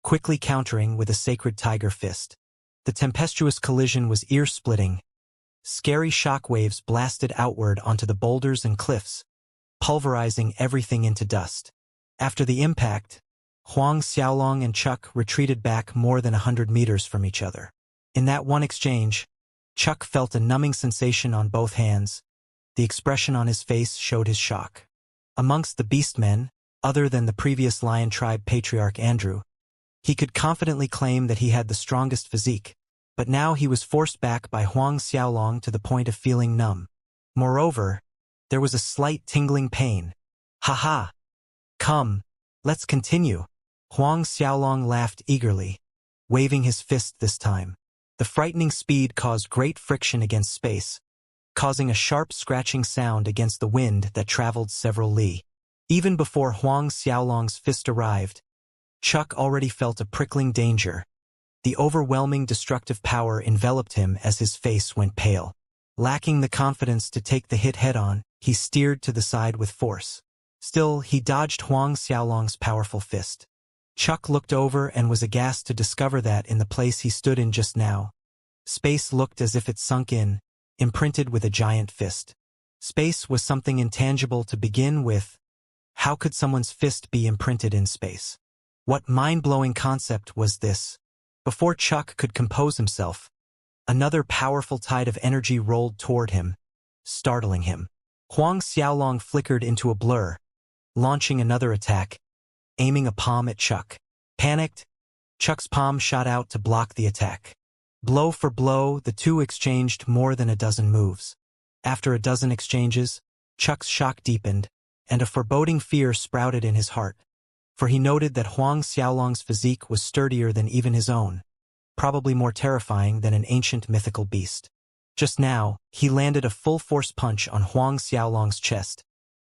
quickly countering with a sacred tiger fist. The tempestuous collision was ear-splitting. Scary shockwaves blasted outward onto the boulders and cliffs, pulverizing everything into dust. After the impact, Huang Xiaolong and Chuck retreated back more than 100 meters from each other. In that one exchange, Chuck felt a numbing sensation on both hands. The expression on his face showed his shock. Amongst the beastmen, other than the previous Lion Tribe patriarch Andrew, he could confidently claim that he had the strongest physique. but now he was forced back by Huang Xiaolong to the point of feeling numb. Moreover, there was a slight tingling pain. "Ha-ha! Come, let's continue." Huang Xiaolong laughed eagerly, waving his fist this time. The frightening speed caused great friction against space, causing a sharp scratching sound against the wind that traveled several li. Even before Huang Xiaolong's fist arrived, Chuck already felt a prickling danger. The overwhelming destructive power enveloped him as his face went pale. Lacking the confidence to take the hit head-on, he steered to the side with force. Still, he dodged Huang Xiaolong's powerful fist. Chuck looked over and was aghast to discover that in the place he stood in just now, space looked as if it sunk in, imprinted with a giant fist. Space was something intangible to begin with. How could someone's fist be imprinted in space? What mind-blowing concept was this? Before Chuck could compose himself, another powerful tide of energy rolled toward him, startling him. Huang Xiaolong flickered into a blur, launching another attack, aiming a palm at Chuck. Panicked, Chuck's palm shot out to block the attack. Blow for blow, the two exchanged more than a dozen moves. After a dozen exchanges, Chuck's shock deepened, and a foreboding fear sprouted in his heart. For he noted that Huang Xiaolong's physique was sturdier than even his own, probably more terrifying than an ancient mythical beast. Just now, he landed a full-force punch on Huang Xiaolong's chest,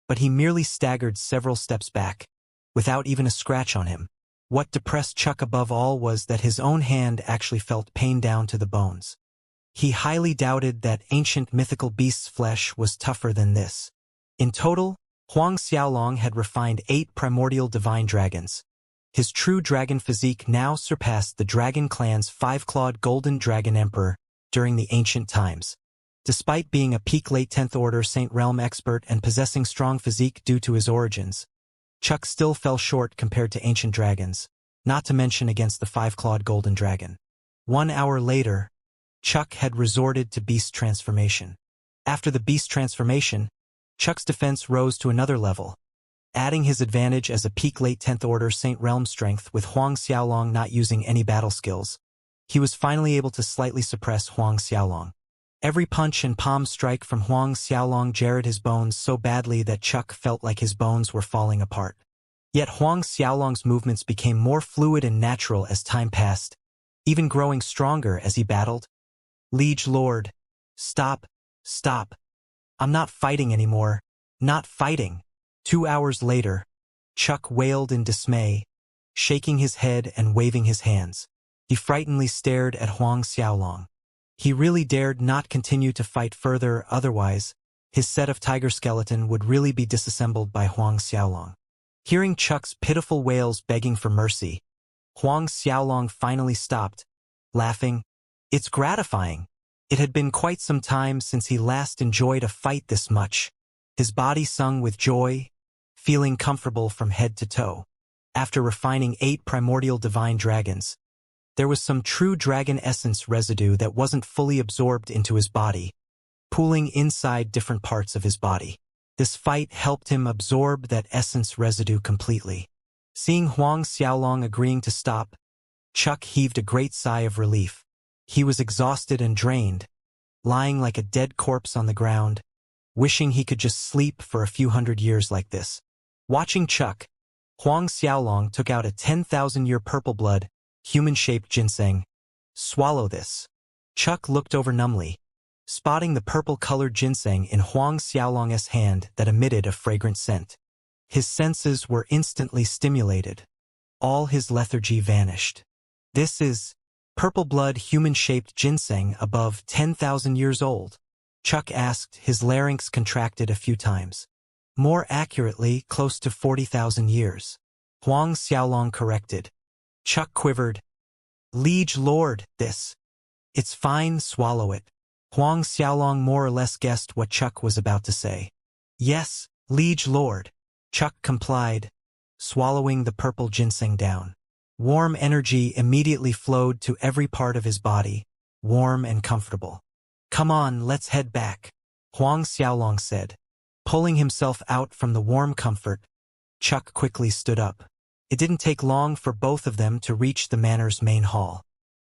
but he merely staggered several steps back, without even a scratch on him. What depressed Chuck above all was that his own hand actually felt pain down to the bones. He highly doubted that ancient mythical beast's flesh was tougher than this. In total, Huang Xiaolong had refined 8 primordial divine dragons. His true dragon physique now surpassed the dragon clan's 5-clawed golden dragon emperor during the ancient times. Despite being a peak late 10th order Saint Realm expert and possessing strong physique due to his origins, Chuck still fell short compared to ancient dragons, not to mention against the 5-clawed golden dragon. 1 hour later, Chuck had resorted to beast transformation. After the beast transformation, Chuck's defense rose to another level, adding his advantage as a peak late 10th order Saint Realm strength with Huang Xiaolong not using any battle skills. He was finally able to slightly suppress Huang Xiaolong. Every punch and palm strike from Huang Xiaolong jarred his bones so badly that Chuck felt like his bones were falling apart. Yet Huang Xiaolong's movements became more fluid and natural as time passed, even growing stronger as he battled. "Liege Lord, stop, stop. I'm not fighting anymore. Not fighting." 2 hours later, Chuck wailed in dismay, shaking his head and waving his hands. He frighteningly stared at Huang Xiaolong. He really dared not continue to fight further, otherwise, his set of tiger skeleton would really be disassembled by Huang Xiaolong. Hearing Chuck's pitiful wails begging for mercy, Huang Xiaolong finally stopped, laughing. "It's gratifying. It had been quite some time since he last enjoyed a fight this much." His body sung with joy, feeling comfortable from head to toe. After refining 8 primordial divine dragons, there was some true dragon essence residue that wasn't fully absorbed into his body, pooling inside different parts of his body. This fight helped him absorb that essence residue completely. Seeing Huang Xiaolong agreeing to stop, Chuck heaved a great sigh of relief. He was exhausted and drained, lying like a dead corpse on the ground, wishing he could just sleep for a few hundred years like this. Watching Chuck, Huang Xiaolong took out a 10,000-year purple blood, human-shaped ginseng. "Swallow this." Chuck looked over numbly, spotting the purple-colored ginseng in Huang Xiaolong's hand that emitted a fragrant scent. His senses were instantly stimulated. All his lethargy vanished. "This is purple blood human-shaped ginseng above 10,000 years old?" Chuck asked, his larynx contracted a few times. "More accurately, close to 40,000 years. Huang Xiaolong corrected. Chuck quivered. "Liege Lord, it's fine, swallow it." Huang Xiaolong more or less guessed what Chuck was about to say. "Yes, Liege Lord." Chuck complied, swallowing the purple ginseng down. Warm energy immediately flowed to every part of his body, warm and comfortable. "Come on, let's head back," Huang Xiaolong said. Pulling himself out from the warm comfort, Chuck quickly stood up. It didn't take long for both of them to reach the manor's main hall.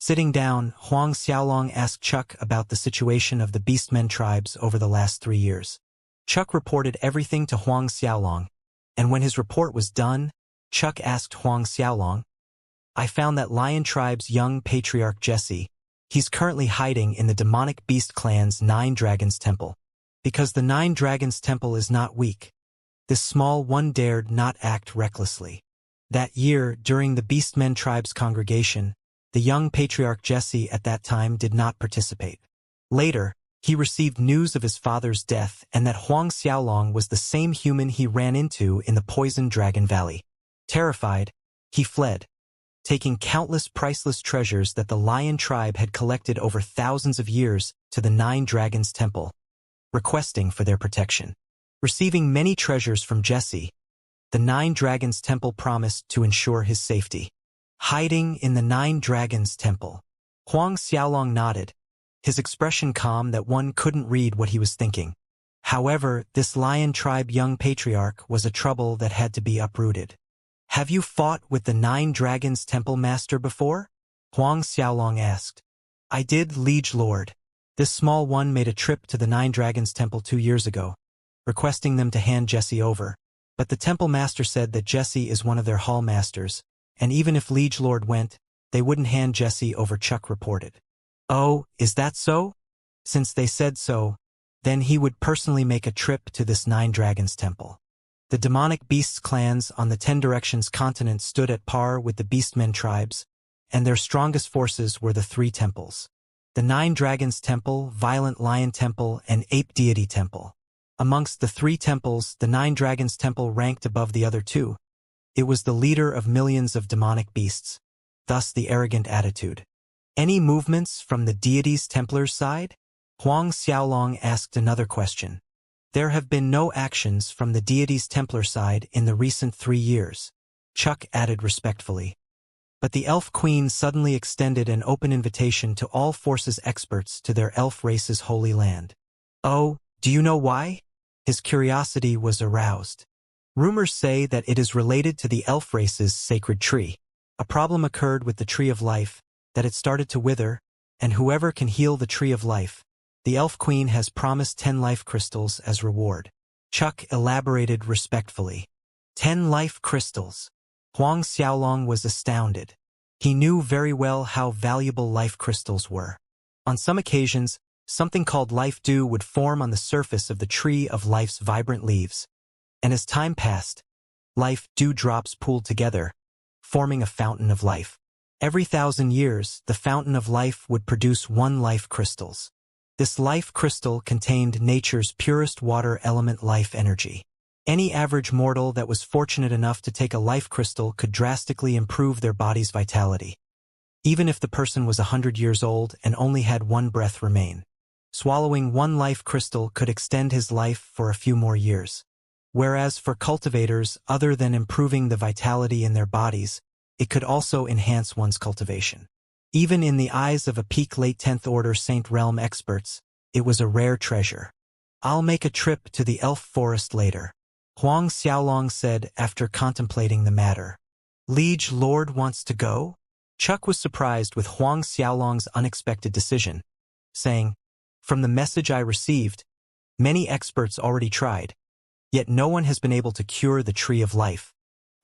Sitting down, Huang Xiaolong asked Chuck about the situation of the Beastmen tribes over the last 3 years. Chuck reported everything to Huang Xiaolong, and when his report was done, Chuck asked Huang Xiaolong, "I found that Lion Tribe's young patriarch Jesse, he's currently hiding in the demonic beast clan's Nine Dragons Temple. Because the Nine Dragons Temple is not weak, this small one dared not act recklessly. That year, during the Beastmen tribe's congregation, the young patriarch Jesse at that time did not participate. Later, he received news of his father's death and that Huang Xiaolong was the same human he ran into in the Poison Dragon Valley. Terrified, he fled, taking countless priceless treasures that the Lion tribe had collected over thousands of years to the Nine Dragons Temple, requesting for their protection. Receiving many treasures from Jesse, the Nine Dragons Temple promised to ensure his safety. Hiding in the Nine Dragons Temple. Huang Xiaolong nodded, his expression calm that one couldn't read what he was thinking. However, this Lion tribe young patriarch was a trouble that had to be uprooted. "Have you fought with the Nine Dragons Temple Master before?" Huang Xiaolong asked. "I did, Liege Lord. This small one made a trip to the Nine Dragons Temple 2 years ago, requesting them to hand Jesse over. But the Temple Master said that Jesse is one of their hall masters, and even if Liege Lord went, they wouldn't hand Jesse over," Chuck reported. "Oh, is that so? Since they said so, then he would personally make a trip to this Nine Dragons Temple." The demonic beasts clans on the 10 Directions continent stood at par with the Beastmen tribes, and their strongest forces were the 3 temples. The Nine Dragons Temple, Violent Lion Temple, and Ape Deity Temple. Amongst the 3 temples, the Nine Dragons Temple ranked above the other 2. It was the leader of millions of demonic beasts, thus the arrogant attitude. "Any movements from the deity's Templar's side?" Huang Xiaolong asked another question. "There have been no actions from the deity's Templar side in the recent 3 years," Chuck added respectfully. But the Elf Queen suddenly extended an open invitation to all forces experts to their elf race's holy land. "Oh, do you know why?" His curiosity was aroused. "Rumors say that it is related to the elf race's sacred tree. A problem occurred with the Tree of Life, that it started to wither, and whoever can heal the Tree of Life, the Elf Queen has promised 10 life crystals as reward." Chuck elaborated respectfully. 10 life crystals. Huang Xiaolong was astounded. He knew very well how valuable life crystals were. On some occasions, something called life dew would form on the surface of the Tree of Life's vibrant leaves, and as time passed, life dew drops pooled together, forming a fountain of life. Every 1,000 years, the fountain of life would produce 1 life crystals. This life crystal contained nature's purest water element life energy. Any average mortal that was fortunate enough to take a life crystal could drastically improve their body's vitality. Even if the person was 100 years old and only had 1 breath remain. Swallowing 1 life crystal could extend his life for a few more years. Whereas for cultivators, other than improving the vitality in their bodies, it could also enhance one's cultivation. Even in the eyes of a peak late 10th Order Saint Realm experts, it was a rare treasure. "I'll make a trip to the elf forest later," Huang Xiaolong said after contemplating the matter. "Liege Lord wants to go?" Chuck was surprised with Huang Xiaolong's unexpected decision, saying, "From the message I received, many experts already tried, yet no one has been able to cure the Tree of Life.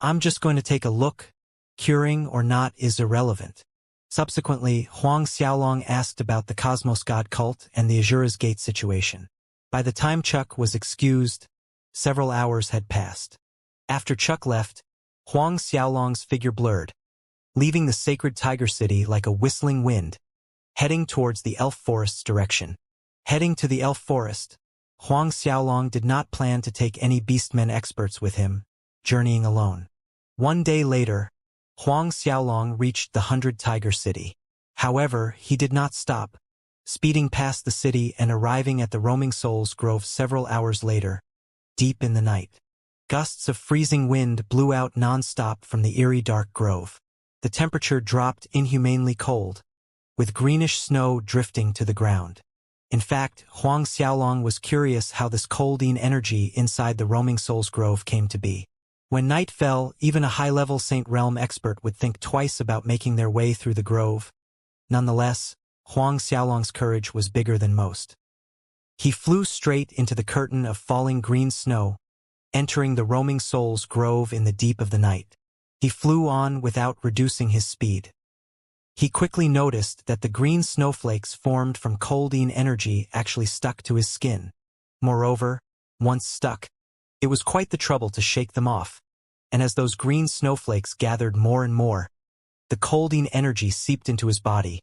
I'm just going to take a look. Curing or not is irrelevant." Subsequently, Huang Xiaolong asked about the Cosmos God cult and the Azura's Gate situation. By the time Chuck was excused, several hours had passed. After Chuck left, Huang Xiaolong's figure blurred, leaving the sacred Tiger City like a whistling wind, heading towards the Elf Forest's direction. Heading to the Elf Forest, Huang Xiaolong did not plan to take any Beastmen experts with him, journeying alone. 1 day later, Huang Xiaolong reached the 100 Tiger City. However, he did not stop, speeding past the city and arriving at the Roaming Souls Grove several hours later, deep in the night. Gusts of freezing wind blew out non-stop from the eerie dark grove. The temperature dropped inhumanely cold, with greenish snow drifting to the ground. In fact, Huang Xiaolong was curious how this colding energy inside the Roaming Souls Grove came to be. When night fell, even a high-level Saint Realm expert would think twice about making their way through the grove, Nonetheless, Huang Xiaolong's courage was bigger than most. He flew straight into the curtain of falling green snow, entering the roaming soul's grove in the deep of the night. He flew on without reducing his speed. He quickly noticed that the green snowflakes formed from coldine energy actually stuck to his skin. Moreover, once stuck, it was quite the trouble to shake them off, and as those green snowflakes gathered more and more, the coldine energy seeped into his body,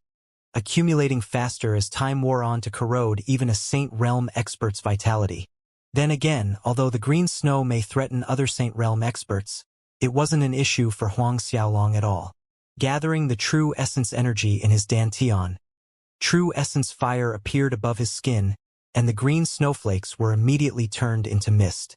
accumulating faster as time wore on to corrode even a Saint Realm expert's vitality. Then again, although the green snow may threaten other Saint Realm experts, it wasn't an issue for Huang Xiaolong at all. Gathering the true essence energy in his dantian, true essence fire appeared above his skin, and the green snowflakes were immediately turned into mist.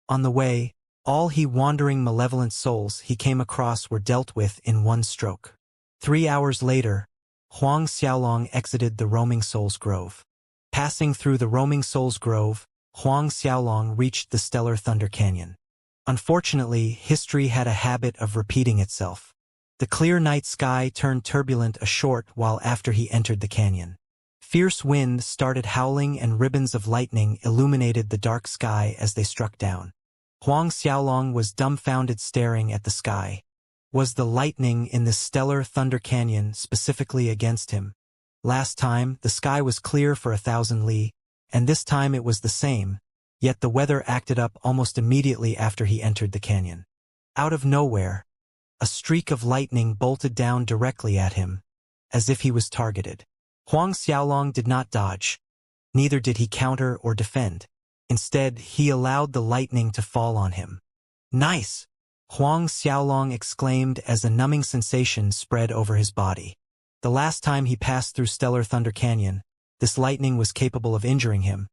On the way, all he wandering malevolent souls he came across were dealt with in one stroke. 3 hours later, Huang Xiaolong exited the Roaming Souls Grove. Passing through the Roaming Souls Grove, Huang Xiaolong reached the Stellar Thunder Canyon. Unfortunately, history had a habit of repeating itself. The clear night sky turned turbulent a short while after he entered the canyon. Fierce wind started howling and ribbons of lightning illuminated the dark sky as they struck down. Huang Xiaolong was dumbfounded staring at the sky. Was the lightning in the Stellar Thunder Canyon specifically against him? Last time, the sky was clear for 1,000 li, and this time it was the same, yet the weather acted up almost immediately after he entered the canyon. Out of nowhere, a streak of lightning bolted down directly at him, as if he was targeted. Huang Xiaolong did not dodge. Neither did he counter or defend. Instead, he allowed the lightning to fall on him. Nice! Huang Xiaolong exclaimed as a numbing sensation spread over his body. The last time he passed through Stellar Thunder Canyon, this lightning was capable of injuring him.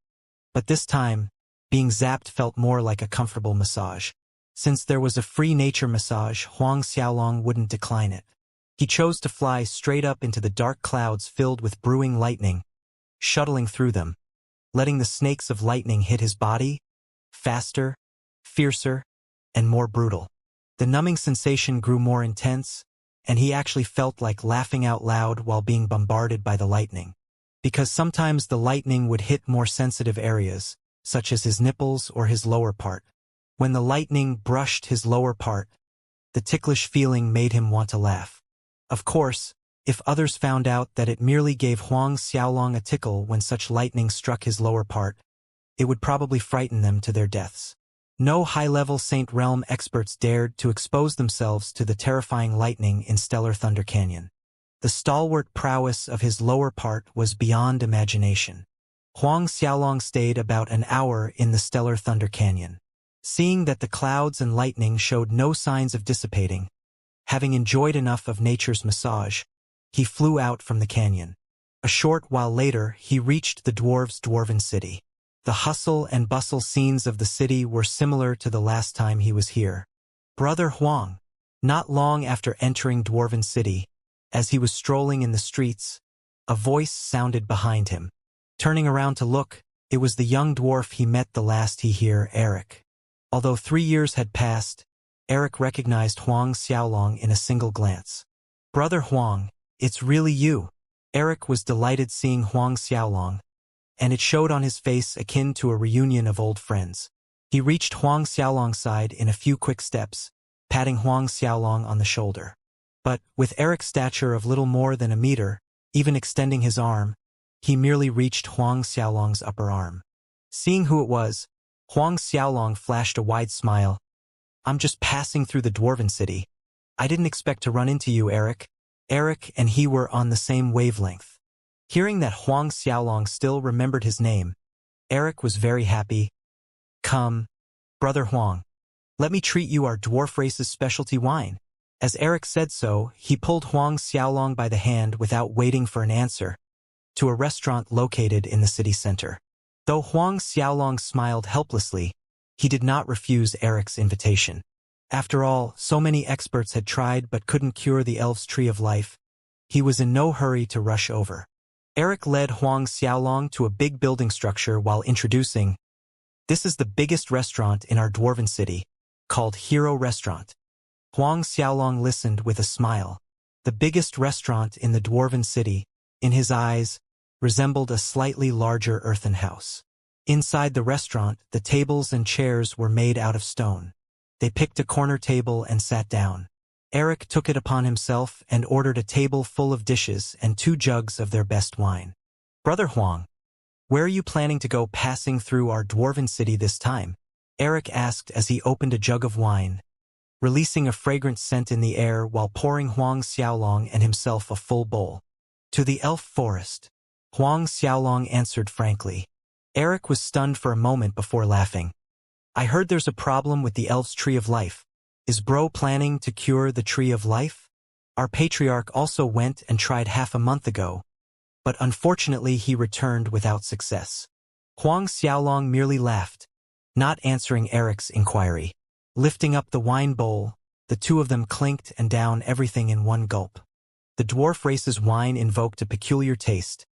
But this time, being zapped felt more like a comfortable massage. Since there was a free nature massage, Huang Xiaolong wouldn't decline it. He chose to fly straight up into the dark clouds filled with brewing lightning, shuttling through them, letting the snakes of lightning hit his body, faster, fiercer, and more brutal. The numbing sensation grew more intense, and he actually felt like laughing out loud while being bombarded by the lightning. Because sometimes the lightning would hit more sensitive areas, such as his nipples or his lower part. When the lightning brushed his lower part, the ticklish feeling made him want to laugh. Of course, if others found out that it merely gave Huang Xiaolong a tickle when such lightning struck his lower part, it would probably frighten them to their deaths. No high-level Saint Realm experts dared to expose themselves to the terrifying lightning in Stellar Thunder Canyon. The stalwart prowess of his lower part was beyond imagination. Huang Xiaolong stayed about an hour in the Stellar Thunder Canyon. Seeing that the clouds and lightning showed no signs of dissipating, having enjoyed enough of nature's massage, he flew out from the canyon. A short while later, he reached the dwarves' dwarven city. The hustle and bustle scenes of the city were similar to the last time he was here. Brother Huang. Not long after entering Dwarven City, as he was strolling in the streets, a voice sounded behind him. Turning around to look, it was the young dwarf he met the last he hear, Eric. Although 3 years had passed, Eric recognized Huang Xiaolong in a single glance. Brother Huang, it's really you. Eric was delighted seeing Huang Xiaolong, and it showed on his face akin to a reunion of old friends. He reached Huang Xiaolong's side in a few quick steps, patting Huang Xiaolong on the shoulder. But, with Eric's stature of little more than a meter, even extending his arm, he merely reached Huang Xiaolong's upper arm. Seeing who it was, Huang Xiaolong flashed a wide smile. I'm just passing through the Dwarven City. I didn't expect to run into you, Eric. Eric and he were on the same wavelength. Hearing that Huang Xiaolong still remembered his name, Eric was very happy. Come, Brother Huang. Let me treat you our dwarf race's specialty wine. As Eric said so, he pulled Huang Xiaolong by the hand without waiting for an answer, to a restaurant located in the city center. Though Huang Xiaolong smiled helplessly, he did not refuse Eric's invitation. After all, so many experts had tried but couldn't cure the elf's tree of life. He was in no hurry to rush over. Eric led Huang Xiaolong to a big building structure while introducing, "This is the biggest restaurant in our dwarven city, called Hero Restaurant." Huang Xiaolong listened with a smile. The biggest restaurant in the dwarven city, in his eyes, resembled a slightly larger earthen house. Inside the restaurant, the tables and chairs were made out of stone. They picked a corner table and sat down. Eric took it upon himself and ordered a table full of dishes and 2 jugs of their best wine. "Brother Huang, where are you planning to go passing through our dwarven city this time?" Eric asked as he opened a jug of wine, releasing a fragrant scent in the air while pouring Huang Xiaolong and himself a full bowl. "To the elf forest," Huang Xiaolong answered frankly. Eric was stunned for a moment before laughing. "I heard there's a problem with the elf's tree of life. Is bro planning to cure the tree of life? Our patriarch also went and tried half a month ago, but unfortunately he returned without success." Huang Xiaolong merely laughed, not answering Eric's inquiry. Lifting up the wine bowl, the 2 of them clinked and down everything in one gulp. The dwarf race's wine invoked a peculiar taste,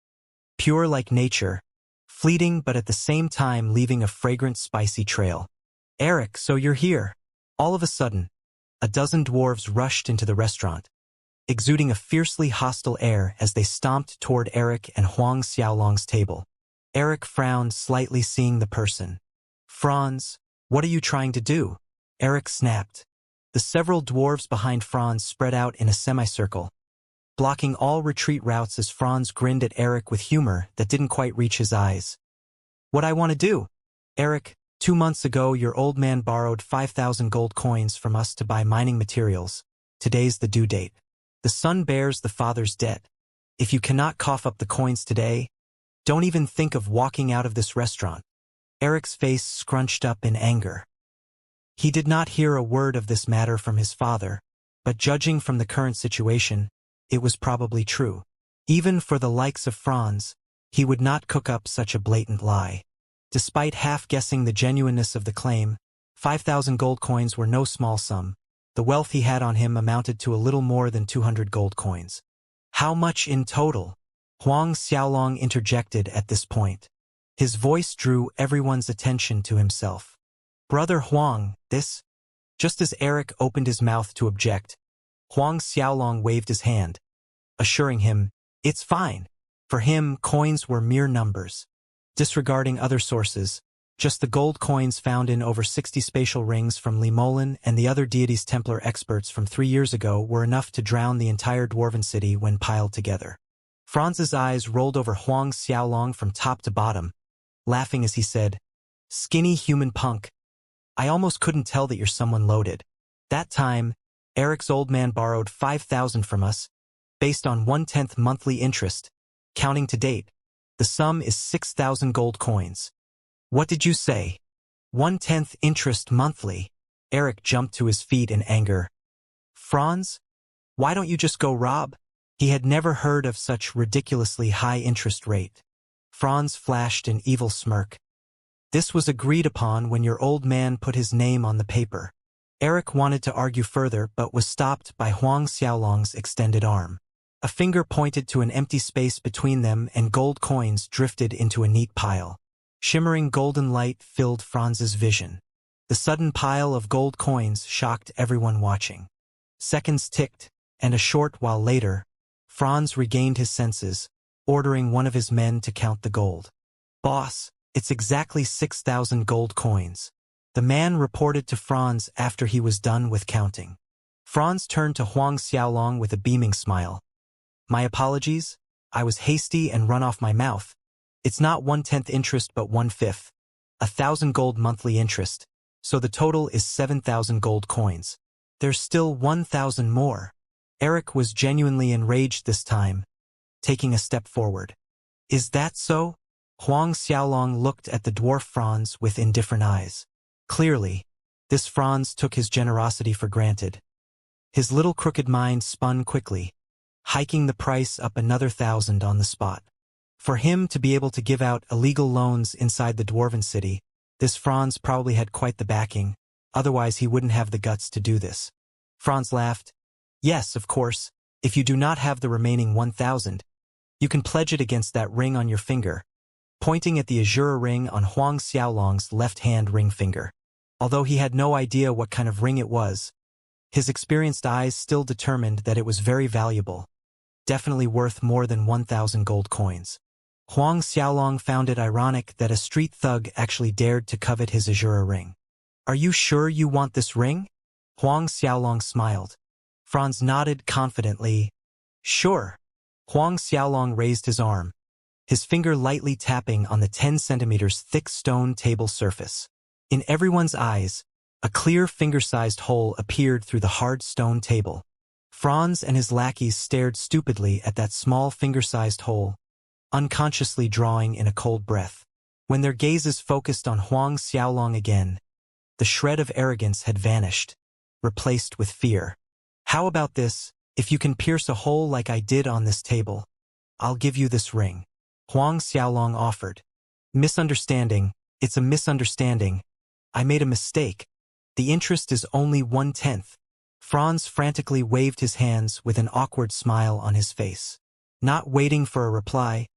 pure like nature, fleeting but at the same time leaving a fragrant spicy trail. "Eric, so you're here." All of a sudden, a dozen dwarves rushed into the restaurant, exuding a fiercely hostile air as they stomped toward Eric and Huang Xiaolong's table. Eric frowned slightly seeing the person. "Franz, what are you trying to do?" Eric snapped. The several dwarves behind Franz spread out in a semicircle, blocking all retreat routes as Franz grinned at Eric with humor that didn't quite reach his eyes. "What I want to do? Eric, 2 months ago your old man borrowed 5,000 gold coins from us to buy mining materials. Today's the due date. The son bears the father's debt. If you cannot cough up the coins today, don't even think of walking out of this restaurant." Eric's face scrunched up in anger. He did not hear a word of this matter from his father, but judging from the current situation, it was probably true. Even for the likes of Franz, he would not cook up such a blatant lie. Despite half-guessing the genuineness of the claim, 5,000 gold coins were no small sum. The wealth he had on him amounted to a little more than 200 gold coins. "How much in total?" Huang Xiaolong interjected at this point. His voice drew everyone's attention to himself. "Brother Huang, this—" Just as Eric opened his mouth to object, Huang Xiaolong waved his hand, assuring him, "It's fine." For him, coins were mere numbers. Disregarding other sources, just the gold coins found in over 60 spatial rings from Limolan and the other deities Templar experts from 3 years ago were enough to drown the entire dwarven city when piled together. Franz's eyes rolled over Huang Xiaolong from top to bottom, laughing as he said, "Skinny human punk. I almost couldn't tell that you're someone loaded. That time, Eric's old man borrowed 5,000 from us, based on 1/10 monthly interest. Counting to date, the sum is 6,000 gold coins." "What did you say? 1/10 interest monthly?" Eric jumped to his feet in anger. "Franz, why don't you just go rob?" He had never heard of such ridiculously high interest rate. Franz flashed an evil smirk. "This was agreed upon when your old man put his name on the paper." Eric wanted to argue further but was stopped by Huang Xiaolong's extended arm. A finger pointed to an empty space between them and gold coins drifted into a neat pile. Shimmering golden light filled Franz's vision. The sudden pile of gold coins shocked everyone watching. Seconds ticked, and a short while later, Franz regained his senses, ordering one of his men to count the gold. "Boss, it's exactly 6,000 gold coins," the man reported to Franz after he was done with counting. Franz turned to Huang Xiaolong with a beaming smile. "My apologies, I was hasty and run off my mouth. It's not 1/10 interest but 1/5, 1,000 gold monthly interest, so the total is 7,000 gold coins. There's still 1,000 more." Eric was genuinely enraged this time, taking a step forward. "Is that so?" Huang Xiaolong looked at the dwarf Franz with indifferent eyes. Clearly, this Franz took his generosity for granted. His little crooked mind spun quickly, hiking the price up another 1,000 on the spot. For him to be able to give out illegal loans inside the dwarven city, this Franz probably had quite the backing, otherwise he wouldn't have the guts to do this. Franz laughed. "Yes, of course, if you do not have the remaining 1,000, you can pledge it against that ring on your finger," pointing at the azure ring on Huang Xiaolong's left-hand ring finger. Although he had no idea what kind of ring it was, His experienced eyes still determined that it was very valuable, definitely worth more than 1,000 gold coins. Huang Xiaolong found it ironic that a street thug actually dared to covet his azure ring. "Are you sure you want this ring?" Huang Xiaolong smiled. Franz nodded confidently. "Sure." Huang Xiaolong raised his arm, his finger lightly tapping on the 10 centimeters thick stone table surface. In everyone's eyes, a clear finger-sized hole appeared through the hard stone table. Franz and his lackeys stared stupidly at that small finger-sized hole, unconsciously drawing in a cold breath. When their gazes focused on Huang Xiaolong again, the shred of arrogance had vanished, replaced with fear. "How about this? If you can pierce a hole like I did on this table, I'll give you this ring," Huang Xiaolong offered. "Misunderstanding. It's a misunderstanding. I made a mistake. The interest is only 1/10. Franz frantically waved his hands with an awkward smile on his face. Not waiting for a reply,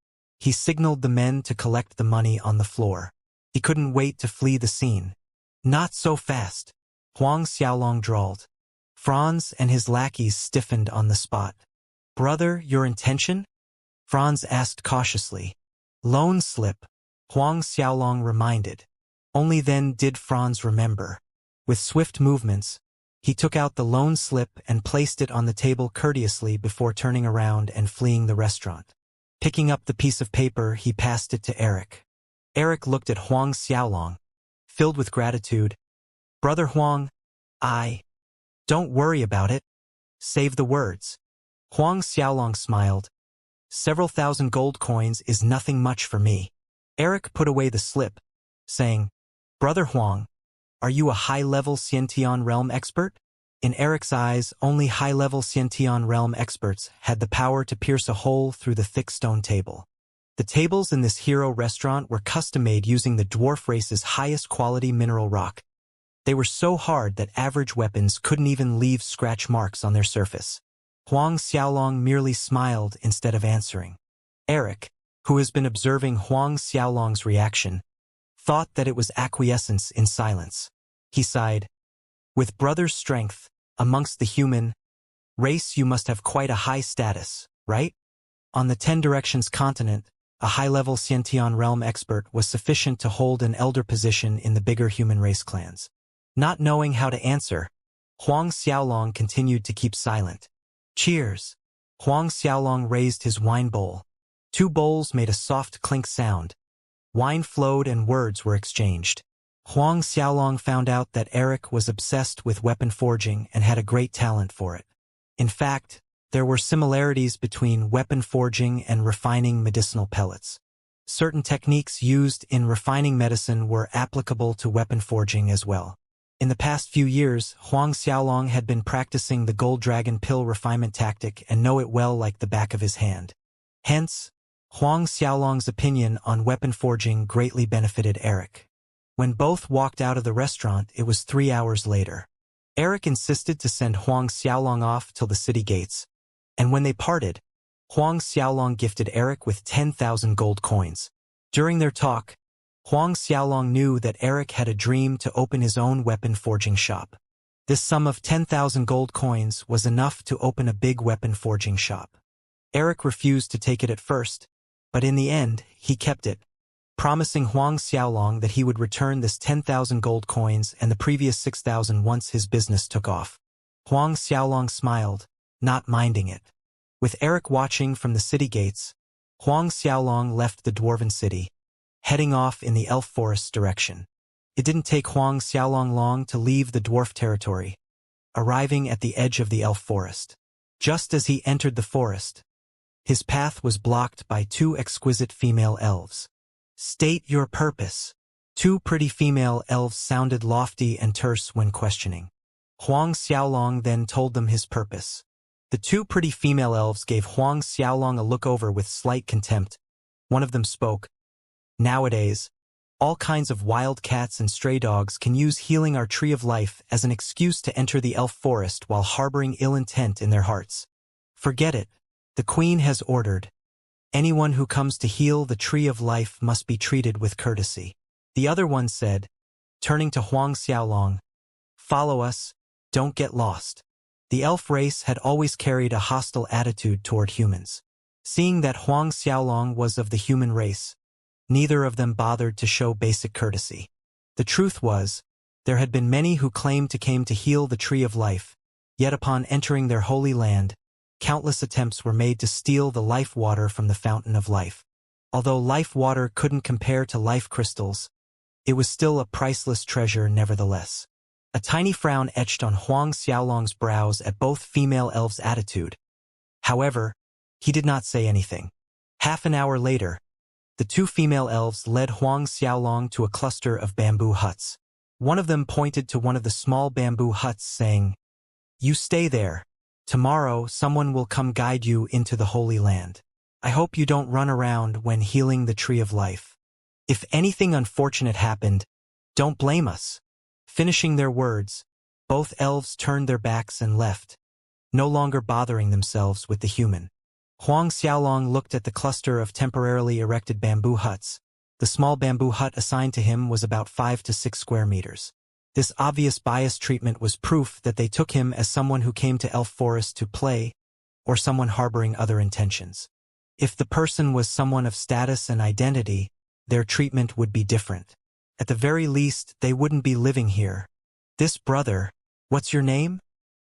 he signaled the men to collect the money on the floor. He couldn't wait to flee the scene. "Not so fast," Huang Xiaolong drawled. Franz and his lackeys stiffened on the spot. "Brother, your intention?" Franz asked cautiously. "Loan slip," Huang Xiaolong reminded. Only then did Franz remember. With swift movements, he took out the loan slip and placed it on the table courteously before turning around and fleeing the restaurant. Picking up the piece of paper, he passed it to Eric. Eric looked at Huang Xiaolong, filled with gratitude. "Brother Huang, don't worry about it. Save the words." Huang Xiaolong smiled. "Several thousand gold coins is nothing much for me." Eric put away the slip, saying, "Brother Huang, are you a high-level Xiantian realm expert?" In Eric's eyes, only high-level Xiantian realm experts had the power to pierce a hole through the thick stone table. The tables in this hero restaurant were custom-made using the dwarf race's highest quality mineral rock. They were so hard that average weapons couldn't even leave scratch marks on their surface. Huang Xiaolong merely smiled instead of answering. Eric, who has been observing Huang Xiaolong's reaction, thought that it was acquiescence in silence. He sighed. "With brother's strength, amongst the human race you must have quite a high status, right?" On the 10 Directions continent, a high-level Xiantian realm expert was sufficient to hold an elder position in the bigger human race clans. Not knowing how to answer, Huang Xiaolong continued to keep silent. "Cheers." Huang Xiaolong raised his wine bowl. 2 bowls made a soft clink sound. Wine flowed and words were exchanged. Huang Xiaolong found out that Eric was obsessed with weapon forging and had a great talent for it. In fact, there were similarities between weapon forging and refining medicinal pellets. Certain techniques used in refining medicine were applicable to weapon forging as well. In the past few years, Huang Xiaolong had been practicing the Gold Dragon pill refinement tactic and know it well like the back of his hand. Hence, Huang Xiaolong's opinion on weapon forging greatly benefited Eric. When both walked out of the restaurant, it was 3 hours later. Eric insisted to send Huang Xiaolong off till the city gates, and when they parted, Huang Xiaolong gifted Eric with 10,000 gold coins. During their talk, Huang Xiaolong knew that Eric had a dream to open his own weapon forging shop. This sum of 10,000 gold coins was enough to open a big weapon forging shop. Eric refused to take it at first, but in the end, he kept it, promising Huang Xiaolong that he would return this 10,000 gold coins and the previous 6,000 once his business took off. Huang Xiaolong smiled, not minding it. With Eric watching from the city gates, Huang Xiaolong left the dwarven city, heading off in the elf forest direction. It didn't take Huang Xiaolong long to leave the dwarf territory, arriving at the edge of the elf forest. Just as he entered the forest, his path was blocked by 2 exquisite female elves. "State your purpose." 2 pretty female elves sounded lofty and terse when questioning. Huang Xiaolong then told them his purpose. The 2 pretty female elves gave Huang Xiaolong a look over with slight contempt. One of them spoke. "Nowadays, all kinds of wild cats and stray dogs can use healing our tree of life as an excuse to enter the elf forest while harboring ill intent in their hearts. Forget it. The queen has ordered. Anyone who comes to heal the tree of life must be treated with courtesy." The other one said, turning to Huang Xiaolong, "Follow us, don't get lost." The elf race had always carried a hostile attitude toward humans. Seeing that Huang Xiaolong was of the human race, neither of them bothered to show basic courtesy. The truth was, there had been many who claimed to came to heal the Tree of Life, yet upon entering their holy land, countless attempts were made to steal the life water from the fountain of life. Although life water couldn't compare to life crystals, it was still a priceless treasure nevertheless. A tiny frown etched on Huang Xiaolong's brows at both female elves' attitude. However, he did not say anything. Half an hour later, the two female elves led Huang Xiaolong to a cluster of bamboo huts. One of them pointed to one of the small bamboo huts, saying, "You stay there. Tomorrow someone will come guide you into the Holy Land. I hope you don't run around when healing the Tree of Life. If anything unfortunate happened, don't blame us." Finishing their words, both elves turned their backs and left, no longer bothering themselves with the human. Huang Xiaolong looked at the cluster of temporarily erected bamboo huts. The small bamboo hut assigned to him was about 5 to 6 square meters. This obvious bias treatment was proof that they took him as someone who came to Elf Forest to play, or someone harboring other intentions. If the person was someone of status and identity, their treatment would be different. At the very least, they wouldn't be living here. "This brother, what's your name?"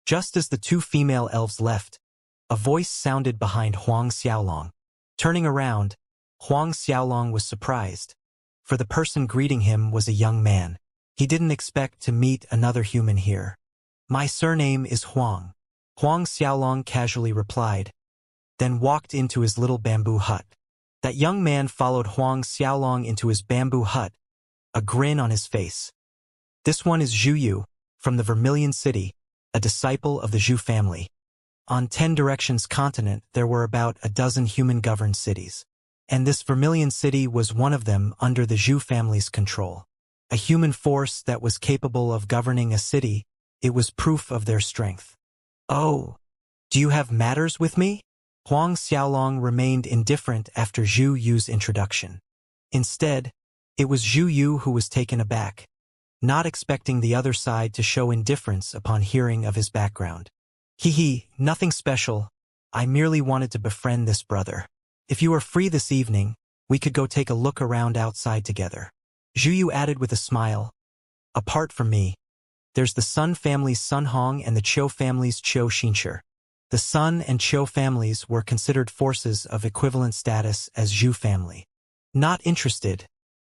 Just as the two female elves left, a voice sounded behind Huang Xiaolong. Turning around, Huang Xiaolong was surprised, for the person greeting him was a young man. He didn't expect to meet another human here. "My surname is Huang," Huang Xiaolong casually replied, then walked into his little bamboo hut. That young man followed Huang Xiaolong into his bamboo hut, a grin on his face. "This one is Zhu Yu, from the Vermilion City, a disciple of the Zhu family." On 10 Directions continent there were about a dozen human-governed cities, and this Vermilion City was one of them under the Zhu family's control. A human force that was capable of governing a city, it was proof of their strength. "Oh, do you have matters with me?" Huang Xiaolong remained indifferent after Zhu Yu's introduction. Instead, it was Zhu Yu who was taken aback, not expecting the other side to show indifference upon hearing of his background. Nothing special. I merely wanted to befriend this brother. If you are free this evening, we could go take a look around outside together." Zhu Yu added with a smile. "Apart from me, there's the Sun family's Sun Hong and the Qiu family's Qiu Xianxia." The Sun and Qiu families were considered forces of equivalent status as Zhu family. "Not interested,"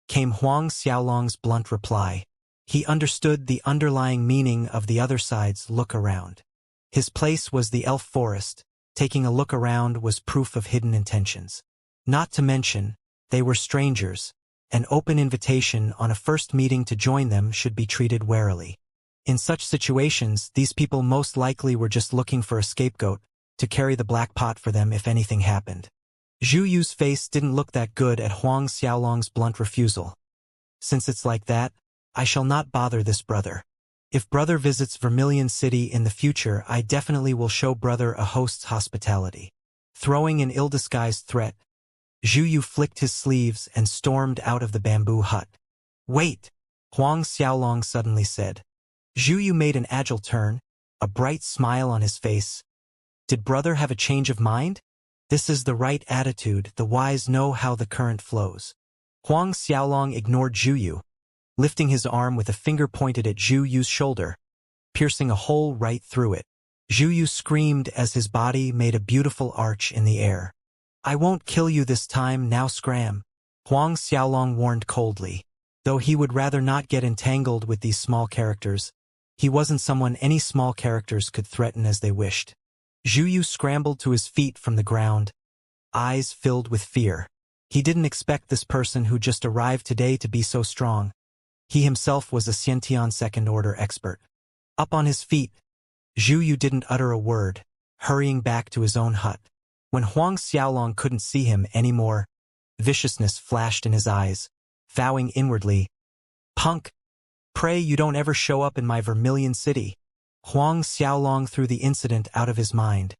came Huang Xiaolong's blunt reply. He understood the underlying meaning of the other side's look around. His place was the elf forest. Taking a look around was proof of hidden intentions. Not to mention, they were strangers. An open invitation on a first meeting to join them should be treated warily. In such situations, these people most likely were just looking for a scapegoat to carry the black pot for them if anything happened. Zhu Yu's face didn't look that good at Huang Xiaolong's blunt refusal. "Since it's like that, I shall not bother this brother. If brother visits Vermilion City in the future, I definitely will show brother a host's hospitality." Throwing an ill-disguised threat, Zhu Yu flicked his sleeves and stormed out of the bamboo hut. "Wait!" Huang Xiaolong suddenly said. Zhu Yu made an agile turn, a bright smile on his face. "Did brother have a change of mind? This is the right attitude, the wise know how the current flows." Huang Xiaolong ignored Zhu Yu, lifting his arm with a finger pointed at Zhu Yu's shoulder, piercing a hole right through it. Zhu Yu screamed as his body made a beautiful arch in the air. "I won't kill you this time, now scram," Huang Xiaolong warned coldly. Though he would rather not get entangled with these small characters, he wasn't someone any small characters could threaten as they wished. Zhu Yu scrambled to his feet from the ground, eyes filled with fear. He didn't expect this person who just arrived today to be so strong. He himself was a Xiantian second-order expert. Up on his feet, Zhu Yu didn't utter a word, hurrying back to his own hut. When Huang Xiaolong couldn't see him anymore, viciousness flashed in his eyes, vowing inwardly, "Punk! Pray you don't ever show up in my Vermilion City." Huang Xiaolong threw the incident out of his mind,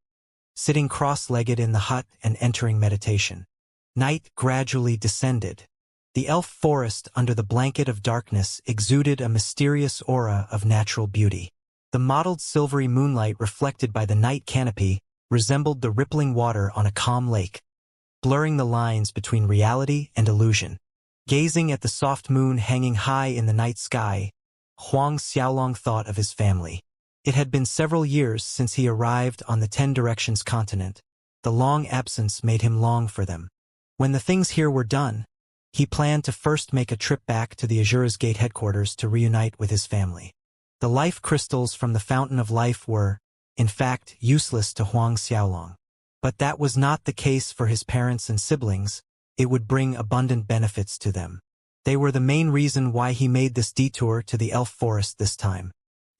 sitting cross-legged in the hut and entering meditation. Night gradually descended. The elf forest under the blanket of darkness exuded a mysterious aura of natural beauty. The mottled silvery moonlight reflected by the night canopy resembled the rippling water on a calm lake, blurring the lines between reality and illusion. Gazing at the soft moon hanging high in the night sky, Huang Xiaolong thought of his family. It had been several years since he arrived on the 10 Directions continent. The long absence made him long for them. When the things here were done, he planned to first make a trip back to the Azura's Gate headquarters to reunite with his family. The life crystals from the Fountain of Life were, in fact, useless to Huang Xiaolong. But that was not the case for his parents and siblings. It would bring abundant benefits to them. They were the main reason why he made this detour to the elf forest this time.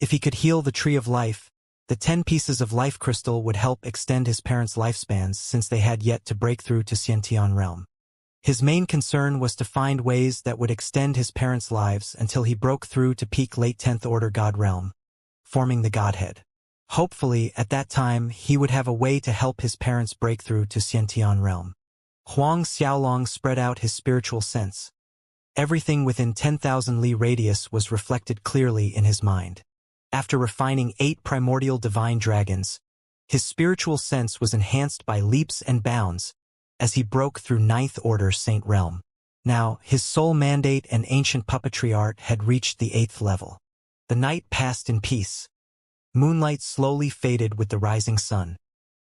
If he could heal the Tree of Life, the 10 pieces of life crystal would help extend his parents' lifespans since they had yet to break through to Xiantian realm. His main concern was to find ways that would extend his parents' lives until he broke through to peak late 10th Order God realm, forming the Godhead. Hopefully, at that time, he would have a way to help his parents break through to Xiantian realm. Huang Xiaolong spread out his spiritual sense. Everything within 10,000 li radius was reflected clearly in his mind. After refining 8 primordial divine dragons, his spiritual sense was enhanced by leaps and bounds as he broke through 9th Order Saint Realm. Now, his soul mandate and ancient puppetry art had reached the 8th level. The night passed in peace. Moonlight slowly faded with the rising sun.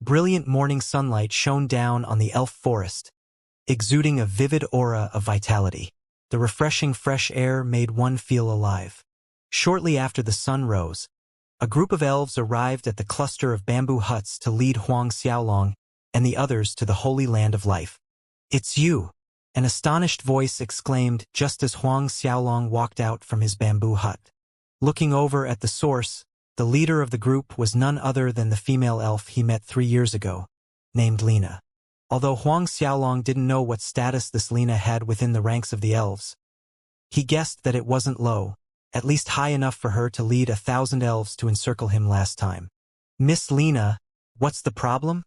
Brilliant morning sunlight shone down on the elf forest, exuding a vivid aura of vitality. The refreshing fresh air made one feel alive. Shortly after the sun rose, a group of elves arrived at the cluster of bamboo huts to lead Huang Xiaolong and the others to the Holy Land of Life. "It's you!" an astonished voice exclaimed just as Huang Xiaolong walked out from his bamboo hut. Looking over at the source, the leader of the group was none other than the female elf he met 3 years ago, named Lina. Although Huang Xiaolong didn't know what status this Lina had within the ranks of the elves, he guessed that it wasn't low, at least high enough for her to lead 1,000 elves to encircle him last time. "Miss Lina, what's the problem?"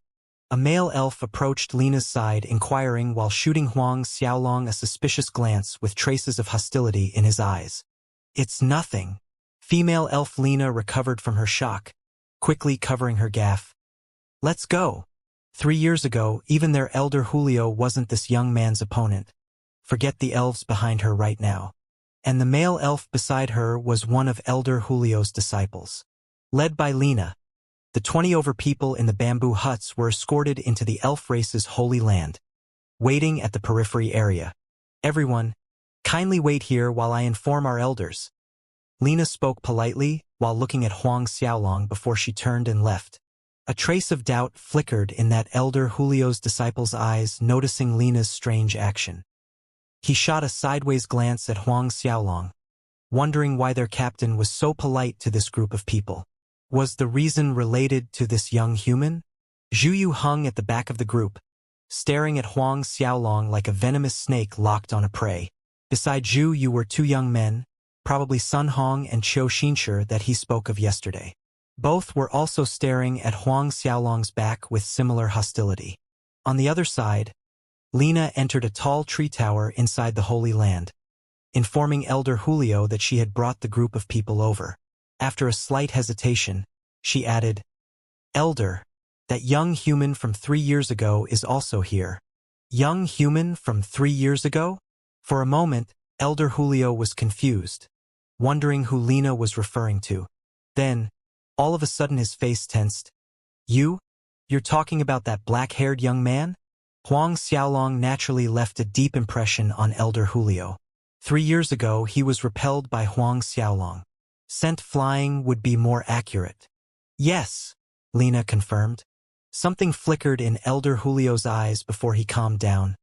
A male elf approached Lina's side inquiring while shooting Huang Xiaolong a suspicious glance with traces of hostility in his eyes. "It's nothing." Female elf Lina recovered from her shock, quickly covering her gaffe. "Let's go." 3 years ago, even their elder Julio wasn't this young man's opponent. Forget the elves behind her right now. And the male elf beside her was one of elder Julio's disciples. Led by Lina, the 20 people in the bamboo huts were escorted into the elf race's holy land, waiting at the periphery area. "Everyone, kindly wait here while I inform our elders." Lina spoke politely while looking at Huang Xiaolong before she turned and left. A trace of doubt flickered in that elder Julio's disciple's eyes, noticing Lina's strange action. He shot a sideways glance at Huang Xiaolong, wondering why their captain was so polite to this group of people. Was the reason related to this young human? Zhu Yu hung at the back of the group, staring at Huang Xiaolong like a venomous snake locked on a prey. Beside Zhu Yu were 2 young men, probably Sun Hong and Qiu Xianxia that he spoke of yesterday. Both were also staring at Huang Xiaolong's back with similar hostility. On the other side, Lina entered a tall tree tower inside the Holy Land, informing Elder Julio that she had brought the group of people over. After a slight hesitation, she added, "Elder, that young human from 3 years ago is also here." Young human from 3 years ago? For a moment, Elder Julio was confused, wondering who Lina was referring to. Then, all of a sudden his face tensed. You're talking about that black-haired young man?" Huang Xiaolong naturally left a deep impression on Elder Julio. 3 years ago, he was repelled by Huang Xiaolong. Sent flying would be more accurate. "Yes," Lina confirmed. Something flickered in Elder Julio's eyes before he calmed down.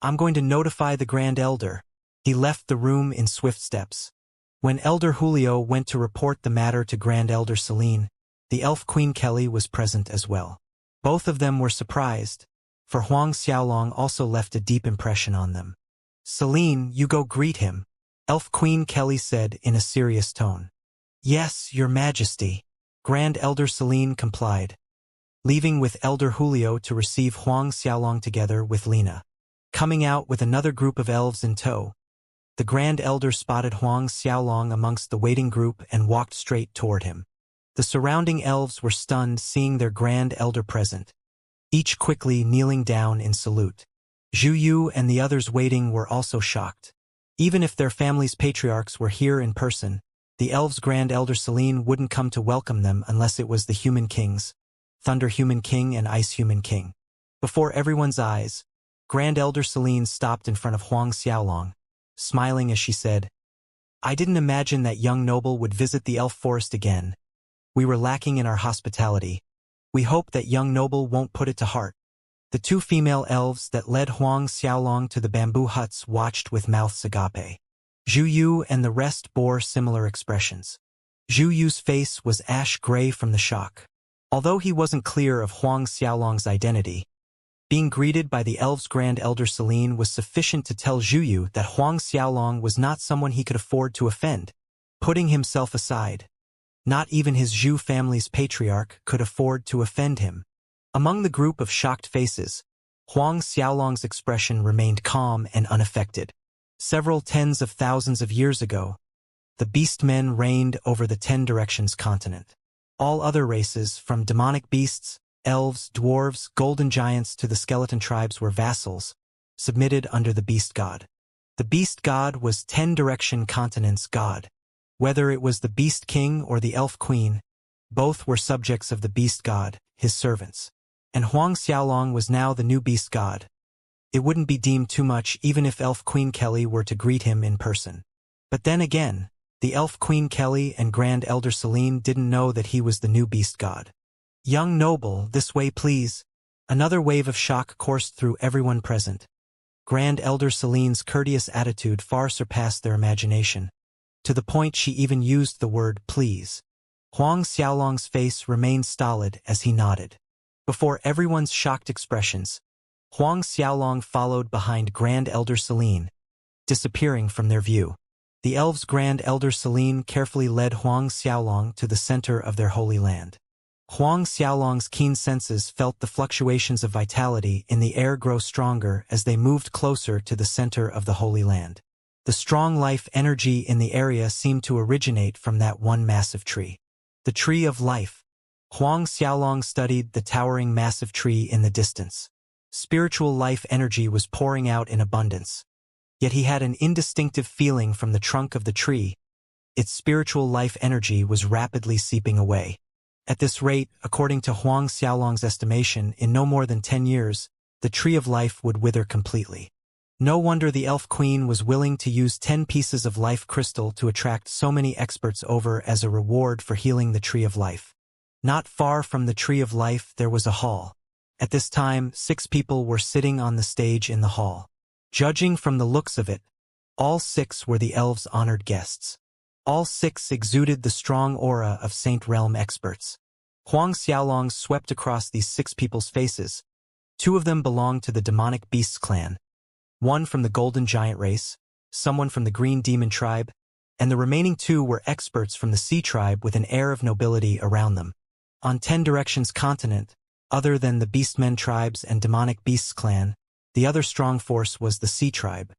"I'm going to notify the Grand Elder." He left the room in swift steps. When Elder Julio went to report the matter to Grand Elder Celine, the Elf Queen Kelly was present as well. Both of them were surprised, for Huang Xiaolong also left a deep impression on them. "Celine, you go greet him," Elf Queen Kelly said in a serious tone. "Yes, Your Majesty." Grand Elder Celine complied, leaving with Elder Julio to receive Huang Xiaolong together with Lina. Coming out with another group of elves in tow, the Grand Elder spotted Huang Xiaolong amongst the waiting group and walked straight toward him. The surrounding elves were stunned seeing their grand elder present, each quickly kneeling down in salute. Zhu Yu and the others waiting were also shocked. Even if their family's patriarchs were here in person, the elves' grand elder Selene wouldn't come to welcome them unless it was the human kings, Thunder Human King and Ice Human King. Before everyone's eyes, Grand Elder Selene stopped in front of Huang Xiaolong, smiling as she said, "I didn't imagine that young noble would visit the elf forest again. We were lacking in our hospitality. We hope that young noble won't put it to heart." The two female elves that led Huang Xiaolong to the bamboo huts watched with mouths agape. Zhu Yu and the rest bore similar expressions. Zhu Yu's face was ash-gray from the shock. Although he wasn't clear of Huang Xiaolong's identity, being greeted by the elves' Grand Elder Selene was sufficient to tell Zhu Yu that Huang Xiaolong was not someone he could afford to offend. Putting himself aside, not even his Zhu family's patriarch could afford to offend him. Among the group of shocked faces, Huang Xiaolong's expression remained calm and unaffected. Several tens of thousands of years ago, the beast men reigned over the 10 Directions continent. All other races, from demonic beasts, elves, dwarves, golden giants to the skeleton tribes were vassals, submitted under the beast god. The beast god was 10 Direction continents' god. Whether it was the beast king or the elf queen, both were subjects of the beast god, his servants. And Huang Xiaolong was now the new beast god. It wouldn't be deemed too much even if Elf Queen Kelly were to greet him in person. But then again, the Elf Queen Kelly and Grand Elder Selene didn't know that he was the new beast god. "Young noble, this way please." Another wave of shock coursed through everyone present. Grand Elder Selene's courteous attitude far surpassed their imagination, to the point she even used the word please. Huang Xiaolong's face remained stolid as he nodded. Before everyone's shocked expressions, Huang Xiaolong followed behind Grand Elder Selene, disappearing from their view. The elves' Grand Elder Selene carefully led Huang Xiaolong to the center of their holy land. Huang Xiaolong's keen senses felt the fluctuations of vitality in the air grow stronger as they moved closer to the center of the holy land. The strong life energy in the area seemed to originate from that one massive tree. The Tree of Life. Huang Xiaolong studied the towering massive tree in the distance. Spiritual life energy was pouring out in abundance. Yet he had an indistinctive feeling from the trunk of the tree. Its spiritual life energy was rapidly seeping away. At this rate, according to Huang Xiaolong's estimation, in no more than 10 years, the Tree of Life would wither completely. No wonder the Elf Queen was willing to use 10 pieces of life crystal to attract so many experts over as a reward for healing the Tree of Life. Not far from the Tree of Life there was a hall. At this time, 6 people were sitting on the stage in the hall. Judging from the looks of it, all 6 were the elves' honored guests. All 6 exuded the strong aura of Saint Realm experts. Huang Xiaolong swept across these 6 people's faces. 2 of them belonged to the demonic beasts clan, 1 from the golden giant race, someone from the green demon tribe, and the remaining 2 were experts from the sea tribe with an air of nobility around them. On 10 Directions continent, other than the beastmen tribes and demonic beasts clan, the other strong force was the sea tribe.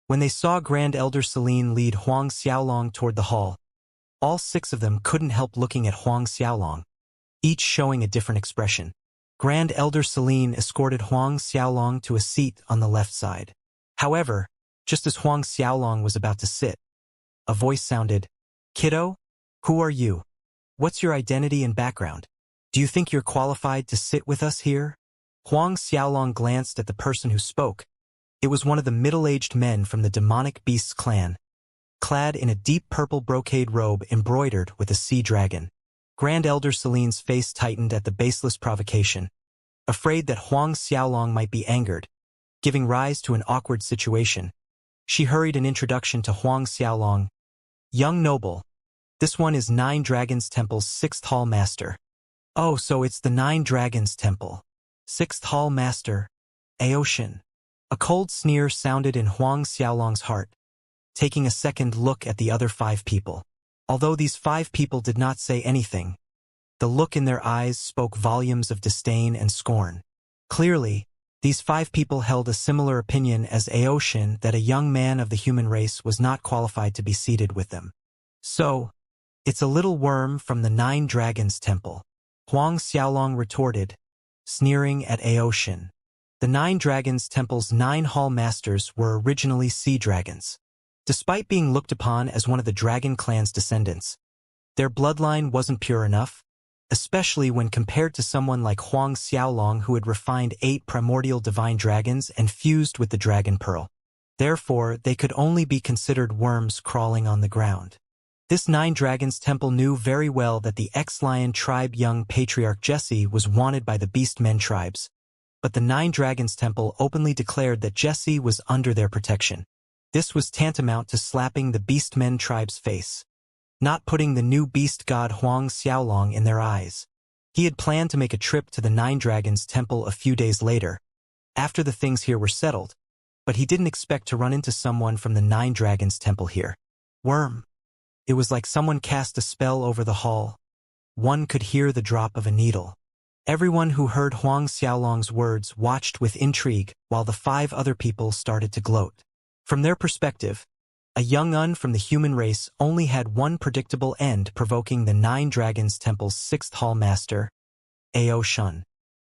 When they saw Grand Elder Selene lead Huang Xiaolong toward the hall, all 6 of them couldn't help looking at Huang Xiaolong, each showing a different expression. Grand Elder Selene escorted Huang Xiaolong to a seat on the left side. However, just as Huang Xiaolong was about to sit, a voice sounded, "Kiddo, who are you? What's your identity and background? Do you think you're qualified to sit with us here?" Huang Xiaolong glanced at the person who spoke. It was one of the middle-aged men from the demonic beasts clan, clad in a deep purple brocade robe embroidered with a sea dragon. Grand Elder Selene's face tightened at the baseless provocation, afraid that Huang Xiaolong might be angered, giving rise to an awkward situation. She hurried an introduction to Huang Xiaolong. "Young noble, this one is 9 Dragons Temple's 6th Hall Master." "Oh, so it's the 9 Dragons Temple. 6th Hall Master, Aoshin." A cold sneer sounded in Huang Xiaolong's heart, taking a second look at the other 5 people. Although these 5 people did not say anything, the look in their eyes spoke volumes of disdain and scorn. Clearly, these 5 people held a similar opinion as Aoshin that a young man of the human race was not qualified to be seated with them. So, It's a little worm from the Nine Dragons Temple, Huang Xiaolong retorted, sneering at Aoshin. The Nine Dragons Temple's 9 hall masters were originally sea dragons. Despite being looked upon as one of the dragon clan's descendants, their bloodline wasn't pure enough, especially when compared to someone like Huang Xiaolong who had refined 8 primordial divine dragons and fused with the dragon pearl. Therefore, they could only be considered worms crawling on the ground. This Nine Dragons Temple knew very well that the ex-lion tribe young patriarch Jesse was wanted by the beast men tribes, but the Nine Dragons Temple openly declared that Jesse was under their protection. This was tantamount to slapping the beast men tribe's face, not putting the new beast god Huang Xiaolong in their eyes. He had planned to make a trip to the Nine Dragons Temple a few days later, after the things here were settled, but he didn't expect to run into someone from the Nine Dragons Temple here. Worm. It was like someone cast a spell over the hall. One could hear the drop of a needle. Everyone who heard Huang Xiaolong's words watched with intrigue while the 5 other people started to gloat. From their perspective, a young Un from the human race only had one predictable end, provoking the Nine Dragons Temple's 6th hall master, Aoshin.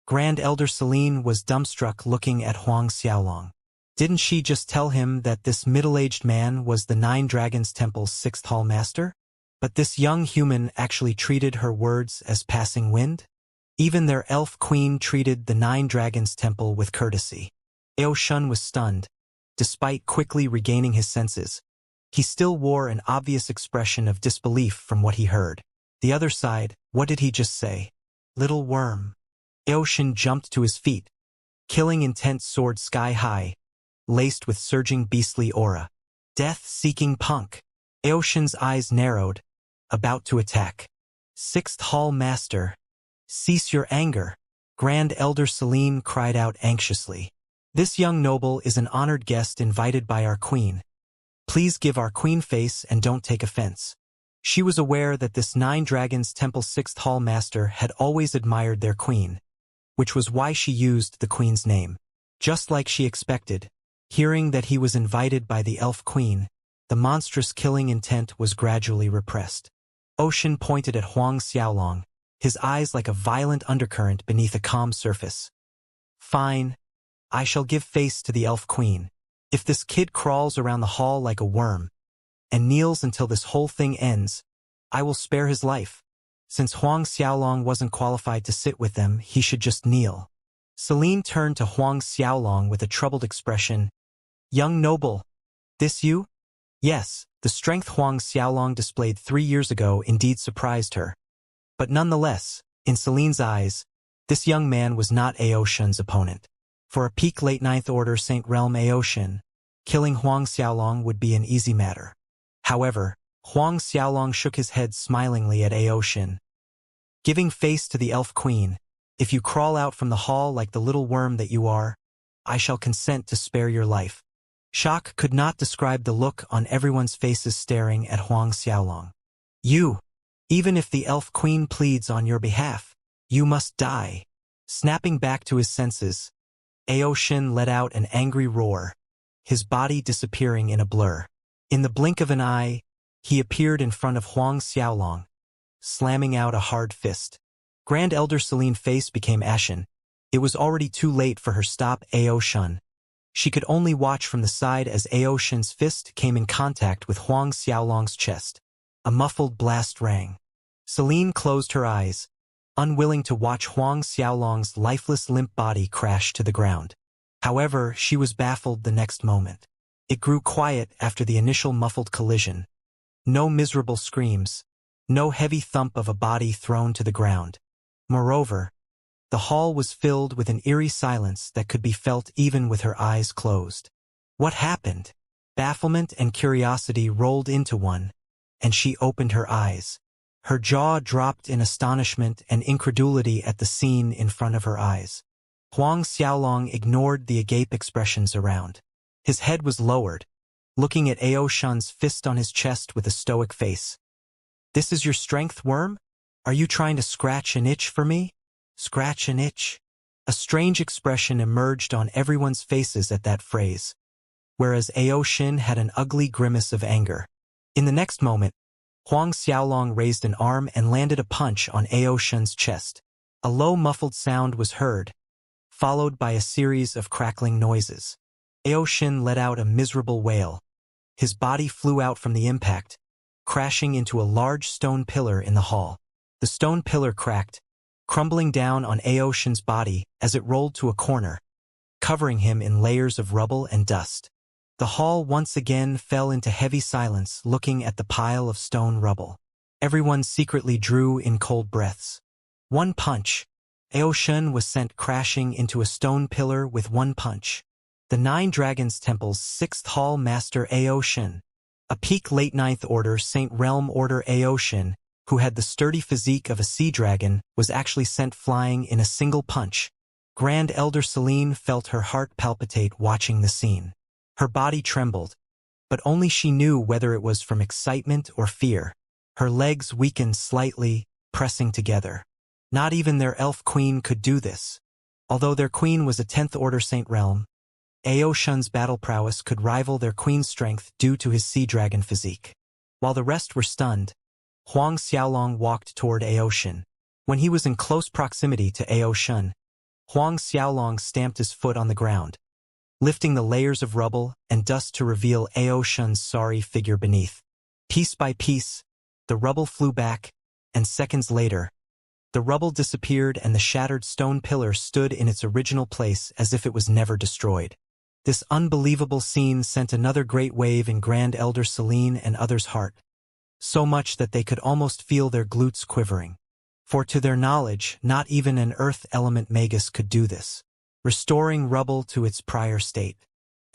Grand Elder Celine was dumbstruck looking at Huang Xiaolong. Didn't she just tell him that this middle-aged man was the Nine Dragons Temple's 6th hall master? But this young human actually treated her words as passing wind? Even their elf queen treated the Nine Dragons Temple with courtesy. Aoshin was stunned. Despite quickly regaining his senses, he still wore an obvious expression of disbelief from what he heard. The other side, what did he just say? Little worm. Aoshin jumped to his feet, killing intent sword sky-high, laced with surging beastly aura. Death-seeking punk. Aoshin's eyes narrowed, about to attack. 6th hall master. Cease your anger. Grand Elder Celine cried out anxiously. This young noble is an honored guest invited by our queen. Please give our queen face and don't take offense. She was aware that this Nine Dragons Temple 6th hall master had always admired their queen, which was why she used the queen's name. Just like she expected, hearing that he was invited by the elf queen, the monstrous killing intent was gradually repressed. Aoshin pointed at Huang Xiaolong, his eyes like a violent undercurrent beneath a calm surface. Fine. I shall give face to the elf queen. If this kid crawls around the hall like a worm and kneels until this whole thing ends, I will spare his life. Since Huang Xiaolong wasn't qualified to sit with them, he should just kneel. Celine turned to Huang Xiaolong with a troubled expression. Young noble, this you? Yes, the strength Huang Xiaolong displayed 3 years ago indeed surprised her. But nonetheless, in Celine's eyes, this young man was not Aoshin's opponent. For a peak late 9th Order Saint Realm Aoshin, killing Huang Xiaolong would be an easy matter. However, Huang Xiaolong shook his head smilingly at Aoshin. Giving face to the elf queen, if you crawl out from the hall like the little worm that you are, I shall consent to spare your life. Shock could not describe the look on everyone's faces staring at Huang Xiaolong. You, even if the elf queen pleads on your behalf, you must die. Snapping back to his senses, Aoshin let out an angry roar, his body disappearing in a blur. In the blink of an eye, he appeared in front of Huang Xiaolong, slamming out a hard fist. Grand Elder Celine's face became ashen. It was already too late for her to stop Aoshin. She could only watch from the side as Aoshin's fist came in contact with Huang Xiaolong's chest. A muffled blast rang. Celine closed her eyes, unwilling to watch Huang Xiaolong's lifeless limp body crash to the ground. However, she was baffled the next moment. It grew quiet after the initial muffled collision. No miserable screams, no heavy thump of a body thrown to the ground. Moreover, the hall was filled with an eerie silence that could be felt even with her eyes closed. What happened? Bafflement and curiosity rolled into one, and she opened her eyes. Her jaw dropped in astonishment and incredulity at the scene in front of her eyes. Huang Xiaolong ignored the agape expressions around. His head was lowered, looking at Aoshin's fist on his chest with a stoic face. This is your strength, worm? Are you trying to scratch an itch for me? Scratch an itch? A strange expression emerged on everyone's faces at that phrase, whereas Aoshin had an ugly grimace of anger. In the next moment, Huang Xiaolong raised an arm and landed a punch on Ao Shun's chest. A low muffled sound was heard, followed by a series of crackling noises. Ao Shun let out a miserable wail. His body flew out from the impact, crashing into a large stone pillar in the hall. The stone pillar cracked, crumbling down on Ao Shun's body as it rolled to a corner, covering him in layers of rubble and dust. The hall once again fell into heavy silence, looking at the pile of stone rubble. Everyone secretly drew in cold breaths. One punch. Ao Shun was sent crashing into a stone pillar with one punch. The Nine Dragons Temple's 6th Hall Master Ao Shun, a peak late 9th Order Saint Realm Order Ao Shun, who had the sturdy physique of a sea dragon, was actually sent flying in a single punch. Grand Elder Celine felt her heart palpitate watching the scene. Her body trembled, but only she knew whether it was from excitement or fear. Her legs weakened slightly, pressing together. Not even their elf queen could do this. Although their queen was a 10th Order Saint Realm, Ao Shun's battle prowess could rival their queen's strength due to his sea dragon physique. While the rest were stunned, Huang Xiaolong walked toward Ao Shun. When he was in close proximity to Ao Shun, Huang Xiaolong stamped his foot on the ground, lifting the layers of rubble and dust to reveal Ao Shun's sorry figure beneath. Piece by piece, the rubble flew back, and seconds later, the rubble disappeared and the shattered stone pillar stood in its original place as if it was never destroyed. This unbelievable scene sent another great wave in Grand Elder Celine and others' heart, so much that they could almost feel their glutes quivering. For to their knowledge, not even an earth element magus could do this, restoring rubble to its prior state.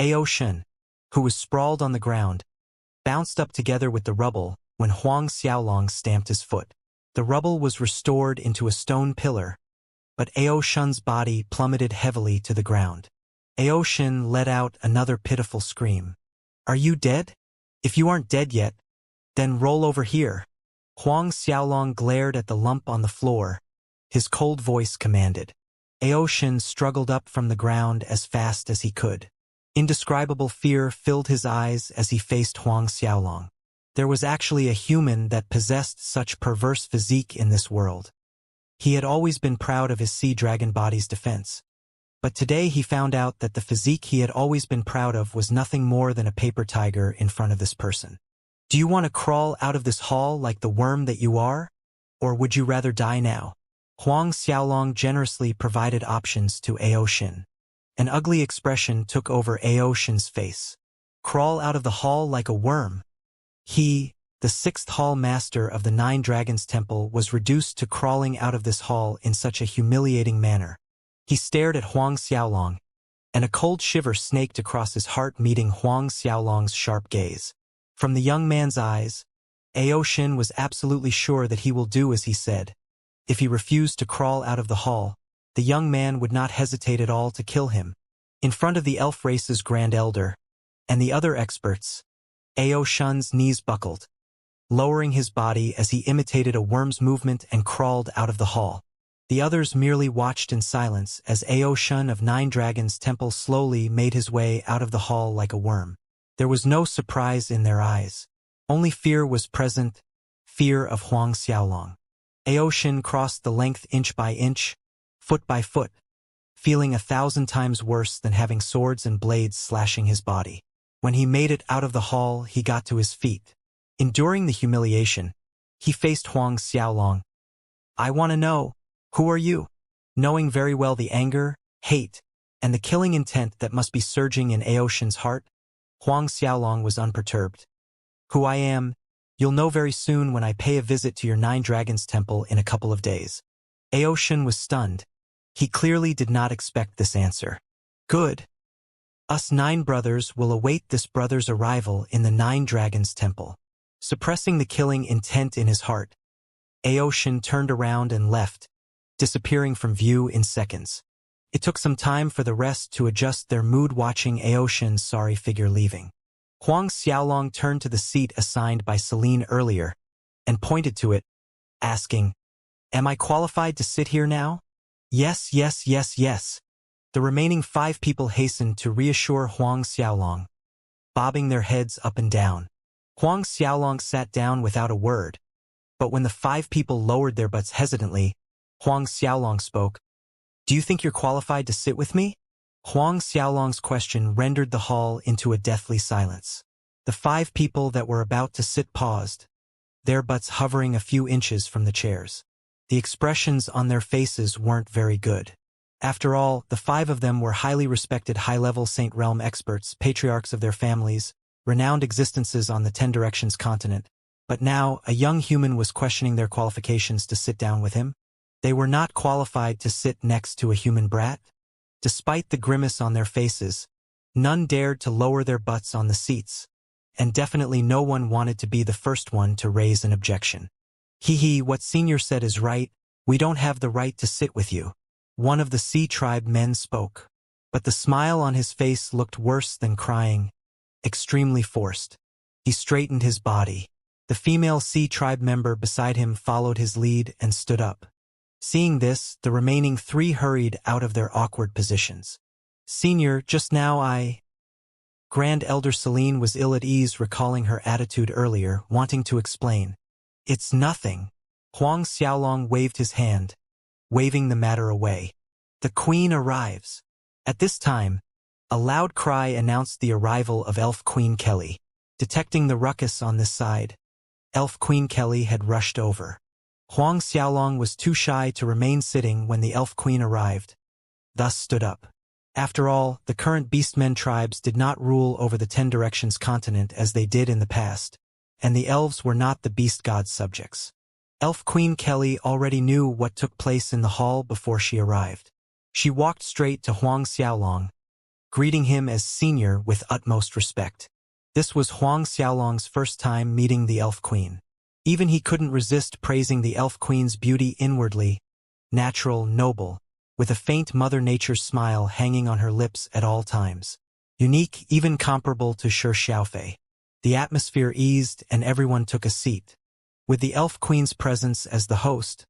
Ao Shun, who was sprawled on the ground, bounced up together with the rubble when Huang Xiaolong stamped his foot. The rubble was restored into a stone pillar, but Ao Shun's body plummeted heavily to the ground. Ao Shun let out another pitiful scream. "Are you dead? If you aren't dead yet, then roll over here." Huang Xiaolong glared at the lump on the floor. His cold voice commanded. Ao Shun struggled up from the ground as fast as he could. Indescribable fear filled his eyes as he faced Huang Xiaolong. There was actually a human that possessed such perverse physique in this world. He had always been proud of his sea dragon body's defense. But today he found out that the physique he had always been proud of was nothing more than a paper tiger in front of this person. "Do you want to crawl out of this hall like the worm that you are? Or would you rather die now?" Huang Xiaolong generously provided options to Ao Shun. An ugly expression took over Ao Shun's face. Crawl out of the hall like a worm. He, the 6th Hall Master of the Nine Dragons Temple, was reduced to crawling out of this hall in such a humiliating manner. He stared at Huang Xiaolong, and a cold shiver snaked across his heart meeting Huang Xiaolong's sharp gaze. From the young man's eyes, Ao Shun was absolutely sure that he will do as he said. If he refused to crawl out of the hall, the young man would not hesitate at all to kill him. In front of the elf race's Grand Elder and the other experts, Ao Shun's knees buckled, lowering his body as he imitated a worm's movement and crawled out of the hall. The others merely watched in silence as Ao Shun of Nine Dragons Temple slowly made his way out of the hall like a worm. There was no surprise in their eyes. Only fear was present, fear of Huang Xiaolong. Ao Shun crossed the length inch by inch, foot by foot, feeling 1,000 times worse than having swords and blades slashing his body. When he made it out of the hall, he got to his feet. Enduring the humiliation, he faced Huang Xiaolong. "I want to know, who are you?" Knowing very well the anger, hate, and the killing intent that must be surging in Ao Shun's heart, Huang Xiaolong was unperturbed. "Who I am, you'll know very soon when I pay a visit to your Nine Dragons Temple in a couple of days." Ao Shun was stunned. He clearly did not expect this answer. "Good. Us 9 brothers will await this brother's arrival in the Nine Dragons Temple." Suppressing the killing intent in his heart, Ao Shun turned around and left, disappearing from view in seconds. It took some time for the rest to adjust their mood watching Ao Shun's sorry figure leaving. Huang Xiaolong turned to the seat assigned by Celine earlier and pointed to it, asking, "Am I qualified to sit here now?" "Yes, yes, yes, yes." The remaining 5 people hastened to reassure Huang Xiaolong, bobbing their heads up and down. Huang Xiaolong sat down without a word, but when the 5 people lowered their butts hesitantly, Huang Xiaolong spoke. Do you think you're qualified to sit with me? Huang Xiaolong's question rendered the hall into a deathly silence. The 5 people that were about to sit paused, their butts hovering a few inches from the chairs. The expressions on their faces weren't very good. After all, the 5 of them were highly respected high-level Saint Realm experts, patriarchs of their families, renowned existences on the 10 Directions continent. But now, a young human was questioning their qualifications to sit down with him. They were not qualified to sit next to a human brat. Despite the grimace on their faces, none dared to lower their butts on the seats, and definitely no one wanted to be the first one to raise an objection. Hee, what Senior said is right, we don't have the right to sit with you. One of the Sea Tribe men spoke, but the smile on his face looked worse than crying, extremely forced. He straightened his body. The female Sea Tribe member beside him followed his lead and stood up. Seeing this, the remaining 3 hurried out of their awkward positions. Senior, just now Grand Elder Celine was ill at ease recalling her attitude earlier, wanting to explain. It's nothing. Huang Xiaolong waved his hand, waving the matter away. The Queen arrives. At this time, a loud cry announced the arrival of Elf Queen Kelly. Detecting the ruckus on this side, Elf Queen Kelly had rushed over. Huang Xiaolong was too shy to remain sitting when the Elf Queen arrived, thus stood up. After all, the current Beastmen tribes did not rule over the 10 Directions continent as they did in the past, and the elves were not the beast god's subjects. Elf Queen Kelly already knew what took place in the hall before she arrived. She walked straight to Huang Xiaolong, greeting him as Senior with utmost respect. This was Huang Xiaolong's first time meeting the Elf Queen. Even he couldn't resist praising the Elf Queen's beauty inwardly, natural, noble, with a faint Mother Nature's smile hanging on her lips at all times. Unique, even comparable to Xiaofei. The atmosphere eased and everyone took a seat. With the Elf Queen's presence as the host,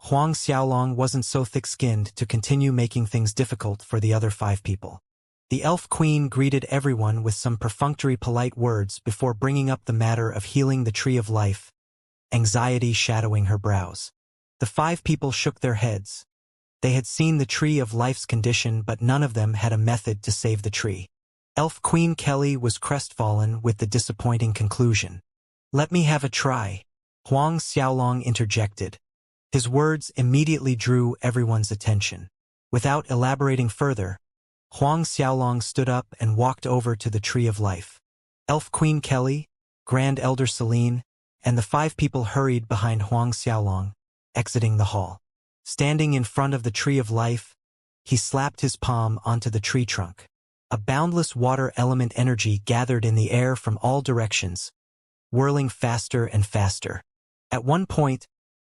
Huang Xiaolong wasn't so thick-skinned to continue making things difficult for the other 5 people. The Elf Queen greeted everyone with some perfunctory polite words before bringing up the matter of healing the Tree of Life, anxiety shadowing her brows. The 5 people shook their heads. They had seen the Tree of Life's condition, but none of them had a method to save the tree. Elf Queen Kelly was crestfallen with the disappointing conclusion. Let me have a try, Huang Xiaolong interjected. His words immediately drew everyone's attention. Without elaborating further, Huang Xiaolong stood up and walked over to the Tree of Life. Elf Queen Kelly, Grand Elder Celine, and the 5 people hurried behind Huang Xiaolong, exiting the hall. Standing in front of the Tree of Life, he slapped his palm onto the tree trunk. A boundless water element energy gathered in the air from all directions, whirling faster and faster. At one point,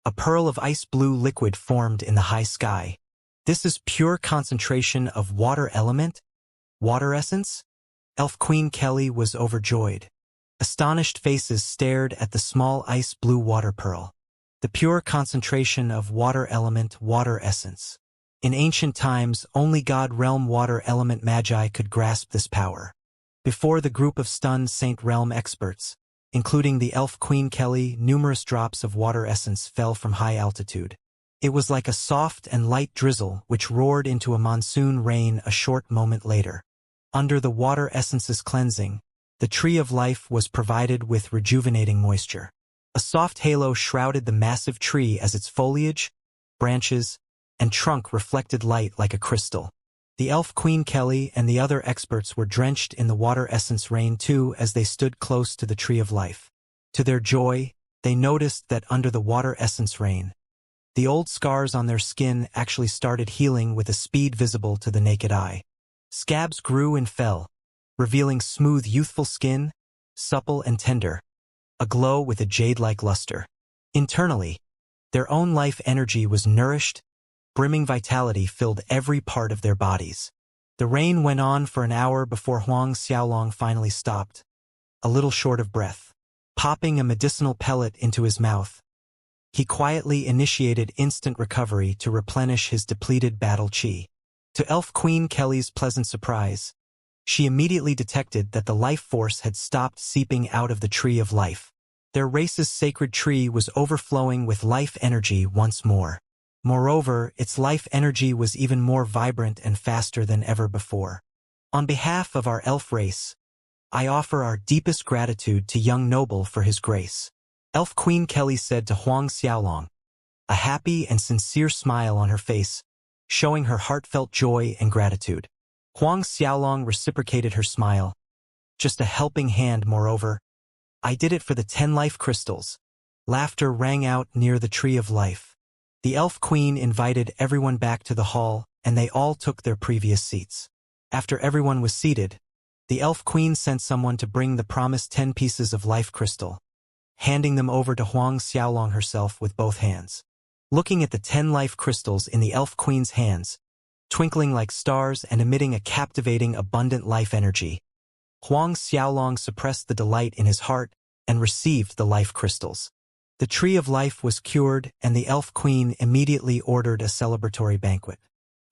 a pearl of ice blue liquid formed in the high sky. This is pure concentration of water element? Water essence? Elf Queen Kelly was overjoyed. Astonished faces stared at the small ice blue water pearl. The pure concentration of water element, water essence. In ancient times, only God Realm water element magi could grasp this power. Before the group of stunned Saint Realm experts, including the Elf Queen Kelly, numerous drops of water essence fell from high altitude. It was like a soft and light drizzle which roared into a monsoon rain a short moment later. Under the water essence's cleansing, the Tree of Life was provided with rejuvenating moisture. A soft halo shrouded the massive tree as its foliage, branches, and trunk reflected light like a crystal. The Elf Queen Kelly and the other experts were drenched in the water essence rain too as they stood close to the Tree of Life. To their joy, they noticed that under the water essence rain, the old scars on their skin actually started healing with a speed visible to the naked eye. Scabs grew and fell, revealing smooth, youthful skin, supple and tender, aglow with a jade-like luster. Internally, their own life energy was nourished, brimming vitality filled every part of their bodies. The rain went on for an hour before Huang Xiaolong finally stopped, a little short of breath. Popping a medicinal pellet into his mouth, he quietly initiated instant recovery to replenish his depleted battle chi. To Elf Queen Kelly's pleasant surprise, she immediately detected that the life force had stopped seeping out of the tree of life. Their race's sacred tree was overflowing with life energy once more. Moreover, its life energy was even more vibrant and faster than ever before. On behalf of our elf race, I offer our deepest gratitude to young noble for his grace. Elf Queen Kelly said to Huang Xiaolong, a happy and sincere smile on her face, showing her heartfelt joy and gratitude. Huang Xiaolong reciprocated her smile. Just a helping hand, moreover. I did it for the 10 life crystals. Laughter rang out near the tree of life. The elf queen invited everyone back to the hall, and they all took their previous seats. After everyone was seated, the elf queen sent someone to bring the promised 10 pieces of life crystal, handing them over to Huang Xiaolong herself with both hands. Looking at the 10 life crystals in the elf queen's hands, twinkling like stars and emitting a captivating, abundant life energy, Huang Xiaolong suppressed the delight in his heart and received the life crystals. The tree of life was cured, and the elf queen immediately ordered a celebratory banquet.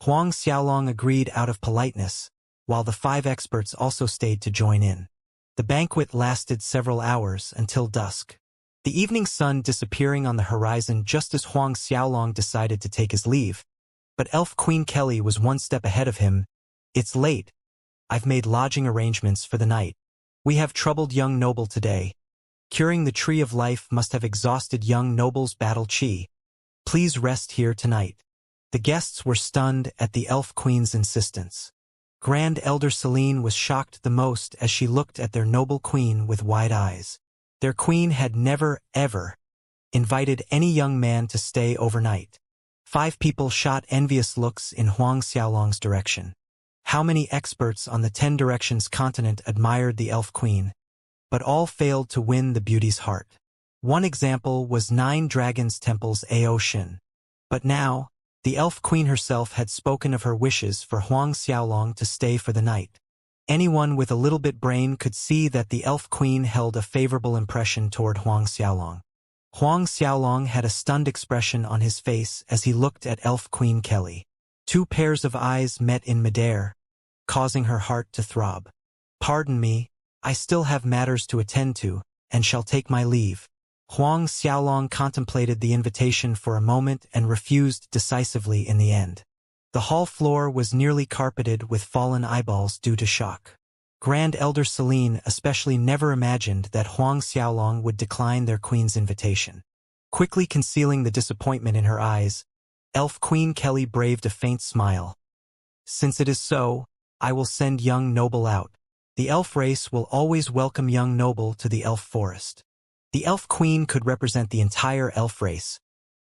Huang Xiaolong agreed out of politeness, while the 5 experts also stayed to join in. The banquet lasted several hours until dusk, the evening sun disappearing on the horizon just as Huang Xiaolong decided to take his leave. But Elf Queen Kelly was one step ahead of him. It's late. I've made lodging arrangements for the night. We have troubled young noble today. Curing the tree of life must have exhausted young noble's battle chi. Please rest here tonight. The guests were stunned at the Elf Queen's insistence. Grand Elder Celine was shocked the most as she looked at their noble queen with wide eyes. Their queen had never, ever invited any young man to stay overnight. 5 people shot envious looks in Huang Xiaolong's direction. How many experts on the 10 Directions continent admired the elf queen, but all failed to win the beauty's heart. One example was 9 Dragons Temple's Ao Shin. But now, the elf queen herself had spoken of her wishes for Huang Xiaolong to stay for the night. Anyone with a little bit brain could see that the elf queen held a favorable impression toward Huang Xiaolong. Huang Xiaolong had a stunned expression on his face as he looked at Elf Queen Kelly. 2 pairs of eyes met in midair, causing her heart to throb. Pardon me, I still have matters to attend to, and shall take my leave. Huang Xiaolong contemplated the invitation for a moment and refused decisively in the end. The hall floor was nearly carpeted with fallen eyeballs due to shock. Grand Elder Celine especially never imagined that Huang Xiaolong would decline their queen's invitation. Quickly concealing the disappointment in her eyes, Elf Queen Kelly braved a faint smile. Since it is so, I will send young noble out. The elf race will always welcome young noble to the elf forest. The elf queen could represent the entire elf race.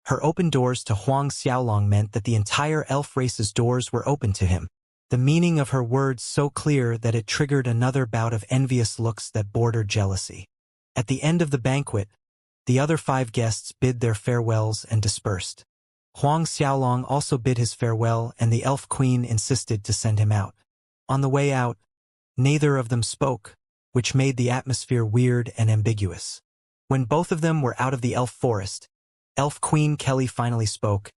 Her open doors to Huang Xiaolong meant that the entire elf race's doors were open to him. The meaning of her words so clear that it triggered another bout of envious looks that bordered jealousy. At the end of the banquet, the other 5 guests bid their farewells and dispersed. Huang Xiaolong also bid his farewell, and the elf queen insisted to send him out. On the way out, neither of them spoke, which made the atmosphere weird and ambiguous. When both of them were out of the elf forest, Elf Queen Kelly finally spoke.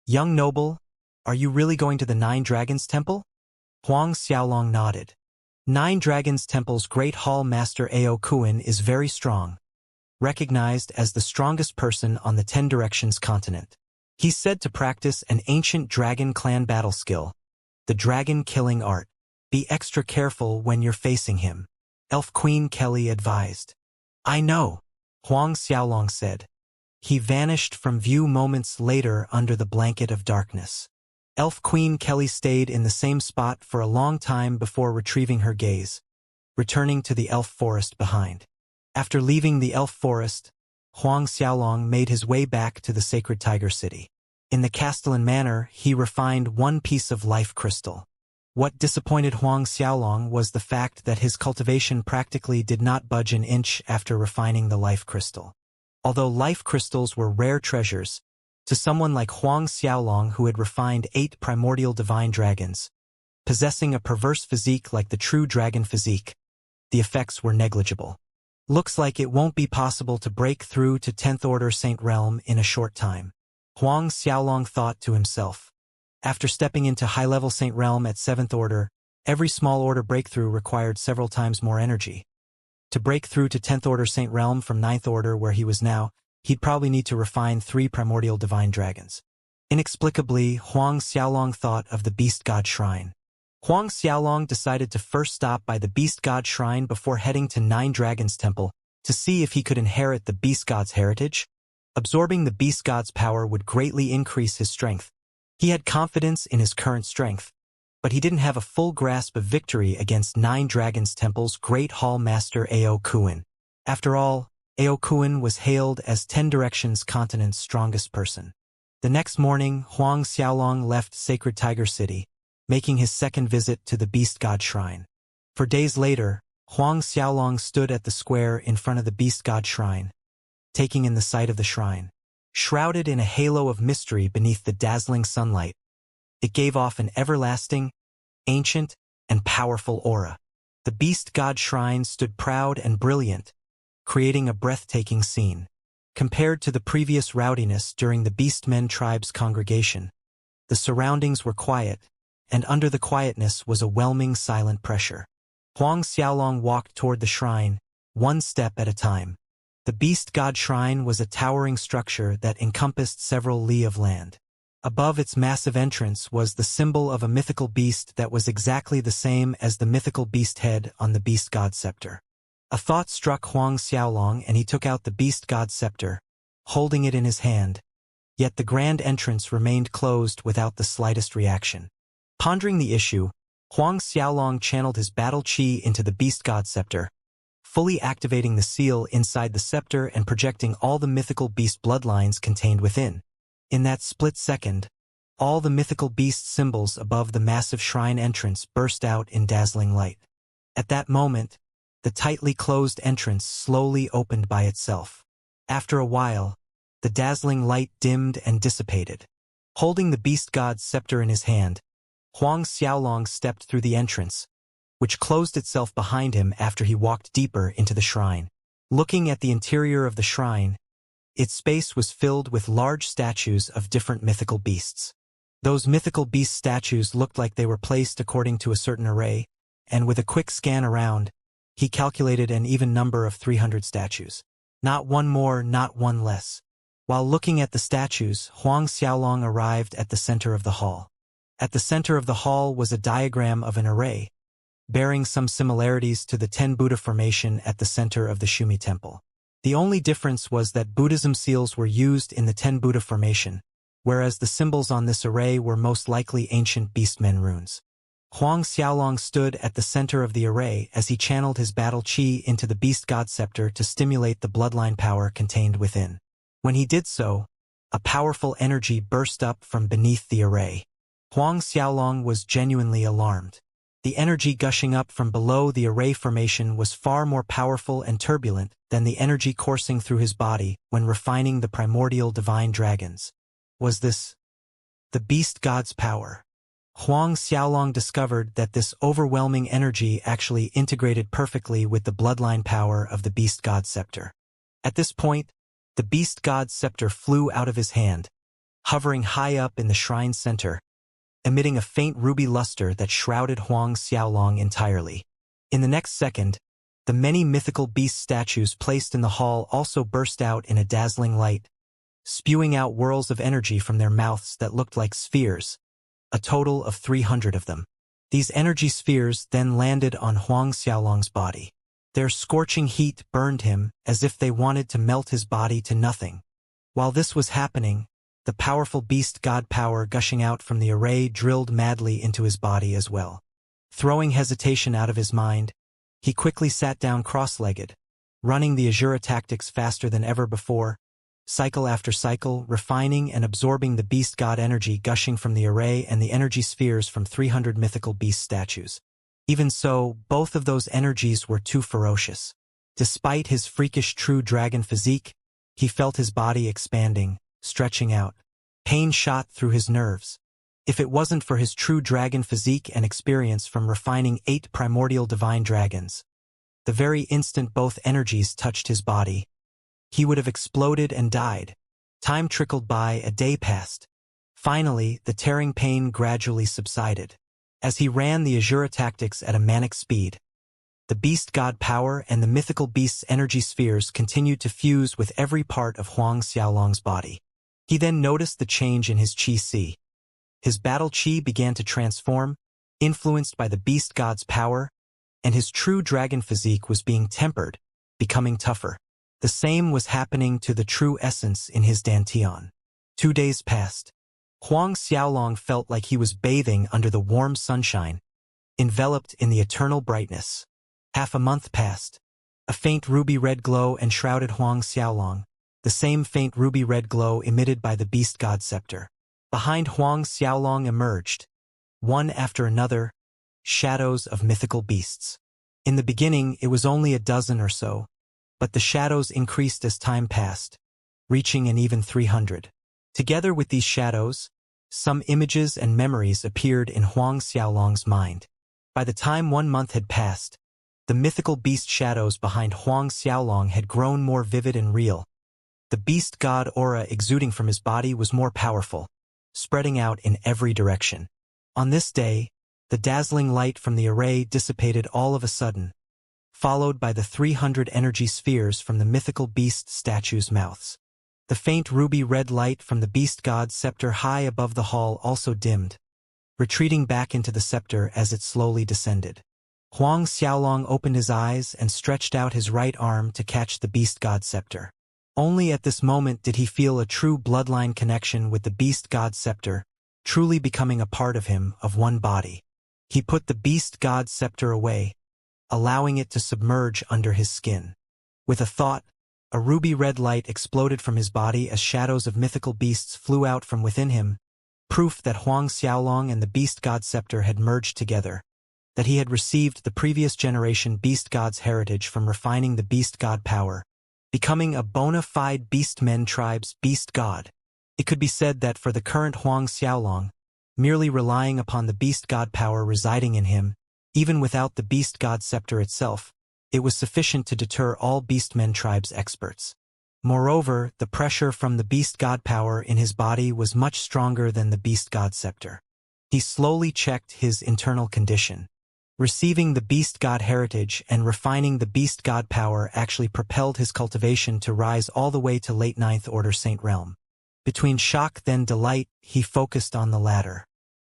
Young noble, are you really going to the 9 Dragons Temple? Huang Xiaolong nodded. 9 Dragons Temple's Great Hall Master Ao Kuan is very strong, recognized as the strongest person on the 10 Directions continent. He's said to practice an ancient dragon clan battle skill, the dragon killing art. Be extra careful when you're facing him, Elf Queen Kelly advised. I know, Huang Xiaolong said. He vanished from view moments later under the blanket of darkness. Elf Queen Kelly stayed in the same spot for a long time before retrieving her gaze, returning to the elf forest behind. After leaving the elf forest, Huang Xiaolong made his way back to the sacred tiger city. In the Castellan manner, he refined 1 piece of life crystal. What disappointed Huang Xiaolong was the fact that his cultivation practically did not budge an inch after refining the life crystal. Although life crystals were rare treasures, to someone like Huang Xiaolong who had refined 8 primordial divine dragons, possessing a perverse physique like the true dragon physique, the effects were negligible. Looks like it won't be possible to break through to 10th Order Saint Realm in a short time, Huang Xiaolong thought to himself. After stepping into high-level Saint Realm at 7th Order, Every small order breakthrough required several times more energy. To break through to 10th Order Saint Realm from 9th Order where he was now, he'd probably need to refine 3 primordial divine dragons. Inexplicably, Huang Xiaolong thought of the Beast God Shrine. Huang Xiaolong decided to first stop by the Beast God Shrine before heading to Nine Dragons Temple to see if he could inherit the Beast God's heritage. Absorbing the Beast God's power would greatly increase his strength. He had confidence in his current strength, but he didn't have a full grasp of victory against Nine Dragons Temple's Great Hall Master Ao Kuan. After all, Ao Kuan was hailed as 10 Directions continent's strongest person. The next morning, Huang Xiaolong left Sacred Tiger City, making his second visit to the Beast God Shrine. For days later, Huang Xiaolong stood at the square in front of the Beast God Shrine, taking in the sight of the shrine. Shrouded in a halo of mystery beneath the dazzling sunlight, it gave off an everlasting, ancient, and powerful aura. The Beast God Shrine stood proud and brilliant, creating a breathtaking scene. Compared to the previous rowdiness during the Beastmen tribe's congregation, the surroundings were quiet, and under the quietness was a whelming silent pressure. Huang Xiaolong walked toward the shrine, one step at a time. The Beast God Shrine was a towering structure that encompassed several li of land. Above its massive entrance was the symbol of a mythical beast that was exactly the same as the mythical beast head on the Beast God scepter. A thought struck Huang Xiaolong and he took out the Beast God scepter, holding it in his hand, yet the grand entrance remained closed without the slightest reaction. Pondering the issue, Huang Xiaolong channeled his battle chi into the Beast God scepter, fully activating the seal inside the scepter and projecting all the mythical beast bloodlines contained within. In that split second, all the mythical beast symbols above the massive shrine entrance burst out in dazzling light. At that moment, the tightly closed entrance slowly opened by itself. After a while, the dazzling light dimmed and dissipated. Holding the Beast God's scepter in his hand, Huang Xiaolong stepped through the entrance, which closed itself behind him after he walked deeper into the shrine. Looking at the interior of the shrine, its space was filled with large statues of different mythical beasts. Those mythical beast statues looked like they were placed according to a certain array, and with a quick scan around, he calculated an even number of 300 statues. Not one more, not one less. While looking at the statues, Huang Xiaolong arrived at the center of the hall. At the center of the hall was a diagram of an array, bearing some similarities to the 10 Buddha formation at the center of the Shumi temple. The only difference was that Buddhism seals were used in the 10 Buddha formation, whereas the symbols on this array were most likely ancient beastmen runes. Huang Xiaolong stood at the center of the array as he channeled his battle chi into the Beast God scepter to stimulate the bloodline power contained within. When he did so, a powerful energy burst up from beneath the array. Huang Xiaolong was genuinely alarmed. The energy gushing up from below the array formation was far more powerful and turbulent than the energy coursing through his body when refining the primordial divine dragons. Was this the Beast God's power? Huang Xiaolong discovered that this overwhelming energy actually integrated perfectly with the bloodline power of the Beast God scepter. At this point, the Beast God scepter flew out of his hand, hovering high up in the shrine's center, emitting a faint ruby luster that shrouded Huang Xiaolong entirely. In the next second, the many mythical beast statues placed in the hall also burst out in a dazzling light, spewing out whirls of energy from their mouths that looked like spheres, a total of 300 of them. These energy spheres then landed on Huang Xiaolong's body. Their scorching heat burned him as if they wanted to melt his body to nothing. While this was happening, the powerful beast god power gushing out from the array drilled madly into his body as well. Throwing hesitation out of his mind, he quickly sat down cross-legged, running the Azura tactics faster than ever before, cycle after cycle, refining and absorbing the beast god energy gushing from the array and the energy spheres from 300 mythical beast statues. Even so, both of those energies were too ferocious. Despite his freakish true dragon physique, he felt his body expanding, stretching out. Pain shot through his nerves. If it wasn't for his true dragon physique and experience from refining 8 primordial divine dragons, the very instant both energies touched his body, he would have exploded and died. Time trickled by, a day passed. Finally, the tearing pain gradually subsided. As he ran the Azura tactics at a manic speed, the beast god power and the mythical beast's energy spheres continued to fuse with every part of Huang Xiaolong's body. He then noticed the change in his qi. His battle qi began to transform, influenced by the beast god's power, and his true dragon physique was being tempered, becoming tougher. The same was happening to the true essence in his dantian. 2 days passed. Huang Xiaolong felt like he was bathing under the warm sunshine, enveloped in the eternal brightness. Half a month passed. A faint ruby-red glow enshrouded Huang Xiaolong, the same faint ruby-red glow emitted by the beast god scepter. Behind Huang Xiaolong emerged, one after another, shadows of mythical beasts. In the beginning, it was only a dozen or so, but the shadows increased as time passed, reaching an even 300. Together with these shadows, some images and memories appeared in Huang Xiaolong's mind. By the time 1 month had passed, the mythical beast shadows behind Huang Xiaolong had grown more vivid and real. The beast god aura exuding from his body was more powerful, spreading out in every direction. On this day, the dazzling light from the array dissipated all of a sudden, followed by the 300 energy spheres from the mythical beast statues' mouths. The faint ruby-red light from the beast god's scepter high above the hall also dimmed, retreating back into the scepter as it slowly descended. Huang Xiaolong opened his eyes and stretched out his right arm to catch the beast god's scepter. Only at this moment did he feel a true bloodline connection with the beast god's scepter, truly becoming a part of him, of one body. He put the beast god's scepter away, allowing it to submerge under his skin. With a thought, a ruby-red light exploded from his body as shadows of mythical beasts flew out from within him, proof that Huang Xiaolong and the beast god scepter had merged together, that he had received the previous generation beast god's heritage from refining the beast god power, becoming a bona fide beastmen tribe's beast god. It could be said that for the current Huang Xiaolong, merely relying upon the beast god power residing in him, even without the beast god scepter itself, it was sufficient to deter all beastmen tribe's experts. Moreover, the pressure from the beast god power in his body was much stronger than the beast god scepter. He slowly checked his internal condition. Receiving the beast god heritage and refining the beast god power actually propelled his cultivation to rise all the way to late 9th Order Saint Realm. Between shock then delight, he focused on the latter.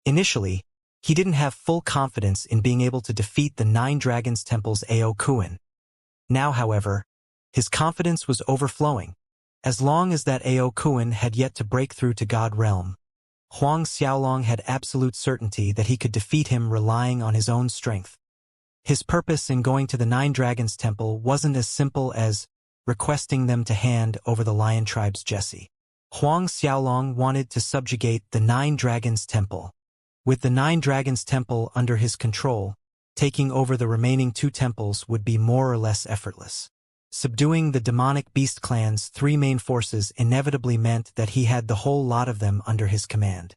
Initially, he didn't have full confidence in being able to defeat the 9 Dragons Temple's Ao Kuan. Now, however, his confidence was overflowing. As long as that Ao Kuan had yet to break through to God Realm, Huang Xiaolong had absolute certainty that he could defeat him relying on his own strength. His purpose in going to the 9 Dragons Temple wasn't as simple as requesting them to hand over the Lion Tribe's Jesse. Huang Xiaolong wanted to subjugate the 9 Dragons Temple. With the 9 Dragons Temple under his control, taking over the remaining 2 temples would be more or less effortless. Subduing the demonic beast clan's 3 main forces inevitably meant that he had the whole lot of them under his command.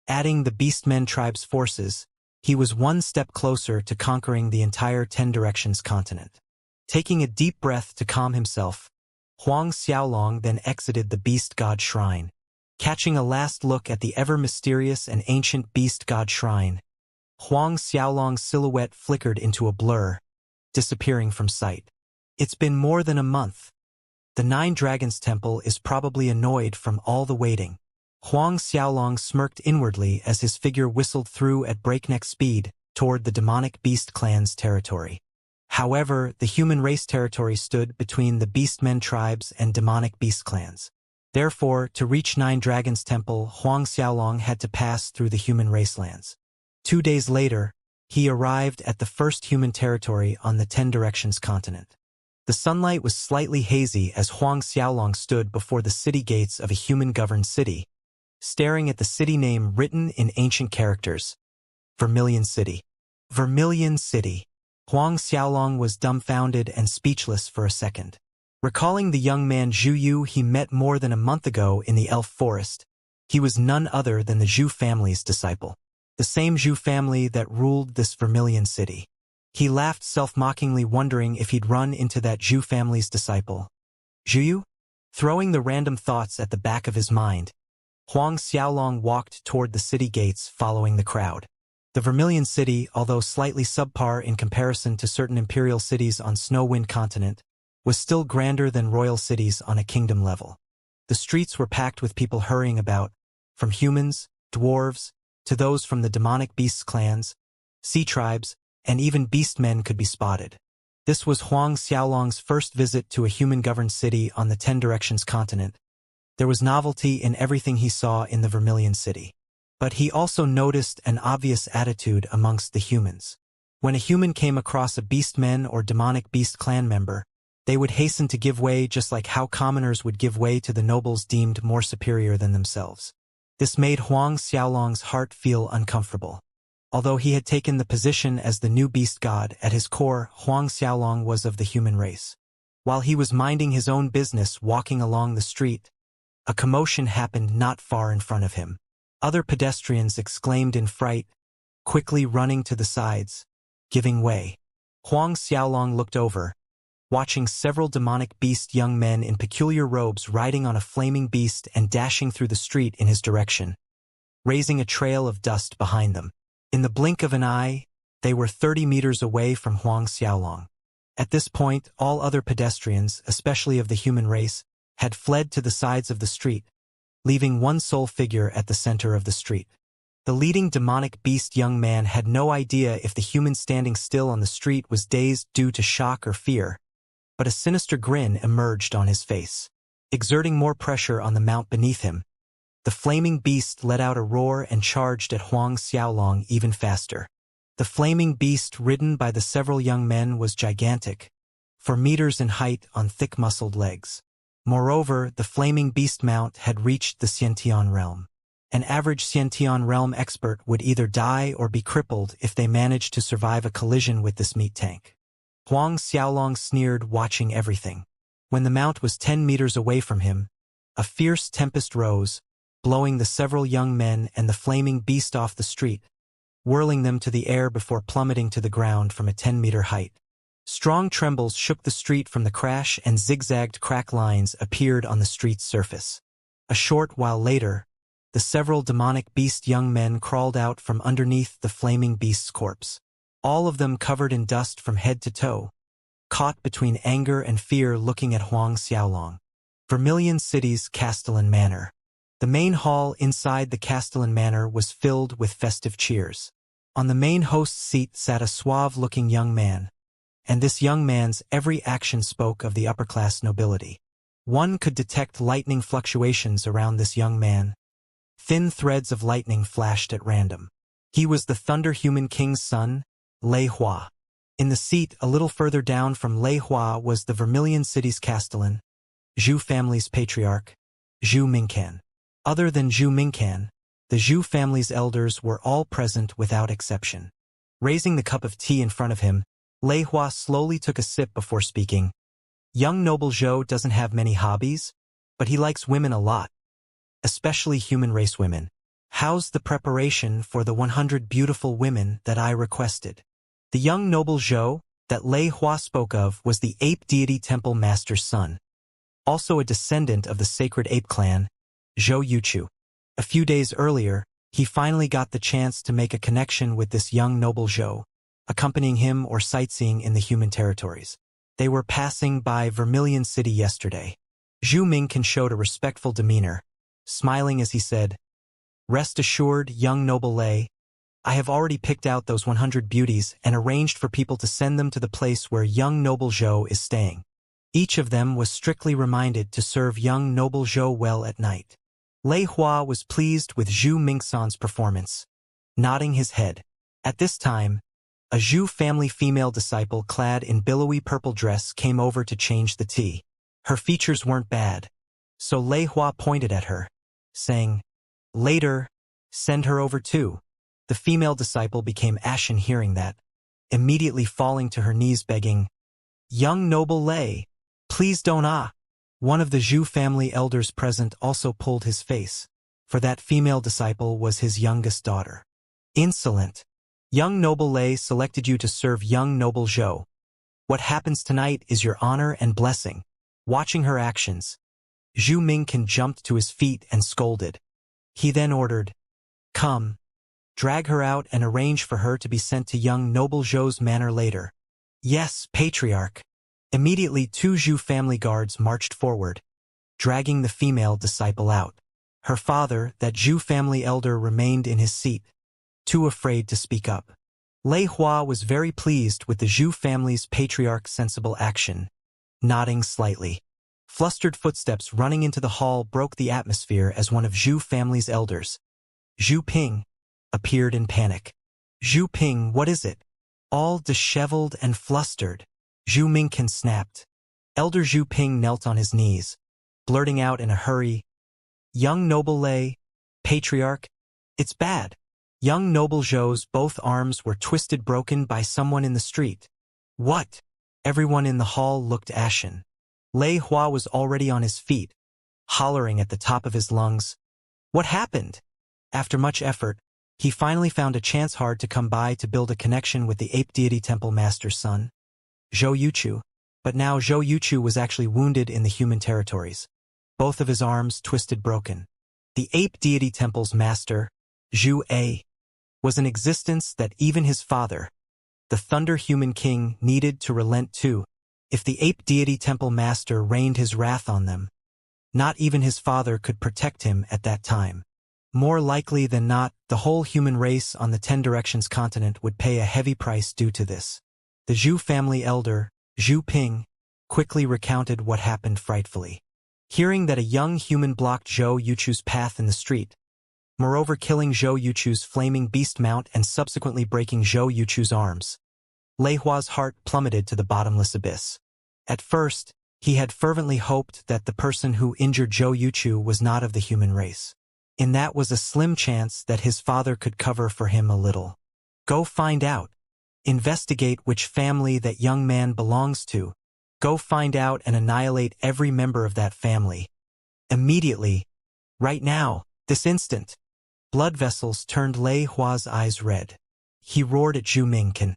Adding the Beastmen tribe's forces, he was 1 step closer to conquering the entire 10 Directions continent. Taking a deep breath to calm himself, Huang Xiaolong then exited the beast god shrine. Catching a last look at the ever-mysterious and ancient beast god shrine, Huang Xiaolong's silhouette flickered into a blur, disappearing from sight. It's been more than a month. The 9 Dragons Temple is probably annoyed from all the waiting. Huang Xiaolong smirked inwardly as his figure whistled through at breakneck speed toward the demonic beast clan's territory. However, the human race territory stood between the Beastmen tribes and demonic beast clans. Therefore, to reach 9 Dragons Temple, Huang Xiaolong had to pass through the human race lands. 2 days later, he arrived at the first human territory on the 10 Directions continent. The sunlight was slightly hazy as Huang Xiaolong stood before the city gates of a human-governed city, staring at the city name written in ancient characters. Vermilion City. Vermilion City. Huang Xiaolong was dumbfounded and speechless for a second. Recalling the young man Zhu Yu he met more than a month ago in the elf forest, he was none other than the Zhu family's disciple. The same Zhu family that ruled this Vermilion City. He laughed self-mockingly, wondering if he'd run into that Zhu family's disciple. Zhu Yu? Throwing the random thoughts at the back of his mind, Huang Xiaolong walked toward the city gates following the crowd. The Vermilion City, although slightly subpar in comparison to certain imperial cities on Snow-Wind Continent, was still grander than royal cities on a kingdom level. The streets were packed with people hurrying about, from humans, dwarves, to those from the demonic beasts clans, sea tribes, and even beastmen could be spotted. This was Huang Xiaolong's first visit to a human-governed city on the Ten Directions continent. There was novelty in everything he saw in the Vermilion City. But he also noticed an obvious attitude amongst the humans. When a human came across a beastman or demonic beast clan member, they would hasten to give way just like how commoners would give way to the nobles deemed more superior than themselves. This made Huang Xiaolong's heart feel uncomfortable. Although he had taken the position as the new beast god, at his core, Huang Xiaolong was of the human race. While he was minding his own business walking along the street, a commotion happened not far in front of him. Other pedestrians exclaimed in fright, quickly running to the sides, giving way. Huang Xiaolong looked over, watching several demonic beast young men in peculiar robes riding on a flaming beast and dashing through the street in his direction, raising a trail of dust behind them. In the blink of an eye, they were 30 meters away from Huang Xiaolong. At this point, all other pedestrians, especially of the human race, had fled to the sides of the street, leaving one sole figure at the center of the street. The leading demonic beast young man had no idea if the human standing still on the street was dazed due to shock or fear, but a sinister grin emerged on his face. Exerting more pressure on the mount beneath him, the flaming beast let out a roar and charged at Huang Xiaolong even faster. The flaming beast ridden by the several young men was gigantic, 4 meters in height on thick-muscled legs. Moreover, the flaming beast mount had reached the Xiantian realm. An average Xiantian realm expert would either die or be crippled if they managed to survive a collision with this meat tank. Huang Xiaolong sneered, watching everything. When the mount was 10 meters away from him, a fierce tempest rose, blowing the several young men and the flaming beast off the street, whirling them to the air before plummeting to the ground from a 10-meter height. Strong trembles shook the street from the crash, and zigzagged crack lines appeared on the street's surface. A short while later, the several demonic beast young men crawled out from underneath the flaming beast's corpse, all of them covered in dust from head to toe, caught between anger and fear looking at Huang Xiaolong. Vermilion City's Castellan Manor. The main hall inside the Castellan Manor was filled with festive cheers. On the main host's seat sat a suave-looking young man, and this young man's every action spoke of the upper-class nobility. One could detect lightning fluctuations around this young man. Thin threads of lightning flashed at random. He was the Thunder Human King's son, Lei Hua. In the seat a little further down from Lei Hua was the Vermilion City's Castellan, Zhu family's patriarch, Zhu Mingcan. Other than Zhu Mingcan, the Zhu family's elders were all present without exception. Raising the cup of tea in front of him, Lei Hua slowly took a sip before speaking. Young noble Zhou doesn't have many hobbies, but he likes women a lot, especially human race women. How's the preparation for the 100 beautiful women that I requested? The young noble Zhou that Lei Hua spoke of was the ape deity temple master's son, also a descendant of the sacred ape clan, Zhou Yuchu. A few days earlier, he finally got the chance to make a connection with this young noble Zhou, accompanying him or sightseeing in the human territories. They were passing by Vermilion City yesterday. Zhu Mingcan showed a respectful demeanor, smiling as he said, "Rest assured, young noble Lei, I have already picked out those 100 beauties and arranged for people to send them to the place where young noble Zhou is staying. Each of them was strictly reminded to serve young noble Zhou well at night." Lei Hua was pleased with Zhu Mingcan's performance, nodding his head. At this time, a Zhu family female disciple clad in billowy purple dress came over to change the tea. Her features weren't bad, so Lei Hua pointed at her, saying, "Later, send her over too." The female disciple became ashen hearing that, immediately falling to her knees begging, "Young noble Lei, please don't ah." One of the Zhu family elders present also pulled his face, for that female disciple was his youngest daughter. "Insolent! Young noble Lei selected you to serve young noble Zhou. What happens tonight is your honor and blessing." Watching her actions, Zhu Mingcan jumped to his feet and scolded. He then ordered, "Come, Drag her out and arrange for her to be sent to young noble Zhou's manor later. Yes, Patriarch. Immediately 2 Zhou family guards marched forward, dragging the female disciple out. Her father, that Zhou family elder, remained in his seat, too afraid to speak up. Lei Hua was very pleased with the Zhou family's patriarch's sensible action, nodding slightly. Flustered footsteps running into the hall broke the atmosphere as one of Zhou family's elders, Zhu Ping, appeared in panic. Zhu Ping, what is it? All disheveled and flustered, Zhu Mingqian snapped. Elder Zhu Ping knelt on his knees, blurting out in a hurry, "Young noble Lei, Patriarch, it's bad." Young noble Zhou's both arms were twisted broken by someone in the street. What? Everyone in the hall looked ashen. Lei Hua was already on his feet, hollering at the top of his lungs. What happened? After much effort, he finally found a chance hard to come by to build a connection with the ape deity temple master's son, Zhou Yuchu. But now Zhou Yuchu was actually wounded in the human territories, both of his arms twisted broken. The ape deity temple's master, Zhu A, was an existence that even his father, the Thunder Human King, needed to relent to. If the ape deity temple master rained his wrath on them, not even his father could protect him at that time. More likely than not, the whole human race on the 10 Directions continent would pay a heavy price due to this. The Zhu family elder, Zhu Ping, quickly recounted what happened frightfully. Hearing that a young human blocked Zhou Yuchu's path in the street, moreover killing Zhou Yuchu's flaming beast mount and subsequently breaking Zhou Yuchu's arms, Lei Hua's heart plummeted to the bottomless abyss. At first, he had fervently hoped that the person who injured Zhou Yuchu was not of the human race. And that was a slim chance that his father could cover for him a little. Go find out. Investigate which family that young man belongs to. Go find out and annihilate every member of that family. Immediately. Right now. This instant. Blood vessels turned Lei Hua's eyes red. He roared at Zhu Mingqian.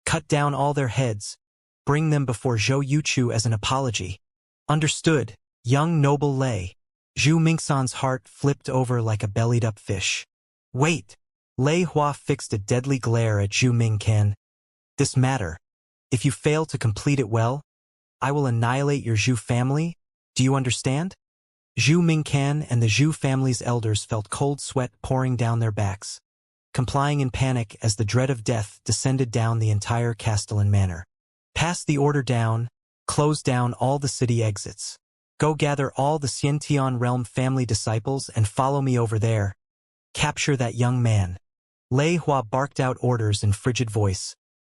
Cut down all their heads. Bring them before Zhou Yuchu as an apology. Understood, young noble Lei. Zhu Mingqian's heart flipped over like a bellied-up fish. Wait! Lei Hua fixed a deadly glare at Zhu Mingqian. This matter. If you fail to complete it well, I will annihilate your Zhu family. Do you understand? Zhu Mingqian and the Zhu family's elders felt cold sweat pouring down their backs, complying in panic as the dread of death descended down the entire Castellan manor. Pass the order down, close down all the city exits. Go gather all the Xiantian realm family disciples and follow me over there. Capture that young man. Lei Hua barked out orders in frigid voice.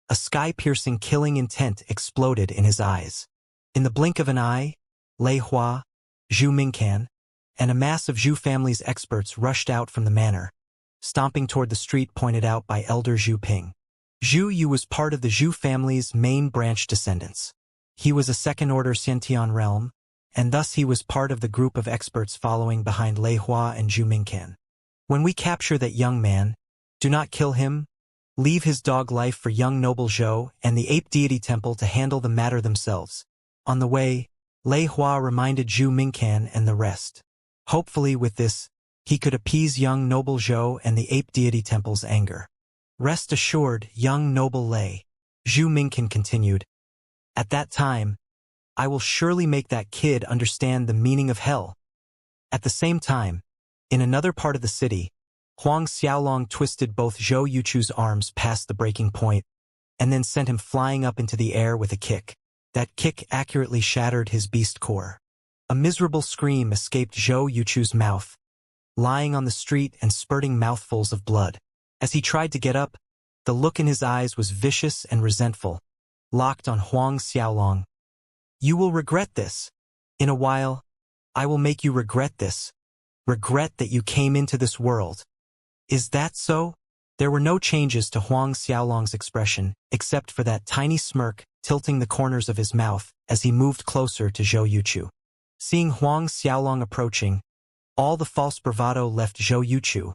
A sky-piercing killing intent exploded in his eyes. In the blink of an eye, Lei Hua, Zhu Mingqian, and a mass of Zhu family's experts rushed out from the manor, stomping toward the street pointed out by Elder Zhu Ping. Zhu Yu was part of the Zhu family's main branch descendants. He was a second-order Xiantian realm, and thus he was part of the group of experts following behind Lei Hua and Zhu Mingqian. When we capture that young man, do not kill him. Leave his dog life for young noble Zhou and the ape deity temple to handle the matter themselves. On the way, Lei Hua reminded Zhu Mingqian and the rest. Hopefully with this, he could appease young noble Zhou and the ape deity temple's anger. Rest assured, young noble Lei, Zhu Mingqian continued. At that time, I will surely make that kid understand the meaning of hell. At the same time, in another part of the city, Huang Xiaolong twisted both Zhou Yuchu's arms past the breaking point, and then sent him flying up into the air with a kick. That kick accurately shattered his beast core. A miserable scream escaped Zhou Yuchu's mouth, lying on the street and spurting mouthfuls of blood. As he tried to get up, the look in his eyes was vicious and resentful, locked on Huang Xiaolong. You will regret this. In a while, I will make you regret this. Regret that you came into this world. Is that so? There were no changes to Huang Xiaolong's expression, except for that tiny smirk tilting the corners of his mouth as he moved closer to Zhou Yuchu. Seeing Huang Xiaolong approaching, all the false bravado left Zhou Yuchu,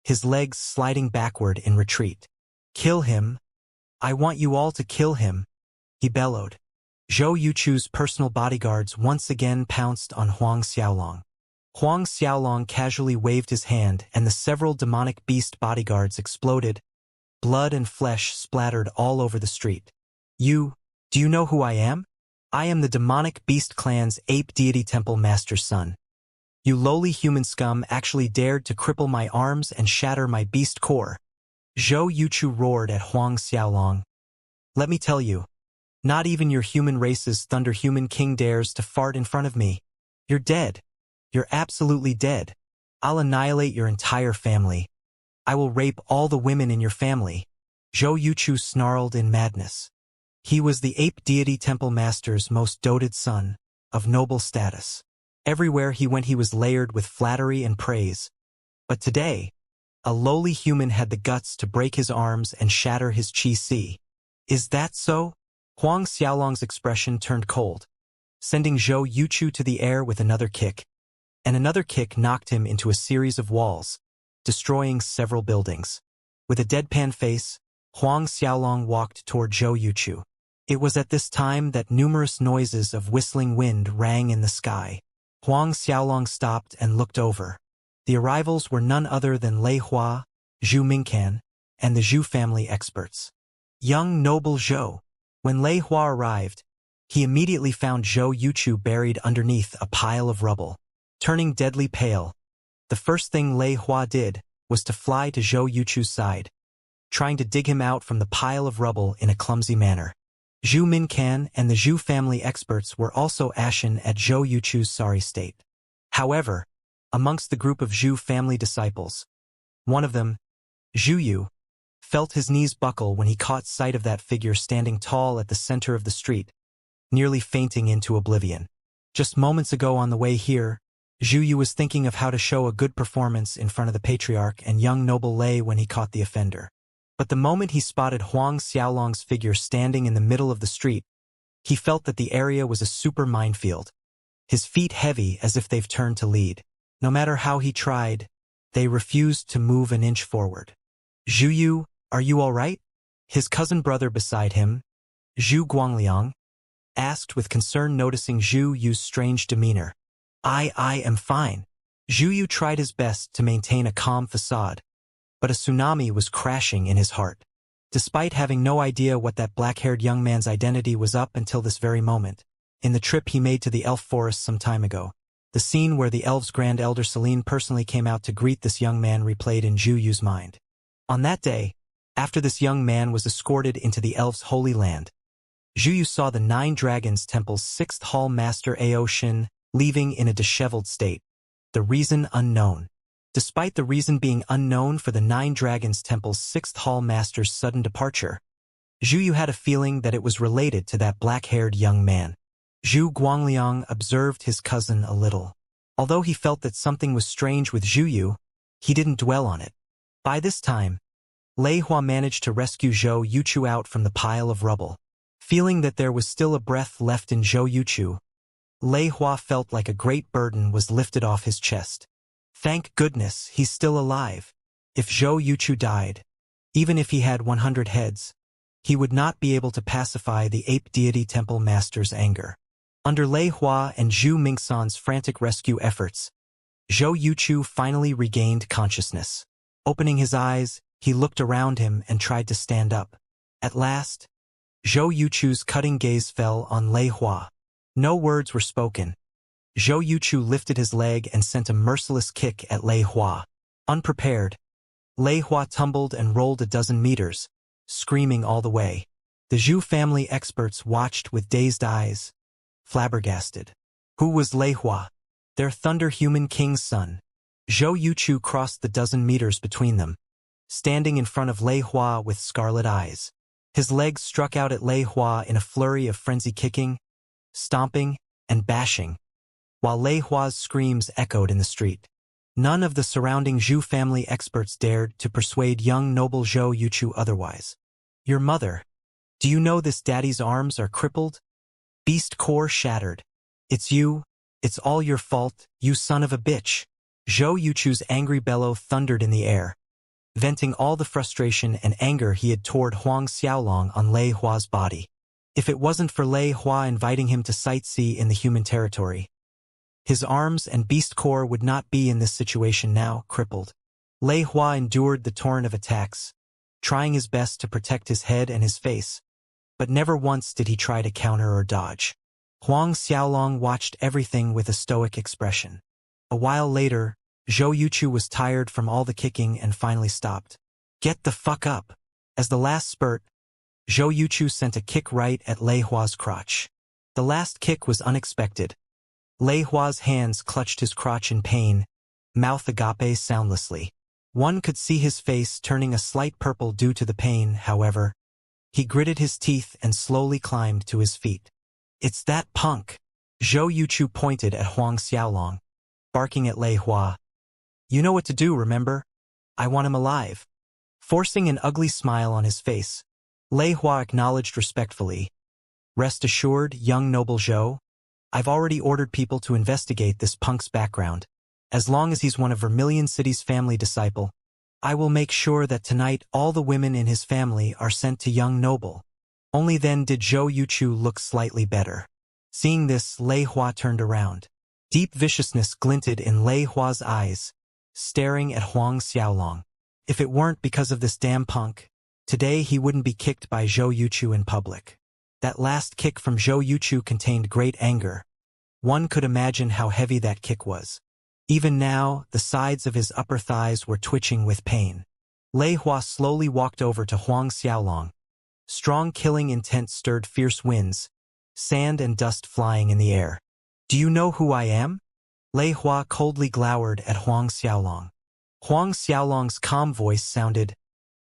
his legs sliding backward in retreat. Kill him. I want you all to kill him, he bellowed. Zhou Yuchu's personal bodyguards once again pounced on Huang Xiaolong. Huang Xiaolong casually waved his hand and the several demonic beast bodyguards exploded. Blood and flesh splattered all over the street. Do you know who I am? I am the demonic beast clan's ape deity temple master's son. You lowly human scum actually dared to cripple my arms and shatter my beast core. Zhou Yuchu roared at Huang Xiaolong. Let me tell you, not even your human race's Thunder Human King dares to fart in front of me. You're dead. You're absolutely dead. I'll annihilate your entire family. I will rape all the women in your family. Zhou Yuchu snarled in madness. He was the ape deity temple master's most doted son, of noble status. Everywhere he went he was layered with flattery and praise. But today, a lowly human had the guts to break his arms and shatter his qi. Is that so? Huang Xiaolong's expression turned cold, sending Zhou Yuchu to the air with another kick. And another kick knocked him into a series of walls, destroying several buildings. With a deadpan face, Huang Xiaolong walked toward Zhou Yuchu. It was at this time that numerous noises of whistling wind rang in the sky. Huang Xiaolong stopped and looked over. The arrivals were none other than Lei Hua, Zhu Mingcan, and the Zhu family experts. Young noble Zhou. When Lei Hua arrived, he immediately found Zhou Yuchu buried underneath a pile of rubble. Turning deadly pale, the first thing Lei Hua did was to fly to Zhou Yuchu's side, trying to dig him out from the pile of rubble in a clumsy manner. Zhu Mincan and the Zhu family experts were also ashen at Zhou Yuchu's sorry state. However, amongst the group of Zhu family disciples, one of them, Zhu Yu, felt his knees buckle when he caught sight of that figure standing tall at the center of the street, nearly fainting into oblivion. Just moments ago on the way here, Zhu Yu was thinking of how to show a good performance in front of the patriarch and young noble Lei when he caught the offender. But the moment he spotted Huang Xiaolong's figure standing in the middle of the street, he felt that the area was a super minefield. His feet heavy as if they've turned to lead. No matter how he tried, they refused to move an inch forward. Zhu Yu, are you all right? His cousin brother beside him, Zhu Guangliang, asked with concern noticing Zhu Yu's strange demeanor. I am fine. Zhu Yu tried his best to maintain a calm facade, but a tsunami was crashing in his heart. Despite having no idea what that black-haired young man's identity was up until this very moment, in the trip he made to the elf forest some time ago, the scene where the elves' grand elder Celine personally came out to greet this young man replayed in Zhu Yu's mind. On that day, after this young man was escorted into the elves' holy land, Zhu Yu saw the Nine Dragons Temple's 6th Hall Master Aoshin leaving in a disheveled state. The reason unknown. Despite the reason being unknown for the Nine Dragons Temple's 6th Hall Master's sudden departure, Zhu Yu had a feeling that it was related to that black-haired young man. Zhu Guangliang observed his cousin a little. Although he felt that something was strange with Zhu Yu, he didn't dwell on it. By this time, Lei Hua managed to rescue Zhou Yuchu out from the pile of rubble. Feeling that there was still a breath left in Zhou Yuchu, Lei Hua felt like a great burden was lifted off his chest. Thank goodness he's still alive. If Zhou Yuchu died, even if he had 100 heads, he would not be able to pacify the ape deity temple master's anger. Under Lei Hua and Zhu Mingsan's frantic rescue efforts, Zhou Yuchu finally regained consciousness. Opening his eyes, he looked around him and tried to stand up. At last, Zhou Yuchu's cutting gaze fell on Lei Hua. No words were spoken. Zhou Yuchu lifted his leg and sent a merciless kick at Lei Hua. Unprepared, Lei Hua tumbled and rolled a dozen meters, screaming all the way. The Zhu family experts watched with dazed eyes, flabbergasted. Who was Lei Hua? Their Thunder Human King's son. Zhou Yuchu crossed the dozen meters between them, standing in front of Lei Hua with scarlet eyes. His legs struck out at Lei Hua in a flurry of frenzied kicking, stomping, and bashing, while Lei Hua's screams echoed in the street. None of the surrounding Zhu family experts dared to persuade young noble Zhou Yuchu otherwise. Your mother. Do you know this daddy's arms are crippled? Beast core shattered. It's you. It's all your fault, you son of a bitch. Zhou Yuchu's angry bellow thundered in the air, venting all the frustration and anger he had toward Huang Xiaolong on Lei Hua's body. If it wasn't for Lei Hua inviting him to sightsee in the human territory, His arms and beast core would not be in this situation now, crippled. Lei Hua endured the torrent of attacks, trying his best to protect his head and his face, but never once did he try to counter or dodge. Huang Xiaolong watched everything with a stoic expression. A while later, Zhou Yuchu was tired from all the kicking and finally stopped. "Get the fuck up!" As the last spurt, Zhou Yuchu sent a kick right at Lei Hua's crotch. The last kick was unexpected. Lei Hua's hands clutched his crotch in pain, mouth agape soundlessly. One could see his face turning a slight purple due to the pain, however. He gritted his teeth and slowly climbed to his feet. "It's that punk!" Zhou Yuchu pointed at Huang Xiaolong, barking at Lei Hua. "You know what to do, remember? I want him alive." Forcing an ugly smile on his face, Lei Hua acknowledged respectfully. "Rest assured, young noble Zhou, I've already ordered people to investigate this punk's background. As long as he's one of Vermilion City's family disciple, I will make sure that tonight all the women in his family are sent to young noble." Only then did Zhou Yuchu look slightly better. Seeing this, Lei Hua turned around. Deep viciousness glinted in Lei Hua's eyes, staring at Huang Xiaolong. If it weren't because of this damn punk, today he wouldn't be kicked by Zhou Yuchu in public. That last kick from Zhou Yuchu contained great anger. One could imagine how heavy that kick was. Even now, the sides of his upper thighs were twitching with pain. Lei Hua slowly walked over to Huang Xiaolong. Strong killing intent stirred fierce winds, sand and dust flying in the air. "Do you know who I am?" Lei Hua coldly glowered at Huang Xiaolong. Huang Xiaolong's calm voice sounded,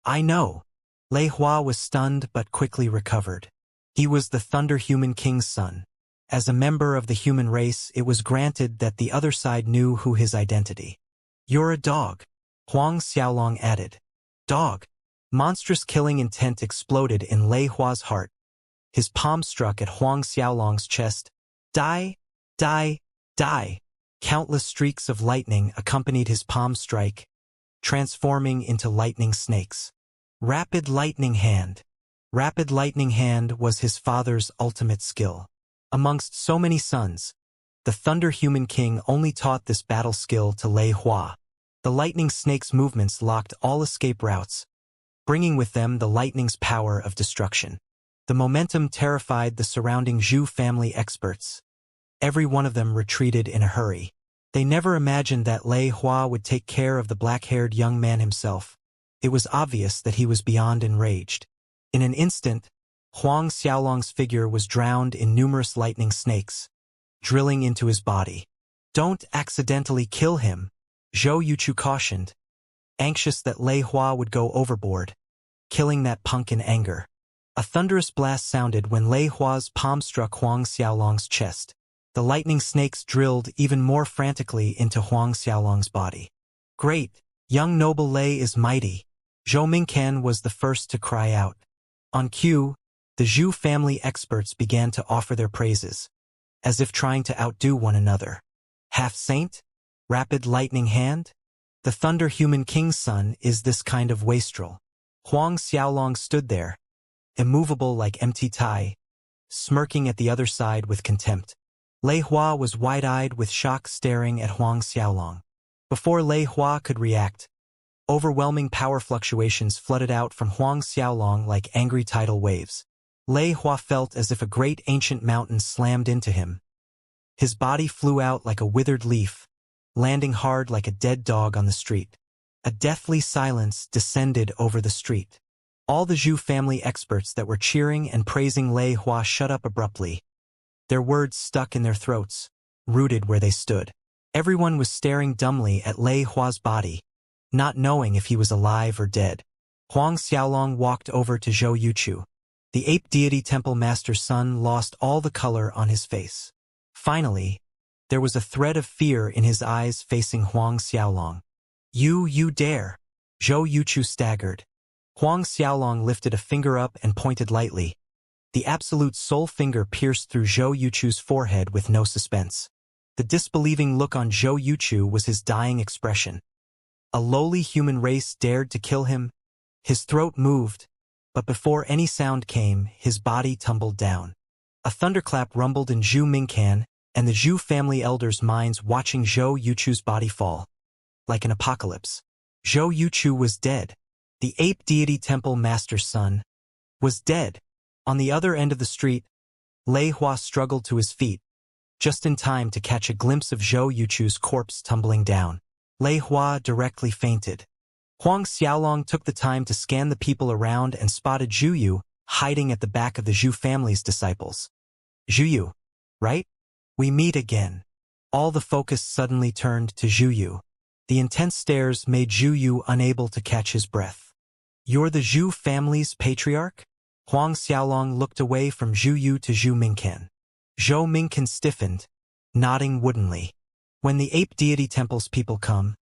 "I know." Lei Hua was stunned but quickly recovered. He was the Thunder Human King's son. As a member of the human race, it was granted that the other side knew who his identity. "You're a dog," Huang Xiaolong added. "Dog." Monstrous killing intent exploded in Lei Hua's heart. His palm struck at Huang Xiaolong's chest. "Die! Die! Die!" Countless streaks of lightning accompanied his palm strike, transforming into lightning snakes. Rapid Lightning Hand. Rapid Lightning Hand was his father's ultimate skill. Amongst so many sons, the Thunder Human King only taught this battle skill to Lei Hua. The lightning snake's movements locked all escape routes, bringing with them the lightning's power of destruction. The momentum terrified the surrounding Zhu family experts. Every one of them retreated in a hurry. They never imagined that Lei Hua would take care of the black-haired young man himself. It was obvious that he was beyond enraged. In an instant, Huang Xiaolong's figure was drowned in numerous lightning snakes, drilling into his body. "Don't accidentally kill him," Zhou Yuchu cautioned, anxious that Lei Hua would go overboard, killing that punk in anger. A thunderous blast sounded when Lei Hua's palm struck Huang Xiaolong's chest. The lightning snakes drilled even more frantically into Huang Xiaolong's body. "Great! Young noble Lei is mighty," Zhou Mingcan was the first to cry out. On cue, the Zhu family experts began to offer their praises, as if trying to outdo one another. "Half-saint? Rapid Lightning Hand? The Thunder Human King's son is this kind of wastrel." Huang Xiaolong stood there, immovable like empty tie, smirking at the other side with contempt. Lei Hua was wide-eyed with shock, staring at Huang Xiaolong. Before Lei Hua could react, overwhelming power fluctuations flooded out from Huang Xiaolong like angry tidal waves. Lei Hua felt as if a great ancient mountain slammed into him. His body flew out like a withered leaf, landing hard like a dead dog on the street. A deathly silence descended over the street. All the Zhu family experts that were cheering and praising Lei Hua shut up abruptly. Their words stuck in their throats, rooted where they stood. Everyone was staring dumbly at Lei Hua's body, not knowing if he was alive or dead. Huang Xiaolong walked over to Zhou Yuchu. The ape deity temple master's son lost all the color on his face. Finally, there was a thread of fear in his eyes facing Huang Xiaolong. You dare!" Zhou Yuchu staggered. Huang Xiaolong lifted a finger up and pointed lightly. The absolute sole finger pierced through Zhou Yuchu's forehead with no suspense. The disbelieving look on Zhou Yuchu was his dying expression. A lowly human race dared to kill him? His throat moved, but before any sound came, his body tumbled down. A thunderclap rumbled in Zhu Mingcan, and the Zhu family elders' minds watching Zhou Yuchu's body fall. Like an apocalypse. Zhou Yuchu was dead. The ape deity temple master's son was dead. On the other end of the street, Lei Hua struggled to his feet, just in time to catch a glimpse of Zhou Yuchu's corpse tumbling down. Lei Hua directly fainted. Huang Xiaolong took the time to scan the people around and spotted Zhu Yu hiding at the back of the Zhu family's disciples. Zhu Yu, right? We meet again. All the focus suddenly turned to Zhu Yu. The intense stares made Zhu Yu unable to catch his breath. You're the Zhu family's patriarch? Huang Xiaolong looked away from Zhu Yu to Zhu Mingcan. Zhou Mingcan stiffened, nodding woodenly. When the ape deity temple's people come,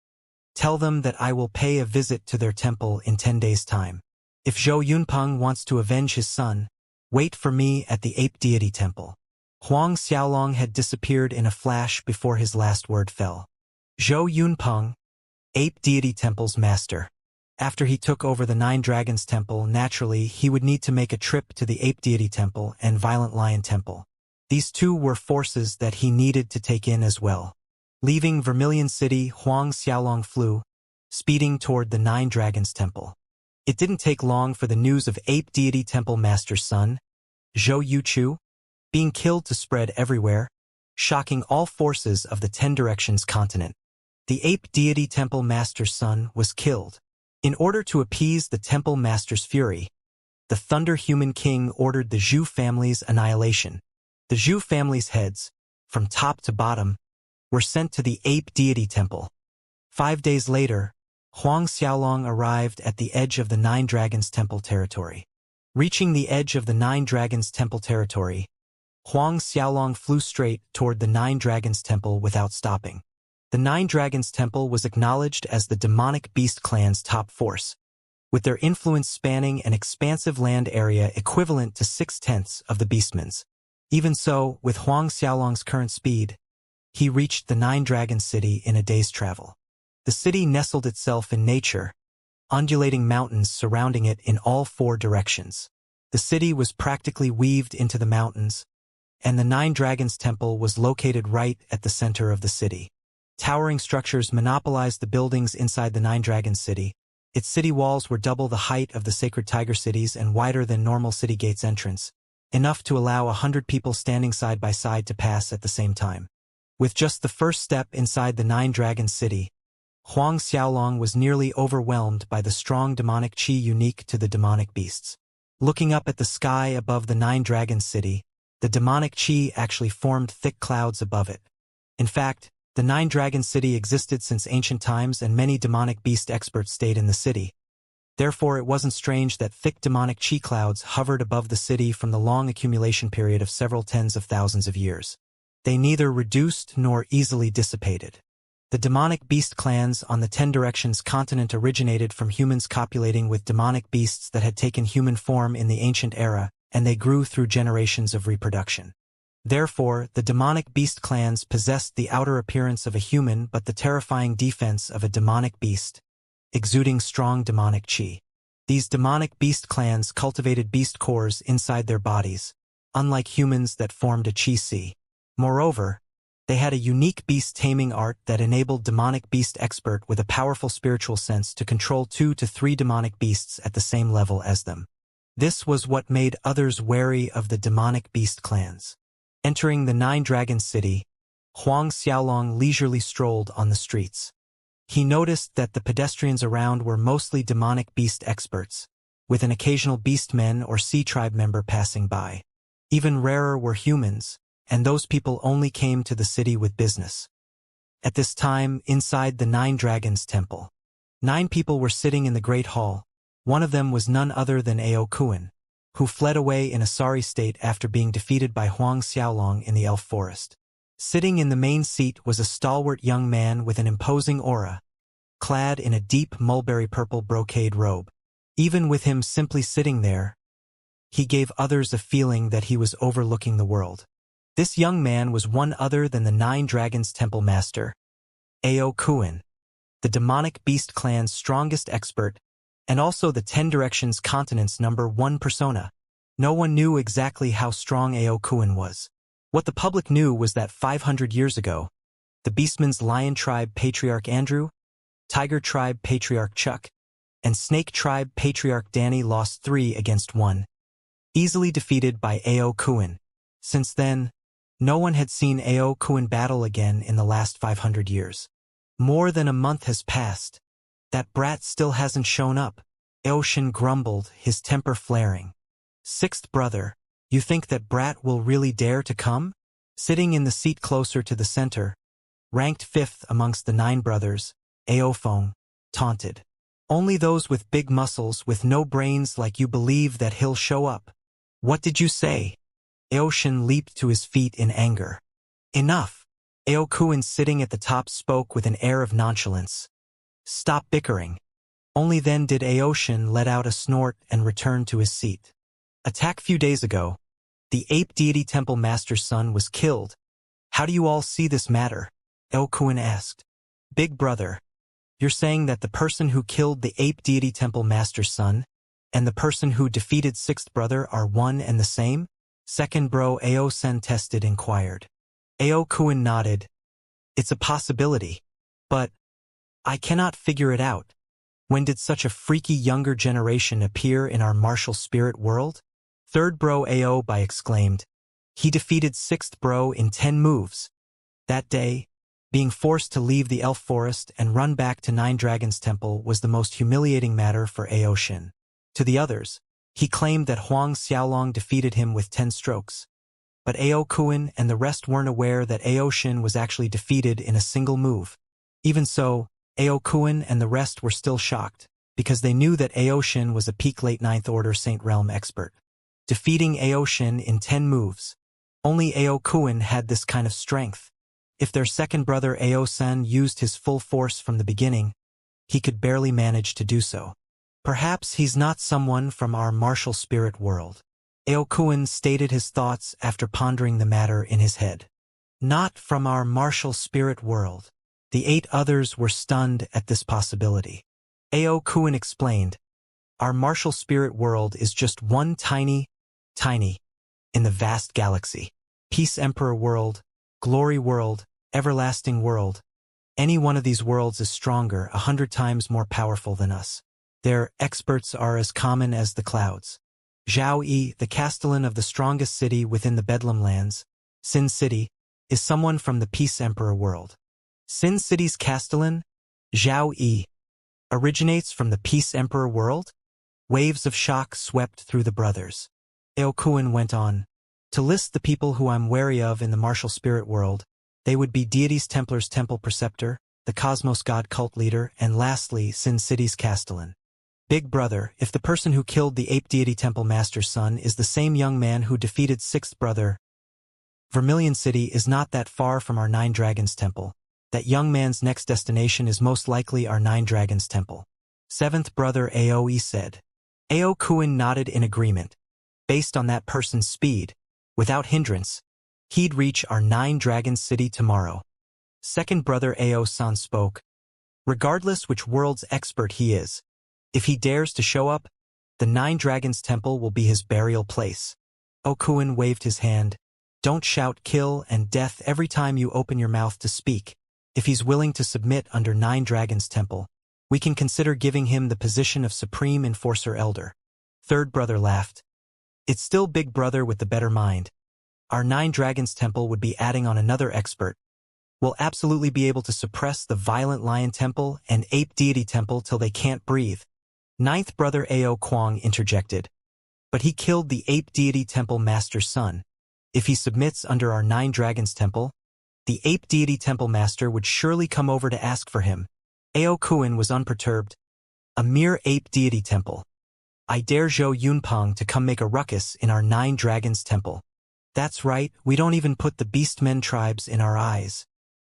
tell them that I will pay a visit to their temple in 10 days' time. If Zhou Yunpeng wants to avenge his son, wait for me at the ape deity temple. Huang Xiaolong had disappeared in a flash before his last word fell. Zhou Yunpeng, ape deity temple's master. After he took over the Nine Dragons Temple, naturally he would need to make a trip to the Ape Deity Temple and Violent Lion Temple. These two were forces that he needed to take in as well. Leaving Vermilion City, Huang Xiaolong flew, speeding toward the Nine Dragons Temple. It didn't take long for the news of Ape Deity Temple Master's son, Zhou Yuchu, being killed to spread everywhere, shocking all forces of the Ten Directions continent. The Ape Deity Temple Master's son was killed. In order to appease the Temple Master's fury, the Thunder Human King ordered the Zhu family's annihilation. The Zhu family's heads, from top to bottom, were sent to the Ape Deity Temple. 5 days later, Huang Xiaolong arrived at the edge of the Nine Dragons Temple territory. Reaching the edge of the Nine Dragons Temple territory, Huang Xiaolong flew straight toward the Nine Dragons Temple without stopping. The Nine Dragons Temple was acknowledged as the demonic beast clan's top force, with their influence spanning an expansive land area equivalent to 6/10 of the Beastman's. Even so, with Huang Xiaolong's current speed, he reached the Nine Dragons City in a day's travel. The city nestled itself in nature, undulating mountains surrounding it in all 4 directions. The city was practically weaved into the mountains, and the Nine Dragons Temple was located right at the center of the city. Towering structures monopolized the buildings inside the Nine Dragons City. Its city walls were double the height of the Sacred Tiger Cities and wider than normal city gates entrance, enough to allow 100 people standing side by side to pass at the same time. With just the first step inside the Nine Dragons City, Huang Xiaolong was nearly overwhelmed by the strong demonic qi unique to the demonic beasts. Looking up at the sky above the Nine Dragons City, the demonic qi actually formed thick clouds above it. In fact, the Nine Dragons City existed since ancient times and many demonic beast experts stayed in the city. Therefore, it wasn't strange that thick demonic qi clouds hovered above the city from the long accumulation period of several tens of thousands of years. They neither reduced nor easily dissipated. The demonic beast clans on the Ten Directions continent originated from humans copulating with demonic beasts that had taken human form in the ancient era, and they grew through generations of reproduction. Therefore, the demonic beast clans possessed the outer appearance of a human but the terrifying defense of a demonic beast, exuding strong demonic qi. These demonic beast clans cultivated beast cores inside their bodies, unlike humans that formed a qi sea. Moreover, they had a unique beast taming art that enabled demonic beast expert with a powerful spiritual sense to control 2 to 3 demonic beasts at the same level as them. This was what made others wary of the demonic beast clans. Entering the Nine Dragons City, Huang Xiaolong leisurely strolled on the streets. He noticed that the pedestrians around were mostly demonic beast experts, with an occasional beastmen or sea tribe member passing by. Even rarer were humans, and those people only came to the city with business. At this time, inside the Nine Dragons Temple, 9 people were sitting in the Great Hall. One of them was none other than Ao Kuan, who fled away in a sorry state after being defeated by Huang Xiaolong in the Elf Forest. Sitting in the main seat was a stalwart young man with an imposing aura, clad in a deep mulberry-purple brocade robe. Even with him simply sitting there, he gave others a feeling that he was overlooking the world. This young man was one other than the Nine Dragons Temple Master, Ao Kuan, the demonic beast clan's strongest expert, and also the Ten Directions continent's #1 persona. No one knew exactly how strong Ao Kuan was. What the public knew was that 500 years ago, the Beastmen's Lion Tribe Patriarch Andrew, Tiger Tribe Patriarch Chuck, and Snake Tribe Patriarch Danny lost 3-1, easily defeated by Ao Kuan. Since then, no one had seen Ao Kuan battle again in the last 500 years. More than a month has passed. That brat still hasn't shown up. Aoshin grumbled, his temper flaring. Sixth brother, you think that brat will really dare to come? Sitting in the seat closer to the center, ranked 5th amongst the 9 brothers, Aofeng taunted. Only those with big muscles with no brains like you believe that he'll show up. What did you say? Aoshin leaped to his feet in anger. Enough! Ao Kuan sitting at the top spoke with an air of nonchalance. Stop bickering. Only then did Aoshin let out a snort and return to his seat. Attack few days ago. The ape deity temple master's son was killed. How do you all see this matter? Ao Kuan asked. Big brother, you're saying that the person who killed the ape deity temple master's son and the person who defeated sixth brother are one and the same? Second bro Ao Sen tested inquired. Ao Kuan nodded. It's a possibility. But I cannot figure it out. When did such a freaky younger generation appear in our martial spirit world? Third bro Ao Bai exclaimed. He defeated sixth bro in 10 moves. That day, being forced to leave the elf forest and run back to Nine Dragons Temple was the most humiliating matter for Aoshin. To the others, he claimed that Huang Xiaolong defeated him with 10 strokes. But Ao Kuan and the rest weren't aware that Aoshin was actually defeated in a single move. Even so, Ao Kuan and the rest were still shocked, because they knew that Aoshin was a peak late 9th Order Saint Realm expert. Defeating Aoshin in 10 moves. Only Ao Kuan had this kind of strength. If their second brother Ao Sen used his full force from the beginning, he could barely manage to do so. Perhaps he's not someone from our martial spirit world. Ao Kuan stated his thoughts after pondering the matter in his head. Not from our martial spirit world. The 8 others were stunned at this possibility. Ao Kuan explained, our martial spirit world is just one tiny, in the vast galaxy. Peace Emperor world, Glory world, Everlasting world. Any one of these worlds is stronger, 100 times more powerful than us. Their experts are as common as the clouds. Zhao Yi, the castellan of the strongest city within the Bedlam lands, Sin City, is someone from the Peace Emperor world. Sin City's castellan, Zhao Yi, originates from the Peace Emperor world? Waves of shock swept through the brothers. Ao Kuan went on. To list the people who I'm wary of in the martial spirit world, they would be Deities Templar's Temple Preceptor, the Cosmos God Cult Leader, and lastly, Sin City's Castellan. Big brother, if the person who killed the Ape Deity Temple Master's son is the same young man who defeated sixth brother, Vermilion City is not that far from our Nine Dragons Temple. That young man's next destination is most likely our Nine Dragons Temple. Seventh brother Aoe said. Ao Kuan nodded in agreement. Based on that person's speed, without hindrance, he'd reach our Nine Dragons City tomorrow. Second brother Ao-san spoke. Regardless which world's expert he is, if he dares to show up, the Nine Dragons Temple will be his burial place. Okuan waved his hand. Don't shout kill and death every time you open your mouth to speak. If he's willing to submit under Nine Dragons Temple, we can consider giving him the position of Supreme Enforcer Elder. Third brother laughed. It's still Big Brother with the better mind. Our Nine Dragons Temple would be adding on another expert. We'll absolutely be able to suppress the Violent Lion Temple and Ape Deity Temple till they can't breathe. Ninth brother Ao Kwang interjected. But he killed the Ape Deity Temple Master's son. If he submits under our Nine Dragons Temple, the Ape Deity Temple Master would surely come over to ask for him. Ao Kuan was unperturbed. A mere Ape Deity Temple. I dare Zhou Yunpeng to come make a ruckus in our Nine Dragons Temple. That's right, we don't even put the Beastmen tribes in our eyes.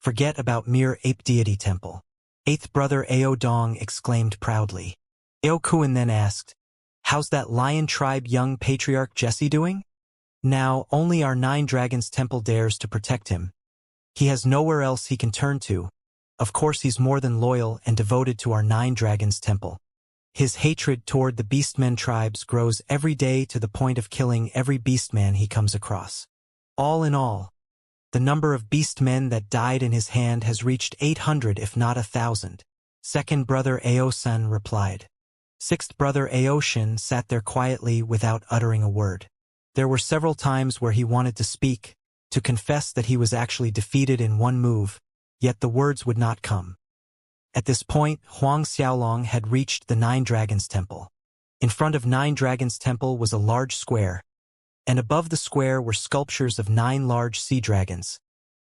Forget about mere Ape Deity Temple. Eighth brother Ao Dong exclaimed proudly. Ao Kuan then asked, how's that Lion Tribe young Patriarch Jesse doing? Now, only our Nine Dragons Temple dares to protect him. He has nowhere else he can turn to. Of course he's more than loyal and devoted to our Nine Dragons Temple. His hatred toward the Beastmen tribes grows every day to the point of killing every beastman he comes across. All in all, the number of beast men that died in his hand has reached 800 if not 1,000. Second brother Aosun replied. Sixth brother Aoshin sat there quietly without uttering a word. There were several times where he wanted to speak, to confess that he was actually defeated in one move, yet the words would not come. At this point, Huang Xiaolong had reached the Nine Dragons Temple. In front of Nine Dragons Temple was a large square, and above the square were sculptures of 9 large sea dragons,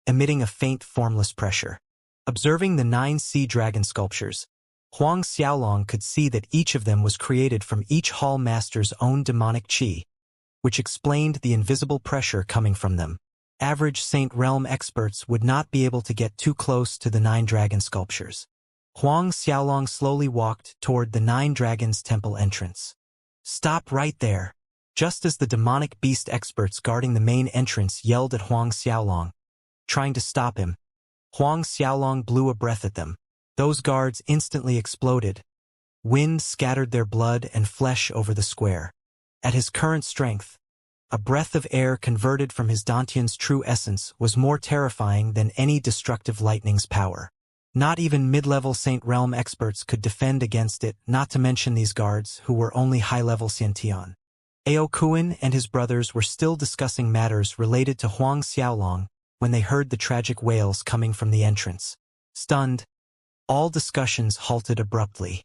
emitting a faint formless pressure. Observing the 9 sea dragon sculptures, Huang Xiaolong could see that each of them was created from each hall master's own demonic qi, which explained the invisible pressure coming from them. Average Saint Realm experts would not be able to get too close to the 9 dragon sculptures. Huang Xiaolong slowly walked toward the 9 dragons temple entrance. Stop right there! Just as the demonic beast experts guarding the main entrance yelled at Huang Xiaolong, trying to stop him, Huang Xiaolong blew a breath at them. Those guards instantly exploded. Wind scattered their blood and flesh over the square. At his current strength, a breath of air converted from his Dantian's true essence was more terrifying than any destructive lightning's power. Not even mid-level Saint Realm experts could defend against it, not to mention these guards, who were only high-level Xiantian. Ao Kuan and his brothers were still discussing matters related to Huang Xiaolong when they heard the tragic wails coming from the entrance. Stunned, all discussions halted abruptly.